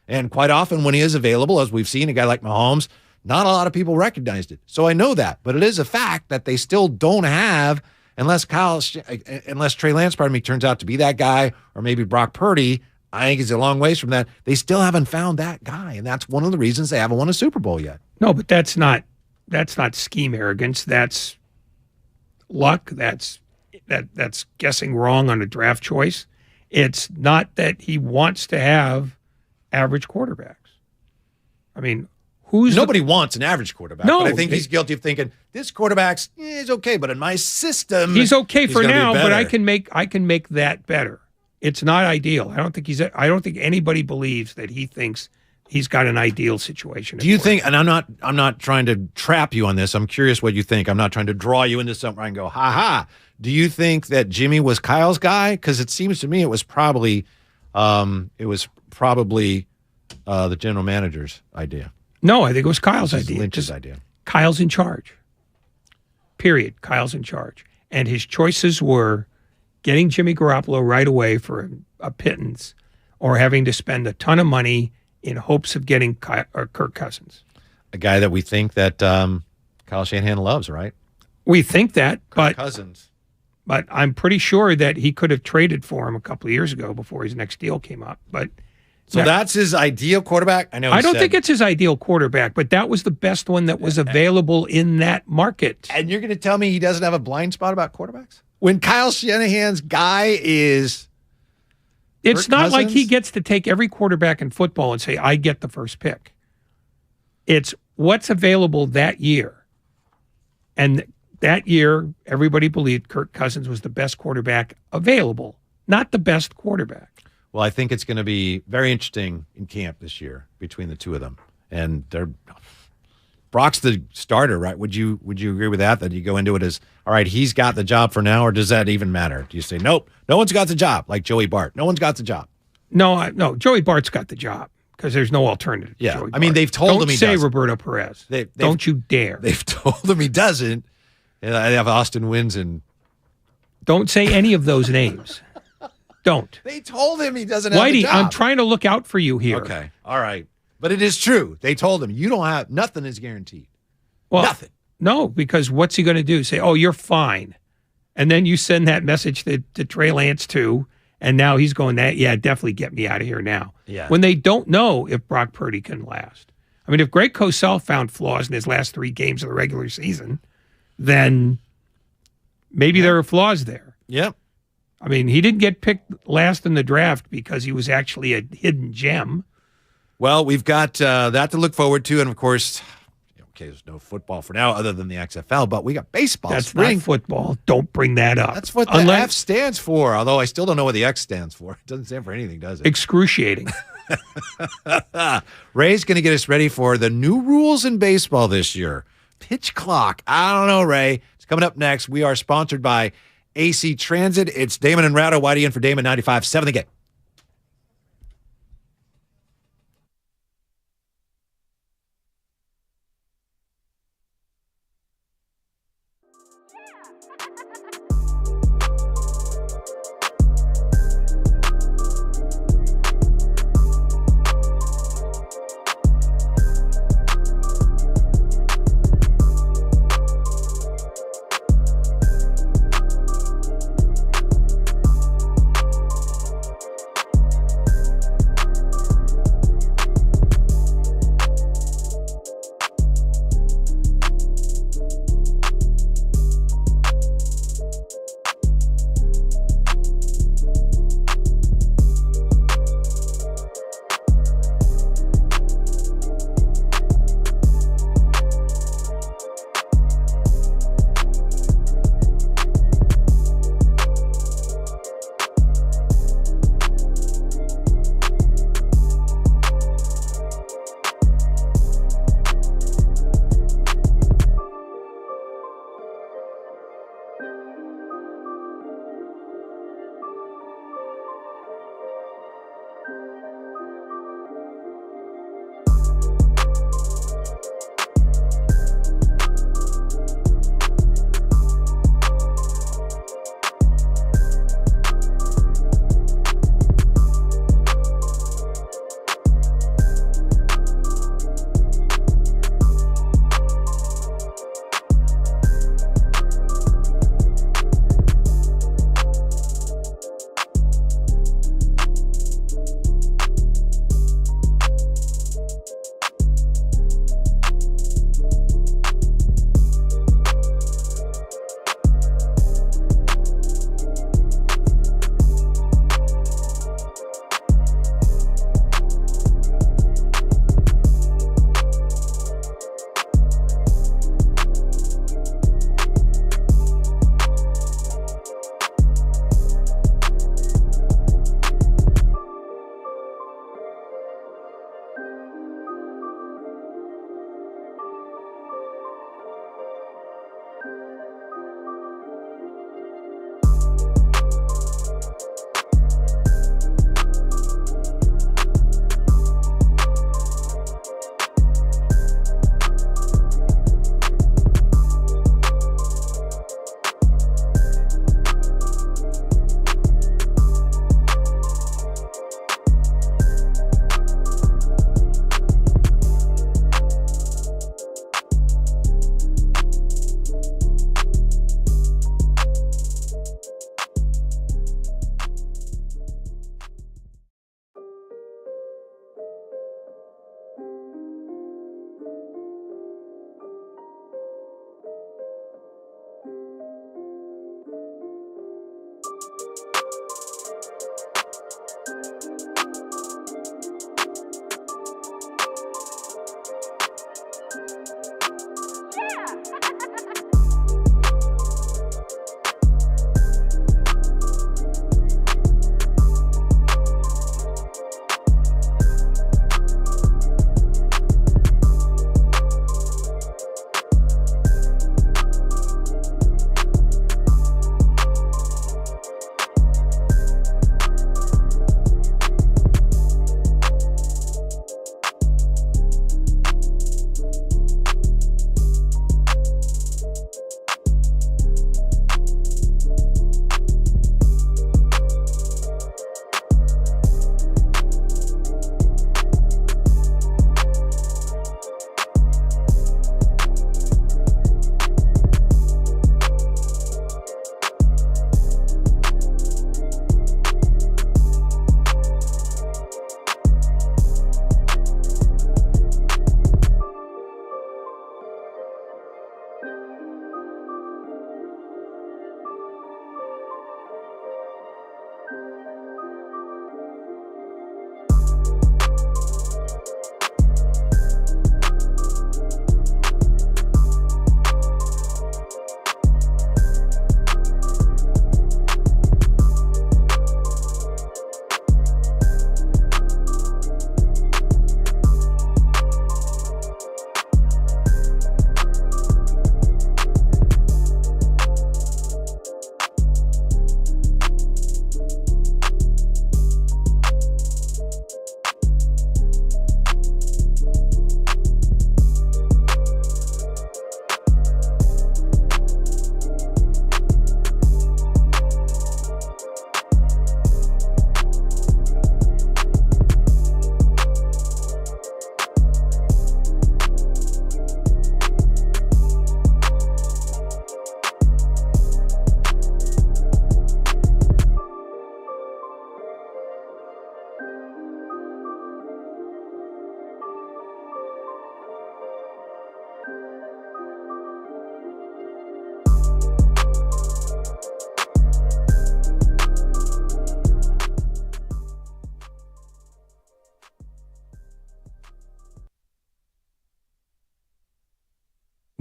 And quite often when he is available, as we've seen, a guy like Mahomes, not a lot of people recognized it. So I know that. But it is a fact that they still don't have unless Trey Lance, turns out to be that guy, or maybe Brock Purdy, I think he's a long ways from that. They still haven't found that guy, and that's one of the reasons they haven't won a Super Bowl yet. No, but that's not scheme arrogance. That's luck. That's guessing wrong on a draft choice. It's not that he wants to have average quarterbacks. I mean, nobody wants an average quarterback. No, but I think he's guilty of thinking this quarterback's is okay, but in my system, he's okay for now. But I better. can make that better. It's not ideal. I don't think anybody believes that he thinks he's got an ideal situation. Do you think, and I'm not trying to trap you on this. I'm curious what you think. I'm not trying to draw you into something where I can go, ha. Do you think that Jimmy was Kyle's guy? Because it seems to me it was probably the general manager's idea. No, I think it was Kyle's idea. Lynch's idea. Kyle's in charge. Period. Kyle's in charge. And his choices were getting Jimmy Garoppolo right away for a pittance, or having to spend a ton of money in hopes of getting Kirk Cousins. A guy that we think that Kyle Shanahan loves, right? We think that, but Cousins. But I'm pretty sure that he could have traded for him a couple of years ago before his next deal came up. But so that's his ideal quarterback? I don't think it's his ideal quarterback, but that was the best one that was available in that market. And you're going to tell me he doesn't have a blind spot about quarterbacks? When Kyle Shanahan's guy is It's Kirk not like Cousins? he gets to take every quarterback in football and say, I get the first pick. It's what's available that year. And that year, everybody believed Kirk Cousins was the best quarterback available, not the best quarterback. Well, I think it's going to be very interesting in camp this year between the two of them. And Brock's the starter, right? Would you agree with that? That you go into it as, all right, he's got the job for now, or does that even matter? Do you say, nope, no one's got the job, like Joey Bart? No one's got the job. No, Joey Bart's got the job because there's no alternative. Yeah, to Joey I mean, Bart. they've told him he Don't say doesn't. Roberto Perez. They've- Don't you dare. They've told him he doesn't. And I have Austin wins and Don't say any of those names. Don't. they told him he doesn't have the Whitey, job. I'm trying to look out for you here. Okay, all right, but it is true. They told him you don't have nothing is guaranteed. Well, Nothing. No, because what's he going to do? Say, oh, you're fine. And then you send that message to Trey Lance too. And now he's going, yeah, definitely get me out of here now. Yeah. When they don't know if Brock Purdy can last. I mean, if Greg Cosell found flaws in his last 3 games of the regular season, then maybe there are flaws there. Yep. I mean, he didn't get picked last in the draft because he was actually a hidden gem. Well, we've got that to look forward to, and of course, okay, there's no football for now other than the XFL, but we got baseball. That's spring. not football. Don't bring that up. That's what the F stands for, although I still don't know what the X stands for. It doesn't stand for anything, does it? Excruciating. Ray's going to get us ready for the new rules in baseball this year. Pitch clock. I don't know, Ray. It's coming up next. We are sponsored by AC Transit. It's Damon and Ratto. Whitey in for Damon 95.7 The Game.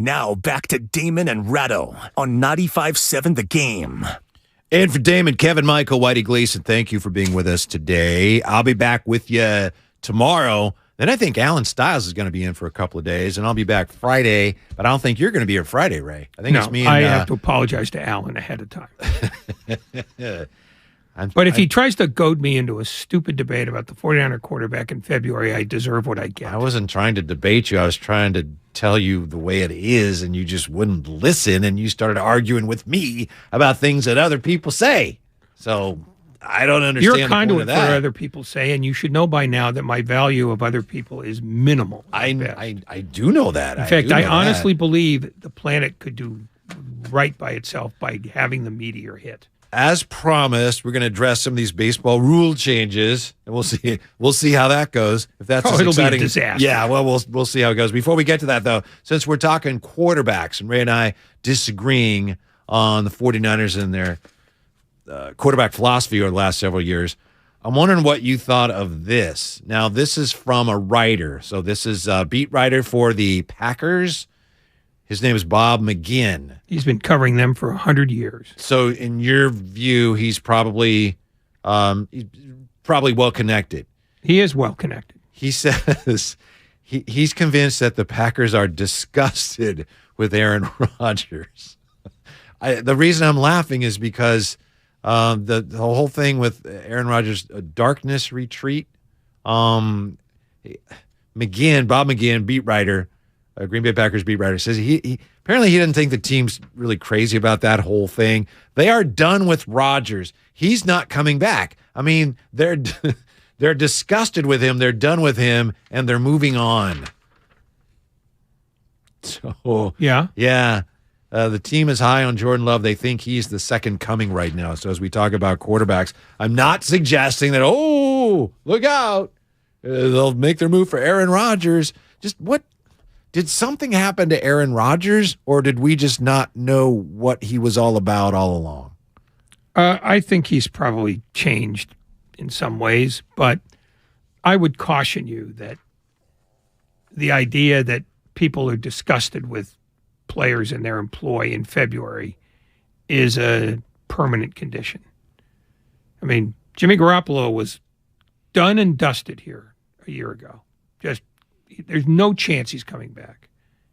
Now back to Damon and Ratto on 95.7 The Game. And for Damon, Kevin, Michael, Whitey Gleason, thank you for being with us today. I'll be back with you tomorrow. Then I think Alan Stiles is going to be in for a couple of days, and I'll be back Friday. But I don't think you're going to be here Friday, Ray. I think it's me and I have to apologize to Alan ahead of time. But if he tries to goad me into a stupid debate about the 49er quarterback in February, I deserve what I get. I wasn't trying to debate you. I was trying to tell you the way it is, and you just wouldn't listen, and you started arguing with me about things that other people say. So I don't understand. You're a conduit for other people say, and you should know by now that my value of other people is minimal. I do know that. In fact, I honestly believe the planet could do right by itself by having the meteor hit. As promised, we're going to address some of these baseball rule changes, and we'll see how that goes. If that's it'll exciting, be a disaster. Yeah, well, we'll see how it goes. Before we get to that, though, since we're talking quarterbacks, and Ray and I disagreeing on the 49ers and their quarterback philosophy over the last several years, I'm wondering what you thought of this. Now, this is from a writer. So this is a beat writer for the Packers. His name is Bob McGinn. He's been covering them for 100 years. So in your view, he's probably well connected. He is well connected. He says he's convinced that the Packers are disgusted with Aaron Rodgers. The reason I'm laughing is because the whole thing with Aaron Rodgers' darkness retreat. Bob McGinn, beat writer, Green Bay Packers beat writer, says he apparently he didn't think the team's really crazy about that whole thing. They are done with Rodgers. He's not coming back. I mean, they're disgusted with him. They're done with him, and they're moving on. So yeah. The team is high on Jordan Love. They think he's the second coming right now. So as we talk about quarterbacks, I'm not suggesting that, look out. They'll make their move for Aaron Rodgers. Did something happen to Aaron Rodgers, or did we just not know what he was all about all along? I think he's probably changed in some ways, but I would caution you that the idea that people are disgusted with players in their employ in February is a permanent condition. I mean, Jimmy Garoppolo was done and dusted here a year ago. There's no chance he's coming back.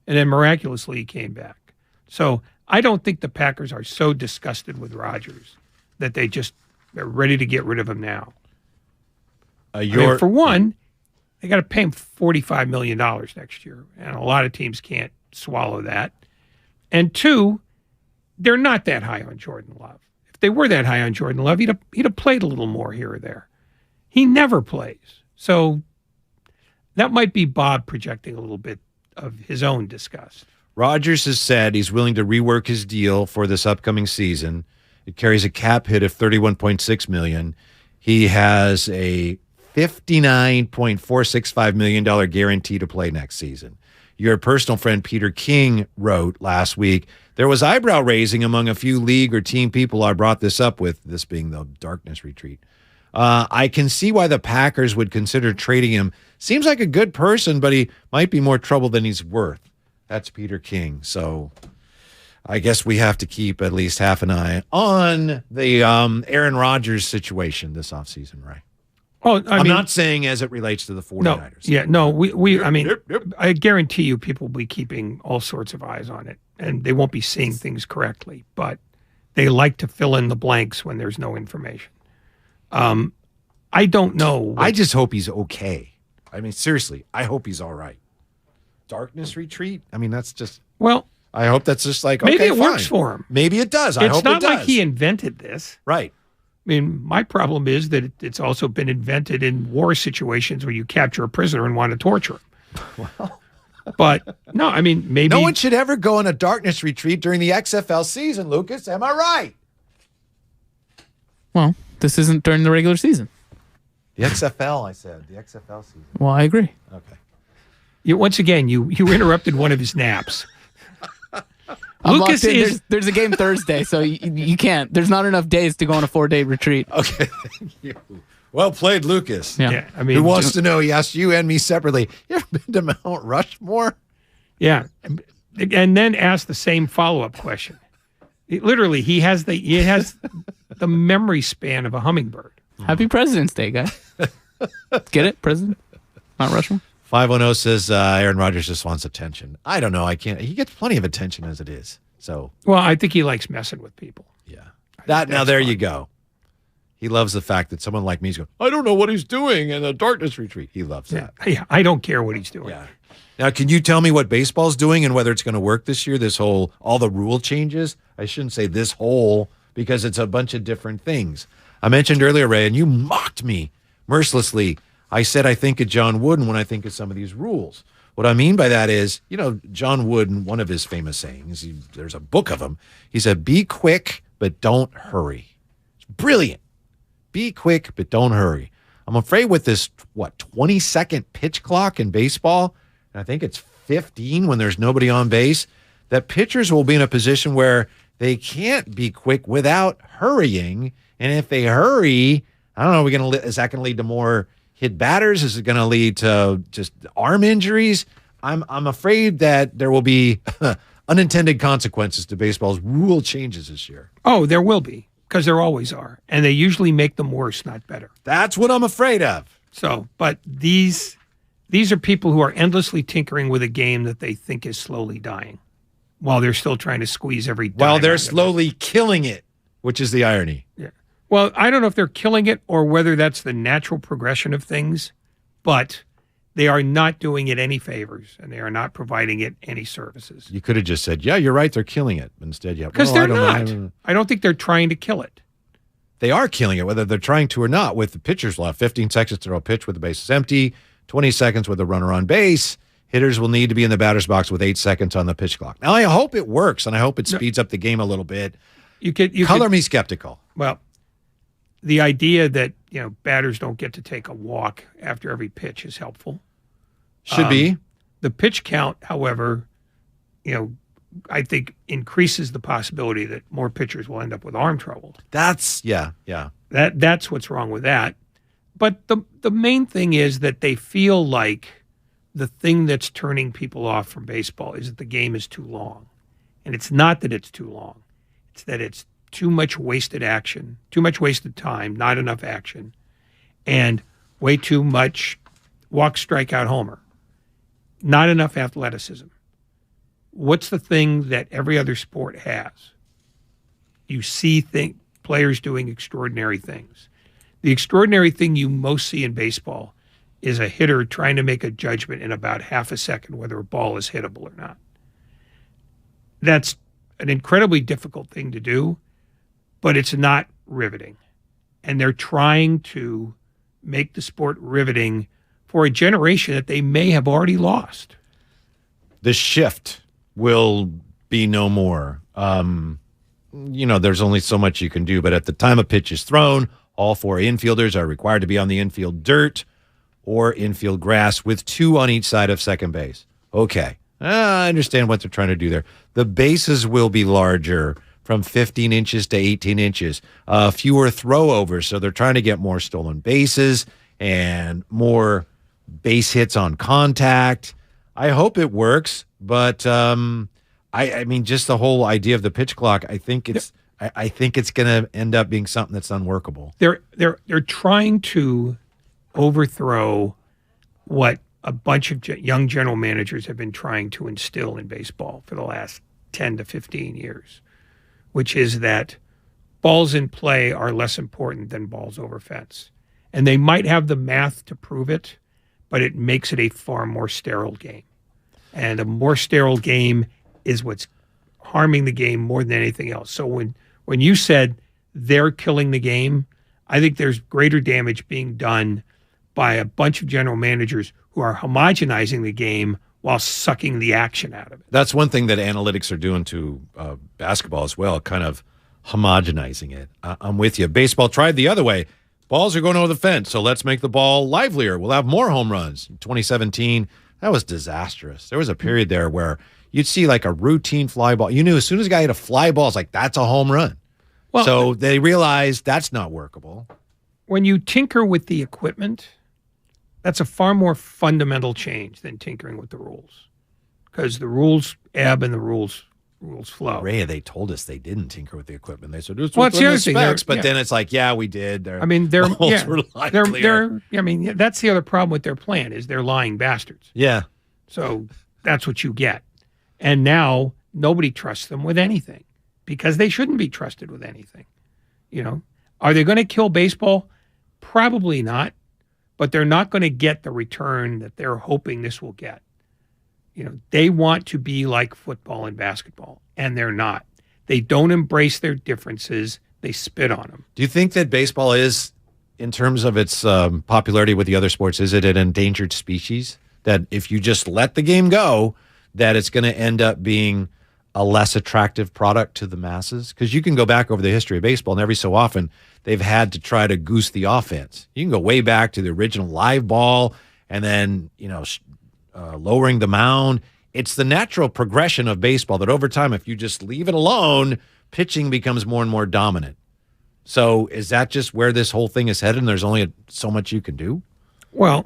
And then miraculously he came back. So I don't think the Packers are so disgusted with Rodgers that they're ready to get rid of him now. For one, they got to pay him $45 million next year. And a lot of teams can't swallow that. And two, they're not that high on Jordan Love. If they were that high on Jordan Love, he'd have played a little more here or there. He never plays. So that might be Bob projecting a little bit of his own disgust. Rodgers has said he's willing to rework his deal for this upcoming season. It carries a cap hit of $31.6 million. He has a $59.465 million guarantee to play next season. Your personal friend Peter King wrote last week, there was eyebrow raising among a few league or team people I brought this up with, this being the darkness retreat. I can see why the Packers would consider trading him. Seems like a good person, but he might be more trouble than he's worth. That's Peter King. So I guess we have to keep at least half an eye on the Aaron Rodgers situation this offseason, right? Oh, I'm not saying as it relates to the 49ers. I guarantee you people will be keeping all sorts of eyes on it, and they won't be seeing things correctly, but they like to fill in the blanks when there's no information. I don't know. I just hope he's okay. I mean, seriously, I hope he's all right. Darkness retreat? I mean, that's just... Well... I hope that's just like, maybe okay, it works for him. Maybe it does. I hope it does. It's not like he invented this. Right. I mean, my problem is that it's also been invented in war situations where you capture a prisoner and want to torture him. Well... But, no, I mean, maybe... No one should ever go on a darkness retreat during the XFL season, Lucas. Am I right? Well, this isn't during the regular season. The XFL, I said. The XFL season. Well, I agree. Okay. Once again, you interrupted one of his naps. Lucas there's a game Thursday, so you can't. There's not enough days to go on a 4-day retreat. Okay, thank you. Well played, Lucas. Yeah, I mean, who wants to know? He asked you and me separately. You ever been to Mount Rushmore? Yeah, and then ask the same follow-up question. Literally, he has the memory span of a hummingbird. Happy President's Day, guys. Get it? President? Mount Rushmore? 510 says Aaron Rodgers just wants attention. I don't know. I can't. He gets plenty of attention as it is. So, well, I think he likes messing with people. Now there you go. He loves the fact that someone like me is going, I don't know what he's doing in a darkness retreat. He loves that. Yeah, I don't care what he's doing. Yeah. Now, can you tell me what baseball's doing and whether it's going to work this year? All the rule changes. I shouldn't say this whole because it's a bunch of different things. I mentioned earlier, Ray, and you mocked me mercilessly. I said I think of John Wooden when I think of some of these rules. What I mean by that is, John Wooden, one of his famous sayings, there's a book of them. He said, be quick, but don't hurry. It's brilliant. Be quick, but don't hurry. I'm afraid with this, 20-second pitch clock in baseball, and I think it's 15 when there's nobody on base, that pitchers will be in a position where they can't be quick without hurrying. And if they hurry, I don't know, is that going to lead to more hit batters? Is it going to lead to just arm injuries? I'm afraid that there will be unintended consequences to baseball's rule changes this year. Oh, there will be, because there always are. And they usually make them worse, not better. That's what I'm afraid of. So, but these are people who are endlessly tinkering with a game that they think is slowly dying while they're still trying to squeeze every dime. While they're slowly killing it, which is the irony. Yeah. Well, I don't know if they're killing it or whether that's the natural progression of things, but they are not doing it any favors and they are not providing it any services. You could have just said, yeah, you're right, they're killing it. But instead, because they're not. I don't think they're trying to kill it. They are killing it, whether they're trying to or not. With the pitchers will have 15 seconds to throw a pitch with the bases empty, 20 seconds with a runner on base. Hitters will need to be in the batter's box with 8 seconds on the pitch clock. Now, I hope it works, and I hope it speeds up the game a little bit. You color me skeptical. Well, the idea that batters don't get to take a walk after every pitch is helpful. Should be. The pitch count, however, I think increases the possibility that more pitchers will end up with arm trouble. That's That's what's wrong with that. But the main thing is that they feel like the thing that's turning people off from baseball is that the game is too long. And it's not that it's too long. It's that it's too much wasted action, too much wasted time, not enough action, and way too much walk, strikeout, homer. Not enough athleticism. What's the thing that every other sport has? You see players doing extraordinary things. The extraordinary thing you most see in baseball is a hitter trying to make a judgment in about half a second whether a ball is hittable or not. That's an incredibly difficult thing to do, but it's not riveting. And they're trying to make the sport riveting for a generation that they may have already lost. The shift will be no more. There's only so much you can do, but at the time a pitch is thrown, all 4 infielders are required to be on the infield dirt or infield grass with 2 on each side of second base. Okay. I understand what they're trying to do there. The bases will be larger from 15 inches to 18 inches. Fewer throwovers, so they're trying to get more stolen bases and more base hits on contact. I hope it works, but I mean, just the whole idea of the pitch clock, I think it's going to end up being something that's unworkable. They're trying to overthrow what a bunch of young general managers have been trying to instill in baseball for the last 10 to 15 years, which is that balls in play are less important than balls over fence. And they might have the math to prove it, but it makes it a far more sterile game. And a more sterile game is what's harming the game more than anything else. So when you said they're killing the game, I think there's greater damage being done by a bunch of general managers who are homogenizing the game while sucking the action out of it. That's one thing that analytics are doing to basketball as well, kind of homogenizing it. I'm with you. Baseball tried the other way. Balls are going over the fence, so let's make the ball livelier. We'll have more home runs. In 2017, that was disastrous. There was a period there where you'd see like a routine fly ball. You knew as soon as a guy hit a fly ball, it's like, that's a home run. Well, so they realized that's not workable. When you tinker with the equipment, that's a far more fundamental change than tinkering with the rules. because the rules ebb and the rules flow. Ray, they told us they didn't tinker with the equipment. They said, it's Well, it's the within other thing. specs, They're- but then it's like, yeah, we did. I mean, they're rules were clear. I mean, that's the other problem with their plan is they're lying bastards. Yeah. So that's what you get. And now nobody trusts them with anything because they shouldn't be trusted with anything. You know, are they going to kill baseball? Probably not, but they're not going to get the return that they're hoping this will get. You know, they want to be like football and basketball, and they're not. They don't embrace their differences. They spit on them. Do you think that baseball is, in terms of its popularity with the other sports, is it an endangered species? That if you just let the game go, that it's going to end up being a less attractive product to the masses? Because you can go back over the history of baseball, and every so often they've had to try to goose the offense. You can go way back to the original live ball, and then lowering the mound. It's the natural progression of baseball that over time, if you just leave it alone, pitching becomes more and more dominant. So is that just where this whole thing is headed, and there's only so much you can do? Well,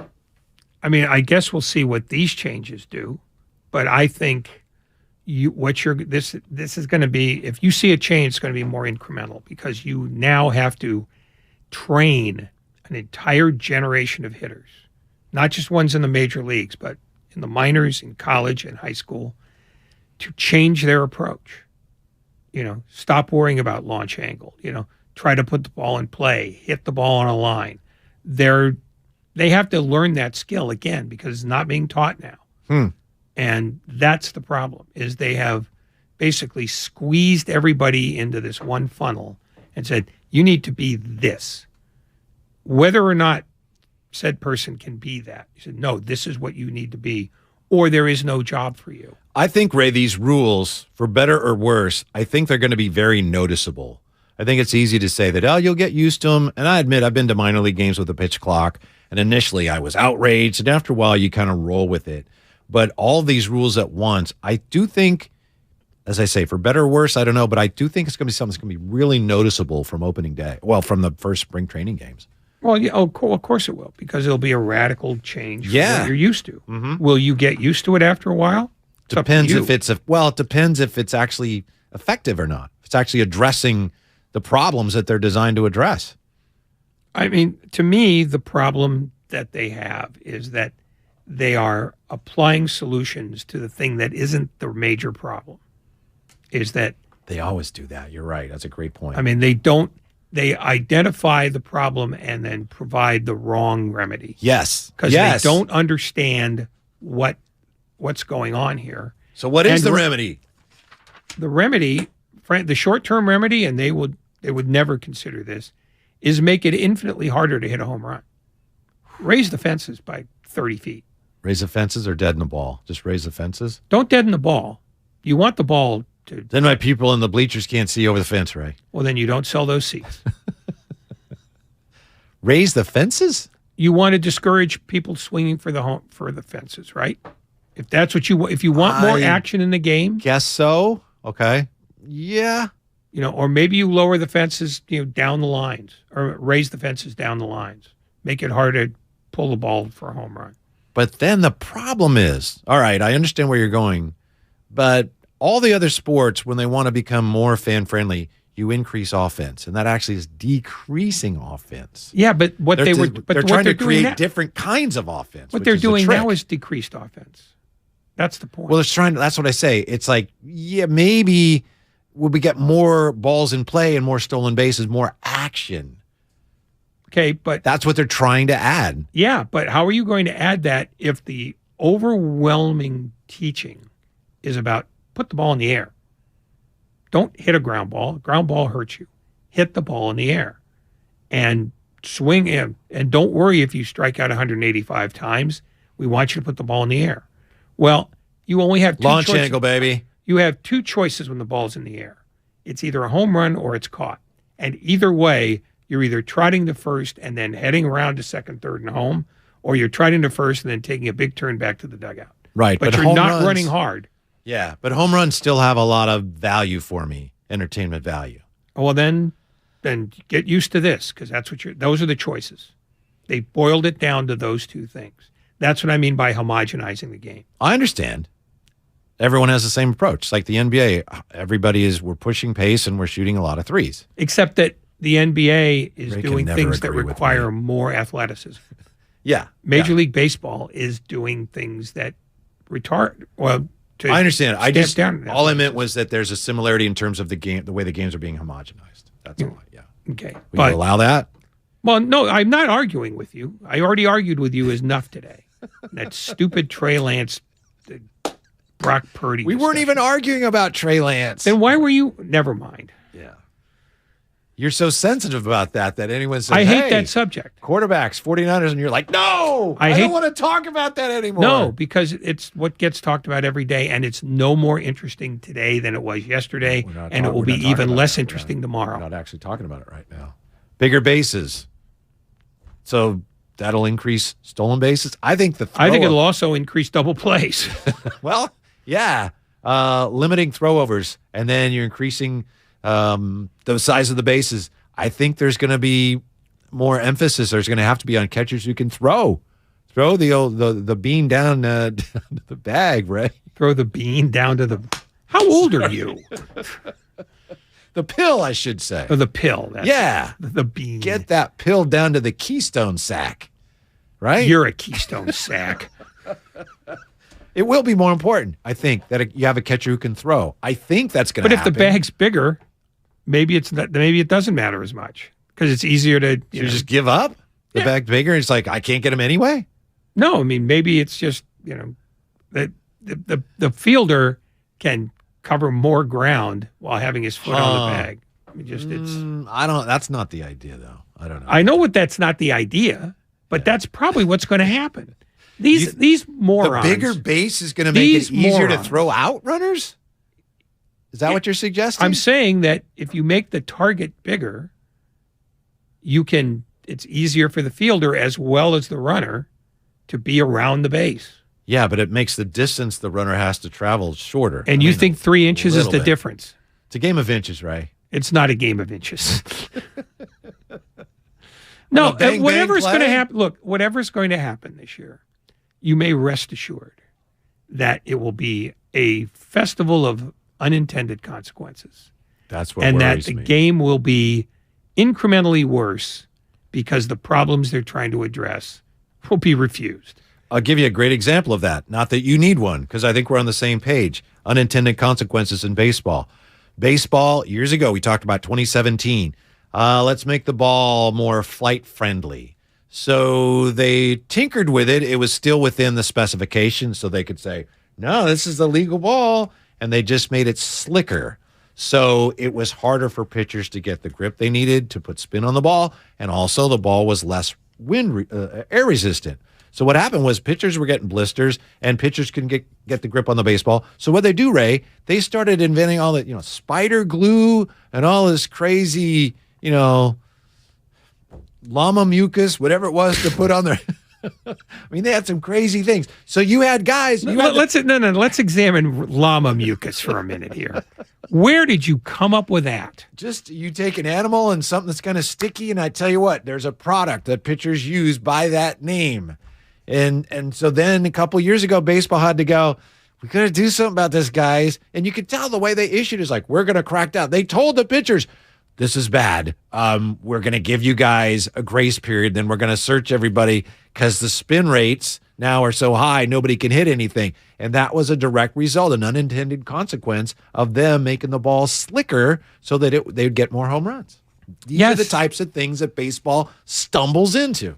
I mean, I guess we'll see what these changes do, but I think this is going to be, if you see a change, it's going to be more incremental because you now have to train an entire generation of hitters, not just ones in the major leagues, but in the minors, in college, and high school, to change their approach. You know, stop worrying about launch angle. You know, try to put the ball in play, hit the ball on a line. They have to learn that skill again because it's not being taught now. And that's the problem, is they have basically squeezed everybody into this one funnel and said, you need to be this. Whether or not said person can be that. He said, no, this is what you need to be, or there is no job for you. I think, Ray, these rules, for better or worse, I think they're going to be very noticeable. I think it's easy to say that, oh, you'll get used to them. And I admit, I've been to minor league games with a pitch clock, and initially I was outraged, and after a while you kind of roll with it. But all these rules at once, I do think, as I say, for better or worse, I don't know, but I do think it's going to be something that's going to be really noticeable from opening day. Well, from the first spring training games. Well, yeah, of course it will, because it'll be a radical change from what you're used to. Mm-hmm. Will you get used to it after a while? Depends if it's it depends if it's actually effective or not. If it's actually addressing the problems that they're designed to address. I mean, to me, the problem that they have is that they are applying solutions to the thing that isn't the major problem. Is that they always do that. You're right. That's a great point. I mean, they identify the problem and then provide the wrong remedy. Yes. Because they don't understand what's going on here. So what is the remedy? The remedy, the short-term remedy, and they would never consider this, is make it infinitely harder to hit a home run. Raise the fences by 30 feet. Raise the fences or deaden the ball? Just raise the fences? Don't deaden the ball. You want the ball to... Then my people in the bleachers can't see over the fence, Ray. Well, then you don't sell those seats. Raise the fences? You want to discourage people swinging for the fences, right? If that's what you want, if you want more action in the game. Guess so. Okay. Yeah. You know, or maybe you lower the fences, down the lines, or raise the fences down the lines. Make it harder to pull the ball for a home run. But then the problem is, all right, I understand where you're going, but all the other sports, when they want to become more fan-friendly, you increase offense, and that actually is decreasing offense. Yeah, but they're trying to create different kinds of offense. What they're doing now is decreased offense. That's the point. Well, that's what I say. It's like, yeah, maybe would we get more balls in play and more stolen bases, more action? Okay, but that's what they're trying to add. Yeah, but how are you going to add that if the overwhelming teaching is about put the ball in the air? Don't hit a ground ball. A ground ball hurts you. Hit the ball in the air and swing in. And don't worry if you strike out 185 times. We want you to put the ball in the air. Well, you only have two launch choices. Angle, baby. You have two choices when the ball's in the air. It's either a home run or it's caught. And either way, you're either trotting to first and then heading around to second, third, and home, or you're trotting to first and then taking a big turn back to the dugout. Right. But you're not running hard. Yeah, but home runs still have a lot of value for me, entertainment value. Well, then get used to this, because those are the choices. They boiled it down to those two things. That's what I mean by homogenizing the game. I understand. Everyone has the same approach. It's like the NBA. We're pushing pace and we're shooting a lot of threes. Except that the NBA is Ray can doing never things that agree with require more athleticism. Yeah. Major League Baseball is doing things that retard. Well, I understand. down All I meant was that there's a similarity in terms of the game, the way the games are being homogenized. That's all. Yeah. Okay. Will you allow that? Well, no, I'm not arguing with you. I already argued with you enough today. That stupid Trey Lance, Brock Purdy. We weren't even arguing about Trey Lance. Then why were you? Never mind. Yeah. You're so sensitive about that anyone says, I hate hey, that subject. Quarterbacks, 49ers, and you're like, no, I don't want to talk about that anymore. No, because it's what gets talked about every day, and it's no more interesting today than it was yesterday, and it will be even less interesting tomorrow. We're not actually talking about it right now. Bigger bases. So that'll increase stolen bases. I think it'll also increase double plays. Well, yeah. Limiting throwovers, and then you're increasing the size of the bases. I think there's going to be more emphasis. There's going to have to be on catchers who can throw the bean down to the bag, right? Throw the bean down to the. How old are you? The pill, I should say. Or the pill. The bean. Get that pill down to the keystone sack, right? You're a keystone sack. It will be more important, I think, that you have a catcher who can throw. I think that's going to happen. But if the bag's bigger, maybe it doesn't matter as much because it's easier to you just give up. The bag's bigger, and it's like I can't get him anyway. No, I mean maybe it's just that the fielder can cover more ground while having his foot on the bag. I mean, That's not the idea, though. I don't know. I know that's not the idea, but that's probably what's going to happen. These morons. The bigger base is going to make it easier to throw out runners? Is that what you're suggesting? I'm saying that if you make the target bigger, it's easier for the fielder as well as the runner to be around the base. Yeah, but it makes the distance the runner has to travel shorter. And you think 3 inches is the difference? It's a game of inches, Ray. It's not a game of inches. No, whatever's going to happen. Look, whatever's going to happen this year, you may rest assured that it will be a festival of unintended consequences. That's what and worries that the me. game will be incrementally worse because the problems they're trying to address will be refused. I'll give you a great example of that. Not that you need one, because I think we're on the same page. Unintended consequences in baseball. Baseball, years ago, we talked about 2017. Let's make the ball more flight friendly. So they tinkered with it. It was still within the specifications, so they could say, no, this is a legal ball. And they just made it slicker. So it was harder for pitchers to get the grip they needed to put spin on the ball. And also the ball was less air resistant. So what happened was pitchers were getting blisters and pitchers couldn't get the grip on the baseball. So what they do, Ray, they started inventing all that, spider glue and all this crazy, llama mucus, whatever it was to put on there. I mean, they had some crazy things. So you had guys. Let's examine llama mucus for a minute here. Where did you come up with that? Just you take an animal and something that's kind of sticky, and I tell you what, there's a product that pitchers use by that name. And so then a couple years ago, baseball had to go, we got to do something about this, guys. And you could tell the way they issued is like, we're going to crack down. They told the pitchers, this is bad. We're going to give you guys a grace period. Then we're going to search everybody because the spin rates now are so high, nobody can hit anything. And that was a direct result, an unintended consequence of them making the ball slicker so that they'd get more home runs. These are the types of things that baseball stumbles into.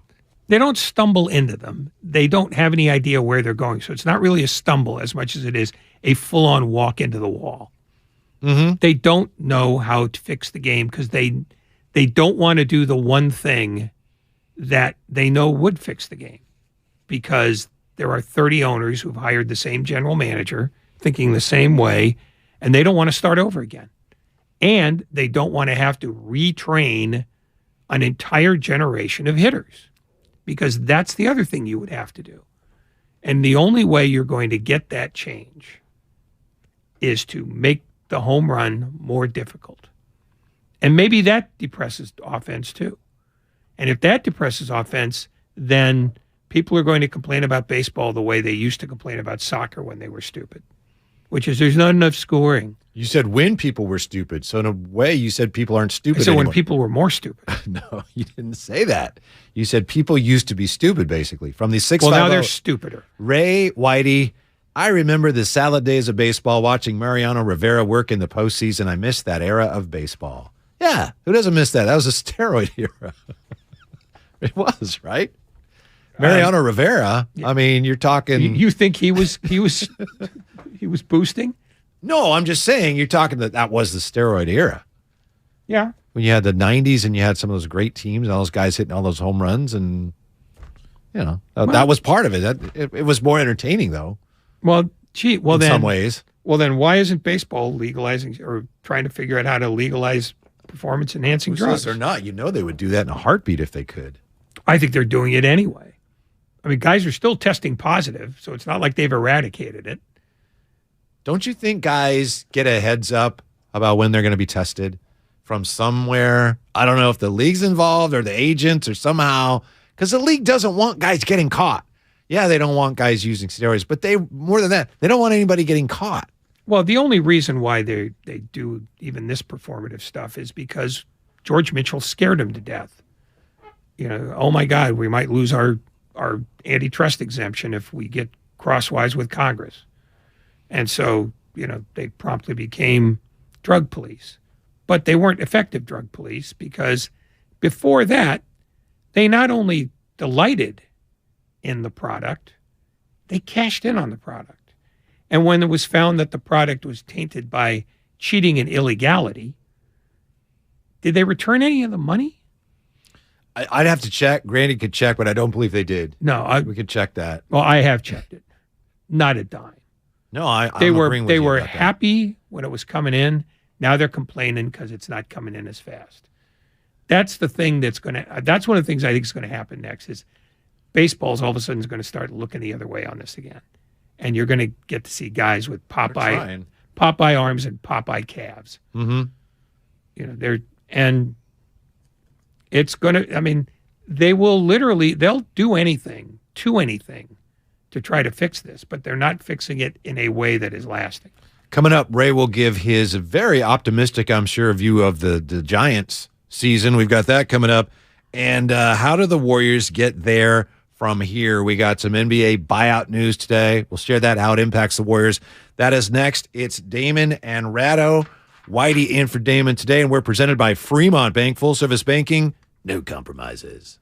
They don't stumble into them. They don't have any idea where they're going. So it's not really a stumble as much as it is a full-on walk into the wall. Mm-hmm. They don't know how to fix the game because they don't want to do the one thing that they know would fix the game, because there are 30 owners who've hired the same general manager thinking the same way, and they don't want to start over again. And they don't want to have to retrain an entire generation of hitters, because that's the other thing you would have to do. And the only way you're going to get that change is to make the home run more difficult. And maybe that depresses offense too. And if that depresses offense, then people are going to complain about baseball the way they used to complain about soccer when they were stupid. which is there's not enough scoring. You said when people were stupid. So in a way, you said people aren't stupid So anymore. when people were more stupid. No, you didn't say that. You said people used to be stupid, basically. From the 6 Well, now they're stupider. Ray Whitey, I remember the salad days of baseball, watching Mariano Rivera work in the postseason. I missed that era of baseball. Yeah, who doesn't miss that? That was a steroid era. It was, right? Mariano Rivera. I mean, you're talking. You think he was boosting? No, I'm just saying you're talking that was the steroid era. Yeah. When you had the 90s and you had some of those great teams and all those guys hitting all those home runs, and that was part of it. It was more entertaining, though. Well, in some ways. Well, then why isn't baseball legalizing or trying to figure out how to legalize performance-enhancing drugs? They're not. You know they would do that in a heartbeat if they could. I think they're doing it anyway. I mean, guys are still testing positive, so it's not like they've eradicated it. Don't you think guys get a heads up about when they're going to be tested from somewhere? I don't know if the league's involved or the agents or somehow, because the league doesn't want guys getting caught. Yeah, they don't want guys using steroids, but more than that, they don't want anybody getting caught. Well, the only reason why they do even this performative stuff is because George Mitchell scared him to death. Oh my God, we might lose our antitrust exemption if we get crosswise with Congress. And so, they promptly became drug police. But they weren't effective drug police because before that, they not only delighted in the product, they cashed in on the product. And when it was found that the product was tainted by cheating and illegality, did they return any of the money? I'd have to check. Granny could check, but I don't believe they did. No, we could check that. Well, I have checked it. Not a dime. No, I'm they agreeing with you were about that. happy when it was coming in. Now they're complaining because it's not coming in as fast. That's the thing that's that's one of the things I think is going to happen next is baseball's all of a sudden is going to start looking the other way on this again. And you're going to get to see guys with Popeye arms and Popeye calves. Mm-hmm. And it's going to, they'll do anything to try to fix this, but they're not fixing it in a way that is lasting. Coming up, Ray will give his very optimistic, I'm sure, view of the Giants season. We've got that coming up. And how do the Warriors get there from here? We got some NBA buyout news today. We'll share that, how it impacts the Warriors. That is next. It's Damon and Ratto. Whitey in for Damon today, and we're presented by Fremont Bank, full-service banking, no compromises.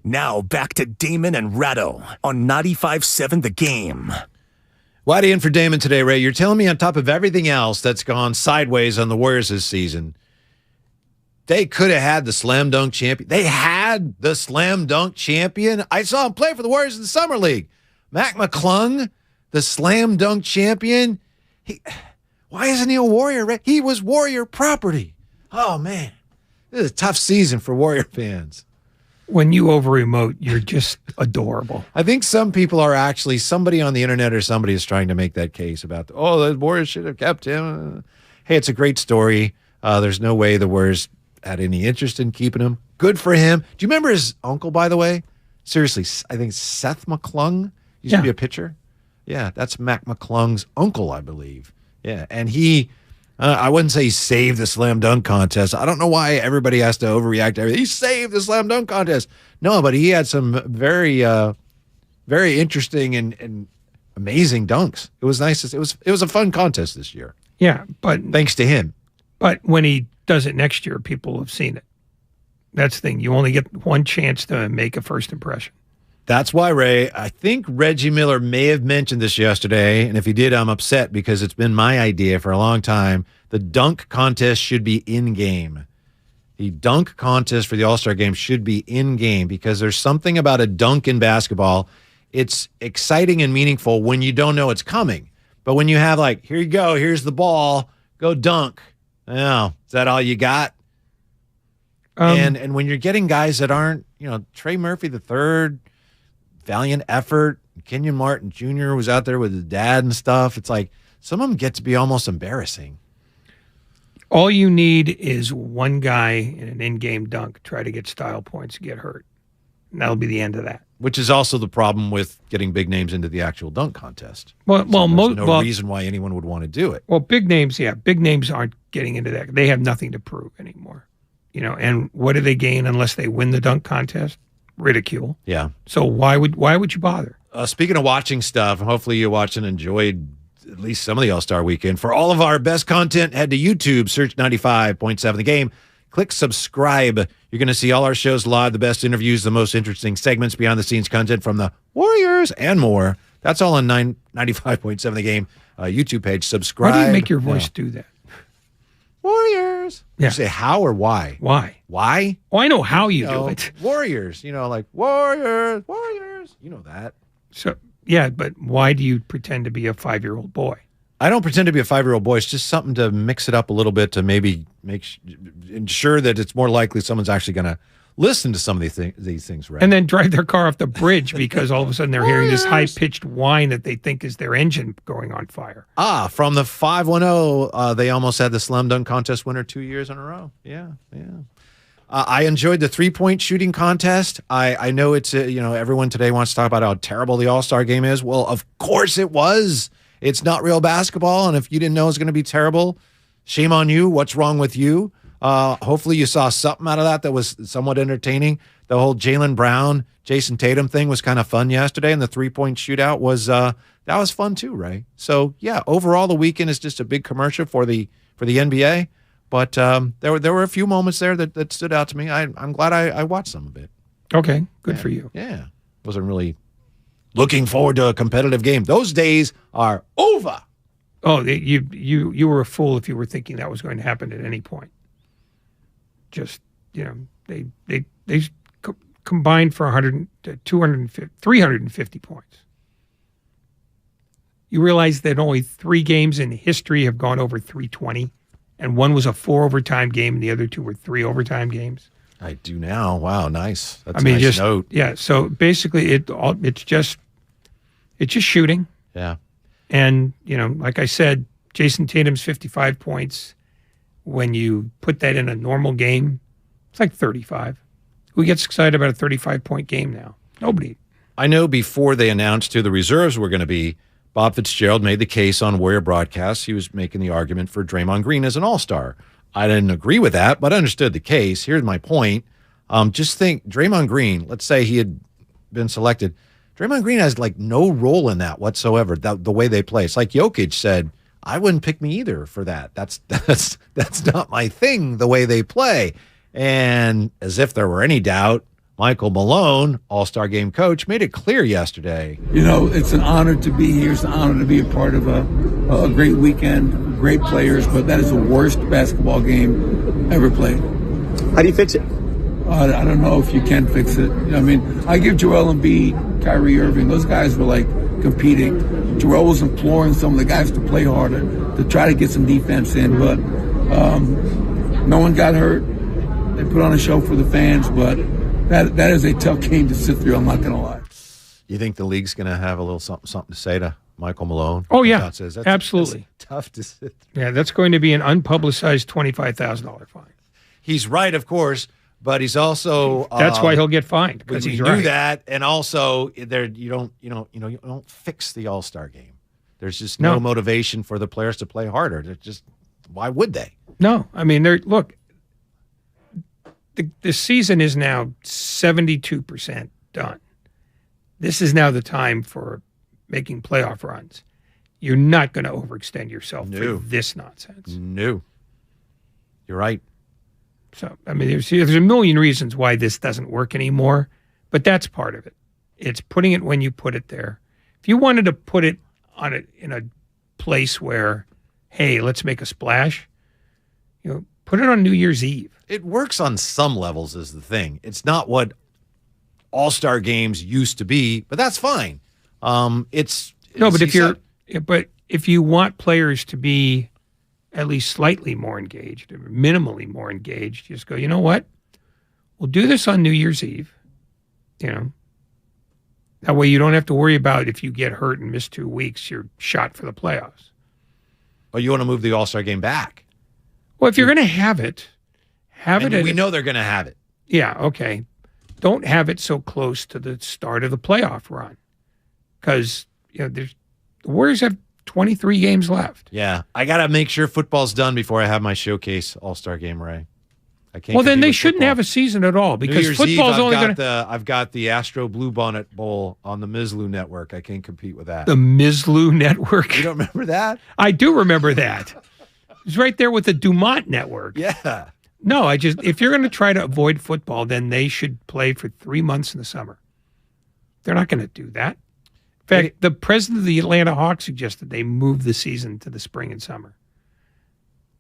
Now back to Damon and Ratto on 95.7 The Game. Whitey in for Damon today, Ray. You're telling me on top of everything else that's gone sideways on the Warriors this season, they could have had the slam dunk champion. They had the slam dunk champion. I saw him play for the Warriors in the Summer League. Mac McClung, the slam dunk champion. Why isn't he a Warrior, Ray? He was Warrior property. Oh, man. This is a tough season for Warrior fans. When you over-emote, you're just adorable. I think some people are actually, somebody on the internet or somebody is trying to make that case about, the Warriors should have kept him. Hey, it's a great story. There's no way the Warriors had any interest in keeping him. Good for him. Do you remember his uncle, by the way? Seriously, I think Seth McClung used to be a pitcher. Yeah, that's Mac McClung's uncle, I believe. Yeah, and he... I wouldn't say he saved the slam dunk contest. I don't know why everybody has to overreact to everything. He saved the slam dunk contest. No, but he had some very, very interesting and amazing dunks. It was nice. It was a fun contest this year. Yeah, but thanks to him. But when he does it next year, people have seen it. That's the thing. You only get one chance to make a first impression. That's why, Ray, I think Reggie Miller may have mentioned this yesterday, and if he did, I'm upset because it's been my idea for a long time. The dunk contest should be in-game. The dunk contest for the All-Star Game should be in-game because there's something about a dunk in basketball. It's exciting and meaningful when you don't know it's coming. But when you have, like, here you go, here's the ball, go dunk. Oh, is that all you got? And when you're getting guys that aren't, Trey Murphy III, valiant effort. Kenyon Martin Jr. was out there with his dad and stuff. It's like some of them get to be almost embarrassing. All you need is one guy in an in-game dunk try to get style points, get hurt. And that'll be the end of that. Which is also the problem with getting big names into the actual dunk contest. Well, there's no reason why anyone would want to do it. Well, big names aren't getting into that. They have nothing to prove anymore. And what do they gain unless they win the dunk contest? Ridicule. Yeah. So why would you bother? Speaking of watching stuff, hopefully you watched and enjoyed at least some of the All-Star Weekend. For all of our best content, head to YouTube, search 95.7 The Game. Click subscribe. You're going to see all our shows live, the best interviews, the most interesting segments, behind-the-scenes content from the Warriors, and more. That's all on 95.7 The Game YouTube page. Subscribe. Why do you make your voice do that? Warriors. Warriors? Yeah. You say how or why? Why? Why? Well, I know how you do it. Warriors. Like Warriors. You know that. So, yeah, but why do you pretend to be a 5-year-old boy? I don't pretend to be a 5-year-old boy. It's just something to mix it up a little bit to maybe ensure that it's more likely someone's actually going to listen to some of these things, right? And then drive their car off the bridge because all of a sudden they're hearing this high-pitched whine that they think is their engine going on fire. From the 510, they almost had the slam dunk contest winner 2 years in a row. Yeah. I enjoyed the three-point shooting contest. I know it's, everyone today wants to talk about how terrible the All-Star game is. Well, of course it was. It's not real basketball, and if you didn't know it was going to be terrible, shame on you. What's wrong with you? Hopefully you saw something out of that was somewhat entertaining. The whole Jaylen Brown, Jason Tatum thing was kind of fun yesterday, and the three-point shootout was that was fun too, right? So yeah, overall the weekend is just a big commercial for the NBA. But there were a few moments there that stood out to me. I'm glad I watched some of it. Okay, good for you. Yeah, wasn't really looking forward to a competitive game. Those days are over. Oh, you were a fool if you were thinking that was going to happen at any point. Just, they combined for 350 points. You realize that only 3 games in history have gone over 320, and one was a 4 overtime game, and the other 2 were 3 overtime games. I do now. Wow, nice. That's a nice note. Yeah. So basically, it's just shooting. Yeah. And like I said, Jason Tatum's 55 points. When you put that in a normal game, it's like 35. Who gets excited about a 35-point game now? Nobody. I know before they announced who the reserves were going to be, Bob Fitzgerald made the case on Warrior broadcasts. He was making the argument for Draymond Green as an all-star. I didn't agree with that, but I understood the case. Here's my point. Just think, Draymond Green, let's say he had been selected. Draymond Green has no role in that whatsoever, the way they play. It's like Jokic said, I wouldn't pick me either for that. That's not my thing, the way they play. And as if there were any doubt, Michael Malone, All-Star Game coach, made it clear yesterday. It's an honor to be here. It's an honor to be a part of a great weekend, great players, but that is the worst basketball game ever played. How do you fix it? I don't know if you can fix it. I give Joel Embiid, Kyrie Irving, those guys were competing. Joel was imploring some of the guys to play harder, to try to get some defense in, but no one got hurt. They put on a show for the fans, but that is a tough game to sit through, I'm not going to lie. You think the league's going to have a little something to say to Michael Malone? Oh, yeah, absolutely. That's tough to sit through. Yeah, that's going to be an unpublicized $25,000 fine. He's right, of course, but he's also that's why he'll get fined, because he's right. Do that, and also you don't fix the All-Star game. There's just no motivation for the players to play harder. They're just, why would they? No, the season is now 72% done. This is now the time for making playoff runs. You're not going to overextend yourself for this nonsense. No. You're right. So, there's a million reasons why this doesn't work anymore, but that's part of it. It's putting it when you put it there. If you wanted to put it in a place where, hey, let's make a splash, put it on New Year's Eve. It works on some levels is the thing. It's not what all-star games used to be, but that's fine. But if you want players to be at least slightly more engaged, or minimally more engaged, just go, you know what? We'll do this on New Year's Eve. That way you don't have to worry about if you get hurt and miss 2 weeks, you're shot for the playoffs. Or you want to move the All-Star game back. Well, if you're going to have it, we know they're going to have it. Yeah, okay. Don't have it so close to the start of the playoff run, because the Warriors have 23 games left. Yeah, I got to make sure football's done before I have my showcase All-Star game, Ray. I can't. Well, then they shouldn't have a season at all, because football's only going to. I've got the Astro Bluebonnet Bowl on the Mizlou Network. I can't compete with that. The Mizlou Network. You don't remember that? I do remember that. It's right there with the Dumont Network. Yeah. No, if you're going to try to avoid football, then they should play for 3 months in the summer. They're not going to do that. In fact, the president of the Atlanta Hawks suggested they move the season to the spring and summer.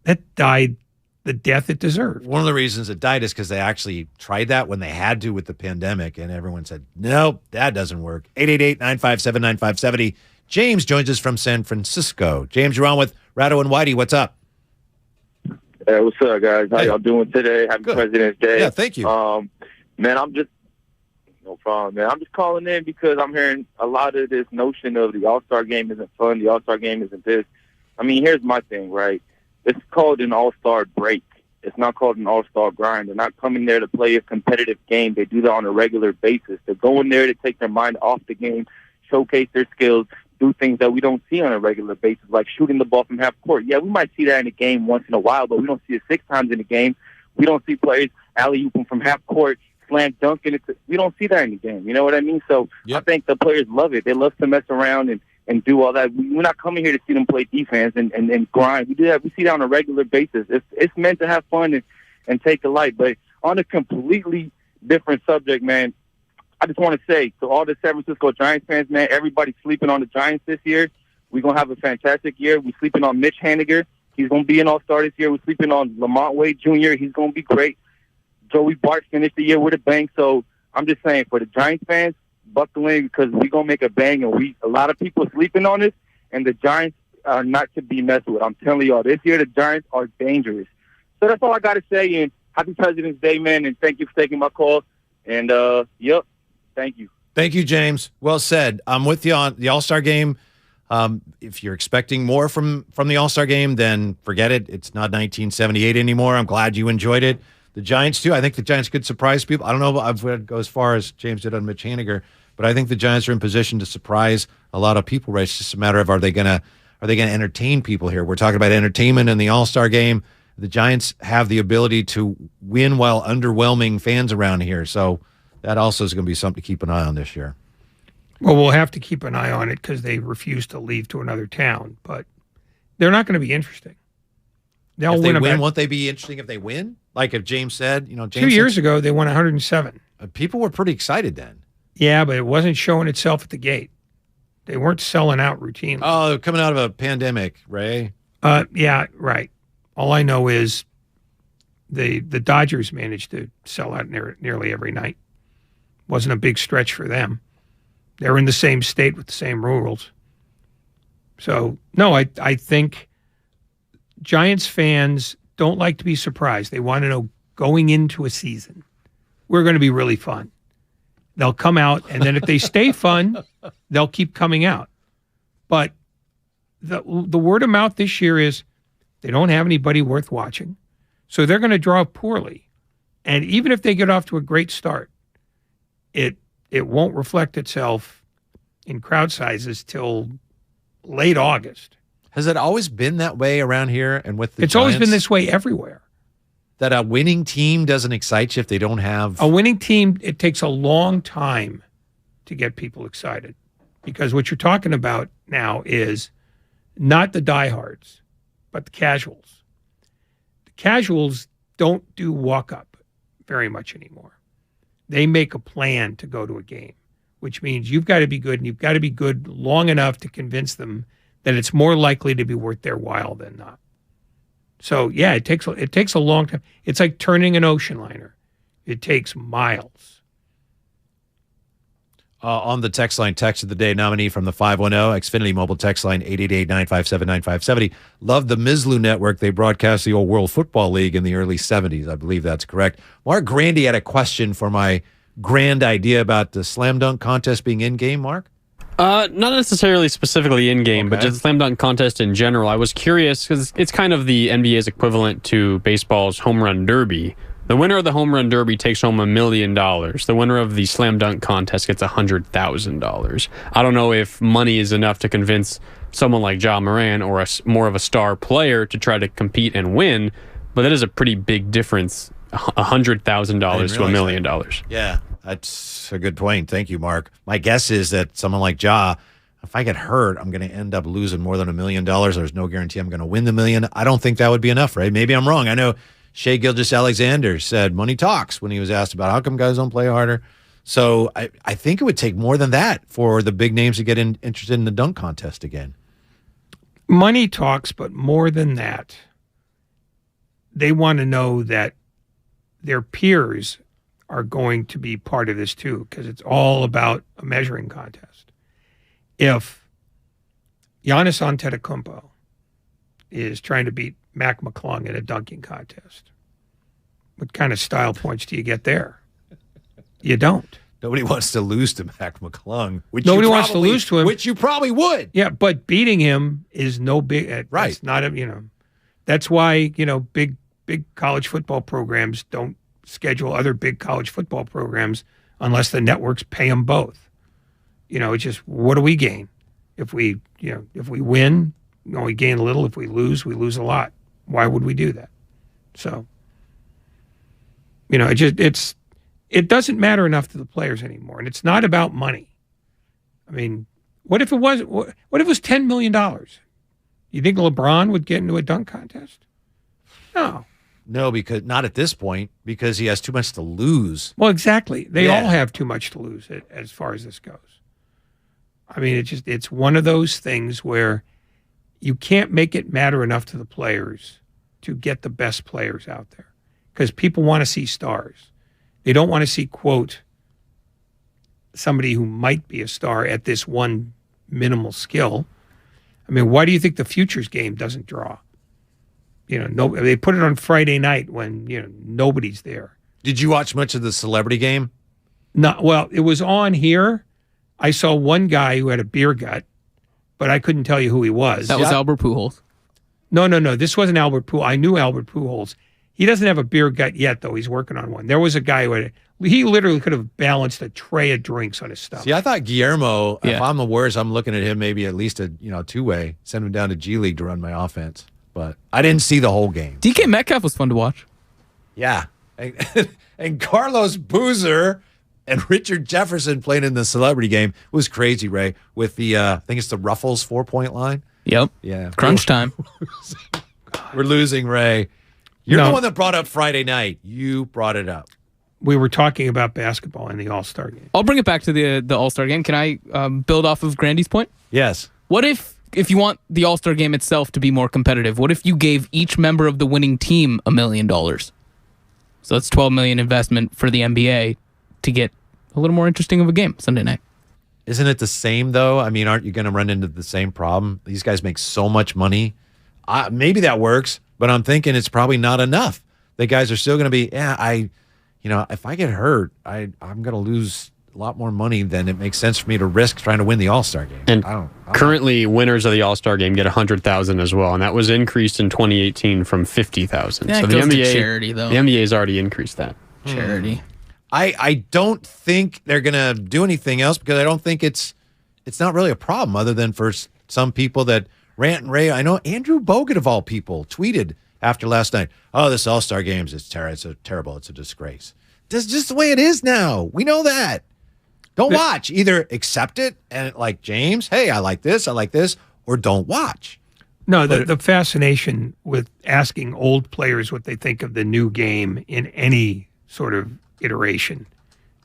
That died the death it deserved. One of the reasons it died is because they actually tried that when they had to with the pandemic, and everyone said, nope, that doesn't work. 888-957-9570. James joins us from San Francisco. James, you're on with Ratto and Whitey. What's up? Hey, what's up, guys? How y'all doing today? Happy President's Day. Yeah, thank you. Man, no problem, man. I'm just calling in because I'm hearing a lot of this notion of the All-Star game isn't fun, the All-Star game isn't this. I mean, here's my thing, right? It's called an All-Star break. It's not called an All-Star grind. They're not coming there to play a competitive game. They do that on a regular basis. They're going there to take their mind off the game, showcase their skills, do things that we don't see on a regular basis, like shooting the ball from half court. Yeah, we might see that in a game once in a while, but we don't see it 6 times in a game. We don't see players alley-ooping from half court, slam dunking. We don't see that in the game. You know what I mean? So I think the players love it. They love to mess around and do all that. We're not coming here to see them play defense and grind. We do that. We see that on a regular basis. It's meant to have fun and take a light. But on a completely different subject, man, I just want to say to all the San Francisco Giants fans, man, everybody's sleeping on the Giants this year. We're going to have a fantastic year. We're sleeping on Mitch Haniger. He's going to be an all-star this year. We're sleeping on Lamont Wade Jr. He's going to be great. Joey Bart finished the year with a bang. So I'm just saying, for the Giants fans, buckle in because we're going to make a bang. And a lot of people sleeping on this, and the Giants are not to be messed with. I'm telling y'all, this year the Giants are dangerous. So that's all I got to say. And happy President's Day, man, and thank you for taking my call. And, yep, thank you. Thank you, James. Well said. I'm with you on the All-Star game. If you're expecting more from the All-Star game, then forget it. It's not 1978 anymore. I'm glad you enjoyed it. The Giants, too. I think the Giants could surprise people. I don't know if I'd go as far as James did on Mitch Haniger, but I think the Giants are in position to surprise a lot of people. Right? It's just a matter of are they gonna entertain people here? We're talking about entertainment in the All-Star game. The Giants have the ability to win while underwhelming fans around here. So that also is going to be something to keep an eye on this year. Well, we'll have to keep an eye on it because they refuse to leave to another town. But they're not going to be interesting. They'll if they win. Won't they be interesting if they win? Like if James said, James 2 years ago, they won 107. People were pretty excited then. Yeah, but it wasn't showing itself at the gate. They weren't selling out routinely. Oh, coming out of a pandemic, Ray. Yeah, right. All I know is the Dodgers managed to sell out nearly every night. Wasn't a big stretch for them. They're in the same state with the same rules. So, no, I think Giants fans don't like to be surprised. They want to know going into a season, we're going to be really fun. They'll come out, and then if they stay fun, they'll keep coming out. But the word of mouth this year is they don't have anybody worth watching. So they're going to draw poorly. And even if they get off to a great start, it won't reflect itself in crowd sizes till late August. Has it always been that way around here and with the It's Giants? always been this way everywhere. That a winning team doesn't excite you if they don't have... A winning team, it takes a long time to get people excited. Because what you're talking about now is not the diehards, but the casuals. The casuals don't do walk-up very much anymore. They make a plan to go to a game, which means you've got to be good, and you've got to be good long enough to convince them that it's more likely to be worth their while than not. So, yeah, it takes a long time. It's like turning an ocean liner. It takes miles. On the text line, text of the day nominee from the 510, Xfinity mobile text line 888-957-9570. Love the Mizlu network. They broadcast the old World Football League in the early 70s. I believe that's correct. Mark Grandy had a question for my grand idea about the slam dunk contest being in-game, Mark? Not necessarily specifically in-game, but just the slam dunk contest in general. I was curious because it's kind of the NBA's equivalent to baseball's home run derby. The winner of the home run derby takes home $1 million. The winner of the slam dunk contest gets $100,000. I don't know if money is enough to convince someone like Ja Moran or more of a star player to try to compete and win, but that is a pretty big difference, $100,000 to $1 million. Yeah, that's a good point. Thank you, Mark. My guess is that someone like Ja, if I get hurt, I'm going to end up losing more than $1 million. There's no guarantee I'm going to win the million. I don't think that would be enough, right? Maybe I'm wrong. I know Shea Gilgeous-Alexander said money talks when he was asked about how come guys don't play harder. So I think it would take more than that for the big names to get interested in the dunk contest again. Money talks, but more than that, they want to know that their peers are going to be part of this too, because it's all about a measuring contest. If Giannis Antetokounmpo is trying to beat Mac McClung in a dunking contest, what kind of style points do you get there? You don't. Nobody wants to lose to Mac McClung. Nobody wants to lose to him. Which you probably would. Yeah, but beating him is no big. Right. It's not a. That's why big college football programs don't schedule other big college football programs unless the networks pay them both. It's just, what do we gain if we win? We gain a little. If we lose a lot. Why would we do that? So, it doesn't matter enough to the players anymore, and it's not about money. I mean, what if it was $10 million? You think LeBron would get into a dunk contest? No, because not at this point, because he has too much to lose. Well, exactly. They all have too much to lose as far as this goes. I mean, it's one of those things where you can't make it matter enough to the players to get the best players out there, because people want to see stars. They don't want to see, quote, somebody who might be a star at this one minimal skill. I mean, why do you think the futures game doesn't draw? They put it on Friday night when, nobody's there. Did you watch much of the celebrity game? No, well, it was on here. I saw one guy who had a beer gut, but I couldn't tell you who he was. That was Albert Pujols. No. This wasn't Albert Pujols. I knew Albert Pujols. He doesn't have a beer gut yet, though. He's working on one. There was a guy he literally could have balanced a tray of drinks on his stomach. See, I thought Guillermo, if I'm the Warriors, I'm looking at him maybe at least a two-way, send him down to G League to run my offense. But I didn't see the whole game. DK Metcalf was fun to watch. Yeah. And Carlos Boozer and Richard Jefferson playing in the celebrity game was crazy, Ray, with the, I think it's the Ruffles 4-point line. Yep. Yeah. Crunch time. We're losing, Ray. You're the one that brought up Friday night. You brought it up. We were talking about basketball in the All-Star game. I'll bring it back to the All-Star game. Can I build off of Grandy's point? Yes. What if you want the All-Star game itself to be more competitive, what if you gave each member of the winning team $1 million? So that's $12 million investment for the NBA to get a little more interesting of a game Sunday night. Isn't it the same, though? I mean, aren't you going to run into the same problem? These guys make so much money. Maybe that works, but I'm thinking it's probably not enough. The guys are still going to be, if I get hurt, I'm going to lose a lot more money than it makes sense for me to risk trying to win the All-Star game. And currently, winners of the All-Star game get $100,000 as well, and that was increased in 2018 from $50,000. Yeah, so the NBA, charity, though. The NBA has already increased that. Charity. I don't think they're going to do anything else, because I don't think it's not really a problem, other than for some people that rant and rave. I know Andrew Bogut, of all people, tweeted after last night, "Oh, this All-Star Games is terrible. It's a disgrace." That's just the way it is now. We know that. Don't watch. Either accept it and, like James, hey, I like this, or don't watch. No, the fascination with asking old players what they think of the new game in any sort of iteration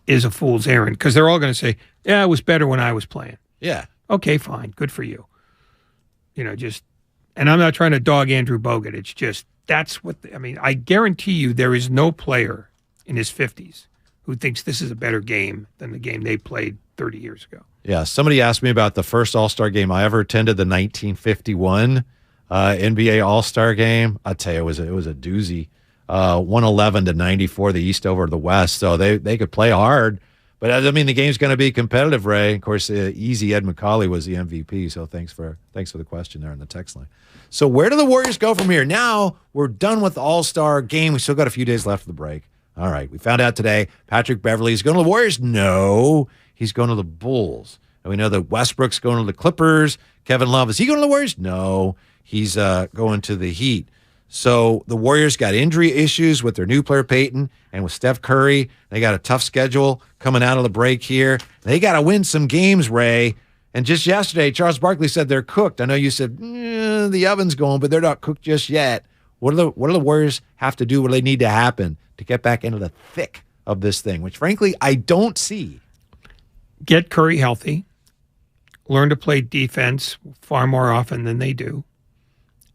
is a fool's errand, because they're all going to say, yeah, it was better when I was playing. Yeah. Okay, fine. Good for you. And I'm not trying to dog Andrew Bogut. It's just, that's what, I guarantee you there is no player in his 50s who thinks this is a better game than the game they played 30 years ago. Yeah, somebody asked me about the first All-Star game I ever attended, the 1951 NBA All-Star game. I tell you, it was a doozy. 111-94, the East over the West. So they could play hard, but the game's going to be competitive, Ray. Of course, easy Ed McCauley was the MVP. So thanks for the question there in the text line. So where do the Warriors go from here? Now we're done with the All-Star game. We still got a few days left of the break. All right, we found out today Patrick Beverley is going to the Warriors. No, he's going to the Bulls. And we know that Westbrook's going to the Clippers. Kevin Love, is he going to the Warriors? No, he's going to the Heat. So the Warriors got injury issues with their new player Peyton and with Steph Curry. They got a tough schedule coming out of the break here. They got to win some games, Ray. And just yesterday, Charles Barkley said they're cooked. I know you said the oven's going, but they're not cooked just yet. What do the Warriors have to do? What do they need to happen to get back into the thick of this thing, which frankly I don't see? Get Curry healthy. Learn to play defense far more often than they do.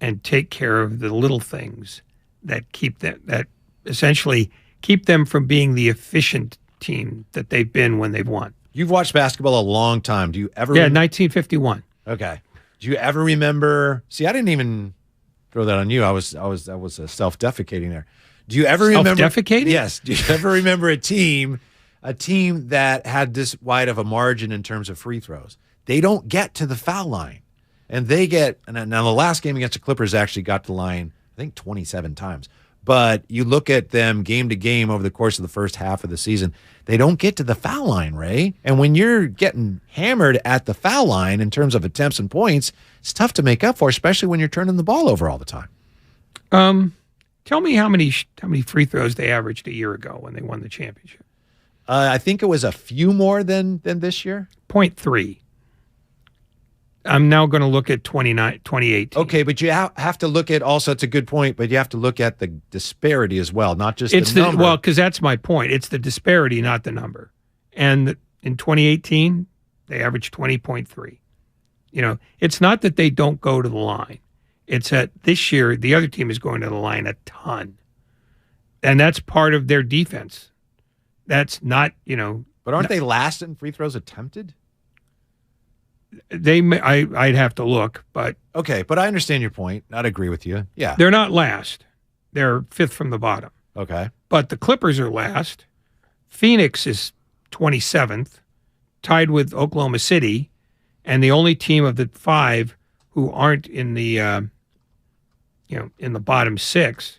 And take care of the little things that essentially keep them from being the efficient team that they've been when they've won. You've watched basketball a long time. Do you ever? Yeah, 1951. Okay. Do you ever remember? See, I didn't even throw that on you. I was self-defecating there. Do you ever remember? Self-defecating? Yes. Do you ever remember a team that had this wide of a margin in terms of free throws? They don't get to the foul line, and they get. And now the last game against the Clippers actually got to the line, I think 27 times. But you look at them game to game over the course of the first half of the season, they don't get to the foul line, Ray. And when you're getting hammered at the foul line in terms of attempts and points, it's tough to make up for, especially when you're turning the ball over all the time. Tell me how many free throws they averaged a year ago when they won the championship. I think it was a few more than this year. 0.3. I'm now going to look at 2018. Okay, but you have to look at also, it's a good point, but you have to look at the disparity as well, not just the number. Well, because that's my point. It's the disparity, not the number. And in 2018, they averaged 20.3. You know, it's not that they don't go to the line. It's that this year, the other team is going to the line a ton. And that's part of their defense. That's not, But aren't they last in free throws attempted? I'd have to look, but okay, but I understand your point. I'd agree with you. Yeah, they're not last; they're fifth from the bottom. Okay, but the Clippers are last. Phoenix is 27th, tied with Oklahoma City, and the only team of the five who aren't in the in the bottom six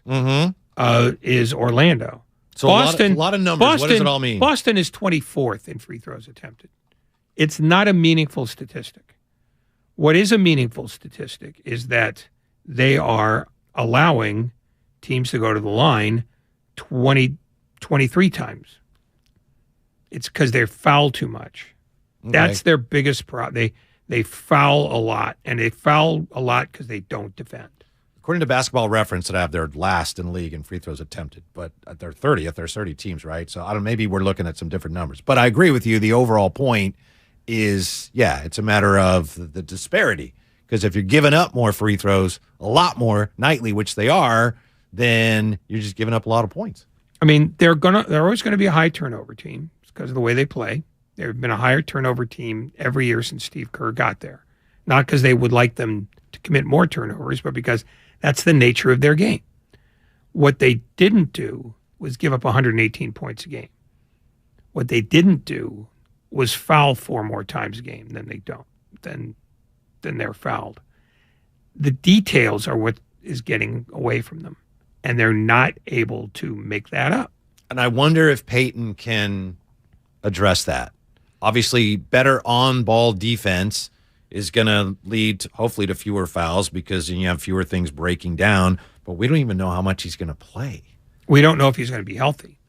is Orlando. So Boston, a lot of numbers. What does it all mean? Boston is 24th in free throws attempted. It's not a meaningful statistic. What is a meaningful statistic is that they are allowing teams to go to the line 23 times. It's because they foul too much. Okay. That's their biggest problem. They foul a lot, and they foul a lot because they don't defend. According to Basketball Reference, that I have their last in the league in free throws attempted, but at their 30th, there's 30 teams, right? So I don't. Maybe we're looking at some different numbers, but I agree with you. The overall point is, it's a matter of the disparity. Because if you're giving up more free throws, a lot more nightly, which they are, then you're just giving up a lot of points. I mean, they're always going to be a high turnover team because of the way they play. They've been a higher turnover team every year since Steve Kerr got there. Not because they would like them to commit more turnovers, but because that's the nature of their game. What they didn't do was give up 118 points a game. What they didn't do was foul 4 more times a game than they're fouled. The details are what is getting away from them, and they're not able to make that up. And I wonder if Peyton can address that. Obviously, better on-ball defense is going to lead, hopefully, to fewer fouls because you have fewer things breaking down, but we don't even know how much he's going to play. We don't know if he's going to be healthy.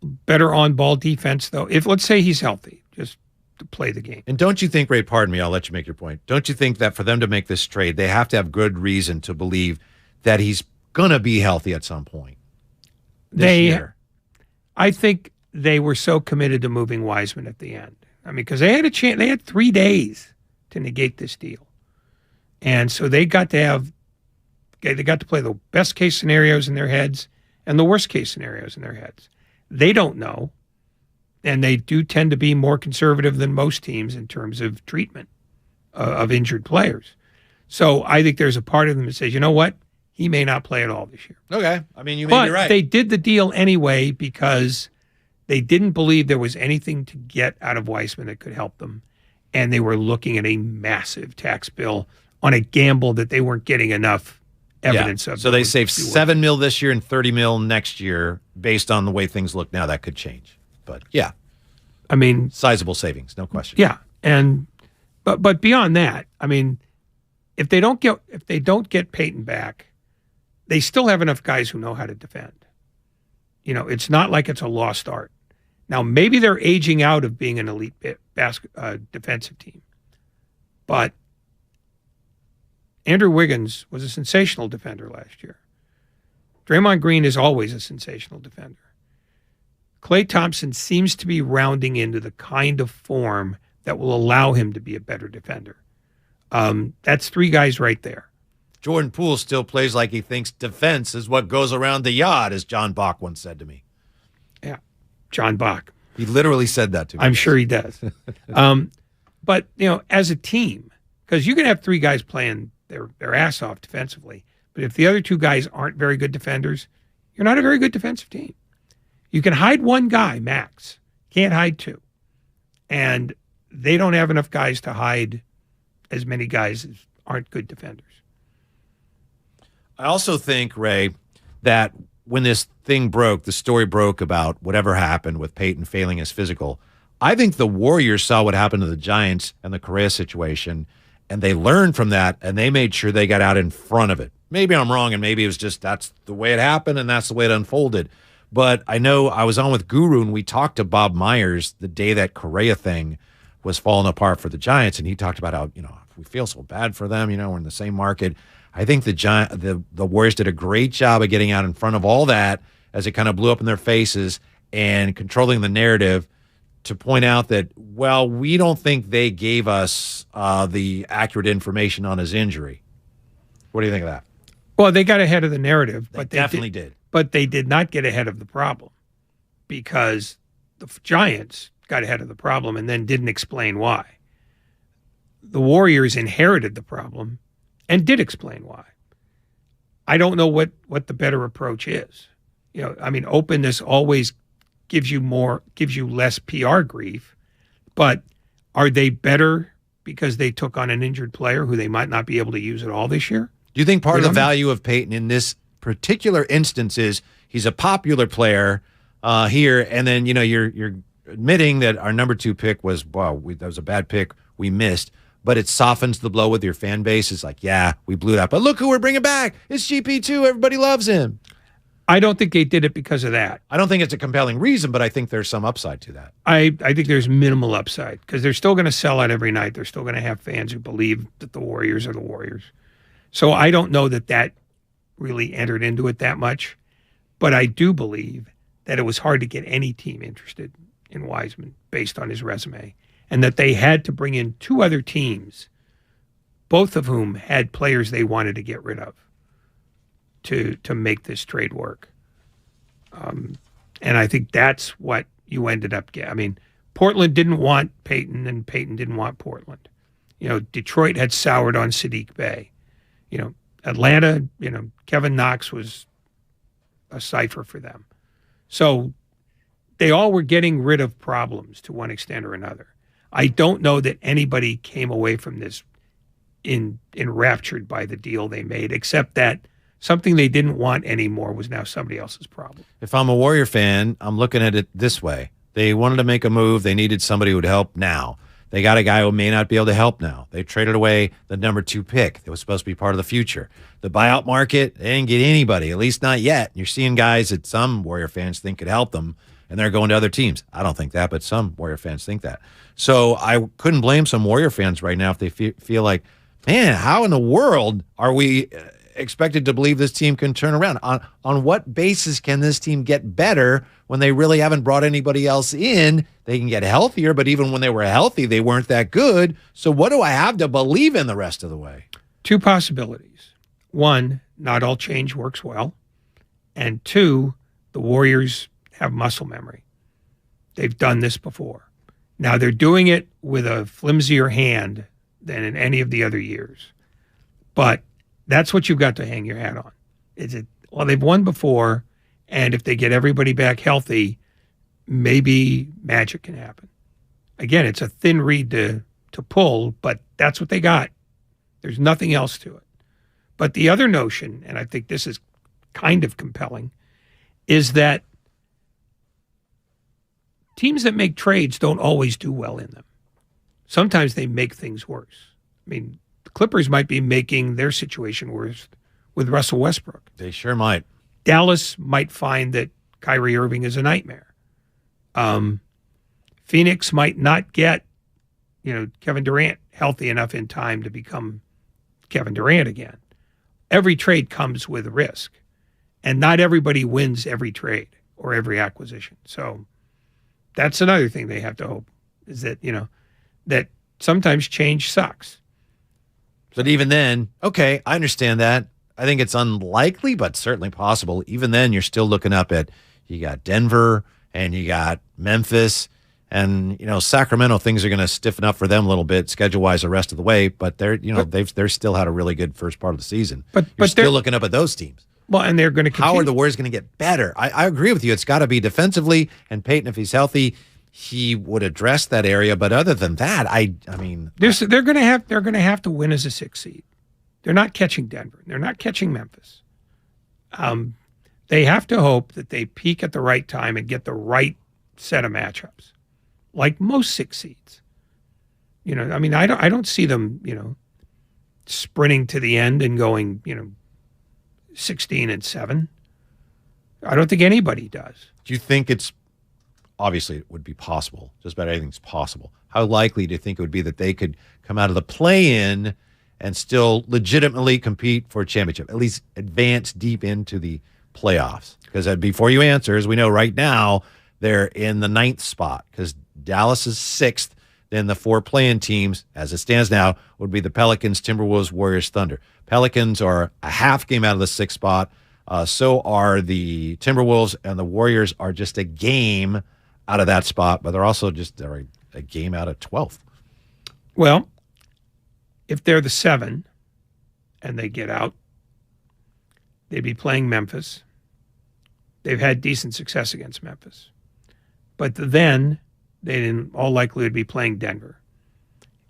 Better on-ball defense, though. If, let's say he's healthy, just to play the game. And don't you think, Ray, pardon me, I'll let you make your point. Don't you think that for them to make this trade, they have to have good reason to believe that he's going to be healthy at some point this year? I think they were so committed to moving Wiseman at the end. I mean, because they had a chance. They had 3 days to negate this deal. And so they got to play the best case scenarios in their heads and the worst case scenarios in their heads. They don't know, and they do tend to be more conservative than most teams in terms of treatment of injured players. So I think there's a part of them that says, you know what? He may not play at all this year. Okay. I mean, you may be right. But they did the deal anyway because they didn't believe there was anything to get out of Wiseman that could help them, and they were looking at a massive tax bill on a gamble that they weren't getting enough evidence of. So they saved $7 million this year and $30 million next year based on the way things look now. That could change. But I mean, sizable savings, no question. Yeah. And but beyond that, I mean, if they don't get Peyton back, they still have enough guys who know how to defend. It's not like it's a lost art. Now, maybe they're aging out of being an elite defensive team, but Andrew Wiggins was a sensational defender last year. Draymond Green is always a sensational defender. Klay Thompson seems to be rounding into the kind of form that will allow him to be a better defender. That's 3 guys right there. Jordan Poole still plays like he thinks defense is what goes around the yard, as John Bach once said to me. Yeah, John Bach. He literally said that to me. I'm sure he does. But, as a team, because you can have three guys playing their ass off defensively, but if the other two guys aren't very good defenders, you're not a very good defensive team. You can hide one guy, max. Can't hide two. And they don't have enough guys to hide as many guys as aren't good defenders. I also think, Ray, that when this thing broke, the story broke about whatever happened with Peyton failing his physical, I think the Warriors saw what happened to the Giants and the Correa situation, and they learned from that, and they made sure they got out in front of it. Maybe I'm wrong, and maybe it was just that's the way it happened, and that's the way it unfolded. But I know I was on with Guru, and we talked to Bob Myers the day that Correa thing was falling apart for the Giants, and he talked about how, we feel so bad for them, we're in the same market. I think the Warriors did a great job of getting out in front of all that as it kind of blew up in their faces and controlling the narrative to point out that, well, we don't think they gave us the accurate information on his injury. What do you think of that? Well, they got ahead of the narrative. But they definitely did. But they did not get ahead of the problem because the Giants got ahead of the problem and then didn't explain why. The Warriors inherited the problem and did explain why. I don't know what the better approach is. Openness always gives you less PR grief, but are they better because they took on an injured player who they might not be able to use at all this year? Do you think part of the value of Peyton in this particular instance is he's a popular player here, and then you're admitting that our number 2 pick was that was a bad pick, we missed, but it softens the blow with your fan base. It's like, yeah, we blew that, but look who we're bringing back. It's GP2. Everybody loves him. I don't think they did it because of that. I don't think it's a compelling reason, but I think there's some upside to that. I think there's minimal upside because they're still going to sell out every night. They're still going to have fans who believe that the Warriors are the Warriors. So I don't know that really entered into it that much, but I do believe that it was hard to get any team interested in Wiseman based on his resume, and that they had to bring in 2 other teams, both of whom had players they wanted to get rid of to make this trade work. And I think that's what you ended up getting. Portland didn't want Peyton, and Peyton didn't want Portland. Detroit had soured on Sadiq Bey. Atlanta, Kevin Knox was a cipher for them. So they all were getting rid of problems to one extent or another. I don't know that anybody came away from this enraptured by the deal they made, except that something they didn't want anymore was now somebody else's problem. If I'm a Warrior fan, I'm looking at it this way. They wanted to make a move. They needed somebody who would help now. They got a guy who may not be able to help now. They traded away the number 2 pick that was supposed to be part of the future. The buyout market, they didn't get anybody, at least not yet. You're seeing guys that some Warrior fans think could help them, and they're going to other teams. I don't think that, but some Warrior fans think that. So I couldn't blame some Warrior fans right now if they feel like, man, how in the world are we expected to believe this team can turn around? On what basis can this team get better when they really haven't brought anybody else in? They can get healthier, but even when they were healthy, they weren't that good. So what do I have to believe in the rest of the way? 2 possibilities. 1, not all change works well. And 2, the Warriors have muscle memory. They've done this before. Now they're doing it with a flimsier hand than in any of the other years. But that's what you've got to hang your hat on. They've won before, and if they get everybody back healthy, maybe magic can happen. Again, it's a thin reed to pull, but that's what they got. There's nothing else to it. But the other notion, and I think this is kind of compelling, is that teams that make trades don't always do well in them. Sometimes they make things worse. The Clippers might be making their situation worse with Russell Westbrook. They sure might. Dallas might find that Kyrie Irving is a nightmare. Phoenix might not get, Kevin Durant healthy enough in time to become Kevin Durant again. Every trade comes with risk, and not everybody wins every trade or every acquisition. So that's another thing they have to hope is that, that sometimes change sucks. But even then, okay, I understand that. I think it's unlikely, but certainly possible. Even then, you're still looking up at, you got Denver and you got Memphis. And, Sacramento, things are going to stiffen up for them a little bit schedule-wise the rest of the way. But they're still had a really good first part of the season. But you're still looking up at those teams. Well, and they're going to continue. How are the Warriors going to get better? I agree with you. It's got to be defensively. And Peyton, if he's healthy, he would address that area. But other than that, I mean, they're going to have to win as a 6 seed. They're not catching Denver. They're not catching Memphis. They have to hope that they peak at the right time and get the right set of matchups, like most 6 seeds. I don't see them, sprinting to the end and going, 16-7. I don't think anybody does. Do you think obviously it would be possible, just about anything's possible. How likely do you think it would be that they could come out of the play-in and still legitimately compete for a championship, at least advance deep into the playoffs? Because before you answer, as we know right now, they're in the 9th spot because Dallas is 6th. Then the 4 play-in teams, as it stands now, would be the Pelicans, Timberwolves, Warriors, Thunder. Pelicans are a half game out of the 6th spot. So are the Timberwolves, and the Warriors are just a game out of that spot, but they're also just a game out of 12th. Well, if they're the 7 and they get out, they'd be playing Memphis. They've had decent success against Memphis. But then they'd in all likelihood be playing Denver.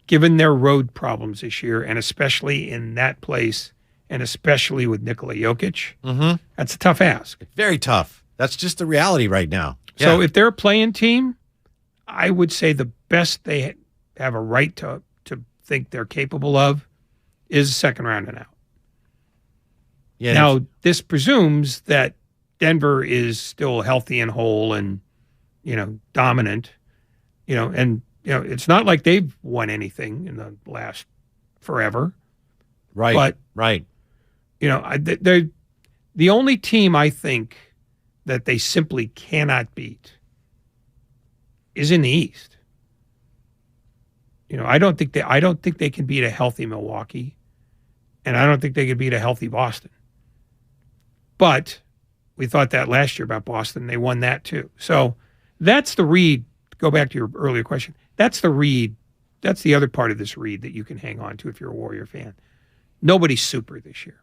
Given their road problems this year, and especially in that place, and especially with Nikola Jokic, that's a tough ask. Very tough. That's just the reality right now. So if they're a playing team, I would say the best they have a right to think they're capable of is second round and out. Yeah. Now, this presumes that Denver is still healthy and whole and, dominant, it's not like they've won anything in the last forever. Right. But, right. They're the only team I think that they simply cannot beat is in the East. I don't think they can beat a healthy Milwaukee, and I don't think they could beat a healthy Boston. But we thought that last year about Boston. They won that too. So that's the read. Go back to your earlier question. That's the read. That's the other part of this read that you can hang on to if you're a Warrior fan. Nobody's super this year.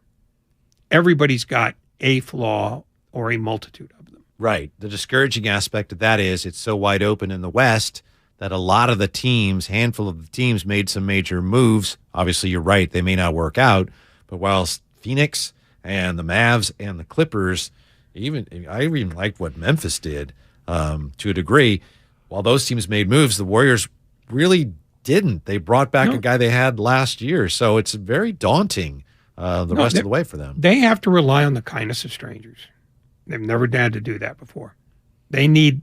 Everybody's got a flaw or a multitude of them. Right. The discouraging aspect of that is it's so wide open in the West that a lot of the teams, handful of the teams, made some major moves. Obviously, you're right. They may not work out. But whilst Phoenix and the Mavs and the Clippers, I even liked what Memphis did to a degree. While those teams made moves, the Warriors really didn't. They brought back a guy they had last year. So it's very daunting the rest of the way for them. They have to rely on the kindness of strangers. They've never had to do that before. They need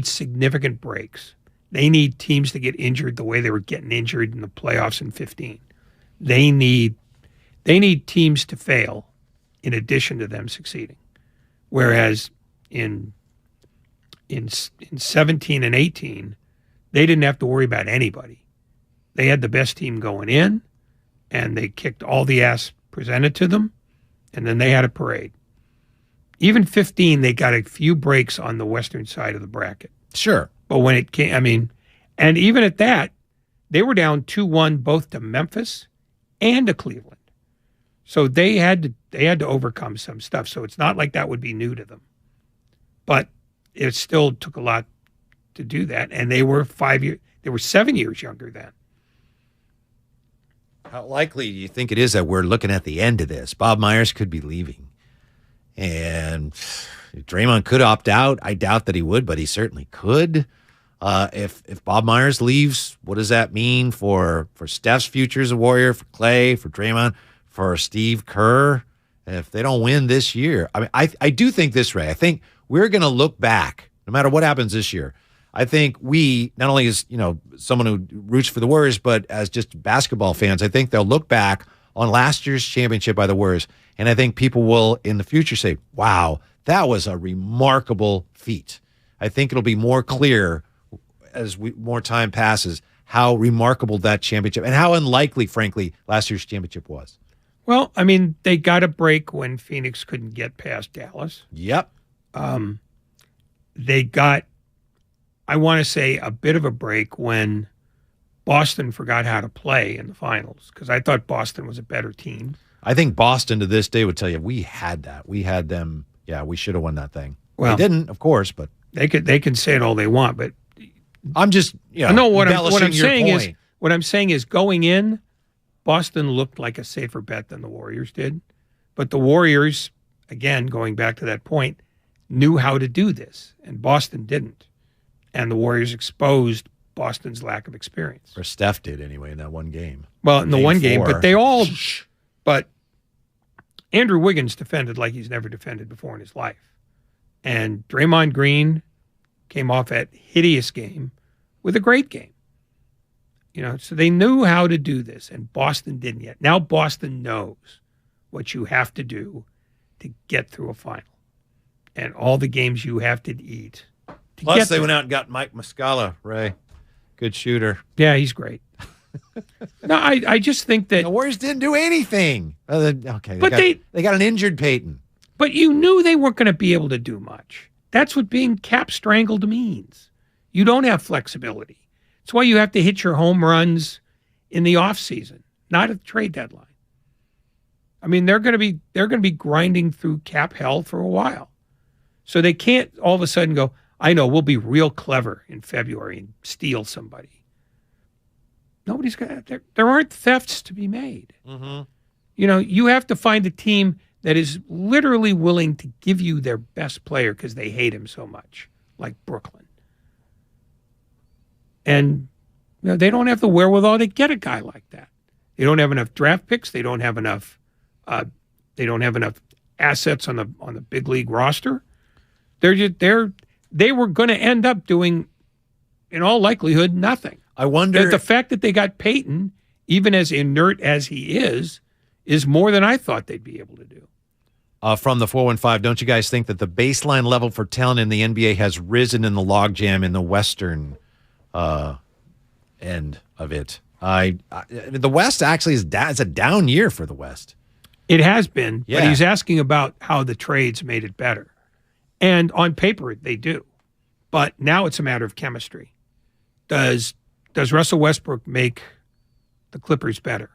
significant breaks. They need teams to get injured the way they were getting injured in the playoffs in 2015. They need teams to fail in addition to them succeeding. Whereas in 17 and 18, they didn't have to worry about anybody. They had the best team going in, and they kicked all the ass presented to them, and then they had a parade. Even 15, they got a few breaks on the western side of the bracket. Sure. But when it came, and even at that, they were down 2-1 both to Memphis and to Cleveland. So they had to overcome some stuff. So it's not like that would be new to them. But it still took a lot to do that. And they were 7 years younger then. How likely do you think it is that we're looking at the end of this? Bob Myers could be leaving. And Draymond could opt out. I doubt that he would, but he certainly could. If Bob Myers leaves, what does that mean for Steph's future as a Warrior, for Clay, for Draymond, for Steve Kerr? If they don't win this year, I do think this, Ray. I think we're going to look back, no matter what happens this year. I think we, not only as someone who roots for the Warriors, but as just basketball fans, I think they'll look back on last year's championship by the Warriors, and I think people will in the future say, "Wow, that was a remarkable feat." I think it'll be more clear as more time passes how remarkable that championship and how unlikely, frankly, last year's championship was. Well, I mean, they got a break when Phoenix couldn't get past Dallas. Yep. They got, I want to say, a bit of a break when Boston forgot how to play in the finals, because I thought Boston was a better team. I think Boston to this day would tell you we had that. We had them. Yeah, we should have won that thing. Well, they didn't, of course, but they can say it all they want. But I'm just what I'm saying is going in, Boston looked like a safer bet than the Warriors did, but the Warriors, again, going back to that point, knew how to do this, and Boston didn't, and the Warriors exposed Boston's lack of experience. Or Steph did anyway in that one game. Well, in the one game, four. but they all, but Andrew Wiggins defended like he's never defended before in his life. And Draymond Green came off that hideous game with a great game. So they knew how to do this, and Boston didn't yet. Now Boston knows what you have to do to get through a final and all the games you have to eat. Plus, they went out and got Mike Muscala, Ray. Good shooter. Yeah, he's great. No, I just think that the Warriors didn't do anything. Okay, but they got an injured Peyton. But you knew they weren't going to be able to do much. That's what being cap strangled means. You don't have flexibility. That's why you have to hit your home runs in the offseason, not at the trade deadline. I mean, they're going to be grinding through cap hell for a while. So they can't all of a sudden go, I know, we'll be real clever in February and steal somebody. Nobody's got there. There aren't thefts to be made. Mm-hmm. You have to find a team that is literally willing to give you their best player because they hate him so much, like Brooklyn. And they don't have the wherewithal to get a guy like that. They don't have enough draft picks. They don't have enough. They don't have enough assets on the big league roster. They were going to end up doing, in all likelihood, nothing. I wonder the fact that they got Peyton, even as inert as he is more than I thought they'd be able to do. From the 415, don't you guys think that the baseline level for talent in the NBA has risen in the logjam in the Western end of it? The West actually it's a down year for the West. It has been, yeah. But he's asking about how the trades made it better. And on paper, they do. But now it's a matter of chemistry. Does Russell Westbrook make the Clippers better?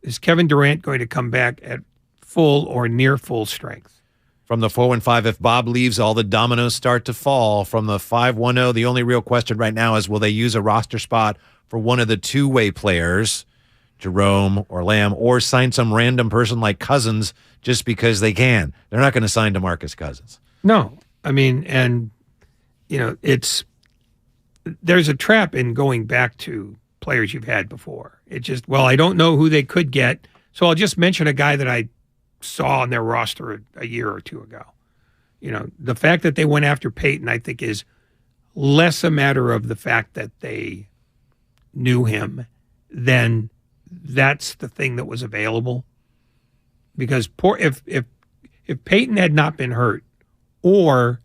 Is Kevin Durant going to come back at full or near full strength? From the 415, if Bob leaves, all the dominoes start to fall. From the 510, the only real question right now is will they use a roster spot for one of the two-way players, Jerome or Lamb, or sign some random person like Cousins just because they can? They're not going to sign DeMarcus Cousins. No. I mean, and, there's a trap in going back to players you've had before. It just, I don't know who they could get, so I'll just mention a guy that I saw on their roster a year or two ago. The fact that they went after Peyton, I think, is less a matter of the fact that they knew him than that's the thing that was available. Because if Peyton had not been hurt, or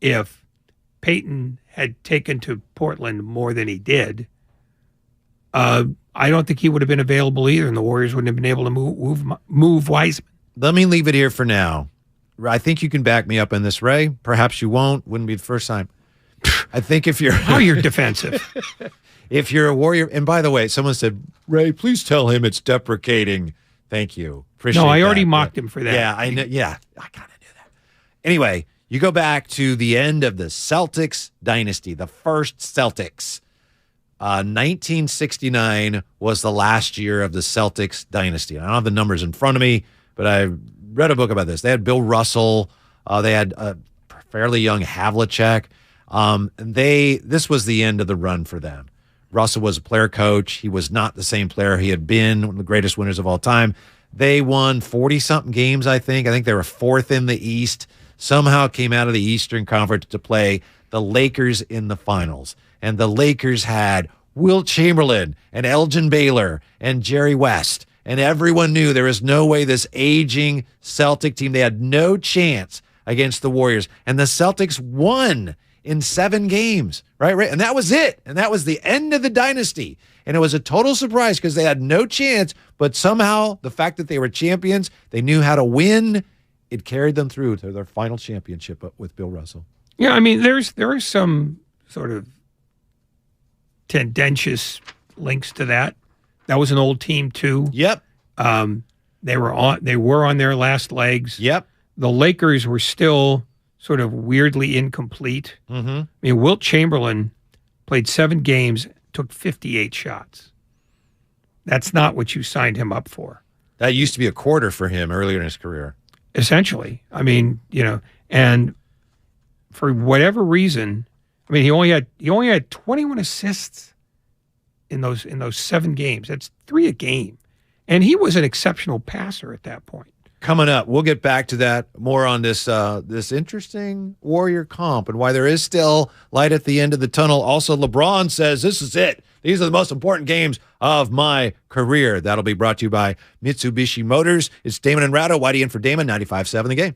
if Peyton had taken to Portland more than he did, I don't think he would have been available either, and the Warriors wouldn't have been able to move Wiseman. Let me leave it here for now. I think you can back me up on this, Ray. Perhaps you won't. Wouldn't be the first time. I think if you're... How you're defensive. If you're a Warrior... And by the way, someone said, Ray, please tell him it's deprecating. Thank you. Appreciate I already that. mocked him for that. Yeah, I know. Yeah, I kind of knew that. Anyway, you go back to the end of the Celtics dynasty, the first Celtics. 1969 was the last year of the Celtics dynasty. I don't have the numbers in front of me, but I read a book about this. They had Bill Russell. They had a fairly young Havlicek. This was the end of the run for them. Russell was a player coach. He was not the same player he had been, one of the greatest winners of all time. They won 40-something games, I think. I think they were fourth in the East. Somehow came out of the Eastern Conference to play the Lakers in the finals. And the Lakers had Wilt Chamberlain and Elgin Baylor and Jerry West. And everyone knew there was no way this aging Celtic team, they had no chance against the Warriors. And the Celtics won in 7 games, right? And that was it. And that was the end of the dynasty. And it was a total surprise because they had no chance, but somehow the fact that they were champions, they knew how to win, it carried them through to their final championship with Bill Russell. Yeah, I mean, there are some sort of tendentious links to that. That was an old team too. Yep. They were on their last legs. Yep. The Lakers were still sort of weirdly incomplete. Mm-hmm. I mean, Wilt Chamberlain played 7 games, took 58 shots. That's not what you signed him up for. That used to be a quarter for him earlier in his career. Essentially. I mean, and for whatever reason, I mean, he only had 21 assists in those 7 games. That's 3 a game. And he was an exceptional passer at that point. Coming up, we'll get back to that more on this this interesting Warrior comp and why there is still light at the end of the tunnel. Also, LeBron says, this is it. These are the most important games of my career. That'll be brought to you by Mitsubishi Motors. It's Damon and Ratto. Whitey in for Damon, 95.7 The Game.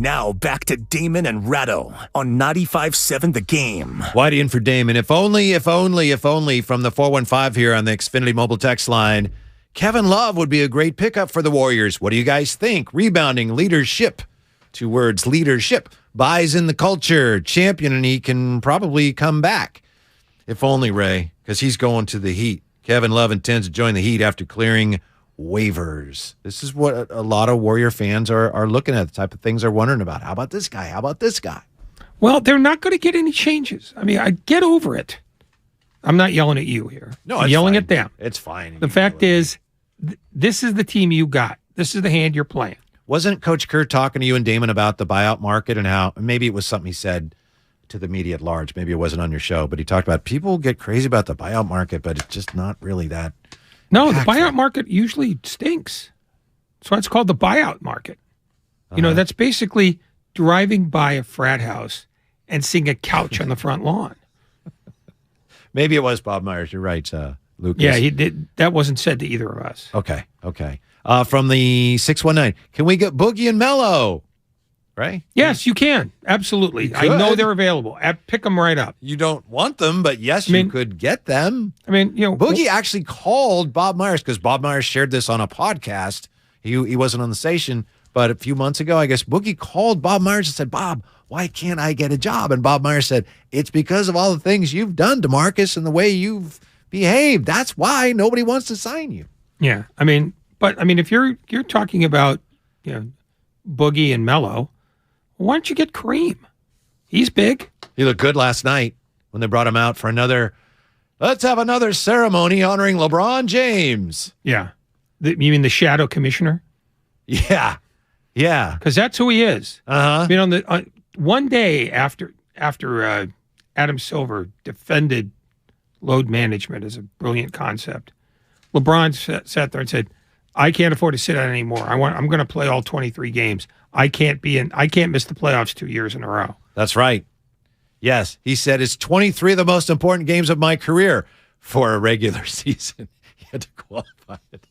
Now back to Damon and Ratto on 95.7 The Game. Whitey in for Damon. If only from the 415 here on the Xfinity mobile text line, Kevin Love would be a great pickup for the Warriors. What do you guys think? Rebounding, leadership. 2 words, leadership. Buys in the culture, champion, and he can probably come back. If only, Ray, because he's going to the Heat. Kevin Love intends to join the Heat after clearing waivers. This is what a lot of Warrior fans are looking at, the type of things they're wondering about. How about this guy? How about this guy? Well, they're not going to get any changes. I mean, I get over it. I'm not yelling at you here. No, I'm it's yelling fine. at them. It's fine. The fact is, this is the team you got. This is the hand you're playing. Wasn't Coach Kerr talking to you and Damon about the buyout market and how maybe it was something he said to the media at large? Maybe it wasn't on your show, but he talked about people get crazy about the buyout market, but it's just not really that. No, the buyout market usually stinks. That's why it's called the buyout market. You know, that's basically driving by a frat house and seeing a couch on the front lawn. Maybe it was Bob Myers. You're right, Lucas. Yeah, he did. That wasn't said to either of us. Okay. From the 619, can we get Boogie and Mello? Right? Yes, you can. Absolutely. I know they're available. Pick them right up. You don't want them, but yes, you could get them. I mean, you know, Boogie actually called Bob Myers because Bob Myers shared this on a podcast. He wasn't on the station, but a few months ago, I guess Boogie called Bob Myers and said, "Bob, why can't I get a job?" And Bob Myers said, "It's because of all the things you've done, DeMarcus, and the way you've behaved. That's why nobody wants to sign you." Yeah, I mean, if you're talking about, you know, Boogie and Mello, why don't you get Kareem? He's big. He looked good last night when they brought him out for let's have another ceremony honoring LeBron James. Yeah. You mean the shadow commissioner? Yeah. Because that's who he is. Uh-huh. I mean, one day after Adam Silver defended load management as a brilliant concept, LeBron sat there and said, "I can't afford to sit out anymore. I'm going to play all 23 games. I can't miss the playoffs 2 years in a row." That's right. Yes, he said it's 23 of the most important games of my career for a regular season. He had to qualify it.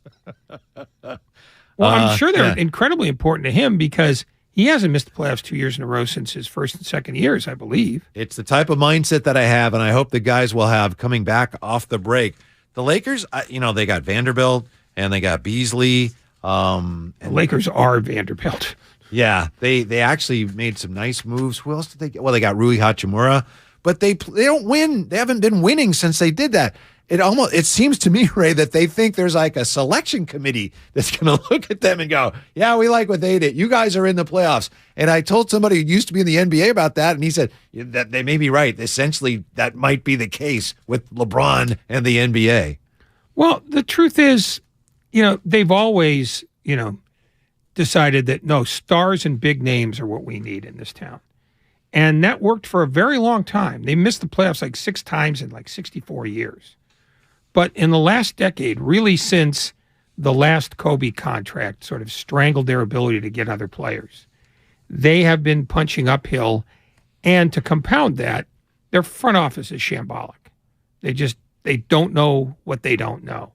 Well, I'm sure they're incredibly important to him because he hasn't missed the playoffs 2 years in a row since his first and second years, I believe. It's the type of mindset that I have, and I hope the guys will have coming back off the break. The Lakers, they got Vanderbilt and they got Beasley. The Lakers are Vanderbilt. Yeah, they actually made some nice moves. Who else did they get? Well, they got Rui Hachimura, but they don't win. They haven't been winning since they did that. It seems to me, Ray, that they think there's like a selection committee that's going to look at them and go, "Yeah, we like what they did. You guys are in the playoffs." And I told somebody who used to be in the NBA about that, and he said that they may be right. Essentially, that might be the case with LeBron and the NBA. Well, the truth is, they've always, decided that no, stars and big names are what we need in this town. And that worked for a very long time. They missed the playoffs like 6 times in like 64 years. But in the last decade, really since the last Kobe contract sort of strangled their ability to get other players, they have been punching uphill. And to compound that, their front office is shambolic. They don't know what they don't know.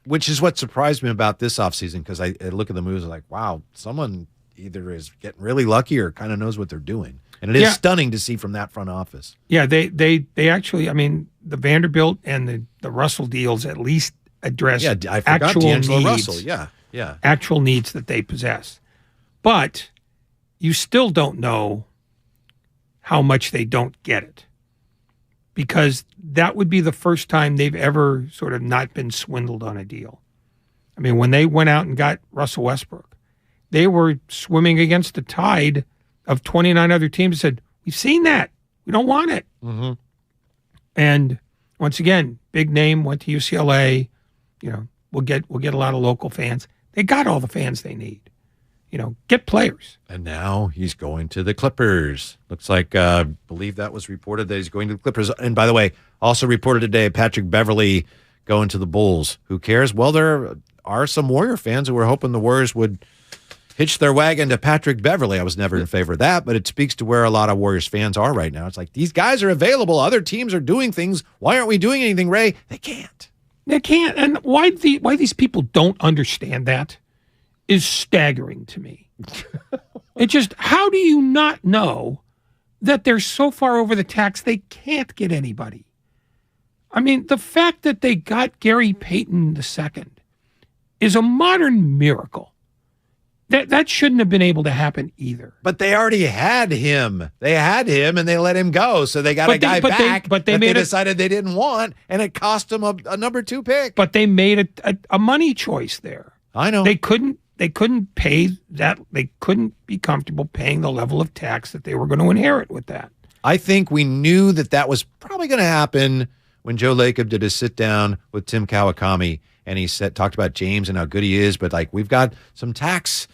Which is what surprised me about this offseason, because I look at the moves like, wow, someone either is getting really lucky or kind of knows what they're doing. And it is stunning to see from that front office. Yeah, they actually, the Vanderbilt and the Russell deals at least address actual D'Angelo needs. Russell. Yeah. Actual needs that they possess. But you still don't know how much they don't get it. Because that would be the first time they've ever sort of not been swindled on a deal. I mean, when they went out and got Russell Westbrook, they were swimming against the tide of 29 other teams that said, "We've seen that. We don't want it." Mm-hmm. And once again, big name, went to UCLA. We'll get a lot of local fans. They got all the fans they need. Get players. And now he's going to the Clippers. Looks like, I believe that was reported that he's going to the Clippers. And by the way, also reported today, Patrick Beverley going to the Bulls. Who cares? Well, there are some Warrior fans who were hoping the Warriors would hitch their wagon to Patrick Beverley. I was never in favor of that, but it speaks to where a lot of Warriors fans are right now. It's like, these guys are available. Other teams are doing things. Why aren't we doing anything, Ray? They can't. They can't. And why these people don't understand that is staggering to me. It just, how do you not know that they're so far over the tax they can't get anybody? I mean, the fact that they got Gary Payton II is a modern miracle. That shouldn't have been able to happen either. But they already had him. They had him, and they let him go. So they got a guy back that they decided they didn't want, and it cost them a number 2 pick. But they made a money choice there. I know. They couldn't pay that. They couldn't be comfortable paying the level of tax that they were going to inherit with that. I think we knew that was probably going to happen when Joe Lacob did his sit down with Tim Kawakami, and he talked about James and how good he is, but like, we've got some tax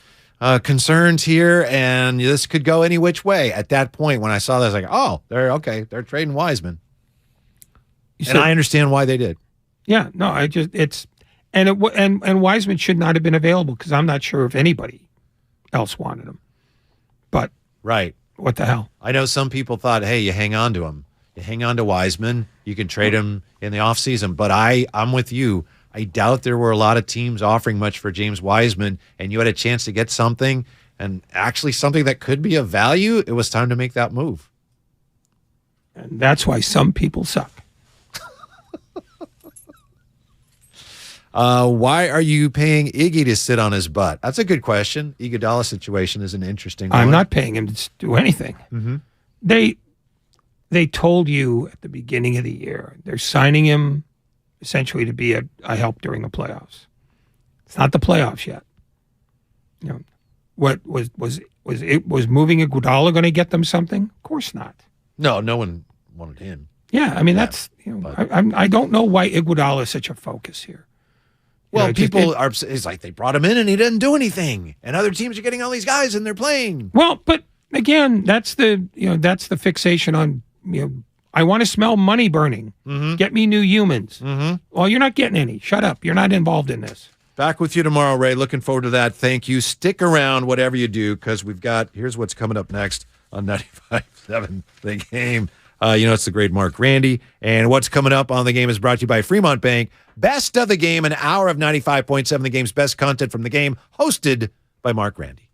concerns here, and this could go any which way. At that point, when I saw that, I was like, oh, they're trading Wiseman. And I understand why they did. Yeah, no, and Wiseman should not have been available because I'm not sure if anybody else wanted him. But right, what the hell? I know some people thought, hey, you hang on to him. You hang on to Wiseman. You can trade him in the offseason. But I'm with you. I doubt there were a lot of teams offering much for James Wiseman, and you had a chance to get something, and actually something that could be of value. It was time to make that move. And that's why some people suck. Why are you paying Iggy to sit on his butt? That's a good question. Iguodala situation is an interesting one. I'm not paying him to do anything. Mm-hmm. They told you at the beginning of the year they're signing him essentially to be a help during the playoffs. It's not the playoffs yet. You know, what was moving Iguodala going to get them something? Of course not. No one wanted him. Yeah, I mean that's I don't know why Iguodala is such a focus here. Well, it's like they brought him in and he didn't do anything, and other teams are getting all these guys and they're playing. Well, but again, that's the fixation on I want to smell money burning. Mm-hmm. Get me new humans. Mm-hmm. Well, you're not getting any. Shut up. You're not involved in this. Back with you tomorrow, Ray. Looking forward to that. Thank you. Stick around, whatever you do, because here's what's coming up next on 95.7 The Game. It's the great Mark Randy. And what's coming up on The Game is brought to you by Fremont Bank. Best of The Game, an hour of 95.7 The Game's best content from The Game, hosted by Mark Randy.